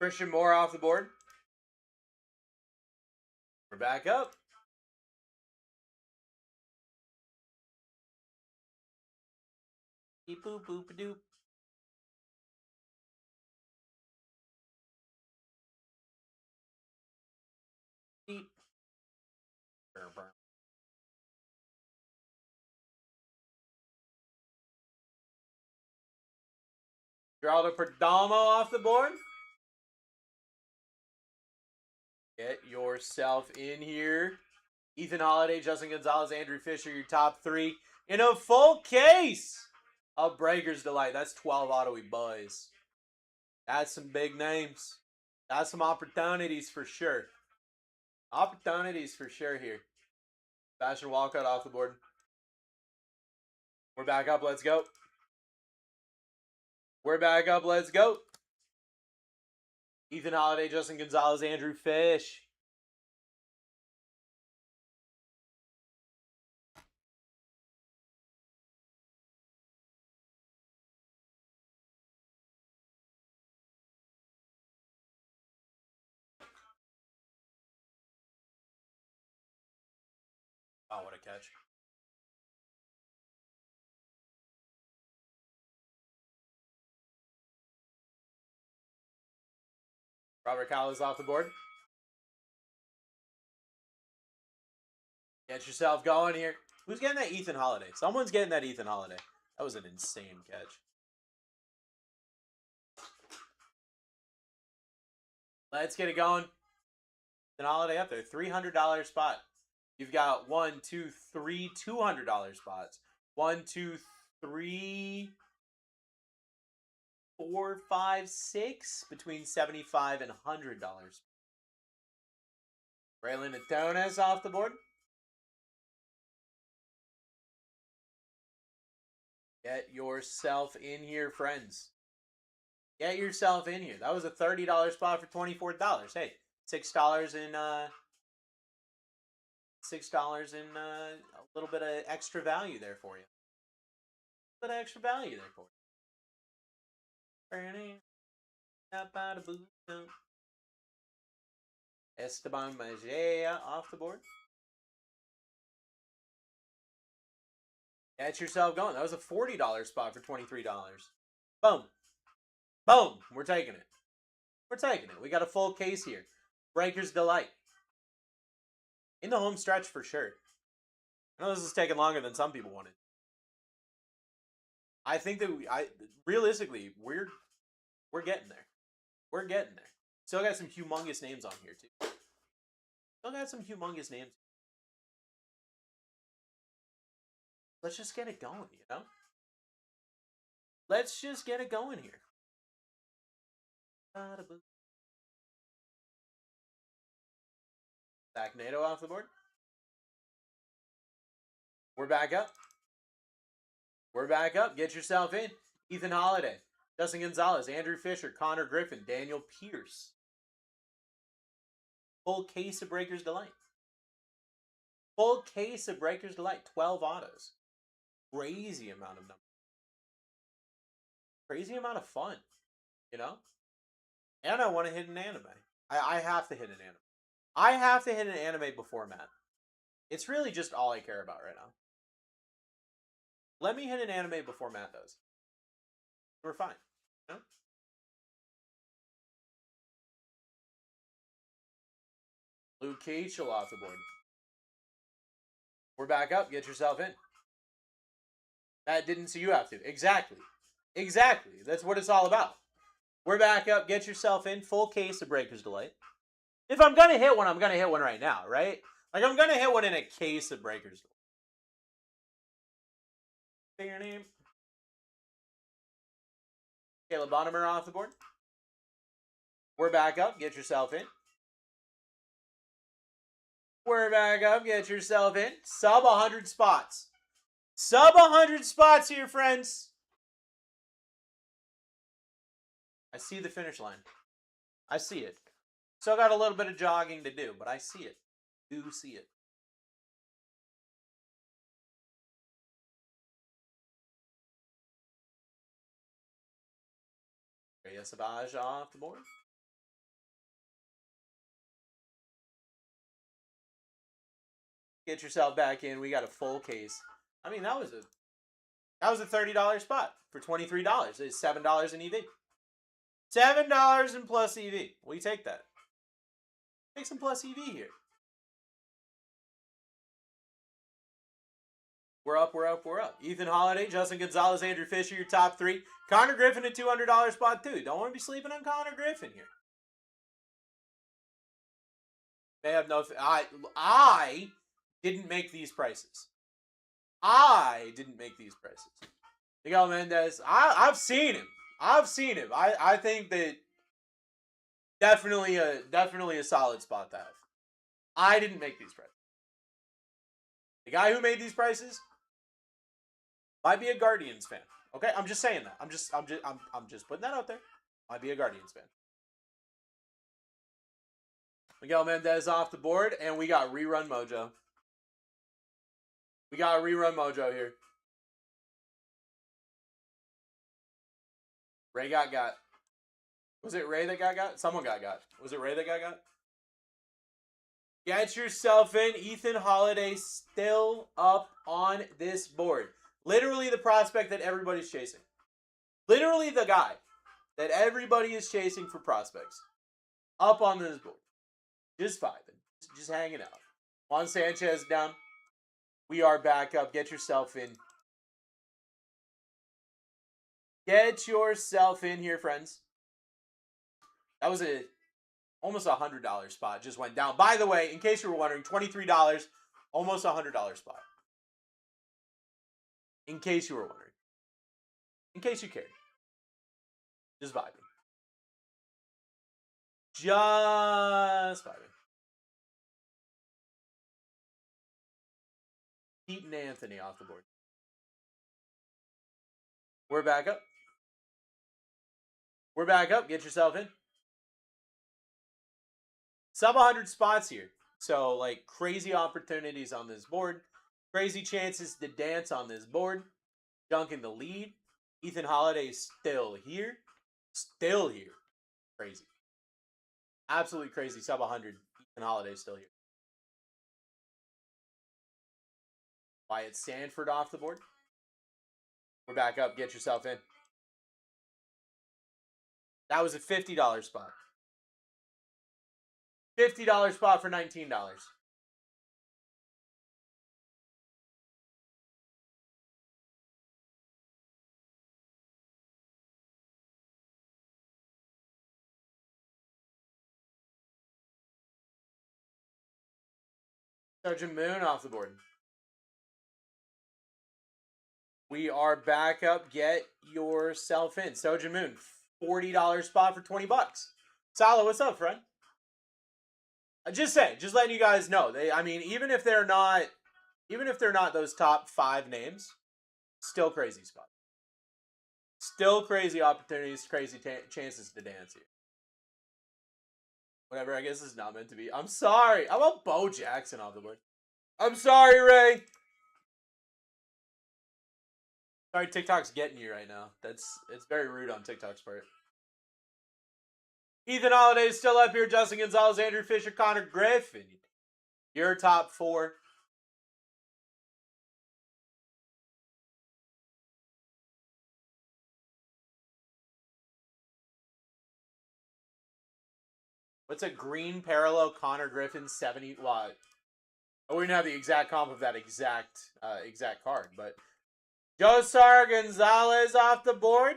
Christian Moore off the board. We're back up. Beep boop boop a doop. Beep. Burr, burr. Geraldo Perdomo off the board. Get yourself in here. Ethan Holiday, Justin Gonzalez, Andrew Fisher, your top three in a full case of Breaker's Delight. That's 12 auto-y boys. That's some big names. That's some opportunities for sure. Opportunities for sure here. Bastion Walcott off the board. We're back up. Let's go. We're back up. Let's go. Ethan Holiday, Justin Gonzalez, Andrew Fish. Oh, what a catch. Robert Cowell is off the board. Get yourself going here. Who's getting that Ethan Holiday? Someone's getting that Ethan Holiday. That was an insane catch. Let's get it going. Ethan Holiday up there. $300 spot. You've got 1, 2, 3 $200 spots. 1, 2, 3, 4, 5, 6 between $75 and $100. Braylon Adonis off the board. Get yourself in here, friends. Get yourself in here. That was a $30 spot for $24. Hey, $6 in $6 in a little bit of extra value there for you. A little bit of extra value there for you. Esteban Magea off the board. Get yourself going. That was a $40 spot for $23. Boom. Boom. We're taking it. We're taking it. We got a full case here. Breaker's Delight. In the home stretch for sure. I know this is taking longer than some people wanted. I think that realistically, we're getting there. We're getting there. Still got some humongous names on here too. Still got some humongous names. Let's just get it going, you know? Let's just get it going here. Zach Nato off the board. We're back up. We're back up. Get yourself in. Ethan Holiday, Justin Gonzalez, Andrew Fisher, Connor Griffin, Daniel Pierce. Full case of Breaker's Delight. Full case of Breaker's Delight. 12 autos. Crazy amount of numbers. Crazy amount of fun. You know? And I want to hit an anime. I have to hit an anime. I have to hit an anime before Matt. It's really just all I care about right now. Let me hit an anime before Matt does. We're fine. You know? Luke Keachel off the board. We're back up. Get yourself in. That didn't see you have to. Exactly. Exactly. That's what it's all about. We're back up. Get yourself in. Full case of Breaker's Delight. If I'm going to hit one, I'm going to hit one right now, right? Like, I'm going to hit one in a case of Breaker's Delight. Say your name. Caleb Bonnemer off the board. We're back up. Get yourself in. We're back up. Get yourself in. Sub 100 spots. Sub 100 spots here, friends. I see the finish line. I see it. Still got a little bit of jogging to do, but I see it. Do see it. Rhea Savage off the board. Get yourself back in. We got a full case. I mean, that was a $30 spot for $23. It's $7 in EV. $7 in plus EV. We take that. Take some plus EV here. We're up, we're up, we're up. Ethan Holiday, Justin Gonzalez, Andrew Fisher, your top three. Connor Griffin, a $200 spot too. Don't want to be sleeping on Connor Griffin here. They have no... I didn't make these prices. I didn't make these prices. Miguel Mendez, I've seen him. I've seen him. I think that definitely a solid spot to have. I didn't make these prices. The guy who made these prices might be a Guardians fan. Okay, I'm just saying that. I'm just putting that out there. Might be a Guardians fan. Miguel Mendez off the board, and we got Rerun Mojo. We got Rerun Mojo here. Ray got. Was it Ray that got? Someone got. Was it Ray that got? Get yourself in. Ethan Holiday still up on this board. Literally the prospect that everybody's chasing. Literally the guy that everybody is chasing for prospects. Up on this board. Just vibing. Just hanging out. Juan Sanchez down. We are back up. Get yourself in. Get yourself in here, friends. That was almost $100 spot. Just went down. By the way, in case you were wondering, $23, almost $100 spot. In case you were wondering. In case you cared. Just vibing. Just vibing. Keaton Anthony off the board. We're back up. We're back up. Get yourself in. Sub 100 spots here. So, like, crazy opportunities on this board. Crazy chances to dance on this board. Dunk in the lead. Ethan Holiday is still here. Still here. Crazy. Absolutely crazy. Sub 100. Ethan Holiday still here. Wyatt Sanford off the board. We're back up. Get yourself in. That was a $50 spot. $50 spot for $19. Sergeant Moon off the board. We are back up. Get yourself in. Soja Moon, $40 spot for $20. Sala, what's up, friend? Just saying, just letting you guys know. I mean, even if they're not those top 5 names, still crazy spot. Still crazy opportunities, crazy chances to dance here. Whatever, I guess it's not meant to be. I'm sorry. How about Bo Jackson off the board? I'm sorry, Ray. Sorry, TikTok's getting you right now. It's very rude on TikTok's part. Ethan Holiday is still up here. Justin Gonzalez, Andrew Fisher, Connor Griffin. Your top 4. What's a green parallel Connor Griffin 70 watt? Oh, we don't have the exact comp of that exact card, but Josar Gonzalez off the board.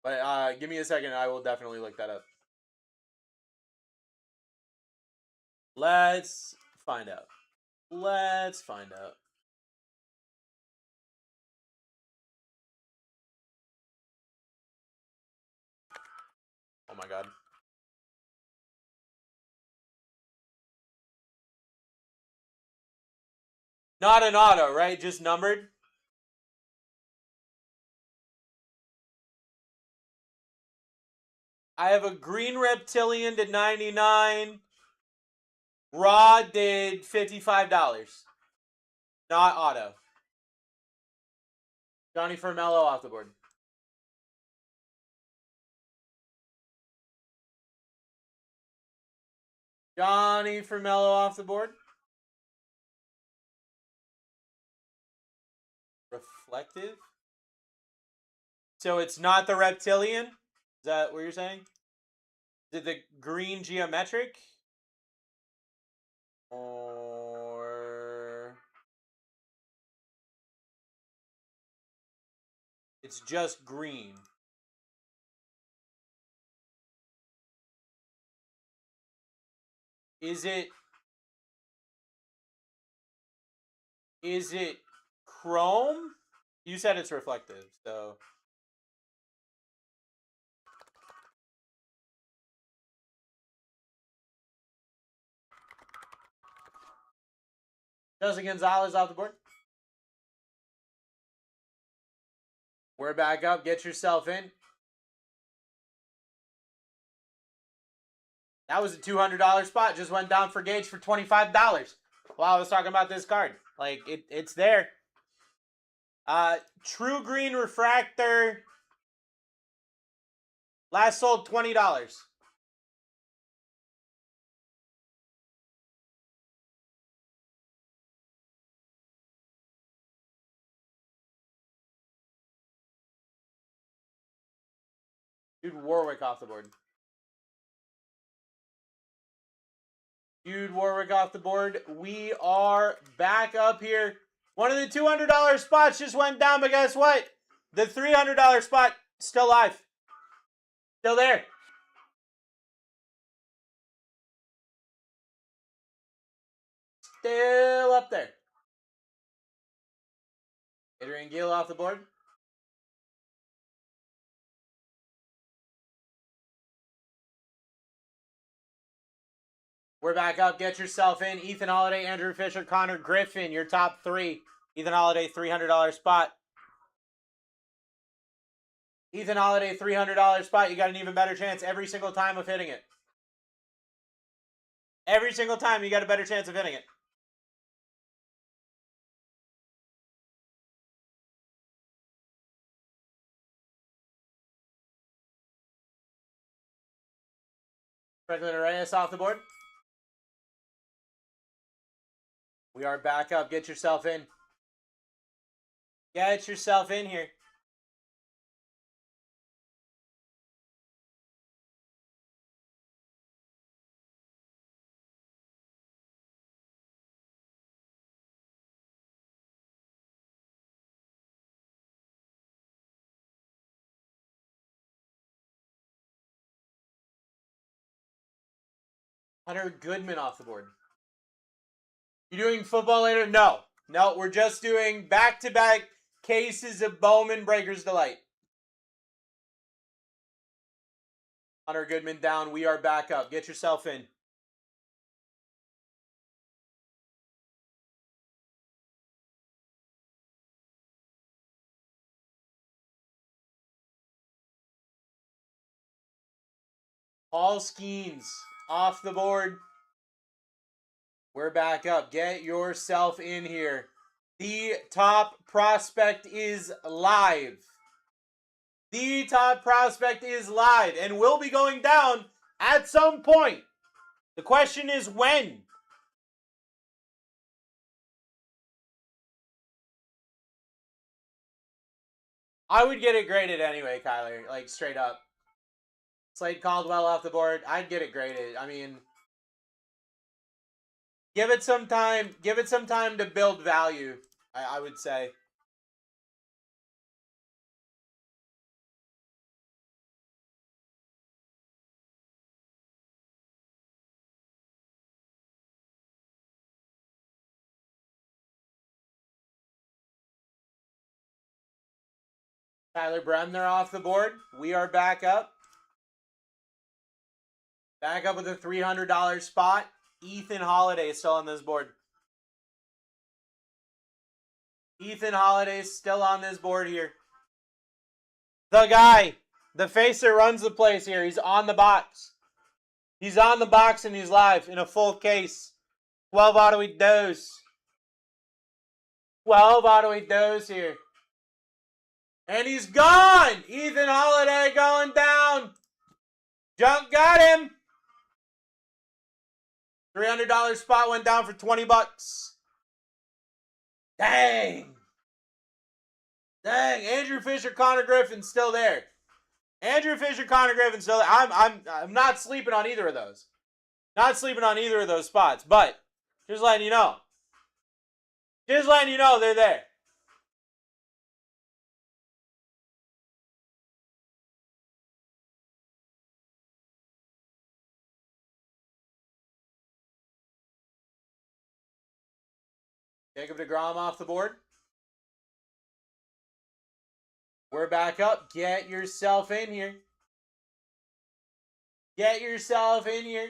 But give me a second, I will definitely look that up. Let's find out. Let's find out. Oh my god. Not an auto, right? Just numbered? I have a green reptilian to 99. Rod did $55. Not auto. Johnny Fermello off the board. Johnny Fermello off the board. Reflective. So it's not the reptilian? Is that what you're saying? Is it the green geometric? Or it's just green? Is it chrome? You said it's reflective, so Jose Gonzalez off the board. We're back up. Get yourself in. That was a $200 spot. Just went down for Gage for $25. While I was talking about this card. Like, it's there. True Green Refractor. Last sold $20. Dude, Warwick off the board. Dude, Warwick off the board. We are back up here. One of the $200 spots just went down, but guess what? The $300 spot still live. Still there. Still up there. Adrian Gill off the board. We're back up. Get yourself in. Ethan Holiday, Andrew Fisher, Connor Griffin, your top three. Ethan Holiday, $300 spot. Ethan Holiday, $300 spot. You got an even better chance every single time of hitting it. Every single time you got a better chance of hitting it. Franklin Reyes off the board. We are back up. Get yourself in. Get yourself in here. Hunter Goodman off the board. You doing football later? No. No, we're just doing back-to-back cases of Bowman Breakers Delight. Hunter Goodman down. We are back up. Get yourself in. Paul Skeens off the board. We're back up. Get yourself in here. The top prospect is live. The top prospect is live and will be going down at some point. The question is when. I would get it graded anyway, Kyler. Like, straight up. Slade Caldwell off the board. I'd get it graded. I mean, give it some time. Give it some time to build value, I would say. Tyler Bremner off the board. We are back up. Back up with a $300 spot. Ethan Holiday is still on this board. Ethan Holiday is still on this board here. The guy, the face that runs the place here, he's on the box. He's on the box and he's live in a full case. 12 auto he does. 12 auto he does here. And he's gone! Ethan Holiday going down. Junk got him. $300 spot went down for 20 bucks. Dang. Dang. Andrew Fisher, Connor Griffin still there. Andrew Fisher, Connor Griffin still there. I'm not sleeping on either of those. Not sleeping on either of those spots, but just letting you know. Just letting you know they're there. Jacob deGrom off the board. We're back up. Get yourself in here. Get yourself in here.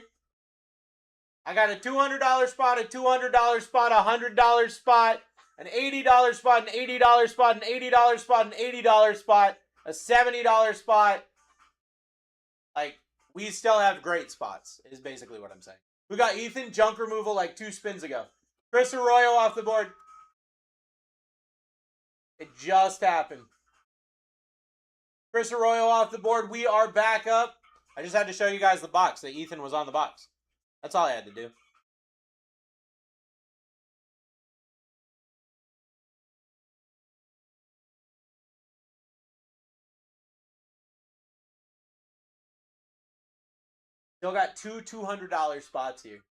I got a $200 spot, a $200 spot, a $100 spot, an $80 spot, an $80 spot, an $80 spot, an $80 spot, a $70 spot. Like, we still have great spots, is basically what I'm saying. We got Ethan junk removal like 2 spins ago. Chris Arroyo off the board. It just happened. Chris Arroyo off the board. We are back up. I just had to show you guys the box that Ethan was on the box. That's all I had to do. Still got two $200 spots here.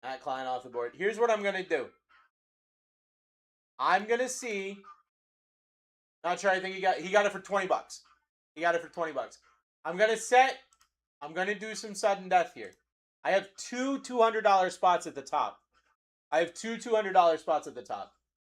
Matt Klein off the board. Here's what I'm going to do. I'm gonna see. Not sure. I think he got it for $20. He got it for $20. I'm gonna do some sudden death here. I have two $200 spots at the top.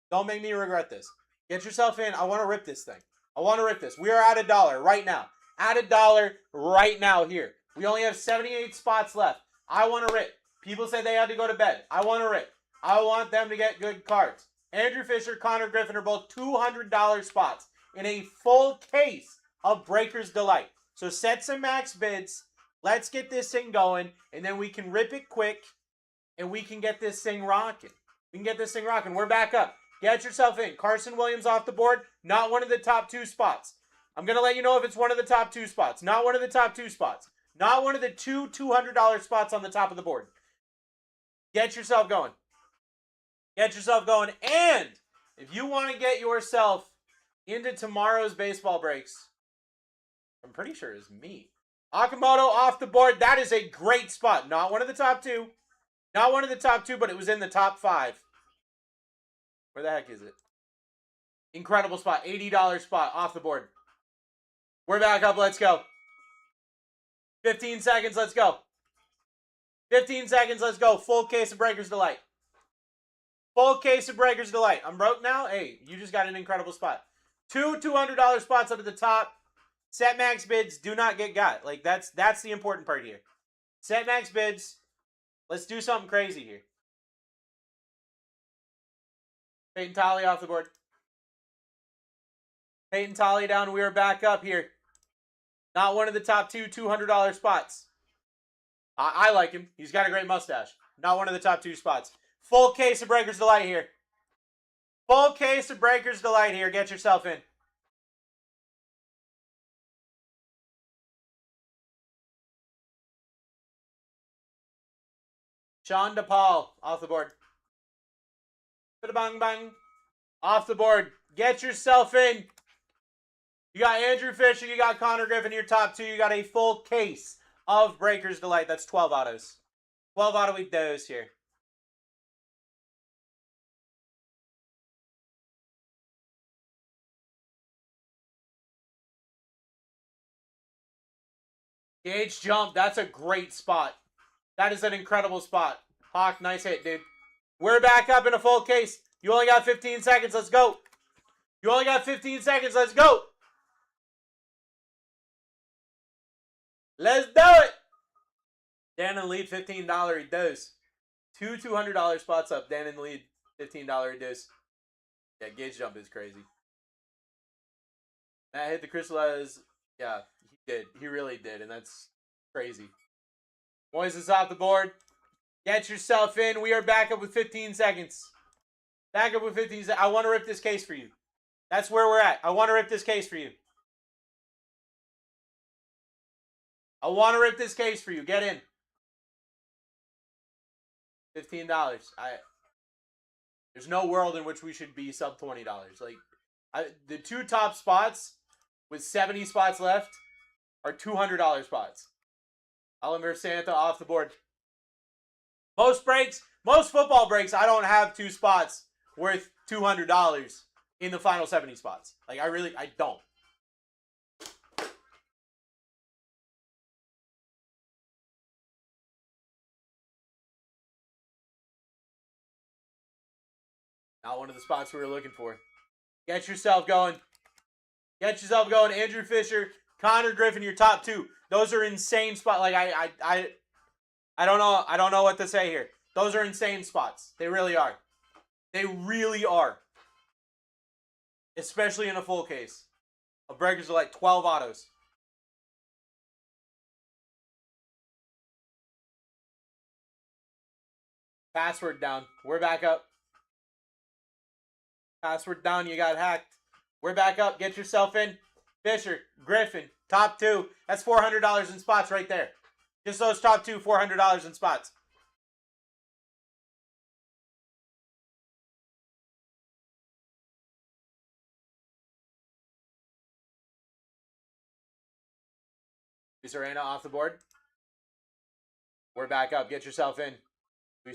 Don't make me regret this. Get yourself in. I want to rip this thing. We are at $1 right now. At $1 right now here. We only have 78 spots left. I want to rip. People say they had to go to bed. I want to rip. I want them to get good cards. Andrew Fisher, Connor Griffin are both $200 spots in a full case of Breaker's Delight. So set some max bids. Let's get this thing going, and then we can rip it quick, and we can get this thing rocking. We're back up. Get yourself in. Carson Williams off the board. Not one of the top 2 spots. I'm going to let you know if it's one of the top 2 spots. Not one of the top 2 spots. Not one of the two $200 spots on the top of the board. Get yourself going. And if you want to get yourself into tomorrow's baseball breaks, I'm pretty sure it's me. Akamoto off the board. That is a great spot. Not one of the top 2. But it was in the top 5. Where the heck is it? Incredible spot. $80 spot off the board. We're back up. Let's go. 15 seconds. Let's go. Full case of Breaker's Delight. I'm broke now. Hey, you just got an incredible spot. Two $200 spots up at the top. Set max bids. Do not get got. Like, that's the important part here. Set max bids. Let's do something crazy here. Peyton Tolly off the board. Peyton Tolly down. We are back up here. Not one of the top 2 $200 spots. I like him. He's got a great mustache. Not one of the top 2 spots. Full case of Breaker's Delight here. Get yourself in. Sean DePaul off the board. Bang bang. Off the board. Get yourself in. You got Andrew Fisher. You got Connor Griffin. Your top 2. You got a full case of Breaker's Delight. That's 12 autos. 12 auto with those here. Gauge jump. That's a great spot. That is an incredible spot. Hawk, nice hit, dude. We're back up in a full case. You only got 15 seconds. Let's go. Let's do it. Dan in the lead, $15 he does. Two $200 spots up. Dan in the lead, $15 he does. Yeah, gauge jump is crazy. Matt hit the crystallize. Yeah, he did. He really did, and that's crazy. Moises off the board. Get yourself in. We are back up with 15 seconds. I want to rip this case for you. That's where we're at. I want to rip this case for you. Get in. $15. There's no world in which we should be sub $20. Like, the 2 top spots with 70 spots left are $200 spots. Oliver Santa off the board. Most football breaks, I don't have 2 spots worth $200 in the final 70 spots. Like, I don't. Not one of the spots we were looking for. Get yourself going. Andrew Fisher, Connor Griffin, your top 2. Those are insane spots. Like, I don't know what to say here. Those are insane spots. They really are. Especially in a full case. Of Breakers are like 12 autos. Password down. We're back up. Password down. You got hacked. We're back up. Get yourself in. Fisher, Griffin, top 2. That's $400 in spots right there. Just those top 2, $400 in spots. Arena off the board. We're back up. Get yourself in.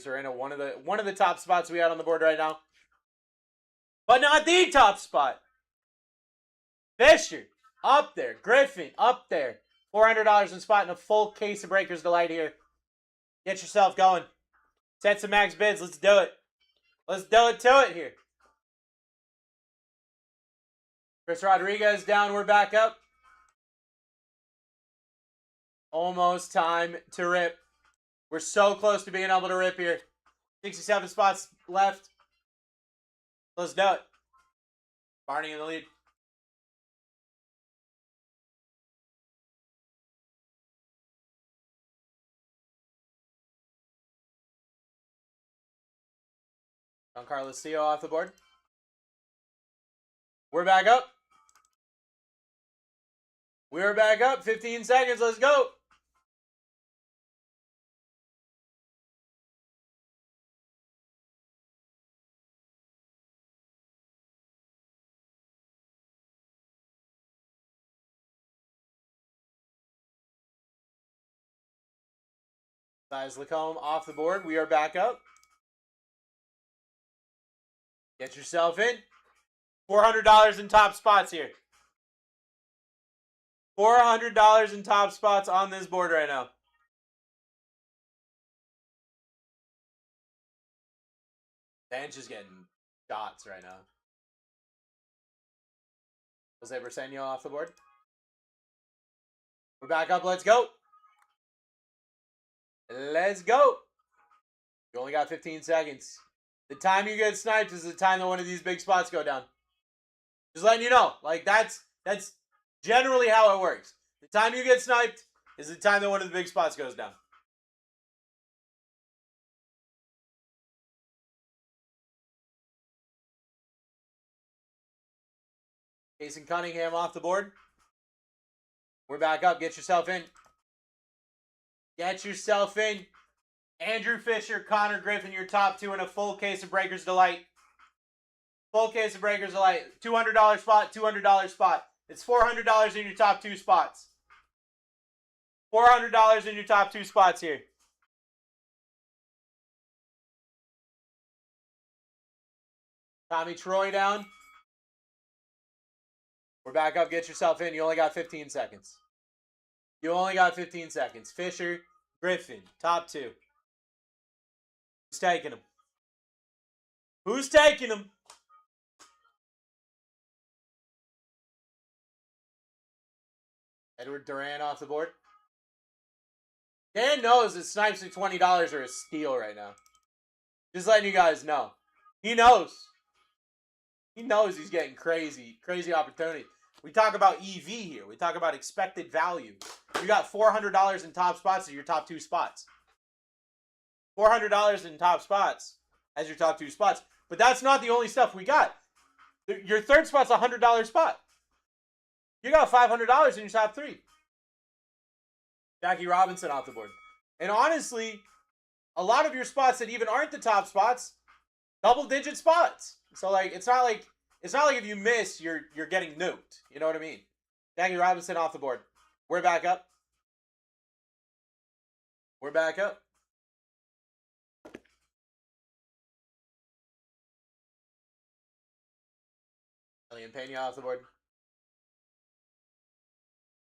Arena, one of the top spots we had on the board right now. But not the top spot. Fisher, up there. Griffin, up there. $400 in spot and a full case of Breakers Delight here. Get yourself going. Set some max bids. Let's do it. Let's do it to it here. Chris Rodriguez down. We're back up. Almost time to rip. We're so close to being able to rip here. 67 spots left. Let's do it. Barney in the lead. Giancarlo Sio off the board. We're back up. We're back up. 15 seconds. Let's go. Size Lacombe off the board. We are back up. Get yourself in. $400 in top spots here. $400 in top spots on this board right now. Dan's just getting shots right now. Jose Briseño off the board. We're back up. Let's go. Let's go. You only got 15 seconds. The time you get sniped is the time that one of these big spots go down. Just letting you know. Like, that's generally how it works. The time you get sniped is the time that one of the big spots goes down. Jason Cunningham off the board. We're back up. Get yourself in. Get yourself in. Andrew Fisher, Connor Griffin, your top two, and a full case of Breakers Delight. Full case of Breakers Delight. $200 spot, $200 spot. It's $400 in your top two spots. $400 in your top two spots here. Tommy Troy down. We're back up. Get yourself in. You only got 15 seconds. You only got 15 seconds. Fisher, Griffin, top two. Who's taking him? Who's taking him? Edward Duran off the board. Dan knows that snipes at $20 are a steal right now. Just letting you guys know. He knows. He knows he's getting crazy opportunity. We talk about EV here. We talk about expected value. You got $400 in top spots as your top two spots. $400 in top spots as your top two spots. But that's not the only stuff we got. Your third spot's a $100 spot. You got $500 in your top three. Jackie Robinson off the board. And honestly, a lot of your spots that even aren't the top spots, double-digit spots. So like it's not like if you miss, you're getting nuked. You know what I mean? Jackie Robinson off the board. We're back up. We're back up. Elian Pena off the board.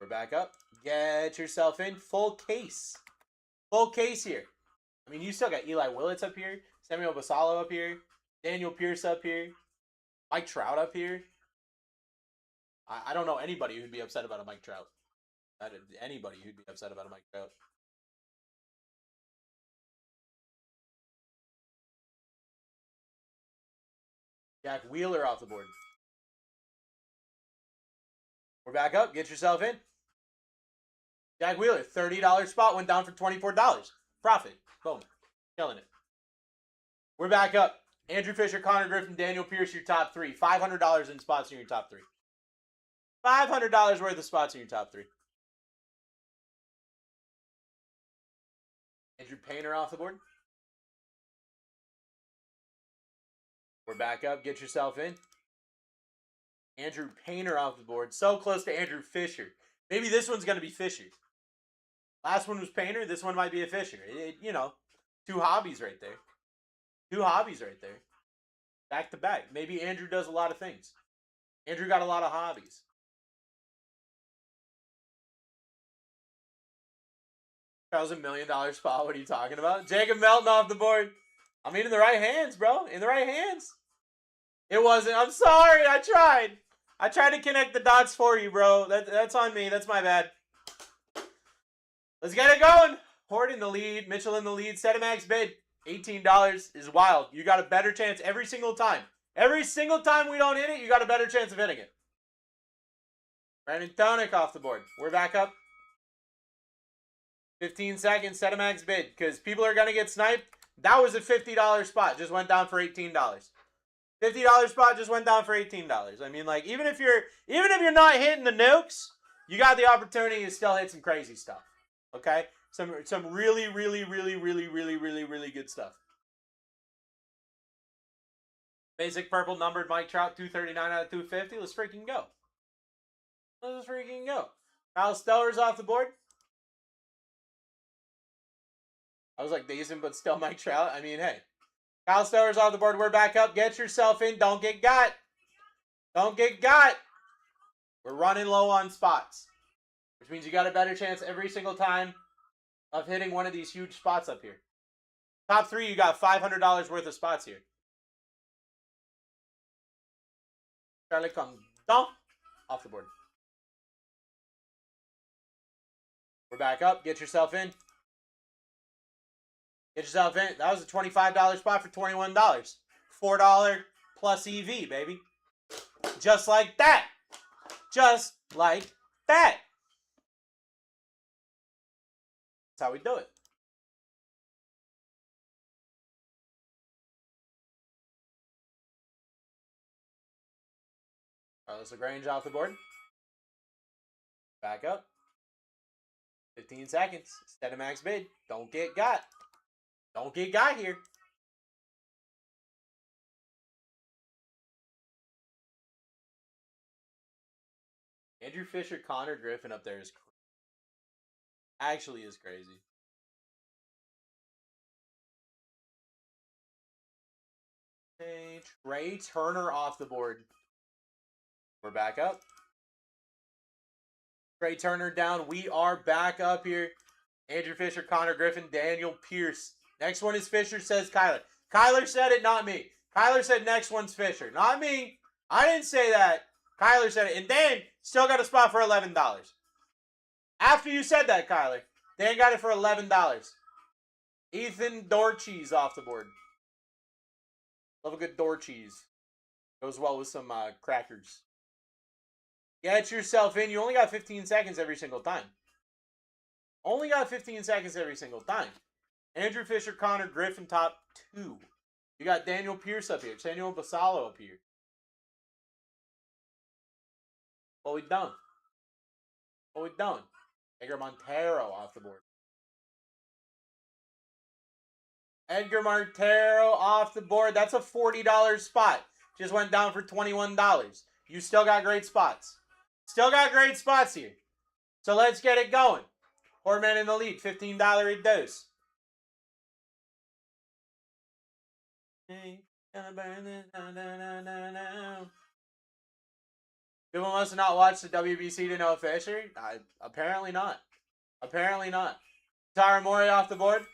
We're back up. Get yourself in. Full case. Full case here. I mean, you still got Eli Willits up here. Samuel Basalo up here. Daniel Pierce up here. Mike Trout up here. I don't know anybody who'd be upset about a Mike Trout. Anybody who'd be upset about a Mike Trout. Jack Wheeler off the board. We're back up. Get yourself in. Jack Wheeler, $30 spot, went down for $24. Profit. Boom. Killing it. We're back up. Andrew Fisher, Connor Griffin, Daniel Pierce, your top three. $500 in spots in your top three. $500 worth of spots in your top three. Andrew Painter off the board. We're back up. Get yourself in. Andrew Painter off the board. So close to Andrew Fisher. Maybe this one's going to be Fisher. Last one was Painter. This one might be a Fisher. You know, two hobbies right there. Two hobbies right there. Back to back. Maybe Andrew does a lot of things. Andrew got a lot of hobbies. $1 million spot. What are you talking about? Jacob Melton off the board. I mean, in the right hands, bro. In the right hands. It wasn't. I'm sorry. I tried. I tried to connect the dots for you, bro. That's on me. That's my bad. Let's get it going. Horde in the lead. Mitchell in the lead. Set a max bid. $18 is wild. You got a better chance every single time. Every single time we don't hit it, you got a better chance of hitting it. Brandon Tonic off the board. We're back up. 15 seconds. Set a max bid because people are going to get sniped. That was a $50 spot. Just went down for $18. $50 spot just went down for $18. I mean, like, even if you're not hitting the nukes, you got the opportunity to still hit some crazy stuff. Okay? Some really, really, really, really, really, really, really good stuff. Basic purple numbered Mike Trout, 239 out of 250. Let's freaking go. Let's freaking go. Kyle Steller's off the board. I was like decent, but still Mike Trout. I mean, hey. Kyle Steller's off the board. We're back up. Get yourself in. Don't get got. Don't get got. We're running low on spots, which means you got a better chance every single time of hitting one of these huge spots up here. Top 3, you got $500 worth of spots here. Charlie Condon off the board. We're back up. Get yourself in. Get yourself in. That was a $25 spot for $21. $4 plus EV, baby. Just like that. Just like that. That's how we do it. Carlos LaGrange off the board. Back up. 15 seconds. Set a max bid. Don't get got. Don't get got here. Andrew Fisher, Connor Griffin up there is actually is crazy. Okay, Trey Turner off the board. We're back up. Trey Turner down. We are back up here. Andrew Fisher, Connor Griffin, Daniel Pierce. Next one is Fisher, says Kyler. Kyler said it, not me. Kyler said next one's Fisher. Not me. I didn't say that. Kyler said it. And Dan still got a spot for $11. After you said that, Kyler, Dan got it for $11. Ethan Dorcheese off the board. Love a good Dorcheese. Goes well with some crackers. Get yourself in. You only got 15 seconds every single time. Only got 15 seconds every single time. Andrew Fisher, Connor Griffin, top 2. You got Daniel Pierce up here. Daniel Basalo up here. What we done? What we done? Edgar Montero off the board. Edgar Montero off the board. That's a $40 spot. Just went down for $21. You still got great spots. Still got great spots here. So let's get it going. Horman in the lead. $15 a dose. People must not watch the WBC to know Fisher. Apparently not. Apparently not. Tara Mori off the board.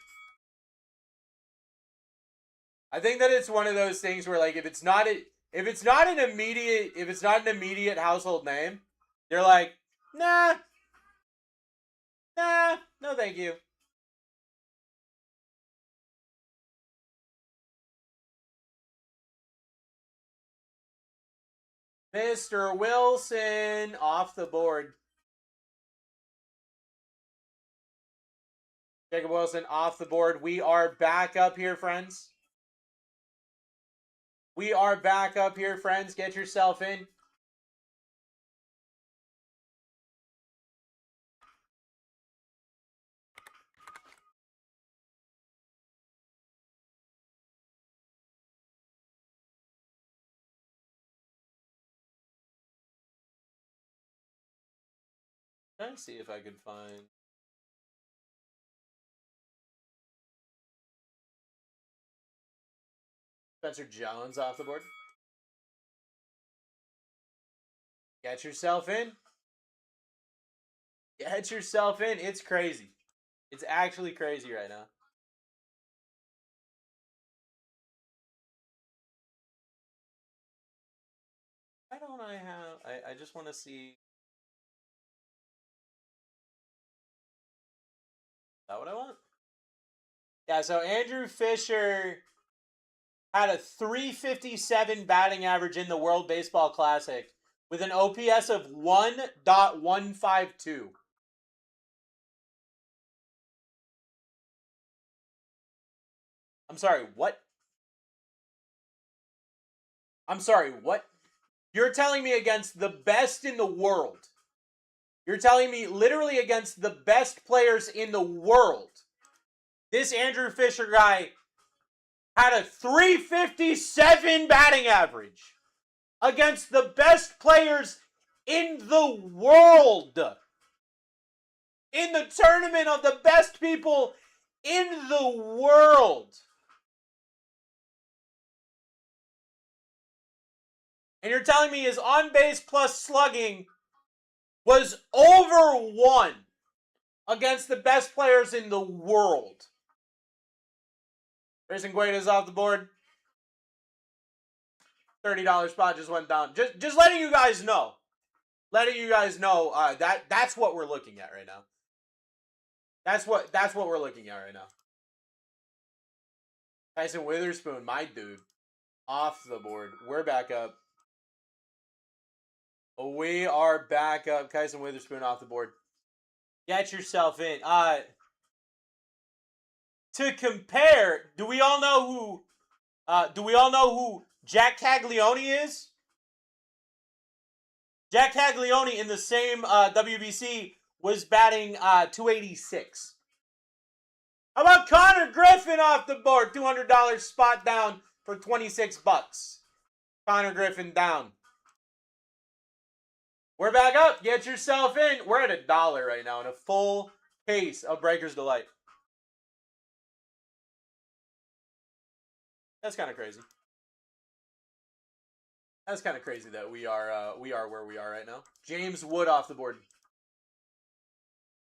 I think that it's one of those things where, like, if it's not an immediate household name, they're like, nah, no thank you. Mr. Wilson off the board. Jacob Wilson off the board. We are back up here, friends. We are back up here, friends. Get yourself in. Let's see if I can find. Spencer Jones off the board. Get yourself in. Get yourself in. It's crazy. It's actually crazy right now. Why don't I have... I just want to see... Is that what I want? Yeah, so Andrew Fisher had a 357 batting average in the World Baseball Classic with an OPS of 1.152. I'm sorry, what? I'm sorry, what? You're telling me against the best in the world. You're telling me literally against the best players in the world. This Andrew Fisher guy had a 357 batting average against the best players in the world. In the tournament of the best people in the world. And you're telling me his on-base plus slugging was over 1 against the best players in the world. Grayson Gueda's off the board. $30 spot just went down. Just letting you guys know. Letting you guys know that's what we're looking at right now. That's what we're looking at right now. Tyson Witherspoon, my dude, off the board. We're back up. We are back up. Tyson Witherspoon off the board. Get yourself in. To compare, do we all know who Jack Caglione is? Jack Caglione in the same WBC was batting 286. How about Connor Griffin off the board? $200 spot down for $26. Connor Griffin down. We're back up. Get yourself in. We're at $1 right now in a full case of Breaker's Delight. That's kind of crazy. That's kind of crazy that we are where we are right now. James Wood off the board.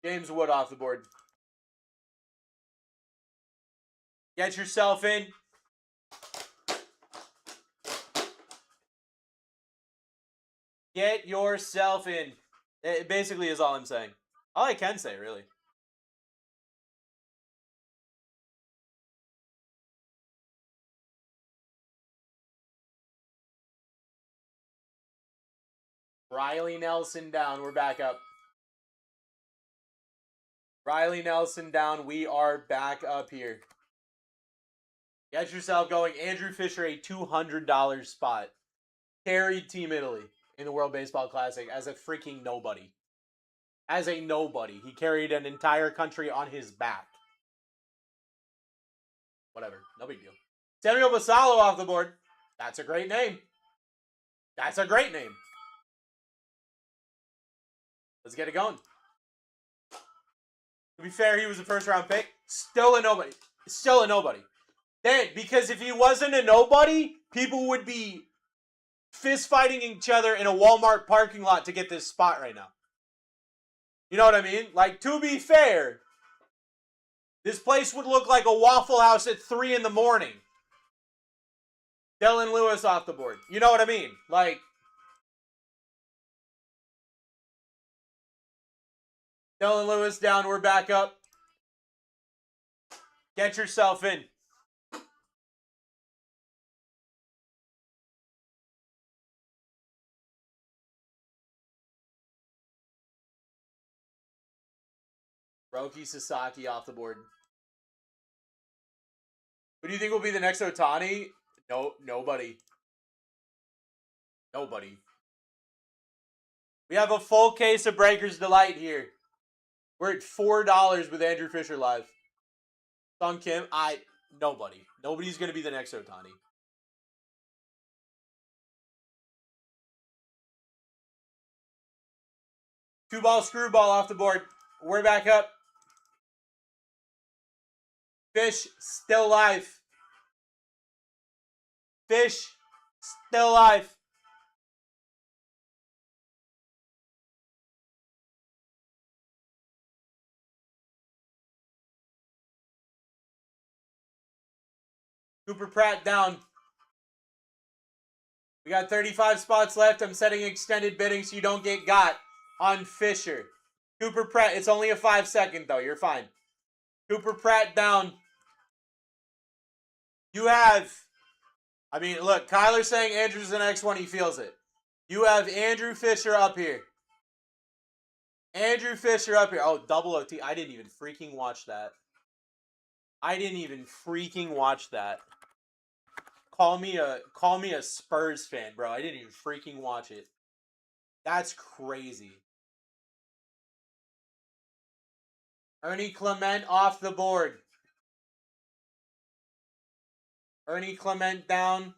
James Wood off the board. Get yourself in. Get yourself in. It basically is all I'm saying. All I can say, really. Riley Nelson down. We're back up. Riley Nelson down. We are back up here. Get yourself going. Andrew Fisher, a $200 spot. Carried Team Italy in the World Baseball Classic as a freaking nobody. As a nobody. He carried an entire country on his back. Whatever. No big deal. Samuel Basallo off the board. That's a great name. That's a great name. Let's get it going. To be fair, he was a first-round pick. Still a nobody. Still a nobody. Then, because if he wasn't a nobody, people would be fist-fighting each other in a Walmart parking lot to get this spot right now. You know what I mean? Like, to be fair, this place would look like a Waffle House at 3 in the morning. Dylan Lewis off the board. You know what I mean? Like, Dylan Lewis down, we're back up. Get yourself in. Roki Sasaki off the board. Who do you think will be the next Ohtani? No, nobody. Nobody. We have a full case of Breaker's Delight here. We're at $4 with Andrew Fisher live. Sung Kim, nobody. Nobody's going to be the next Ohtani. Two-ball screwball off the board. We're back up. Fish still live. Fish still alive. Cooper Pratt down. We got 35 spots left. I'm setting extended bidding so you don't get got on Fisher. Cooper Pratt, it's only a 5-second though. You're fine. Cooper Pratt down. You have, I mean, look, Kyler's saying Andrew's the next one. He feels it. You have Andrew Fisher up here. Andrew Fisher up here. Oh, double OT. I didn't even freaking watch that. Call me a Spurs fan, bro. I didn't even freaking watch it. That's crazy. Ernie Clement off the board. Ernie Clement down.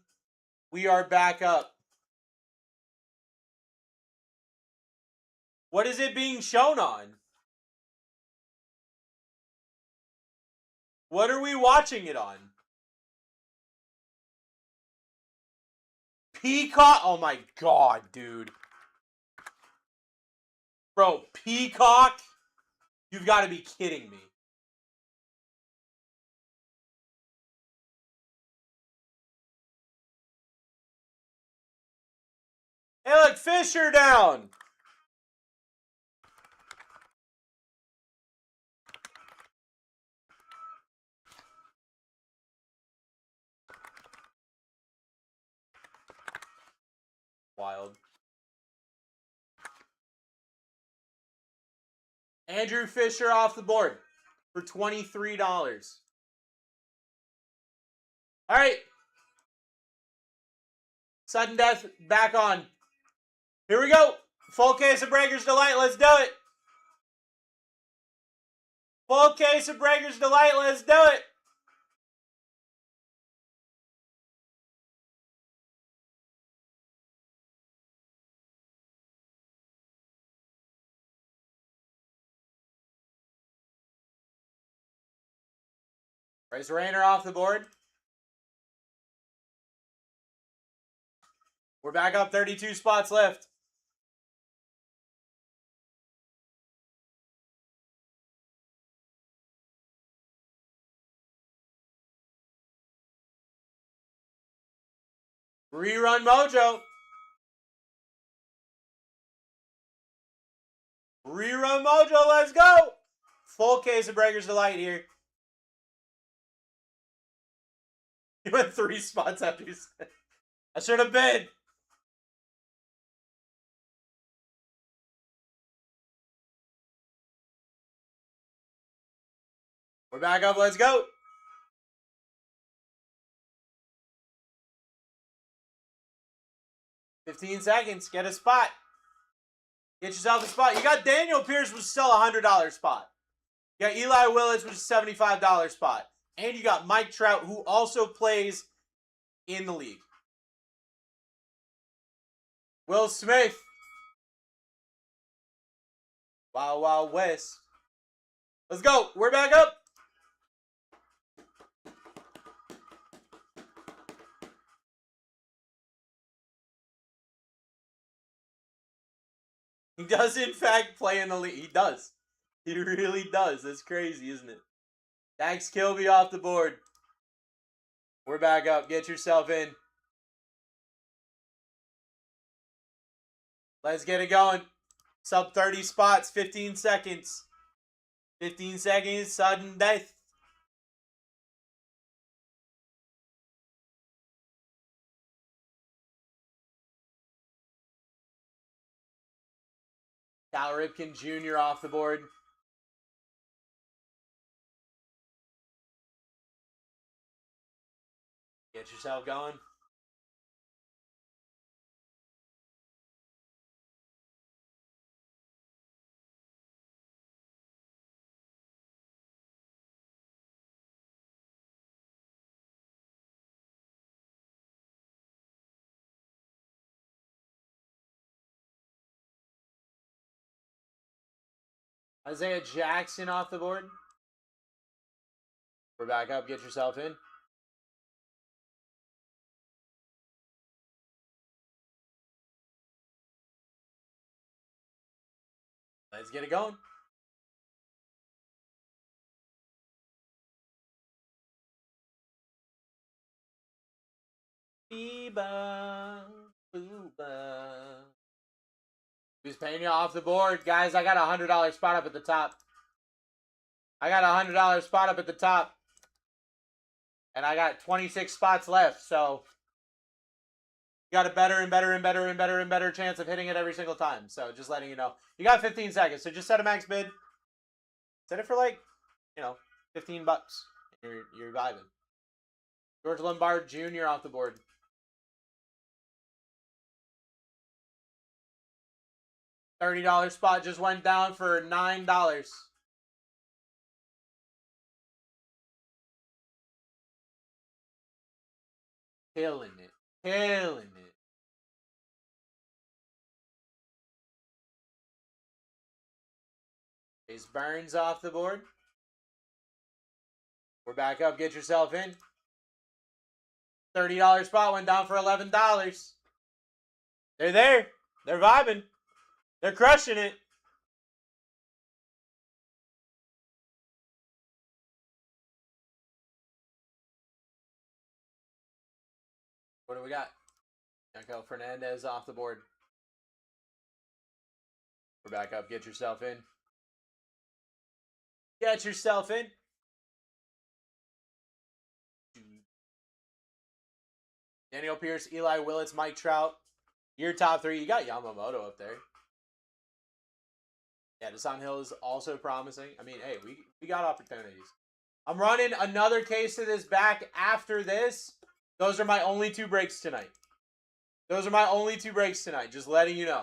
We are back up. What is it being shown on? What are we watching it on? Peacock? Oh my god, dude. Bro, Peacock? You've got to be kidding me. Hey, look, Fisher down. Wild. Andrew Fisher off the board for $23. All right. Sudden death back on. Here we go. Full case of Breaker's Delight. Let's do it. Full case of Breaker's Delight. Let's do it. Bryce Rayner off the board. We're back up 32 spots left. Rerun Mojo. Rerun Mojo, let's go. Full case of Breaker's Delight here. You went 3 spots after you said. I should have bid. We're back up, let's go. $15 seconds, get a spot. Get yourself a spot. You got Daniel Pierce, which is still a $100 spot. You got Eli Willis, which is a $75 spot. And you got Mike Trout, who also plays in the league. Will Smith. Wild Wild West. Let's go. We're back up. He does, in fact, play in the league. He does. He really does. That's crazy, isn't it? Dax Kilby off the board. We're back up. Get yourself in. Let's get it going. Sub 30 spots. 15 seconds. 15 seconds. Sudden death. Cal Ripken Jr. off the board. Get yourself going. Isaiah Jackson off the board. We're back up. Get yourself in. Let's get it going. Beba, booba. Who's paying you off the board? Guys, I got a $100 spot up at the top. I got a $100 spot up at the top. And I got 26 spots left, so you got a better and better and better and better and better chance of hitting it every single time. So just letting you know. You got 15 seconds, so just set a max bid. Set it for like, you know, $15. You're vibing. George Lombard Jr. off the board. $30 spot just went down for $9. Killing it. Killing it. Ace Burns off the board. We're back up. Get yourself in. $30 spot went down for $11. They're there. They're vibing. They're crushing it. What do we got? Yanko Fernandez off the board. We're back up. Get yourself in. Get yourself in. Daniel Pierce, Eli Willits, Mike Trout. Your top three. You got Yamamoto up there. Yeah, Desan Hill is also promising. I mean, hey, we got opportunities. I'm running another case of this back after this. Those are my only 2 breaks tonight. Those are my only 2 breaks tonight. Just letting you know.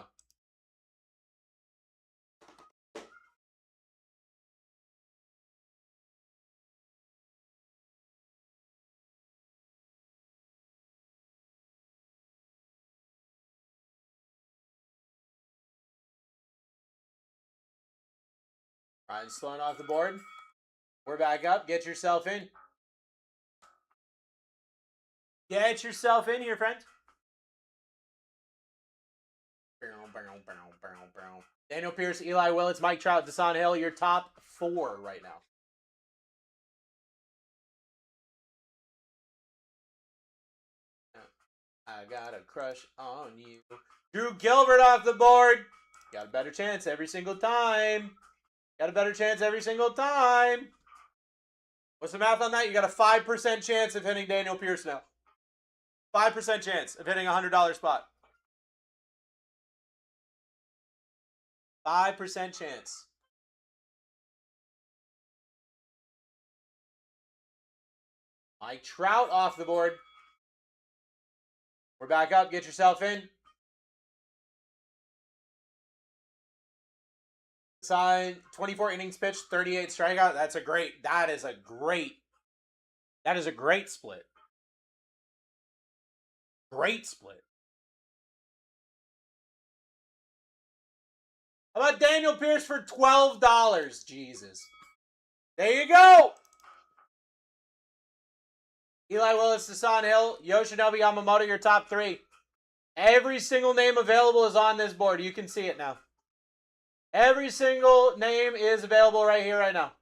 Ryan Sloan off the board. We're back up. Get yourself in. Get yourself in here, friend. Daniel Pierce, Eli Willits, Mike Trout, Desan Hill. Your top 4 right now. I got a crush on you. Drew Gilbert off the board. Got a better chance every single time. Got a better chance every single time. What's the math on that? You got a 5% chance of hitting Daniel Pierce now. 5% chance of hitting a $100 spot. 5% chance. Mike Trout off the board. We're back up. Get yourself in. Sign 24 innings pitched, 38 strikeout. That is a great split. Great split. How about Daniel Pierce for $12? Jesus. There you go. Eli Willis, Desan Hill, Yoshinobu Yamamoto, your top 3. Every single name available is on this board. You can see it now. Every single name is available right here, right now.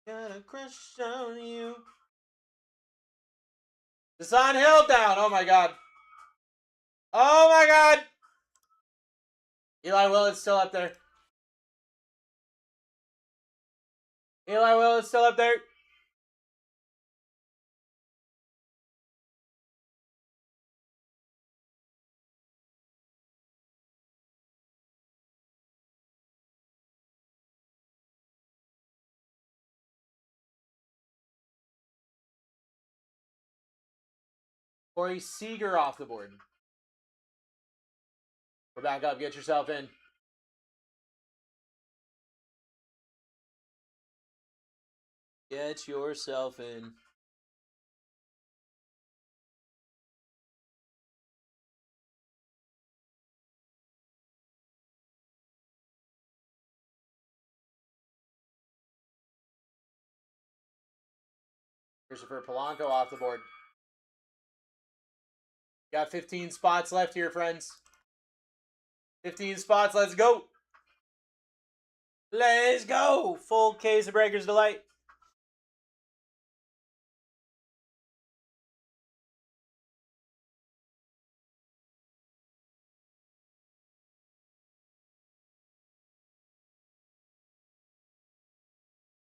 Got a crush on you. Desan Hill down. Oh my God. Oh my God. Eli Willis still up there. Eli Willis still up there. Corey Seager off the board. We're back up. Get yourself in. Get yourself in. Christopher Polanco off the board. Got 15 spots left here, friends. 15 spots. Let's go. Let's go. Full case of Breaker's Delight.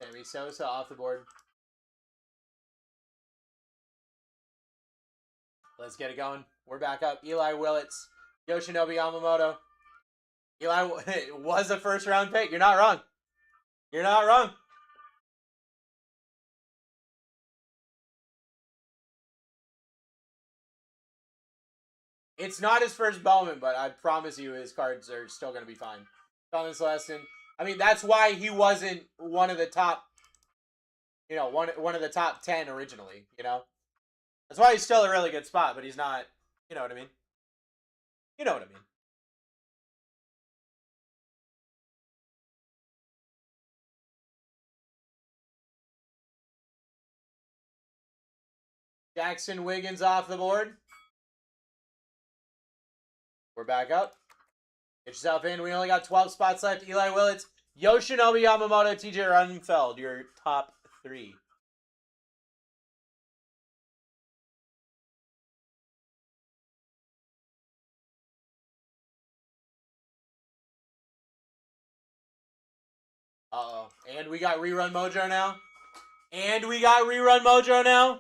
Sammy Sosa off the board. Let's get it going. We're back up. Eli Willits, Yoshinobu Yamamoto. Eli was a first round pick. You're not wrong. You're not wrong. It's not his first Bowman, but I promise you his cards are still going to be fine. Thomas Lesson. I mean, that's why he wasn't one of the top, you know, one of the top 10 originally, you know? That's why he's still a really good spot, but he's not, you know what I mean? You know what I mean. Jackson Wiggins off the board. We're back up. Get yourself in. We only got 12 spots left. Eli Willits, Yoshinobu Yamamoto, TJ Runfeld, your top 3. Uh-oh. And we got Rerun Mojo now. And we got Rerun Mojo now.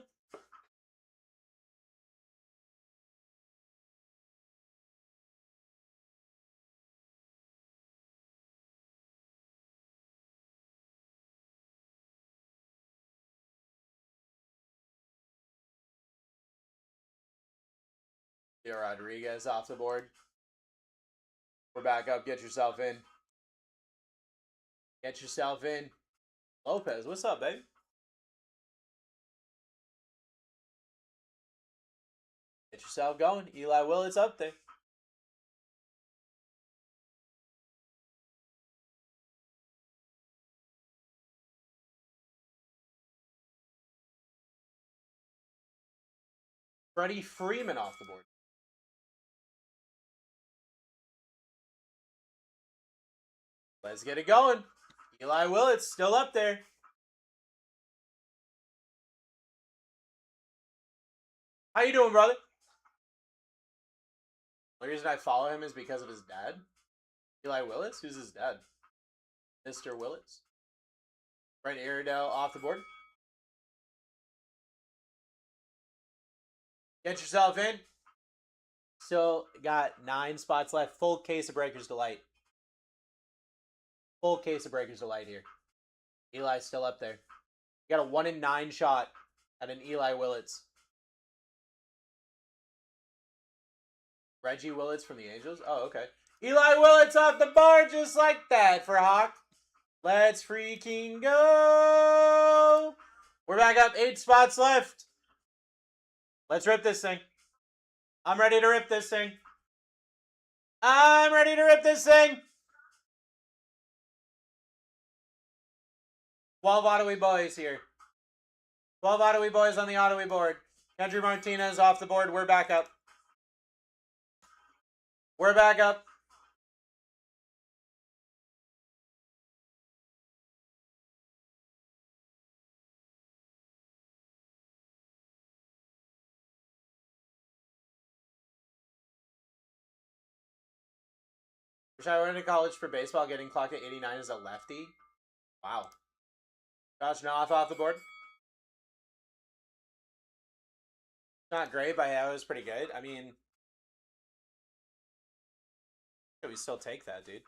Rodriguez off the board. We're back up. Get yourself in. Get yourself in. Lopez, what's up, baby? Get yourself going. Eli Willits up there. Freddie Freeman off the board. Let's get it going. Eli Willits still up there. How you doing, brother? The reason I follow him is because of his dad. Eli Willits? Who's his dad? Mr. Willits. Brent Iredell off the board. Get yourself in. Still got 9 spots left. Full case of Breaker's Delight. Full case of Breaker's Delight here. Eli's still up there. You got a 1 in 9 shot at an Eli Willits. Reggie Willits from the Angels? Oh, okay. Eli Willits off the board just like that for Hawk. Let's freaking go. We're back up. 8 spots left. Let's rip this thing. I'm ready to rip this thing. I'm ready to rip this thing. 12 Ottawa boys here. 12 Ottawa boys on the Ottawa board. Kendry Martinez off the board. We're back up. We're back up. Wish I went to college for baseball, getting clocked at 89 as a lefty. Wow. Josh Noth off the board. Not great, but yeah, it was pretty good. I mean, we still take that, dude.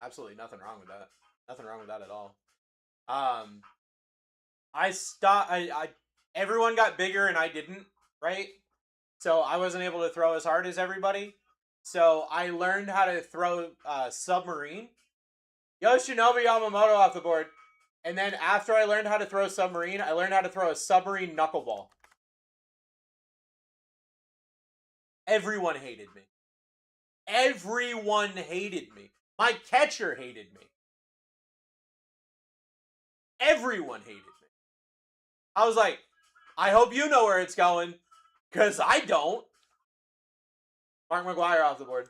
Absolutely nothing wrong with that. Nothing wrong with that at all. Everyone got bigger and I didn't, right? So I wasn't able to throw as hard as everybody. So I learned how to throw submarine. Yoshinobu Yamamoto off the board. And then after I learned how to throw submarine, I learned how to throw a submarine knuckleball. Everyone hated me. Everyone hated me. My catcher hated me. Everyone hated me. I was like, I hope you know where it's going, because I don't. Mark McGuire off the board.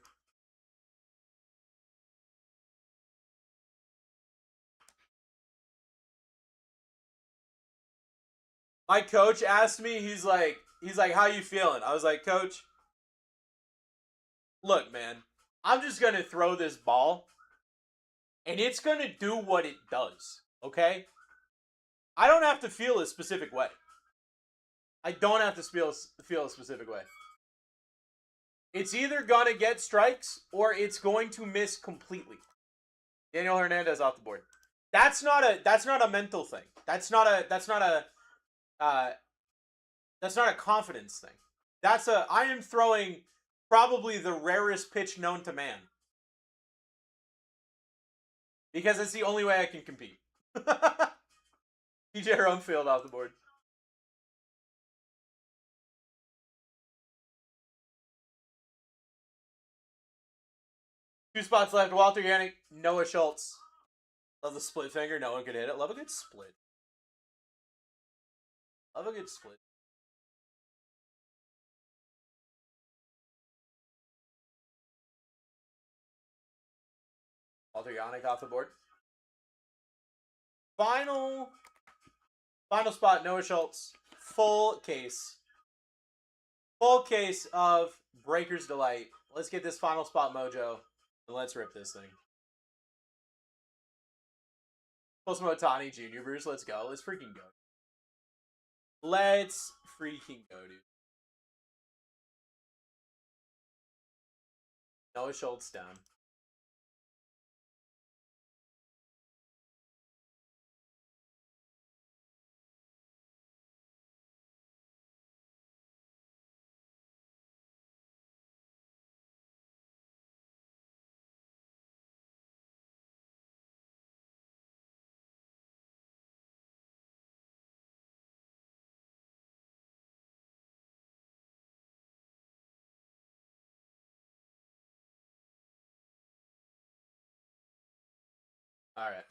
My coach asked me, he's like, how you feeling? I was like, Coach, look, man, I'm just going to throw this ball, and it's going to do what it does, okay? I don't have to feel a specific way. I don't have to feel a specific way. It's either going to get strikes, or it's going to miss completely. Daniel Hernandez off the board. That's not a mental thing. That's not a confidence thing. I am throwing probably the rarest pitch known to man. Because it's the only way I can compete. TJ Rumfield off the board. Two spots left. Walter Yannick, Noah Schultz. Love the split finger. No one could hit it. Love a good split. Love a good split. Walter Yannick off the board. Final spot, Noah Schultz. Full case. Full case of Breaker's Delight. Let's get this final spot mojo, and let's rip this thing. Cosmo Otani Jr. Bruce, let's go. Let's freaking go. Let's freaking go, dude. Noah Schultz down. All right.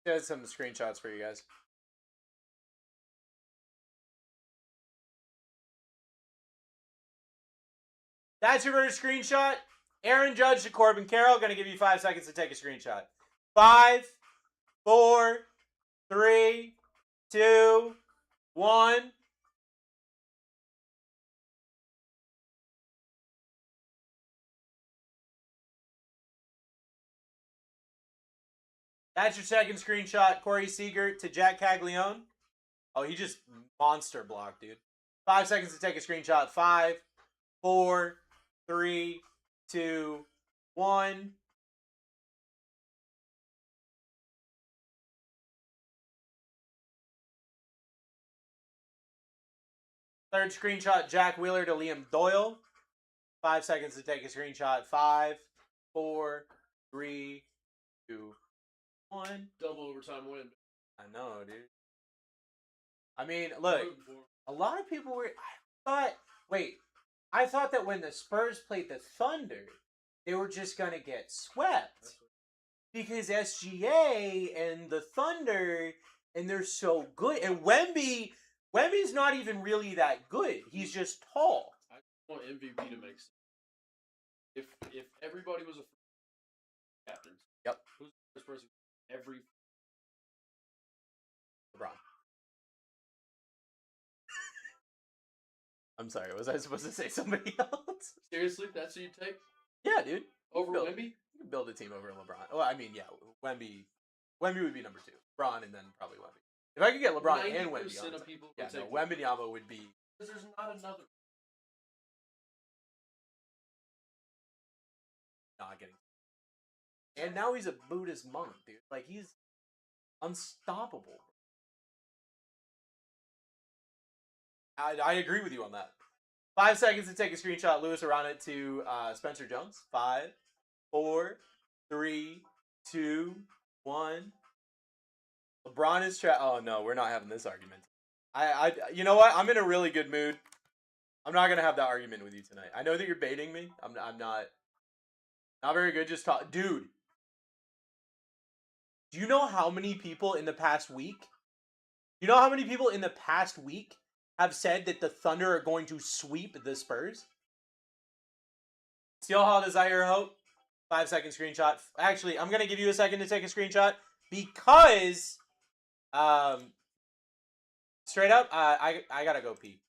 There's some screenshots for you guys. That's your first screenshot. Aaron Judge to Corbin Carroll. Going to give you 5 seconds to take a screenshot. 5, 4, 3, 2, 1. That's your second screenshot. Corey Seager to Jack Caglione. Oh, he just monster blocked, dude. 5 seconds to take a screenshot. 5, 4, 3, 2, 1. Third screenshot, Jack Wheeler to Liam Doyle. 5 seconds to take a screenshot. 5, 4, 3, 2, 1. Double overtime win. I know, dude. I mean, look, a lot of people were. I thought that when the Spurs played the Thunder, they were just gonna get swept because SGA and the Thunder, and they're so good. And Wemby's not even really that good. He's just tall. I want MVP to make sense. If everybody was a captain, Yep. Who's the first person? Every LeBron. I'm sorry, was I supposed to say somebody else? seriously, that's who you take Yeah, dude. over Bill. Wemby. You can build a team over LeBron. Well, I mean, yeah, Wemby would be number 2. LeBron and then probably Wemby. If I could get LeBron and Wemby, 90% of people yeah, would no, take Wembanyama would be. because there's not another. Not getting. And now he's a Buddhist monk, dude. Like, he's unstoppable. I agree with you on that. 5 seconds to take a screenshot. Lewis around it to Spencer Jones. 5, 4, 3, 2, 1. LeBron is oh no, we're not having this argument. You know what? I'm in a really good mood. I'm not gonna have that argument with you tonight. I know that you're baiting me. I'm not very good. Just talk, dude. Do you know how many people in the past week? You know how many people in the past week have said that the Thunder are going to sweep the Spurs? Steel Hall Desire Hope. 5-second screenshot. Actually, I'm gonna give you a second to take a screenshot because, straight up, I gotta go pee.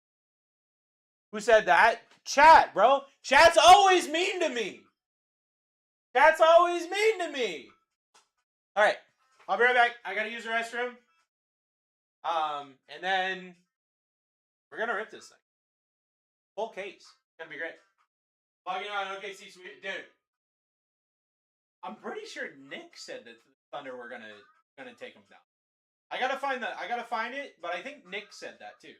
Who said that? Chat, bro. Chat's always mean to me. Chat's always mean to me. All right, I'll be right back. I gotta use the restroom. And then we're gonna rip this thing. Full case. It's gonna be great. Logging on OKC Sweet, dude. I'm pretty sure Nick said that the Thunder were gonna take him down. I gotta find it, but I think Nick said that too.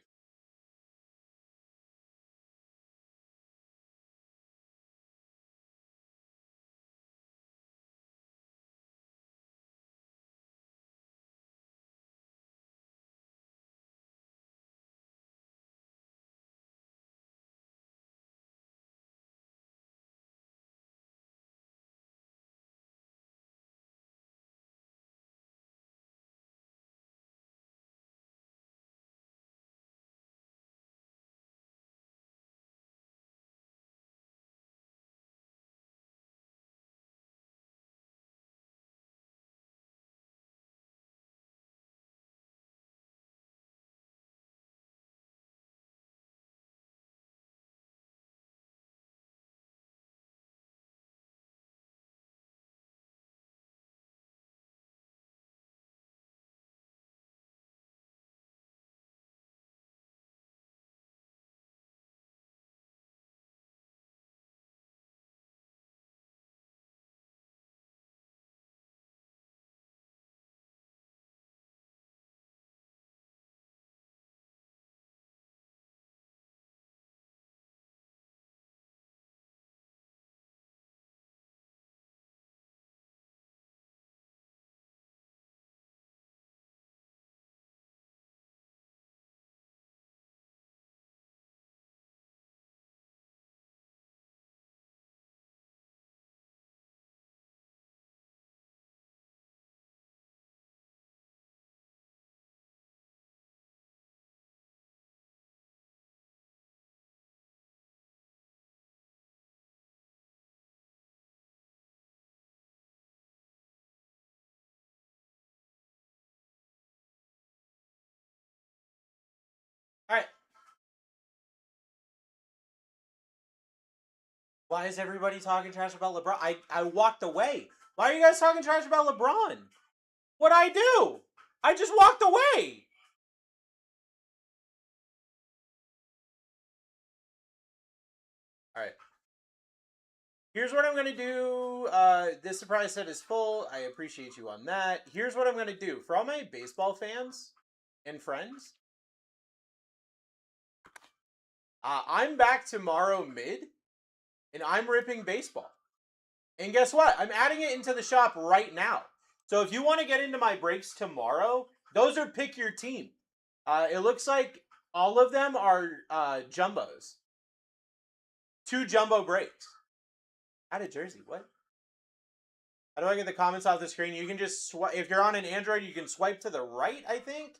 All right. Why is everybody talking trash about LeBron? I walked away. Why are you guys talking trash about LeBron? What'd I do? I just walked away. All right. Here's what I'm going to do. This surprise set is full. I appreciate you on that. Here's what I'm going to do. For all my baseball fans and friends, I'm back tomorrow mid, and I'm ripping baseball. And guess what? I'm adding it into the shop right now. So if you want to get into my breaks tomorrow, those are pick your team. It looks like all of them are jumbos. 2 jumbo breaks. Add a jersey. What? How do I get the comments off the screen? You can just swipe. If you're on an Android, you can swipe to the right, I think.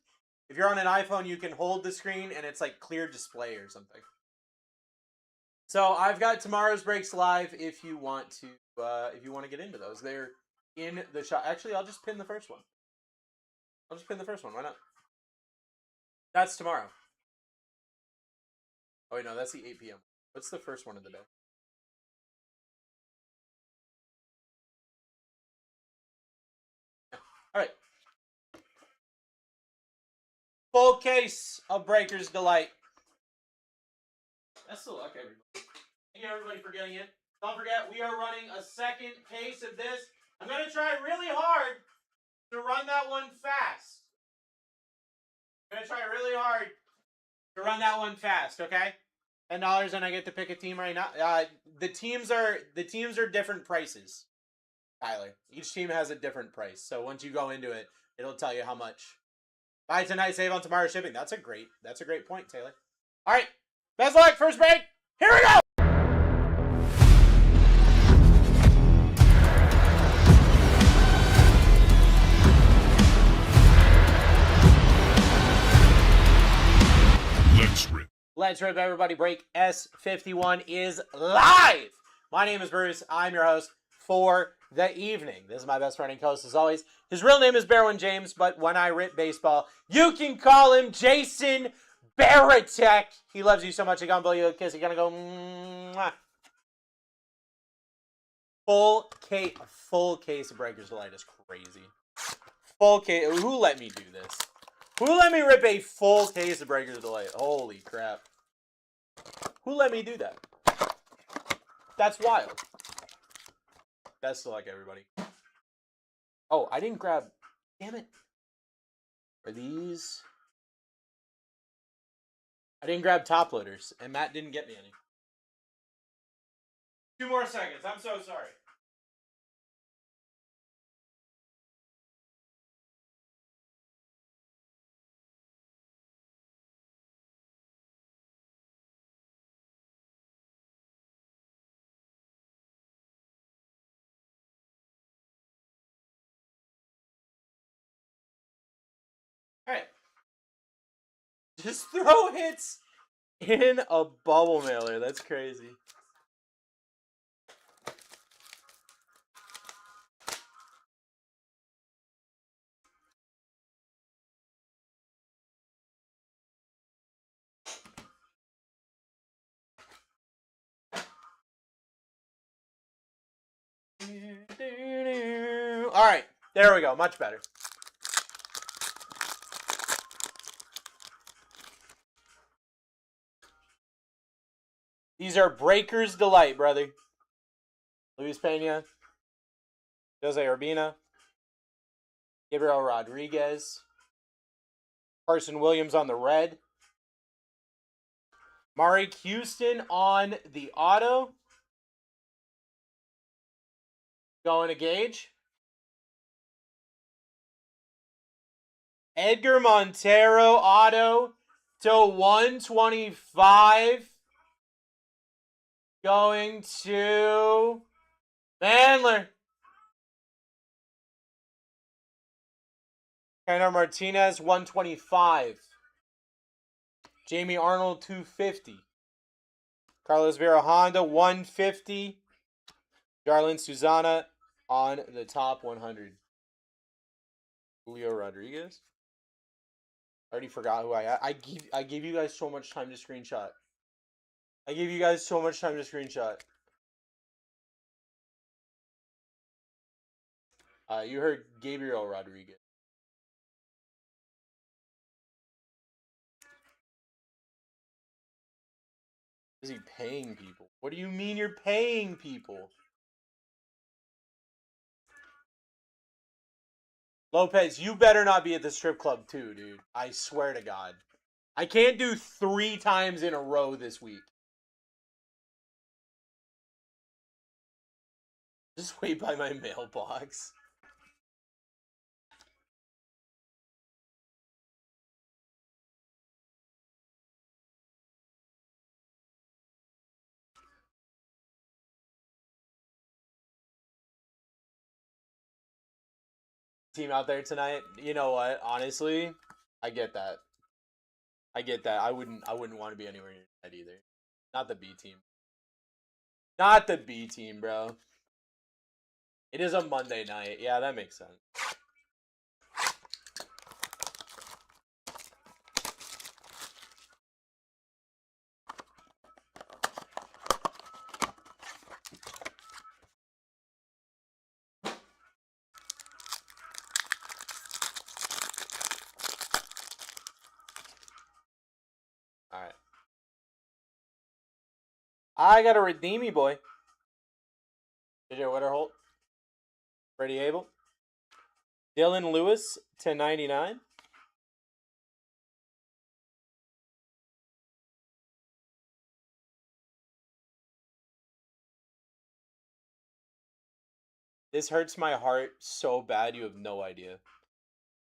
If you're on an iPhone, you can hold the screen and it's like clear display or something. So I've got tomorrow's breaks live if you want to get into those. They're in the shop. Actually, I'll just pin the first one. Why not? That's tomorrow. Oh wait, no, that's the 8 p.m. What's the first one of the day? All right. Full case of Breaker's Delight. Best of luck, everybody. Thank you, everybody, for getting in. Don't forget, we are running a second case of this. I'm going to try really hard to run that one fast. Okay? $10 and I get to pick a team right now. The teams are different prices, Tyler. Each team has a different price. So once you go into it, it'll tell you how much. Buy tonight, save on tomorrow's shipping. That's a great point, Taylor. All right. Best of luck. First break. Here we go. Let's rip. Let's rip, everybody. Break S51 is live. My name is Bruce. I'm your host for the evening. This is my best friend and co-host as always. His real name is Barwin James, but when I rip baseball, you can call him Jason Baratek. He loves you so much, he's gonna blow you a kiss. He's gonna go, mwah. Full case of Breakers Delight is crazy. Full case. Who let me do this? Who let me rip a full case of Breakers Delight? Holy crap. Who let me do that? That's wild. Best of luck, everybody. Oh, I didn't grab... Damn it. Are these... I didn't grab top loaders, and Matt didn't get me any. 2 more seconds. I'm so sorry. Alright. Just throw hits in a bubble mailer. That's crazy. Alright. There we go. Much better. These are Breakers Delight, brother. Luis Pena, Jose Urbina, Gabriel Rodriguez, Carson Williams on the red, Mari Houston on the auto, going to Gage, Edgar Montero auto to 125. Going to Bandler. Tanner Martinez, 125. Jamie Arnold, 250. Carlos Vera Honda, 150. Jarlin Susana on the top 100. Julio Rodriguez. I already forgot who I gave you guys so much time to screenshot. I gave you guys so much time to screenshot. You heard Gabriel Rodriguez. Is he paying people? What do you mean you're paying people? Lopez, you better not be at the strip club too, dude. I swear to God. I can't do 3 times in a row this week. Just wait by my mailbox. Team out there tonight. You know what? Honestly, I get that. I get that. I wouldn't want to be anywhere near that either. Not the B team. Not the B team, bro. It is a Monday night. Yeah, that makes sense. Alright. I got a redeem me, boy. JJ Wetterholt. Freddie Abel. Dylan Lewis to 99. This hurts my heart so bad you have no idea.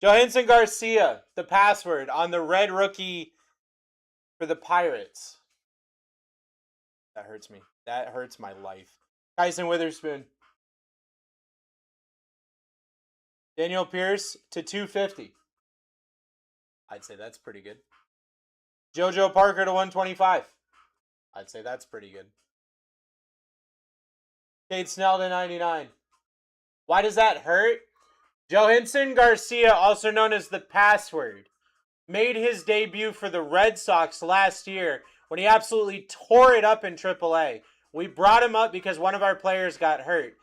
Johansson Garcia, the password on the red rookie for the Pirates. That hurts me. That hurts my life. Tyson Witherspoon. Daniel Pierce to 250. I'd say that's pretty good. JoJo Parker to 125. I'd say that's pretty good. Kate Snell to 99. Why does that hurt? Johansson Garcia, also known as the Password, made his debut for the Red Sox last year when he absolutely tore it up in AAA. We brought him up because one of our players got hurt.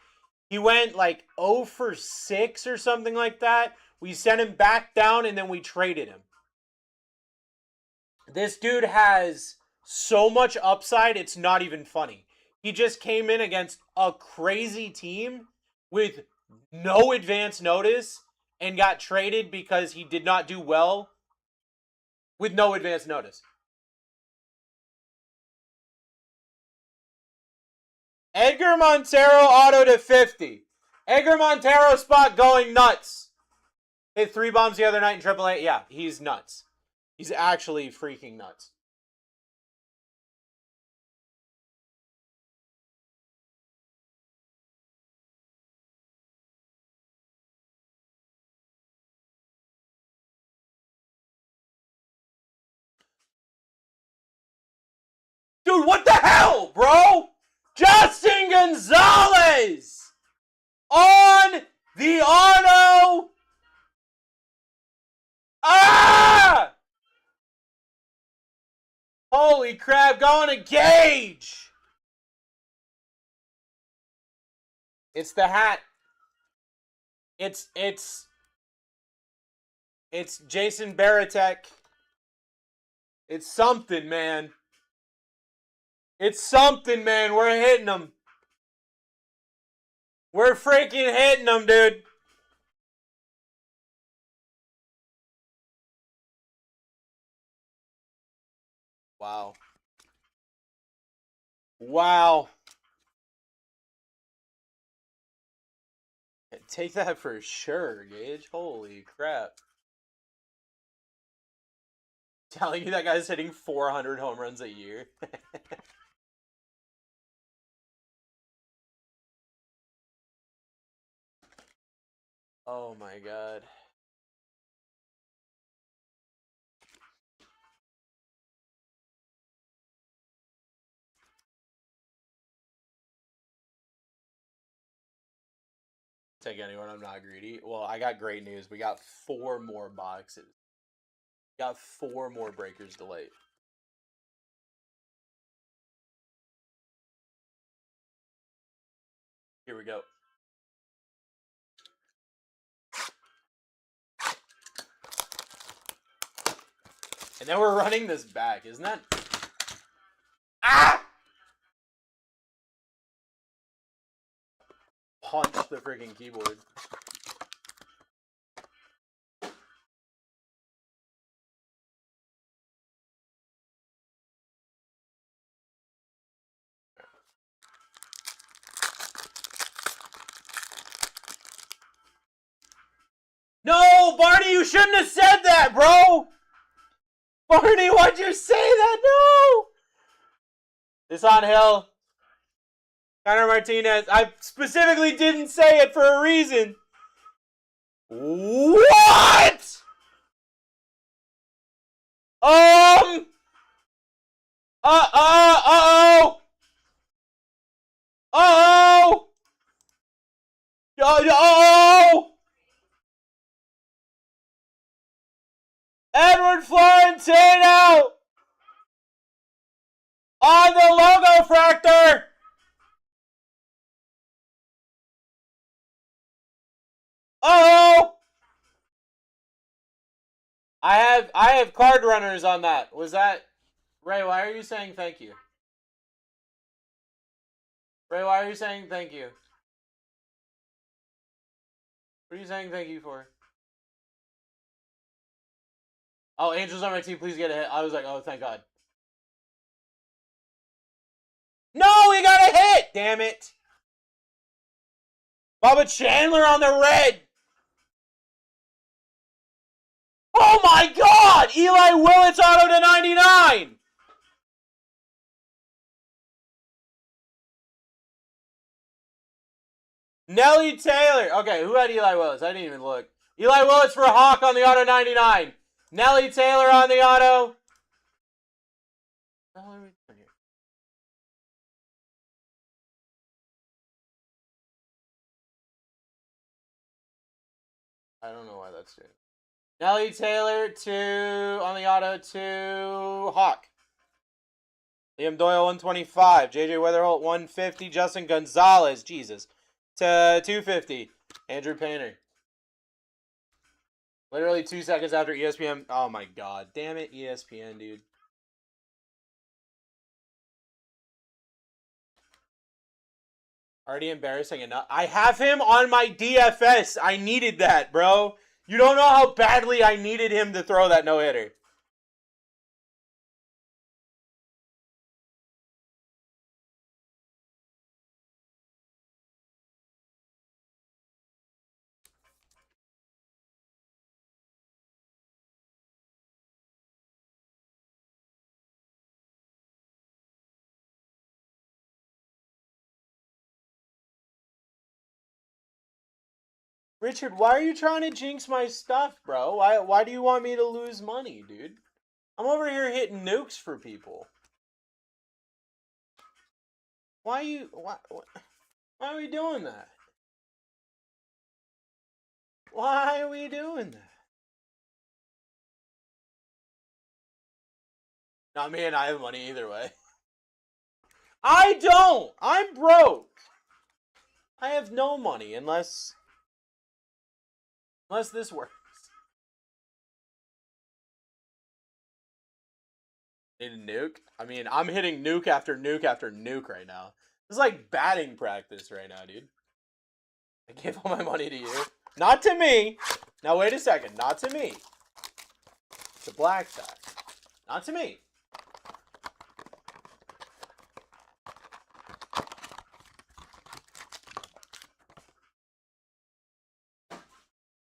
He went like 0 for 6 or something like that. We sent him back down and then we traded him. This dude has so much upside, it's not even funny. He just came in against a crazy team with no advance notice and got traded because he did not do well with no advance notice. Edgar Montero auto to 50. Edgar Montero spot going nuts. Hit 3 bombs the other night in AAA. Yeah, he's nuts. He's actually freaking nuts. Dude, what the hell, bro? Justin Gonzalez on the auto. Ah! Holy crap, going to Gage. It's the hat. It's Jason Baratek. It's something, man. It's something, man. We're hitting them. We're freaking hitting them, dude. Wow. Wow. Take that for sure, Gage. Holy crap. Telling you that guy's hitting 400 home runs a year. Oh my god. Take anyone, I'm not greedy. Well, I got great news. We got 4 more boxes. Got 4 more breakers delayed. Here we go. And then we're running this back, isn't that? Ah! Punch the freaking keyboard. No, Barney, you shouldn't have said that, bro! Barney, why'd you say that? No! This on Hill. Connor Martinez. I specifically didn't say it for a reason. What? Uh-oh. Uh-oh. Uh-oh. Edward Florentino on the logo fractor. Uh-oh. I have card runners on that. Was that Ray? Why are you saying thank you? Ray, why are you saying thank you? What are you saying thank you for? Oh, Angels on my team, please get a hit. I was like, oh, thank God. No, he got a hit! Damn it. Bubba Chandler on the red. Oh my God! Eli Willits auto to 99! Nelly Taylor. Okay, who had Eli Willits? I didn't even look. Eli Willits for Hawk on the auto 99. Nelly Taylor on the auto. What the hell are we doing here? I don't know why that's doing. Nelly Taylor to on the auto to Hawk. Liam Doyle 125. JJ Weatherholt 150. Justin Gonzalez, Jesus, to 250. Andrew Painter. Literally 2 seconds after ESPN. Oh my god. Damn it, ESPN, dude. Already embarrassing enough. I have him on my DFS. I needed that, bro. You don't know how badly I needed him to throw that no-hitter. Richard, why are you trying to jinx my stuff, bro? Why do you want me to lose money, dude? I'm over here hitting nukes for people. Why are we doing that? Why are we doing that? Not me and I have money either way. I don't! I'm broke! I have no money unless this works. Need a nuke? I mean, I'm hitting nuke after nuke after nuke right now. This is like batting practice right now, dude. I gave all my money to you. Not to me! Now wait a second, not to me. To BlackTie. Not to me.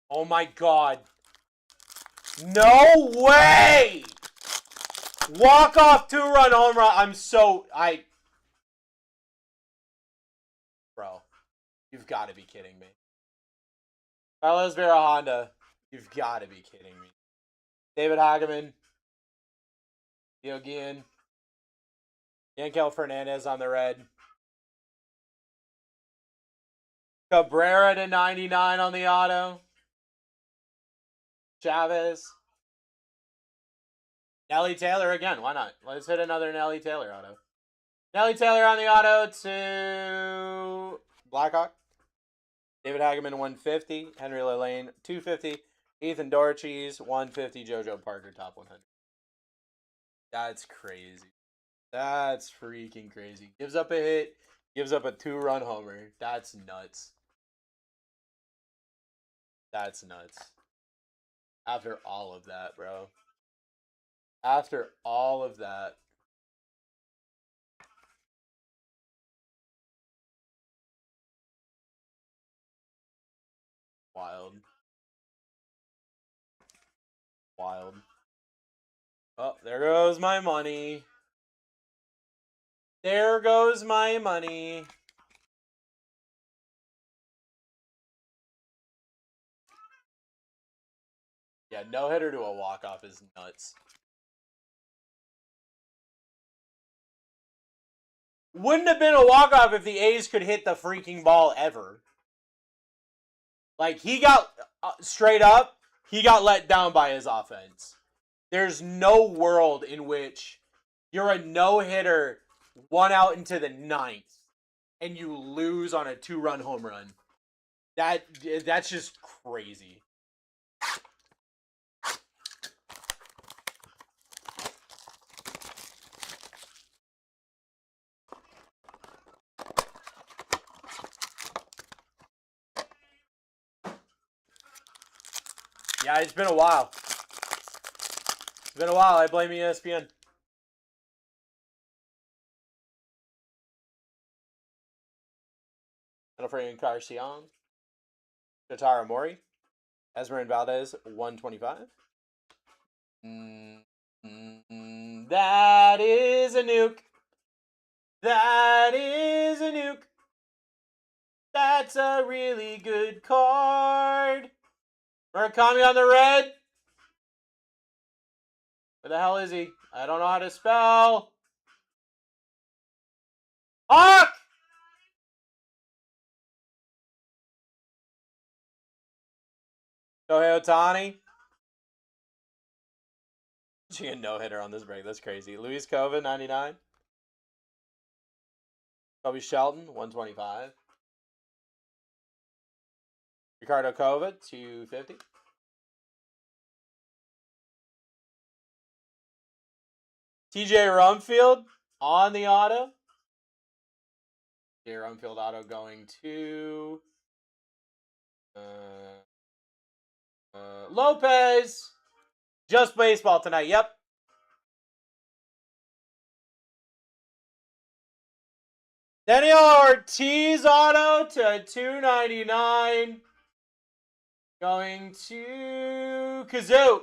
Oh my god. No way! Walk-off 2-run home run. Bro, you've got to be kidding me. Carlos Vera Honda, you've got to be kidding me. David Hageman. Theo Guillen. Yankel Fernandez on the red. Cabrera to 99 on the auto. Chavez. Nelly Taylor again. Why not? Let's hit another Nelly Taylor auto. Nelly Taylor on the auto to Blackhawk. David Hageman 150. Henry Lillane 250. Ethan Dorcheese 150. JoJo Parker top 100. That's crazy. That's freaking crazy. Gives up a hit. Gives up a 2-run homer. That's nuts. That's nuts. After all of that, bro. After all of that. Wild. Wild. Oh, there goes my money. There goes my money. Yeah, no hitter to a walk-off is nuts. Wouldn't have been a walk-off if the A's could hit the freaking ball ever. Like, he got, straight up, he got let down by his offense. There's no world in which you're a no-hitter 1 out into the 9th and you lose on a 2-run home run. That's just crazy. Yeah, it's been a while. It's been a while. I blame ESPN. Alfredo Carcion. Jotaro Mori. Esmerin Valdez, 125. That is a nuke. That is a nuke. That's a really good card. Murakami on the red. Where the hell is he? I don't know how to spell. Hawk! Shohei Ohtani. She a no-hitter on this break. That's crazy. Luis Cova, 99. Kobe Shelton, 125. Ricardo Cova, 250. TJ Rumfield on the auto. TJ Rumfield auto going to Lopez. Just baseball tonight. Yep. Daniel Ortiz auto to 299. Going to Kazoo.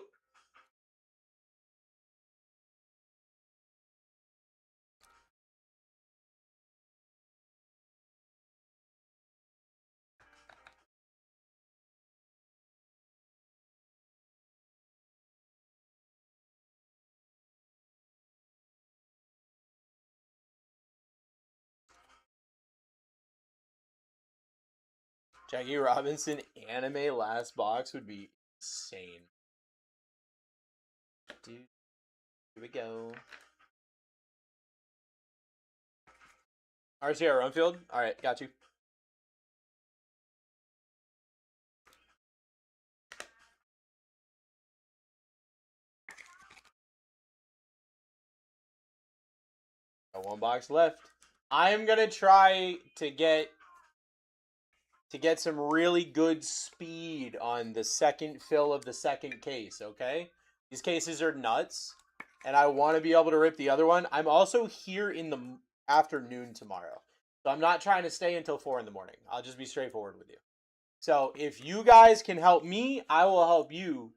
Jackie Robinson anime last box would be insane. Dude, here we go. RCR Rumfield. All right, got you. Got one box left. I am gonna try to get some really good speed on the second fill of the second case, okay? These cases are nuts, and I want to be able to rip the other one. I'm also here in the afternoon tomorrow, so I'm not trying to stay until 4 in the morning. I'll just be straightforward with you. So if you guys can help me, I will help you,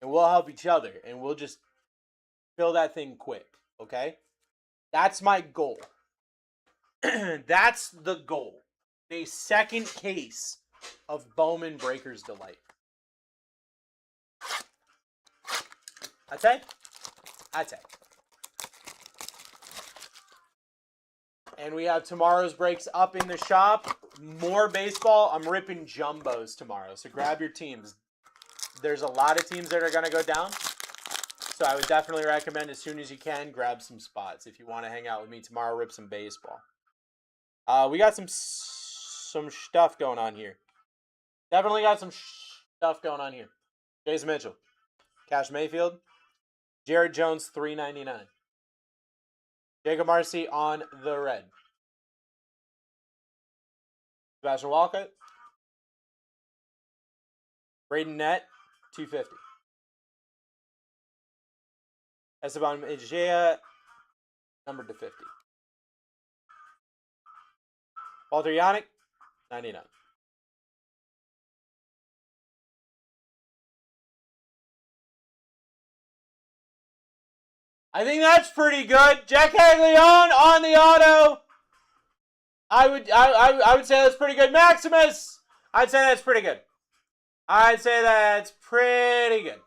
and we'll help each other, and we'll just fill that thing quick, okay? That's my goal. That's the goal. A second case of Bowman Breaker's Delight. That's it? That's it. And we have tomorrow's breaks up in the shop. More baseball. I'm ripping jumbos tomorrow, so grab your teams. There's a lot of teams that are going to go down, so I would definitely recommend as soon as you can, grab some spots. If you want to hang out with me tomorrow, rip some baseball. We got some stuff going on here. Definitely got some stuff going on here. Jason Mitchell. Cash Mayfield. Jared Jones, $3.99. Jacob Marcy on the red. Sebastian Walcott. Braden Nett, $2.50. Esteban Mejia, numbered to 50. Walter Yannick, 99. I think that's pretty good. Jack Haglione on the auto. I would say that's pretty good. Maximus, I'd say that's pretty good. I'd say that's pretty good.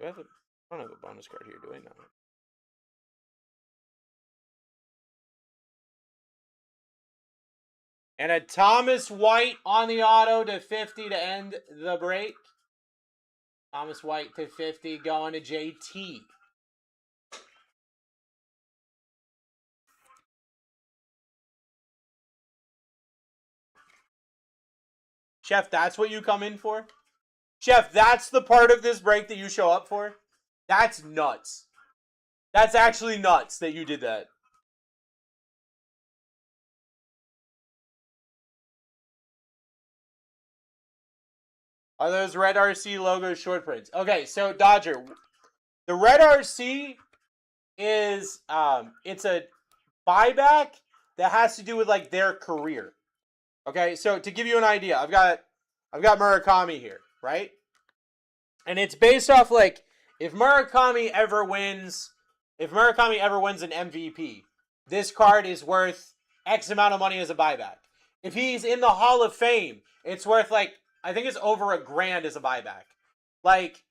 I don't have a bonus card here, do I? No. And a Thomas White on the auto to 50 to end the break. Thomas White to 50 going to JT. Chef, that's what you come in for? Chef, that's the part of this break that you show up for? That's nuts. That's actually nuts that you did that. Are those red RC logo short prints? Okay, so Dodger, the red RC is it's a buyback that has to do with like their career. Okay, so to give you an idea, I've got Murakami here, right? And it's based off like if Murakami ever wins an MVP, this card is worth X amount of money as a buyback. If he's in the Hall of Fame, it's worth like I think it's over $1,000 as a buyback. Like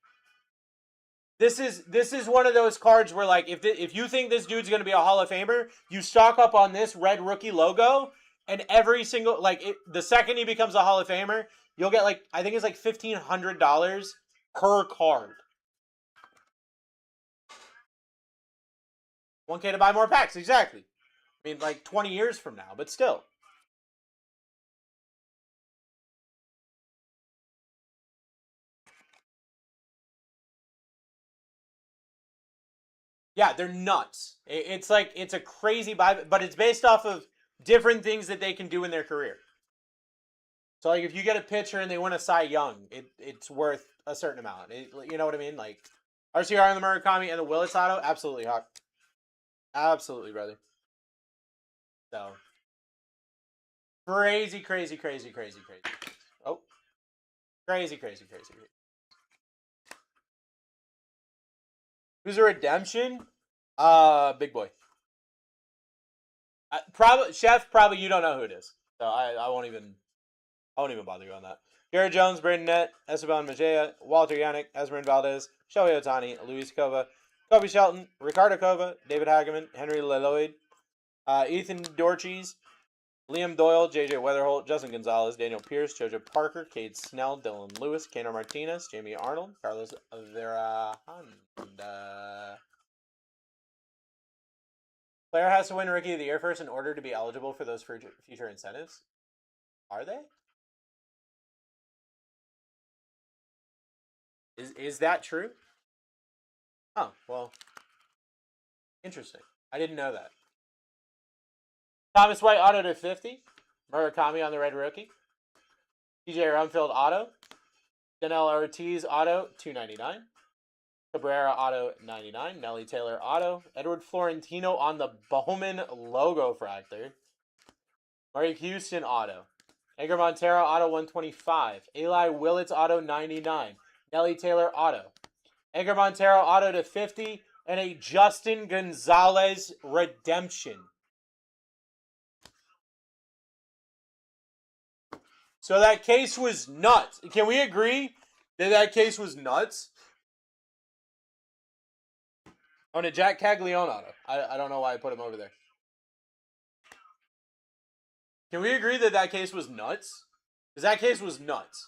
This is one of those cards where, like, if you think this dude's gonna be a Hall of Famer, you stock up on this red rookie logo, and every single, like, the second he becomes a Hall of Famer, you'll get, like, I think it's like $1,500 per card. 1K to buy more packs, exactly. I mean, like 20 years from now, but still. Yeah, they're nuts. It's like, it's a crazy buy, but it's based off of different things that they can do in their career. So, like, if you get a pitcher and they win a Cy Young, it's worth a certain amount. You know what I mean? Like, RCR and the Murakami and the Willits auto, absolutely, Hawk. Absolutely, brother. So, crazy, crazy, crazy, crazy, crazy. Oh, crazy, crazy, crazy. Who's a redemption? Big boy. Probably Chef. Probably you don't know who it is, so I won't even bother you on that. Garrett Jones, Brandon Nett, Esteban Mejia, Walter Yannick, Esmeralda Valdez, Shohei Ohtani, Luis Cova, Kobe Shelton, Ricardo Cova, David Hageman, Henry Lloyd, Ethan Dorches, Liam Doyle, JJ Weatherholt, Justin Gonzalez, Daniel Pierce, Jojo Parker, Cade Snell, Dylan Lewis, Kano Martinez, Jamie Arnold, Carlos Verahanda. Player has to win Rookie of the Year first in order to be eligible for those future incentives. Are they? Is that true? Oh, well. Interesting. I didn't know that. Thomas White auto to 50. Murakami on the red rookie. TJ Rumfield auto. Danell Ortiz auto, $2.99. Cabrera auto, $99. Nelly Taylor auto. Edward Florentino on the Bowman logo fractor. Murray Houston auto. Edgar Montero auto, $125. Eli Willits auto, $99. Nelly Taylor auto. Edgar Montero auto to 50. And a Justin Gonzalez redemption. So that case was nuts. Can we agree that case was nuts? Oh, and a Jack Caglione auto. I don't know why I put him over there. Can we agree that case was nuts? Because that case was nuts.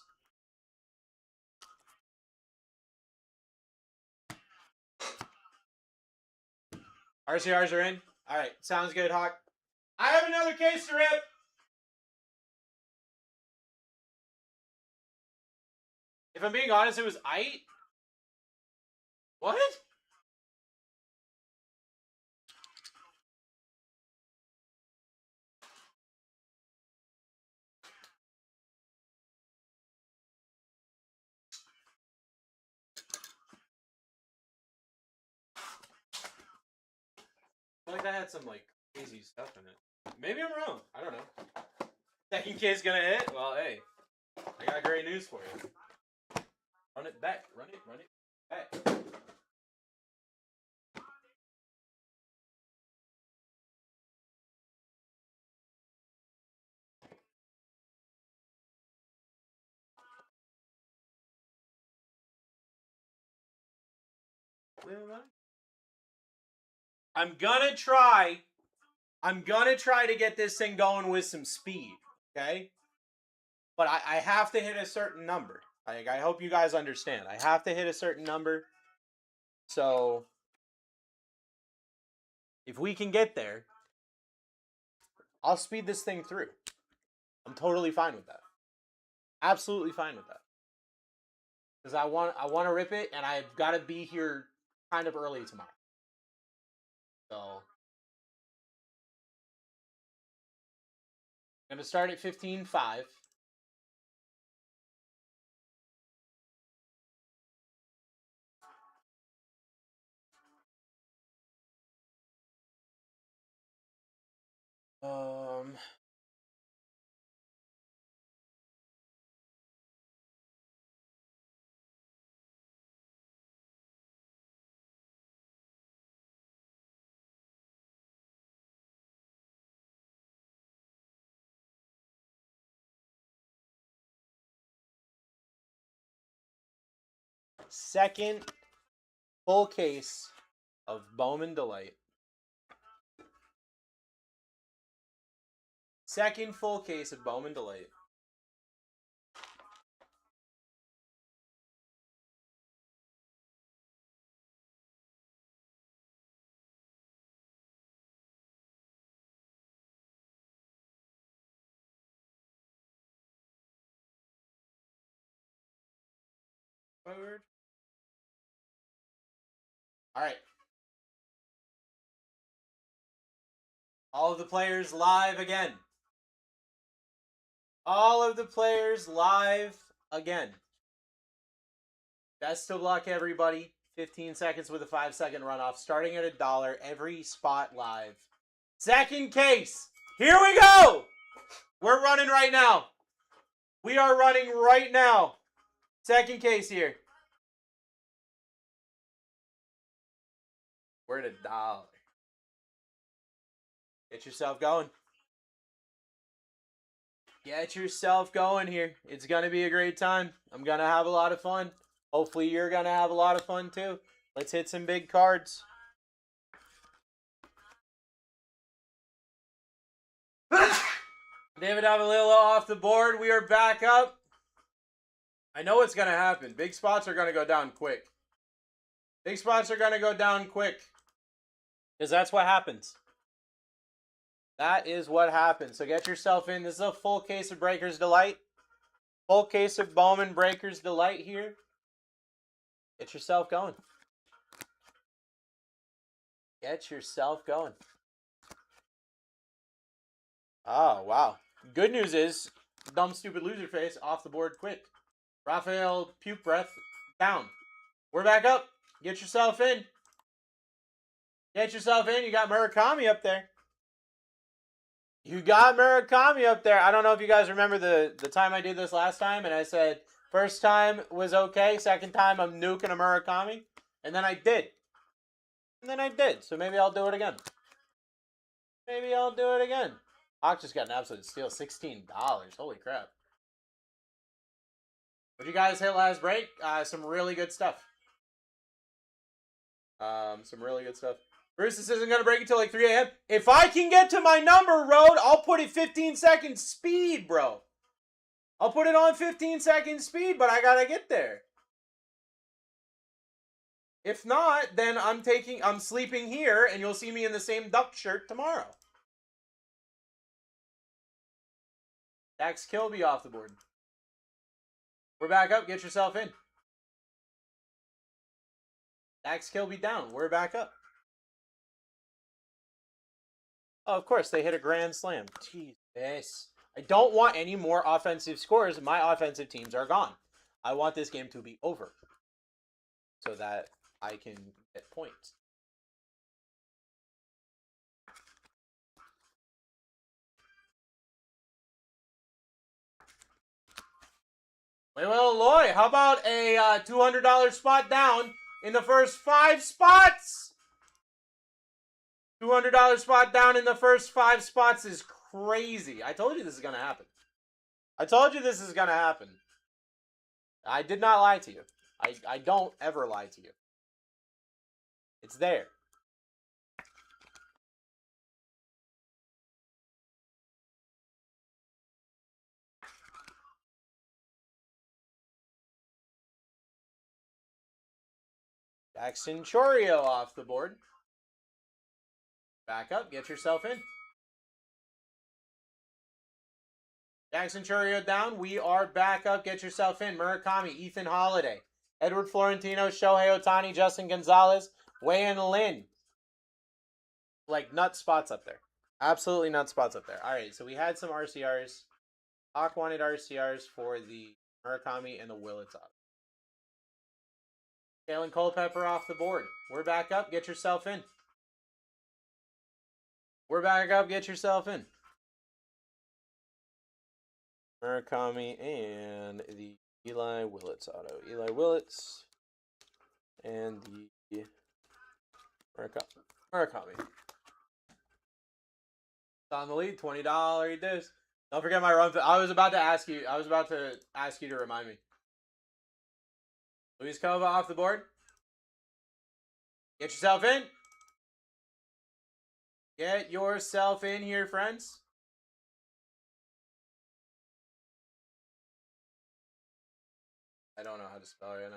RCRs are in? Alright, sounds good, Hawk. I have another case to rip! If I'm being honest, it was aight. What? I feel like that had some, like, crazy stuff in it. Maybe I'm wrong. I don't know. Second case gonna hit? Well, hey. I got great news for you. Run it back. Run it back. I'm gonna try to get this thing going with some speed, okay? But I have to hit a certain number. I hope you guys understand. I have to hit a certain number. So, if we can get there, I'll speed this thing through. I'm totally fine with that. Absolutely fine with that. Because I want to rip it, and I've got to be here kind of early tomorrow. So, I'm going to start at 15.5. Second full case of Bowman Delight. Second full case of Bowman Delight. Forward. All right. All of the players live again. All of the players live again. Best of luck, everybody. 15 seconds with a 5-second runoff. Starting at $1. Every spot live. Second case. Here we go. We're running right now. We are running right now. Second case here. We're at $1. Get yourself going. Get yourself going here. It's going to be a great time. I'm going to have a lot of fun. Hopefully you're going to have a lot of fun too. Let's hit some big cards. David Avalillo off the board. We are back up. I know what's going to happen. Big spots are going to go down quick. Big spots are going to go down quick. Because that's what happens. That is what happens. So get yourself in. This is a full case of Breaker's Delight. Full case of Bowman Breaker's Delight here. Get yourself going. Get yourself going. Oh, wow. Good news is, dumb, stupid loser face off the board quick. Raphael Puke Breath down. We're back up. Get yourself in. Get yourself in. You got Murakami up there. You got Murakami up there. I don't know if you guys remember the time I did this last time, and I said, first time was okay, second time I'm nuking a Murakami, and then I did. And then I did, so maybe I'll do it again. Maybe I'll do it again. Hawk just got an absolute steal, $16. Holy crap. What did you guys hit last break? Some really good stuff. Some really good stuff. Bruce, this isn't going to break until like 3 a.m. If I can get to my number, Road, I'll put it 15 seconds speed, bro. I'll put it on 15 seconds speed, but I got to get there. If not, then I'm sleeping here, and you'll see me in the same duck shirt tomorrow. Dax Kilby off the board. We're back up. Get yourself in. Dax Kilby down. We're back up. Oh, of course, they hit a grand slam. Jesus. I don't want any more offensive scores. My offensive teams are gone. I want this game to be over so that I can get points. Wait, well, Loy, how about a $200 spot down in the first 5 spots? $200 spot down in the first 5 spots is crazy. I told you this is going to happen. I told you this is going to happen. I did not lie to you. I don't ever lie to you. It's there. Jackson Chorio off the board. Back up. Get yourself in. Jackson Chorio down. We are back up. Get yourself in. Murakami, Ethan Holiday, Edward Florentino, Shohei Ohtani, Justin Gonzalez, Wei-In Lin. Like nut spots up there. Absolutely nut spots up there. All right, so we had some RCRs. Hawk wanted RCRs for the Murakami and the Willits off. Kalen Culpepper off the board. We're back up. Get yourself in. We're back up. Get yourself in. Murakami and the Eli Willits auto. Eli Willits and the Murakami. It's on the lead. $20 this. Don't forget my run. I was about to ask you to remind me. Luis Cova off the board. Get yourself in. Get yourself in here, friends. I don't know how to spell right now.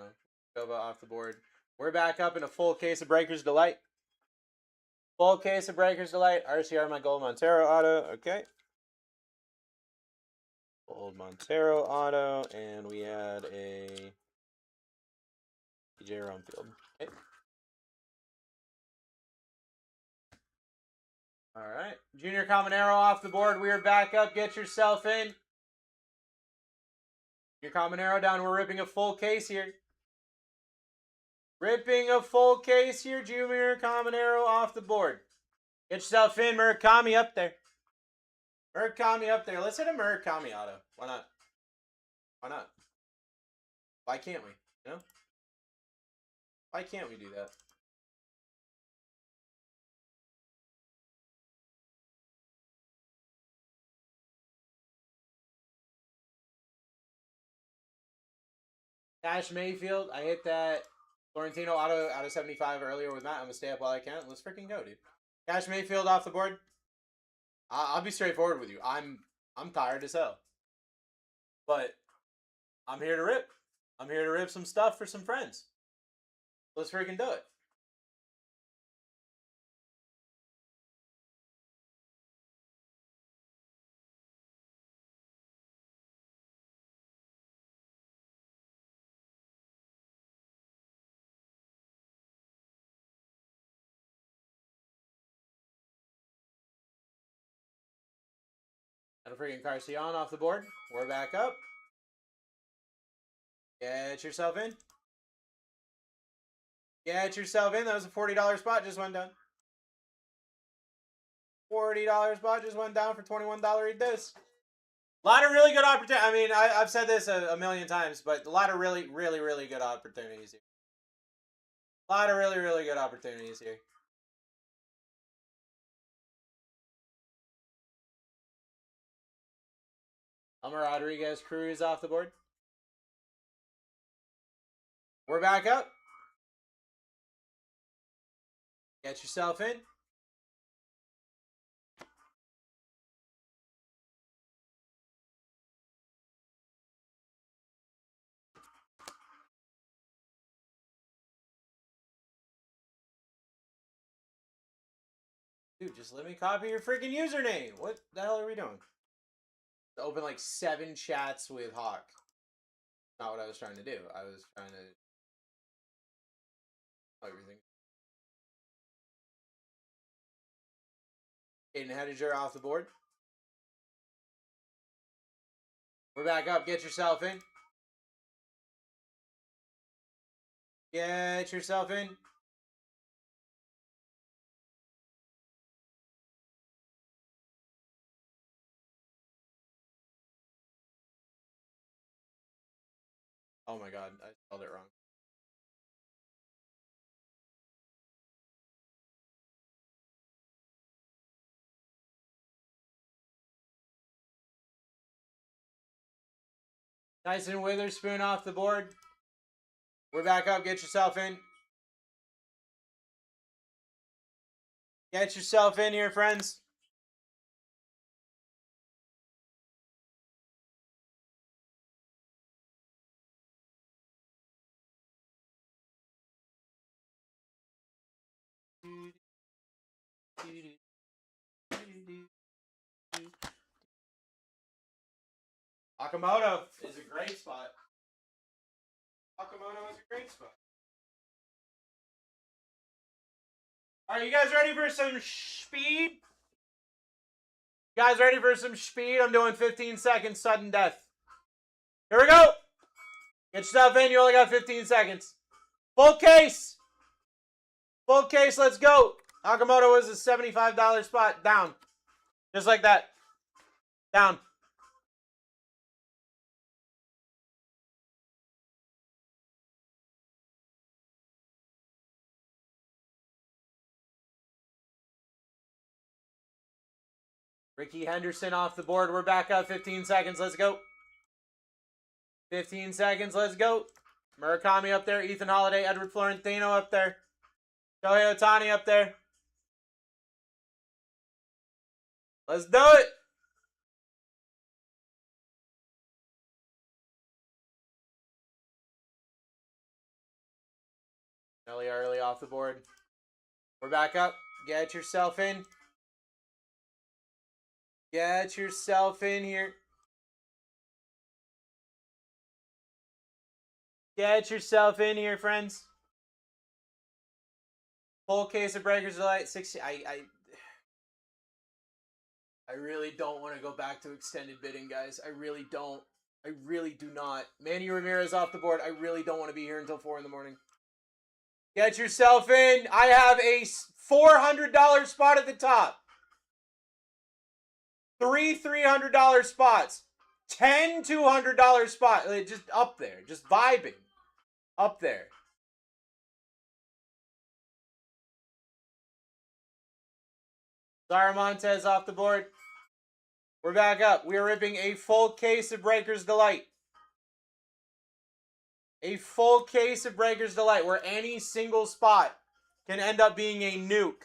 Go off the board. We're back up in a full case of Breaker's Delight. Full case of Breaker's Delight. RCR, my gold Montero auto. Okay. Gold Montero auto. And we had a DJ Rumfield. Okay. All right. Junior Caminero off the board. We are back up. Get yourself in. Junior Caminero down. We're ripping a full case here. Ripping a full case here. Junior Caminero off the board. Get yourself in. Murakami up there. Murakami up there. Let's hit a Murakami auto. Why not? Why not? Why can't we? You know? Why can't we do that? Cash Mayfield. I hit that Florentino auto out of 75 earlier with Matt. I'm going to stay up while I can. Let's freaking go, dude. Cash Mayfield off the board. I'll be straightforward with you. I'm tired as hell. But I'm here to rip. I'm here to rip some stuff for some friends. Let's freaking do it. And a freaking Carcion off the board. We're back up. Get yourself in. Get yourself in. That was a $40 spot. Just went down. $40 spot just went down for $21. Eat this. A lot of really good opportunities. I mean, I've said this a million times, but a lot of really good opportunities here. A lot of really good opportunities here. Elmer Rodriguez Cruz off the board. We're back up. Get yourself in. Dude, just let me copy your freaking username. What the hell are we doing? Open like 7 chats with Hawk. Not what I was trying to do. I was trying to... everything. Aiden Hediger off the board. We're back up. Get yourself in. Get yourself in. Oh my god, I spelled it wrong. Tyson Witherspoon off the board. We're back up. Get yourself in. Get yourself in here, friends. Akamoto is a great spot. Akamoto is a great spot. Are you guys ready for some speed? You guys ready for some speed? I'm doing 15 seconds sudden death. Here we go. Get yourself in. You only got 15 seconds. Full case. Full case. Let's go. Akamoto was a $75 spot. Down. Just like that. Down. Ricky Henderson off the board. We're back up. 15 seconds. Let's go. 15 seconds. Let's go. Murakami up there. Ethan Holiday. Edward Florentino up there. Shohei Ohtani up there. Let's do it. Early off the board. We're back up. Get yourself in. Get yourself in here. Get yourself in here, friends. Full case of Breakers Delight. 60. I really don't want to go back to extended bidding, guys. I really don't. I really do not. Manny Ramirez off the board. I really don't want to be here until 4 in the morning. Get yourself in. I have a $400 spot at the top. 3 $300 spots. 10 $200 spots. Just up there. Just vibing. Up there. Zara Montez off the board. We're back up. We are ripping a full case of Breakers Delight. A full case of Breakers Delight where any single spot can end up being a nuke.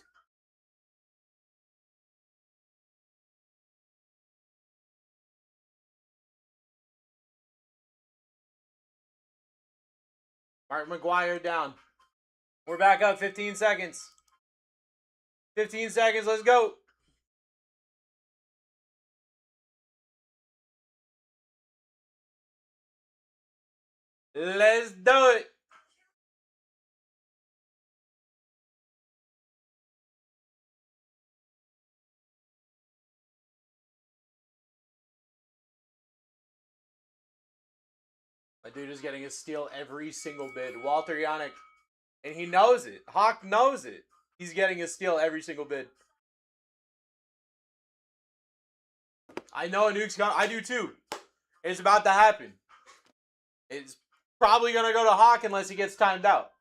Mark McGuire down. We're back up. 15 seconds. 15 seconds. Let's go. Let's do it. My dude is getting a steal every single bid. Walter Yannick. And he knows it. Hawk knows it. He's getting a steal every single bid. I know a nuke's coming. I do too. It's about to happen. It's probably going to go to Hawk unless he gets timed out.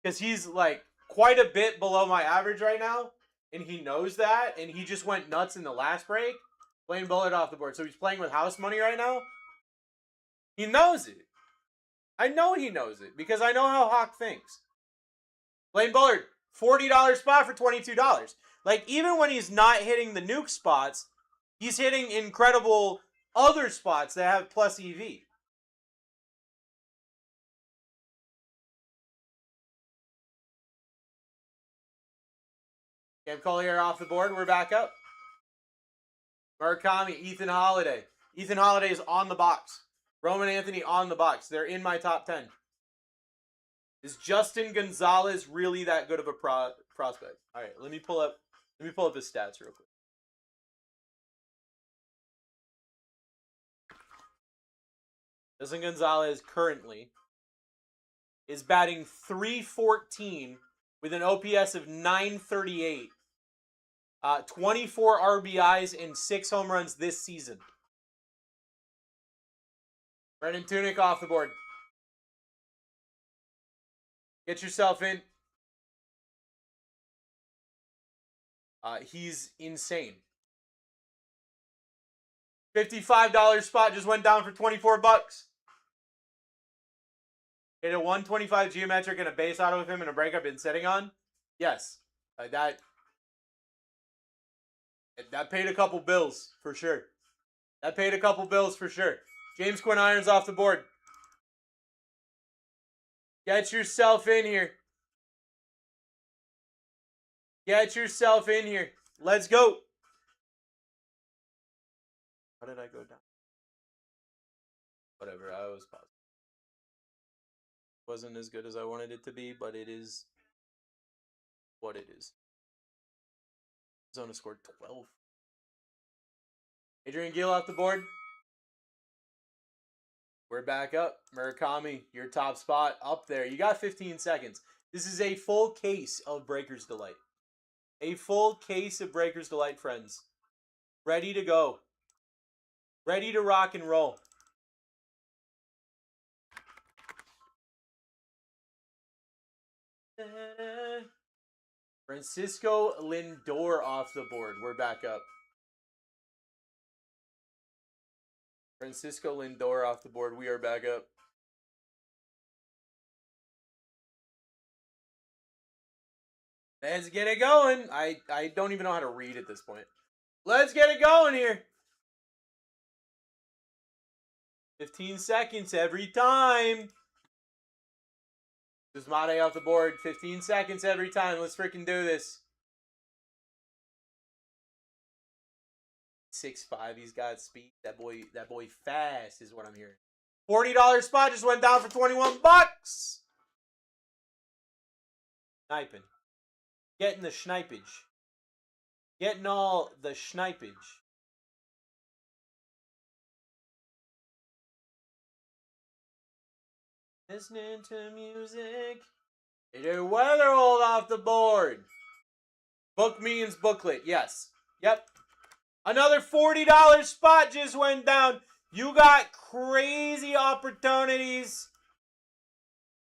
Because he's like quite a bit below my average right now. And he knows that. And he just went nuts in the last break. Playing bullet off the board. So he's playing with house money right now. He knows it. I know he knows it. Because I know how Hawk thinks. Blaine Bullard, $40 spot for $22. Like, even when he's not hitting the nuke spots, he's hitting incredible other spots that have plus EV. Cam Collier off the board. We're back up. Murakami, Ethan Holiday. Ethan Holiday is on the box. Roman Anthony on the box. They're in my top 10. Is Justin Gonzalez really that good of a prospect? All right, let me pull up his stats real quick. Justin Gonzalez currently is batting .314 with an OPS of .938. 24 RBIs and 6 home runs this season. Brendan Tunick off the board. Get yourself in. He's insane. $55 spot just went down for 24 bucks. Hit a 125 geometric and a base auto with him in a break I've been sitting on. Yes. That paid a couple bills for sure. That paid a couple bills for sure. James Quinn Irons off the board. Get yourself in here. Get yourself in here. Let's go. How did I go down? Whatever, I was positive. Wasn't as good as I wanted it to be, but it is what it is. Zona scored 12. Adrian Gill off the board. We're back up. Murakami, your top spot up there. You got 15 seconds. This is a full case of Breakers Delight. A full case of Breakers Delight, friends. Ready to go. Ready to rock and roll. Francisco Lindor off the board. We're back up. Francisco Lindor off the board. We are back up. Let's get it going. I don't even know how to read at this point. Let's get it going here. 15 seconds every time. Desmade off the board. 15 seconds every time. Let's freaking do this. 6'5", he's got speed. That boy fast is what I'm hearing. $40 spot just went down for 21 bucks. Sniping. Getting the snipage. Getting all the snipage. Listening to music. Get a weather hold off the board. Book means booklet. Yes. Yep. Another $40 spot just went down. You got crazy opportunities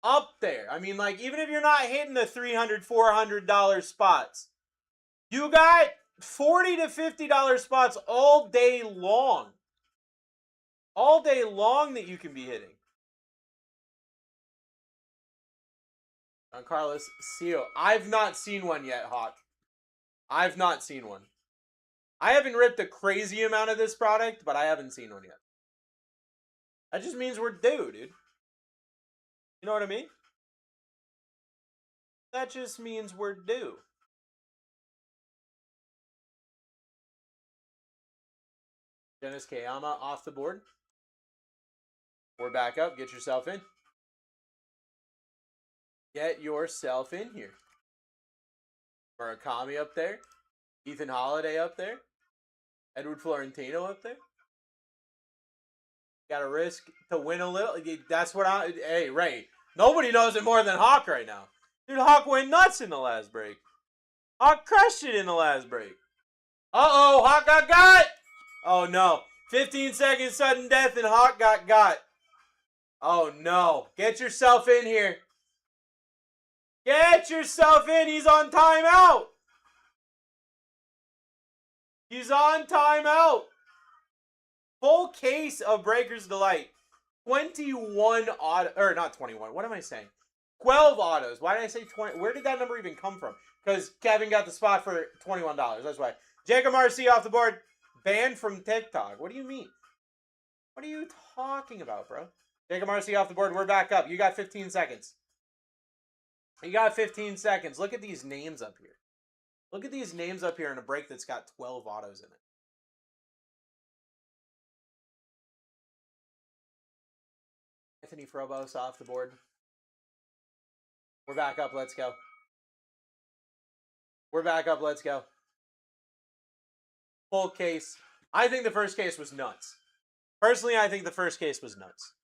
up there. I mean, like, even if you're not hitting the $300, $400 spots, you got $40 to $50 spots all day long. All day long that you can be hitting. On Carlos Seal. I've not seen one yet, Hawk. I've not seen one. I haven't ripped a crazy amount of this product, but I haven't seen one yet. That just means we're due, dude. You know what I mean? That just means we're due. Dennis Kayama off the board. We're back up. Get yourself in. Get yourself in here. Murakami up there. Ethan Holiday up there. Edward Florentino up there. Got to risk to win a little. That's what I... Hey, Ray. Nobody knows it more than Hawk right now. Dude, Hawk went nuts in the last break. Hawk crushed it in the last break. Uh-oh, Hawk got. Oh, no. 15 seconds sudden death and Hawk got. Oh, no. Get yourself in here. Get yourself in. He's on timeout. He's on timeout. Full case of Breaker's Delight. 21 auto, or not 21. What am I saying? 12 autos. Why did I say 20? Where did that number even come from? Because Kevin got the spot for $21. That's why. Jacob RC off the board. Banned from TikTok. What do you mean? What are you talking about, bro? Jacob RC off the board. We're back up. You got 15 seconds. You got 15 seconds. Look at these names up here. Look at these names up here in a break that's got 12 autos in it. Anthony Frobos off the board. We're back up. Let's go. We're back up. Let's go. Full case. I think the first case was nuts. Personally, I think the first case was nuts.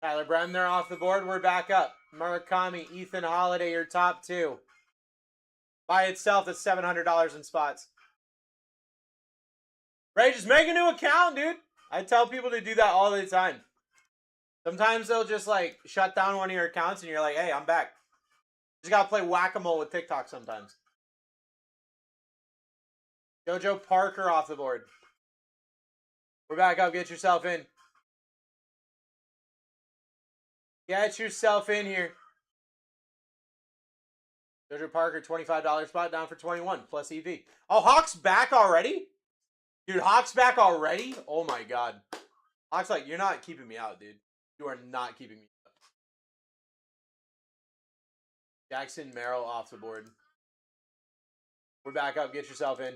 Tyler Bremner off the board. We're back up. Murakami, Ethan Holiday, your top two. By itself, that's $700 in spots. Ray, just make a new account, dude. I tell people to do that all the time. Sometimes they'll just, like, shut down one of your accounts and you're like, hey, I'm back. Just gotta play whack-a-mole with TikTok sometimes. Jojo Parker off the board. We're back up. Get yourself in. Get yourself in here. Jojo Parker, $25 spot down for 21 plus EV. Oh, Hawk's back already? Dude, Hawk's back already? Oh my god. Hawk's like, you're not keeping me out, dude. You are not keeping me out. Jackson Merrill off the board. We're back up. Get yourself in.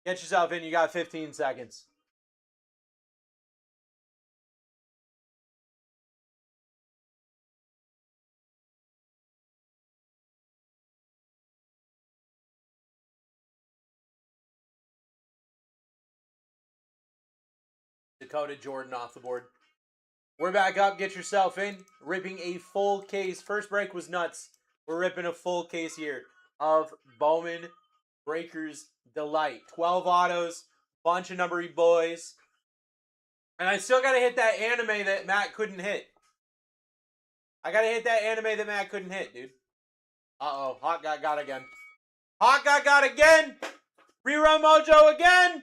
Get yourself in. You got 15 seconds. Dakota Jordan off the board. We're back up. Get yourself in. Ripping a full case. First break was nuts. We're ripping a full case here of Bowman Breaker's Delight. 12 autos. Bunch of numbery boys. And I still got to hit that anime that Matt couldn't hit. I got to hit that anime that Matt couldn't hit, dude. Uh-oh. Hawk got again. Hawkeye got again. Rerun Mojo again.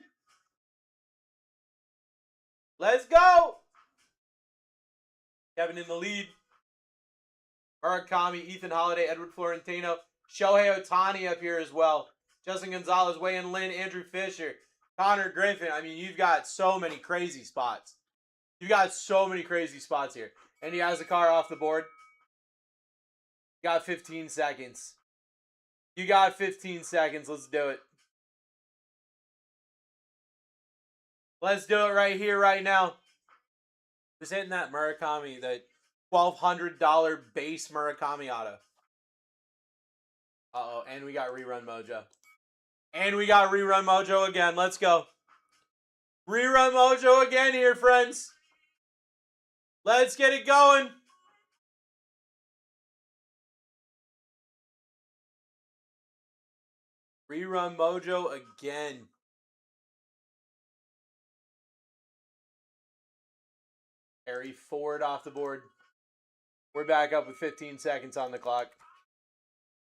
Let's go. Kevin in the lead. Murakami, Ethan Holiday, Edward Florentino, Shohei Ohtani up here as well. Justin Gonzalez, Wayne Lynn, Andrew Fisher, Connor Griffin. I mean, you've got so many crazy spots. You've got so many crazy spots here. And he has the car off the board. You got 15 seconds. You got 15 seconds. Let's do it. Let's do it right here, right now. Just hitting that Murakami, that $1,200 base Murakami auto. Uh-oh, and we got Rerun Mojo. And we got Rerun Mojo again. Let's go. Rerun Mojo again here, friends. Let's get it going. Rerun Mojo again. Harry Ford off the board. We're back up with 15 seconds on the clock.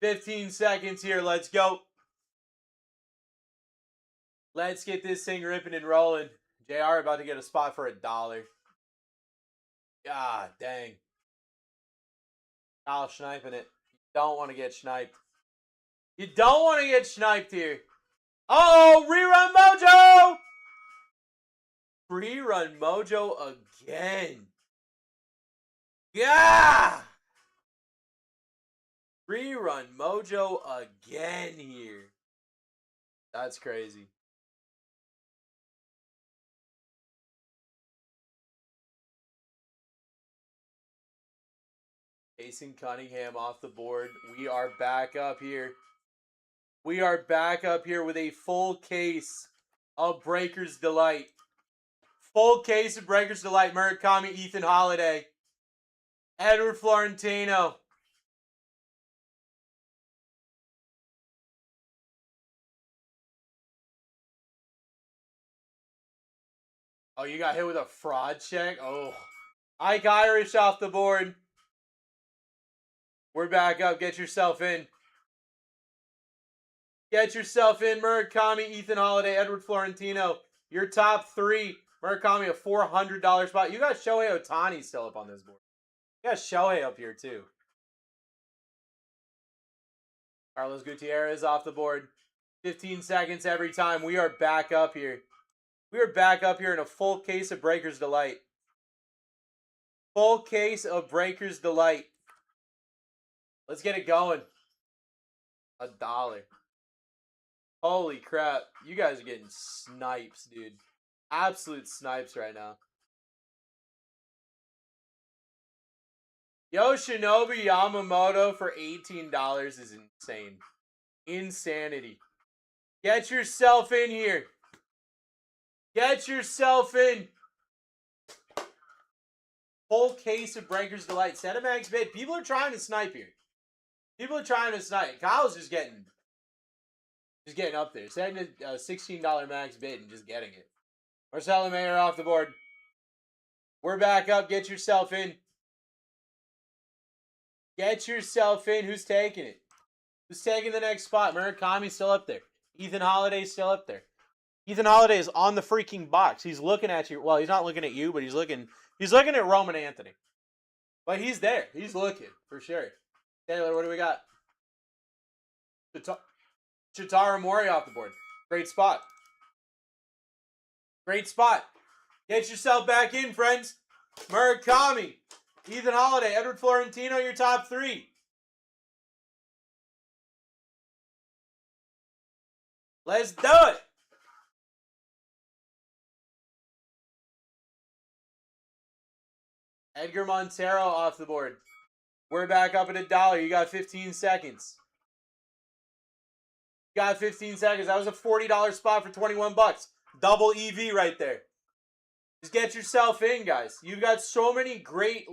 15 seconds here. Let's go. Let's get this thing ripping and rolling. JR about to get a spot for $1. God dang. Kyle sniping it. You don't want to get sniped. You don't want to get sniped here. Uh-oh, Rerun Mojo! Rerun Mojo again. Yeah! Rerun Mojo again here. That's crazy. Jason Cunningham off the board. We are back up here. We are back up here with a full case of Breaker's Delight. Full case of Breaker's Delight. Murakami, Ethan Holiday, Edward Florentino. Oh, you got hit with a fraud check? Oh. Ike Irish off the board. We're back up. Get yourself in. Get yourself in. Murakami, Ethan Holiday, Edward Florentino. Your top three. Murakami, a $400 spot. You got Shohei Ohtani still up on this board. You got Shohei up here too. Carlos Gutierrez off the board. 15 seconds every time. We are back up here. We are back up here in a full case of Breaker's Delight. Full case of Breaker's Delight. Let's get it going. $1. Holy crap. You guys are getting snipes, dude. Absolute snipes right now. Yoshinobu Yamamoto for $18 is insane. Insanity. Get yourself in here. Get yourself in. Full case of Breaker's Delight. Set a max bid. People are trying to snipe here. People are trying to snipe. Kyle's just getting up there. Setting a $16 max bid and just getting it. Marcelo Mayer off the board. We're back up. Get yourself in. Get yourself in. Who's taking it? Who's taking the next spot? Murakami's still up there. Ethan Holiday's still up there. Ethan Holiday is on the freaking box. He's looking at you. Well, he's not looking at you, but he's looking at Roman Anthony. But he's there. He's looking, for sure. Taylor, what do we got? Chitara Mori off the board. Great spot. Great spot. Get yourself back in, friends. Murakami, Ethan Holiday, Edward Florentino, your top three. Let's do it. Edgar Montero off the board. We're back up at $1. You got 15 seconds. You got 15 seconds. That was a $40 spot for 21 bucks. Double EV right there. Just get yourself in, guys. You've got so many great,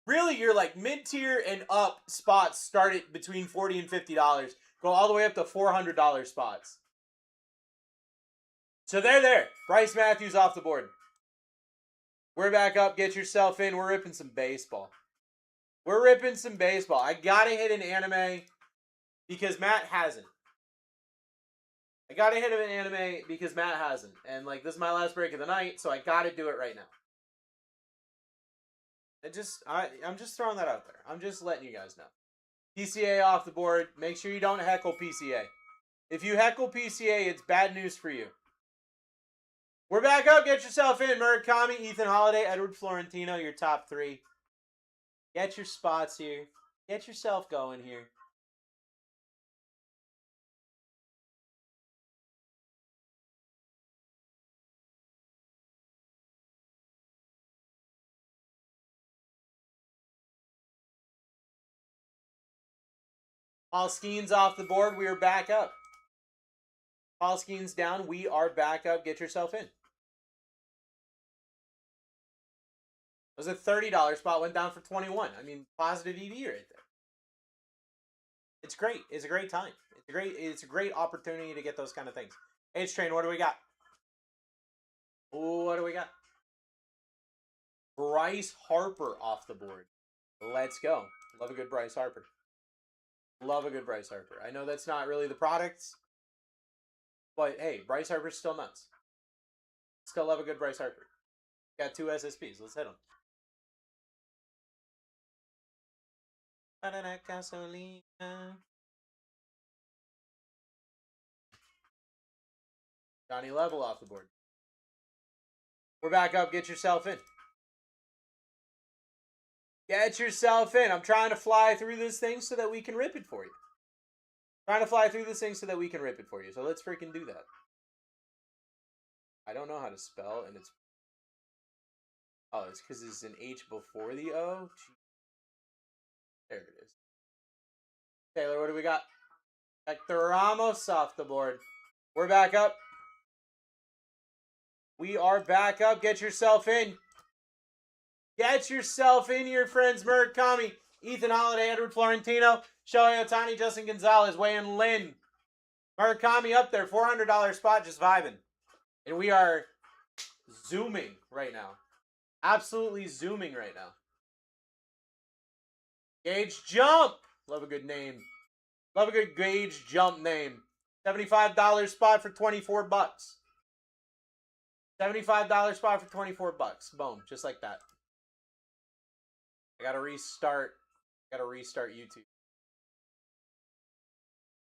really, your mid-tier and up spots start at between $40 and $50. Go all the way up to $400 spots. So they're there. Bryce Matthews off the board. We're back up. Get yourself in. We're ripping some baseball. We're ripping some baseball. I gotta hit an anime. because Matt hasn't. I gotta hit him in anime because Matt hasn't. And, like, this is my last break of the night, so I gotta do it right now. I'm just throwing that out there. I'm just letting you guys know. PCA off the board. Make sure you don't heckle PCA. If you heckle PCA, it's bad news for you. We're back up. Get yourself in. Murakami, Ethan Holiday, Edward Florentino, your top 3. Get your spots here. Get yourself going here. Paul Skeen's off the board. We are back up. Paul Skeen's down. We are back up. Get yourself in. It was a $30 spot. Went down for 21. I mean, positive EV right there. It's great. It's a great time. It's a great opportunity to get those kind of things. H-Train, what do we got? What do we got? Bryce Harper off the board. Let's go. Love a good Bryce Harper. Love a good Bryce Harper. I know that's not really the products, but hey, Bryce Harper's still nuts. Still love a good Bryce Harper. Got 2 SSPs. Let's hit them. Johnny Level off the board. We're back up. Get yourself in. Get yourself in. I'm trying to fly through this thing so that we can rip it for you. Trying to fly through this thing so that we can rip it for you. So let's freaking do that. I don't know how to spell, and it's... Oh, it's because there's an H before the O? There it is. Taylor, what do we got? Hector Ramos off the board. We're back up. We are back up. Get yourself in. Get yourself in here, friends. Murakami, Ethan Holiday, Edward Florentino, Shohei Ohtani, Justin Gonzalez, Wayne Lin. Murakami up there, $400 spot, just vibing. And we are zooming right now. Absolutely zooming right now. Gage Jump. Love a good name. Love a good Gage Jump name. $75 spot for 24 bucks. $75 spot for 24 bucks. Boom, just like that. I gotta restart YouTube.